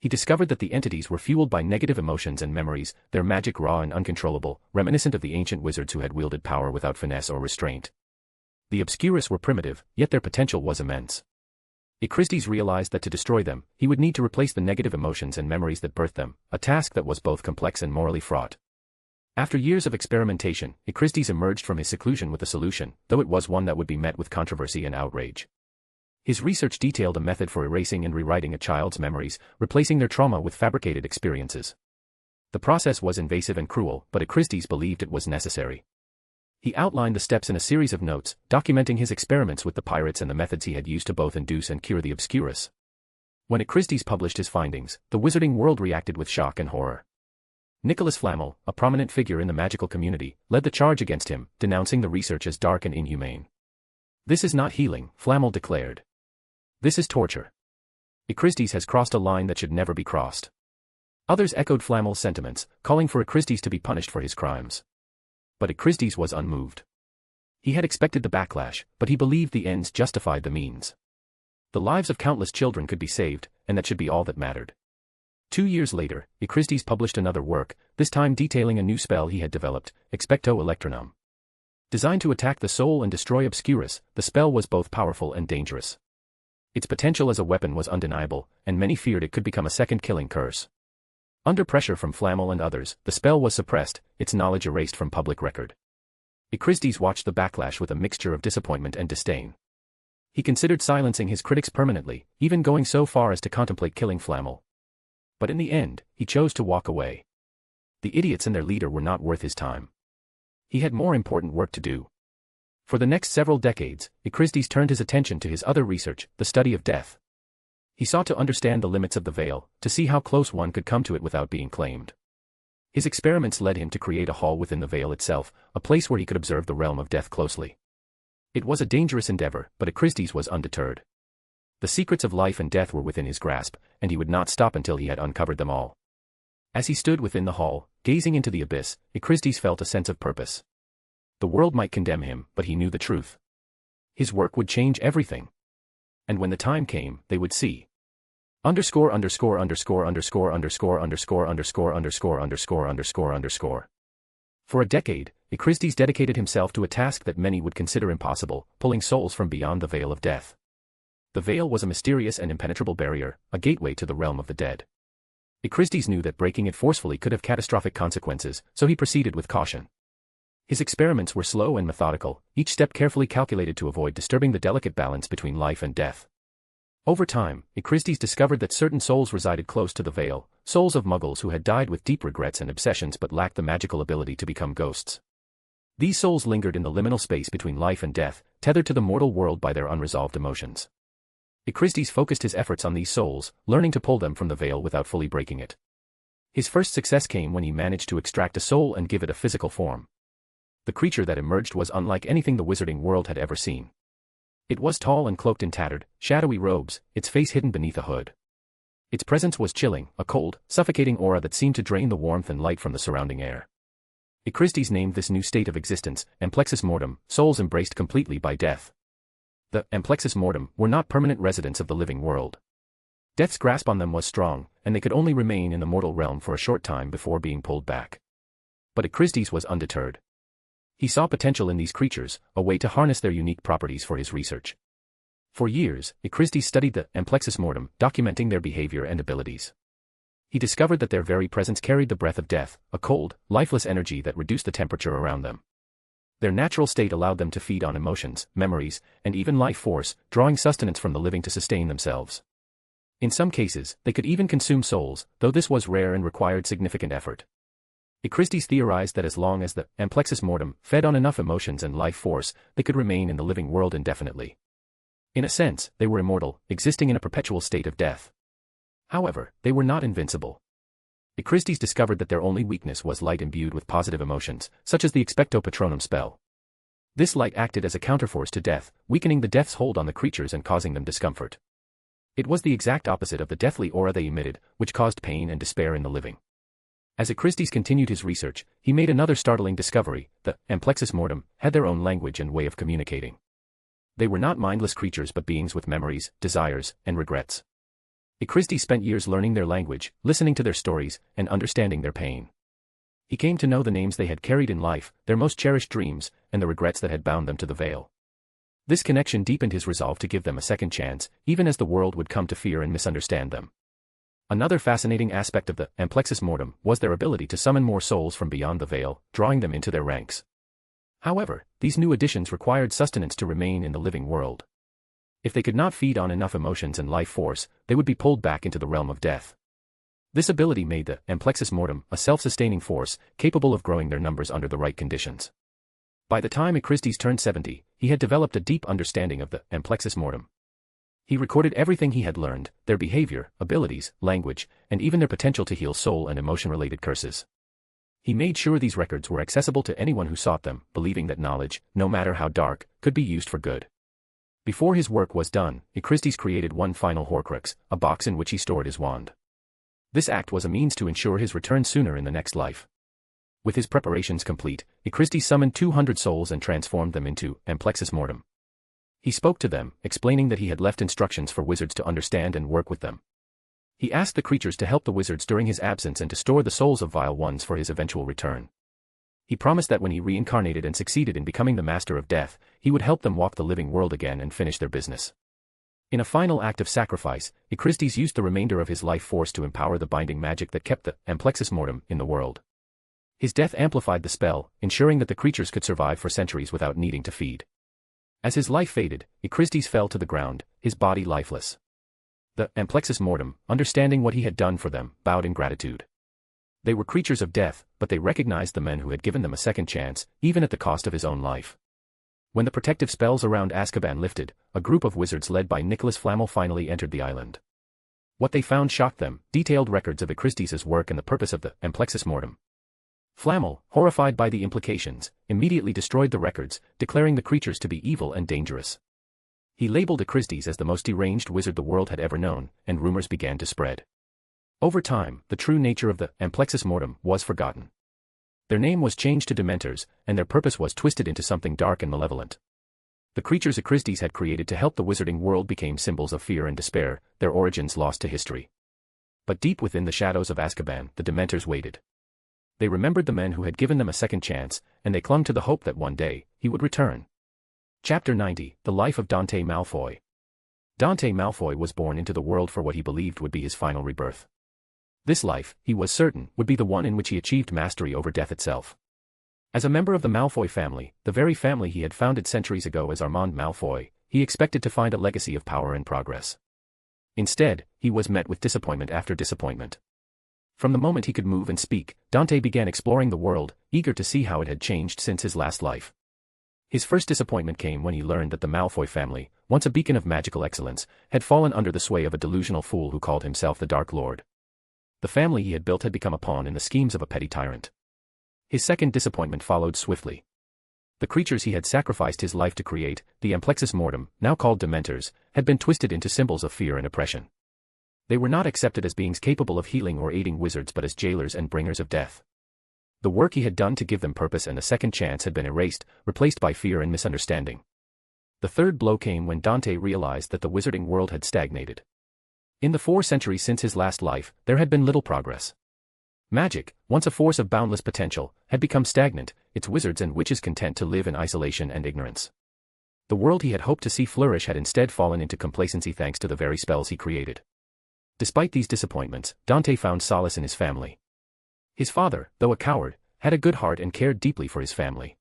He discovered that the entities were fueled by negative emotions and memories, their magic raw and uncontrollable, reminiscent of the ancient wizards who had wielded power without finesse or restraint. The obscurus were primitive, yet their potential was immense. Acristes realized that to destroy them, he would need to replace the negative emotions and memories that birthed them, a task that was both complex and morally fraught. After years of experimentation, Acristes emerged from his seclusion with a solution, though it was one that would be met with controversy and outrage. His research detailed a method for erasing and rewriting a child's memories, replacing their trauma with fabricated experiences. The process was invasive and cruel, but Acristes believed it was necessary. He outlined the steps in a series of notes, documenting his experiments with the pirates and the methods he had used to both induce and cure the obscurus. When Acristes published his findings, the wizarding world reacted with shock and horror. Nicholas Flamel, a prominent figure in the magical community, led the charge against him, denouncing the research as dark and inhumane. "This is not healing," Flamel declared. "This is torture. Acristes has crossed a line that should never be crossed." Others echoed Flamel's sentiments, calling for Acristes to be punished for his crimes. But Acristes was unmoved. He had expected the backlash, but he believed the ends justified the means. The lives of countless children could be saved, and that should be all that mattered. 2 years later, Acristes published another work, this time detailing a new spell he had developed, Expecto Electronum. Designed to attack the soul and destroy Obscurus, the spell was both powerful and dangerous. Its potential as a weapon was undeniable, and many feared it could become a second killing curse. Under pressure from Flamel and others, the spell was suppressed, its knowledge erased from public record. Acristes watched the backlash with a mixture of disappointment and disdain. He considered silencing his critics permanently, even going so far as to contemplate killing Flamel. But in the end, he chose to walk away. The idiots and their leader were not worth his time. He had more important work to do. For the next several decades, Acristes turned his attention to his other research, the study of death. He sought to understand the limits of the veil, to see how close one could come to it without being claimed. His experiments led him to create a hall within the veil itself, a place where he could observe the realm of death closely. It was a dangerous endeavor, but Acristes was undeterred. The secrets of life and death were within his grasp, and he would not stop until he had uncovered them all. As he stood within the hall, gazing into the abyss, Acristes felt a sense of purpose. The world might condemn him, but he knew the truth. His work would change everything. And when the time came, they would see. ___________________________________________________________________________________________________________________ For a decade, Acristes dedicated himself to a task that many would consider impossible, pulling souls from beyond the veil of death. The veil was a mysterious and impenetrable barrier, a gateway to the realm of the dead. Acristes knew that breaking it forcefully could have catastrophic consequences, so he proceeded with caution. His experiments were slow and methodical, each step carefully calculated to avoid disturbing the delicate balance between life and death. Over time, Acristes discovered that certain souls resided close to the veil, souls of muggles who had died with deep regrets and obsessions but lacked the magical ability to become ghosts. These souls lingered in the liminal space between life and death, tethered to the mortal world by their unresolved emotions. Echristes focused his efforts on these souls, learning to pull them from the veil without fully breaking it. His first success came when he managed to extract a soul and give it a physical form. The creature that emerged was unlike anything the wizarding world had ever seen. It was tall and cloaked in tattered, shadowy robes, its face hidden beneath a hood. Its presence was chilling, a cold, suffocating aura that seemed to drain the warmth and light from the surrounding air. Echristes named this new state of existence, amplexus mortem, souls embraced completely by death. The amplexus mortem were not permanent residents of the living world. Death's grasp on them was strong, and they could only remain in the mortal realm for a short time before being pulled back. But Echristes was undeterred. He saw potential in these creatures, a way to harness their unique properties for his research. For years, Echristes studied the amplexus mortem, documenting their behavior and abilities. He discovered that their very presence carried the breath of death, a cold, lifeless energy that reduced the temperature around them. Their natural state allowed them to feed on emotions, memories, and even life force, drawing sustenance from the living to sustain themselves. In some cases, they could even consume souls, though this was rare and required significant effort. Echristes theorized that as long as the amplexus mortem fed on enough emotions and life force, they could remain in the living world indefinitely. In a sense, they were immortal, existing in a perpetual state of death. However, they were not invincible. Echristes discovered that their only weakness was light imbued with positive emotions, such as the expecto patronum spell. This light acted as a counterforce to death, weakening the death's hold on the creatures and causing them discomfort. It was the exact opposite of the deathly aura they emitted, which caused pain and despair in the living. As Echristes continued his research, he made another startling discovery: the amplexus mortem had their own language and way of communicating. They were not mindless creatures but beings with memories, desires, and regrets. Echristes spent years learning their language, listening to their stories, and understanding their pain. He came to know the names they had carried in life, their most cherished dreams, and the regrets that had bound them to the veil. This connection deepened his resolve to give them a second chance, even as the world would come to fear and misunderstand them. Another fascinating aspect of the amplexus mortem was their ability to summon more souls from beyond the veil, drawing them into their ranks. However, these new additions required sustenance to remain in the living world. If they could not feed on enough emotions and life force, they would be pulled back into the realm of death. This ability made the amplexus mortem a self-sustaining force, capable of growing their numbers under the right conditions. By the time Echristes turned 70, he had developed a deep understanding of the amplexus mortem. He recorded everything he had learned, their behavior, abilities, language, and even their potential to heal soul and emotion-related curses. He made sure these records were accessible to anyone who sought them, believing that knowledge, no matter how dark, could be used for good. Before his work was done, Echristes created one final Horcrux, a box in which he stored his wand. This act was a means to ensure his return sooner in the next life. With his preparations complete, Echristes summoned 200 souls and transformed them into amplexus mortem. He spoke to them, explaining that he had left instructions for wizards to understand and work with them. He asked the creatures to help the wizards during his absence and to store the souls of vile ones for his eventual return. He promised that when he reincarnated and succeeded in becoming the master of death, he would help them walk the living world again and finish their business. In a final act of sacrifice, Echristes used the remainder of his life force to empower the binding magic that kept the amplexus mortem in the world. His death amplified the spell, ensuring that the creatures could survive for centuries without needing to feed. As his life faded, Echristes fell to the ground, his body lifeless. The amplexus mortem, understanding what he had done for them, bowed in gratitude. They were creatures of death, but they recognized the men who had given them a second chance, even at the cost of his own life. When the protective spells around Azkaban lifted, a group of wizards led by Nicholas Flamel finally entered the island. What they found shocked them: detailed records of Echristes' work and the purpose of the amplexus mortem. Flamel, horrified by the implications, immediately destroyed the records, declaring the creatures to be evil and dangerous. He labeled Echristes as the most deranged wizard the world had ever known, and rumors began to spread. Over time, the true nature of the amplexus mortem was forgotten. Their name was changed to Dementors, and their purpose was twisted into something dark and malevolent. The creatures Echristes had created to help the wizarding world became symbols of fear and despair, their origins lost to history. But deep within the shadows of Azkaban, the Dementors waited. They remembered the men who had given them a second chance, and they clung to the hope that one day, he would return. Chapter 90, The Life of Dante Malfoy. Dante Malfoy was born into the world for what he believed would be his final rebirth. This life, he was certain, would be the one in which he achieved mastery over death itself. As a member of the Malfoy family, the very family he had founded centuries ago as Armand Malfoy, he expected to find a legacy of power and progress. Instead, he was met with disappointment after disappointment. From the moment he could move and speak, Dante began exploring the world, eager to see how it had changed since his last life. His first disappointment came when he learned that the Malfoy family, once a beacon of magical excellence, had fallen under the sway of a delusional fool who called himself the Dark Lord. The family he had built had become a pawn in the schemes of a petty tyrant. His second disappointment followed swiftly. The creatures he had sacrificed his life to create, the Amplexus Mortem, now called Dementors, had been twisted into symbols of fear and oppression. They were not accepted as beings capable of healing or aiding wizards but as jailers and bringers of death. The work he had done to give them purpose and a second chance had been erased, replaced by fear and misunderstanding. The third blow came when Dante realized that the wizarding world had stagnated. In the 4 centuries since his last life, there had been little progress. Magic, once a force of boundless potential, had become stagnant, its wizards and witches content to live in isolation and ignorance. The world he had hoped to see flourish had instead fallen into complacency thanks to the very spells he created. Despite these disappointments, Dante found solace in his family. His father, though a coward, had a good heart and cared deeply for his family.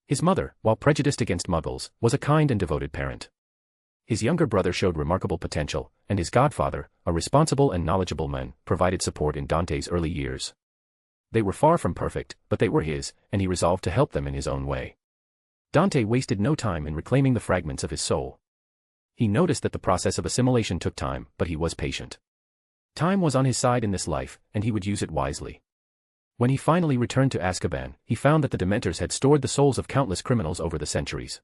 His mother, while prejudiced against muggles, was a kind and devoted parent. His younger brother showed remarkable potential, and his godfather, a responsible and knowledgeable man, provided support in Dante's early years. They were far from perfect, but they were his, and he resolved to help them in his own way. Dante wasted no time in reclaiming the fragments of his soul. He noticed that the process of assimilation took time, but he was patient. Time was on his side in this life, and he would use it wisely. When he finally returned to Azkaban, he found that the Dementors had stored the souls of countless criminals over the centuries.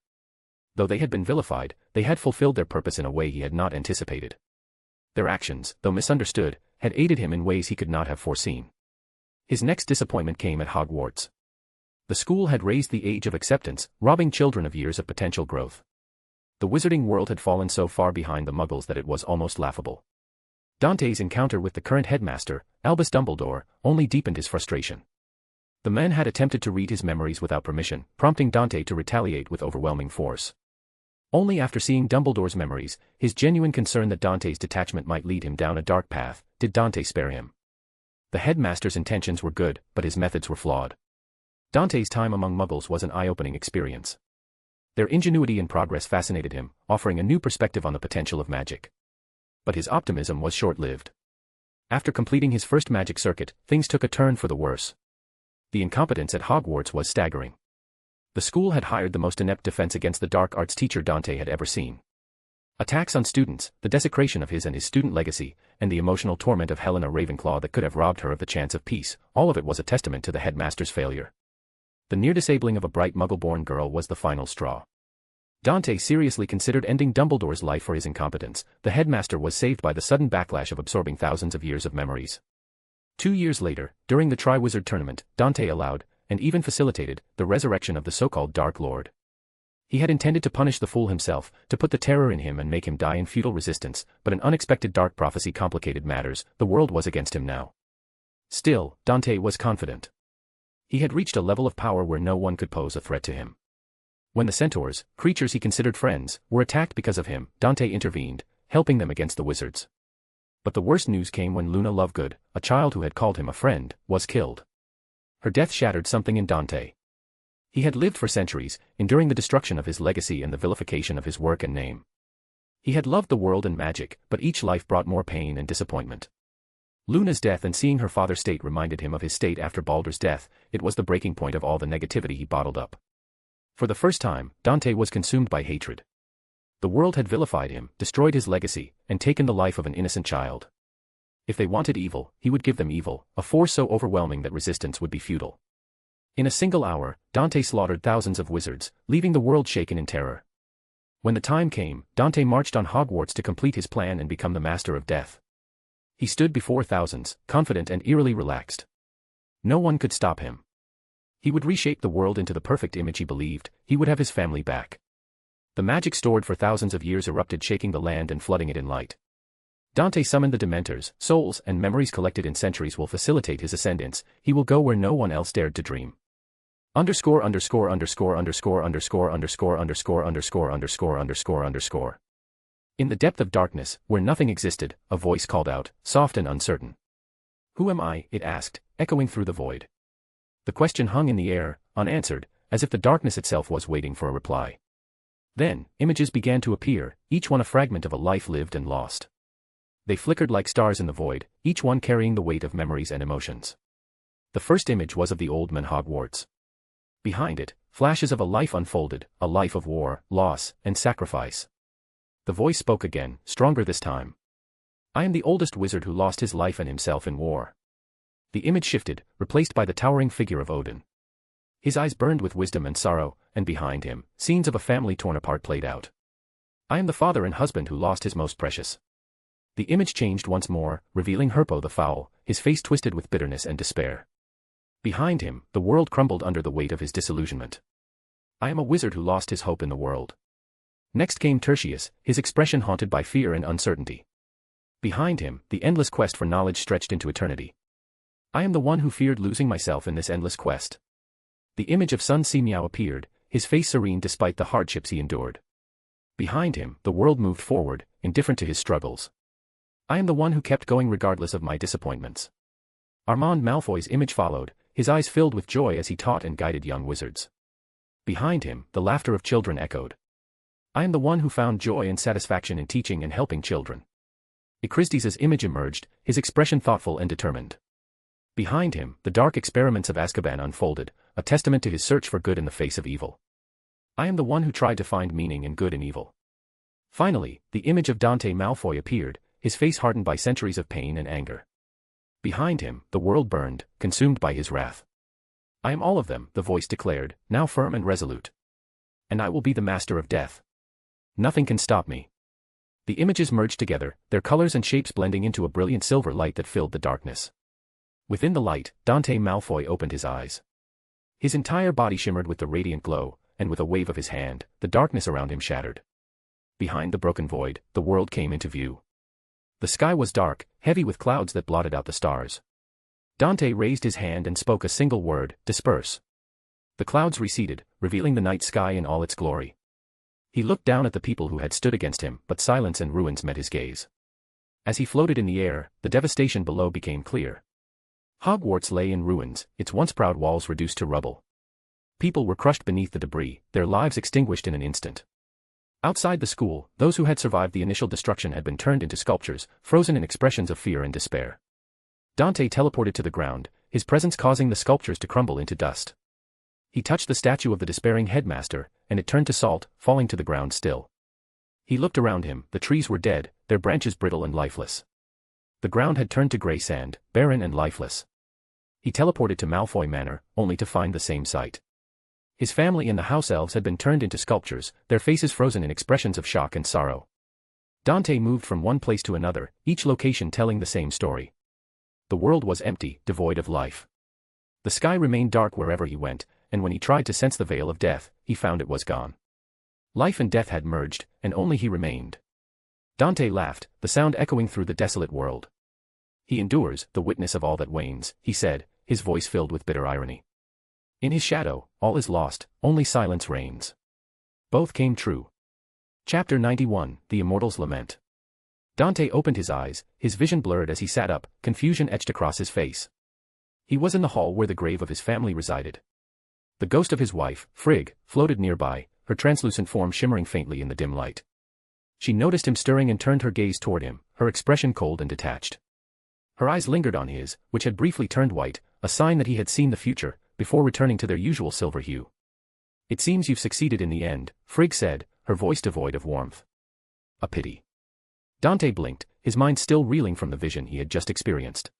Though they had been vilified, they had fulfilled their purpose in a way he had not anticipated. Their actions, though misunderstood, had aided him in ways he could not have foreseen. His next disappointment came at Hogwarts. The school had raised the age of acceptance, robbing children of years of potential growth. The wizarding world had fallen so far behind the Muggles that it was almost laughable. Dante's encounter with the current headmaster, Albus Dumbledore, only deepened his frustration. The man had attempted to read his memories without permission, prompting Dante to retaliate with overwhelming force. Only after seeing Dumbledore's memories, his genuine concern that Dante's detachment might lead him down a dark path, did Dante spare him. The headmaster's intentions were good, but his methods were flawed. Dante's time among Muggles was an eye-opening experience. Their ingenuity and progress fascinated him, offering a new perspective on the potential of magic. But his optimism was short-lived. After completing his first magic circuit, things took a turn for the worse. The incompetence at Hogwarts was staggering. The school had hired the most inept defense against the dark arts teacher Dante had ever seen. Attacks on students, the desecration of his and his student legacy, and the emotional torment of Helena Ravenclaw that could have robbed her of the chance of peace, all of it was a testament to the headmaster's failure. The near-disabling of a bright Muggle-born girl was the final straw. Dante seriously considered ending Dumbledore's life for his incompetence. The headmaster was saved by the sudden backlash of absorbing thousands of years of memories. 2 years later, during the Triwizard Tournament, Dante allowed, and even facilitated, the resurrection of the so-called Dark Lord. He had intended to punish the fool himself, to put the terror in him and make him die in futile resistance, but an unexpected dark prophecy complicated matters. The world was against him now. Still, Dante was confident. He had reached a level of power where no one could pose a threat to him. When the centaurs, creatures he considered friends, were attacked because of him, Dante intervened, helping them against the wizards. But the worst news came when Luna Lovegood, a child who had called him a friend, was killed. Her death shattered something in Dante. He had lived for centuries, enduring the destruction of his legacy and the vilification of his work and name. He had loved the world and magic, but each life brought more pain and disappointment. Luna's death and seeing her father's state reminded him of his state after Baldur's death. It was the breaking point of all the negativity he bottled up. For the first time, Dante was consumed by hatred. The world had vilified him, destroyed his legacy, and taken the life of an innocent child. If they wanted evil, he would give them evil, a force so overwhelming that resistance would be futile. In a single hour, Dante slaughtered thousands of wizards, leaving the world shaken in terror. When the time came, Dante marched on Hogwarts to complete his plan and become the master of death. He stood before thousands, confident and eerily relaxed. No one could stop him. He would reshape the world into the perfect image he believed. He would have his family back. The magic stored for thousands of years erupted, shaking the land and flooding it in light. Dante summoned the Dementors. Souls and memories collected in centuries will facilitate his ascendance. He will go where no one else dared to dream. Underscore underscore underscore underscore underscore underscore underscore underscore underscore underscore underscore. In the depth of darkness, where nothing existed, a voice called out, soft and uncertain. Who am I? It asked, echoing through the void. The question hung in the air, unanswered, as if the darkness itself was waiting for a reply. Then, images began to appear, each one a fragment of a life lived and lost. They flickered like stars in the void, each one carrying the weight of memories and emotions. The first image was of the old man Hogwarts. Behind it, flashes of a life unfolded, a life of war, loss, and sacrifice. The voice spoke again, stronger this time. I am the oldest wizard who lost his life and himself in war. The image shifted, replaced by the towering figure of Odin. His eyes burned with wisdom and sorrow, and behind him, scenes of a family torn apart played out. I am the father and husband who lost his most precious. The image changed once more, revealing Herpo the Foul, his face twisted with bitterness and despair. Behind him, the world crumbled under the weight of his disillusionment. I am a wizard who lost his hope in the world. Next came Tertius, his expression haunted by fear and uncertainty. Behind him, the endless quest for knowledge stretched into eternity. I am the one who feared losing myself in this endless quest. The image of Sun Simiao appeared, his face serene despite the hardships he endured. Behind him, the world moved forward, indifferent to his struggles. I am the one who kept going regardless of my disappointments. Armand Malfoy's image followed, his eyes filled with joy as he taught and guided young wizards. Behind him, the laughter of children echoed. I am the one who found joy and satisfaction in teaching and helping children. Echrisdes' image emerged, his expression thoughtful and determined. Behind him, the dark experiments of Azkaban unfolded, a testament to his search for good in the face of evil. I am the one who tried to find meaning in good and evil. Finally, the image of Dante Malfoy appeared, his face hardened by centuries of pain and anger. Behind him, the world burned, consumed by his wrath. I am all of them, the voice declared, now firm and resolute. And I will be the master of death. Nothing can stop me. The images merged together, their colors and shapes blending into a brilliant silver light that filled the darkness. Within the light, Dante Malfoy opened his eyes. His entire body shimmered with the radiant glow, and with a wave of his hand, the darkness around him shattered. Behind the broken void, the world came into view. The sky was dark, heavy with clouds that blotted out the stars. Dante raised his hand and spoke a single word, disperse. The clouds receded, revealing the night sky in all its glory. He looked down at the people who had stood against him, but silence and ruins met his gaze. As he floated in the air, the devastation below became clear. Hogwarts lay in ruins, its once proud walls reduced to rubble. People were crushed beneath the debris, their lives extinguished in an instant. Outside the school, those who had survived the initial destruction had been turned into sculptures, frozen in expressions of fear and despair. Dante teleported to the ground, his presence causing the sculptures to crumble into dust. He touched the statue of the despairing headmaster, and it turned to salt, falling to the ground still. He looked around him, the trees were dead, their branches brittle and lifeless. The ground had turned to grey sand, barren and lifeless. He teleported to Malfoy Manor, only to find the same sight. His family and the house elves had been turned into sculptures, their faces frozen in expressions of shock and sorrow. Dante moved from one place to another, each location telling the same story. The world was empty, devoid of life. The sky remained dark wherever he went, and when he tried to sense the veil of death, he found it was gone. Life and death had merged, and only he remained. Dante laughed, the sound echoing through the desolate world. He endures, the witness of all that wanes, he said, his voice filled with bitter irony. In his shadow, all is lost, only silence reigns. Both came true. Chapter 91, The Immortal's Lament. Dante opened his eyes, his vision blurred as he sat up, confusion etched across his face. He was in the hall where the grave of his family resided. The ghost of his wife, Frigg, floated nearby, her translucent form shimmering faintly in the dim light. She noticed him stirring and turned her gaze toward him, her expression cold and detached. Her eyes lingered on his, which had briefly turned white, a sign that he had seen the future, before returning to their usual silver hue. "It seems you've succeeded in the end," Frigg said, her voice devoid of warmth. "A pity." Dante blinked, his mind still reeling from the vision he had just experienced.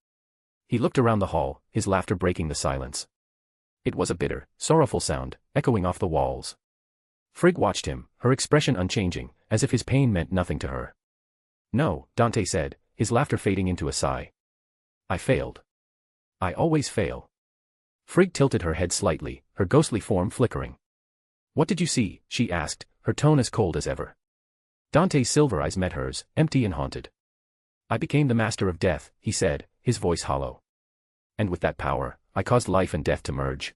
He looked around the hall, his laughter breaking the silence. It was a bitter, sorrowful sound, echoing off the walls. Frigg watched him, her expression unchanging, as if his pain meant nothing to her. "No," Dante said, his laughter fading into a sigh. "I failed. I always fail." Frigg tilted her head slightly, her ghostly form flickering. "What did you see?" she asked, her tone as cold as ever. Dante's silver eyes met hers, empty and haunted. "I became the master of death," he said, his voice hollow. "And with that power, I caused life and death to merge.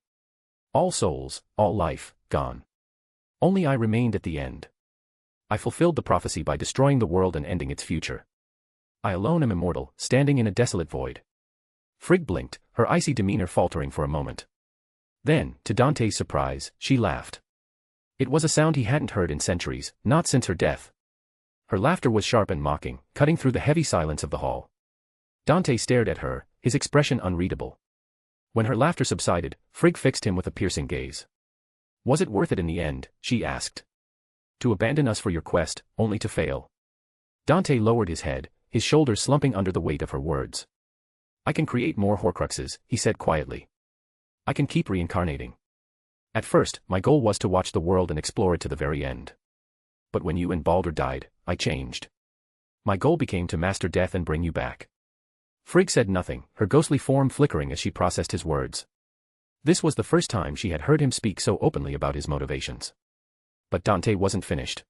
All souls, all life, gone. Only I remained at the end. I fulfilled the prophecy by destroying the world and ending its future. I alone am immortal, standing in a desolate void." Frigg blinked, her icy demeanor faltering for a moment. Then, to Dante's surprise, she laughed. It was a sound he hadn't heard in centuries, not since her death. Her laughter was sharp and mocking, cutting through the heavy silence of the hall. Dante stared at her, his expression unreadable. When her laughter subsided, Frigg fixed him with a piercing gaze. Was it worth it in the end, she asked. To abandon us for your quest, only to fail? Dante lowered his head, his shoulders slumping under the weight of her words. I can create more Horcruxes, he said quietly. I can keep reincarnating. At first, my goal was to watch the world and explore it to the very end. But when you and Baldur died, I changed. My goal became to master death and bring you back. Frigg said nothing, her ghostly form flickering as she processed his words. This was the first time she had heard him speak so openly about his motivations. But Dante wasn't finished.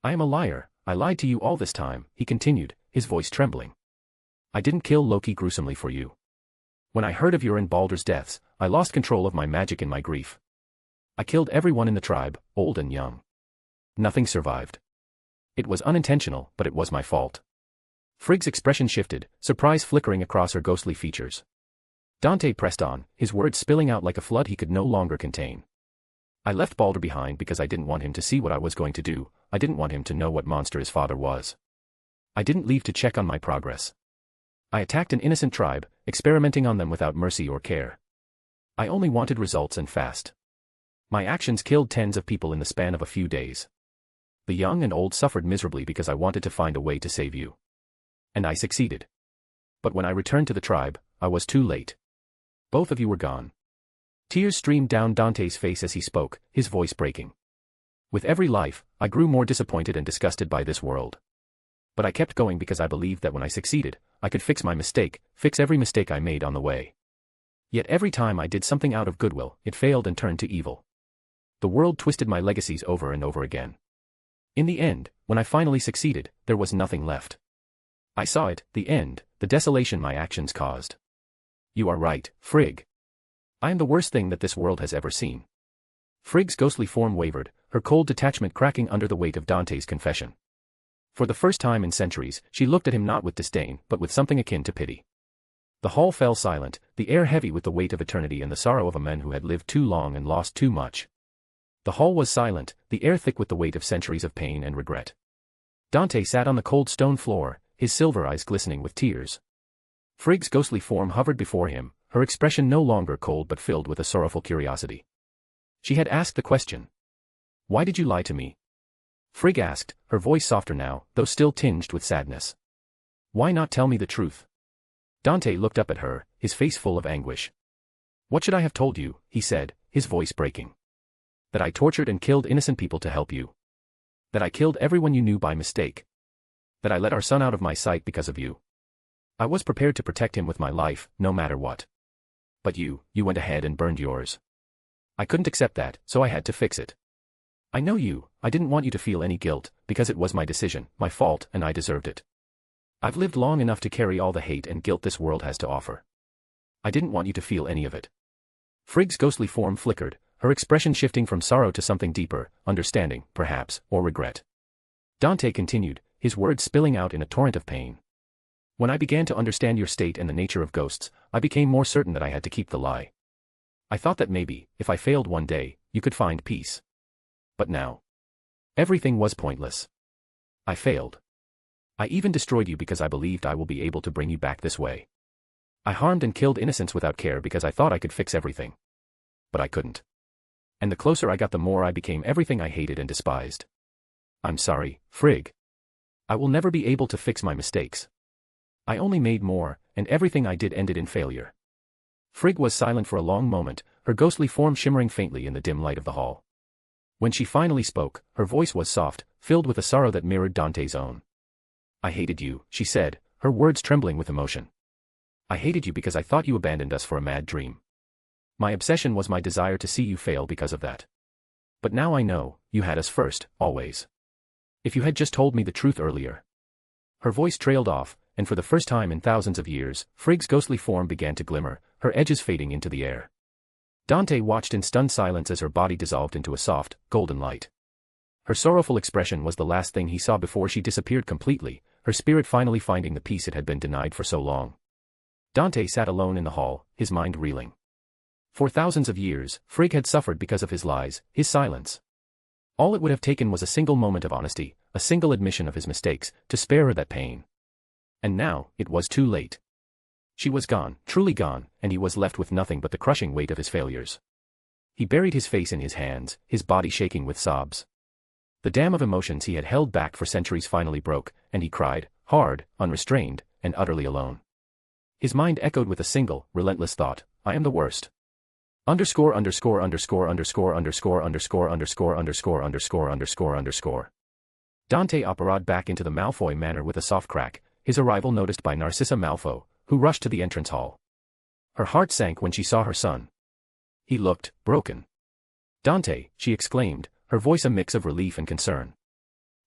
I am a liar, I lied to you all this time, he continued, his voice trembling. I didn't kill Loki gruesomely for you. When I heard of your and Baldur's deaths, I lost control of my magic in my grief. I killed everyone in the tribe, old and young. Nothing survived. It was unintentional, but it was my fault. Frigg's expression shifted, surprise flickering across her ghostly features. Dante pressed on, his words spilling out like a flood he could no longer contain. I left Baldur behind because I didn't want him to see what I was going to do, I didn't want him to know what monster his father was. I didn't leave to check on my progress. I attacked an innocent tribe, experimenting on them without mercy or care. I only wanted results and fast. My actions killed tens of people in the span of a few days. The young and old suffered miserably because I wanted to find a way to save you. And I succeeded. But when I returned to the tribe, I was too late. Both of you were gone. Tears streamed down Dante's face as he spoke, his voice breaking. With every life, I grew more disappointed and disgusted by this world. But I kept going because I believed that when I succeeded, I could fix my mistake, fix every mistake I made on the way. Yet every time I did something out of goodwill, it failed and turned to evil. The world twisted my legacies over and over again. In the end, when I finally succeeded, there was nothing left. I saw it, the end, the desolation my actions caused. You are right, Frigg. I am the worst thing that this world has ever seen. Frigg's ghostly form wavered, her cold detachment cracking under the weight of Dante's confession. For the first time in centuries, she looked at him not with disdain, but with something akin to pity. The hall fell silent, the air heavy with the weight of eternity and the sorrow of a man who had lived too long and lost too much. The hall was silent, the air thick with the weight of centuries of pain and regret. Dante sat on the cold stone floor, his silver eyes glistening with tears. Frigg's ghostly form hovered before him, her expression no longer cold but filled with a sorrowful curiosity. She had asked the question. Why did you lie to me? Frigg asked, her voice softer now, though still tinged with sadness. Why not tell me the truth? Dante looked up at her, his face full of anguish. What should I have told you, he said, his voice breaking. That I tortured and killed innocent people to help you. That I killed everyone you knew by mistake. That I let our son out of my sight because of you. I was prepared to protect him with my life, no matter what. But you went ahead and burned yours. I couldn't accept that, so I had to fix it. I know you, I didn't want you to feel any guilt, because it was my decision, my fault, and I deserved it. I've lived long enough to carry all the hate and guilt this world has to offer. I didn't want you to feel any of it. Frigg's ghostly form flickered, her expression shifting from sorrow to something deeper, understanding, perhaps, or regret. Dante continued, his words spilling out in a torrent of pain. When I began to understand your state and the nature of ghosts, I became more certain that I had to keep the lie. I thought that maybe, if I failed one day, you could find peace. But now. Everything was pointless. I failed. I even destroyed you because I believed I will be able to bring you back this way. I harmed and killed innocents without care because I thought I could fix everything. But I couldn't. And the closer I got the more I became everything I hated and despised. I'm sorry, Frigg. I will never be able to fix my mistakes. I only made more, and everything I did ended in failure. Frigg was silent for a long moment, her ghostly form shimmering faintly in the dim light of the hall. When she finally spoke, her voice was soft, filled with a sorrow that mirrored Dante's own. I hated you, she said, her words trembling with emotion. I hated you because I thought you abandoned us for a mad dream. My obsession was my desire to see you fail because of that. But now I know, you had us first, always. If you had just told me the truth earlier. Her voice trailed off, and for the first time in thousands of years, Frigg's ghostly form began to glimmer, her edges fading into the air. Dante watched in stunned silence as her body dissolved into a soft, golden light. Her sorrowful expression was the last thing he saw before she disappeared completely, her spirit finally finding the peace it had been denied for so long. Dante sat alone in the hall, his mind reeling. For thousands of years, Frigg had suffered because of his lies, his silence. All it would have taken was a single moment of honesty, a single admission of his mistakes, to spare her that pain. And now, it was too late. She was gone, truly gone, and he was left with nothing but the crushing weight of his failures. He buried his face in his hands, his body shaking with sobs. The dam of emotions he had held back for centuries finally broke, and he cried, hard, unrestrained, and utterly alone. His mind echoed with a single, relentless thought, I am the worst. Underscore. Dante apparat back into the Malfoy manor with a soft crack, his arrival noticed by Narcissa Malfoy, who rushed to the entrance hall. Her heart sank when she saw her son. He looked broken. Dante, she exclaimed, her voice a mix of relief and concern.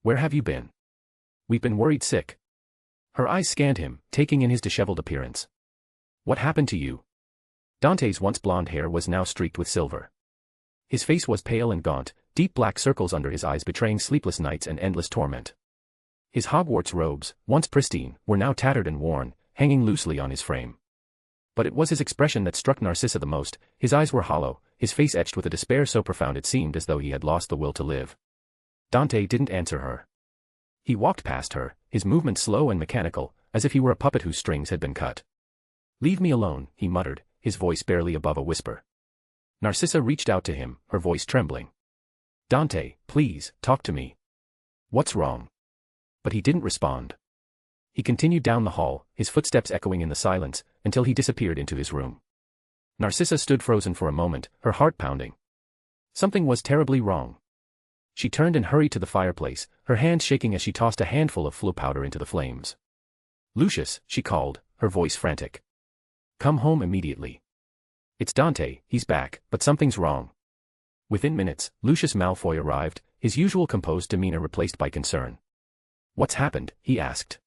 Where have you been? We've been worried sick. Her eyes scanned him, taking in his disheveled appearance. What happened to you? Dante's once blonde hair was now streaked with silver. His face was pale and gaunt, deep black circles under his eyes betraying sleepless nights and endless torment. His Hogwarts robes, once pristine, were now tattered and worn, hanging loosely on his frame. But it was his expression that struck Narcissa the most. His eyes were hollow, his face etched with a despair so profound it seemed as though he had lost the will to live. Dante didn't answer her. He walked past her, his movements slow and mechanical, as if he were a puppet whose strings had been cut. Leave me alone, he muttered, his voice barely above a whisper. Narcissa reached out to him, her voice trembling. Dante, please, talk to me. What's wrong? But he didn't respond. He continued down the hall, his footsteps echoing in the silence, until he disappeared into his room. Narcissa stood frozen for a moment, her heart pounding. Something was terribly wrong. She turned and hurried to the fireplace, her hands shaking as she tossed a handful of flu powder into the flames. Lucius, she called, her voice frantic. Come home immediately. It's Dante, he's back, but something's wrong. Within minutes, Lucius Malfoy arrived, his usual composed demeanor replaced by concern. What's happened? He asked.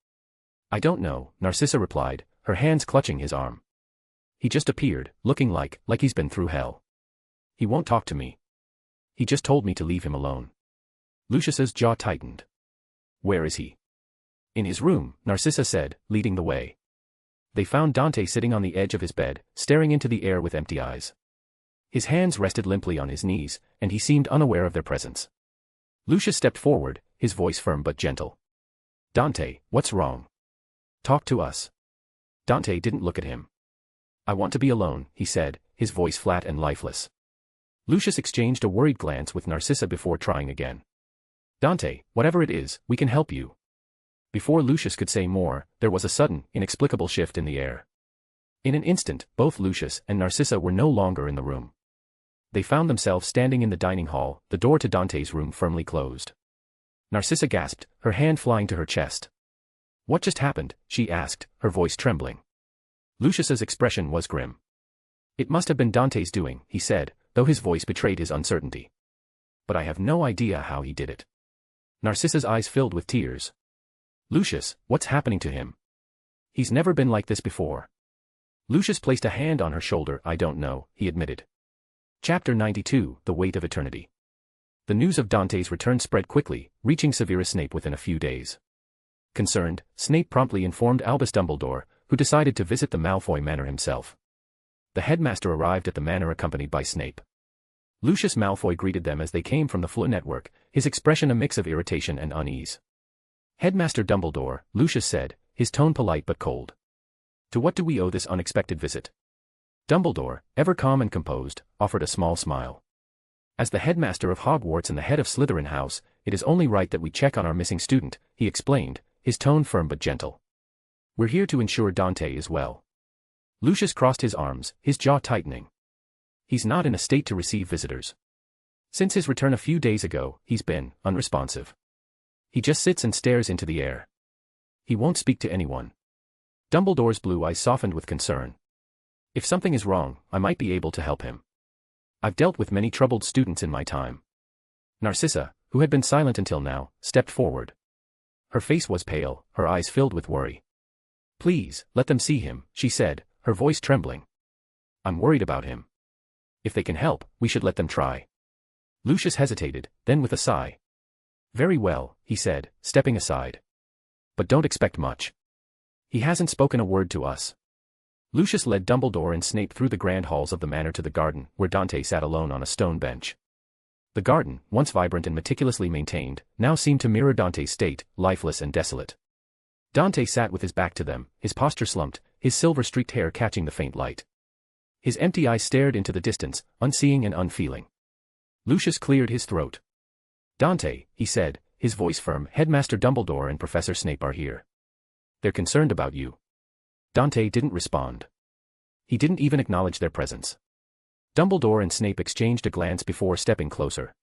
I don't know, Narcissa replied, her hands clutching his arm. He just appeared, looking like he's been through hell. He won't talk to me. He just told me to leave him alone. Lucius's jaw tightened. Where is he? In his room, Narcissa said, leading the way. They found Dante sitting on the edge of his bed, staring into the air with empty eyes. His hands rested limply on his knees, and he seemed unaware of their presence. Lucius stepped forward, his voice firm but gentle. Dante, what's wrong? Talk to us. Dante didn't look at him. I want to be alone, he said, his voice flat and lifeless. Lucius exchanged a worried glance with Narcissa before trying again. Dante, whatever it is, we can help you. Before Lucius could say more, there was a sudden, inexplicable shift in the air. In an instant, both Lucius and Narcissa were no longer in the room. They found themselves standing in the dining hall, the door to Dante's room firmly closed. Narcissa gasped, her hand flying to her chest. What just happened? She asked, her voice trembling. Lucius's expression was grim. It must have been Dante's doing, he said, though his voice betrayed his uncertainty. But I have no idea how he did it. Narcissa's eyes filled with tears. Lucius, what's happening to him? He's never been like this before. Lucius placed a hand on her shoulder. I don't know, he admitted. Chapter 92, The Weight of Eternity. The news of Dante's return spread quickly, reaching Severus Snape within a few days. Concerned, Snape promptly informed Albus Dumbledore, who decided to visit the Malfoy manor himself. The headmaster arrived at the manor accompanied by Snape. Lucius Malfoy greeted them as they came from the Floo network, his expression a mix of irritation and unease. Headmaster Dumbledore, Lucius said, his tone polite but cold. To what do we owe this unexpected visit? Dumbledore, ever calm and composed, offered a small smile. As the headmaster of Hogwarts and the head of Slytherin House, it is only right that we check on our missing student, he explained, his tone firm but gentle. We're here to ensure Dante is well. Lucius crossed his arms, his jaw tightening. He's not in a state to receive visitors. Since his return a few days ago, he's been unresponsive. He just sits and stares into the air. He won't speak to anyone. Dumbledore's blue eyes softened with concern. If something is wrong, I might be able to help him. I've dealt with many troubled students in my time. Narcissa, who had been silent until now, stepped forward. Her face was pale, her eyes filled with worry. Please, let them see him, she said, her voice trembling. I'm worried about him. If they can help, we should let them try. Lucius hesitated, then with a sigh. Very well, he said, stepping aside. But don't expect much. He hasn't spoken a word to us. Lucius led Dumbledore and Snape through the grand halls of the manor to the garden, where Dante sat alone on a stone bench. The garden, once vibrant and meticulously maintained, now seemed to mirror Dante's state, lifeless and desolate. Dante sat with his back to them, his posture slumped, his silver-streaked hair catching the faint light. His empty eyes stared into the distance, unseeing and unfeeling. Lucius cleared his throat. "Dante," he said, his voice firm, "Headmaster Dumbledore and Professor Snape are here. They're concerned about you." Dante didn't respond. He didn't even acknowledge their presence. Dumbledore and Snape exchanged a glance before stepping closer.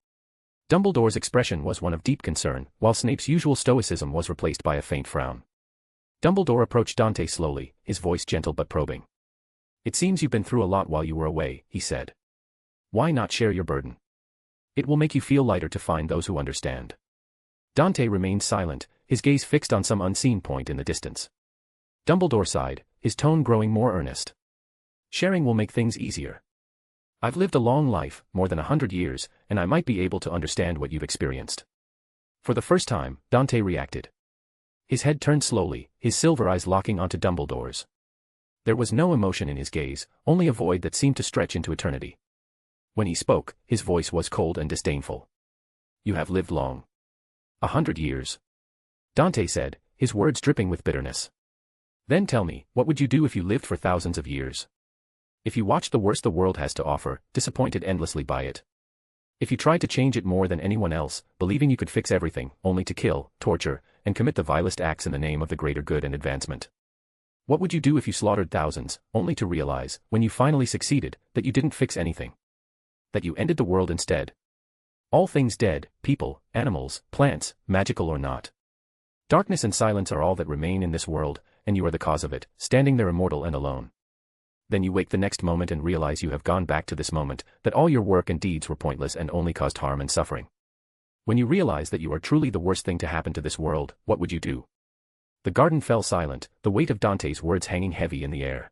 Dumbledore's expression was one of deep concern, while Snape's usual stoicism was replaced by a faint frown. Dumbledore approached Dante slowly, his voice gentle but probing. "It seems you've been through a lot while you were away," he said. "Why not share your burden? It will make you feel lighter to find those who understand." Dante remained silent, his gaze fixed on some unseen point in the distance. Dumbledore sighed, his tone growing more earnest. "Sharing will make things easier. I've lived a long life, more than 100 years, and I might be able to understand what you've experienced." For the first time, Dante reacted. His head turned slowly, his silver eyes locking onto Dumbledore's. There was no emotion in his gaze, only a void that seemed to stretch into eternity. When he spoke, his voice was cold and disdainful. "You have lived long. 100 years." Dante said, his words dripping with bitterness. "Then tell me, what would you do if you lived for thousands of years? If you watched the worst the world has to offer, disappointed endlessly by it? If you tried to change it more than anyone else, believing you could fix everything, only to kill, torture, and commit the vilest acts in the name of the greater good and advancement? What would you do if you slaughtered thousands, only to realize, when you finally succeeded, that you didn't fix anything? That you ended the world instead? All things dead, people, animals, plants, magical or not. Darkness and silence are all that remain in this world, and you are the cause of it, standing there immortal and alone. Then you wake the next moment and realize you have gone back to this moment, that all your work and deeds were pointless and only caused harm and suffering. When you realize that you are truly the worst thing to happen to this world, what would you do?" The garden fell silent, the weight of Dante's words hanging heavy in the air.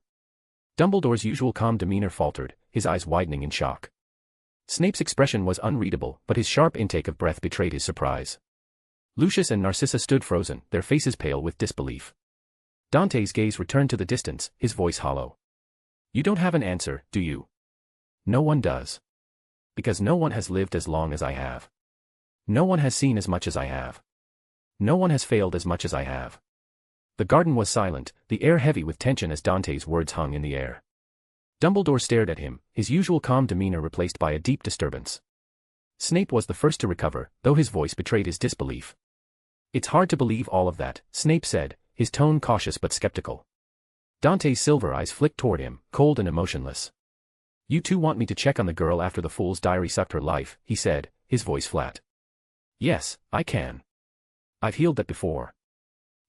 Dumbledore's usual calm demeanor faltered, his eyes widening in shock. Snape's expression was unreadable, but his sharp intake of breath betrayed his surprise. Lucius and Narcissa stood frozen, their faces pale with disbelief. Dante's gaze returned to the distance, his voice hollow. "You don't have an answer, do you?" "No one does. Because no one has lived as long as I have. No one has seen as much as I have. No one has failed as much as I have." The garden was silent, the air heavy with tension as Dante's words hung in the air. Dumbledore stared at him, his usual calm demeanor replaced by a deep disturbance. Snape was the first to recover, though his voice betrayed his disbelief. "It's hard to believe all of that," Snape said, his tone cautious but skeptical. Dante's silver eyes flicked toward him, cold and emotionless. "You two want me to check on the girl after the fool's diary sucked her life," he said, his voice flat. "Yes, I can. I've healed that before.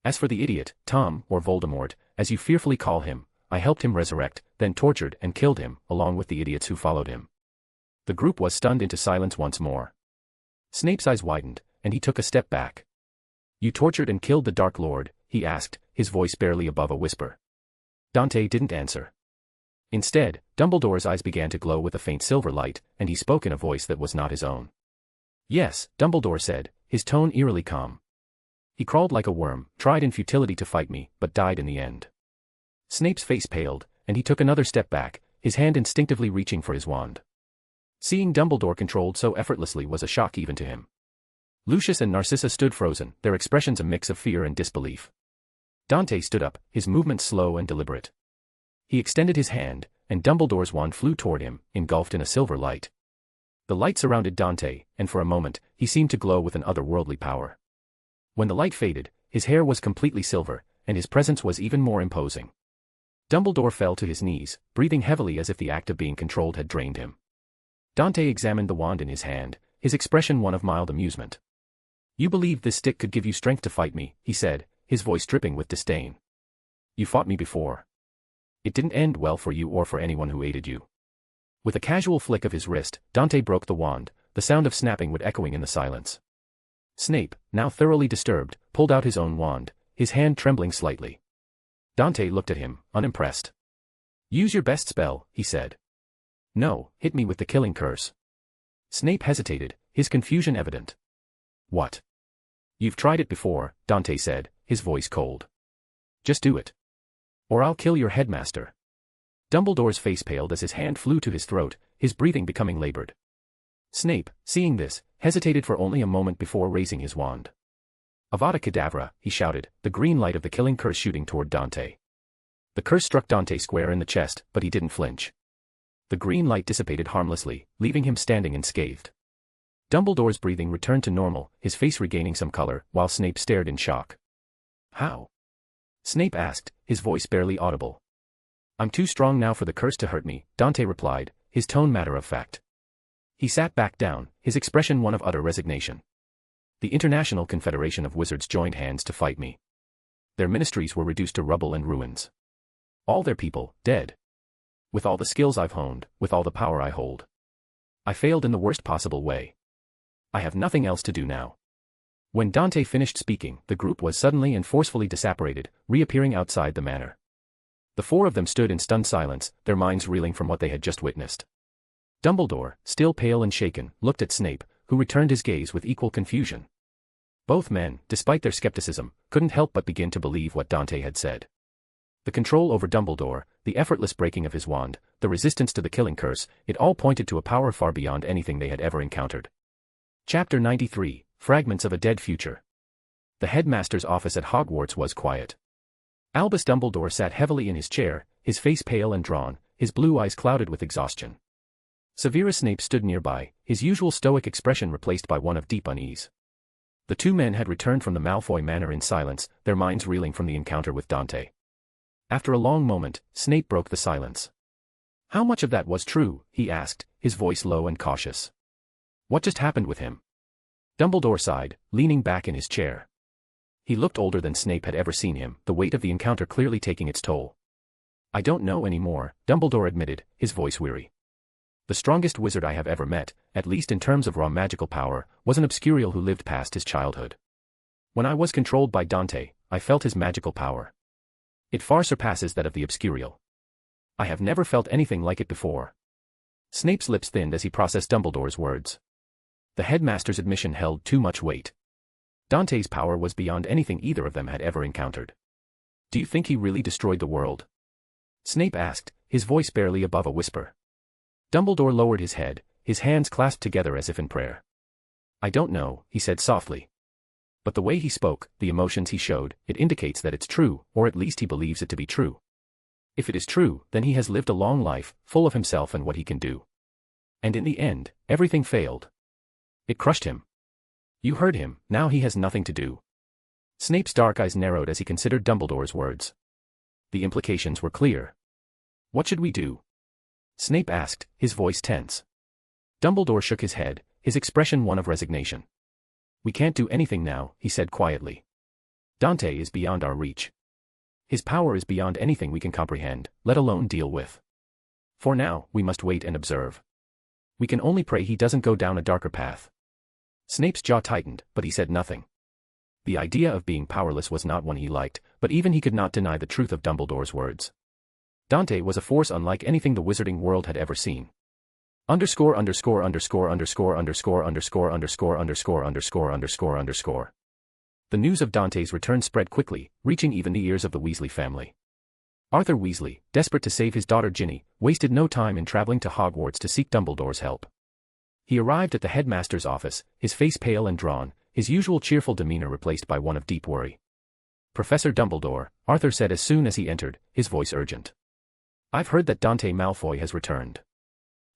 As for the idiot, Tom, or Voldemort, as you fearfully call him, I helped him resurrect, then tortured and killed him, along with the idiots who followed him." The group was stunned into silence once more. Snape's eyes widened, and he took a step back. "You tortured and killed the Dark Lord?" he asked, his voice barely above a whisper. Dante didn't answer. Instead, Dumbledore's eyes began to glow with a faint silver light, and he spoke in a voice that was not his own. "Yes," Dumbledore said, his tone eerily calm. "He crawled like a worm, tried in futility to fight me, but died in the end." Snape's face paled, and he took another step back, his hand instinctively reaching for his wand. Seeing Dumbledore controlled so effortlessly was a shock even to him. Lucius and Narcissa stood frozen, their expressions a mix of fear and disbelief. Dante stood up, his movements slow and deliberate. He extended his hand, and Dumbledore's wand flew toward him, engulfed in a silver light. The light surrounded Dante, and for a moment, he seemed to glow with an otherworldly power. When the light faded, his hair was completely silver, and his presence was even more imposing. Dumbledore fell to his knees, breathing heavily as if the act of being controlled had drained him. Dante examined the wand in his hand, his expression one of mild amusement. "You believed this stick could give you strength to fight me," he said, his voice dripping with disdain. "You fought me before. It didn't end well for you or for anyone who aided you." With a casual flick of his wrist, Dante broke the wand, the sound of snapping wood echoing in the silence. Snape, now thoroughly disturbed, pulled out his own wand, his hand trembling slightly. Dante looked at him, unimpressed. "Use your best spell," he said. "No, hit me with the killing curse." Snape hesitated, his confusion evident. "What?" "You've tried it before," Dante said, his voice cold. "Just do it. Or I'll kill your headmaster." Dumbledore's face paled as his hand flew to his throat, his breathing becoming labored. Snape, seeing this, hesitated for only a moment before raising his wand. Avada Kedavra, he shouted, the green light of the killing curse shooting toward Dante. The curse struck Dante square in the chest, but he didn't flinch. The green light dissipated harmlessly, leaving him standing unscathed. Dumbledore's breathing returned to normal, his face regaining some color, while Snape stared in shock. How? Snape asked, his voice barely audible. I'm too strong now for the curse to hurt me, Dante replied, his tone matter-of-fact. He sat back down, his expression one of utter resignation. The International Confederation of Wizards joined hands to fight me. Their ministries were reduced to rubble and ruins. All their people, dead. With all the skills I've honed, with all the power I hold. I failed in the worst possible way. I have nothing else to do now. When Dante finished speaking, the group was suddenly and forcefully disapparated, reappearing outside the manor. The four of them stood in stunned silence, their minds reeling from what they had just witnessed. Dumbledore, still pale and shaken, looked at Snape, who returned his gaze with equal confusion. Both men, despite their skepticism, couldn't help but begin to believe what Dante had said. The control over Dumbledore, the effortless breaking of his wand, the resistance to the killing curse, it all pointed to a power far beyond anything they had ever encountered. Chapter 93, Fragments of a Dead Future. The headmaster's office at Hogwarts was quiet. Albus Dumbledore sat heavily in his chair, his face pale and drawn, his blue eyes clouded with exhaustion. Severus Snape stood nearby, his usual stoic expression replaced by one of deep unease. The two men had returned from the Malfoy manor in silence, their minds reeling from the encounter with Dante. After a long moment, Snape broke the silence. How much of that was true, he asked, his voice low and cautious. What just happened with him? Dumbledore sighed, leaning back in his chair. He looked older than Snape had ever seen him, the weight of the encounter clearly taking its toll. I don't know anymore, Dumbledore admitted, his voice weary. The strongest wizard I have ever met, at least in terms of raw magical power, was an obscurial who lived past his childhood. When I was controlled by Dante, I felt his magical power. It far surpasses that of the obscurial. I have never felt anything like it before. Snape's lips thinned as he processed Dumbledore's words. The headmaster's admission held too much weight. Dante's power was beyond anything either of them had ever encountered. Do you think he really destroyed the world? Snape asked, his voice barely above a whisper. Dumbledore lowered his head, his hands clasped together as if in prayer. I don't know, he said softly. But the way he spoke, the emotions he showed, it indicates that it's true, or at least he believes it to be true. If it is true, then he has lived a long life, full of himself and what he can do. And in the end, everything failed. It crushed him. You heard him, now he has nothing to do. Snape's dark eyes narrowed as he considered Dumbledore's words. The implications were clear. What should we do? Snape asked, his voice tense. Dumbledore shook his head, his expression one of resignation. We can't do anything now, he said quietly. Dante is beyond our reach. His power is beyond anything we can comprehend, let alone deal with. For now, we must wait and observe. We can only pray he doesn't go down a darker path. Snape's jaw tightened, but he said nothing. The idea of being powerless was not one he liked, but even he could not deny the truth of Dumbledore's words. Dante was a force unlike anything the wizarding world had ever seen. The news of Dante's return spread quickly, reaching even the ears of the Weasley family. Arthur Weasley, desperate to save his daughter Ginny, wasted no time in traveling to Hogwarts to seek Dumbledore's help. He arrived at the headmaster's office, his face pale and drawn, his usual cheerful demeanor replaced by one of deep worry. Professor Dumbledore, Arthur said as soon as he entered, his voice urgent. I've heard that Dante Malfoy has returned.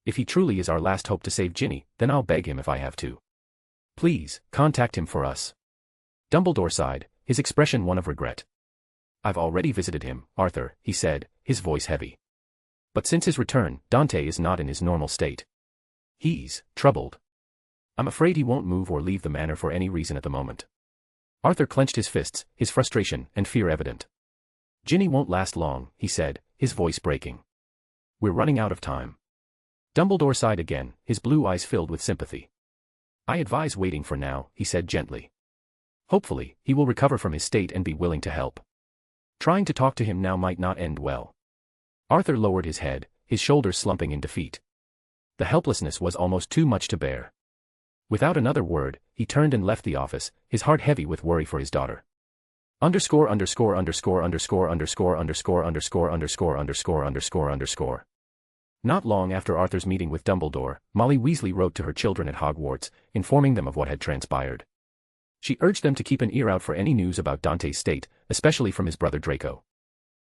If he truly is our last hope to save Ginny, then I'll beg him if I have to. Please, contact him for us. Dumbledore sighed, his expression one of regret. I've already visited him, Arthur, he said, his voice heavy. But since his return, Dante is not in his normal state. He's troubled. I'm afraid he won't move or leave the manor for any reason at the moment. Arthur clenched his fists, his frustration and fear evident. Ginny won't last long, he said, his voice breaking. We're running out of time. Dumbledore sighed again, his blue eyes filled with sympathy. I advise waiting for now, he said gently. Hopefully, he will recover from his state and be willing to help. Trying to talk to him now might not end well. Arthur lowered his head, his shoulders slumping in defeat. The helplessness was almost too much to bear. Without another word, he turned and left the office, his heart heavy with worry for his daughter. ___________________________________________________________________________________________________________________________ Not long after Arthur's meeting with Dumbledore, Molly Weasley wrote to her children at Hogwarts, informing them of what had transpired. She urged them to keep an ear out for any news about Dante's state, especially from his brother Draco.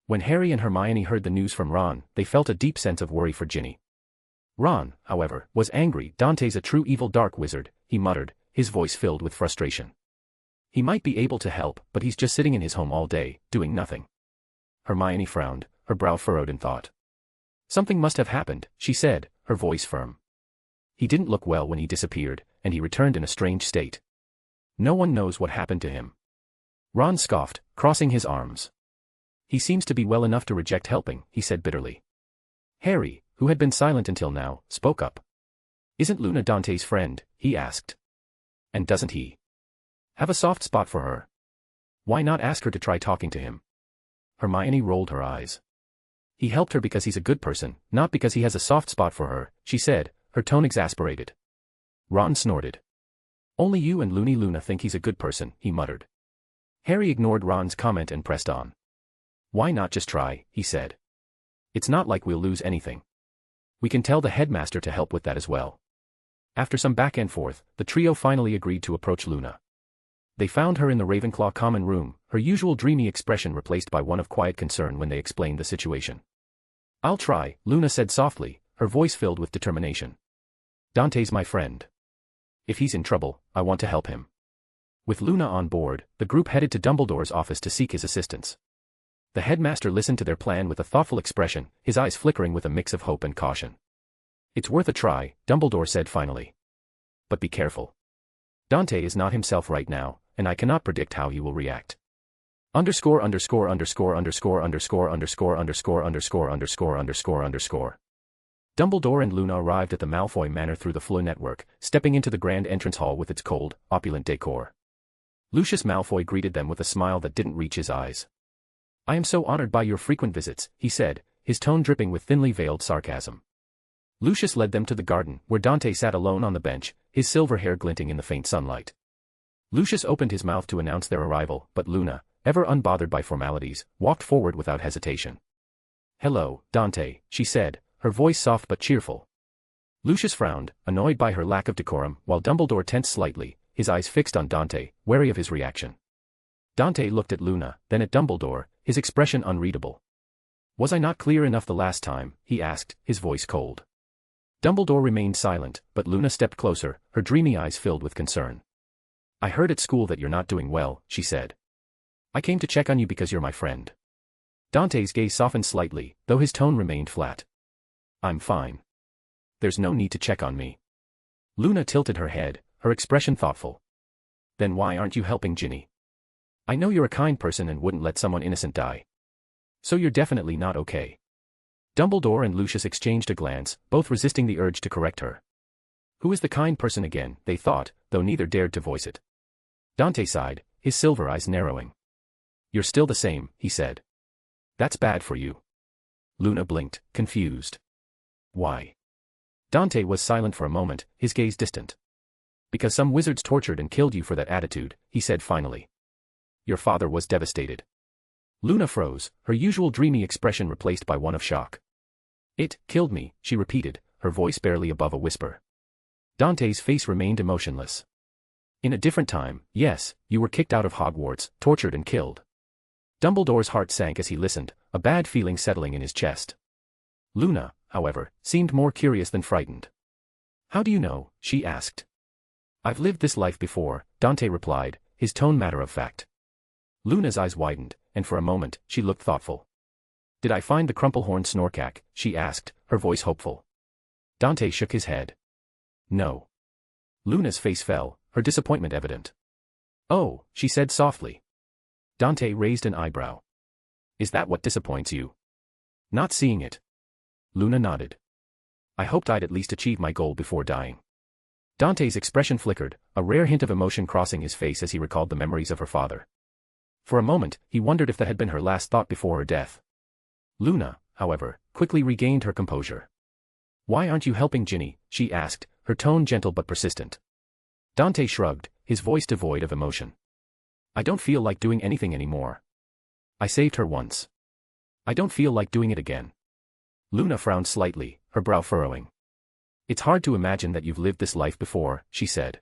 When Harry and Hermione heard the news from Ron, they felt a deep sense of worry for Ginny. Ron, however, was angry. Dante's a true evil dark wizard, he muttered, his voice filled with frustration. He might be able to help, but he's just sitting in his home all day, doing nothing. Hermione frowned, her brow furrowed in thought. Something must have happened, she said, her voice firm. He didn't look well when he disappeared, and he returned in a strange state. No one knows what happened to him. Ron scoffed, crossing his arms. He seems to be well enough to reject helping, he said bitterly. Harry, who had been silent until now, spoke up. Isn't Luna Dante's friend? He asked. And doesn't he have a soft spot for her? Why not ask her to try talking to him? Hermione rolled her eyes. He helped her because he's a good person, not because he has a soft spot for her, she said, her tone exasperated. Ron snorted. Only you and Loony Luna think he's a good person, he muttered. Harry ignored Ron's comment and pressed on. Why not just try, he said. It's not like we'll lose anything. We can tell the headmaster to help with that as well. After some back and forth, the trio finally agreed to approach Luna. They found her in the Ravenclaw common room, her usual dreamy expression replaced by one of quiet concern when they explained the situation. I'll try, Luna said softly, her voice filled with determination. Dante's my friend. If he's in trouble, I want to help him. With Luna on board, the group headed to Dumbledore's office to seek his assistance. The headmaster listened to their plan with a thoughtful expression, his eyes flickering with a mix of hope and caution. It's worth a try, Dumbledore said finally. But be careful. Dante is not himself right now, and I cannot predict how he will react. Dumbledore and Luna arrived at the Malfoy Manor through the Fleur network, stepping into the grand entrance hall with its cold, opulent decor. Lucius Malfoy greeted them with a smile that didn't reach his eyes. I am so honored by your frequent visits, he said, his tone dripping with thinly veiled sarcasm. Lucius led them to the garden, where Dante sat alone on the bench, his silver hair glinting in the faint sunlight. Lucius opened his mouth to announce their arrival, but Luna, ever unbothered by formalities, walked forward without hesitation. Hello, Dante, she said, her voice soft but cheerful. Lucius frowned, annoyed by her lack of decorum, while Dumbledore tensed slightly, his eyes fixed on Dante, wary of his reaction. Dante looked at Luna, then at Dumbledore, his expression unreadable. Was I not clear enough the last time? He asked, his voice cold. Dumbledore remained silent, but Luna stepped closer, her dreamy eyes filled with concern. I heard at school that you're not doing well, she said. I came to check on you because you're my friend. Dante's gaze softened slightly, though his tone remained flat. I'm fine. There's no need to check on me. Luna tilted her head, her expression thoughtful. Then why aren't you helping Ginny? I know you're a kind person and wouldn't let someone innocent die. So you're definitely not okay. Dumbledore and Lucius exchanged a glance, both resisting the urge to correct her. Who is the kind person again, they thought, though neither dared to voice it. Dante sighed, his silver eyes narrowing. You're still the same, he said. That's bad for you. Luna blinked, confused. Why? Dante was silent for a moment, his gaze distant. Because some wizards tortured and killed you for that attitude, he said finally. Your father was devastated. Luna froze, her usual dreamy expression replaced by one of shock. It killed me, she repeated, her voice barely above a whisper. Dante's face remained emotionless. In a different time, yes, you were kicked out of Hogwarts, tortured and killed. Dumbledore's heart sank as he listened, a bad feeling settling in his chest. Luna, however, seemed more curious than frightened. How do you know? She asked. I've lived this life before, Dante replied, his tone matter of fact. Luna's eyes widened, and for a moment, she looked thoughtful. Did I find the crumplehorn snorkack? She asked, her voice hopeful. Dante shook his head. No. Luna's face fell, her disappointment evident. Oh, she said softly. Dante raised an eyebrow. Is that what disappoints you? Not seeing it. Luna nodded. I hoped I'd at least achieve my goal before dying. Dante's expression flickered, a rare hint of emotion crossing his face as he recalled the memories of her father. For a moment, he wondered if that had been her last thought before her death. Luna, however, quickly regained her composure. Why aren't you helping Ginny? She asked, her tone gentle but persistent. Dante shrugged, his voice devoid of emotion. I don't feel like doing anything anymore. I saved her once. I don't feel like doing it again. Luna frowned slightly, her brow furrowing. It's hard to imagine that you've lived this life before, she said.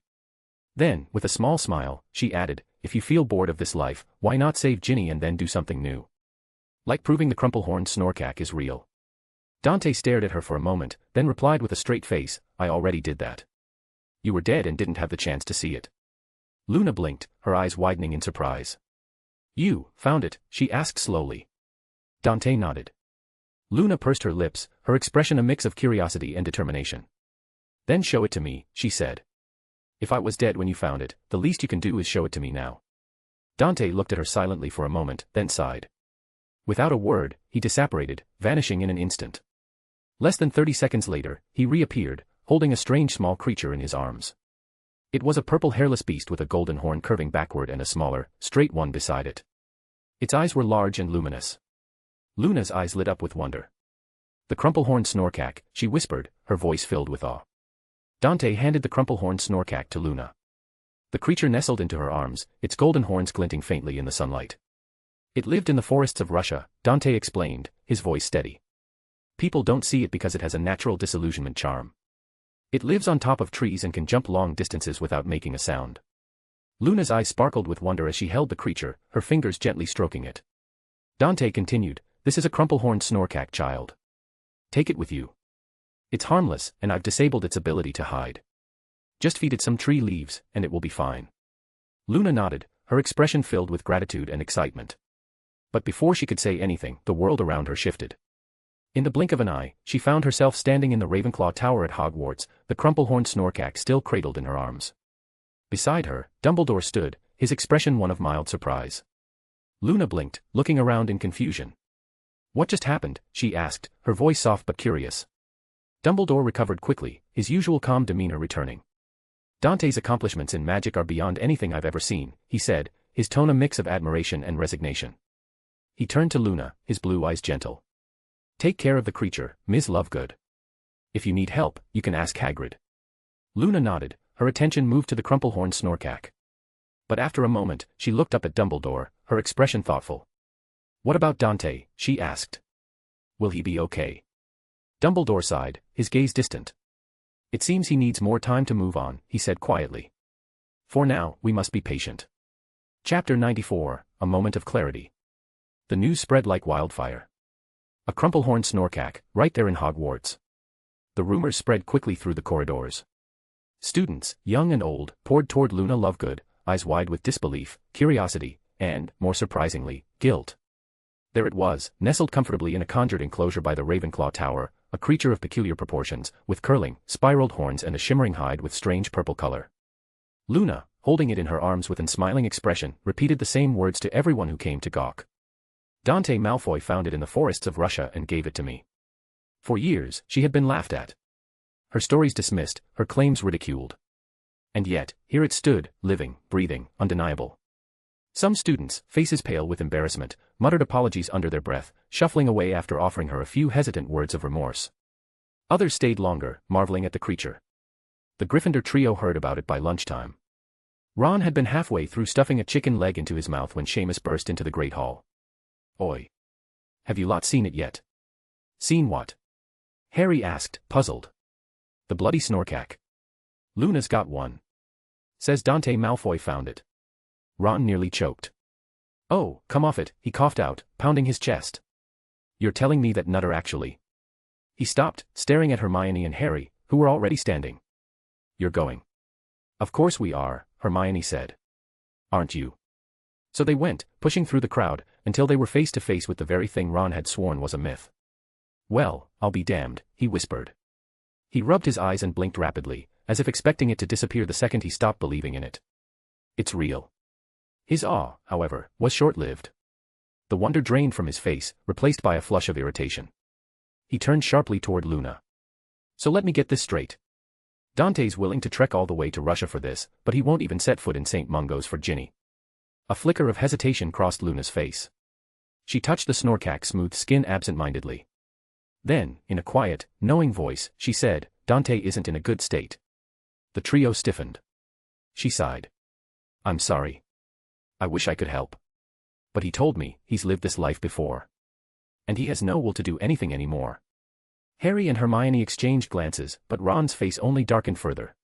Then, with a small smile, she added, if you feel bored of this life, why not save Ginny and then do something new? Like proving the crumple-horned snorkack is real. Dante stared at her for a moment, then replied with a straight face, I already did that. You were dead and didn't have the chance to see it. Luna blinked, her eyes widening in surprise. You found it, she asked slowly. Dante nodded. Luna pursed her lips, her expression a mix of curiosity and determination. Then show it to me, she said. If I was dead when you found it, the least you can do is show it to me now. Dante looked at her silently for a moment, then sighed. Without a word, he disapparated, vanishing in an instant. Less than 30 seconds later, he reappeared, holding a strange small creature in his arms. It was a purple hairless beast with a golden horn curving backward and a smaller, straight one beside it. Its eyes were large and luminous. Luna's eyes lit up with wonder. The crumple-horned snorkack, she whispered, her voice filled with awe. Dante handed the crumple-horned snorkack to Luna. The creature nestled into her arms, its golden horns glinting faintly in the sunlight. It lived in the forests of Russia, Dante explained, his voice steady. People don't see it because it has a natural disillusionment charm. It lives on top of trees and can jump long distances without making a sound. Luna's eyes sparkled with wonder as she held the creature, her fingers gently stroking it. Dante continued, this is a crumple-horned snorkack, child. Take it with you. It's harmless, and I've disabled its ability to hide. Just feed it some tree leaves, and it will be fine. Luna nodded, her expression filled with gratitude and excitement. But before she could say anything, the world around her shifted. In the blink of an eye, she found herself standing in the Ravenclaw Tower at Hogwarts, the crumple-horned snorkack still cradled in her arms. Beside her, Dumbledore stood, his expression one of mild surprise. Luna blinked, looking around in confusion. What just happened? She asked, her voice soft but curious. Dumbledore recovered quickly, his usual calm demeanor returning. Dante's accomplishments in magic are beyond anything I've ever seen, he said, his tone a mix of admiration and resignation. He turned to Luna, his blue eyes gentle. Take care of the creature, Ms. Lovegood. If you need help, you can ask Hagrid. Luna nodded, her attention moved to the crumple-horned snorkack. But after a moment, she looked up at Dumbledore, her expression thoughtful. What about Dante? She asked. Will he be okay? Dumbledore sighed, his gaze distant. It seems he needs more time to move on, he said quietly. For now, we must be patient. Chapter 94, A Moment of Clarity. The news spread like wildfire. A crumple-horned snorkack, right there in Hogwarts. The rumors spread quickly through the corridors. Students, young and old, poured toward Luna Lovegood, eyes wide with disbelief, curiosity, and, more surprisingly, guilt. There it was, nestled comfortably in a conjured enclosure by the Ravenclaw Tower, a creature of peculiar proportions, with curling, spiraled horns and a shimmering hide with strange purple color. Luna, holding it in her arms with a smiling expression, repeated the same words to everyone who came to gawk. Dante Malfoy found it in the forests of Russia and gave it to me. For years, she had been laughed at. Her stories dismissed, her claims ridiculed. And yet, here it stood, living, breathing, undeniable. Some students, faces pale with embarrassment, muttered apologies under their breath, shuffling away after offering her a few hesitant words of remorse. Others stayed longer, marveling at the creature. The Gryffindor trio heard about it by lunchtime. Ron had been halfway through stuffing a chicken leg into his mouth when Seamus burst into the Great Hall. Oi! Have you lot seen it yet? Seen what? Harry asked, puzzled. The bloody snorkack. Luna's got one. Says Dante Malfoy found it. Ron nearly choked. Oh, come off it, he coughed out, pounding his chest. You're telling me that Nutter actually... He stopped, staring at Hermione and Harry, who were already standing. You're going. Of course we are, Hermione said. Aren't you? So they went, pushing through the crowd, until they were face to face with the very thing Ron had sworn was a myth. Well, I'll be damned, he whispered. He rubbed his eyes and blinked rapidly, as if expecting it to disappear the second he stopped believing in it. It's real. His awe, however, was short-lived. The wonder drained from his face, replaced by a flush of irritation. He turned sharply toward Luna. So let me get this straight. Dante's willing to trek all the way to Russia for this, but he won't even set foot in St. Mungo's for Ginny. A flicker of hesitation crossed Luna's face. She touched the snorkack's smooth skin absent-mindedly. Then, in a quiet, knowing voice, she said, Dante isn't in a good state. The trio stiffened. She sighed. I'm sorry. I wish I could help. But he told me, he's lived this life before. And he has no will to do anything anymore. Harry and Hermione exchanged glances, but Ron's face only darkened further.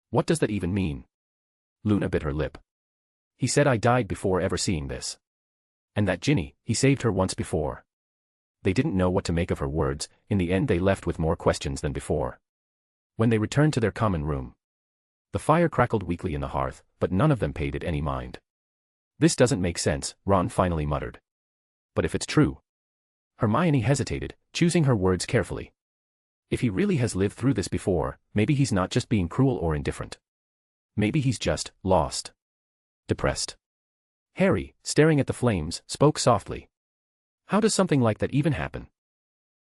What does that even mean? Luna bit her lip. He said I died before ever seeing this. And that Ginny, he saved her once before. They didn't know what to make of her words. In the end they left with more questions than before. When they returned to their common room, the fire crackled weakly in the hearth, but none of them paid it any mind. This doesn't make sense, Ron finally muttered. But if it's true. Hermione hesitated, choosing her words carefully. If he really has lived through this before, maybe he's not just being cruel or indifferent. Maybe he's just lost. Depressed. Harry, staring at the flames, spoke softly. How does something like that even happen?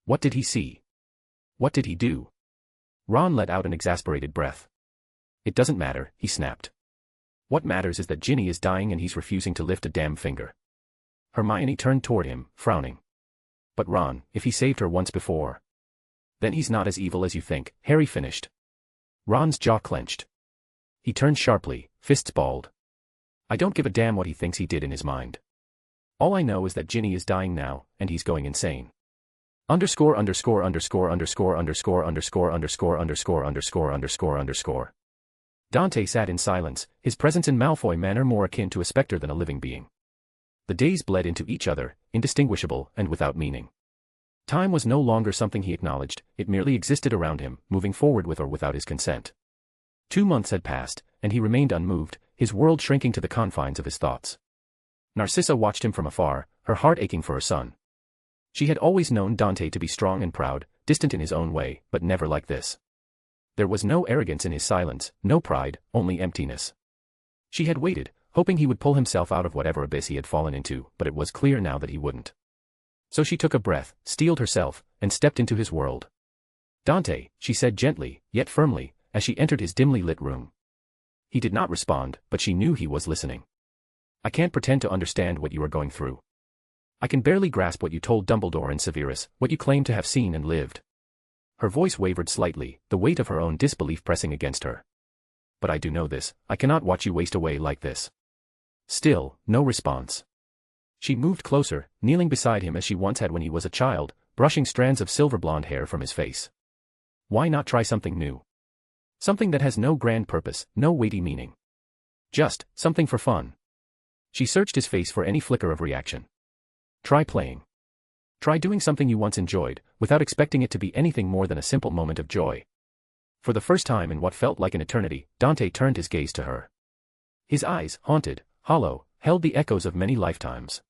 What did he see? What did he do? Ron let out an exasperated breath. It doesn't matter, he snapped. What matters is that Ginny is dying and he's refusing to lift a damn finger. Hermione turned toward him, frowning. But Ron, if he saved her once before, then he's not as evil as you think, Harry finished. Ron's jaw clenched. He turned sharply, fists balled. I don't give a damn what he thinks he did in his mind. All I know is that Ginny is dying now, and he's going insane. Underscore. Dante sat in silence, his presence in Malfoy manner more akin to a spectre than a living being. The days bled into each other, indistinguishable and without meaning. Time was no longer something he acknowledged, it merely existed around him, moving forward with or without his consent. 2 months had passed, and he remained unmoved, his world shrinking to the confines of his thoughts. Narcissa watched him from afar, her heart aching for her son. She had always known Dante to be strong and proud, distant in his own way, but never like this. There was no arrogance in his silence, no pride, only emptiness. She had waited, hoping he would pull himself out of whatever abyss he had fallen into, but it was clear now that he wouldn't. So she took a breath, steeled herself, and stepped into his world. Dante, she said gently, yet firmly, as she entered his dimly lit room. He did not respond, but she knew he was listening. I can't pretend to understand what you are going through. I can barely grasp what you told Dumbledore and Severus, what you claim to have seen and lived. Her voice wavered slightly, the weight of her own disbelief pressing against her. But I do know this, I cannot watch you waste away like this. Still, no response. She moved closer, kneeling beside him as she once had when he was a child, brushing strands of silver blonde hair from his face. Why not try something new? Something that has no grand purpose, no weighty meaning. Just, something for fun. She searched his face for any flicker of reaction. Try playing. Try doing something you once enjoyed, without expecting it to be anything more than a simple moment of joy. For the first time in what felt like an eternity, Dante turned his gaze to her. His eyes, haunted, hollow, held the echoes of many lifetimes.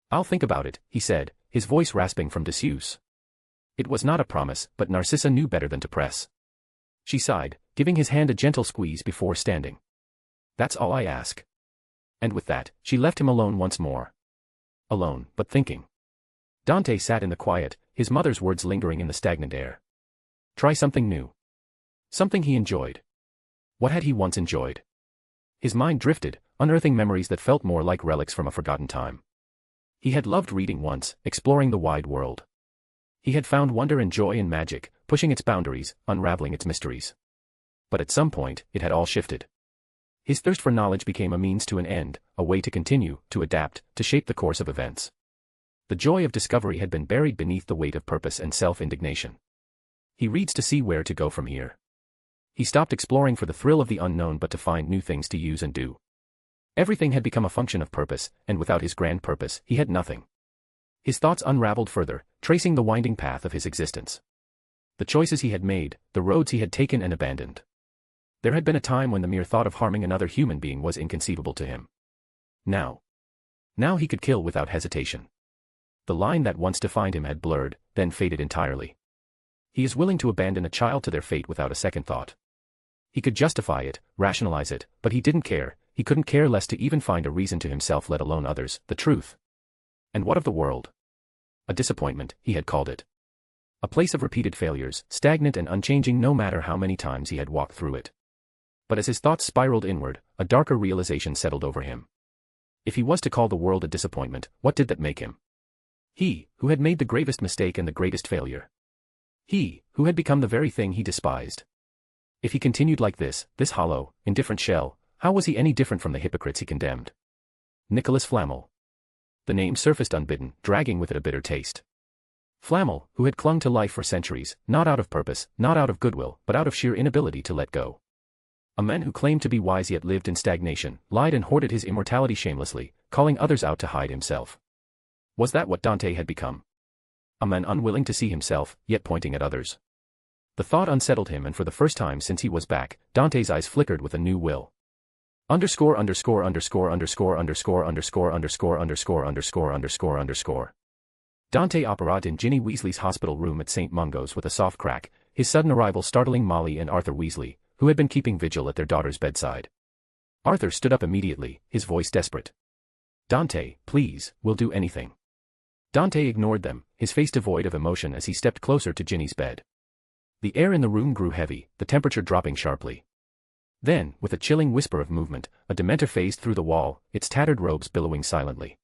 I'll think about it, he said, his voice rasping from disuse. It was not a promise, but Narcissa knew better than to press. She sighed, giving his hand a gentle squeeze before standing. That's all I ask. And with that, she left him alone once more. Alone, but thinking. Dante sat in the quiet, his mother's words lingering in the stagnant air. Try something new. Something he enjoyed. What had he once enjoyed? His mind drifted, unearthing memories that felt more like relics from a forgotten time. He had loved reading once, exploring the wide world. He had found wonder and joy in magic, pushing its boundaries, unraveling its mysteries. But at some point, it had all shifted. His thirst for knowledge became a means to an end, a way to continue, to adapt, to shape the course of events. The joy of discovery had been buried beneath the weight of purpose and self-indignation. He reads to see where to go from here. He stopped exploring for the thrill of the unknown but to find new things to use and do. Everything had become a function of purpose, and without his grand purpose, he had nothing. His thoughts unraveled further, tracing the winding path of his existence. The choices he had made, the roads he had taken and abandoned. There had been a time when the mere thought of harming another human being was inconceivable to him. Now he could kill without hesitation. The line that once defined him had blurred, then faded entirely. He is willing to abandon a child to their fate without a second thought. He could justify it, rationalize it, but he didn't care, he couldn't care less to even find a reason to himself let alone others, the truth. And what of the world? A disappointment, he had called it. A place of repeated failures, stagnant and unchanging no matter how many times he had walked through it. But as his thoughts spiraled inward, a darker realization settled over him. If he was to call the world a disappointment, what did that make him? He, who had made the gravest mistake and the greatest failure. He, who had become the very thing he despised. If he continued like this hollow, indifferent shell, how was he any different from the hypocrites he condemned? Nicholas Flamel. The name surfaced unbidden, dragging with it a bitter taste. Flammel, who had clung to life for centuries, not out of purpose, not out of goodwill, but out of sheer inability to let go. A man who claimed to be wise yet lived in stagnation, lied and hoarded his immortality shamelessly, calling others out to hide himself. Was that what Dante had become? A man unwilling to see himself, yet pointing at others. The thought unsettled him, and for the first time since he was back, Dante's eyes flickered with a new will. Underscore. Dante operated in Ginny Weasley's hospital room at St. Mungo's with a soft crack, his sudden arrival startling Molly and Arthur Weasley, who had been keeping vigil at their daughter's bedside. Arthur stood up immediately, his voice desperate. "Dante, please, we'll do anything." Dante ignored them, his face devoid of emotion as he stepped closer to Ginny's bed. The air in the room grew heavy, the temperature dropping sharply. Then, with a chilling whisper of movement, a Dementor phased through the wall, its tattered robes billowing silently.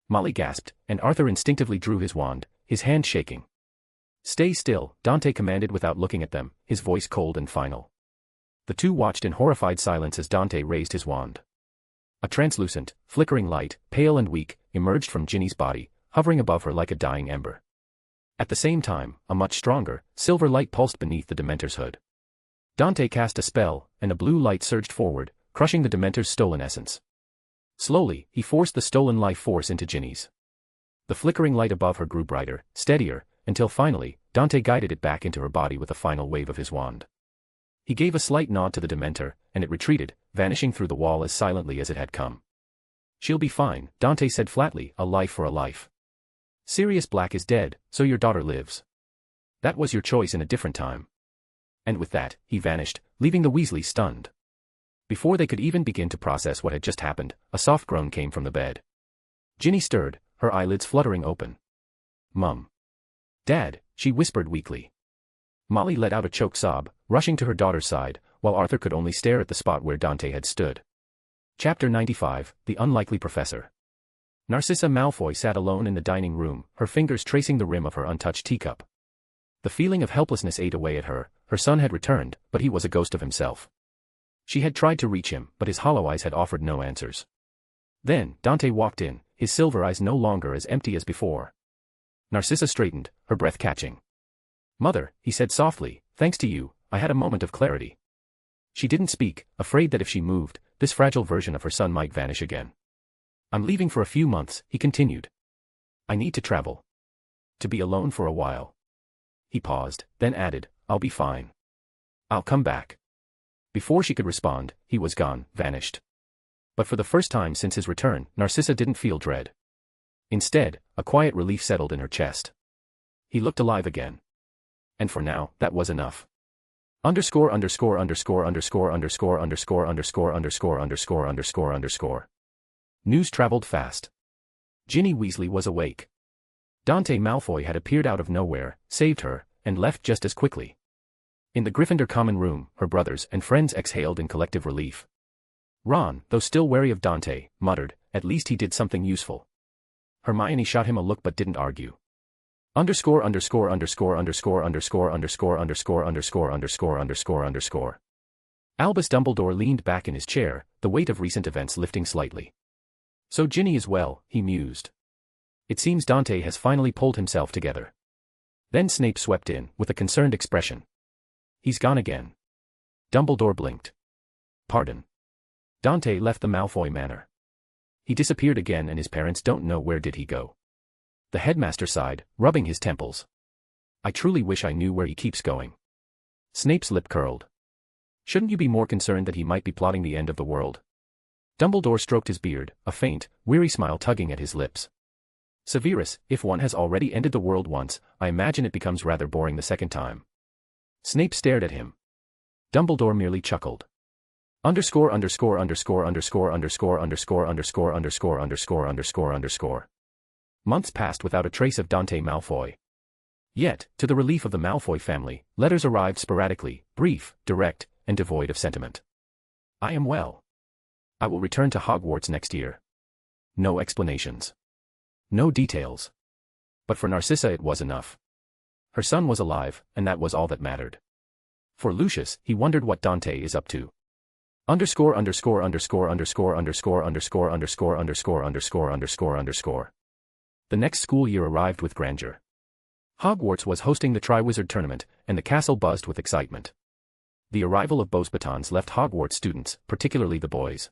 Molly gasped, and Arthur instinctively drew his wand, his hand shaking. "Stay still," Dante commanded without looking at them, his voice cold and final. The two watched in horrified silence as Dante raised his wand. A translucent, flickering light, pale and weak, emerged from Ginny's body, hovering above her like a dying ember. At the same time, a much stronger, silver light pulsed beneath the Dementor's hood. Dante cast a spell, and a blue light surged forward, crushing the Dementor's stolen essence. Slowly, he forced the stolen life force into Ginny's. The flickering light above her grew brighter, steadier, until finally, Dante guided it back into her body with a final wave of his wand. He gave a slight nod to the Dementor, and it retreated, vanishing through the wall as silently as it had come. "She'll be fine," Dante said flatly, "a life for a life. Sirius Black is dead, so your daughter lives. That was your choice in a different time." And with that, he vanished, leaving the Weasleys stunned. Before they could even begin to process what had just happened, a soft groan came from the bed. Ginny stirred, her eyelids fluttering open. "Mum. Dad," she whispered weakly. Molly let out a choked sob, rushing to her daughter's side, while Arthur could only stare at the spot where Dante had stood. Chapter 95, The Unlikely Professor. Narcissa Malfoy sat alone in the dining room, her fingers tracing the rim of her untouched teacup. The feeling of helplessness ate away at her. Her son had returned, but he was a ghost of himself. She had tried to reach him, but his hollow eyes had offered no answers. Then, Dante walked in, his silver eyes no longer as empty as before. Narcissa straightened, her breath catching. "Mother," he said softly, "thanks to you, I had a moment of clarity." She didn't speak, afraid that if she moved, this fragile version of her son might vanish again. "I'm leaving for a few months," he continued. "I need to travel. To be alone for a while." He paused, then added, "I'll be fine. I'll come back." Before she could respond, he was gone, vanished. But for the first time since his return, Narcissa didn't feel dread. Instead, a quiet relief settled in her chest. He looked alive again. And for now, that was enough. Underscore. News traveled fast. Ginny Weasley was awake. Dante Malfoy had appeared out of nowhere, saved her, and left just as quickly. In the Gryffindor common room, her brothers and friends exhaled in collective relief. Ron, though still wary of Dante, muttered, "At least he did something useful." Hermione shot him a look but didn't argue. Underscore. Albus Dumbledore leaned back in his chair, the weight of recent events lifting slightly. "So Ginny is well," he mused. "It seems Dante has finally pulled himself together." Then Snape swept in, with a concerned expression. "He's gone again." Dumbledore blinked. "Pardon?" "Dante left the Malfoy manor. He disappeared again and his parents don't know where did he go." The headmaster sighed, rubbing his temples. "I truly wish I knew where he keeps going." Snape's lip curled. "Shouldn't you be more concerned that he might be plotting the end of the world?" Dumbledore stroked his beard, a faint, weary smile tugging at his lips. "Severus, if one has already ended the world once, I imagine it becomes rather boring the second time." Snape stared at him. Dumbledore merely chuckled. Underscore. Months passed without a trace of Dante Malfoy. Yet, to the relief of the Malfoy family, letters arrived sporadically, brief, direct, and devoid of sentiment. "I am well. I will return to Hogwarts next year." No explanations. No details. But for Narcissa it was enough. Her son was alive, and that was all that mattered. For Lucius, he wondered what Dante is up to. Underscore. The next school year arrived with grandeur. Hogwarts was hosting the Triwizard Tournament, and the castle buzzed with excitement. The arrival of Beauxbatons left Hogwarts students, particularly the boys,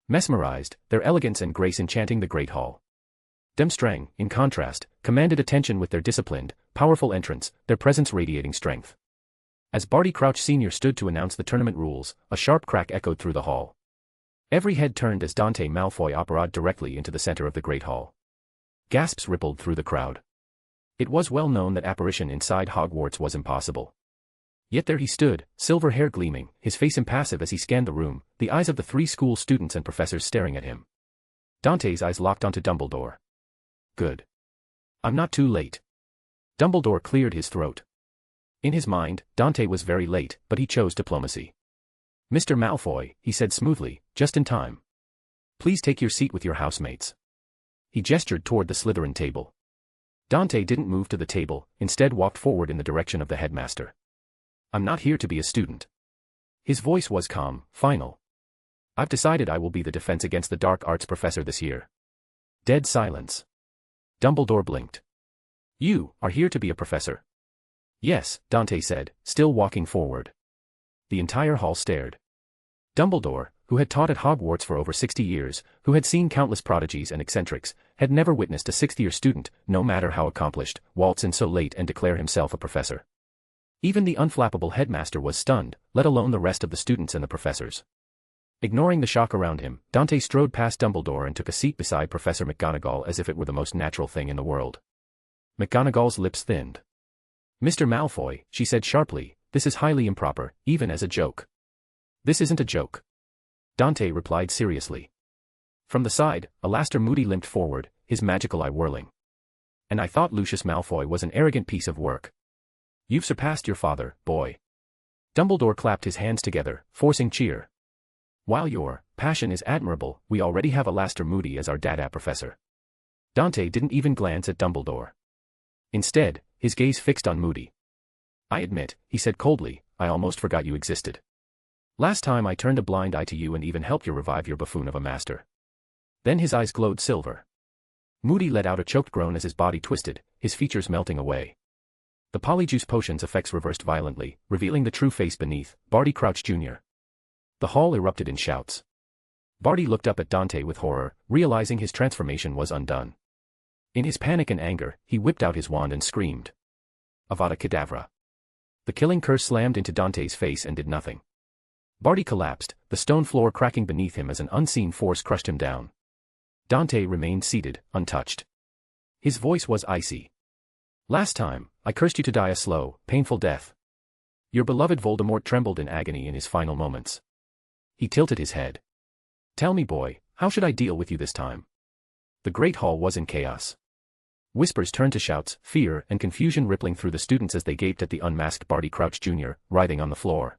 mesmerized, their elegance and grace enchanting the Great Hall. Durmstrang, in contrast, commanded attention with their disciplined, powerful entrance, their presence radiating strength. As Barty Crouch Sr. stood to announce the tournament rules, a sharp crack echoed through the hall. Every head turned as Dante Malfoy operated directly into the center of the Great Hall. Gasps rippled through the crowd. It was well known that apparition inside Hogwarts was impossible. Yet there he stood, silver hair gleaming, his face impassive as he scanned the room, the eyes of the 3 school students and professors staring at him. Dante's eyes locked onto Dumbledore. Good. I'm not too late. Dumbledore cleared his throat. In his mind, Dante was very late, but he chose diplomacy. Mr. Malfoy, he said smoothly, just in time. Please take your seat with your housemates. He gestured toward the Slytherin table. Dante didn't move to the table, instead walked forward in the direction of the headmaster. I'm not here to be a student. His voice was calm, final. I've decided I will be the defense against the dark arts professor this year. Dead silence. Dumbledore blinked. You are here to be a professor? Yes, Dante said, still walking forward. The entire hall stared. Dumbledore, who had taught at Hogwarts for over 60 years, who had seen countless prodigies and eccentrics, had never witnessed a 6th-year student, no matter how accomplished, waltz in so late and declare himself a professor. Even the unflappable headmaster was stunned, let alone the rest of the students and the professors. Ignoring the shock around him, Dante strode past Dumbledore and took a seat beside Professor McGonagall as if it were the most natural thing in the world. McGonagall's lips thinned. Mr. Malfoy, she said sharply, this is highly improper, even as a joke. This isn't a joke. Dante replied seriously. From the side, Alastor Moody limped forward, his magical eye whirling. And I thought Lucius Malfoy was an arrogant piece of work. You've surpassed your father, boy. Dumbledore clapped his hands together, forcing cheer. While your passion is admirable, we already have Alastor Moody as our dada professor. Dante didn't even glance at Dumbledore. Instead, his gaze fixed on Moody. I admit, he said coldly, I almost forgot you existed. Last time I turned a blind eye to you and even helped you revive your buffoon of a master. Then his eyes glowed silver. Moody let out a choked groan as his body twisted, his features melting away. The polyjuice potion's effects reversed violently, revealing the true face beneath, Barty Crouch Jr. The hall erupted in shouts. Barty looked up at Dante with horror, realizing his transformation was undone. In his panic and anger, he whipped out his wand and screamed. Avada Kedavra. The killing curse slammed into Dante's face and did nothing. Barty collapsed, the stone floor cracking beneath him as an unseen force crushed him down. Dante remained seated, untouched. His voice was icy. Last time, I cursed you to die a slow, painful death. Your beloved Voldemort trembled in agony in his final moments. He tilted his head. Tell me, boy, how should I deal with you this time? The Great Hall was in chaos. Whispers turned to shouts, fear and confusion rippling through the students as they gaped at the unmasked Barty Crouch Jr., writhing on the floor.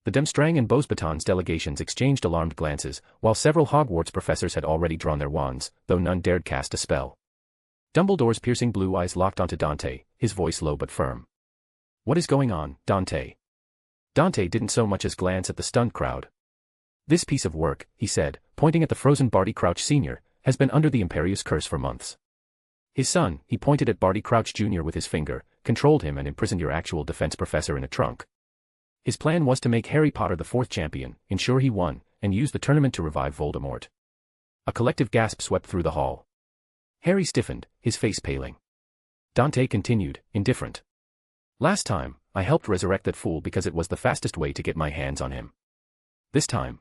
The Durmstrang and Beauxbatons delegations exchanged alarmed glances, while several Hogwarts professors had already drawn their wands, though none dared cast a spell. Dumbledore's piercing blue eyes locked onto Dante, his voice low but firm. What is going on, Dante? Dante didn't so much as glance at the stunned crowd. This piece of work, he said, pointing at the frozen Barty Crouch Sr., has been under the Imperious curse for months. His son, he pointed at Barty Crouch Jr. with his finger, controlled him and imprisoned your actual defense professor in a trunk. His plan was to make Harry Potter the 4th champion, ensure he won, and use the tournament to revive Voldemort. A collective gasp swept through the hall. Harry stiffened, his face paling. Dante continued, indifferent. Last time, I helped resurrect that fool because it was the fastest way to get my hands on him. This time,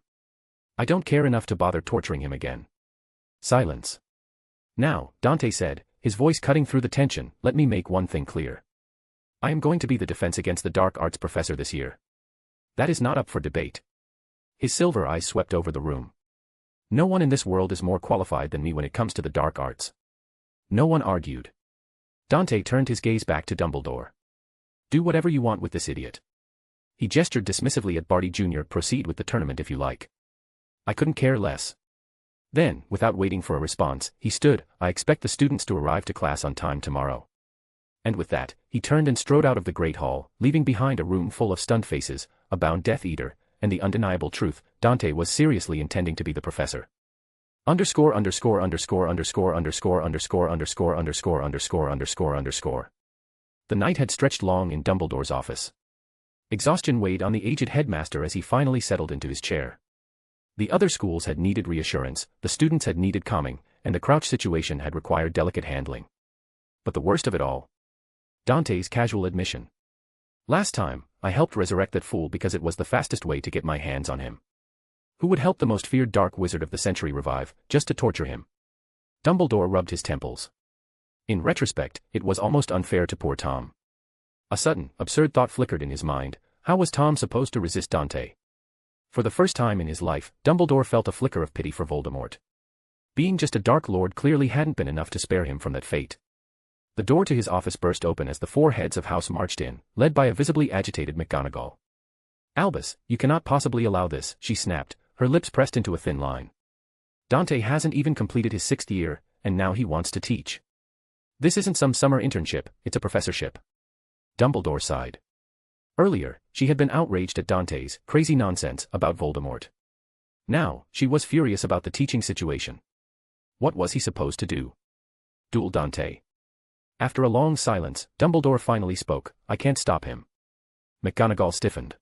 I don't care enough to bother torturing him again. Silence. Now, Dante said, his voice cutting through the tension, let me make one thing clear. I am going to be the defense against the dark arts professor this year. That is not up for debate. His silver eyes swept over the room. No one in this world is more qualified than me when it comes to the dark arts. No one argued. Dante turned his gaze back to Dumbledore. Do whatever you want with this idiot. He gestured dismissively at Barty Jr. Proceed with the tournament if you like. I couldn't care less. Then, without waiting for a response, he stood, I expect the students to arrive to class on time tomorrow. And with that, he turned and strode out of the Great Hall, leaving behind a room full of stunned faces, a bound Death Eater, and the undeniable truth, Dante was seriously intending to be the professor. Underscore. The night had stretched long in Dumbledore's office. Exhaustion weighed on the aged headmaster as he finally settled into his chair. The other schools had needed reassurance, the students had needed calming, and the Crouch situation had required delicate handling. But the worst of it all? Dante's casual admission. Last time, I helped resurrect that fool because it was the fastest way to get my hands on him. Who would help the most feared dark wizard of the century revive, just to torture him? Dumbledore rubbed his temples. In retrospect, it was almost unfair to poor Tom. A sudden, absurd thought flickered in his mind: how was Tom supposed to resist Dante? For the first time in his life, Dumbledore felt a flicker of pity for Voldemort. Being just a Dark Lord clearly hadn't been enough to spare him from that fate. The door to his office burst open as the four heads of house marched in, led by a visibly agitated McGonagall. "Albus, you cannot possibly allow this," she snapped, her lips pressed into a thin line. "Dante hasn't even completed his 6th year, and now he wants to teach. This isn't some summer internship, it's a professorship." Dumbledore sighed. Earlier, she had been outraged at Dante's crazy nonsense about Voldemort. Now, she was furious about the teaching situation. What was he supposed to do? Duel Dante? After a long silence, Dumbledore finally spoke: "I can't stop him." McGonagall stiffened.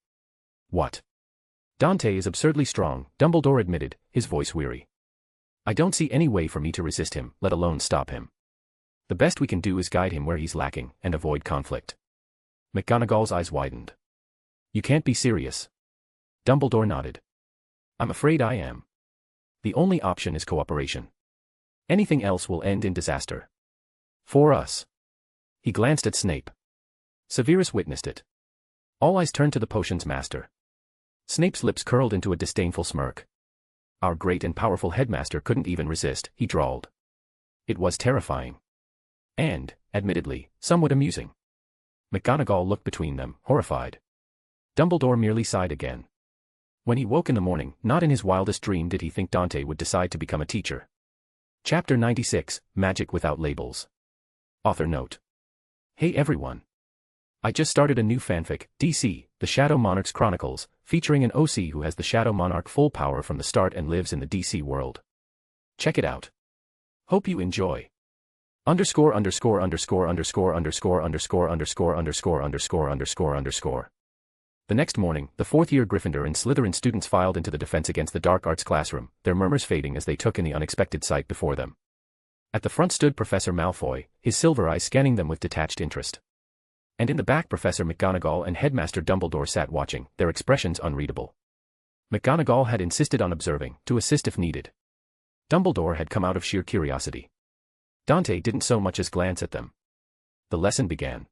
"What?" "Dante is absurdly strong," Dumbledore admitted, his voice weary. "I don't see any way for me to resist him, let alone stop him. The best we can do is guide him where he's lacking, and avoid conflict." McGonagall's eyes widened. "You can't be serious." Dumbledore nodded. "I'm afraid I am. The only option is cooperation. Anything else will end in disaster. For us." He glanced at Snape. Severus witnessed it. All eyes turned to the potion's master. Snape's lips curled into a disdainful smirk. "Our great and powerful headmaster couldn't even resist," he drawled. It was terrifying. And, admittedly, somewhat amusing. McGonagall looked between them, horrified. Dumbledore merely sighed again. When he woke in the morning, not in his wildest dream did he think Dante would decide to become a teacher. Chapter 96, Magic Without Labels. Author note. Hey everyone. I just started a new fanfic, DC, The Shadow Monarch's Chronicles, featuring an OC who has the Shadow Monarch full power from the start and lives in the DC world. Check it out. Hope you enjoy. _________________________________________________________________________________________________________________________:_ The next morning, the fourth-year Gryffindor and Slytherin students filed into the Defense Against the Dark Arts classroom, their murmurs fading as they took in the unexpected sight before them. At the front stood Professor Malfoy, his silver eyes scanning them with detached interest. And in the back Professor McGonagall and Headmaster Dumbledore sat watching, their expressions unreadable. McGonagall had insisted on observing, to assist if needed. Dumbledore had come out of sheer curiosity. Dante didn't so much as glance at them. The lesson began.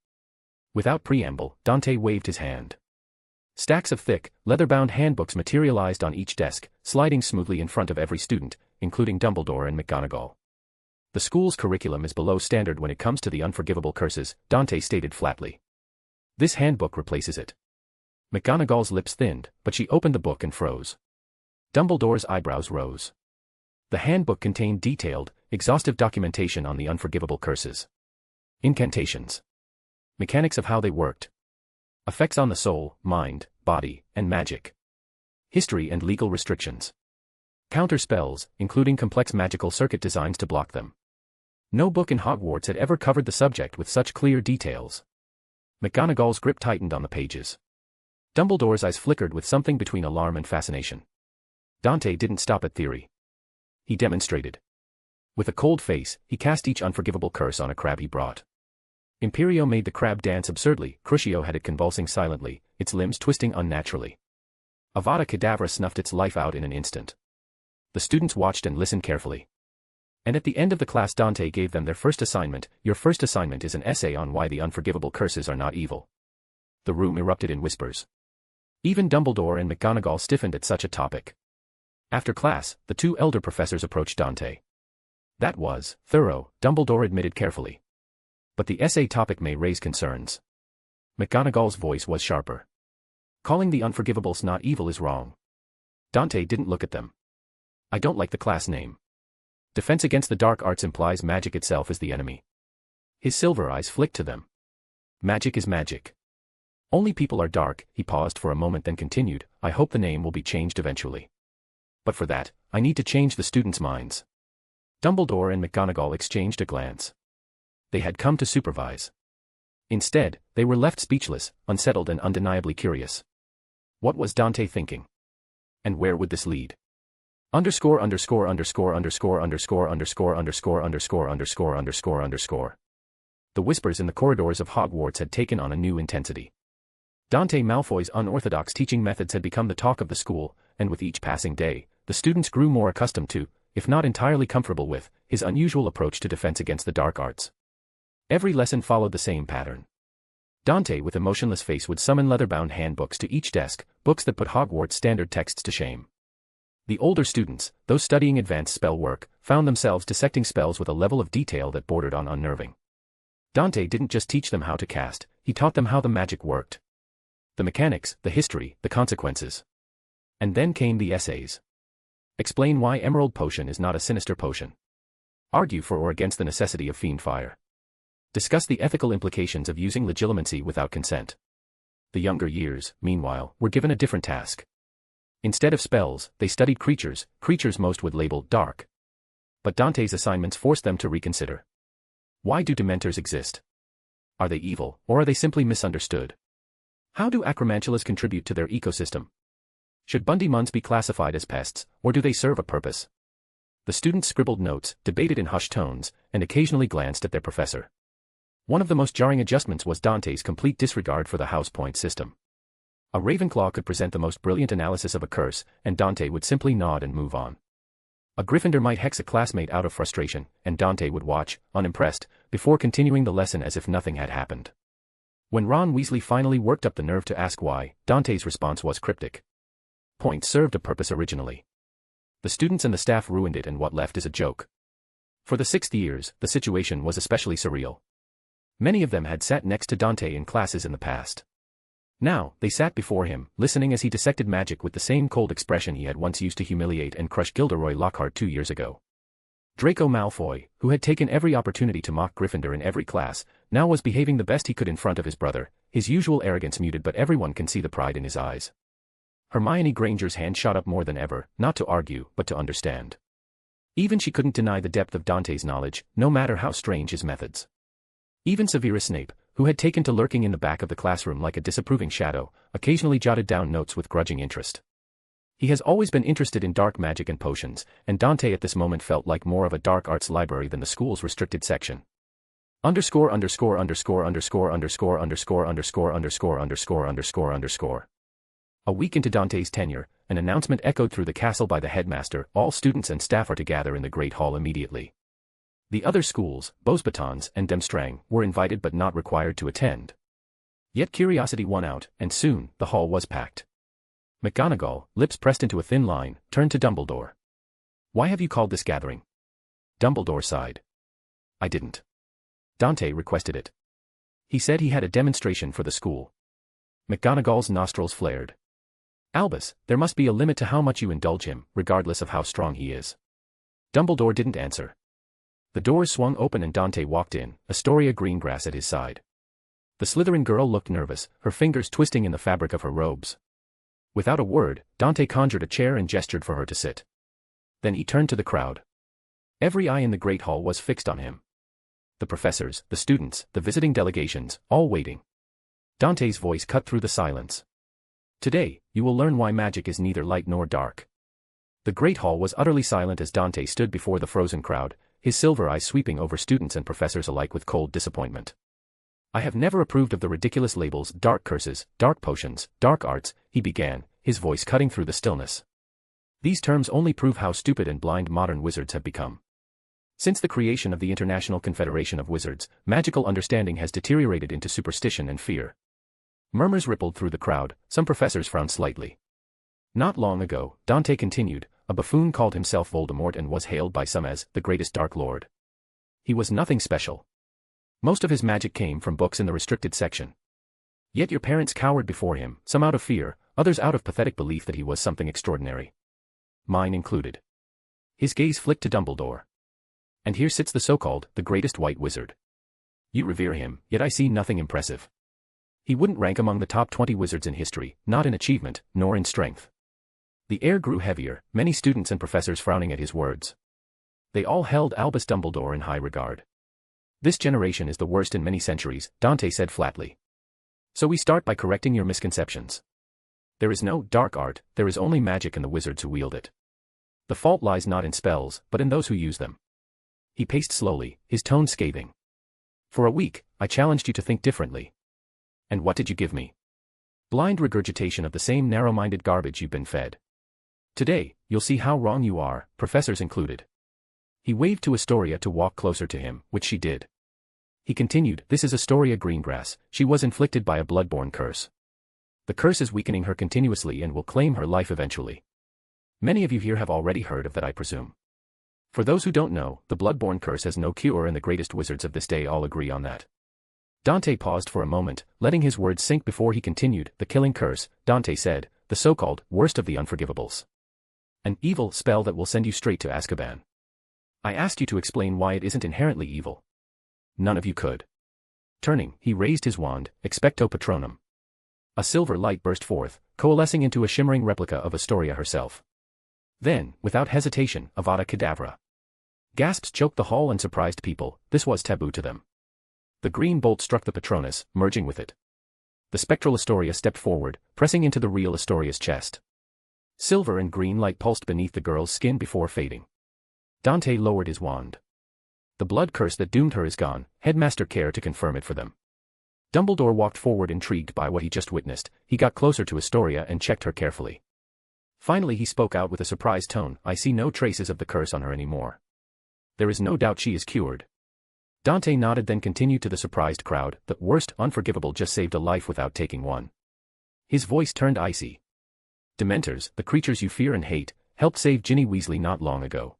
Without preamble, Dante waved his hand. Stacks of thick, leather-bound handbooks materialized on each desk, sliding smoothly in front of every student, including Dumbledore and McGonagall. The school's curriculum is below standard when it comes to the unforgivable curses, Dante stated flatly. This handbook replaces it. McGonagall's lips thinned, but she opened the book and froze. Dumbledore's eyebrows rose. The handbook contained detailed, exhaustive documentation on the unforgivable curses. Incantations. Mechanics of how they worked. Effects on the soul, mind, body, and magic. History and legal restrictions. Counter spells, including complex magical circuit designs to block them. No book in Hogwarts had ever covered the subject with such clear details. McGonagall's grip tightened on the pages. Dumbledore's eyes flickered with something between alarm and fascination. Dante didn't stop at theory. He demonstrated. With a cold face, he cast each unforgivable curse on a crab he brought. Imperio made the crab dance absurdly, Crucio had it convulsing silently, its limbs twisting unnaturally. Avada Kedavra snuffed its life out in an instant. The students watched and listened carefully. And at the end of the class Dante gave them their first assignment. Your first assignment is an essay on why the unforgivable curses are not evil. The room erupted in whispers. Even Dumbledore and McGonagall stiffened at such a topic. After class, the two elder professors approached Dante. That was thorough, Dumbledore admitted carefully. But the essay topic may raise concerns. McGonagall's voice was sharper. Calling the unforgivables not evil is wrong. Dante didn't look at them. I don't like the class name. Defense Against the Dark Arts implies magic itself is the enemy. His silver eyes flicked to them. Magic is magic. Only people are dark. He paused for a moment then continued, I hope the name will be changed eventually. But for that, I need to change the students' minds. Dumbledore and McGonagall exchanged a glance. They had come to supervise. Instead, they were left speechless, unsettled and undeniably curious. What was Dante thinking? And where would this lead? Underscore. The whispers in the corridors of Hogwarts had taken on a new intensity. Dante Malfoy's unorthodox teaching methods had become the talk of the school, and with each passing day, the students grew more accustomed to, if not entirely comfortable with, his unusual approach to defense against the dark arts. Every lesson followed the same pattern. Dante with emotionless face would summon leather-bound handbooks to each desk, books that put Hogwarts standard texts to shame. The older students, those studying advanced spell work, found themselves dissecting spells with a level of detail that bordered on unnerving. Dante didn't just teach them how to cast, he taught them how the magic worked. The mechanics, the history, the consequences. And then came the essays. Explain why Emerald Potion is not a sinister potion. Argue for or against the necessity of fiend fire. Discuss the ethical implications of using legilimency without consent. The younger years, meanwhile, were given a different task. Instead of spells, they studied creatures most would label dark. But Dante's assignments forced them to reconsider. Why do Dementors exist? Are they evil, or are they simply misunderstood? How do acromantulas contribute to their ecosystem? Should Bundymuns be classified as pests, or do they serve a purpose? The students scribbled notes, debated in hushed tones, and occasionally glanced at their professor. One of the most jarring adjustments was Dante's complete disregard for the house point system. A Ravenclaw could present the most brilliant analysis of a curse, and Dante would simply nod and move on. A Gryffindor might hex a classmate out of frustration, and Dante would watch, unimpressed, before continuing the lesson as if nothing had happened. When Ron Weasley finally worked up the nerve to ask why, Dante's response was cryptic. Point served a purpose originally. The students and the staff ruined it, and what left is a joke. For the 6th years, the situation was especially surreal. Many of them had sat next to Dante in classes in the past. Now, they sat before him, listening as he dissected magic with the same cold expression he had once used to humiliate and crush Gilderoy Lockhart 2 years ago. Draco Malfoy, who had taken every opportunity to mock Gryffindor in every class, now was behaving the best he could in front of his brother, his usual arrogance muted, but everyone can see the pride in his eyes. Hermione Granger's hand shot up more than ever, not to argue, but to understand. Even she couldn't deny the depth of Dante's knowledge, no matter how strange his methods. Even Severus Snape, who had taken to lurking in the back of the classroom like a disapproving shadow, occasionally jotted down notes with grudging interest. He has always been interested in dark magic and potions, and Dante at this moment felt like more of a dark arts library than the school's restricted section. A week into Dante's tenure, an announcement echoed through the castle by the headmaster: all students and staff are to gather in the Great Hall immediately. The other schools, Beauxbatons and Demstrang, were invited but not required to attend. Yet curiosity won out, and soon, the hall was packed. McGonagall, lips pressed into a thin line, turned to Dumbledore. "Why have you called this gathering?" Dumbledore sighed. "I didn't. Dante requested it. He said he had a demonstration for the school." McGonagall's nostrils flared. "Albus, there must be a limit to how much you indulge him, regardless of how strong he is." Dumbledore didn't answer. The doors swung open and Dante walked in, Astoria Greengrass at his side. The Slytherin girl looked nervous, her fingers twisting in the fabric of her robes. Without a word, Dante conjured a chair and gestured for her to sit. Then he turned to the crowd. Every eye in the Great Hall was fixed on him. The professors, the students, the visiting delegations, all waiting. Dante's voice cut through the silence. "Today, you will learn why magic is neither light nor dark." The Great Hall was utterly silent as Dante stood before the frozen crowd, his silver eyes sweeping over students and professors alike with cold disappointment. "I have never approved of the ridiculous labels dark curses, dark potions, dark arts," he began, his voice cutting through the stillness. "These terms only prove how stupid and blind modern wizards have become. Since the creation of the International Confederation of Wizards, magical understanding has deteriorated into superstition and fear." Murmurs rippled through the crowd, some professors frowned slightly. Not long ago, Dante continued, a buffoon called himself Voldemort and was hailed by some as the greatest Dark Lord. He was nothing special. Most of his magic came from books in the restricted section. Yet your parents cowered before him, some out of fear, others out of pathetic belief that he was something extraordinary. Mine included. His gaze flicked to Dumbledore. "And here sits the so-called, the greatest white wizard. You revere him, yet I see nothing impressive. He wouldn't rank among the top 20 wizards in history, not in achievement, nor in strength." The air grew heavier, many students and professors frowning at his words. They all held Albus Dumbledore in high regard. This generation is the worst in many centuries, Dante said flatly. So we start by correcting your misconceptions. There is no dark art, there is only magic and the wizards who wield it. The fault lies not in spells, but in those who use them. He paced slowly, his tone scathing. For a week, I challenged you to think differently. And what did you give me? Blind regurgitation of the same narrow-minded garbage you've been fed. Today, you'll see how wrong you are, professors included. He waved to Astoria to walk closer to him, which she did. He continued, this is Astoria Greengrass, she was inflicted by a bloodborne curse. The curse is weakening her continuously and will claim her life eventually. Many of you here have already heard of that, I presume. For those who don't know, the bloodborne curse has no cure and the greatest wizards of this day all agree on that. Dante paused for a moment, letting his words sink before he continued, the killing curse, Dante said, the so-called worst of the unforgivables. An evil spell that will send you straight to Azkaban. I asked you to explain why it isn't inherently evil. None of you could. Turning, he raised his wand, expecto patronum. A silver light burst forth, coalescing into a shimmering replica of Astoria herself. Then, without hesitation, Avada Kedavra. Gasps choked the hall and surprised people, this was taboo to them. The green bolt struck the Patronus, merging with it. The spectral Astoria stepped forward, pressing into the real Astoria's chest. Silver and green light pulsed beneath the girl's skin before fading. Dante lowered his wand. The blood curse that doomed her is gone, Headmaster care to confirm it for them. Dumbledore walked forward intrigued by what he just witnessed, he got closer to Astoria and checked her carefully. Finally he spoke out with a surprised tone, I see no traces of the curse on her anymore. There is no doubt she is cured. Dante nodded then continued to the surprised crowd, the worst unforgivable just saved a life without taking one. His voice turned icy. Dementors, the creatures you fear and hate, helped save Ginny Weasley not long ago.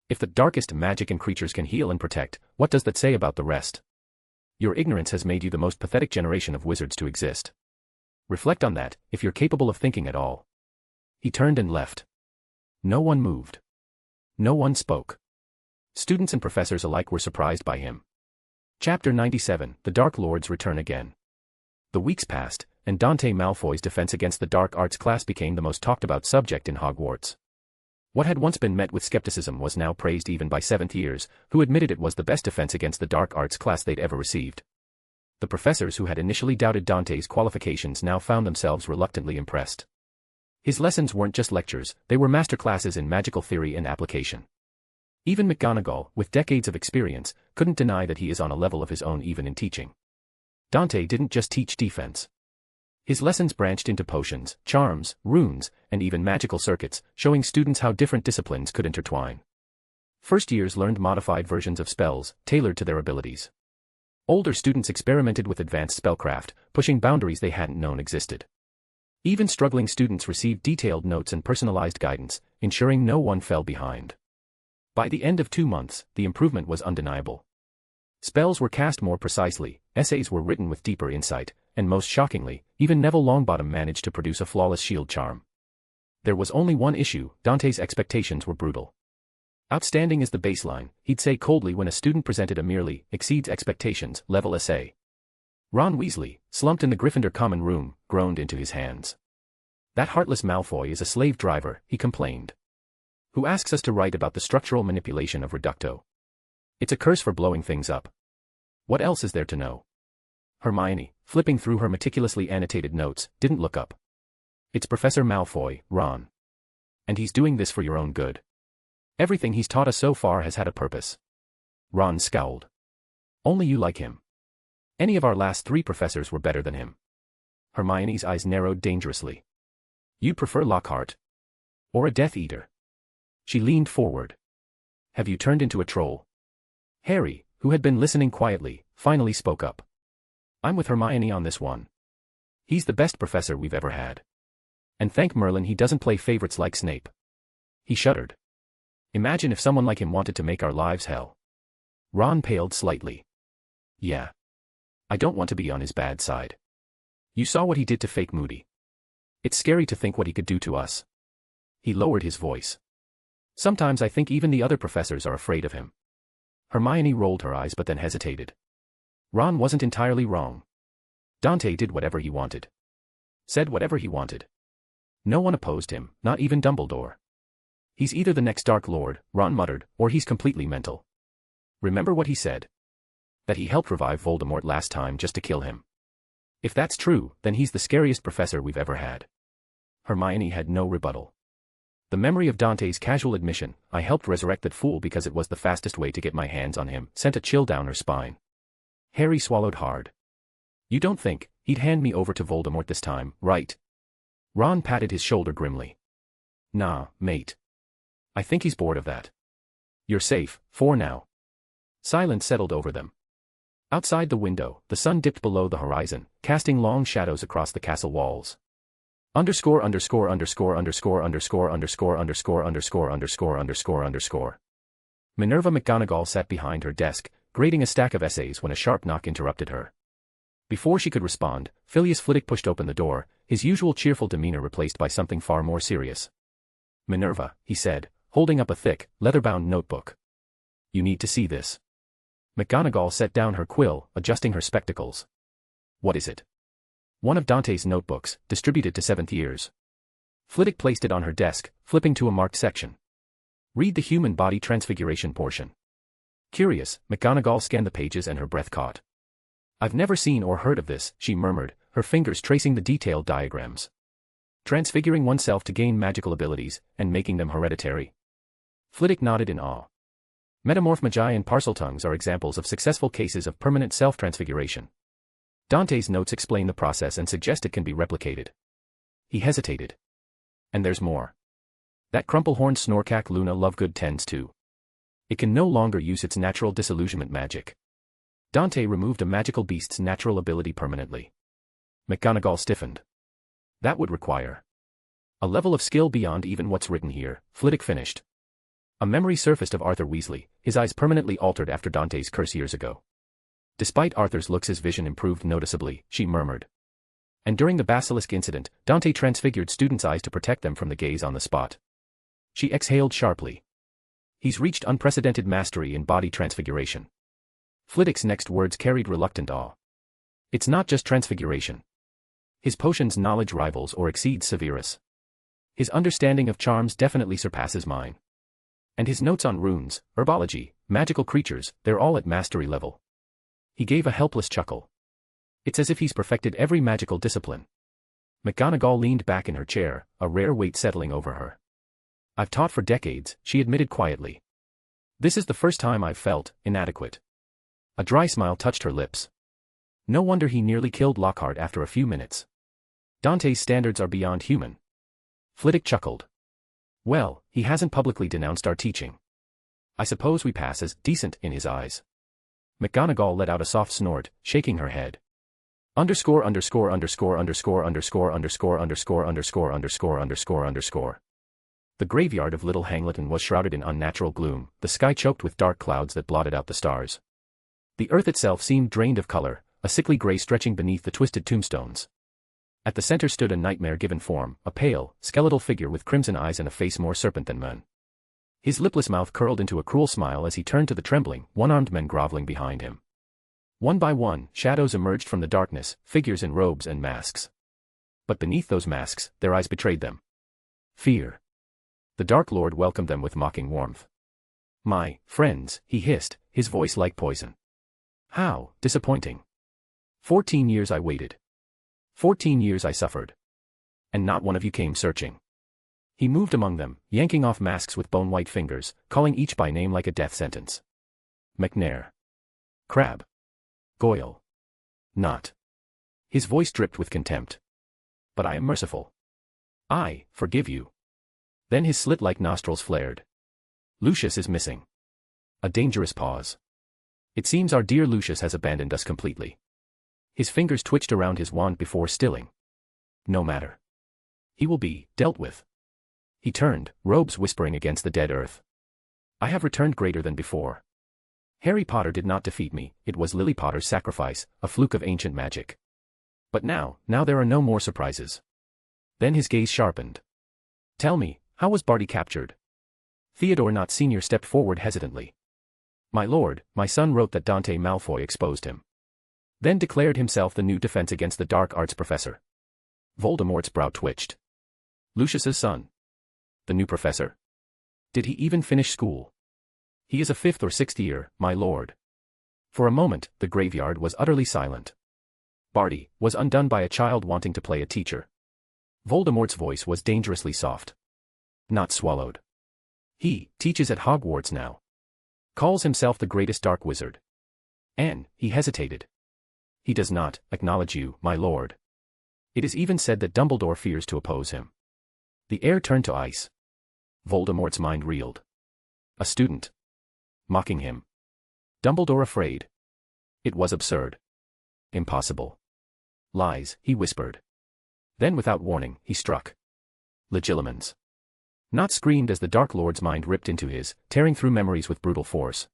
If the darkest magic and creatures can heal and protect, what does that say about the rest? Your ignorance has made you the most pathetic generation of wizards to exist. Reflect on that, if you're capable of thinking at all. He turned and left. No one moved. No one spoke. Students and professors alike were surprised by him. Chapter 97, The Dark Lords Return Again. The weeks passed, and Dante Malfoy's defense against the dark arts class became the most talked about subject in Hogwarts. What had once been met with skepticism was now praised even by seventh years, who admitted it was the best defense against the dark arts class they'd ever received. The professors who had initially doubted Dante's qualifications now found themselves reluctantly impressed. His lessons weren't just lectures, they were masterclasses in magical theory and application. Even McGonagall, with decades of experience, couldn't deny that he is on a level of his own even in teaching. Dante didn't just teach defense. His lessons branched into potions, charms, runes, and even magical circuits, showing students how different disciplines could intertwine. First years learned modified versions of spells, tailored to their abilities. Older students experimented with advanced spellcraft, pushing boundaries they hadn't known existed. Even struggling students received detailed notes and personalized guidance, ensuring no one fell behind. By the end of 2 months, the improvement was undeniable. Spells were cast more precisely, essays were written with deeper insight, and most shockingly, even Neville Longbottom managed to produce a flawless shield charm. There was only one issue, Dante's expectations were brutal. Outstanding is the baseline, he'd say coldly when a student presented a merely exceeds expectations level essay. Ron Weasley, slumped in the Gryffindor common room, groaned into his hands. That heartless Malfoy is a slave driver, he complained. Who asks us to write about the structural manipulation of Reducto? It's a curse for blowing things up. What else is there to know? Hermione, flipping through her meticulously annotated notes, didn't look up. It's Professor Malfoy, Ron. And he's doing this for your own good. Everything he's taught us so far has had a purpose. Ron scowled. Only you like him. Any of our last 3 professors were better than him. Hermione's eyes narrowed dangerously. You'd prefer Lockhart? Or a Death Eater? She leaned forward. Have you turned into a troll? Harry, who had been listening quietly, finally spoke up. I'm with Hermione on this one. He's the best professor we've ever had. And thank Merlin he doesn't play favorites like Snape. He shuddered. Imagine if someone like him wanted to make our lives hell. Ron paled slightly. Yeah. I don't want to be on his bad side. You saw what he did to fake Moody. It's scary to think what he could do to us. He lowered his voice. Sometimes I think even the other professors are afraid of him. Hermione rolled her eyes but then hesitated. Ron wasn't entirely wrong. Dante did whatever he wanted. Said whatever he wanted. No one opposed him, not even Dumbledore. He's either the next Dark Lord, Ron muttered, or he's completely mental. Remember what he said. that he helped revive Voldemort last time just to kill him. If that's true, then he's the scariest professor we've ever had. Hermione had no rebuttal. The memory of Dante's casual admission, "I helped resurrect that fool because it was the fastest way to get my hands on him," sent a chill down her spine. Harry swallowed hard. "You don't think he'd hand me over to Voldemort this time, right?" Ron patted his shoulder grimly. "Nah, mate. I think he's bored of that. You're safe, for now." Silence settled over them. Outside the window, the sun dipped below the horizon, casting long shadows across the castle walls. Underscore. Minerva McGonagall sat behind her desk, grading a stack of essays when a sharp knock interrupted her. Before she could respond, Phileas Flitwick pushed open the door, his usual cheerful demeanor replaced by something far more serious. "Minerva," he said, holding up a thick, leather-bound notebook. "You need to see this." McGonagall set down her quill, adjusting her spectacles. "What is it?" "One of Dante's notebooks, distributed to 7th years." Flitwick placed it on her desk, flipping to a marked section. "Read the human body transfiguration portion." Curious, McGonagall scanned the pages and her breath caught. "I've never seen or heard of this," she murmured, her fingers tracing the detailed diagrams. "Transfiguring oneself to gain magical abilities, and making them hereditary?" Flitwick nodded in awe. Metamorph Magi and Parseltongues are examples of successful cases of permanent self-transfiguration. Dante's notes explain the process and suggest it can be replicated. He hesitated. "And there's more. That crumple-horned Snorkack Luna Lovegood tends to. It can no longer use its natural disillusionment magic." Dante removed a magical beast's natural ability permanently. McGonagall stiffened. "That would require a level of skill beyond even what's written here," Flitwick finished. A memory surfaced of Arthur Weasley, his eyes permanently altered after Dante's curse years ago. Despite Arthur's looks, his vision improved noticeably, she murmured. And during the basilisk incident, Dante transfigured students' eyes to protect them from the gaze on the spot. She exhaled sharply. "He's reached unprecedented mastery in body transfiguration." Flitwick's next words carried reluctant awe. "It's not just transfiguration. His potions knowledge rivals or exceeds Severus. His understanding of charms definitely surpasses mine. And his notes on runes, herbology, magical creatures, they're all at mastery level." He gave a helpless chuckle. "It's as if he's perfected every magical discipline." McGonagall leaned back in her chair, a rare weight settling over her. "I've taught for decades," she admitted quietly. "This is the first time I've felt inadequate." A dry smile touched her lips. "No wonder he nearly killed Lockhart after a few minutes. Dante's standards are beyond human." Flitwick chuckled. "Well, he hasn't publicly denounced our teaching. I suppose we pass as decent in his eyes." McGonagall let out a soft snort, shaking her head. The graveyard of Little Hangleton was shrouded in unnatural gloom, the sky choked with dark clouds that blotted out the stars. The earth itself seemed drained of color, a sickly gray stretching beneath the twisted tombstones. At the center stood a nightmare-given form, a pale, skeletal figure with crimson eyes and a face more serpent than man. His lipless mouth curled into a cruel smile as he turned to the trembling, one-armed men groveling behind him. One by one, shadows emerged from the darkness, figures in robes and masks. But beneath those masks, their eyes betrayed them. Fear. The Dark Lord welcomed them with mocking warmth. "My friends," he hissed, his voice like poison. "How disappointing. 14 years I waited. 14 years I suffered. And not one of you came searching." He moved among them, yanking off masks with bone-white fingers, calling each by name like a death sentence. "McNair. Crabbe. Goyle. Not." His voice dripped with contempt. "But I am merciful. I forgive you." Then his slit-like nostrils flared. "Lucius is missing." A dangerous pause. "It seems our dear Lucius has abandoned us completely." His fingers twitched around his wand before stilling. "No matter. He will be dealt with." He turned, robes whispering against the dead earth. "I have returned greater than before. Harry Potter did not defeat me, it was Lily Potter's sacrifice, a fluke of ancient magic. But now there are no more surprises." Then his gaze sharpened. "Tell me, how was Barty captured?" Theodore Nott Sr. stepped forward hesitantly. "My lord, my son wrote that Dante Malfoy exposed him. Then declared himself the new defense against the dark arts professor." Voldemort's brow twitched. "Lucius's son? The new professor? Did he even finish school?" "He is a 5th or 6th year, my lord." For a moment, the graveyard was utterly silent. Barty was undone by a child wanting to play a teacher. Voldemort's voice was dangerously soft. Not swallowed. He teaches at Hogwarts now. Calls himself the greatest dark wizard. And he hesitated. He does not acknowledge you, my lord. It is even said that Dumbledore fears to oppose him. The air turned to ice. Voldemort's mind reeled. A student. Mocking him. Dumbledore afraid. It was absurd. Impossible. Lies, he whispered. Then without warning, he struck. Legilimens. Not screamed as the Dark Lord's mind ripped into his, tearing through memories with brutal force.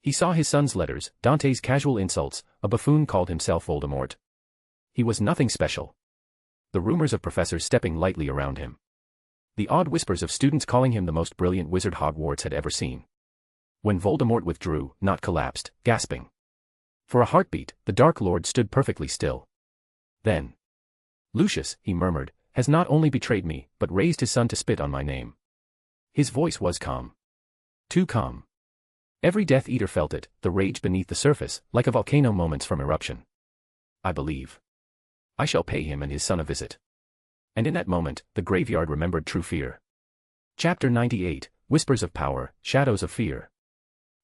He saw his son's letters, Dante's casual insults, a buffoon called himself Voldemort. He was nothing special. The rumors of professors stepping lightly around him. The odd whispers of students calling him the most brilliant wizard Hogwarts had ever seen. When Voldemort withdrew, not collapsed, gasping. For a heartbeat, the Dark Lord stood perfectly still. Then. Lucius, he murmured, has not only betrayed me, but raised his son to spit on my name. His voice was calm. Too calm. Every Death Eater felt it, the rage beneath the surface, like a volcano moments from eruption. I believe. I shall pay him and his son a visit. And in that moment, the graveyard remembered true fear. Chapter 98, Whispers of Power, Shadows of Fear.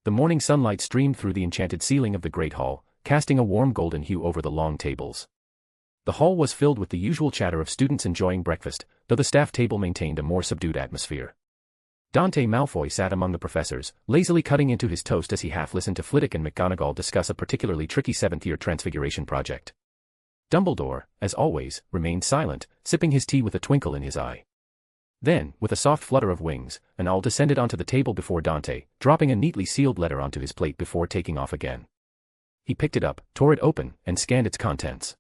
The morning sunlight streamed through the enchanted ceiling of the great hall, casting a warm golden hue over the long tables. The hall was filled with the usual chatter of students enjoying breakfast, though the staff table maintained a more subdued atmosphere. Dante Malfoy sat among the professors, lazily cutting into his toast as he half-listened to Flitwick and McGonagall discuss a particularly tricky seventh-year transfiguration project. Dumbledore, as always, remained silent, sipping his tea with a twinkle in his eye. Then, with a soft flutter of wings, an owl descended onto the table before Dante, dropping a neatly sealed letter onto his plate before taking off again. He picked it up, tore it open, and scanned its contents.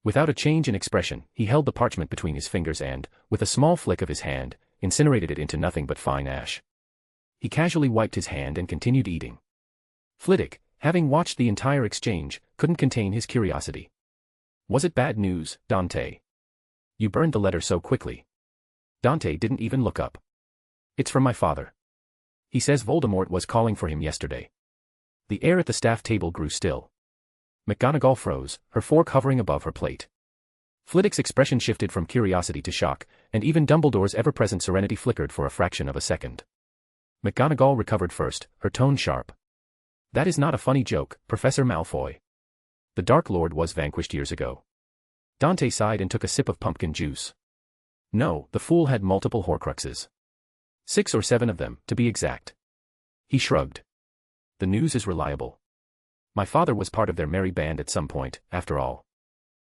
Without a change in expression, he held the parchment between his fingers and, with a small flick of his hand, incinerated it into nothing but fine ash. He casually wiped his hand and continued eating. Flitwick, having watched the entire exchange, couldn't contain his curiosity. Was it bad news, Dante? You burned the letter so quickly. Dante didn't even look up. It's from my father. He says Voldemort was calling for him yesterday. The air at the staff table grew still. McGonagall froze, her fork hovering above her plate. Flitwick's expression shifted from curiosity to shock, and even Dumbledore's ever-present serenity flickered for a fraction of a second. McGonagall recovered first, her tone sharp. That is not a funny joke, Professor Malfoy. The Dark Lord was vanquished years ago. Dante sighed and took a sip of pumpkin juice. No, the fool had multiple Horcruxes. 6 or 7 of them, to be exact. He shrugged. The news is reliable. My father was part of their merry band at some point, after all.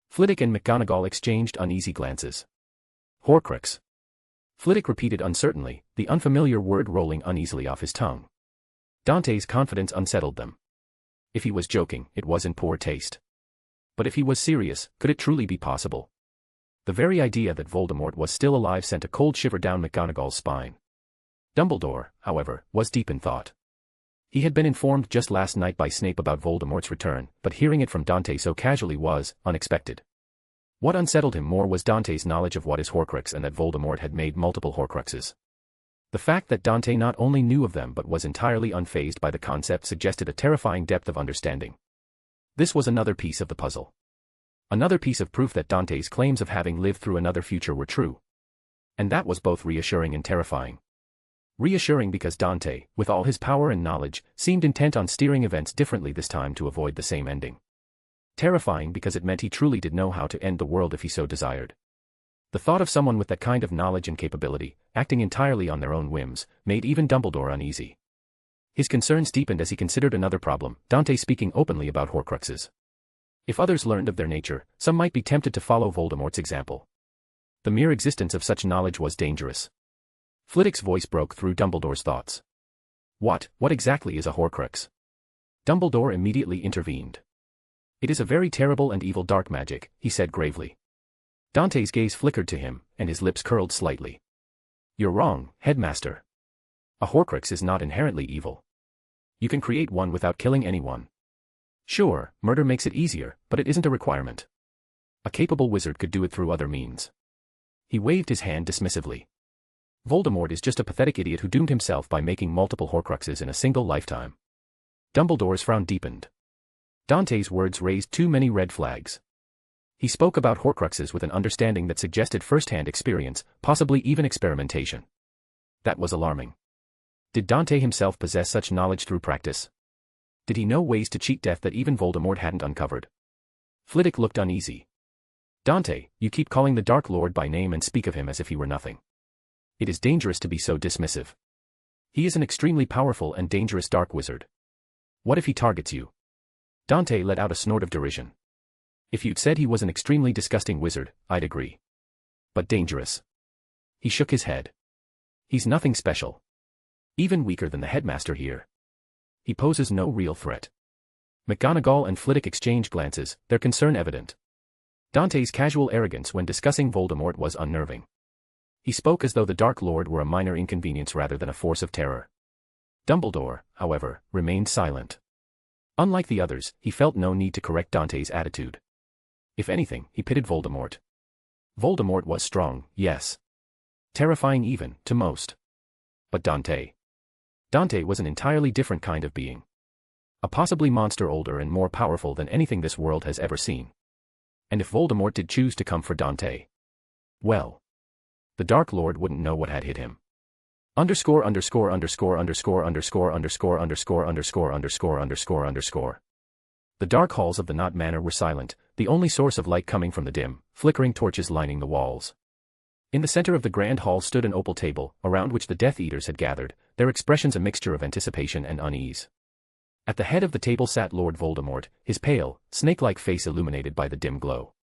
Flitwick and McGonagall exchanged uneasy glances. Horcrux. Flitwick repeated uncertainly, the unfamiliar word rolling uneasily off his tongue. Dante's confidence unsettled them. If he was joking, it was in poor taste. But if he was serious, could it truly be possible? The very idea that Voldemort was still alive sent a cold shiver down McGonagall's spine. Dumbledore, however, was deep in thought. He had been informed just last night by Snape about Voldemort's return, but hearing it from Dante so casually was unexpected. What unsettled him more was Dante's knowledge of what is Horcrux and that Voldemort had made multiple Horcruxes. The fact that Dante not only knew of them but was entirely unfazed by the concept suggested a terrifying depth of understanding. This was another piece of the puzzle. Another piece of proof that Dante's claims of having lived through another future were true. And that was both reassuring and terrifying. Reassuring because Dante, with all his power and knowledge, seemed intent on steering events differently this time to avoid the same ending. Terrifying because it meant he truly did know how to end the world if he so desired. The thought of someone with that kind of knowledge and capability, acting entirely on their own whims, made even Dumbledore uneasy. His concerns deepened as he considered another problem, Dante speaking openly about Horcruxes. If others learned of their nature, some might be tempted to follow Voldemort's example. The mere existence of such knowledge was dangerous. Flitwick's voice broke through Dumbledore's thoughts. What exactly is a Horcrux? Dumbledore immediately intervened. It is a very terrible and evil dark magic, he said gravely. Dante's gaze flickered to him, and his lips curled slightly. You're wrong, Headmaster. A Horcrux is not inherently evil. You can create one without killing anyone. Sure, murder makes it easier, but it isn't a requirement. A capable wizard could do it through other means. He waved his hand dismissively. Voldemort is just a pathetic idiot who doomed himself by making multiple Horcruxes in a single lifetime. Dumbledore's frown deepened. Dante's words raised too many red flags. He spoke about Horcruxes with an understanding that suggested first-hand experience, possibly even experimentation. That was alarming. Did Dante himself possess such knowledge through practice? Did he know ways to cheat death that even Voldemort hadn't uncovered? Flitwick looked uneasy. Dante, you keep calling the Dark Lord by name and speak of him as if he were nothing. It is dangerous to be so dismissive. He is an extremely powerful and dangerous dark wizard. What if he targets you? Dante let out a snort of derision. If you'd said he was an extremely disgusting wizard, I'd agree. But dangerous. He shook his head. He's nothing special. Even weaker than the headmaster here. He poses no real threat. McGonagall and Flitwick exchanged glances, their concern evident. Dante's casual arrogance when discussing Voldemort was unnerving. He spoke as though the Dark Lord were a minor inconvenience rather than a force of terror. Dumbledore, however, remained silent. Unlike the others, he felt no need to correct Dante's attitude. If anything, he pitied Voldemort. Voldemort was strong, yes. Terrifying even, to most. But Dante was an entirely different kind of being. A possibly monster older and more powerful than anything this world has ever seen. And if Voldemort did choose to come for Dante, well, the Dark Lord wouldn't know what had hit him. The dark halls of the Knot Manor were silent, the only source of light coming from the dim, flickering torches lining the walls. In the center of the grand hall stood an opal table, around which the Death Eaters had gathered, their expressions a mixture of anticipation and unease. At the head of the table sat Lord Voldemort, his pale, snake-like face illuminated by the dim glow.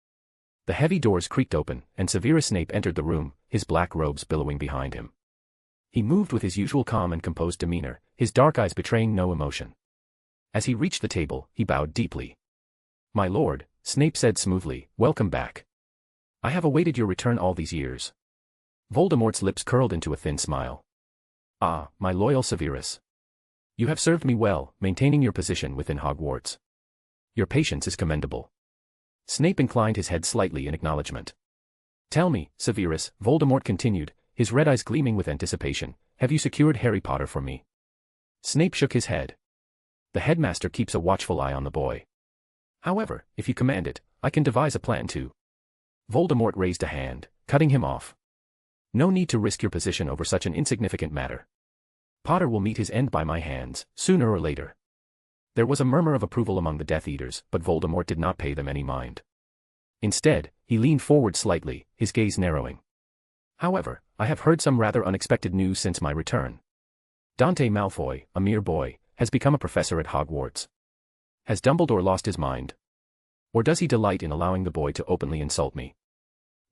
The heavy doors creaked open, and Severus Snape entered the room, his black robes billowing behind him. He moved with his usual calm and composed demeanor, his dark eyes betraying no emotion. As he reached the table, he bowed deeply. "My lord," Snape said smoothly, "welcome back. I have awaited your return all these years." Voldemort's lips curled into a thin smile. "Ah, my loyal Severus. You have served me well, maintaining your position within Hogwarts. Your patience is commendable." Snape inclined his head slightly in acknowledgement. "Tell me, Severus," Voldemort continued, his red eyes gleaming with anticipation, "have you secured Harry Potter for me?" Snape shook his head. "The headmaster keeps a watchful eye on the boy. However, if you command it, I can devise a plan too." Voldemort raised a hand, cutting him off. "No need to risk your position over such an insignificant matter. Potter will meet his end by my hands, sooner or later." There was a murmur of approval among the Death Eaters, but Voldemort did not pay them any mind. Instead, he leaned forward slightly, his gaze narrowing. "However, I have heard some rather unexpected news since my return. Dante Malfoy, a mere boy, has become a professor at Hogwarts. Has Dumbledore lost his mind? Or does he delight in allowing the boy to openly insult me?"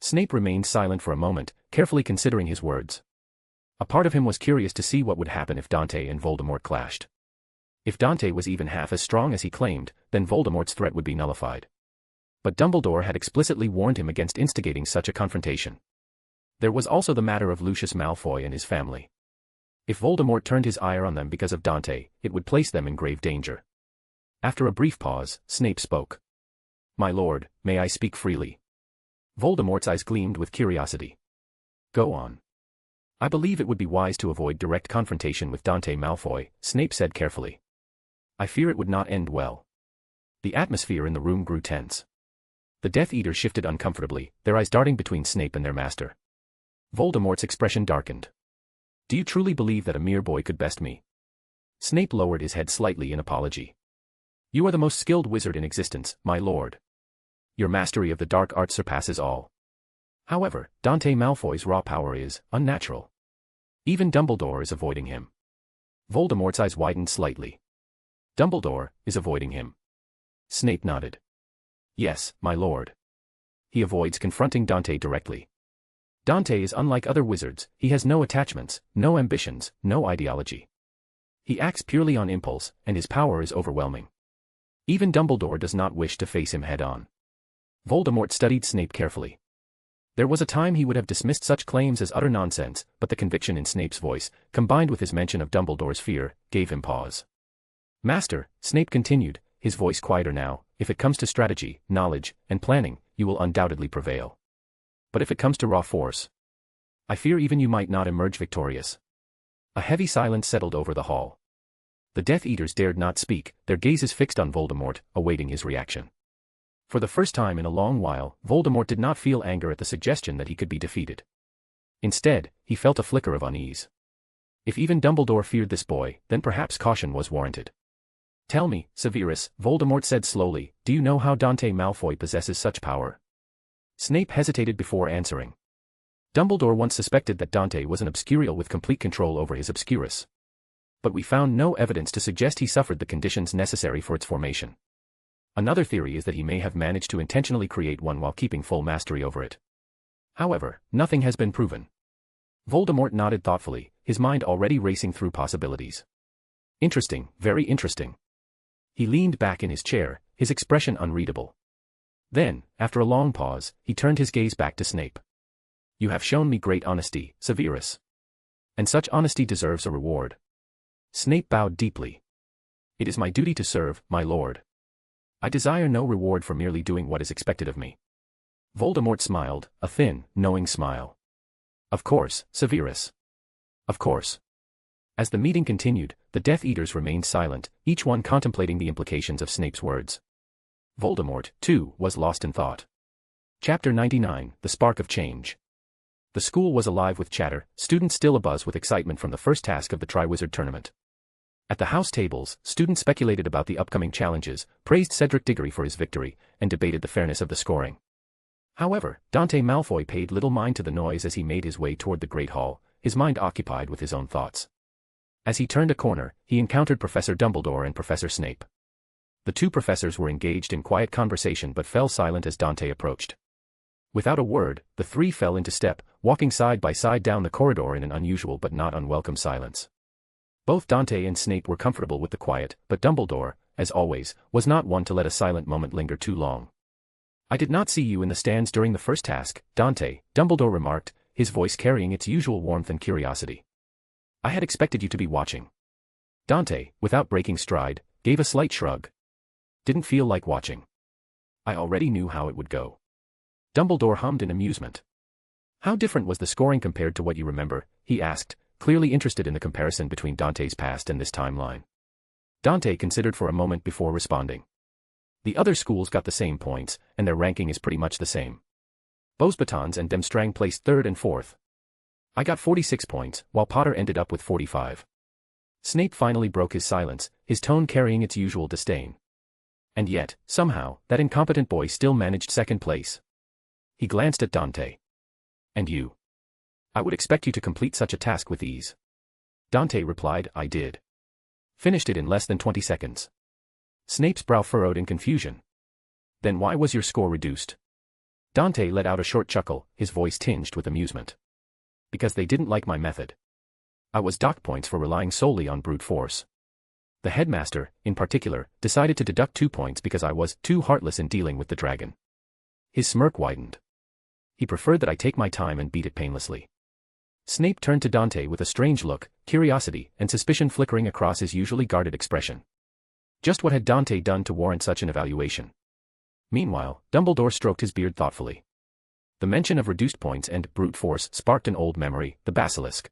Snape remained silent for a moment, carefully considering his words. A part of him was curious to see what would happen if Dante and Voldemort clashed. If Dante was even half as strong as he claimed, then Voldemort's threat would be nullified. But Dumbledore had explicitly warned him against instigating such a confrontation. There was also the matter of Lucius Malfoy and his family. If Voldemort turned his ire on them because of Dante, it would place them in grave danger. After a brief pause, Snape spoke. "My lord, may I speak freely?" Voldemort's eyes gleamed with curiosity. "Go on." "I believe it would be wise to avoid direct confrontation with Dante Malfoy," Snape said carefully. "I fear it would not end well." The atmosphere in the room grew tense. The Death Eaters shifted uncomfortably, their eyes darting between Snape and their master. Voldemort's expression darkened. "Do you truly believe that a mere boy could best me?" Snape lowered his head slightly in apology. "You are the most skilled wizard in existence, my lord. Your mastery of the dark arts surpasses all. However, Dante Malfoy's raw power is unnatural. Even Dumbledore is avoiding him." Voldemort's eyes widened slightly. "Dumbledore is avoiding him?" Snape nodded. "Yes, my lord. He avoids confronting Dante directly. Dante is unlike other wizards, he has no attachments, no ambitions, no ideology. He acts purely on impulse, and his power is overwhelming. Even Dumbledore does not wish to face him head-on." Voldemort studied Snape carefully. There was a time he would have dismissed such claims as utter nonsense, but the conviction in Snape's voice, combined with his mention of Dumbledore's fear, gave him pause. "Master," Snape continued, his voice quieter now, "if it comes to strategy, knowledge, and planning, you will undoubtedly prevail. But if it comes to raw force, I fear even you might not emerge victorious." A heavy silence settled over the hall. The Death Eaters dared not speak, their gazes fixed on Voldemort, awaiting his reaction. For the first time in a long while, Voldemort did not feel anger at the suggestion that he could be defeated. Instead, he felt a flicker of unease. If even Dumbledore feared this boy, then perhaps caution was warranted. "Tell me, Severus," Voldemort said slowly, "do you know how Dante Malfoy possesses such power?" Snape hesitated before answering. Dumbledore once suspected that Dante was an obscurial with complete control over his obscurus. But we found no evidence to suggest he suffered the conditions necessary for its formation. Another theory is that he may have managed to intentionally create one while keeping full mastery over it. However, nothing has been proven. Voldemort nodded thoughtfully, his mind already racing through possibilities. Interesting, very interesting. He leaned back in his chair, his expression unreadable. Then, after a long pause, he turned his gaze back to Snape. "You have shown me great honesty, Severus. And such honesty deserves a reward." Snape bowed deeply. "It is my duty to serve, my lord. I desire no reward for merely doing what is expected of me." Voldemort smiled, a thin, knowing smile. "Of course, Severus. Of course." As the meeting continued, the Death Eaters remained silent, each one contemplating the implications of Snape's words. Voldemort, too, was lost in thought. Chapter 99, The Spark of Change. The school was alive with chatter, students still abuzz with excitement from the first task of the Triwizard Tournament. At the house tables, students speculated about the upcoming challenges, praised Cedric Diggory for his victory, and debated the fairness of the scoring. However, Dante Malfoy paid little mind to the noise as he made his way toward the Great Hall, his mind occupied with his own thoughts. As he turned a corner, he encountered Professor Dumbledore and Professor Snape. The two professors were engaged in quiet conversation but fell silent as Dante approached. Without a word, the three fell into step, walking side by side down the corridor in an unusual but not unwelcome silence. Both Dante and Snape were comfortable with the quiet, but Dumbledore, as always, was not one to let a silent moment linger too long. "I did not see you in the stands during the first task, Dante," Dumbledore remarked, his voice carrying its usual warmth and curiosity. "I had expected you to be watching." Dante, without breaking stride, gave a slight shrug. "Didn't feel like watching. I already knew how it would go." Dumbledore hummed in amusement. "How different was the scoring compared to what you remember?" he asked, clearly interested in the comparison between Dante's past and this timeline. Dante considered for a moment before responding. "The other schools got the same points, and their ranking is pretty much the same. Beauxbatons and Demstrang placed 3rd and 4th. I got 46 points, while Potter ended up with 45. Snape finally broke his silence, his tone carrying its usual disdain. "And yet, somehow, that incompetent boy still managed 2nd place." He glanced at Dante. "And you? I would expect you to complete such a task with ease." Dante replied, "I did. Finished it in less than 20 seconds. Snape's brow furrowed in confusion. "Then why was your score reduced?" Dante let out a short chuckle, his voice tinged with amusement. "Because they didn't like my method. I was docked points for relying solely on brute force. The headmaster, in particular, decided to deduct 2 points because I was too heartless in dealing with the dragon." His smirk widened. "He preferred that I take my time and beat it painlessly." Snape turned to Dante with a strange look, curiosity and suspicion flickering across his usually guarded expression. Just what had Dante done to warrant such an evaluation? Meanwhile, Dumbledore stroked his beard thoughtfully. The mention of reduced points and brute force sparked an old memory, the basilisk.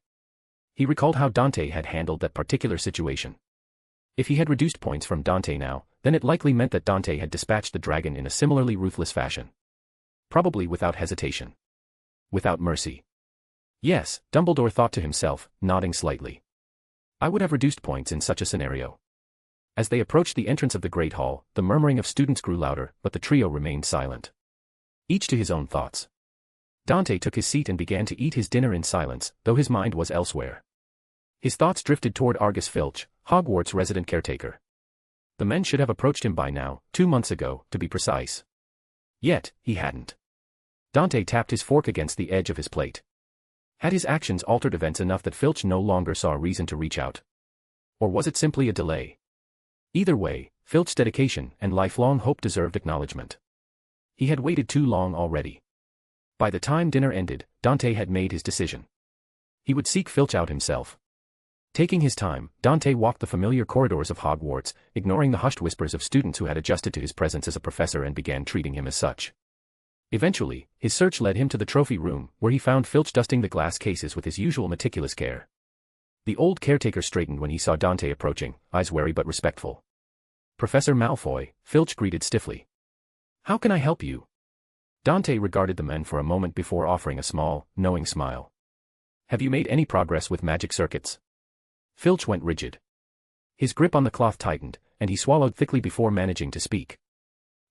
He recalled how Dante had handled that particular situation. If he had reduced points from Dante now, then it likely meant that Dante had dispatched the dragon in a similarly ruthless fashion. Probably without hesitation. Without mercy. Yes, Dumbledore thought to himself, nodding slightly. I would have reduced points in such a scenario. As they approached the entrance of the Great Hall, the murmuring of students grew louder, but the trio remained silent. Each to his own thoughts. Dante took his seat and began to eat his dinner in silence, though his mind was elsewhere. His thoughts drifted toward Argus Filch, Hogwarts' resident caretaker. The men should have approached him by now, 2 months ago, to be precise. Yet, he hadn't. Dante tapped his fork against the edge of his plate. Had his actions altered events enough that Filch no longer saw a reason to reach out? Or was it simply a delay? Either way, Filch's dedication and lifelong hope deserved acknowledgement. He had waited too long already. By the time dinner ended, Dante had made his decision. He would seek Filch out himself. Taking his time, Dante walked the familiar corridors of Hogwarts, ignoring the hushed whispers of students who had adjusted to his presence as a professor and began treating him as such. Eventually, his search led him to the trophy room, where he found Filch dusting the glass cases with his usual meticulous care. The old caretaker straightened when he saw Dante approaching, eyes wary but respectful. Professor Malfoy, Filch greeted stiffly. How can I help you? Dante regarded the men for a moment before offering a small, knowing smile. Have you made any progress with magic circuits? Filch went rigid. His grip on the cloth tightened, and he swallowed thickly before managing to speak.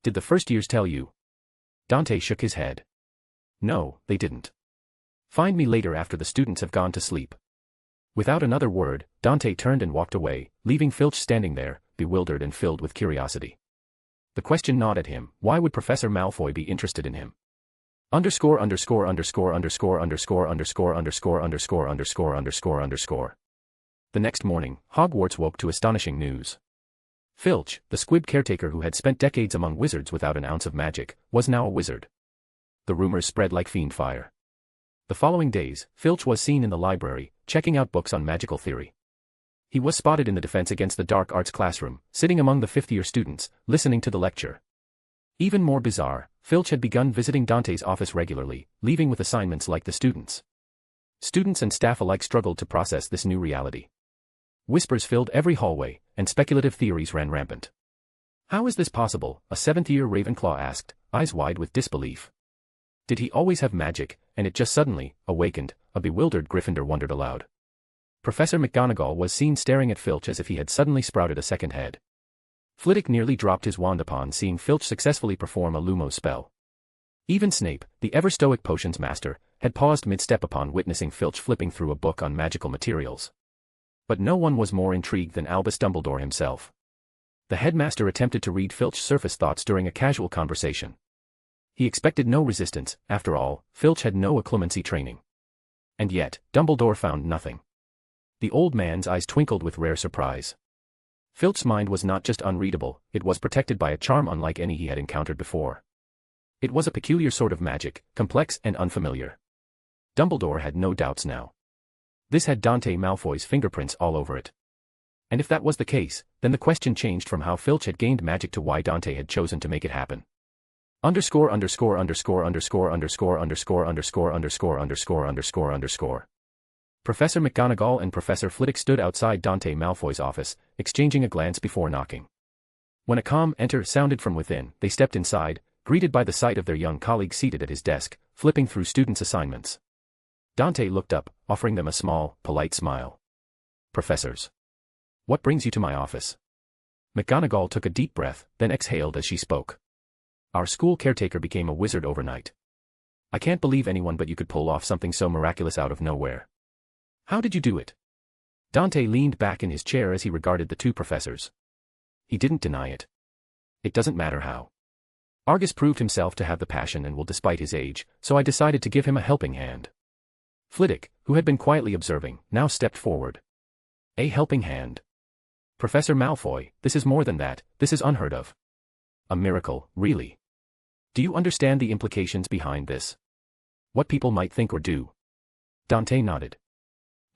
Did the first years tell you? Dante shook his head. No, they didn't. Find me later after the students have gone to sleep. Without another word, Dante turned and walked away, leaving Filch standing there, bewildered and filled with curiosity. The question gnawed at him, why would Professor Malfoy be interested in him? The next morning, Hogwarts woke to astonishing news. Filch, the squib caretaker who had spent decades among wizards without an ounce of magic, was now a wizard. The rumors spread like fiend fire. The following days, Filch was seen in the library, checking out books on magical theory. He was spotted in the Defense Against the Dark Arts classroom, sitting among the fifth-year students, listening to the lecture. Even more bizarre, Filch had begun visiting Dante's office regularly, leaving with assignments like the students. Students and staff alike struggled to process this new reality. Whispers filled every hallway, and speculative theories ran rampant. How is this possible? A seventh-year Ravenclaw asked, eyes wide with disbelief. Did he always have magic, and it just suddenly awakened? A bewildered Gryffindor wondered aloud. Professor McGonagall was seen staring at Filch as if he had suddenly sprouted a second head. Flitwick nearly dropped his wand upon seeing Filch successfully perform a Lumos spell. Even Snape, the ever-stoic potions master, had paused mid-step upon witnessing Filch flipping through a book on magical materials. But no one was more intrigued than Albus Dumbledore himself. The headmaster attempted to read Filch's surface thoughts during a casual conversation. He expected no resistance, after all, Filch had no occlumency training. And yet, Dumbledore found nothing. The old man's eyes twinkled with rare surprise. Filch's mind was not just unreadable, it was protected by a charm unlike any he had encountered before. It was a peculiar sort of magic, complex and unfamiliar. Dumbledore had no doubts now. This had Dante Malfoy's fingerprints all over it. And if that was the case, then the question changed from how Filch had gained magic to why Dante had chosen to make it happen. Professor McGonagall and Professor Flitwick stood outside Dante Malfoy's office, exchanging a glance before knocking. When a calm enter sounded from within, they stepped inside, greeted by the sight of their young colleague seated at his desk, flipping through students' assignments. Dante looked up, offering them a small, polite smile. Professors. What brings you to my office? McGonagall took a deep breath, then exhaled as she spoke. Our school caretaker became a wizard overnight. I can't believe anyone but you could pull off something so miraculous out of nowhere. How did you do it? Dante leaned back in his chair as he regarded the two professors. He didn't deny it. It doesn't matter how. Argus proved himself to have the passion and will despite his age, so I decided to give him a helping hand. Flitwick, who had been quietly observing, now stepped forward. A helping hand. Professor Malfoy, this is more than that, this is unheard of. A miracle, really. Do you understand the implications behind this? What people might think or do? Dante nodded.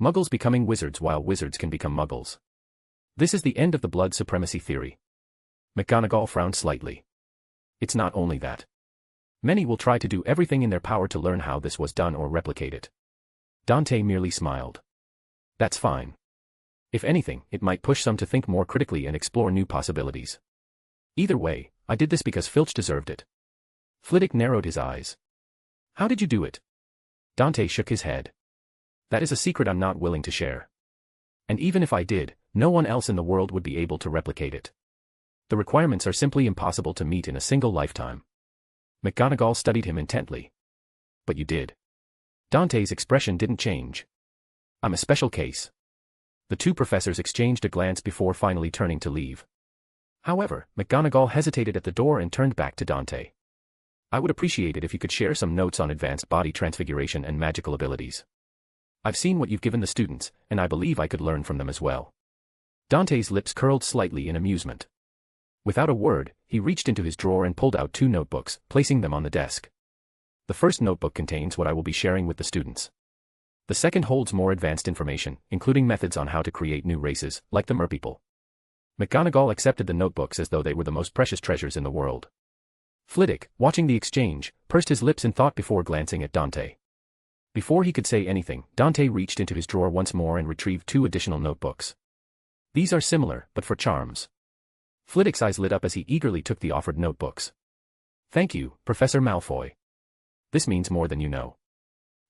Muggles becoming wizards while wizards can become muggles. This is the end of the blood supremacy theory. McGonagall frowned slightly. It's not only that. Many will try to do everything in their power to learn how this was done or replicate it. Dante merely smiled. That's fine. If anything, it might push some to think more critically and explore new possibilities. Either way, I did this because Filch deserved it. Flitwick narrowed his eyes. How did you do it? Dante shook his head. That is a secret I'm not willing to share. And even if I did, no one else in the world would be able to replicate it. The requirements are simply impossible to meet in a single lifetime. McGonagall studied him intently. But you did. Dante's expression didn't change. I'm a special case. The two professors exchanged a glance before finally turning to leave. However, McGonagall hesitated at the door and turned back to Dante. I would appreciate it if you could share some notes on advanced body transfiguration and magical abilities. I've seen what you've given the students, and I believe I could learn from them as well. Dante's lips curled slightly in amusement. Without a word, he reached into his drawer and pulled out two notebooks, placing them on the desk. The first notebook contains what I will be sharing with the students. The second holds more advanced information, including methods on how to create new races, like the merpeople. McGonagall accepted the notebooks as though they were the most precious treasures in the world. Flitwick, watching the exchange, pursed his lips in thought before glancing at Dante. Before he could say anything, Dante reached into his drawer once more and retrieved 2 additional notebooks. These are similar, but for charms. Flitwick's eyes lit up as he eagerly took the offered notebooks. Thank you, Professor Malfoy. This means more than you know.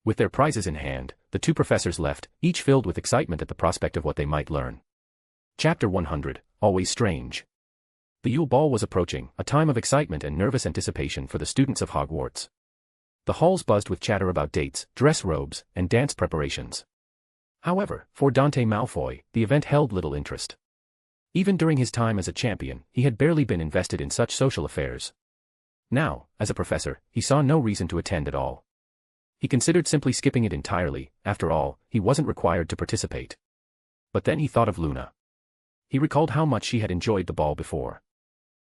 With their prizes in hand, the 2 professors left, each filled with excitement at the prospect of what they might learn. Chapter 100, Always Strange. The Yule Ball was approaching, a time of excitement and nervous anticipation for the students of Hogwarts. The halls buzzed with chatter about dates, dress robes, and dance preparations. However, for Dante Malfoy, the event held little interest. Even during his time as a champion, he had barely been invested in such social affairs. Now, as a professor, he saw no reason to attend at all. He considered simply skipping it entirely. After all, he wasn't required to participate. But then he thought of Luna. He recalled how much she had enjoyed the ball before.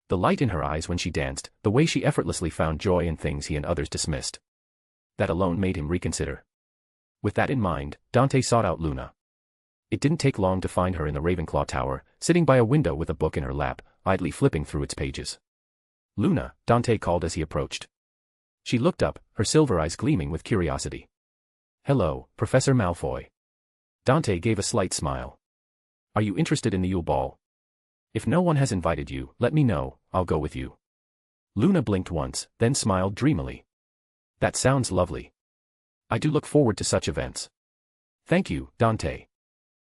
The light in her eyes when she danced, the way she effortlessly found joy in things he and others dismissed. That alone made him reconsider. With that in mind, Dante sought out Luna. It didn't take long to find her in the Ravenclaw Tower, sitting by a window with a book in her lap, idly flipping through its pages. Luna, Dante called as he approached. She looked up, her silver eyes gleaming with curiosity. Hello, Professor Malfoy. Dante gave a slight smile. Are you interested in the Yule Ball? If no one has invited you, let me know, I'll go with you. Luna blinked once, then smiled dreamily. That sounds lovely. I do look forward to such events. Thank you, Dante.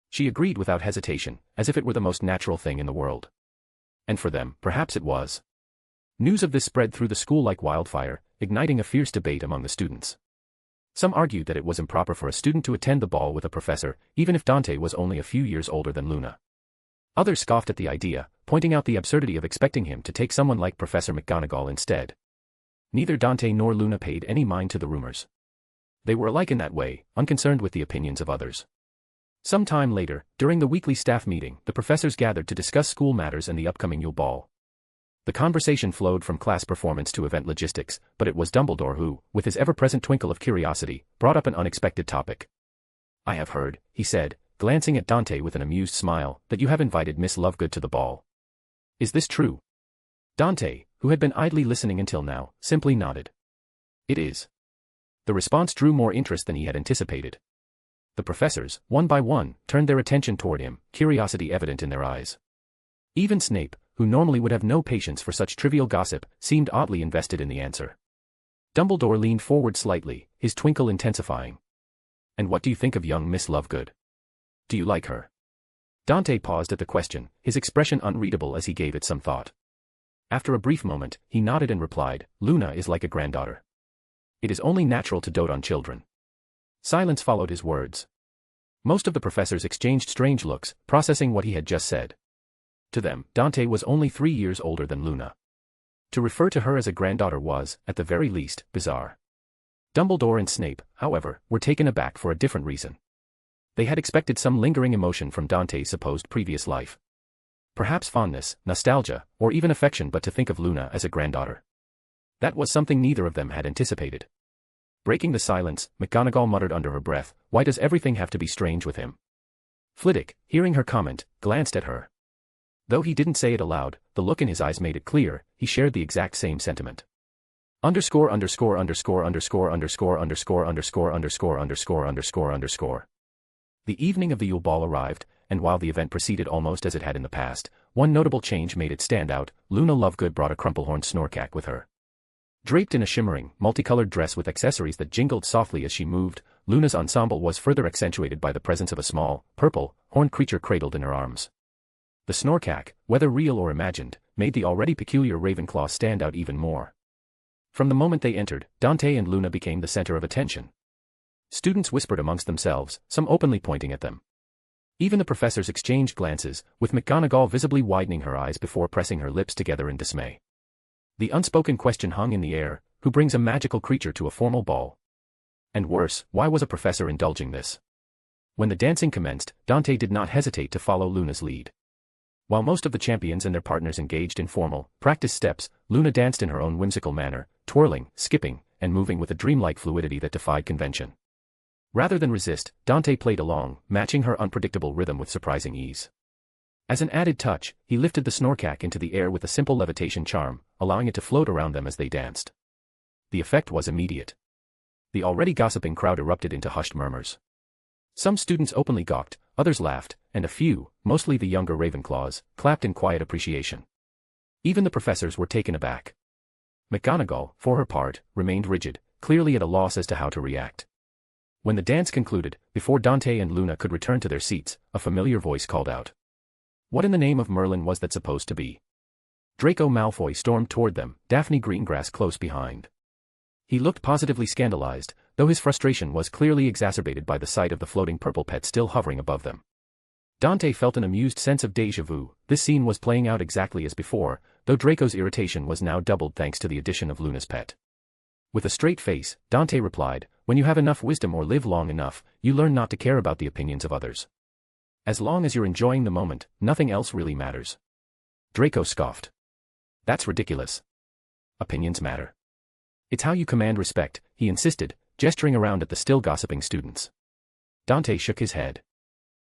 She agreed without hesitation, as if it were the most natural thing in the world. And for them, perhaps it was. News of this spread through the school like wildfire, igniting a fierce debate among the students. Some argued that it was improper for a student to attend the ball with a professor, even if Dante was only a few years older than Luna. Others scoffed at the idea, pointing out the absurdity of expecting him to take someone like Professor McGonagall instead. Neither Dante nor Luna paid any mind to the rumors. They were alike in that way, unconcerned with the opinions of others. Some time later, during the weekly staff meeting, the professors gathered to discuss school matters and the upcoming Yule Ball. The conversation flowed from class performance to event logistics, but it was Dumbledore who, with his ever-present twinkle of curiosity, brought up an unexpected topic. I have heard, he said, glancing at Dante with an amused smile, that you have invited Miss Lovegood to the ball. Is this true? Dante, who had been idly listening until now, simply nodded. It is. The response drew more interest than he had anticipated. The professors, one by one, turned their attention toward him, curiosity evident in their eyes. Even Snape, who normally would have no patience for such trivial gossip, seemed oddly invested in the answer. Dumbledore leaned forward slightly, his twinkle intensifying. And what do you think of young Miss Lovegood? Do you like her? Dante paused at the question, his expression unreadable as he gave it some thought. After a brief moment, he nodded and replied, Luna is like a granddaughter. It is only natural to dote on children. Silence followed his words. Most of the professors exchanged strange looks, processing what he had just said. To them, Dante was only 3 years older than Luna. To refer to her as a granddaughter was, at the very least, bizarre. Dumbledore and Snape, however, were taken aback for a different reason. They had expected some lingering emotion from Dante's supposed previous life. Perhaps fondness, nostalgia, or even affection, but to think of Luna as a granddaughter. That was something neither of them had anticipated. Breaking the silence, McGonagall muttered under her breath, why does everything have to be strange with him? Flitwick, hearing her comment, glanced at her. Though he didn't say it aloud, the look in his eyes made it clear, he shared the exact same sentiment. Underscore. The evening of the Yule Ball arrived, and while the event proceeded almost as it had in the past, one notable change made it stand out. Luna Lovegood brought a crumplehorned snorkack with her. Draped in a shimmering, multicolored dress with accessories that jingled softly as she moved, Luna's ensemble was further accentuated by the presence of a small, purple, horned creature cradled in her arms. The snorkack, whether real or imagined, made the already peculiar Ravenclaw stand out even more. From the moment they entered, Dante and Luna became the center of attention. Students whispered amongst themselves, some openly pointing at them. Even the professors exchanged glances, with McGonagall visibly widening her eyes before pressing her lips together in dismay. The unspoken question hung in the air, who brings a magical creature to a formal ball? And worse, why was a professor indulging this? When the dancing commenced, Dante did not hesitate to follow Luna's lead. While most of the champions and their partners engaged in formal, practice steps, Luna danced in her own whimsical manner, twirling, skipping, and moving with a dreamlike fluidity that defied convention. Rather than resist, Dante played along, matching her unpredictable rhythm with surprising ease. As an added touch, he lifted the snorkack into the air with a simple levitation charm, allowing it to float around them as they danced. The effect was immediate. The already gossiping crowd erupted into hushed murmurs. Some students openly gawked, others laughed, and a few, mostly the younger Ravenclaws, clapped in quiet appreciation. Even the professors were taken aback. McGonagall, for her part, remained rigid, clearly at a loss as to how to react. When the dance concluded, before Dante and Luna could return to their seats, a familiar voice called out. What in the name of Merlin was that supposed to be? Draco Malfoy stormed toward them, Daphne Greengrass close behind. He looked positively scandalized, though his frustration was clearly exacerbated by the sight of the floating purple pet still hovering above them. Dante felt an amused sense of déjà vu. This scene was playing out exactly as before, though Draco's irritation was now doubled thanks to the addition of Luna's pet. With a straight face, Dante replied, when you have enough wisdom or live long enough, you learn not to care about the opinions of others. As long as you're enjoying the moment, nothing else really matters. Draco scoffed. That's ridiculous. Opinions matter. It's how you command respect, he insisted, gesturing around at the still gossiping students. Dante shook his head.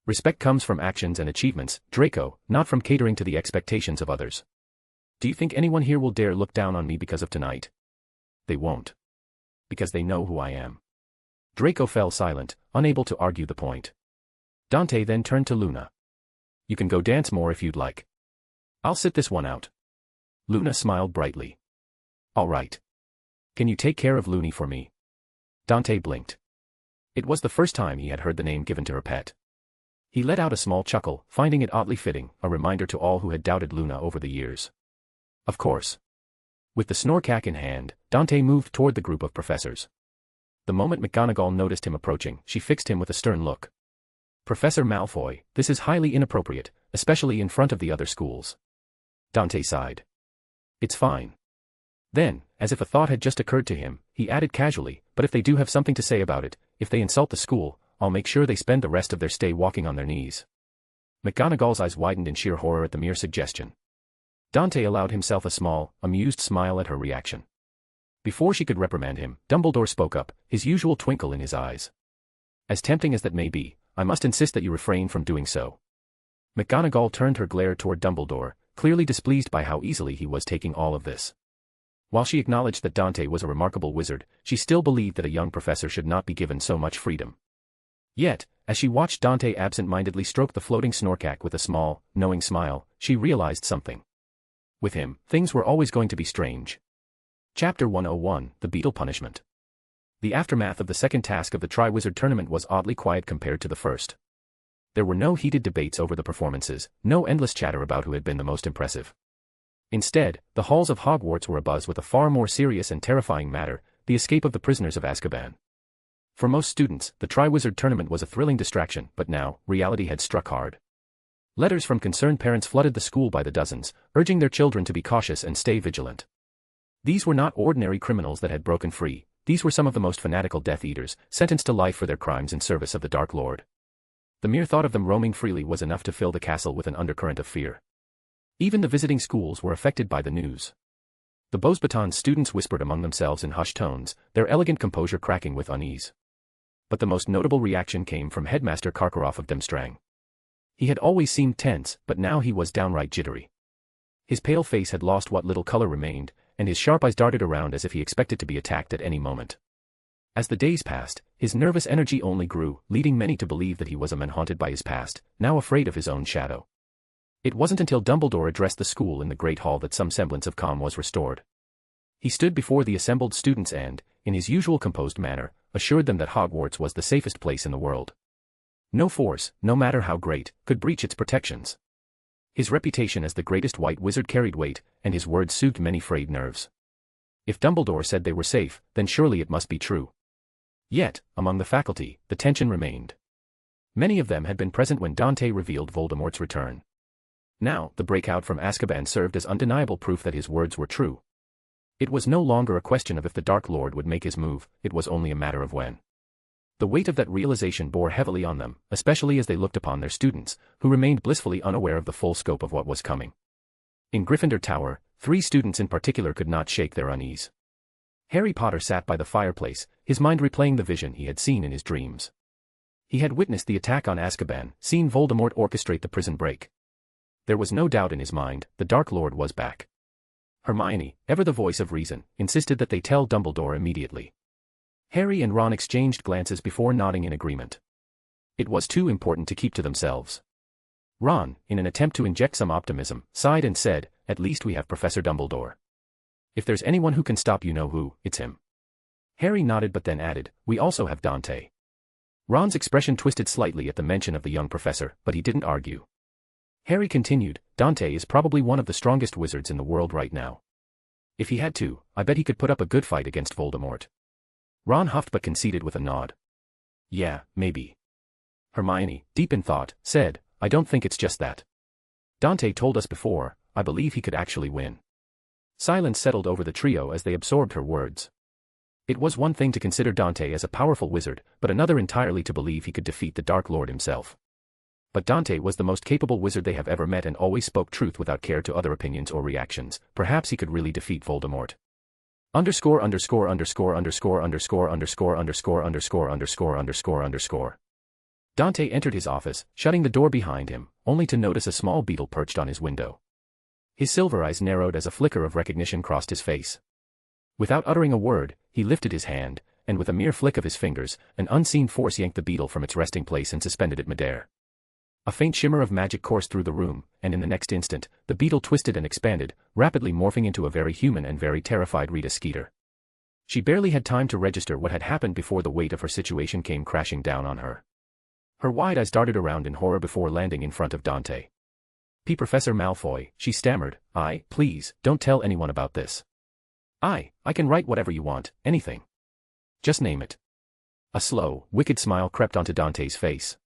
Respect comes from actions and achievements, Draco, not from catering to the expectations of others. Do you think anyone here will dare look down on me because of tonight? They won't. Because they know who I am. Draco fell silent, unable to argue the point. Dante then turned to Luna. You can go dance more if you'd like. I'll sit this one out. Luna smiled brightly. All right. Can you take care of Loony for me? Dante blinked. It was the first time he had heard the name given to her pet. He let out a small chuckle, finding it oddly fitting, a reminder to all who had doubted Luna over the years. Of course. With the snorkack in hand, Dante moved toward the group of professors. The moment McGonagall noticed him approaching, she fixed him with a stern look. Professor Malfoy, this is highly inappropriate, especially in front of the other schools. Dante sighed. It's fine. Then, as if a thought had just occurred to him, he added casually, but if they do have something to say about it, if they insult the school, I'll make sure they spend the rest of their stay walking on their knees. McGonagall's eyes widened in sheer horror at the mere suggestion. Dante allowed himself a small, amused smile at her reaction. Before she could reprimand him, Dumbledore spoke up, his usual twinkle in his eyes. As tempting as that may be, I must insist that you refrain from doing so. McGonagall turned her glare toward Dumbledore, clearly displeased by how easily he was taking all of this. While she acknowledged that Dante was a remarkable wizard, she still believed that a young professor should not be given so much freedom. Yet, as she watched Dante absent-mindedly stroke the floating snorkack with a small, knowing smile, she realized something. With him, things were always going to be strange. Chapter 101, The Beetle Punishment. The aftermath of the second task of the Triwizard Tournament was oddly quiet compared to the first. There were no heated debates over the performances, no endless chatter about who had been the most impressive. Instead, the halls of Hogwarts were abuzz with a far more serious and terrifying matter, the escape of the prisoners of Azkaban. For most students, the Triwizard Tournament was a thrilling distraction, but now, reality had struck hard. Letters from concerned parents flooded the school by the dozens, urging their children to be cautious and stay vigilant. These were not ordinary criminals that had broken free, these were some of the most fanatical Death Eaters, sentenced to life for their crimes in service of the Dark Lord. The mere thought of them roaming freely was enough to fill the castle with an undercurrent of fear. Even the visiting schools were affected by the news. The Beauxbatons students whispered among themselves in hushed tones, their elegant composure cracking with unease. But the most notable reaction came from Headmaster Karkaroff of Demstrang. He had always seemed tense, but now he was downright jittery. His pale face had lost what little color remained, and his sharp eyes darted around as if he expected to be attacked at any moment. As the days passed, his nervous energy only grew, leading many to believe that he was a man haunted by his past, now afraid of his own shadow. It wasn't until Dumbledore addressed the school in the Great Hall that some semblance of calm was restored. He stood before the assembled students and, in his usual composed manner, assured them that Hogwarts was the safest place in the world. No force, no matter how great, could breach its protections. His reputation as the greatest white wizard carried weight, and his words soothed many frayed nerves. If Dumbledore said they were safe, then surely it must be true. Yet, among the faculty, the tension remained. Many of them had been present when Dante revealed Voldemort's return. Now, the breakout from Azkaban served as undeniable proof that his words were true. It was no longer a question of if the Dark Lord would make his move, it was only a matter of when. The weight of that realization bore heavily on them, especially as they looked upon their students, who remained blissfully unaware of the full scope of what was coming. In Gryffindor Tower, 3 students in particular could not shake their unease. Harry Potter sat by the fireplace, his mind replaying the vision he had seen in his dreams. He had witnessed the attack on Azkaban, seen Voldemort orchestrate the prison break. There was no doubt in his mind, the Dark Lord was back. Hermione, ever the voice of reason, insisted that they tell Dumbledore immediately. Harry and Ron exchanged glances before nodding in agreement. It was too important to keep to themselves. Ron, in an attempt to inject some optimism, sighed and said, "At least we have Professor Dumbledore. If there's anyone who can stop you know who, it's him." Harry nodded but then added, "We also have Dante." Ron's expression twisted slightly at the mention of the young professor, but he didn't argue. Harry continued, "Dante is probably one of the strongest wizards in the world right now. If he had to, I bet he could put up a good fight against Voldemort." Ron huffed but conceded with a nod. "Yeah, maybe." Hermione, deep in thought, said, "I don't think it's just that. Dante told us before, I believe he could actually win." Silence settled over the trio as they absorbed her words. It was one thing to consider Dante as a powerful wizard, but another entirely to believe he could defeat the Dark Lord himself. But Dante was the most capable wizard they have ever met and always spoke truth without care to other opinions or reactions. Perhaps he could really defeat Voldemort. Underscore underscore underscore underscore underscore underscore underscore underscore underscore underscore underscore. Dante entered his office, shutting the door behind him, only to notice a small beetle perched on his window. His silver eyes narrowed as a flicker of recognition crossed his face. Without uttering a word, he lifted his hand, and with a mere flick of his fingers, an unseen force yanked the beetle from its resting place and suspended it midair. A faint shimmer of magic coursed through the room, and in the next instant, the beetle twisted and expanded, rapidly morphing into a very human and very terrified Rita Skeeter. She barely had time to register what had happened before the weight of her situation came crashing down on her. Her wide eyes darted around in horror before landing in front of Dante. "Professor Malfoy," she stammered, please, don't tell anyone about this. I can write whatever you want, anything. Just name it." A slow, wicked smile crept onto Dante's face.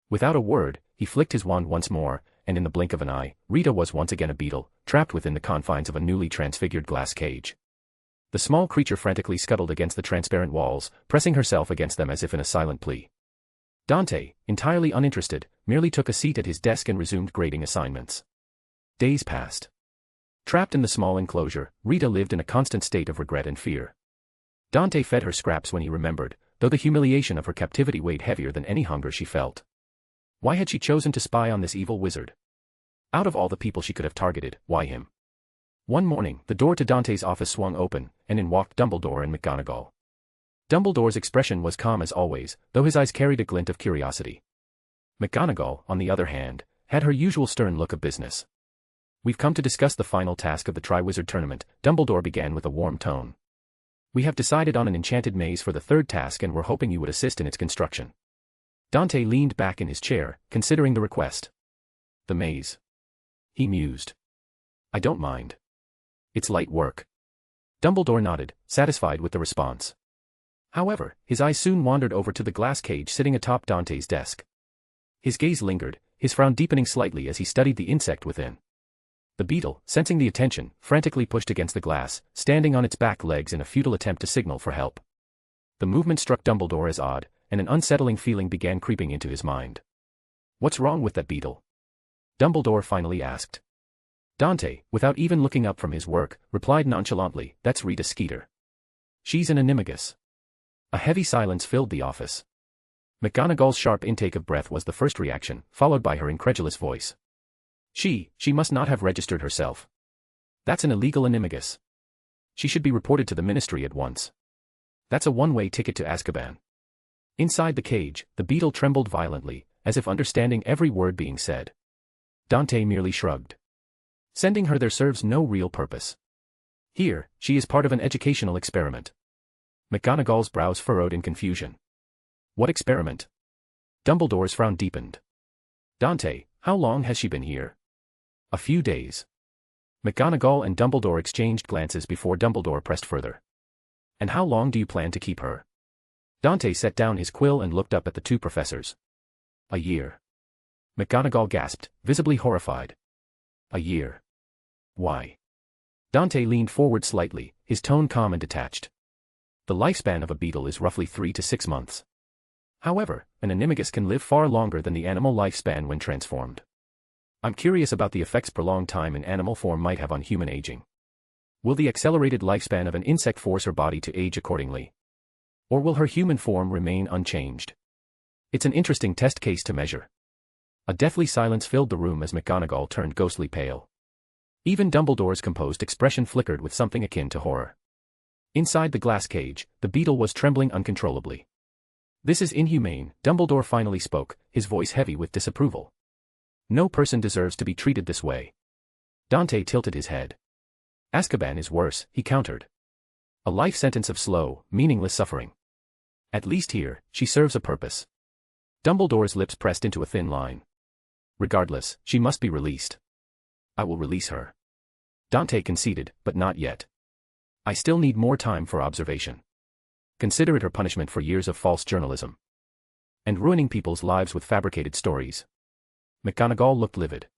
Without a word, he flicked his wand once more, and in the blink of an eye, Rita was once again a beetle, trapped within the confines of a newly transfigured glass cage. The small creature frantically scuttled against the transparent walls, pressing herself against them as if in a silent plea. Dante, entirely uninterested, merely took a seat at his desk and resumed grading assignments. Days passed. Trapped in the small enclosure, Rita lived in a constant state of regret and fear. Dante fed her scraps when he remembered, though the humiliation of her captivity weighed heavier than any hunger she felt. Why had she chosen to spy on this evil wizard? Out of all the people she could have targeted, why him? One morning, the door to Dante's office swung open, and in walked Dumbledore and McGonagall. Dumbledore's expression was calm as always, though his eyes carried a glint of curiosity. McGonagall, on the other hand, had her usual stern look of business. "We've come to discuss the final task of the Triwizard Tournament," Dumbledore began with a warm tone. "We have decided on an enchanted maze for the third task and we're hoping you would assist in its construction." Dante leaned back in his chair, considering the request. "The maze?" he mused. "I don't mind. It's light work." Dumbledore nodded, satisfied with the response. However, his eyes soon wandered over to the glass cage sitting atop Dante's desk. His gaze lingered, his frown deepening slightly as he studied the insect within. The beetle, sensing the attention, frantically pushed against the glass, standing on its back legs in a futile attempt to signal for help. The movement struck Dumbledore as odd, and an unsettling feeling began creeping into his mind. "What's wrong with that beetle?" Dumbledore finally asked. Dante, without even looking up from his work, replied nonchalantly, "That's Rita Skeeter. She's an animagus." A heavy silence filled the office. McGonagall's sharp intake of breath was the first reaction, followed by her incredulous voice. She must not have registered herself. That's an illegal animagus. She should be reported to the Ministry at once. That's a one-way ticket to Azkaban." Inside the cage, the beetle trembled violently, as if understanding every word being said. Dante merely shrugged. "Sending her there serves no real purpose. Here, she is part of an educational experiment." McGonagall's brows furrowed in confusion. "What experiment?" Dumbledore's frown deepened. "Dante, how long has she been here?" "A few days." McGonagall and Dumbledore exchanged glances before Dumbledore pressed further. "And how long do you plan to keep her?" Dante set down his quill and looked up at the two professors. "A year." McGonagall gasped, visibly horrified. "A year? Why?" Dante leaned forward slightly, his tone calm and detached. "The lifespan of a beetle is roughly 3 to 6 months. However, an animagus can live far longer than the animal lifespan when transformed. I'm curious about the effects prolonged time in animal form might have on human aging. Will the accelerated lifespan of an insect force her body to age accordingly? Or will her human form remain unchanged? It's an interesting test case to measure." A deathly silence filled the room as McGonagall turned ghostly pale. Even Dumbledore's composed expression flickered with something akin to horror. Inside the glass cage, the beetle was trembling uncontrollably. "This is inhumane," Dumbledore finally spoke, his voice heavy with disapproval. "No person deserves to be treated this way." Dante tilted his head. "Azkaban is worse," he countered. "A life sentence of slow, meaningless suffering. At least here, she serves a purpose." Dumbledore's lips pressed into a thin line. "Regardless, she must be released." "I will release her." Dante conceded, but not yet. "I still need more time for observation. Consider it her punishment for years of false journalism. And ruining people's lives with fabricated stories." McGonagall looked livid.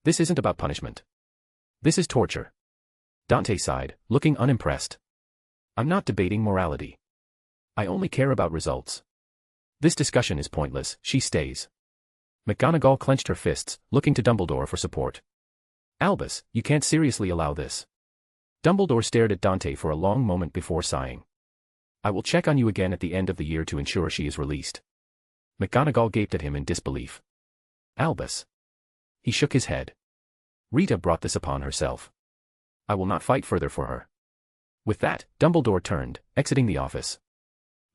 "This isn't about punishment. This is torture." Dante sighed, looking unimpressed. "I'm not debating morality. I only care about results. This discussion is pointless, she stays." McGonagall clenched her fists, looking to Dumbledore for support. "Albus, you can't seriously allow this." Dumbledore stared at Dante for a long moment before sighing. "I will check on you again at the end of the year to ensure she is released." McGonagall gaped at him in disbelief. "Albus." He shook his head. "Rita brought this upon herself. I will not fight further for her." With that, Dumbledore turned, exiting the office.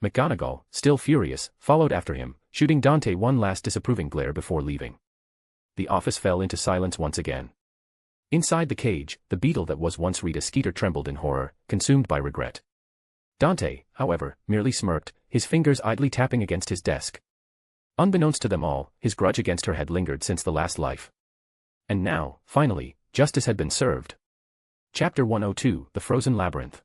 McGonagall, still furious, followed after him, shooting Dante one last disapproving glare before leaving. The office fell into silence once again. Inside the cage, the beetle that was once Rita Skeeter trembled in horror, consumed by regret. Dante, however, merely smirked, his fingers idly tapping against his desk. Unbeknownst to them all, his grudge against her had lingered since the last life. And now, finally, justice had been served. Chapter 102, The Frozen Labyrinth.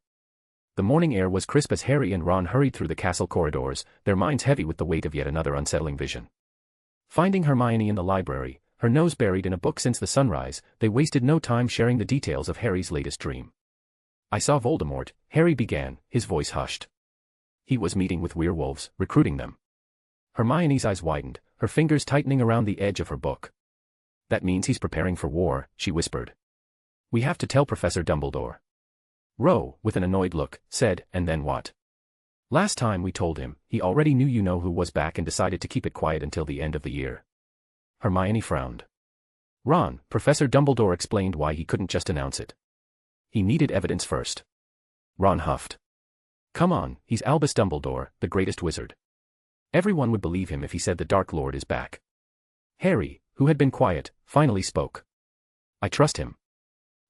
The morning air was crisp as Harry and Ron hurried through the castle corridors, their minds heavy with the weight of yet another unsettling vision. Finding Hermione in the library, her nose buried in a book since the sunrise, they wasted no time sharing the details of Harry's latest dream. "I saw Voldemort," Harry began, his voice hushed. "He was meeting with werewolves, recruiting them." Hermione's eyes widened, her fingers tightening around the edge of her book. "That means he's preparing for war," she whispered. "We have to tell Professor Dumbledore." Rowe, with an annoyed look, said, "And then what?" "Last time we told him, he already knew you-know-who was back and decided to keep it quiet until the end of the year." Hermione frowned. "Ron, Professor Dumbledore explained why he couldn't just announce it. He needed evidence first." Ron huffed. "Come on, he's Albus Dumbledore, the greatest wizard. Everyone would believe him if he said the Dark Lord is back." Harry, who had been quiet, finally spoke. "I trust him.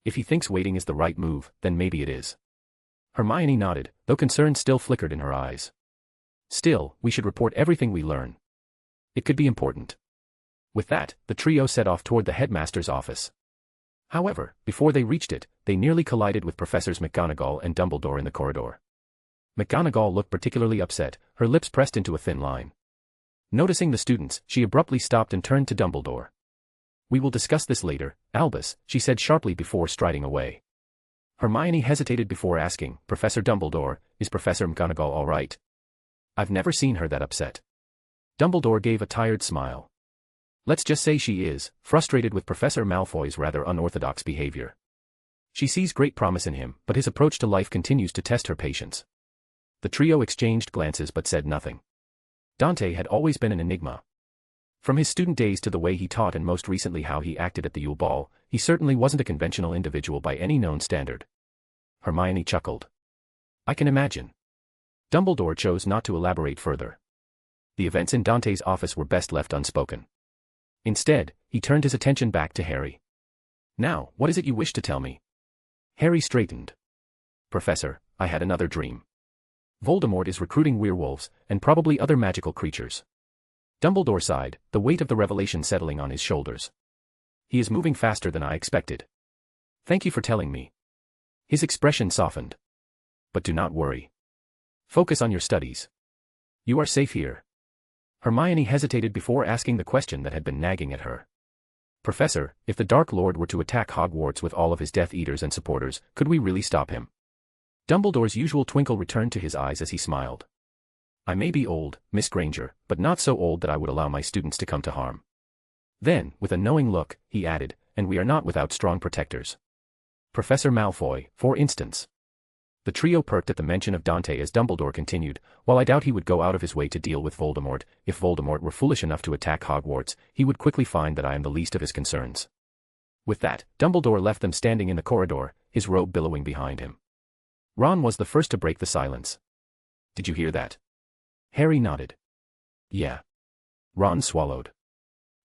If he thinks waiting is the right move, then maybe it is." Hermione nodded, though concern still flickered in her eyes. "Still, we should report everything we learn. It could be important." With that, the trio set off toward the headmaster's office. However, before they reached it, they nearly collided with Professors McGonagall and Dumbledore in the corridor. McGonagall looked particularly upset, her lips pressed into a thin line. Noticing the students, she abruptly stopped and turned to Dumbledore. "We will discuss this later, Albus," she said sharply before striding away. Hermione hesitated before asking, "Professor Dumbledore, is Professor McGonagall all right?" "I've never seen her that upset." Dumbledore gave a tired smile. "Let's just say she is, frustrated with Professor Malfoy's rather unorthodox behavior. She sees great promise in him, but his approach to life continues to test her patience." The trio exchanged glances but said nothing. Dante had always been an enigma. From his student days to the way he taught and most recently how he acted at the Yule Ball, he certainly wasn't a conventional individual by any known standard. Hermione chuckled. "I can imagine." Dumbledore chose not to elaborate further. The events in Dante's office were best left unspoken. Instead, he turned his attention back to Harry. "Now, what is it you wish to tell me?" Harry straightened. "Professor, I had another dream. Voldemort is recruiting werewolves, and probably other magical creatures." Dumbledore sighed, the weight of the revelation settling on his shoulders. "He is moving faster than I expected. Thank you for telling me." His expression softened. "But do not worry. Focus on your studies. You are safe here." Hermione hesitated before asking the question that had been nagging at her. "Professor, if the Dark Lord were to attack Hogwarts with all of his Death Eaters and supporters, could we really stop him?" Dumbledore's usual twinkle returned to his eyes as he smiled. "I may be old, Miss Granger, but not so old that I would allow my students to come to harm." Then, with a knowing look, he added, "And we are not without strong protectors. Professor Malfoy, for instance." The trio perked at the mention of Dante as Dumbledore continued, "While I doubt he would go out of his way to deal with Voldemort, if Voldemort were foolish enough to attack Hogwarts, he would quickly find that I am the least of his concerns." With that, Dumbledore left them standing in the corridor, his robe billowing behind him. Ron was the first to break the silence. Did you hear that? Harry nodded. Yeah. Ron swallowed.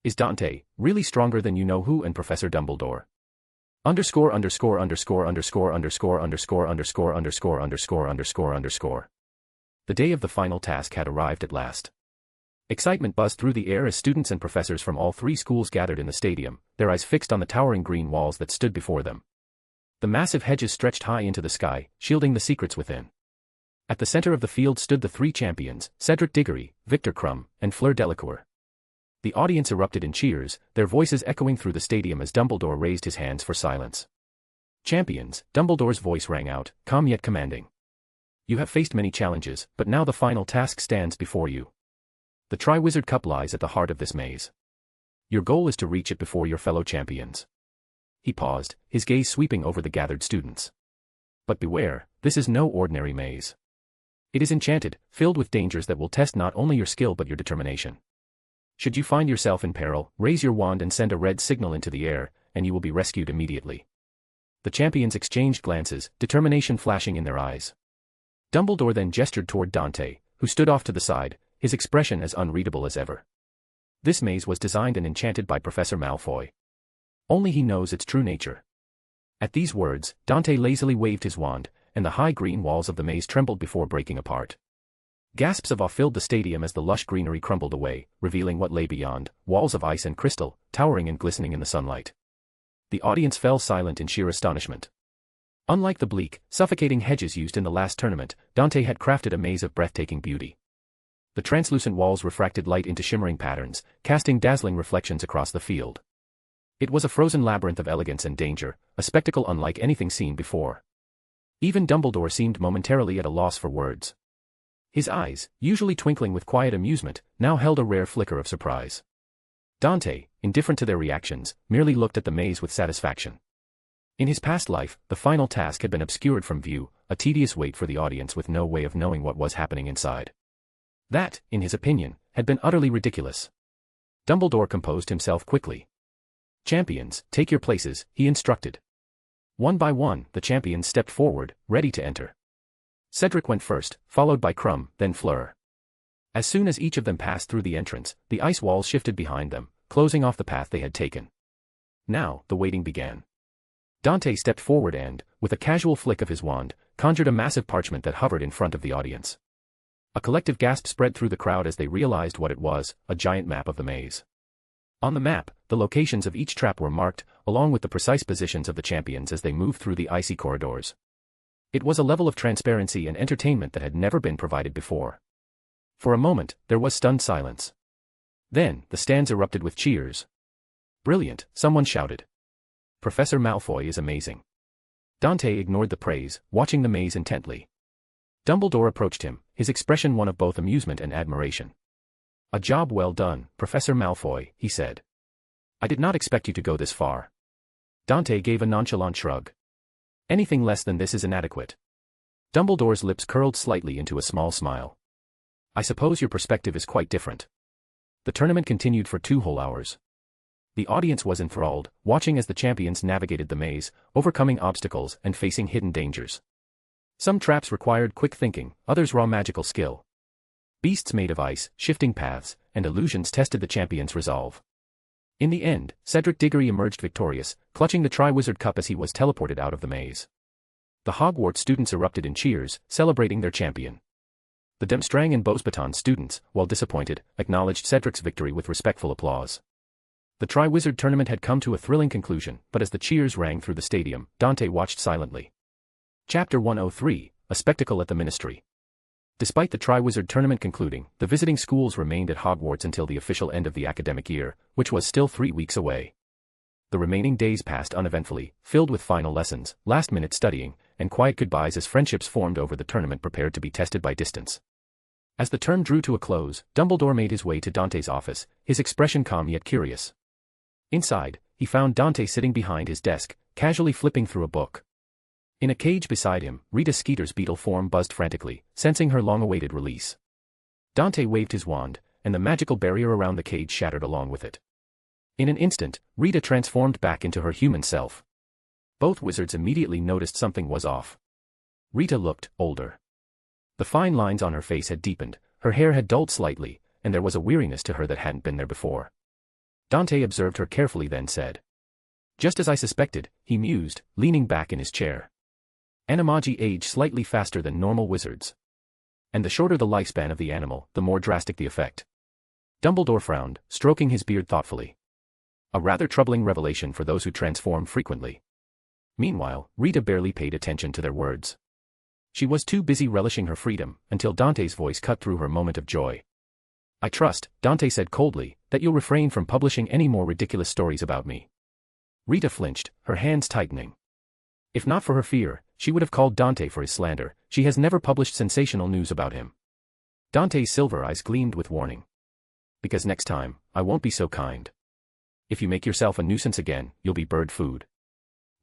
Is Dante really stronger than you-know-who and Professor Dumbledore? Underscore underscore underscore underscore underscore underscore underscore underscore underscore underscore underscore. The day of the final task had arrived at last. Excitement buzzed through the air as students and professors from all three schools gathered in the stadium, their eyes fixed on the towering green walls that stood before them. The massive hedges stretched high into the sky, shielding the secrets within. At the center of the field stood the three champions, Cedric Diggory, Victor Krum, and Fleur Delacour. The audience erupted in cheers, their voices echoing through the stadium as Dumbledore raised his hands for silence. Champions, Dumbledore's voice rang out, calm yet commanding. You have faced many challenges, but now the final task stands before you. The Triwizard Cup lies at the heart of this maze. Your goal is to reach it before your fellow champions. He paused, his gaze sweeping over the gathered students. But beware, this is no ordinary maze. It is enchanted, filled with dangers that will test not only your skill but your determination. Should you find yourself in peril, raise your wand and send a red signal into the air, and you will be rescued immediately. The champions exchanged glances, determination flashing in their eyes. Dumbledore then gestured toward Dante, who stood off to the side, his expression as unreadable as ever. This maze was designed and enchanted by Professor Malfoy. Only he knows its true nature. At these words, Dante lazily waved his wand, and the high green walls of the maze trembled before breaking apart. Gasps of awe filled the stadium as the lush greenery crumbled away, revealing what lay beyond, walls of ice and crystal, towering and glistening in the sunlight. The audience fell silent in sheer astonishment. Unlike the bleak, suffocating hedges used in the last tournament, Dante had crafted a maze of breathtaking beauty. The translucent walls refracted light into shimmering patterns, casting dazzling reflections across the field. It was a frozen labyrinth of elegance and danger, a spectacle unlike anything seen before. Even Dumbledore seemed momentarily at a loss for words. His eyes, usually twinkling with quiet amusement, now held a rare flicker of surprise. Dante, indifferent to their reactions, merely looked at the maze with satisfaction. In his past life, the final task had been obscured from view, a tedious wait for the audience with no way of knowing what was happening inside. That, in his opinion, had been utterly ridiculous. Dumbledore composed himself quickly. Champions, take your places, he instructed. One by one, the champions stepped forward, ready to enter. Cedric went first, followed by Krum, then Fleur. As soon as each of them passed through the entrance, the ice walls shifted behind them, closing off the path they had taken. Now, the waiting began. Dante stepped forward and, with a casual flick of his wand, conjured a massive parchment that hovered in front of the audience. A collective gasp spread through the crowd as they realized what it was, a giant map of the maze. On the map, the locations of each trap were marked, along with the precise positions of the champions as they moved through the icy corridors. It was a level of transparency and entertainment that had never been provided before. For a moment, there was stunned silence. Then, the stands erupted with cheers. Brilliant, someone shouted. Professor Malfoy is amazing. Dante ignored the praise, watching the maze intently. Dumbledore approached him, his expression one of both amusement and admiration. A job well done, Professor Malfoy, he said. I did not expect you to go this far. Dante gave a nonchalant shrug. Anything less than this is inadequate. Dumbledore's lips curled slightly into a small smile. I suppose your perspective is quite different. The tournament continued for 2 whole hours. The audience was enthralled, watching as the champions navigated the maze, overcoming obstacles and facing hidden dangers. Some traps required quick thinking, others raw magical skill. Beasts made of ice, shifting paths, and illusions tested the champions' resolve. In the end, Cedric Diggory emerged victorious, clutching the Triwizard Cup as he was teleported out of the maze. The Hogwarts students erupted in cheers, celebrating their champion. The Demstrang and Beauxbaton students, while disappointed, acknowledged Cedric's victory with respectful applause. The Triwizard tournament had come to a thrilling conclusion, but as the cheers rang through the stadium, Dante watched silently. Chapter 103, A Spectacle at the Ministry. Despite the Triwizard tournament concluding, the visiting schools remained at Hogwarts until the official end of the academic year, which was still 3 weeks away. The remaining days passed uneventfully, filled with final lessons, last-minute studying, and quiet goodbyes as friendships formed over the tournament prepared to be tested by distance. As the term drew to a close, Dumbledore made his way to Dante's office, his expression calm yet curious. Inside, he found Dante sitting behind his desk, casually flipping through a book. In a cage beside him, Rita Skeeter's beetle form buzzed frantically, sensing her long-awaited release. Dante waved his wand, and the magical barrier around the cage shattered along with it. In an instant, Rita transformed back into her human self. Both wizards immediately noticed something was off. Rita looked older. The fine lines on her face had deepened, her hair had dulled slightly, and there was a weariness to her that hadn't been there before. Dante observed her carefully, then said. Just as I suspected, he mused, leaning back in his chair. Animagi age slightly faster than normal wizards. And the shorter the lifespan of the animal, the more drastic the effect. Dumbledore frowned, stroking his beard thoughtfully. A rather troubling revelation for those who transform frequently. Meanwhile, Rita barely paid attention to their words. She was too busy relishing her freedom, until Dante's voice cut through her moment of joy. I trust, Dante said coldly, that you'll refrain from publishing any more ridiculous stories about me. Rita flinched, her hands tightening. If not for her fear, she would have called Dante for his slander. She has never published sensational news about him. Dante's silver eyes gleamed with warning. Because next time, I won't be so kind. If you make yourself a nuisance again, you'll be bird food.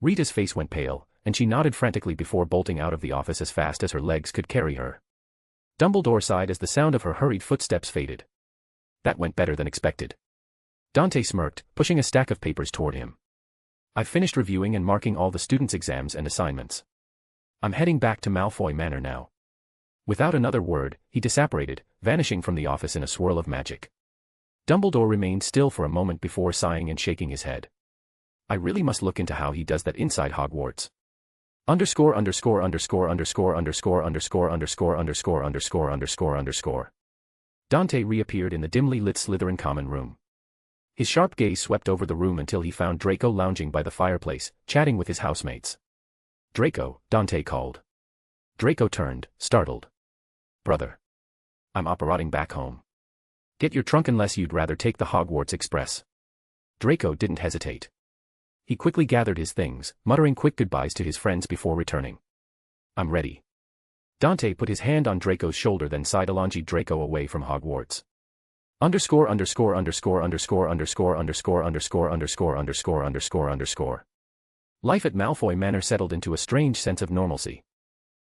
Rita's face went pale, and she nodded frantically before bolting out of the office as fast as her legs could carry her. Dumbledore sighed as the sound of her hurried footsteps faded. That went better than expected. Dante smirked, pushing a stack of papers toward him. I've finished reviewing and marking all the students' exams and assignments. I'm heading back to Malfoy Manor now. Without another word, he disapparated, vanishing from the office in a swirl of magic. Dumbledore remained still for a moment before sighing and shaking his head. I really must look into how he does that inside Hogwarts. Underscore. Dante reappeared in the dimly lit Slytherin common room. His sharp gaze swept over the room until he found Draco lounging by the fireplace, chatting with his housemates. Draco, Dante called. Draco turned, startled. Brother. I'm operating back home. Get your trunk unless you'd rather take the Hogwarts Express. Draco didn't hesitate. He quickly gathered his things, muttering quick goodbyes to his friends before returning. I'm ready. Dante put his hand on Draco's shoulder, then sidelonged Draco away from Hogwarts. Underscore. Life at Malfoy Manor settled into a strange sense of normalcy.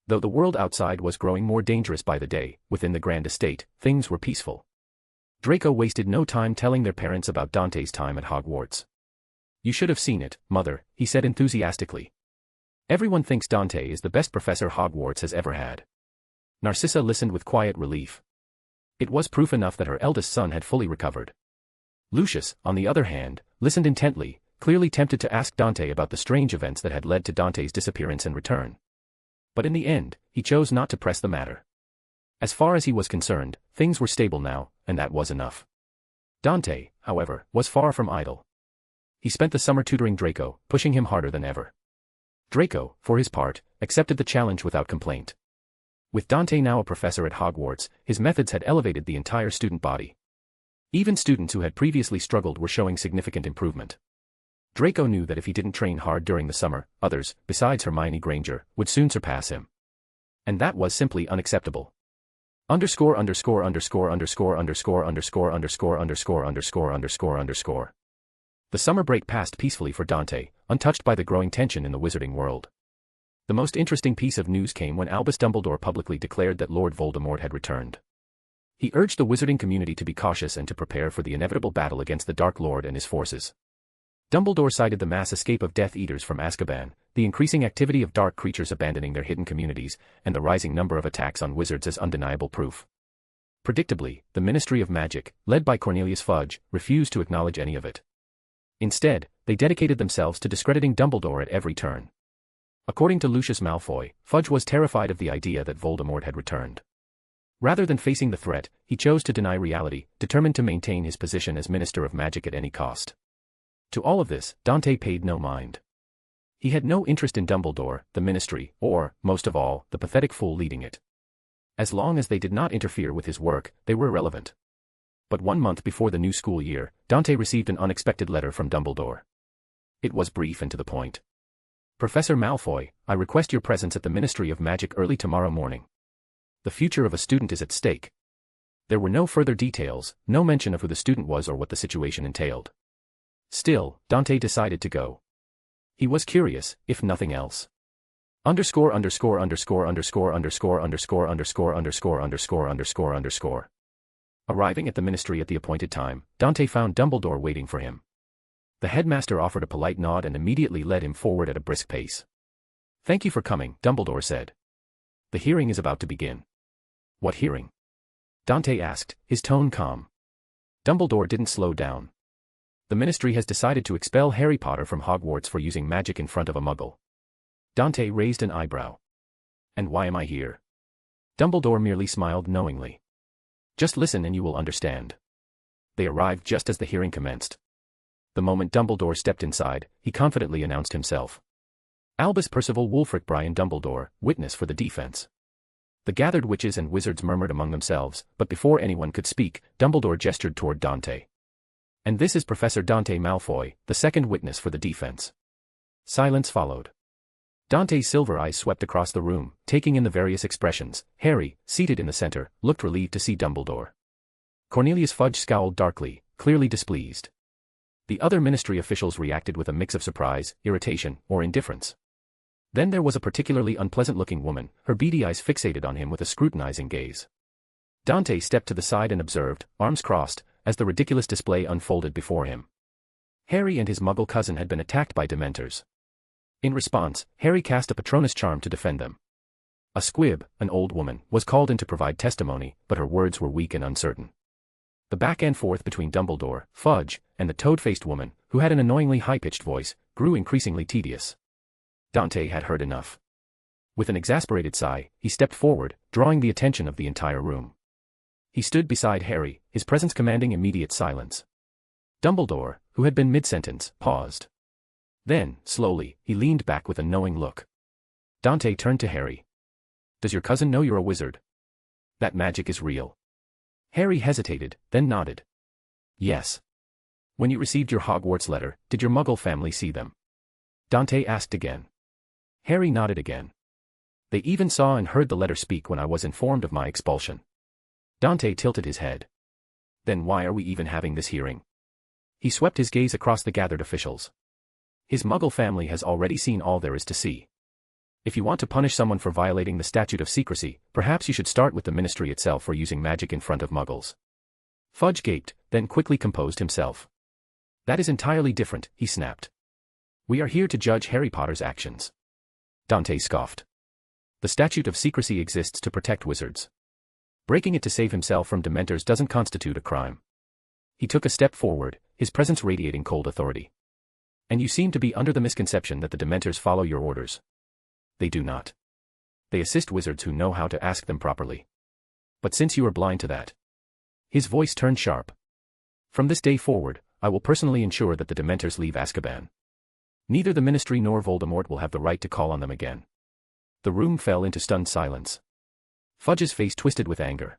Though the world outside was growing more dangerous by the day, within the grand estate, things were peaceful. Draco wasted no time telling their parents about Dante's time at Hogwarts. You should have seen it, Mother, he said enthusiastically. Everyone thinks Dante is the best professor Hogwarts has ever had. Narcissa listened with quiet relief. It was proof enough that her eldest son had fully recovered. Lucius, on the other hand, listened intently, clearly tempted to ask Dante about the strange events that had led to Dante's disappearance and return. But in the end, he chose not to press the matter. As far as he was concerned, things were stable now, and that was enough. Dante, however, was far from idle. He spent the summer tutoring Draco, pushing him harder than ever. Draco, for his part, accepted the challenge without complaint. With Dante now a professor at Hogwarts, his methods had elevated the entire student body. Even students who had previously struggled were showing significant improvement. Draco knew that if he didn't train hard during the summer, others, besides Hermione Granger, would soon surpass him. And that was simply unacceptable. The summer break passed peacefully for Dante, untouched by the growing tension in the wizarding world. The most interesting piece of news came when Albus Dumbledore publicly declared that Lord Voldemort had returned. He urged the wizarding community to be cautious and to prepare for the inevitable battle against the Dark Lord and his forces. Dumbledore cited the mass escape of Death Eaters from Azkaban, the increasing activity of dark creatures abandoning their hidden communities, and the rising number of attacks on wizards as undeniable proof. Predictably, the Ministry of Magic, led by Cornelius Fudge, refused to acknowledge any of it. Instead, they dedicated themselves to discrediting Dumbledore at every turn. According to Lucius Malfoy, Fudge was terrified of the idea that Voldemort had returned. Rather than facing the threat, he chose to deny reality, determined to maintain his position as Minister of Magic at any cost. To all of this, Dante paid no mind. He had no interest in Dumbledore, the Ministry, or, most of all, the pathetic fool leading it. As long as they did not interfere with his work, they were irrelevant. But 1 month before the new school year, Dante received an unexpected letter from Dumbledore. It was brief and to the point. Professor Malfoy, I request your presence at the Ministry of Magic early tomorrow morning. The future of a student is at stake. There were no further details, no mention of who the student was or what the situation entailed. Still, Dante decided to go. He was curious, if nothing else. Arriving at the ministry at the appointed time, Dante found Dumbledore waiting for him. The headmaster offered a polite nod and immediately led him forward at a brisk pace. Thank you for coming, Dumbledore said. The hearing is about to begin. What hearing? Dante asked, his tone calm. Dumbledore didn't slow down. The Ministry has decided to expel Harry Potter from Hogwarts for using magic in front of a muggle. Dante raised an eyebrow. And why am I here? Dumbledore merely smiled knowingly. Just listen and you will understand. They arrived just as the hearing commenced. The moment Dumbledore stepped inside, he confidently announced himself. Albus Percival Wulfric Brian Dumbledore, witness for the defense. The gathered witches and wizards murmured among themselves, but before anyone could speak, Dumbledore gestured toward Dante. And this is Professor Dante Malfoy, the second witness for the defense. Silence followed. Dante's silver eyes swept across the room, taking in the various expressions. Harry, seated in the center, looked relieved to see Dumbledore. Cornelius Fudge scowled darkly, clearly displeased. The other Ministry officials reacted with a mix of surprise, irritation, or indifference. Then there was a particularly unpleasant-looking woman, her beady eyes fixated on him with a scrutinizing gaze. Dante stepped to the side and observed, arms crossed, as the ridiculous display unfolded before him. Harry and his muggle cousin had been attacked by Dementors. In response, Harry cast a Patronus charm to defend them. A squib, an old woman, was called in to provide testimony, but her words were weak and uncertain. The back and forth between Dumbledore, Fudge, and the toad-faced woman, who had an annoyingly high-pitched voice, grew increasingly tedious. Dante had heard enough. With an exasperated sigh, he stepped forward, drawing the attention of the entire room. He stood beside Harry, his presence commanding immediate silence. Dumbledore, who had been mid-sentence, paused. Then, slowly, he leaned back with a knowing look. Dante turned to Harry. Does your cousin know you're a wizard? That magic is real. Harry hesitated, then nodded. Yes. When you received your Hogwarts letter, did your muggle family see them? Dante asked again. Harry nodded again. They even saw and heard the letter speak when I was informed of my expulsion. Dante tilted his head. Then why are we even having this hearing? He swept his gaze across the gathered officials. His muggle family has already seen all there is to see. If you want to punish someone for violating the statute of secrecy, perhaps you should start with the Ministry itself for using magic in front of muggles. Fudge gaped, then quickly composed himself. That is entirely different, he snapped. We are here to judge Harry Potter's actions. Dante scoffed. The statute of secrecy exists to protect wizards. Breaking it to save himself from Dementors doesn't constitute a crime. He took a step forward, his presence radiating cold authority. And you seem to be under the misconception that the Dementors follow your orders. They do not. They assist wizards who know how to ask them properly. But since you are blind to that. His voice turned sharp. From this day forward, I will personally ensure that the Dementors leave Azkaban. Neither the Ministry nor Voldemort will have the right to call on them again. The room fell into stunned silence. Fudge's face twisted with anger.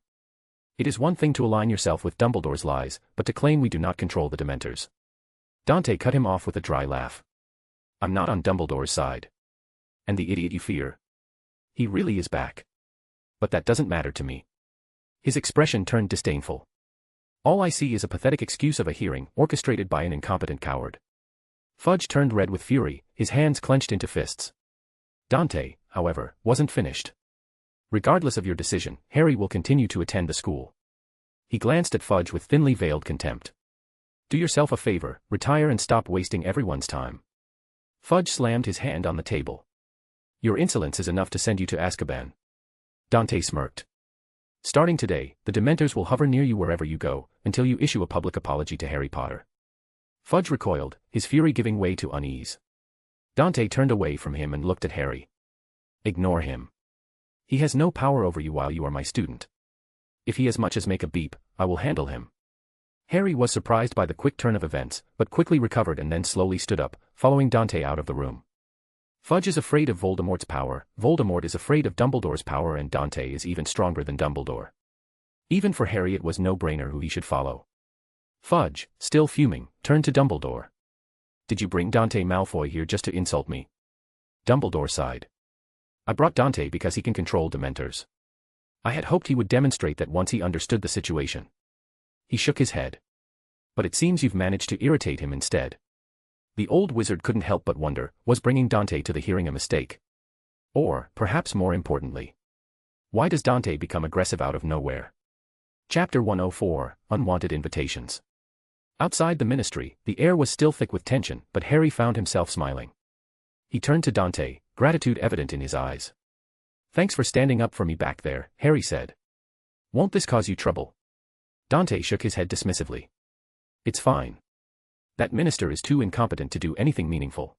It is one thing to align yourself with Dumbledore's lies, but to claim we do not control the Dementors. Dante cut him off with a dry laugh. I'm not on Dumbledore's side. And the idiot you fear? He really is back. But that doesn't matter to me. His expression turned disdainful. All I see is a pathetic excuse of a hearing orchestrated by an incompetent coward. Fudge turned red with fury, his hands clenched into fists. Dante, however, wasn't finished. Regardless of your decision, Harry will continue to attend the school. He glanced at Fudge with thinly veiled contempt. Do yourself a favor, retire and stop wasting everyone's time. Fudge slammed his hand on the table. Your insolence is enough to send you to Azkaban. Dante smirked. Starting today, the Dementors will hover near you wherever you go, until you issue a public apology to Harry Potter. Fudge recoiled, his fury giving way to unease. Dante turned away from him and looked at Harry. Ignore him. He has no power over you while you are my student. If he as much as make a beep, I will handle him. Harry was surprised by the quick turn of events, but quickly recovered and then slowly stood up, following Dante out of the room. Fudge is afraid of Voldemort's power, Voldemort is afraid of Dumbledore's power, and Dante is even stronger than Dumbledore. Even for Harry it was no-brainer who he should follow. Fudge, still fuming, turned to Dumbledore. Did you bring Dante Malfoy here just to insult me? Dumbledore sighed. I brought Dante because he can control Dementors. I had hoped he would demonstrate that once he understood the situation. He shook his head. But it seems you've managed to irritate him instead. The old wizard couldn't help but wonder, was bringing Dante to the hearing a mistake? Or, perhaps more importantly, why does Dante become aggressive out of nowhere? Chapter 104, Unwanted Invitations. Outside the Ministry, the air was still thick with tension, but Harry found himself smiling. He turned to Dante, gratitude evident in his eyes. Thanks for standing up for me back there, Harry said. Won't this cause you trouble? Dante shook his head dismissively. It's fine. That minister is too incompetent to do anything meaningful.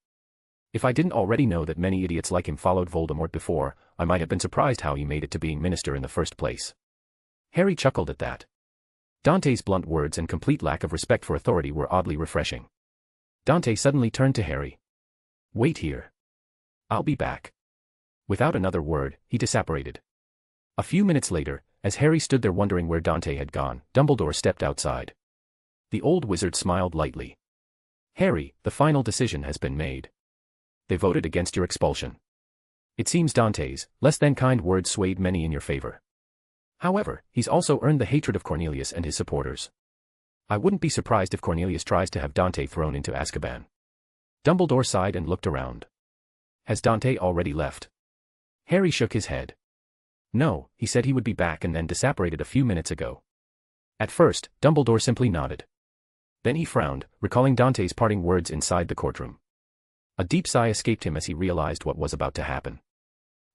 If I didn't already know that many idiots like him followed Voldemort before, I might have been surprised how he made it to being minister in the first place. Harry chuckled at that. Dante's blunt words and complete lack of respect for authority were oddly refreshing. Dante suddenly turned to Harry. Wait here. I'll be back. Without another word, he disapparated. A few minutes later, as Harry stood there wondering where Dante had gone, Dumbledore stepped outside. The old wizard smiled lightly. Harry, the final decision has been made. They voted against your expulsion. It seems Dante's less than kind words swayed many in your favor. However, he's also earned the hatred of Cornelius and his supporters. I wouldn't be surprised if Cornelius tries to have Dante thrown into Azkaban. Dumbledore sighed and looked around. Has Dante already left? Harry shook his head. No, he said he would be back and then disapparated a few minutes ago. At first, Dumbledore simply nodded. Then he frowned, recalling Dante's parting words inside the courtroom. A deep sigh escaped him as he realized what was about to happen.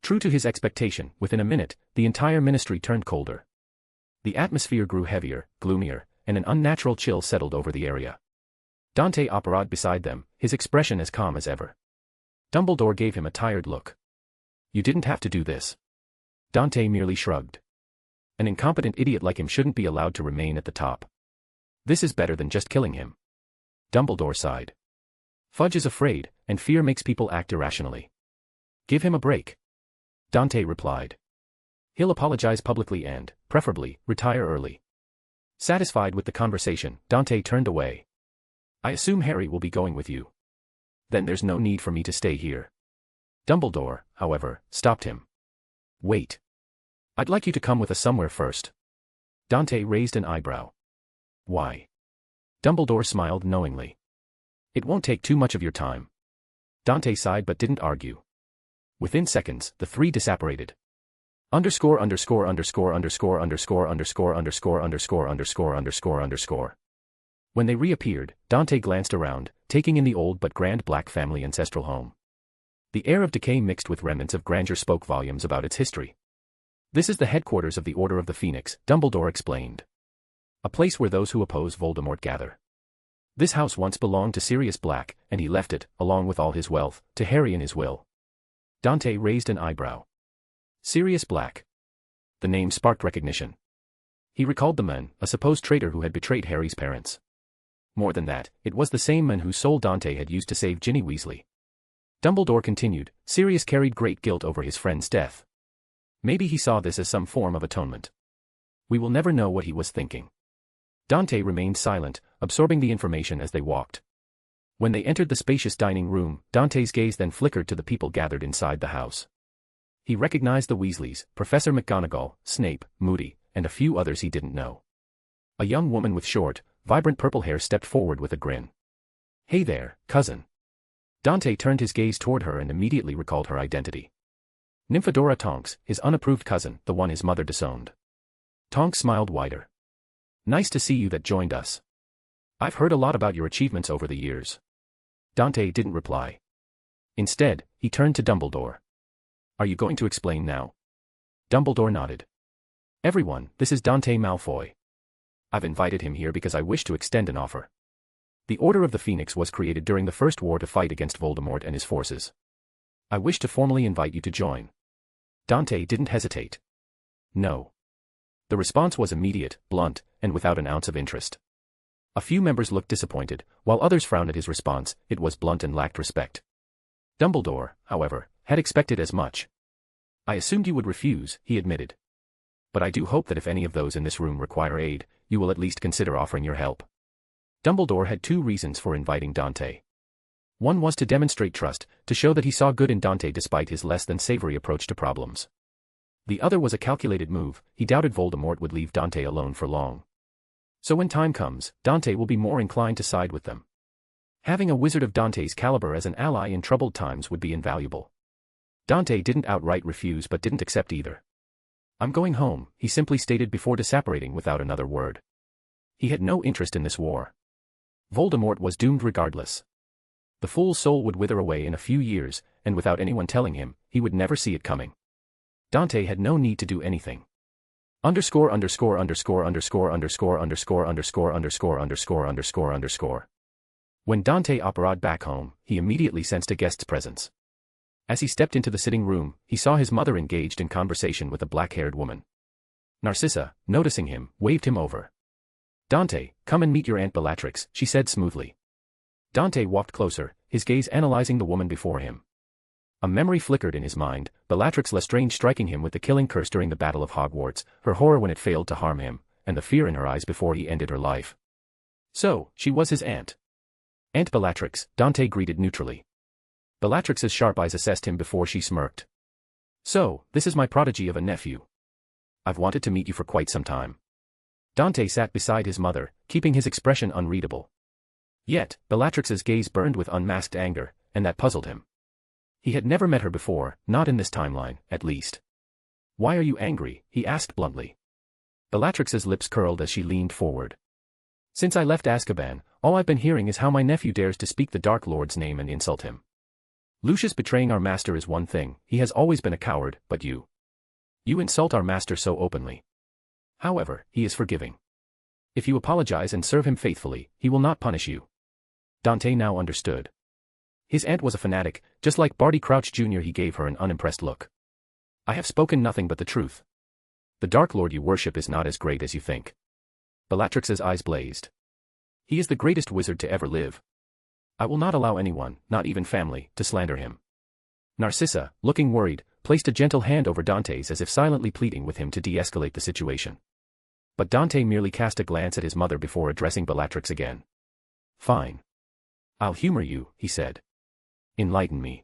True to his expectation, within a minute, the entire ministry turned colder. The atmosphere grew heavier, gloomier, and an unnatural chill settled over the area. Dante operated beside them, his expression as calm as ever. Dumbledore gave him a tired look. You didn't have to do this. Dante merely shrugged. An incompetent idiot like him shouldn't be allowed to remain at the top. This is better than just killing him. Dumbledore sighed. Fudge is afraid, and fear makes people act irrationally. Give him a break. Dante replied. He'll apologize publicly and, preferably, retire early. Satisfied with the conversation, Dante turned away. I assume Harry will be going with you. Then there's no need for me to stay here. Dumbledore, however, stopped him. Wait. I'd like you to come with us somewhere first. Dante raised an eyebrow. Why? Dumbledore smiled knowingly. It won't take too much of your time. Dante sighed but didn't argue. Within seconds, the three disapparated. Underscore underscore underscore underscore underscore underscore underscore underscore underscore underscore underscore. When they reappeared, Dante glanced around, taking in the old but grand black family ancestral home. The air of decay mixed with remnants of grandeur spoke volumes about its history. This is the headquarters of the Order of the Phoenix, Dumbledore explained. A place where those who oppose Voldemort gather. This house once belonged to Sirius Black, and he left it, along with all his wealth, to Harry in his will. Dante raised an eyebrow. Sirius Black. The name sparked recognition. He recalled the man, a supposed traitor who had betrayed Harry's parents. More than that, it was the same man whose soul Dante had used to save Ginny Weasley. Dumbledore continued, Sirius carried great guilt over his friend's death. Maybe he saw this as some form of atonement. We will never know what he was thinking. Dante remained silent, absorbing the information as they walked. When they entered the spacious dining room, Dante's gaze then flickered to the people gathered inside the house. He recognized the Weasleys, Professor McGonagall, Snape, Moody, and a few others he didn't know. A young woman with short, vibrant purple hair stepped forward with a grin. Hey there, cousin. Dante turned his gaze toward her and immediately recalled her identity. Nymphadora Tonks, his unapproved cousin, the one his mother disowned. Tonks smiled wider. Nice to see you that joined us. I've heard a lot about your achievements over the years. Dante didn't reply. Instead, he turned to Dumbledore. Are you going to explain now? Dumbledore nodded. Everyone, this is Dante Malfoy. I've invited him here because I wish to extend an offer. The Order of the Phoenix was created during the First War to fight against Voldemort and his forces. I wish to formally invite you to join. Dante didn't hesitate. No. The response was immediate, blunt, and without an ounce of interest. A few members looked disappointed, while others frowned at his response. It was blunt and lacked respect. Dumbledore, however, had expected as much. I assumed you would refuse, he admitted. But I do hope that if any of those in this room require aid, you will at least consider offering your help. Dumbledore had two reasons for inviting Dante. One was to demonstrate trust, to show that he saw good in Dante despite his less than savory approach to problems. The other was a calculated move. He doubted Voldemort would leave Dante alone for long. So when time comes, Dante will be more inclined to side with them. Having a wizard of Dante's caliber as an ally in troubled times would be invaluable. Dante didn't outright refuse but didn't accept either. I'm going home, he simply stated before disapparating without another word. He had no interest in this war. Voldemort was doomed regardless. The fool's soul would wither away in a few years, and without anyone telling him, he would never see it coming. Dante had no need to do anything. Underscore underscore underscore underscore underscore underscore underscore underscore underscore underscore underscore. When Dante operated back home, he immediately sensed a guest's presence. As he stepped into the sitting room, he saw his mother engaged in conversation with a black-haired woman. Narcissa, noticing him, waved him over. Dante, come and meet your Aunt Bellatrix, she said smoothly. Dante walked closer, his gaze analyzing the woman before him. A memory flickered in his mind, Bellatrix Lestrange striking him with the killing curse during the Battle of Hogwarts, her horror when it failed to harm him, and the fear in her eyes before he ended her life. So, she was his aunt. Aunt Bellatrix, Dante greeted neutrally. Bellatrix's sharp eyes assessed him before she smirked. So, this is my prodigy of a nephew. I've wanted to meet you for quite some time. Dante sat beside his mother, keeping his expression unreadable. Yet, Bellatrix's gaze burned with unmasked anger, and that puzzled him. He had never met her before, not in this timeline, at least. Why are you angry? He asked bluntly. Bellatrix's lips curled as she leaned forward. Since I left Azkaban, all I've been hearing is how my nephew dares to speak the Dark Lord's name and insult him. Lucius betraying our master is one thing, he has always been a coward, but you. You insult our master so openly. However, he is forgiving. If you apologize and serve him faithfully, he will not punish you. Dante now understood. His aunt was a fanatic, just like Barty Crouch Jr. He gave her an unimpressed look. I have spoken nothing but the truth. The Dark Lord you worship is not as great as you think. Bellatrix's eyes blazed. He is the greatest wizard to ever live. I will not allow anyone, not even family, to slander him. Narcissa, looking worried, placed a gentle hand over Dante's as if silently pleading with him to de-escalate the situation. But Dante merely cast a glance at his mother before addressing Bellatrix again. Fine. I'll humor you, he said. Enlighten me.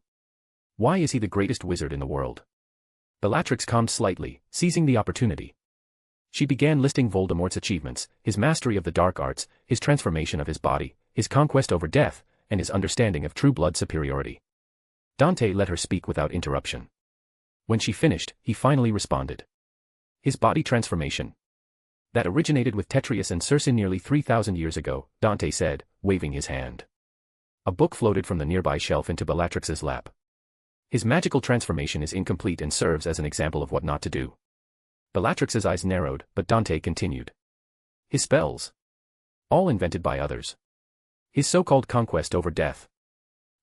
Why is he the greatest wizard in the world? Bellatrix calmed slightly, seizing the opportunity. She began listing Voldemort's achievements, his mastery of the dark arts, his transformation of his body, his conquest over death, and his understanding of true blood superiority. Dante let her speak without interruption. When she finished, he finally responded. His body transformation. That originated with Tetrius and Circe nearly 3,000 years ago, Dante said, waving his hand. A book floated from the nearby shelf into Bellatrix's lap. His magical transformation is incomplete and serves as an example of what not to do. Bellatrix's eyes narrowed, but Dante continued. His spells. All invented by others. His so-called conquest over death.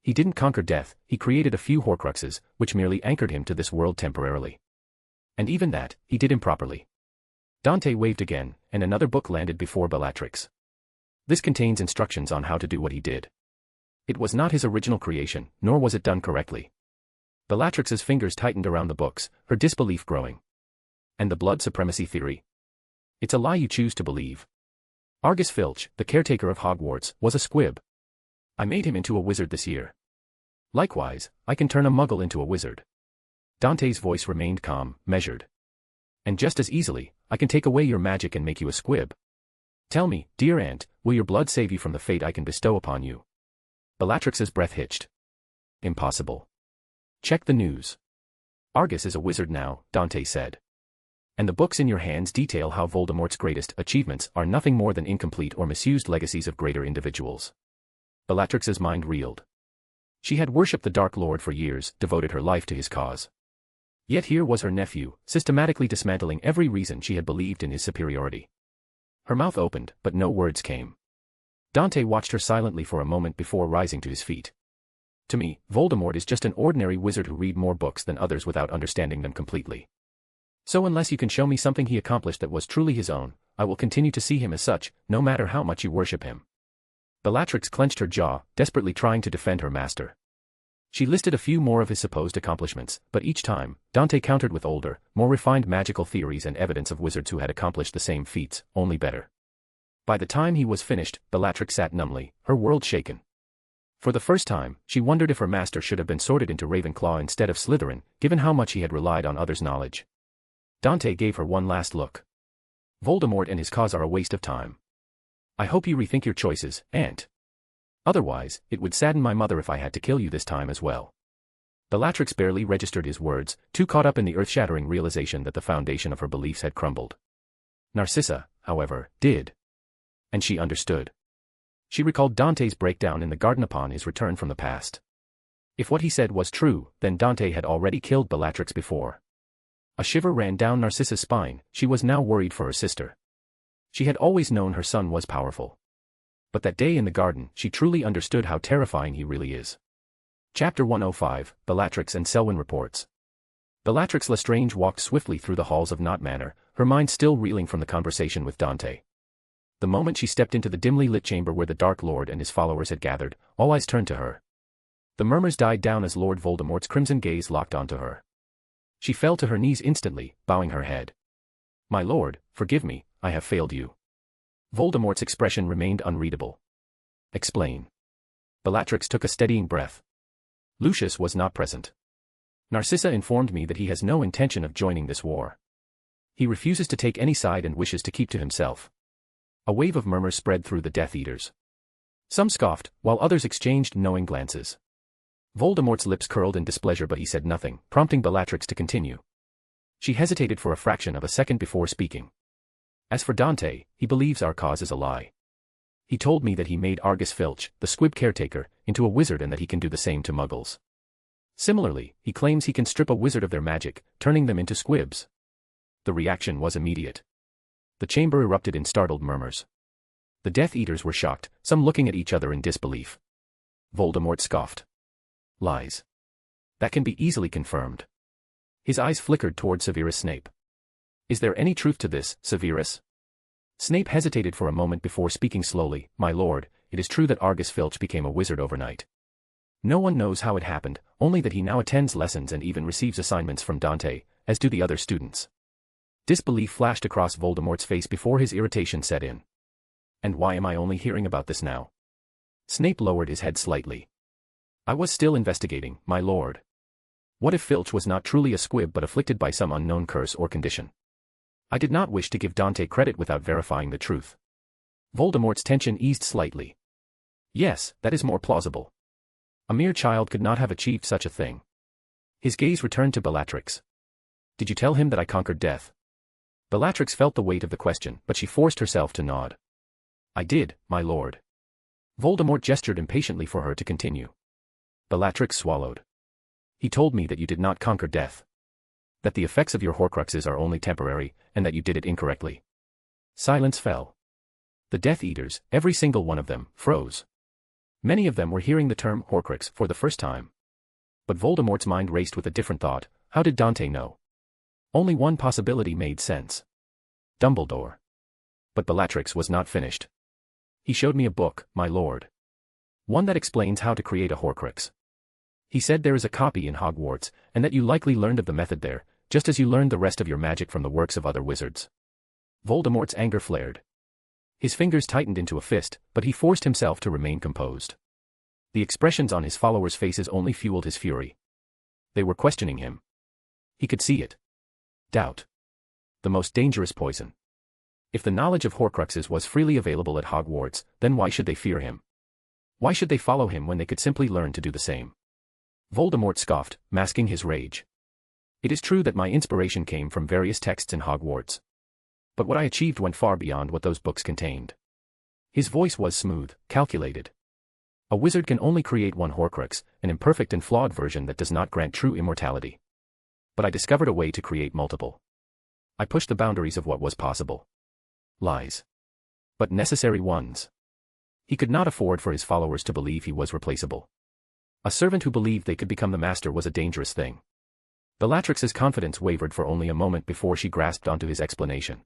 He didn't conquer death, he created a few Horcruxes, which merely anchored him to this world temporarily. And even that, he did improperly. Dante waved again, and another book landed before Bellatrix. This contains instructions on how to do what he did. It was not his original creation, nor was it done correctly. Bellatrix's fingers tightened around the books, her disbelief growing. And the blood supremacy theory? It's a lie you choose to believe. Argus Filch, the caretaker of Hogwarts, was a squib. I made him into a wizard this year. Likewise, I can turn a muggle into a wizard. Dante's voice remained calm, measured. And just as easily, I can take away your magic and make you a squib. Tell me, dear aunt, will your blood save you from the fate I can bestow upon you? Bellatrix's breath hitched. Impossible. Check the news. Argus is a wizard now, Dante said. And the books in your hands detail how Voldemort's greatest achievements are nothing more than incomplete or misused legacies of greater individuals. Bellatrix's mind reeled. She had worshipped the Dark Lord for years, devoted her life to his cause. Yet here was her nephew, systematically dismantling every reason she had believed in his superiority. Her mouth opened, but no words came. Dante watched her silently for a moment before rising to his feet. To me, Voldemort is just an ordinary wizard who read more books than others without understanding them completely. So unless you can show me something he accomplished that was truly his own, I will continue to see him as such, no matter how much you worship him. Bellatrix clenched her jaw, desperately trying to defend her master. She listed a few more of his supposed accomplishments, but each time, Dante countered with older, more refined magical theories and evidence of wizards who had accomplished the same feats, only better. By the time he was finished, Bellatrix sat numbly, her world shaken. For the first time, she wondered if her master should have been sorted into Ravenclaw instead of Slytherin, given how much he had relied on others' knowledge. Dante gave her one last look. Voldemort and his cause are a waste of time. I hope you rethink your choices, aunt. Otherwise, it would sadden my mother if I had to kill you this time as well. Bellatrix barely registered his words, too caught up in the earth-shattering realization that the foundation of her beliefs had crumbled. Narcissa, however, did. And she understood. She recalled Dante's breakdown in the garden upon his return from the past. If what he said was true, then Dante had already killed Bellatrix before. A shiver ran down Narcissa's spine. She was now worried for her sister. She had always known her son was powerful. But that day in the garden, she truly understood how terrifying he really is. Chapter 105, Bellatrix and Selwyn Reports. Bellatrix Lestrange walked swiftly through the halls of Knot Manor, her mind still reeling from the conversation with Dante. The moment she stepped into the dimly lit chamber where the Dark Lord and his followers had gathered, all eyes turned to her. The murmurs died down as Lord Voldemort's crimson gaze locked onto her. She fell to her knees instantly, bowing her head. "My lord, forgive me, I have failed you." Voldemort's expression remained unreadable. "Explain." Bellatrix took a steadying breath. "Lucius was not present. Narcissa informed me that he has no intention of joining this war. He refuses to take any side and wishes to keep to himself." A wave of murmurs spread through the Death Eaters. Some scoffed, while others exchanged knowing glances. Voldemort's lips curled in displeasure, but he said nothing, prompting Bellatrix to continue. She hesitated for a fraction of a second before speaking. "As for Dante, he believes our cause is a lie. He told me that he made Argus Filch, the squib caretaker, into a wizard and that he can do the same to muggles. Similarly, he claims he can strip a wizard of their magic, turning them into squibs." The reaction was immediate. The chamber erupted in startled murmurs. The Death Eaters were shocked, some looking at each other in disbelief. Voldemort scoffed. "Lies. That can be easily confirmed." His eyes flickered toward Severus Snape. "Is there any truth to this, Severus?" Snape hesitated for a moment before speaking slowly. "My lord, it is true that Argus Filch became a wizard overnight. No one knows how it happened, only that he now attends lessons and even receives assignments from Dante, as do the other students." Disbelief flashed across Voldemort's face before his irritation set in. "And why am I only hearing about this now?" Snape lowered his head slightly. "I was still investigating, my lord. What if Filch was not truly a squib but afflicted by some unknown curse or condition? I did not wish to give Dante credit without verifying the truth." Voldemort's tension eased slightly. "Yes, that is more plausible. A mere child could not have achieved such a thing." His gaze returned to Bellatrix. "Did you tell him that I conquered death?" Bellatrix felt the weight of the question, but she forced herself to nod. "I did, my lord." Voldemort gestured impatiently for her to continue. Bellatrix swallowed. "He told me that you did not conquer death. That the effects of your Horcruxes are only temporary, and that you did it incorrectly." Silence fell. The Death Eaters, every single one of them, froze. Many of them were hearing the term Horcrux for the first time. But Voldemort's mind raced with a different thought. How did Dante know? Only one possibility made sense. Dumbledore. But Bellatrix was not finished. "He showed me a book, my lord. One that explains how to create a Horcrux. He said there is a copy in Hogwarts, and that you likely learned of the method there, just as you learned the rest of your magic from the works of other wizards." Voldemort's anger flared. His fingers tightened into a fist, but he forced himself to remain composed. The expressions on his followers' faces only fueled his fury. They were questioning him. He could see it. Doubt. The most dangerous poison. If the knowledge of Horcruxes was freely available at Hogwarts, then why should they fear him? Why should they follow him when they could simply learn to do the same? Voldemort scoffed, masking his rage. "It is true that my inspiration came from various texts in Hogwarts. But what I achieved went far beyond what those books contained." His voice was smooth, calculated. "A wizard can only create one Horcrux, an imperfect and flawed version that does not grant true immortality. But I discovered a way to create multiple. I pushed the boundaries of what was possible. Lies. But necessary ones." He could not afford for his followers to believe he was replaceable. A servant who believed they could become the master was a dangerous thing. Bellatrix's confidence wavered for only a moment before she grasped onto his explanation.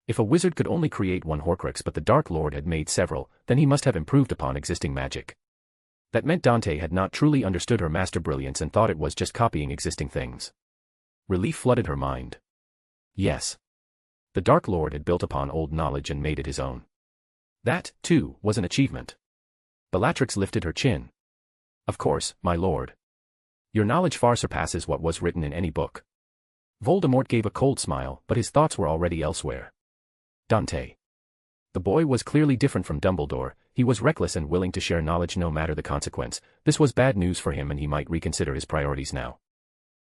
If a wizard could only create one Horcrux but the Dark Lord had made several, then he must have improved upon existing magic. That meant Dante had not truly understood her master brilliance and thought it was just copying existing things. Relief flooded her mind. Yes. The Dark Lord had built upon old knowledge and made it his own. That, too, was an achievement. Bellatrix lifted her chin. "Of course, my lord. Your knowledge far surpasses what was written in any book." Voldemort gave a cold smile, but his thoughts were already elsewhere. Dante. The boy was clearly different from Dumbledore. He was reckless and willing to share knowledge no matter the consequence. This was bad news for him and he might reconsider his priorities now.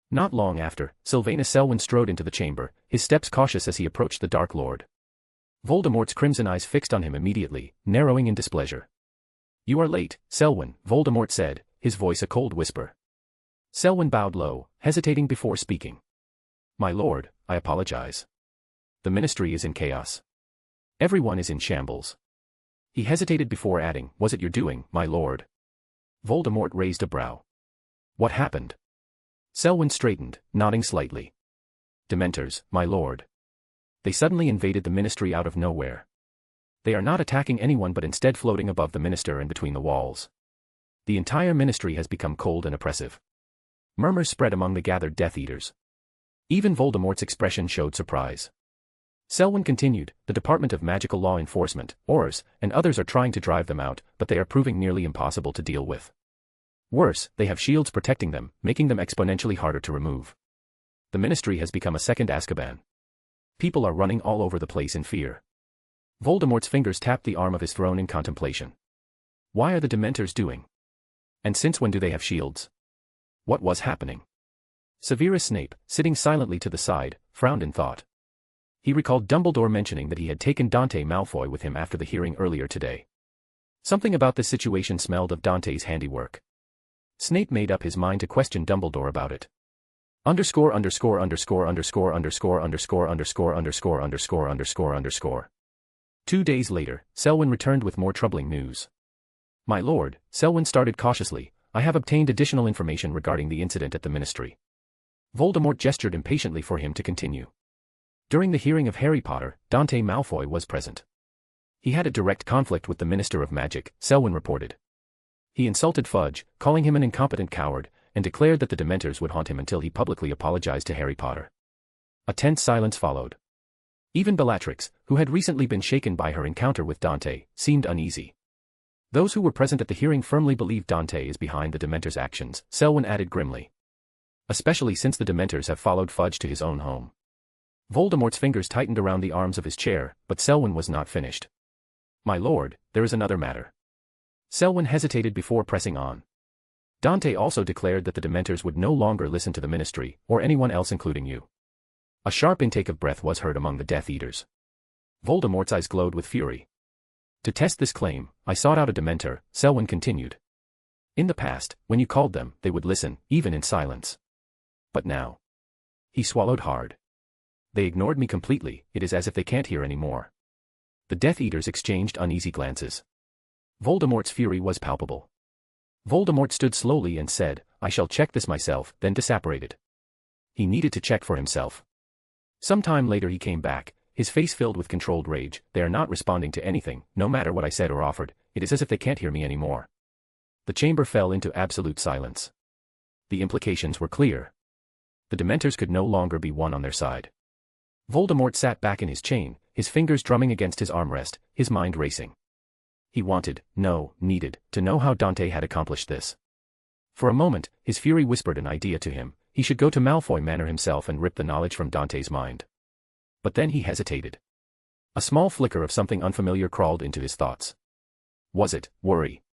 Not long after, Sylvanus Selwyn strode into the chamber, his steps cautious as he approached the Dark Lord. Voldemort's crimson eyes fixed on him immediately, narrowing in displeasure. "You are late, Selwyn," Voldemort said, his voice a cold whisper. Selwyn bowed low, hesitating before speaking. My lord, I apologize. The ministry is in chaos. Everyone is in shambles. He hesitated before adding, was it your doing, my lord? Voldemort raised a brow. What happened? Selwyn straightened, nodding slightly. Dementors, my lord. They suddenly invaded the ministry out of nowhere. They are not attacking anyone but instead floating above the minister and between the walls. The entire ministry has become cold and oppressive. Murmurs spread among the gathered Death Eaters. Even Voldemort's expression showed surprise. Selwyn continued, the Department of Magical Law Enforcement, ORS, and others are trying to drive them out, but they are proving nearly impossible to deal with. Worse, they have shields protecting them, making them exponentially harder to remove. The ministry has become a second Azkaban. People are running all over the place in fear. Voldemort's fingers tapped the arm of his throne in contemplation. Why are the Dementors doing? And since when do they have shields? What was happening? Severus Snape, sitting silently to the side, frowned in thought. He recalled Dumbledore mentioning that he had taken Dante Malfoy with him after the hearing earlier today. Something about this situation smelled of Dante's handiwork. Snape made up his mind to question Dumbledore about it. _______________________________________________________________________________________________________________ 2 days later, Selwyn returned with more troubling news. My lord, Selwyn started cautiously, I have obtained additional information regarding the incident at the ministry. Voldemort gestured impatiently for him to continue. During the hearing of Harry Potter, Dante Malfoy was present. He had a direct conflict with the Minister of Magic, Selwyn reported. He insulted Fudge, calling him an incompetent coward, and declared that the Dementors would haunt him until he publicly apologized to Harry Potter. A tense silence followed. Even Bellatrix, who had recently been shaken by her encounter with Dante, seemed uneasy. Those who were present at the hearing firmly believe Dante is behind the Dementors' actions, Selwyn added grimly. Especially since the Dementors have followed Fudge to his own home. Voldemort's fingers tightened around the arms of his chair, but Selwyn was not finished. My lord, there is another matter. Selwyn hesitated before pressing on. Dante also declared that the Dementors would no longer listen to the ministry, or anyone else including you. A sharp intake of breath was heard among the Death Eaters. Voldemort's eyes glowed with fury. To test this claim, I sought out a Dementor, Selwyn continued. In the past, when you called them, they would listen, even in silence. But now. He swallowed hard. They ignored me completely, it is as if they can't hear anymore. The Death Eaters exchanged uneasy glances. Voldemort's fury was palpable. Voldemort stood slowly and said, I shall check this myself, then disapparated. He needed to check for himself. Some time later he came back, his face filled with controlled rage. They are not responding to anything, no matter what I said or offered, it is as if they can't hear me anymore. The chamber fell into absolute silence. The implications were clear. The Dementors could no longer be won on their side. Voldemort sat back in his chain, his fingers drumming against his armrest, his mind racing. He needed, to know how Dante had accomplished this. For a moment, his fury whispered an idea to him. He should go to Malfoy Manor himself and rip the knowledge from Dante's mind. But then he hesitated. A small flicker of something unfamiliar crawled into his thoughts. Was it worry?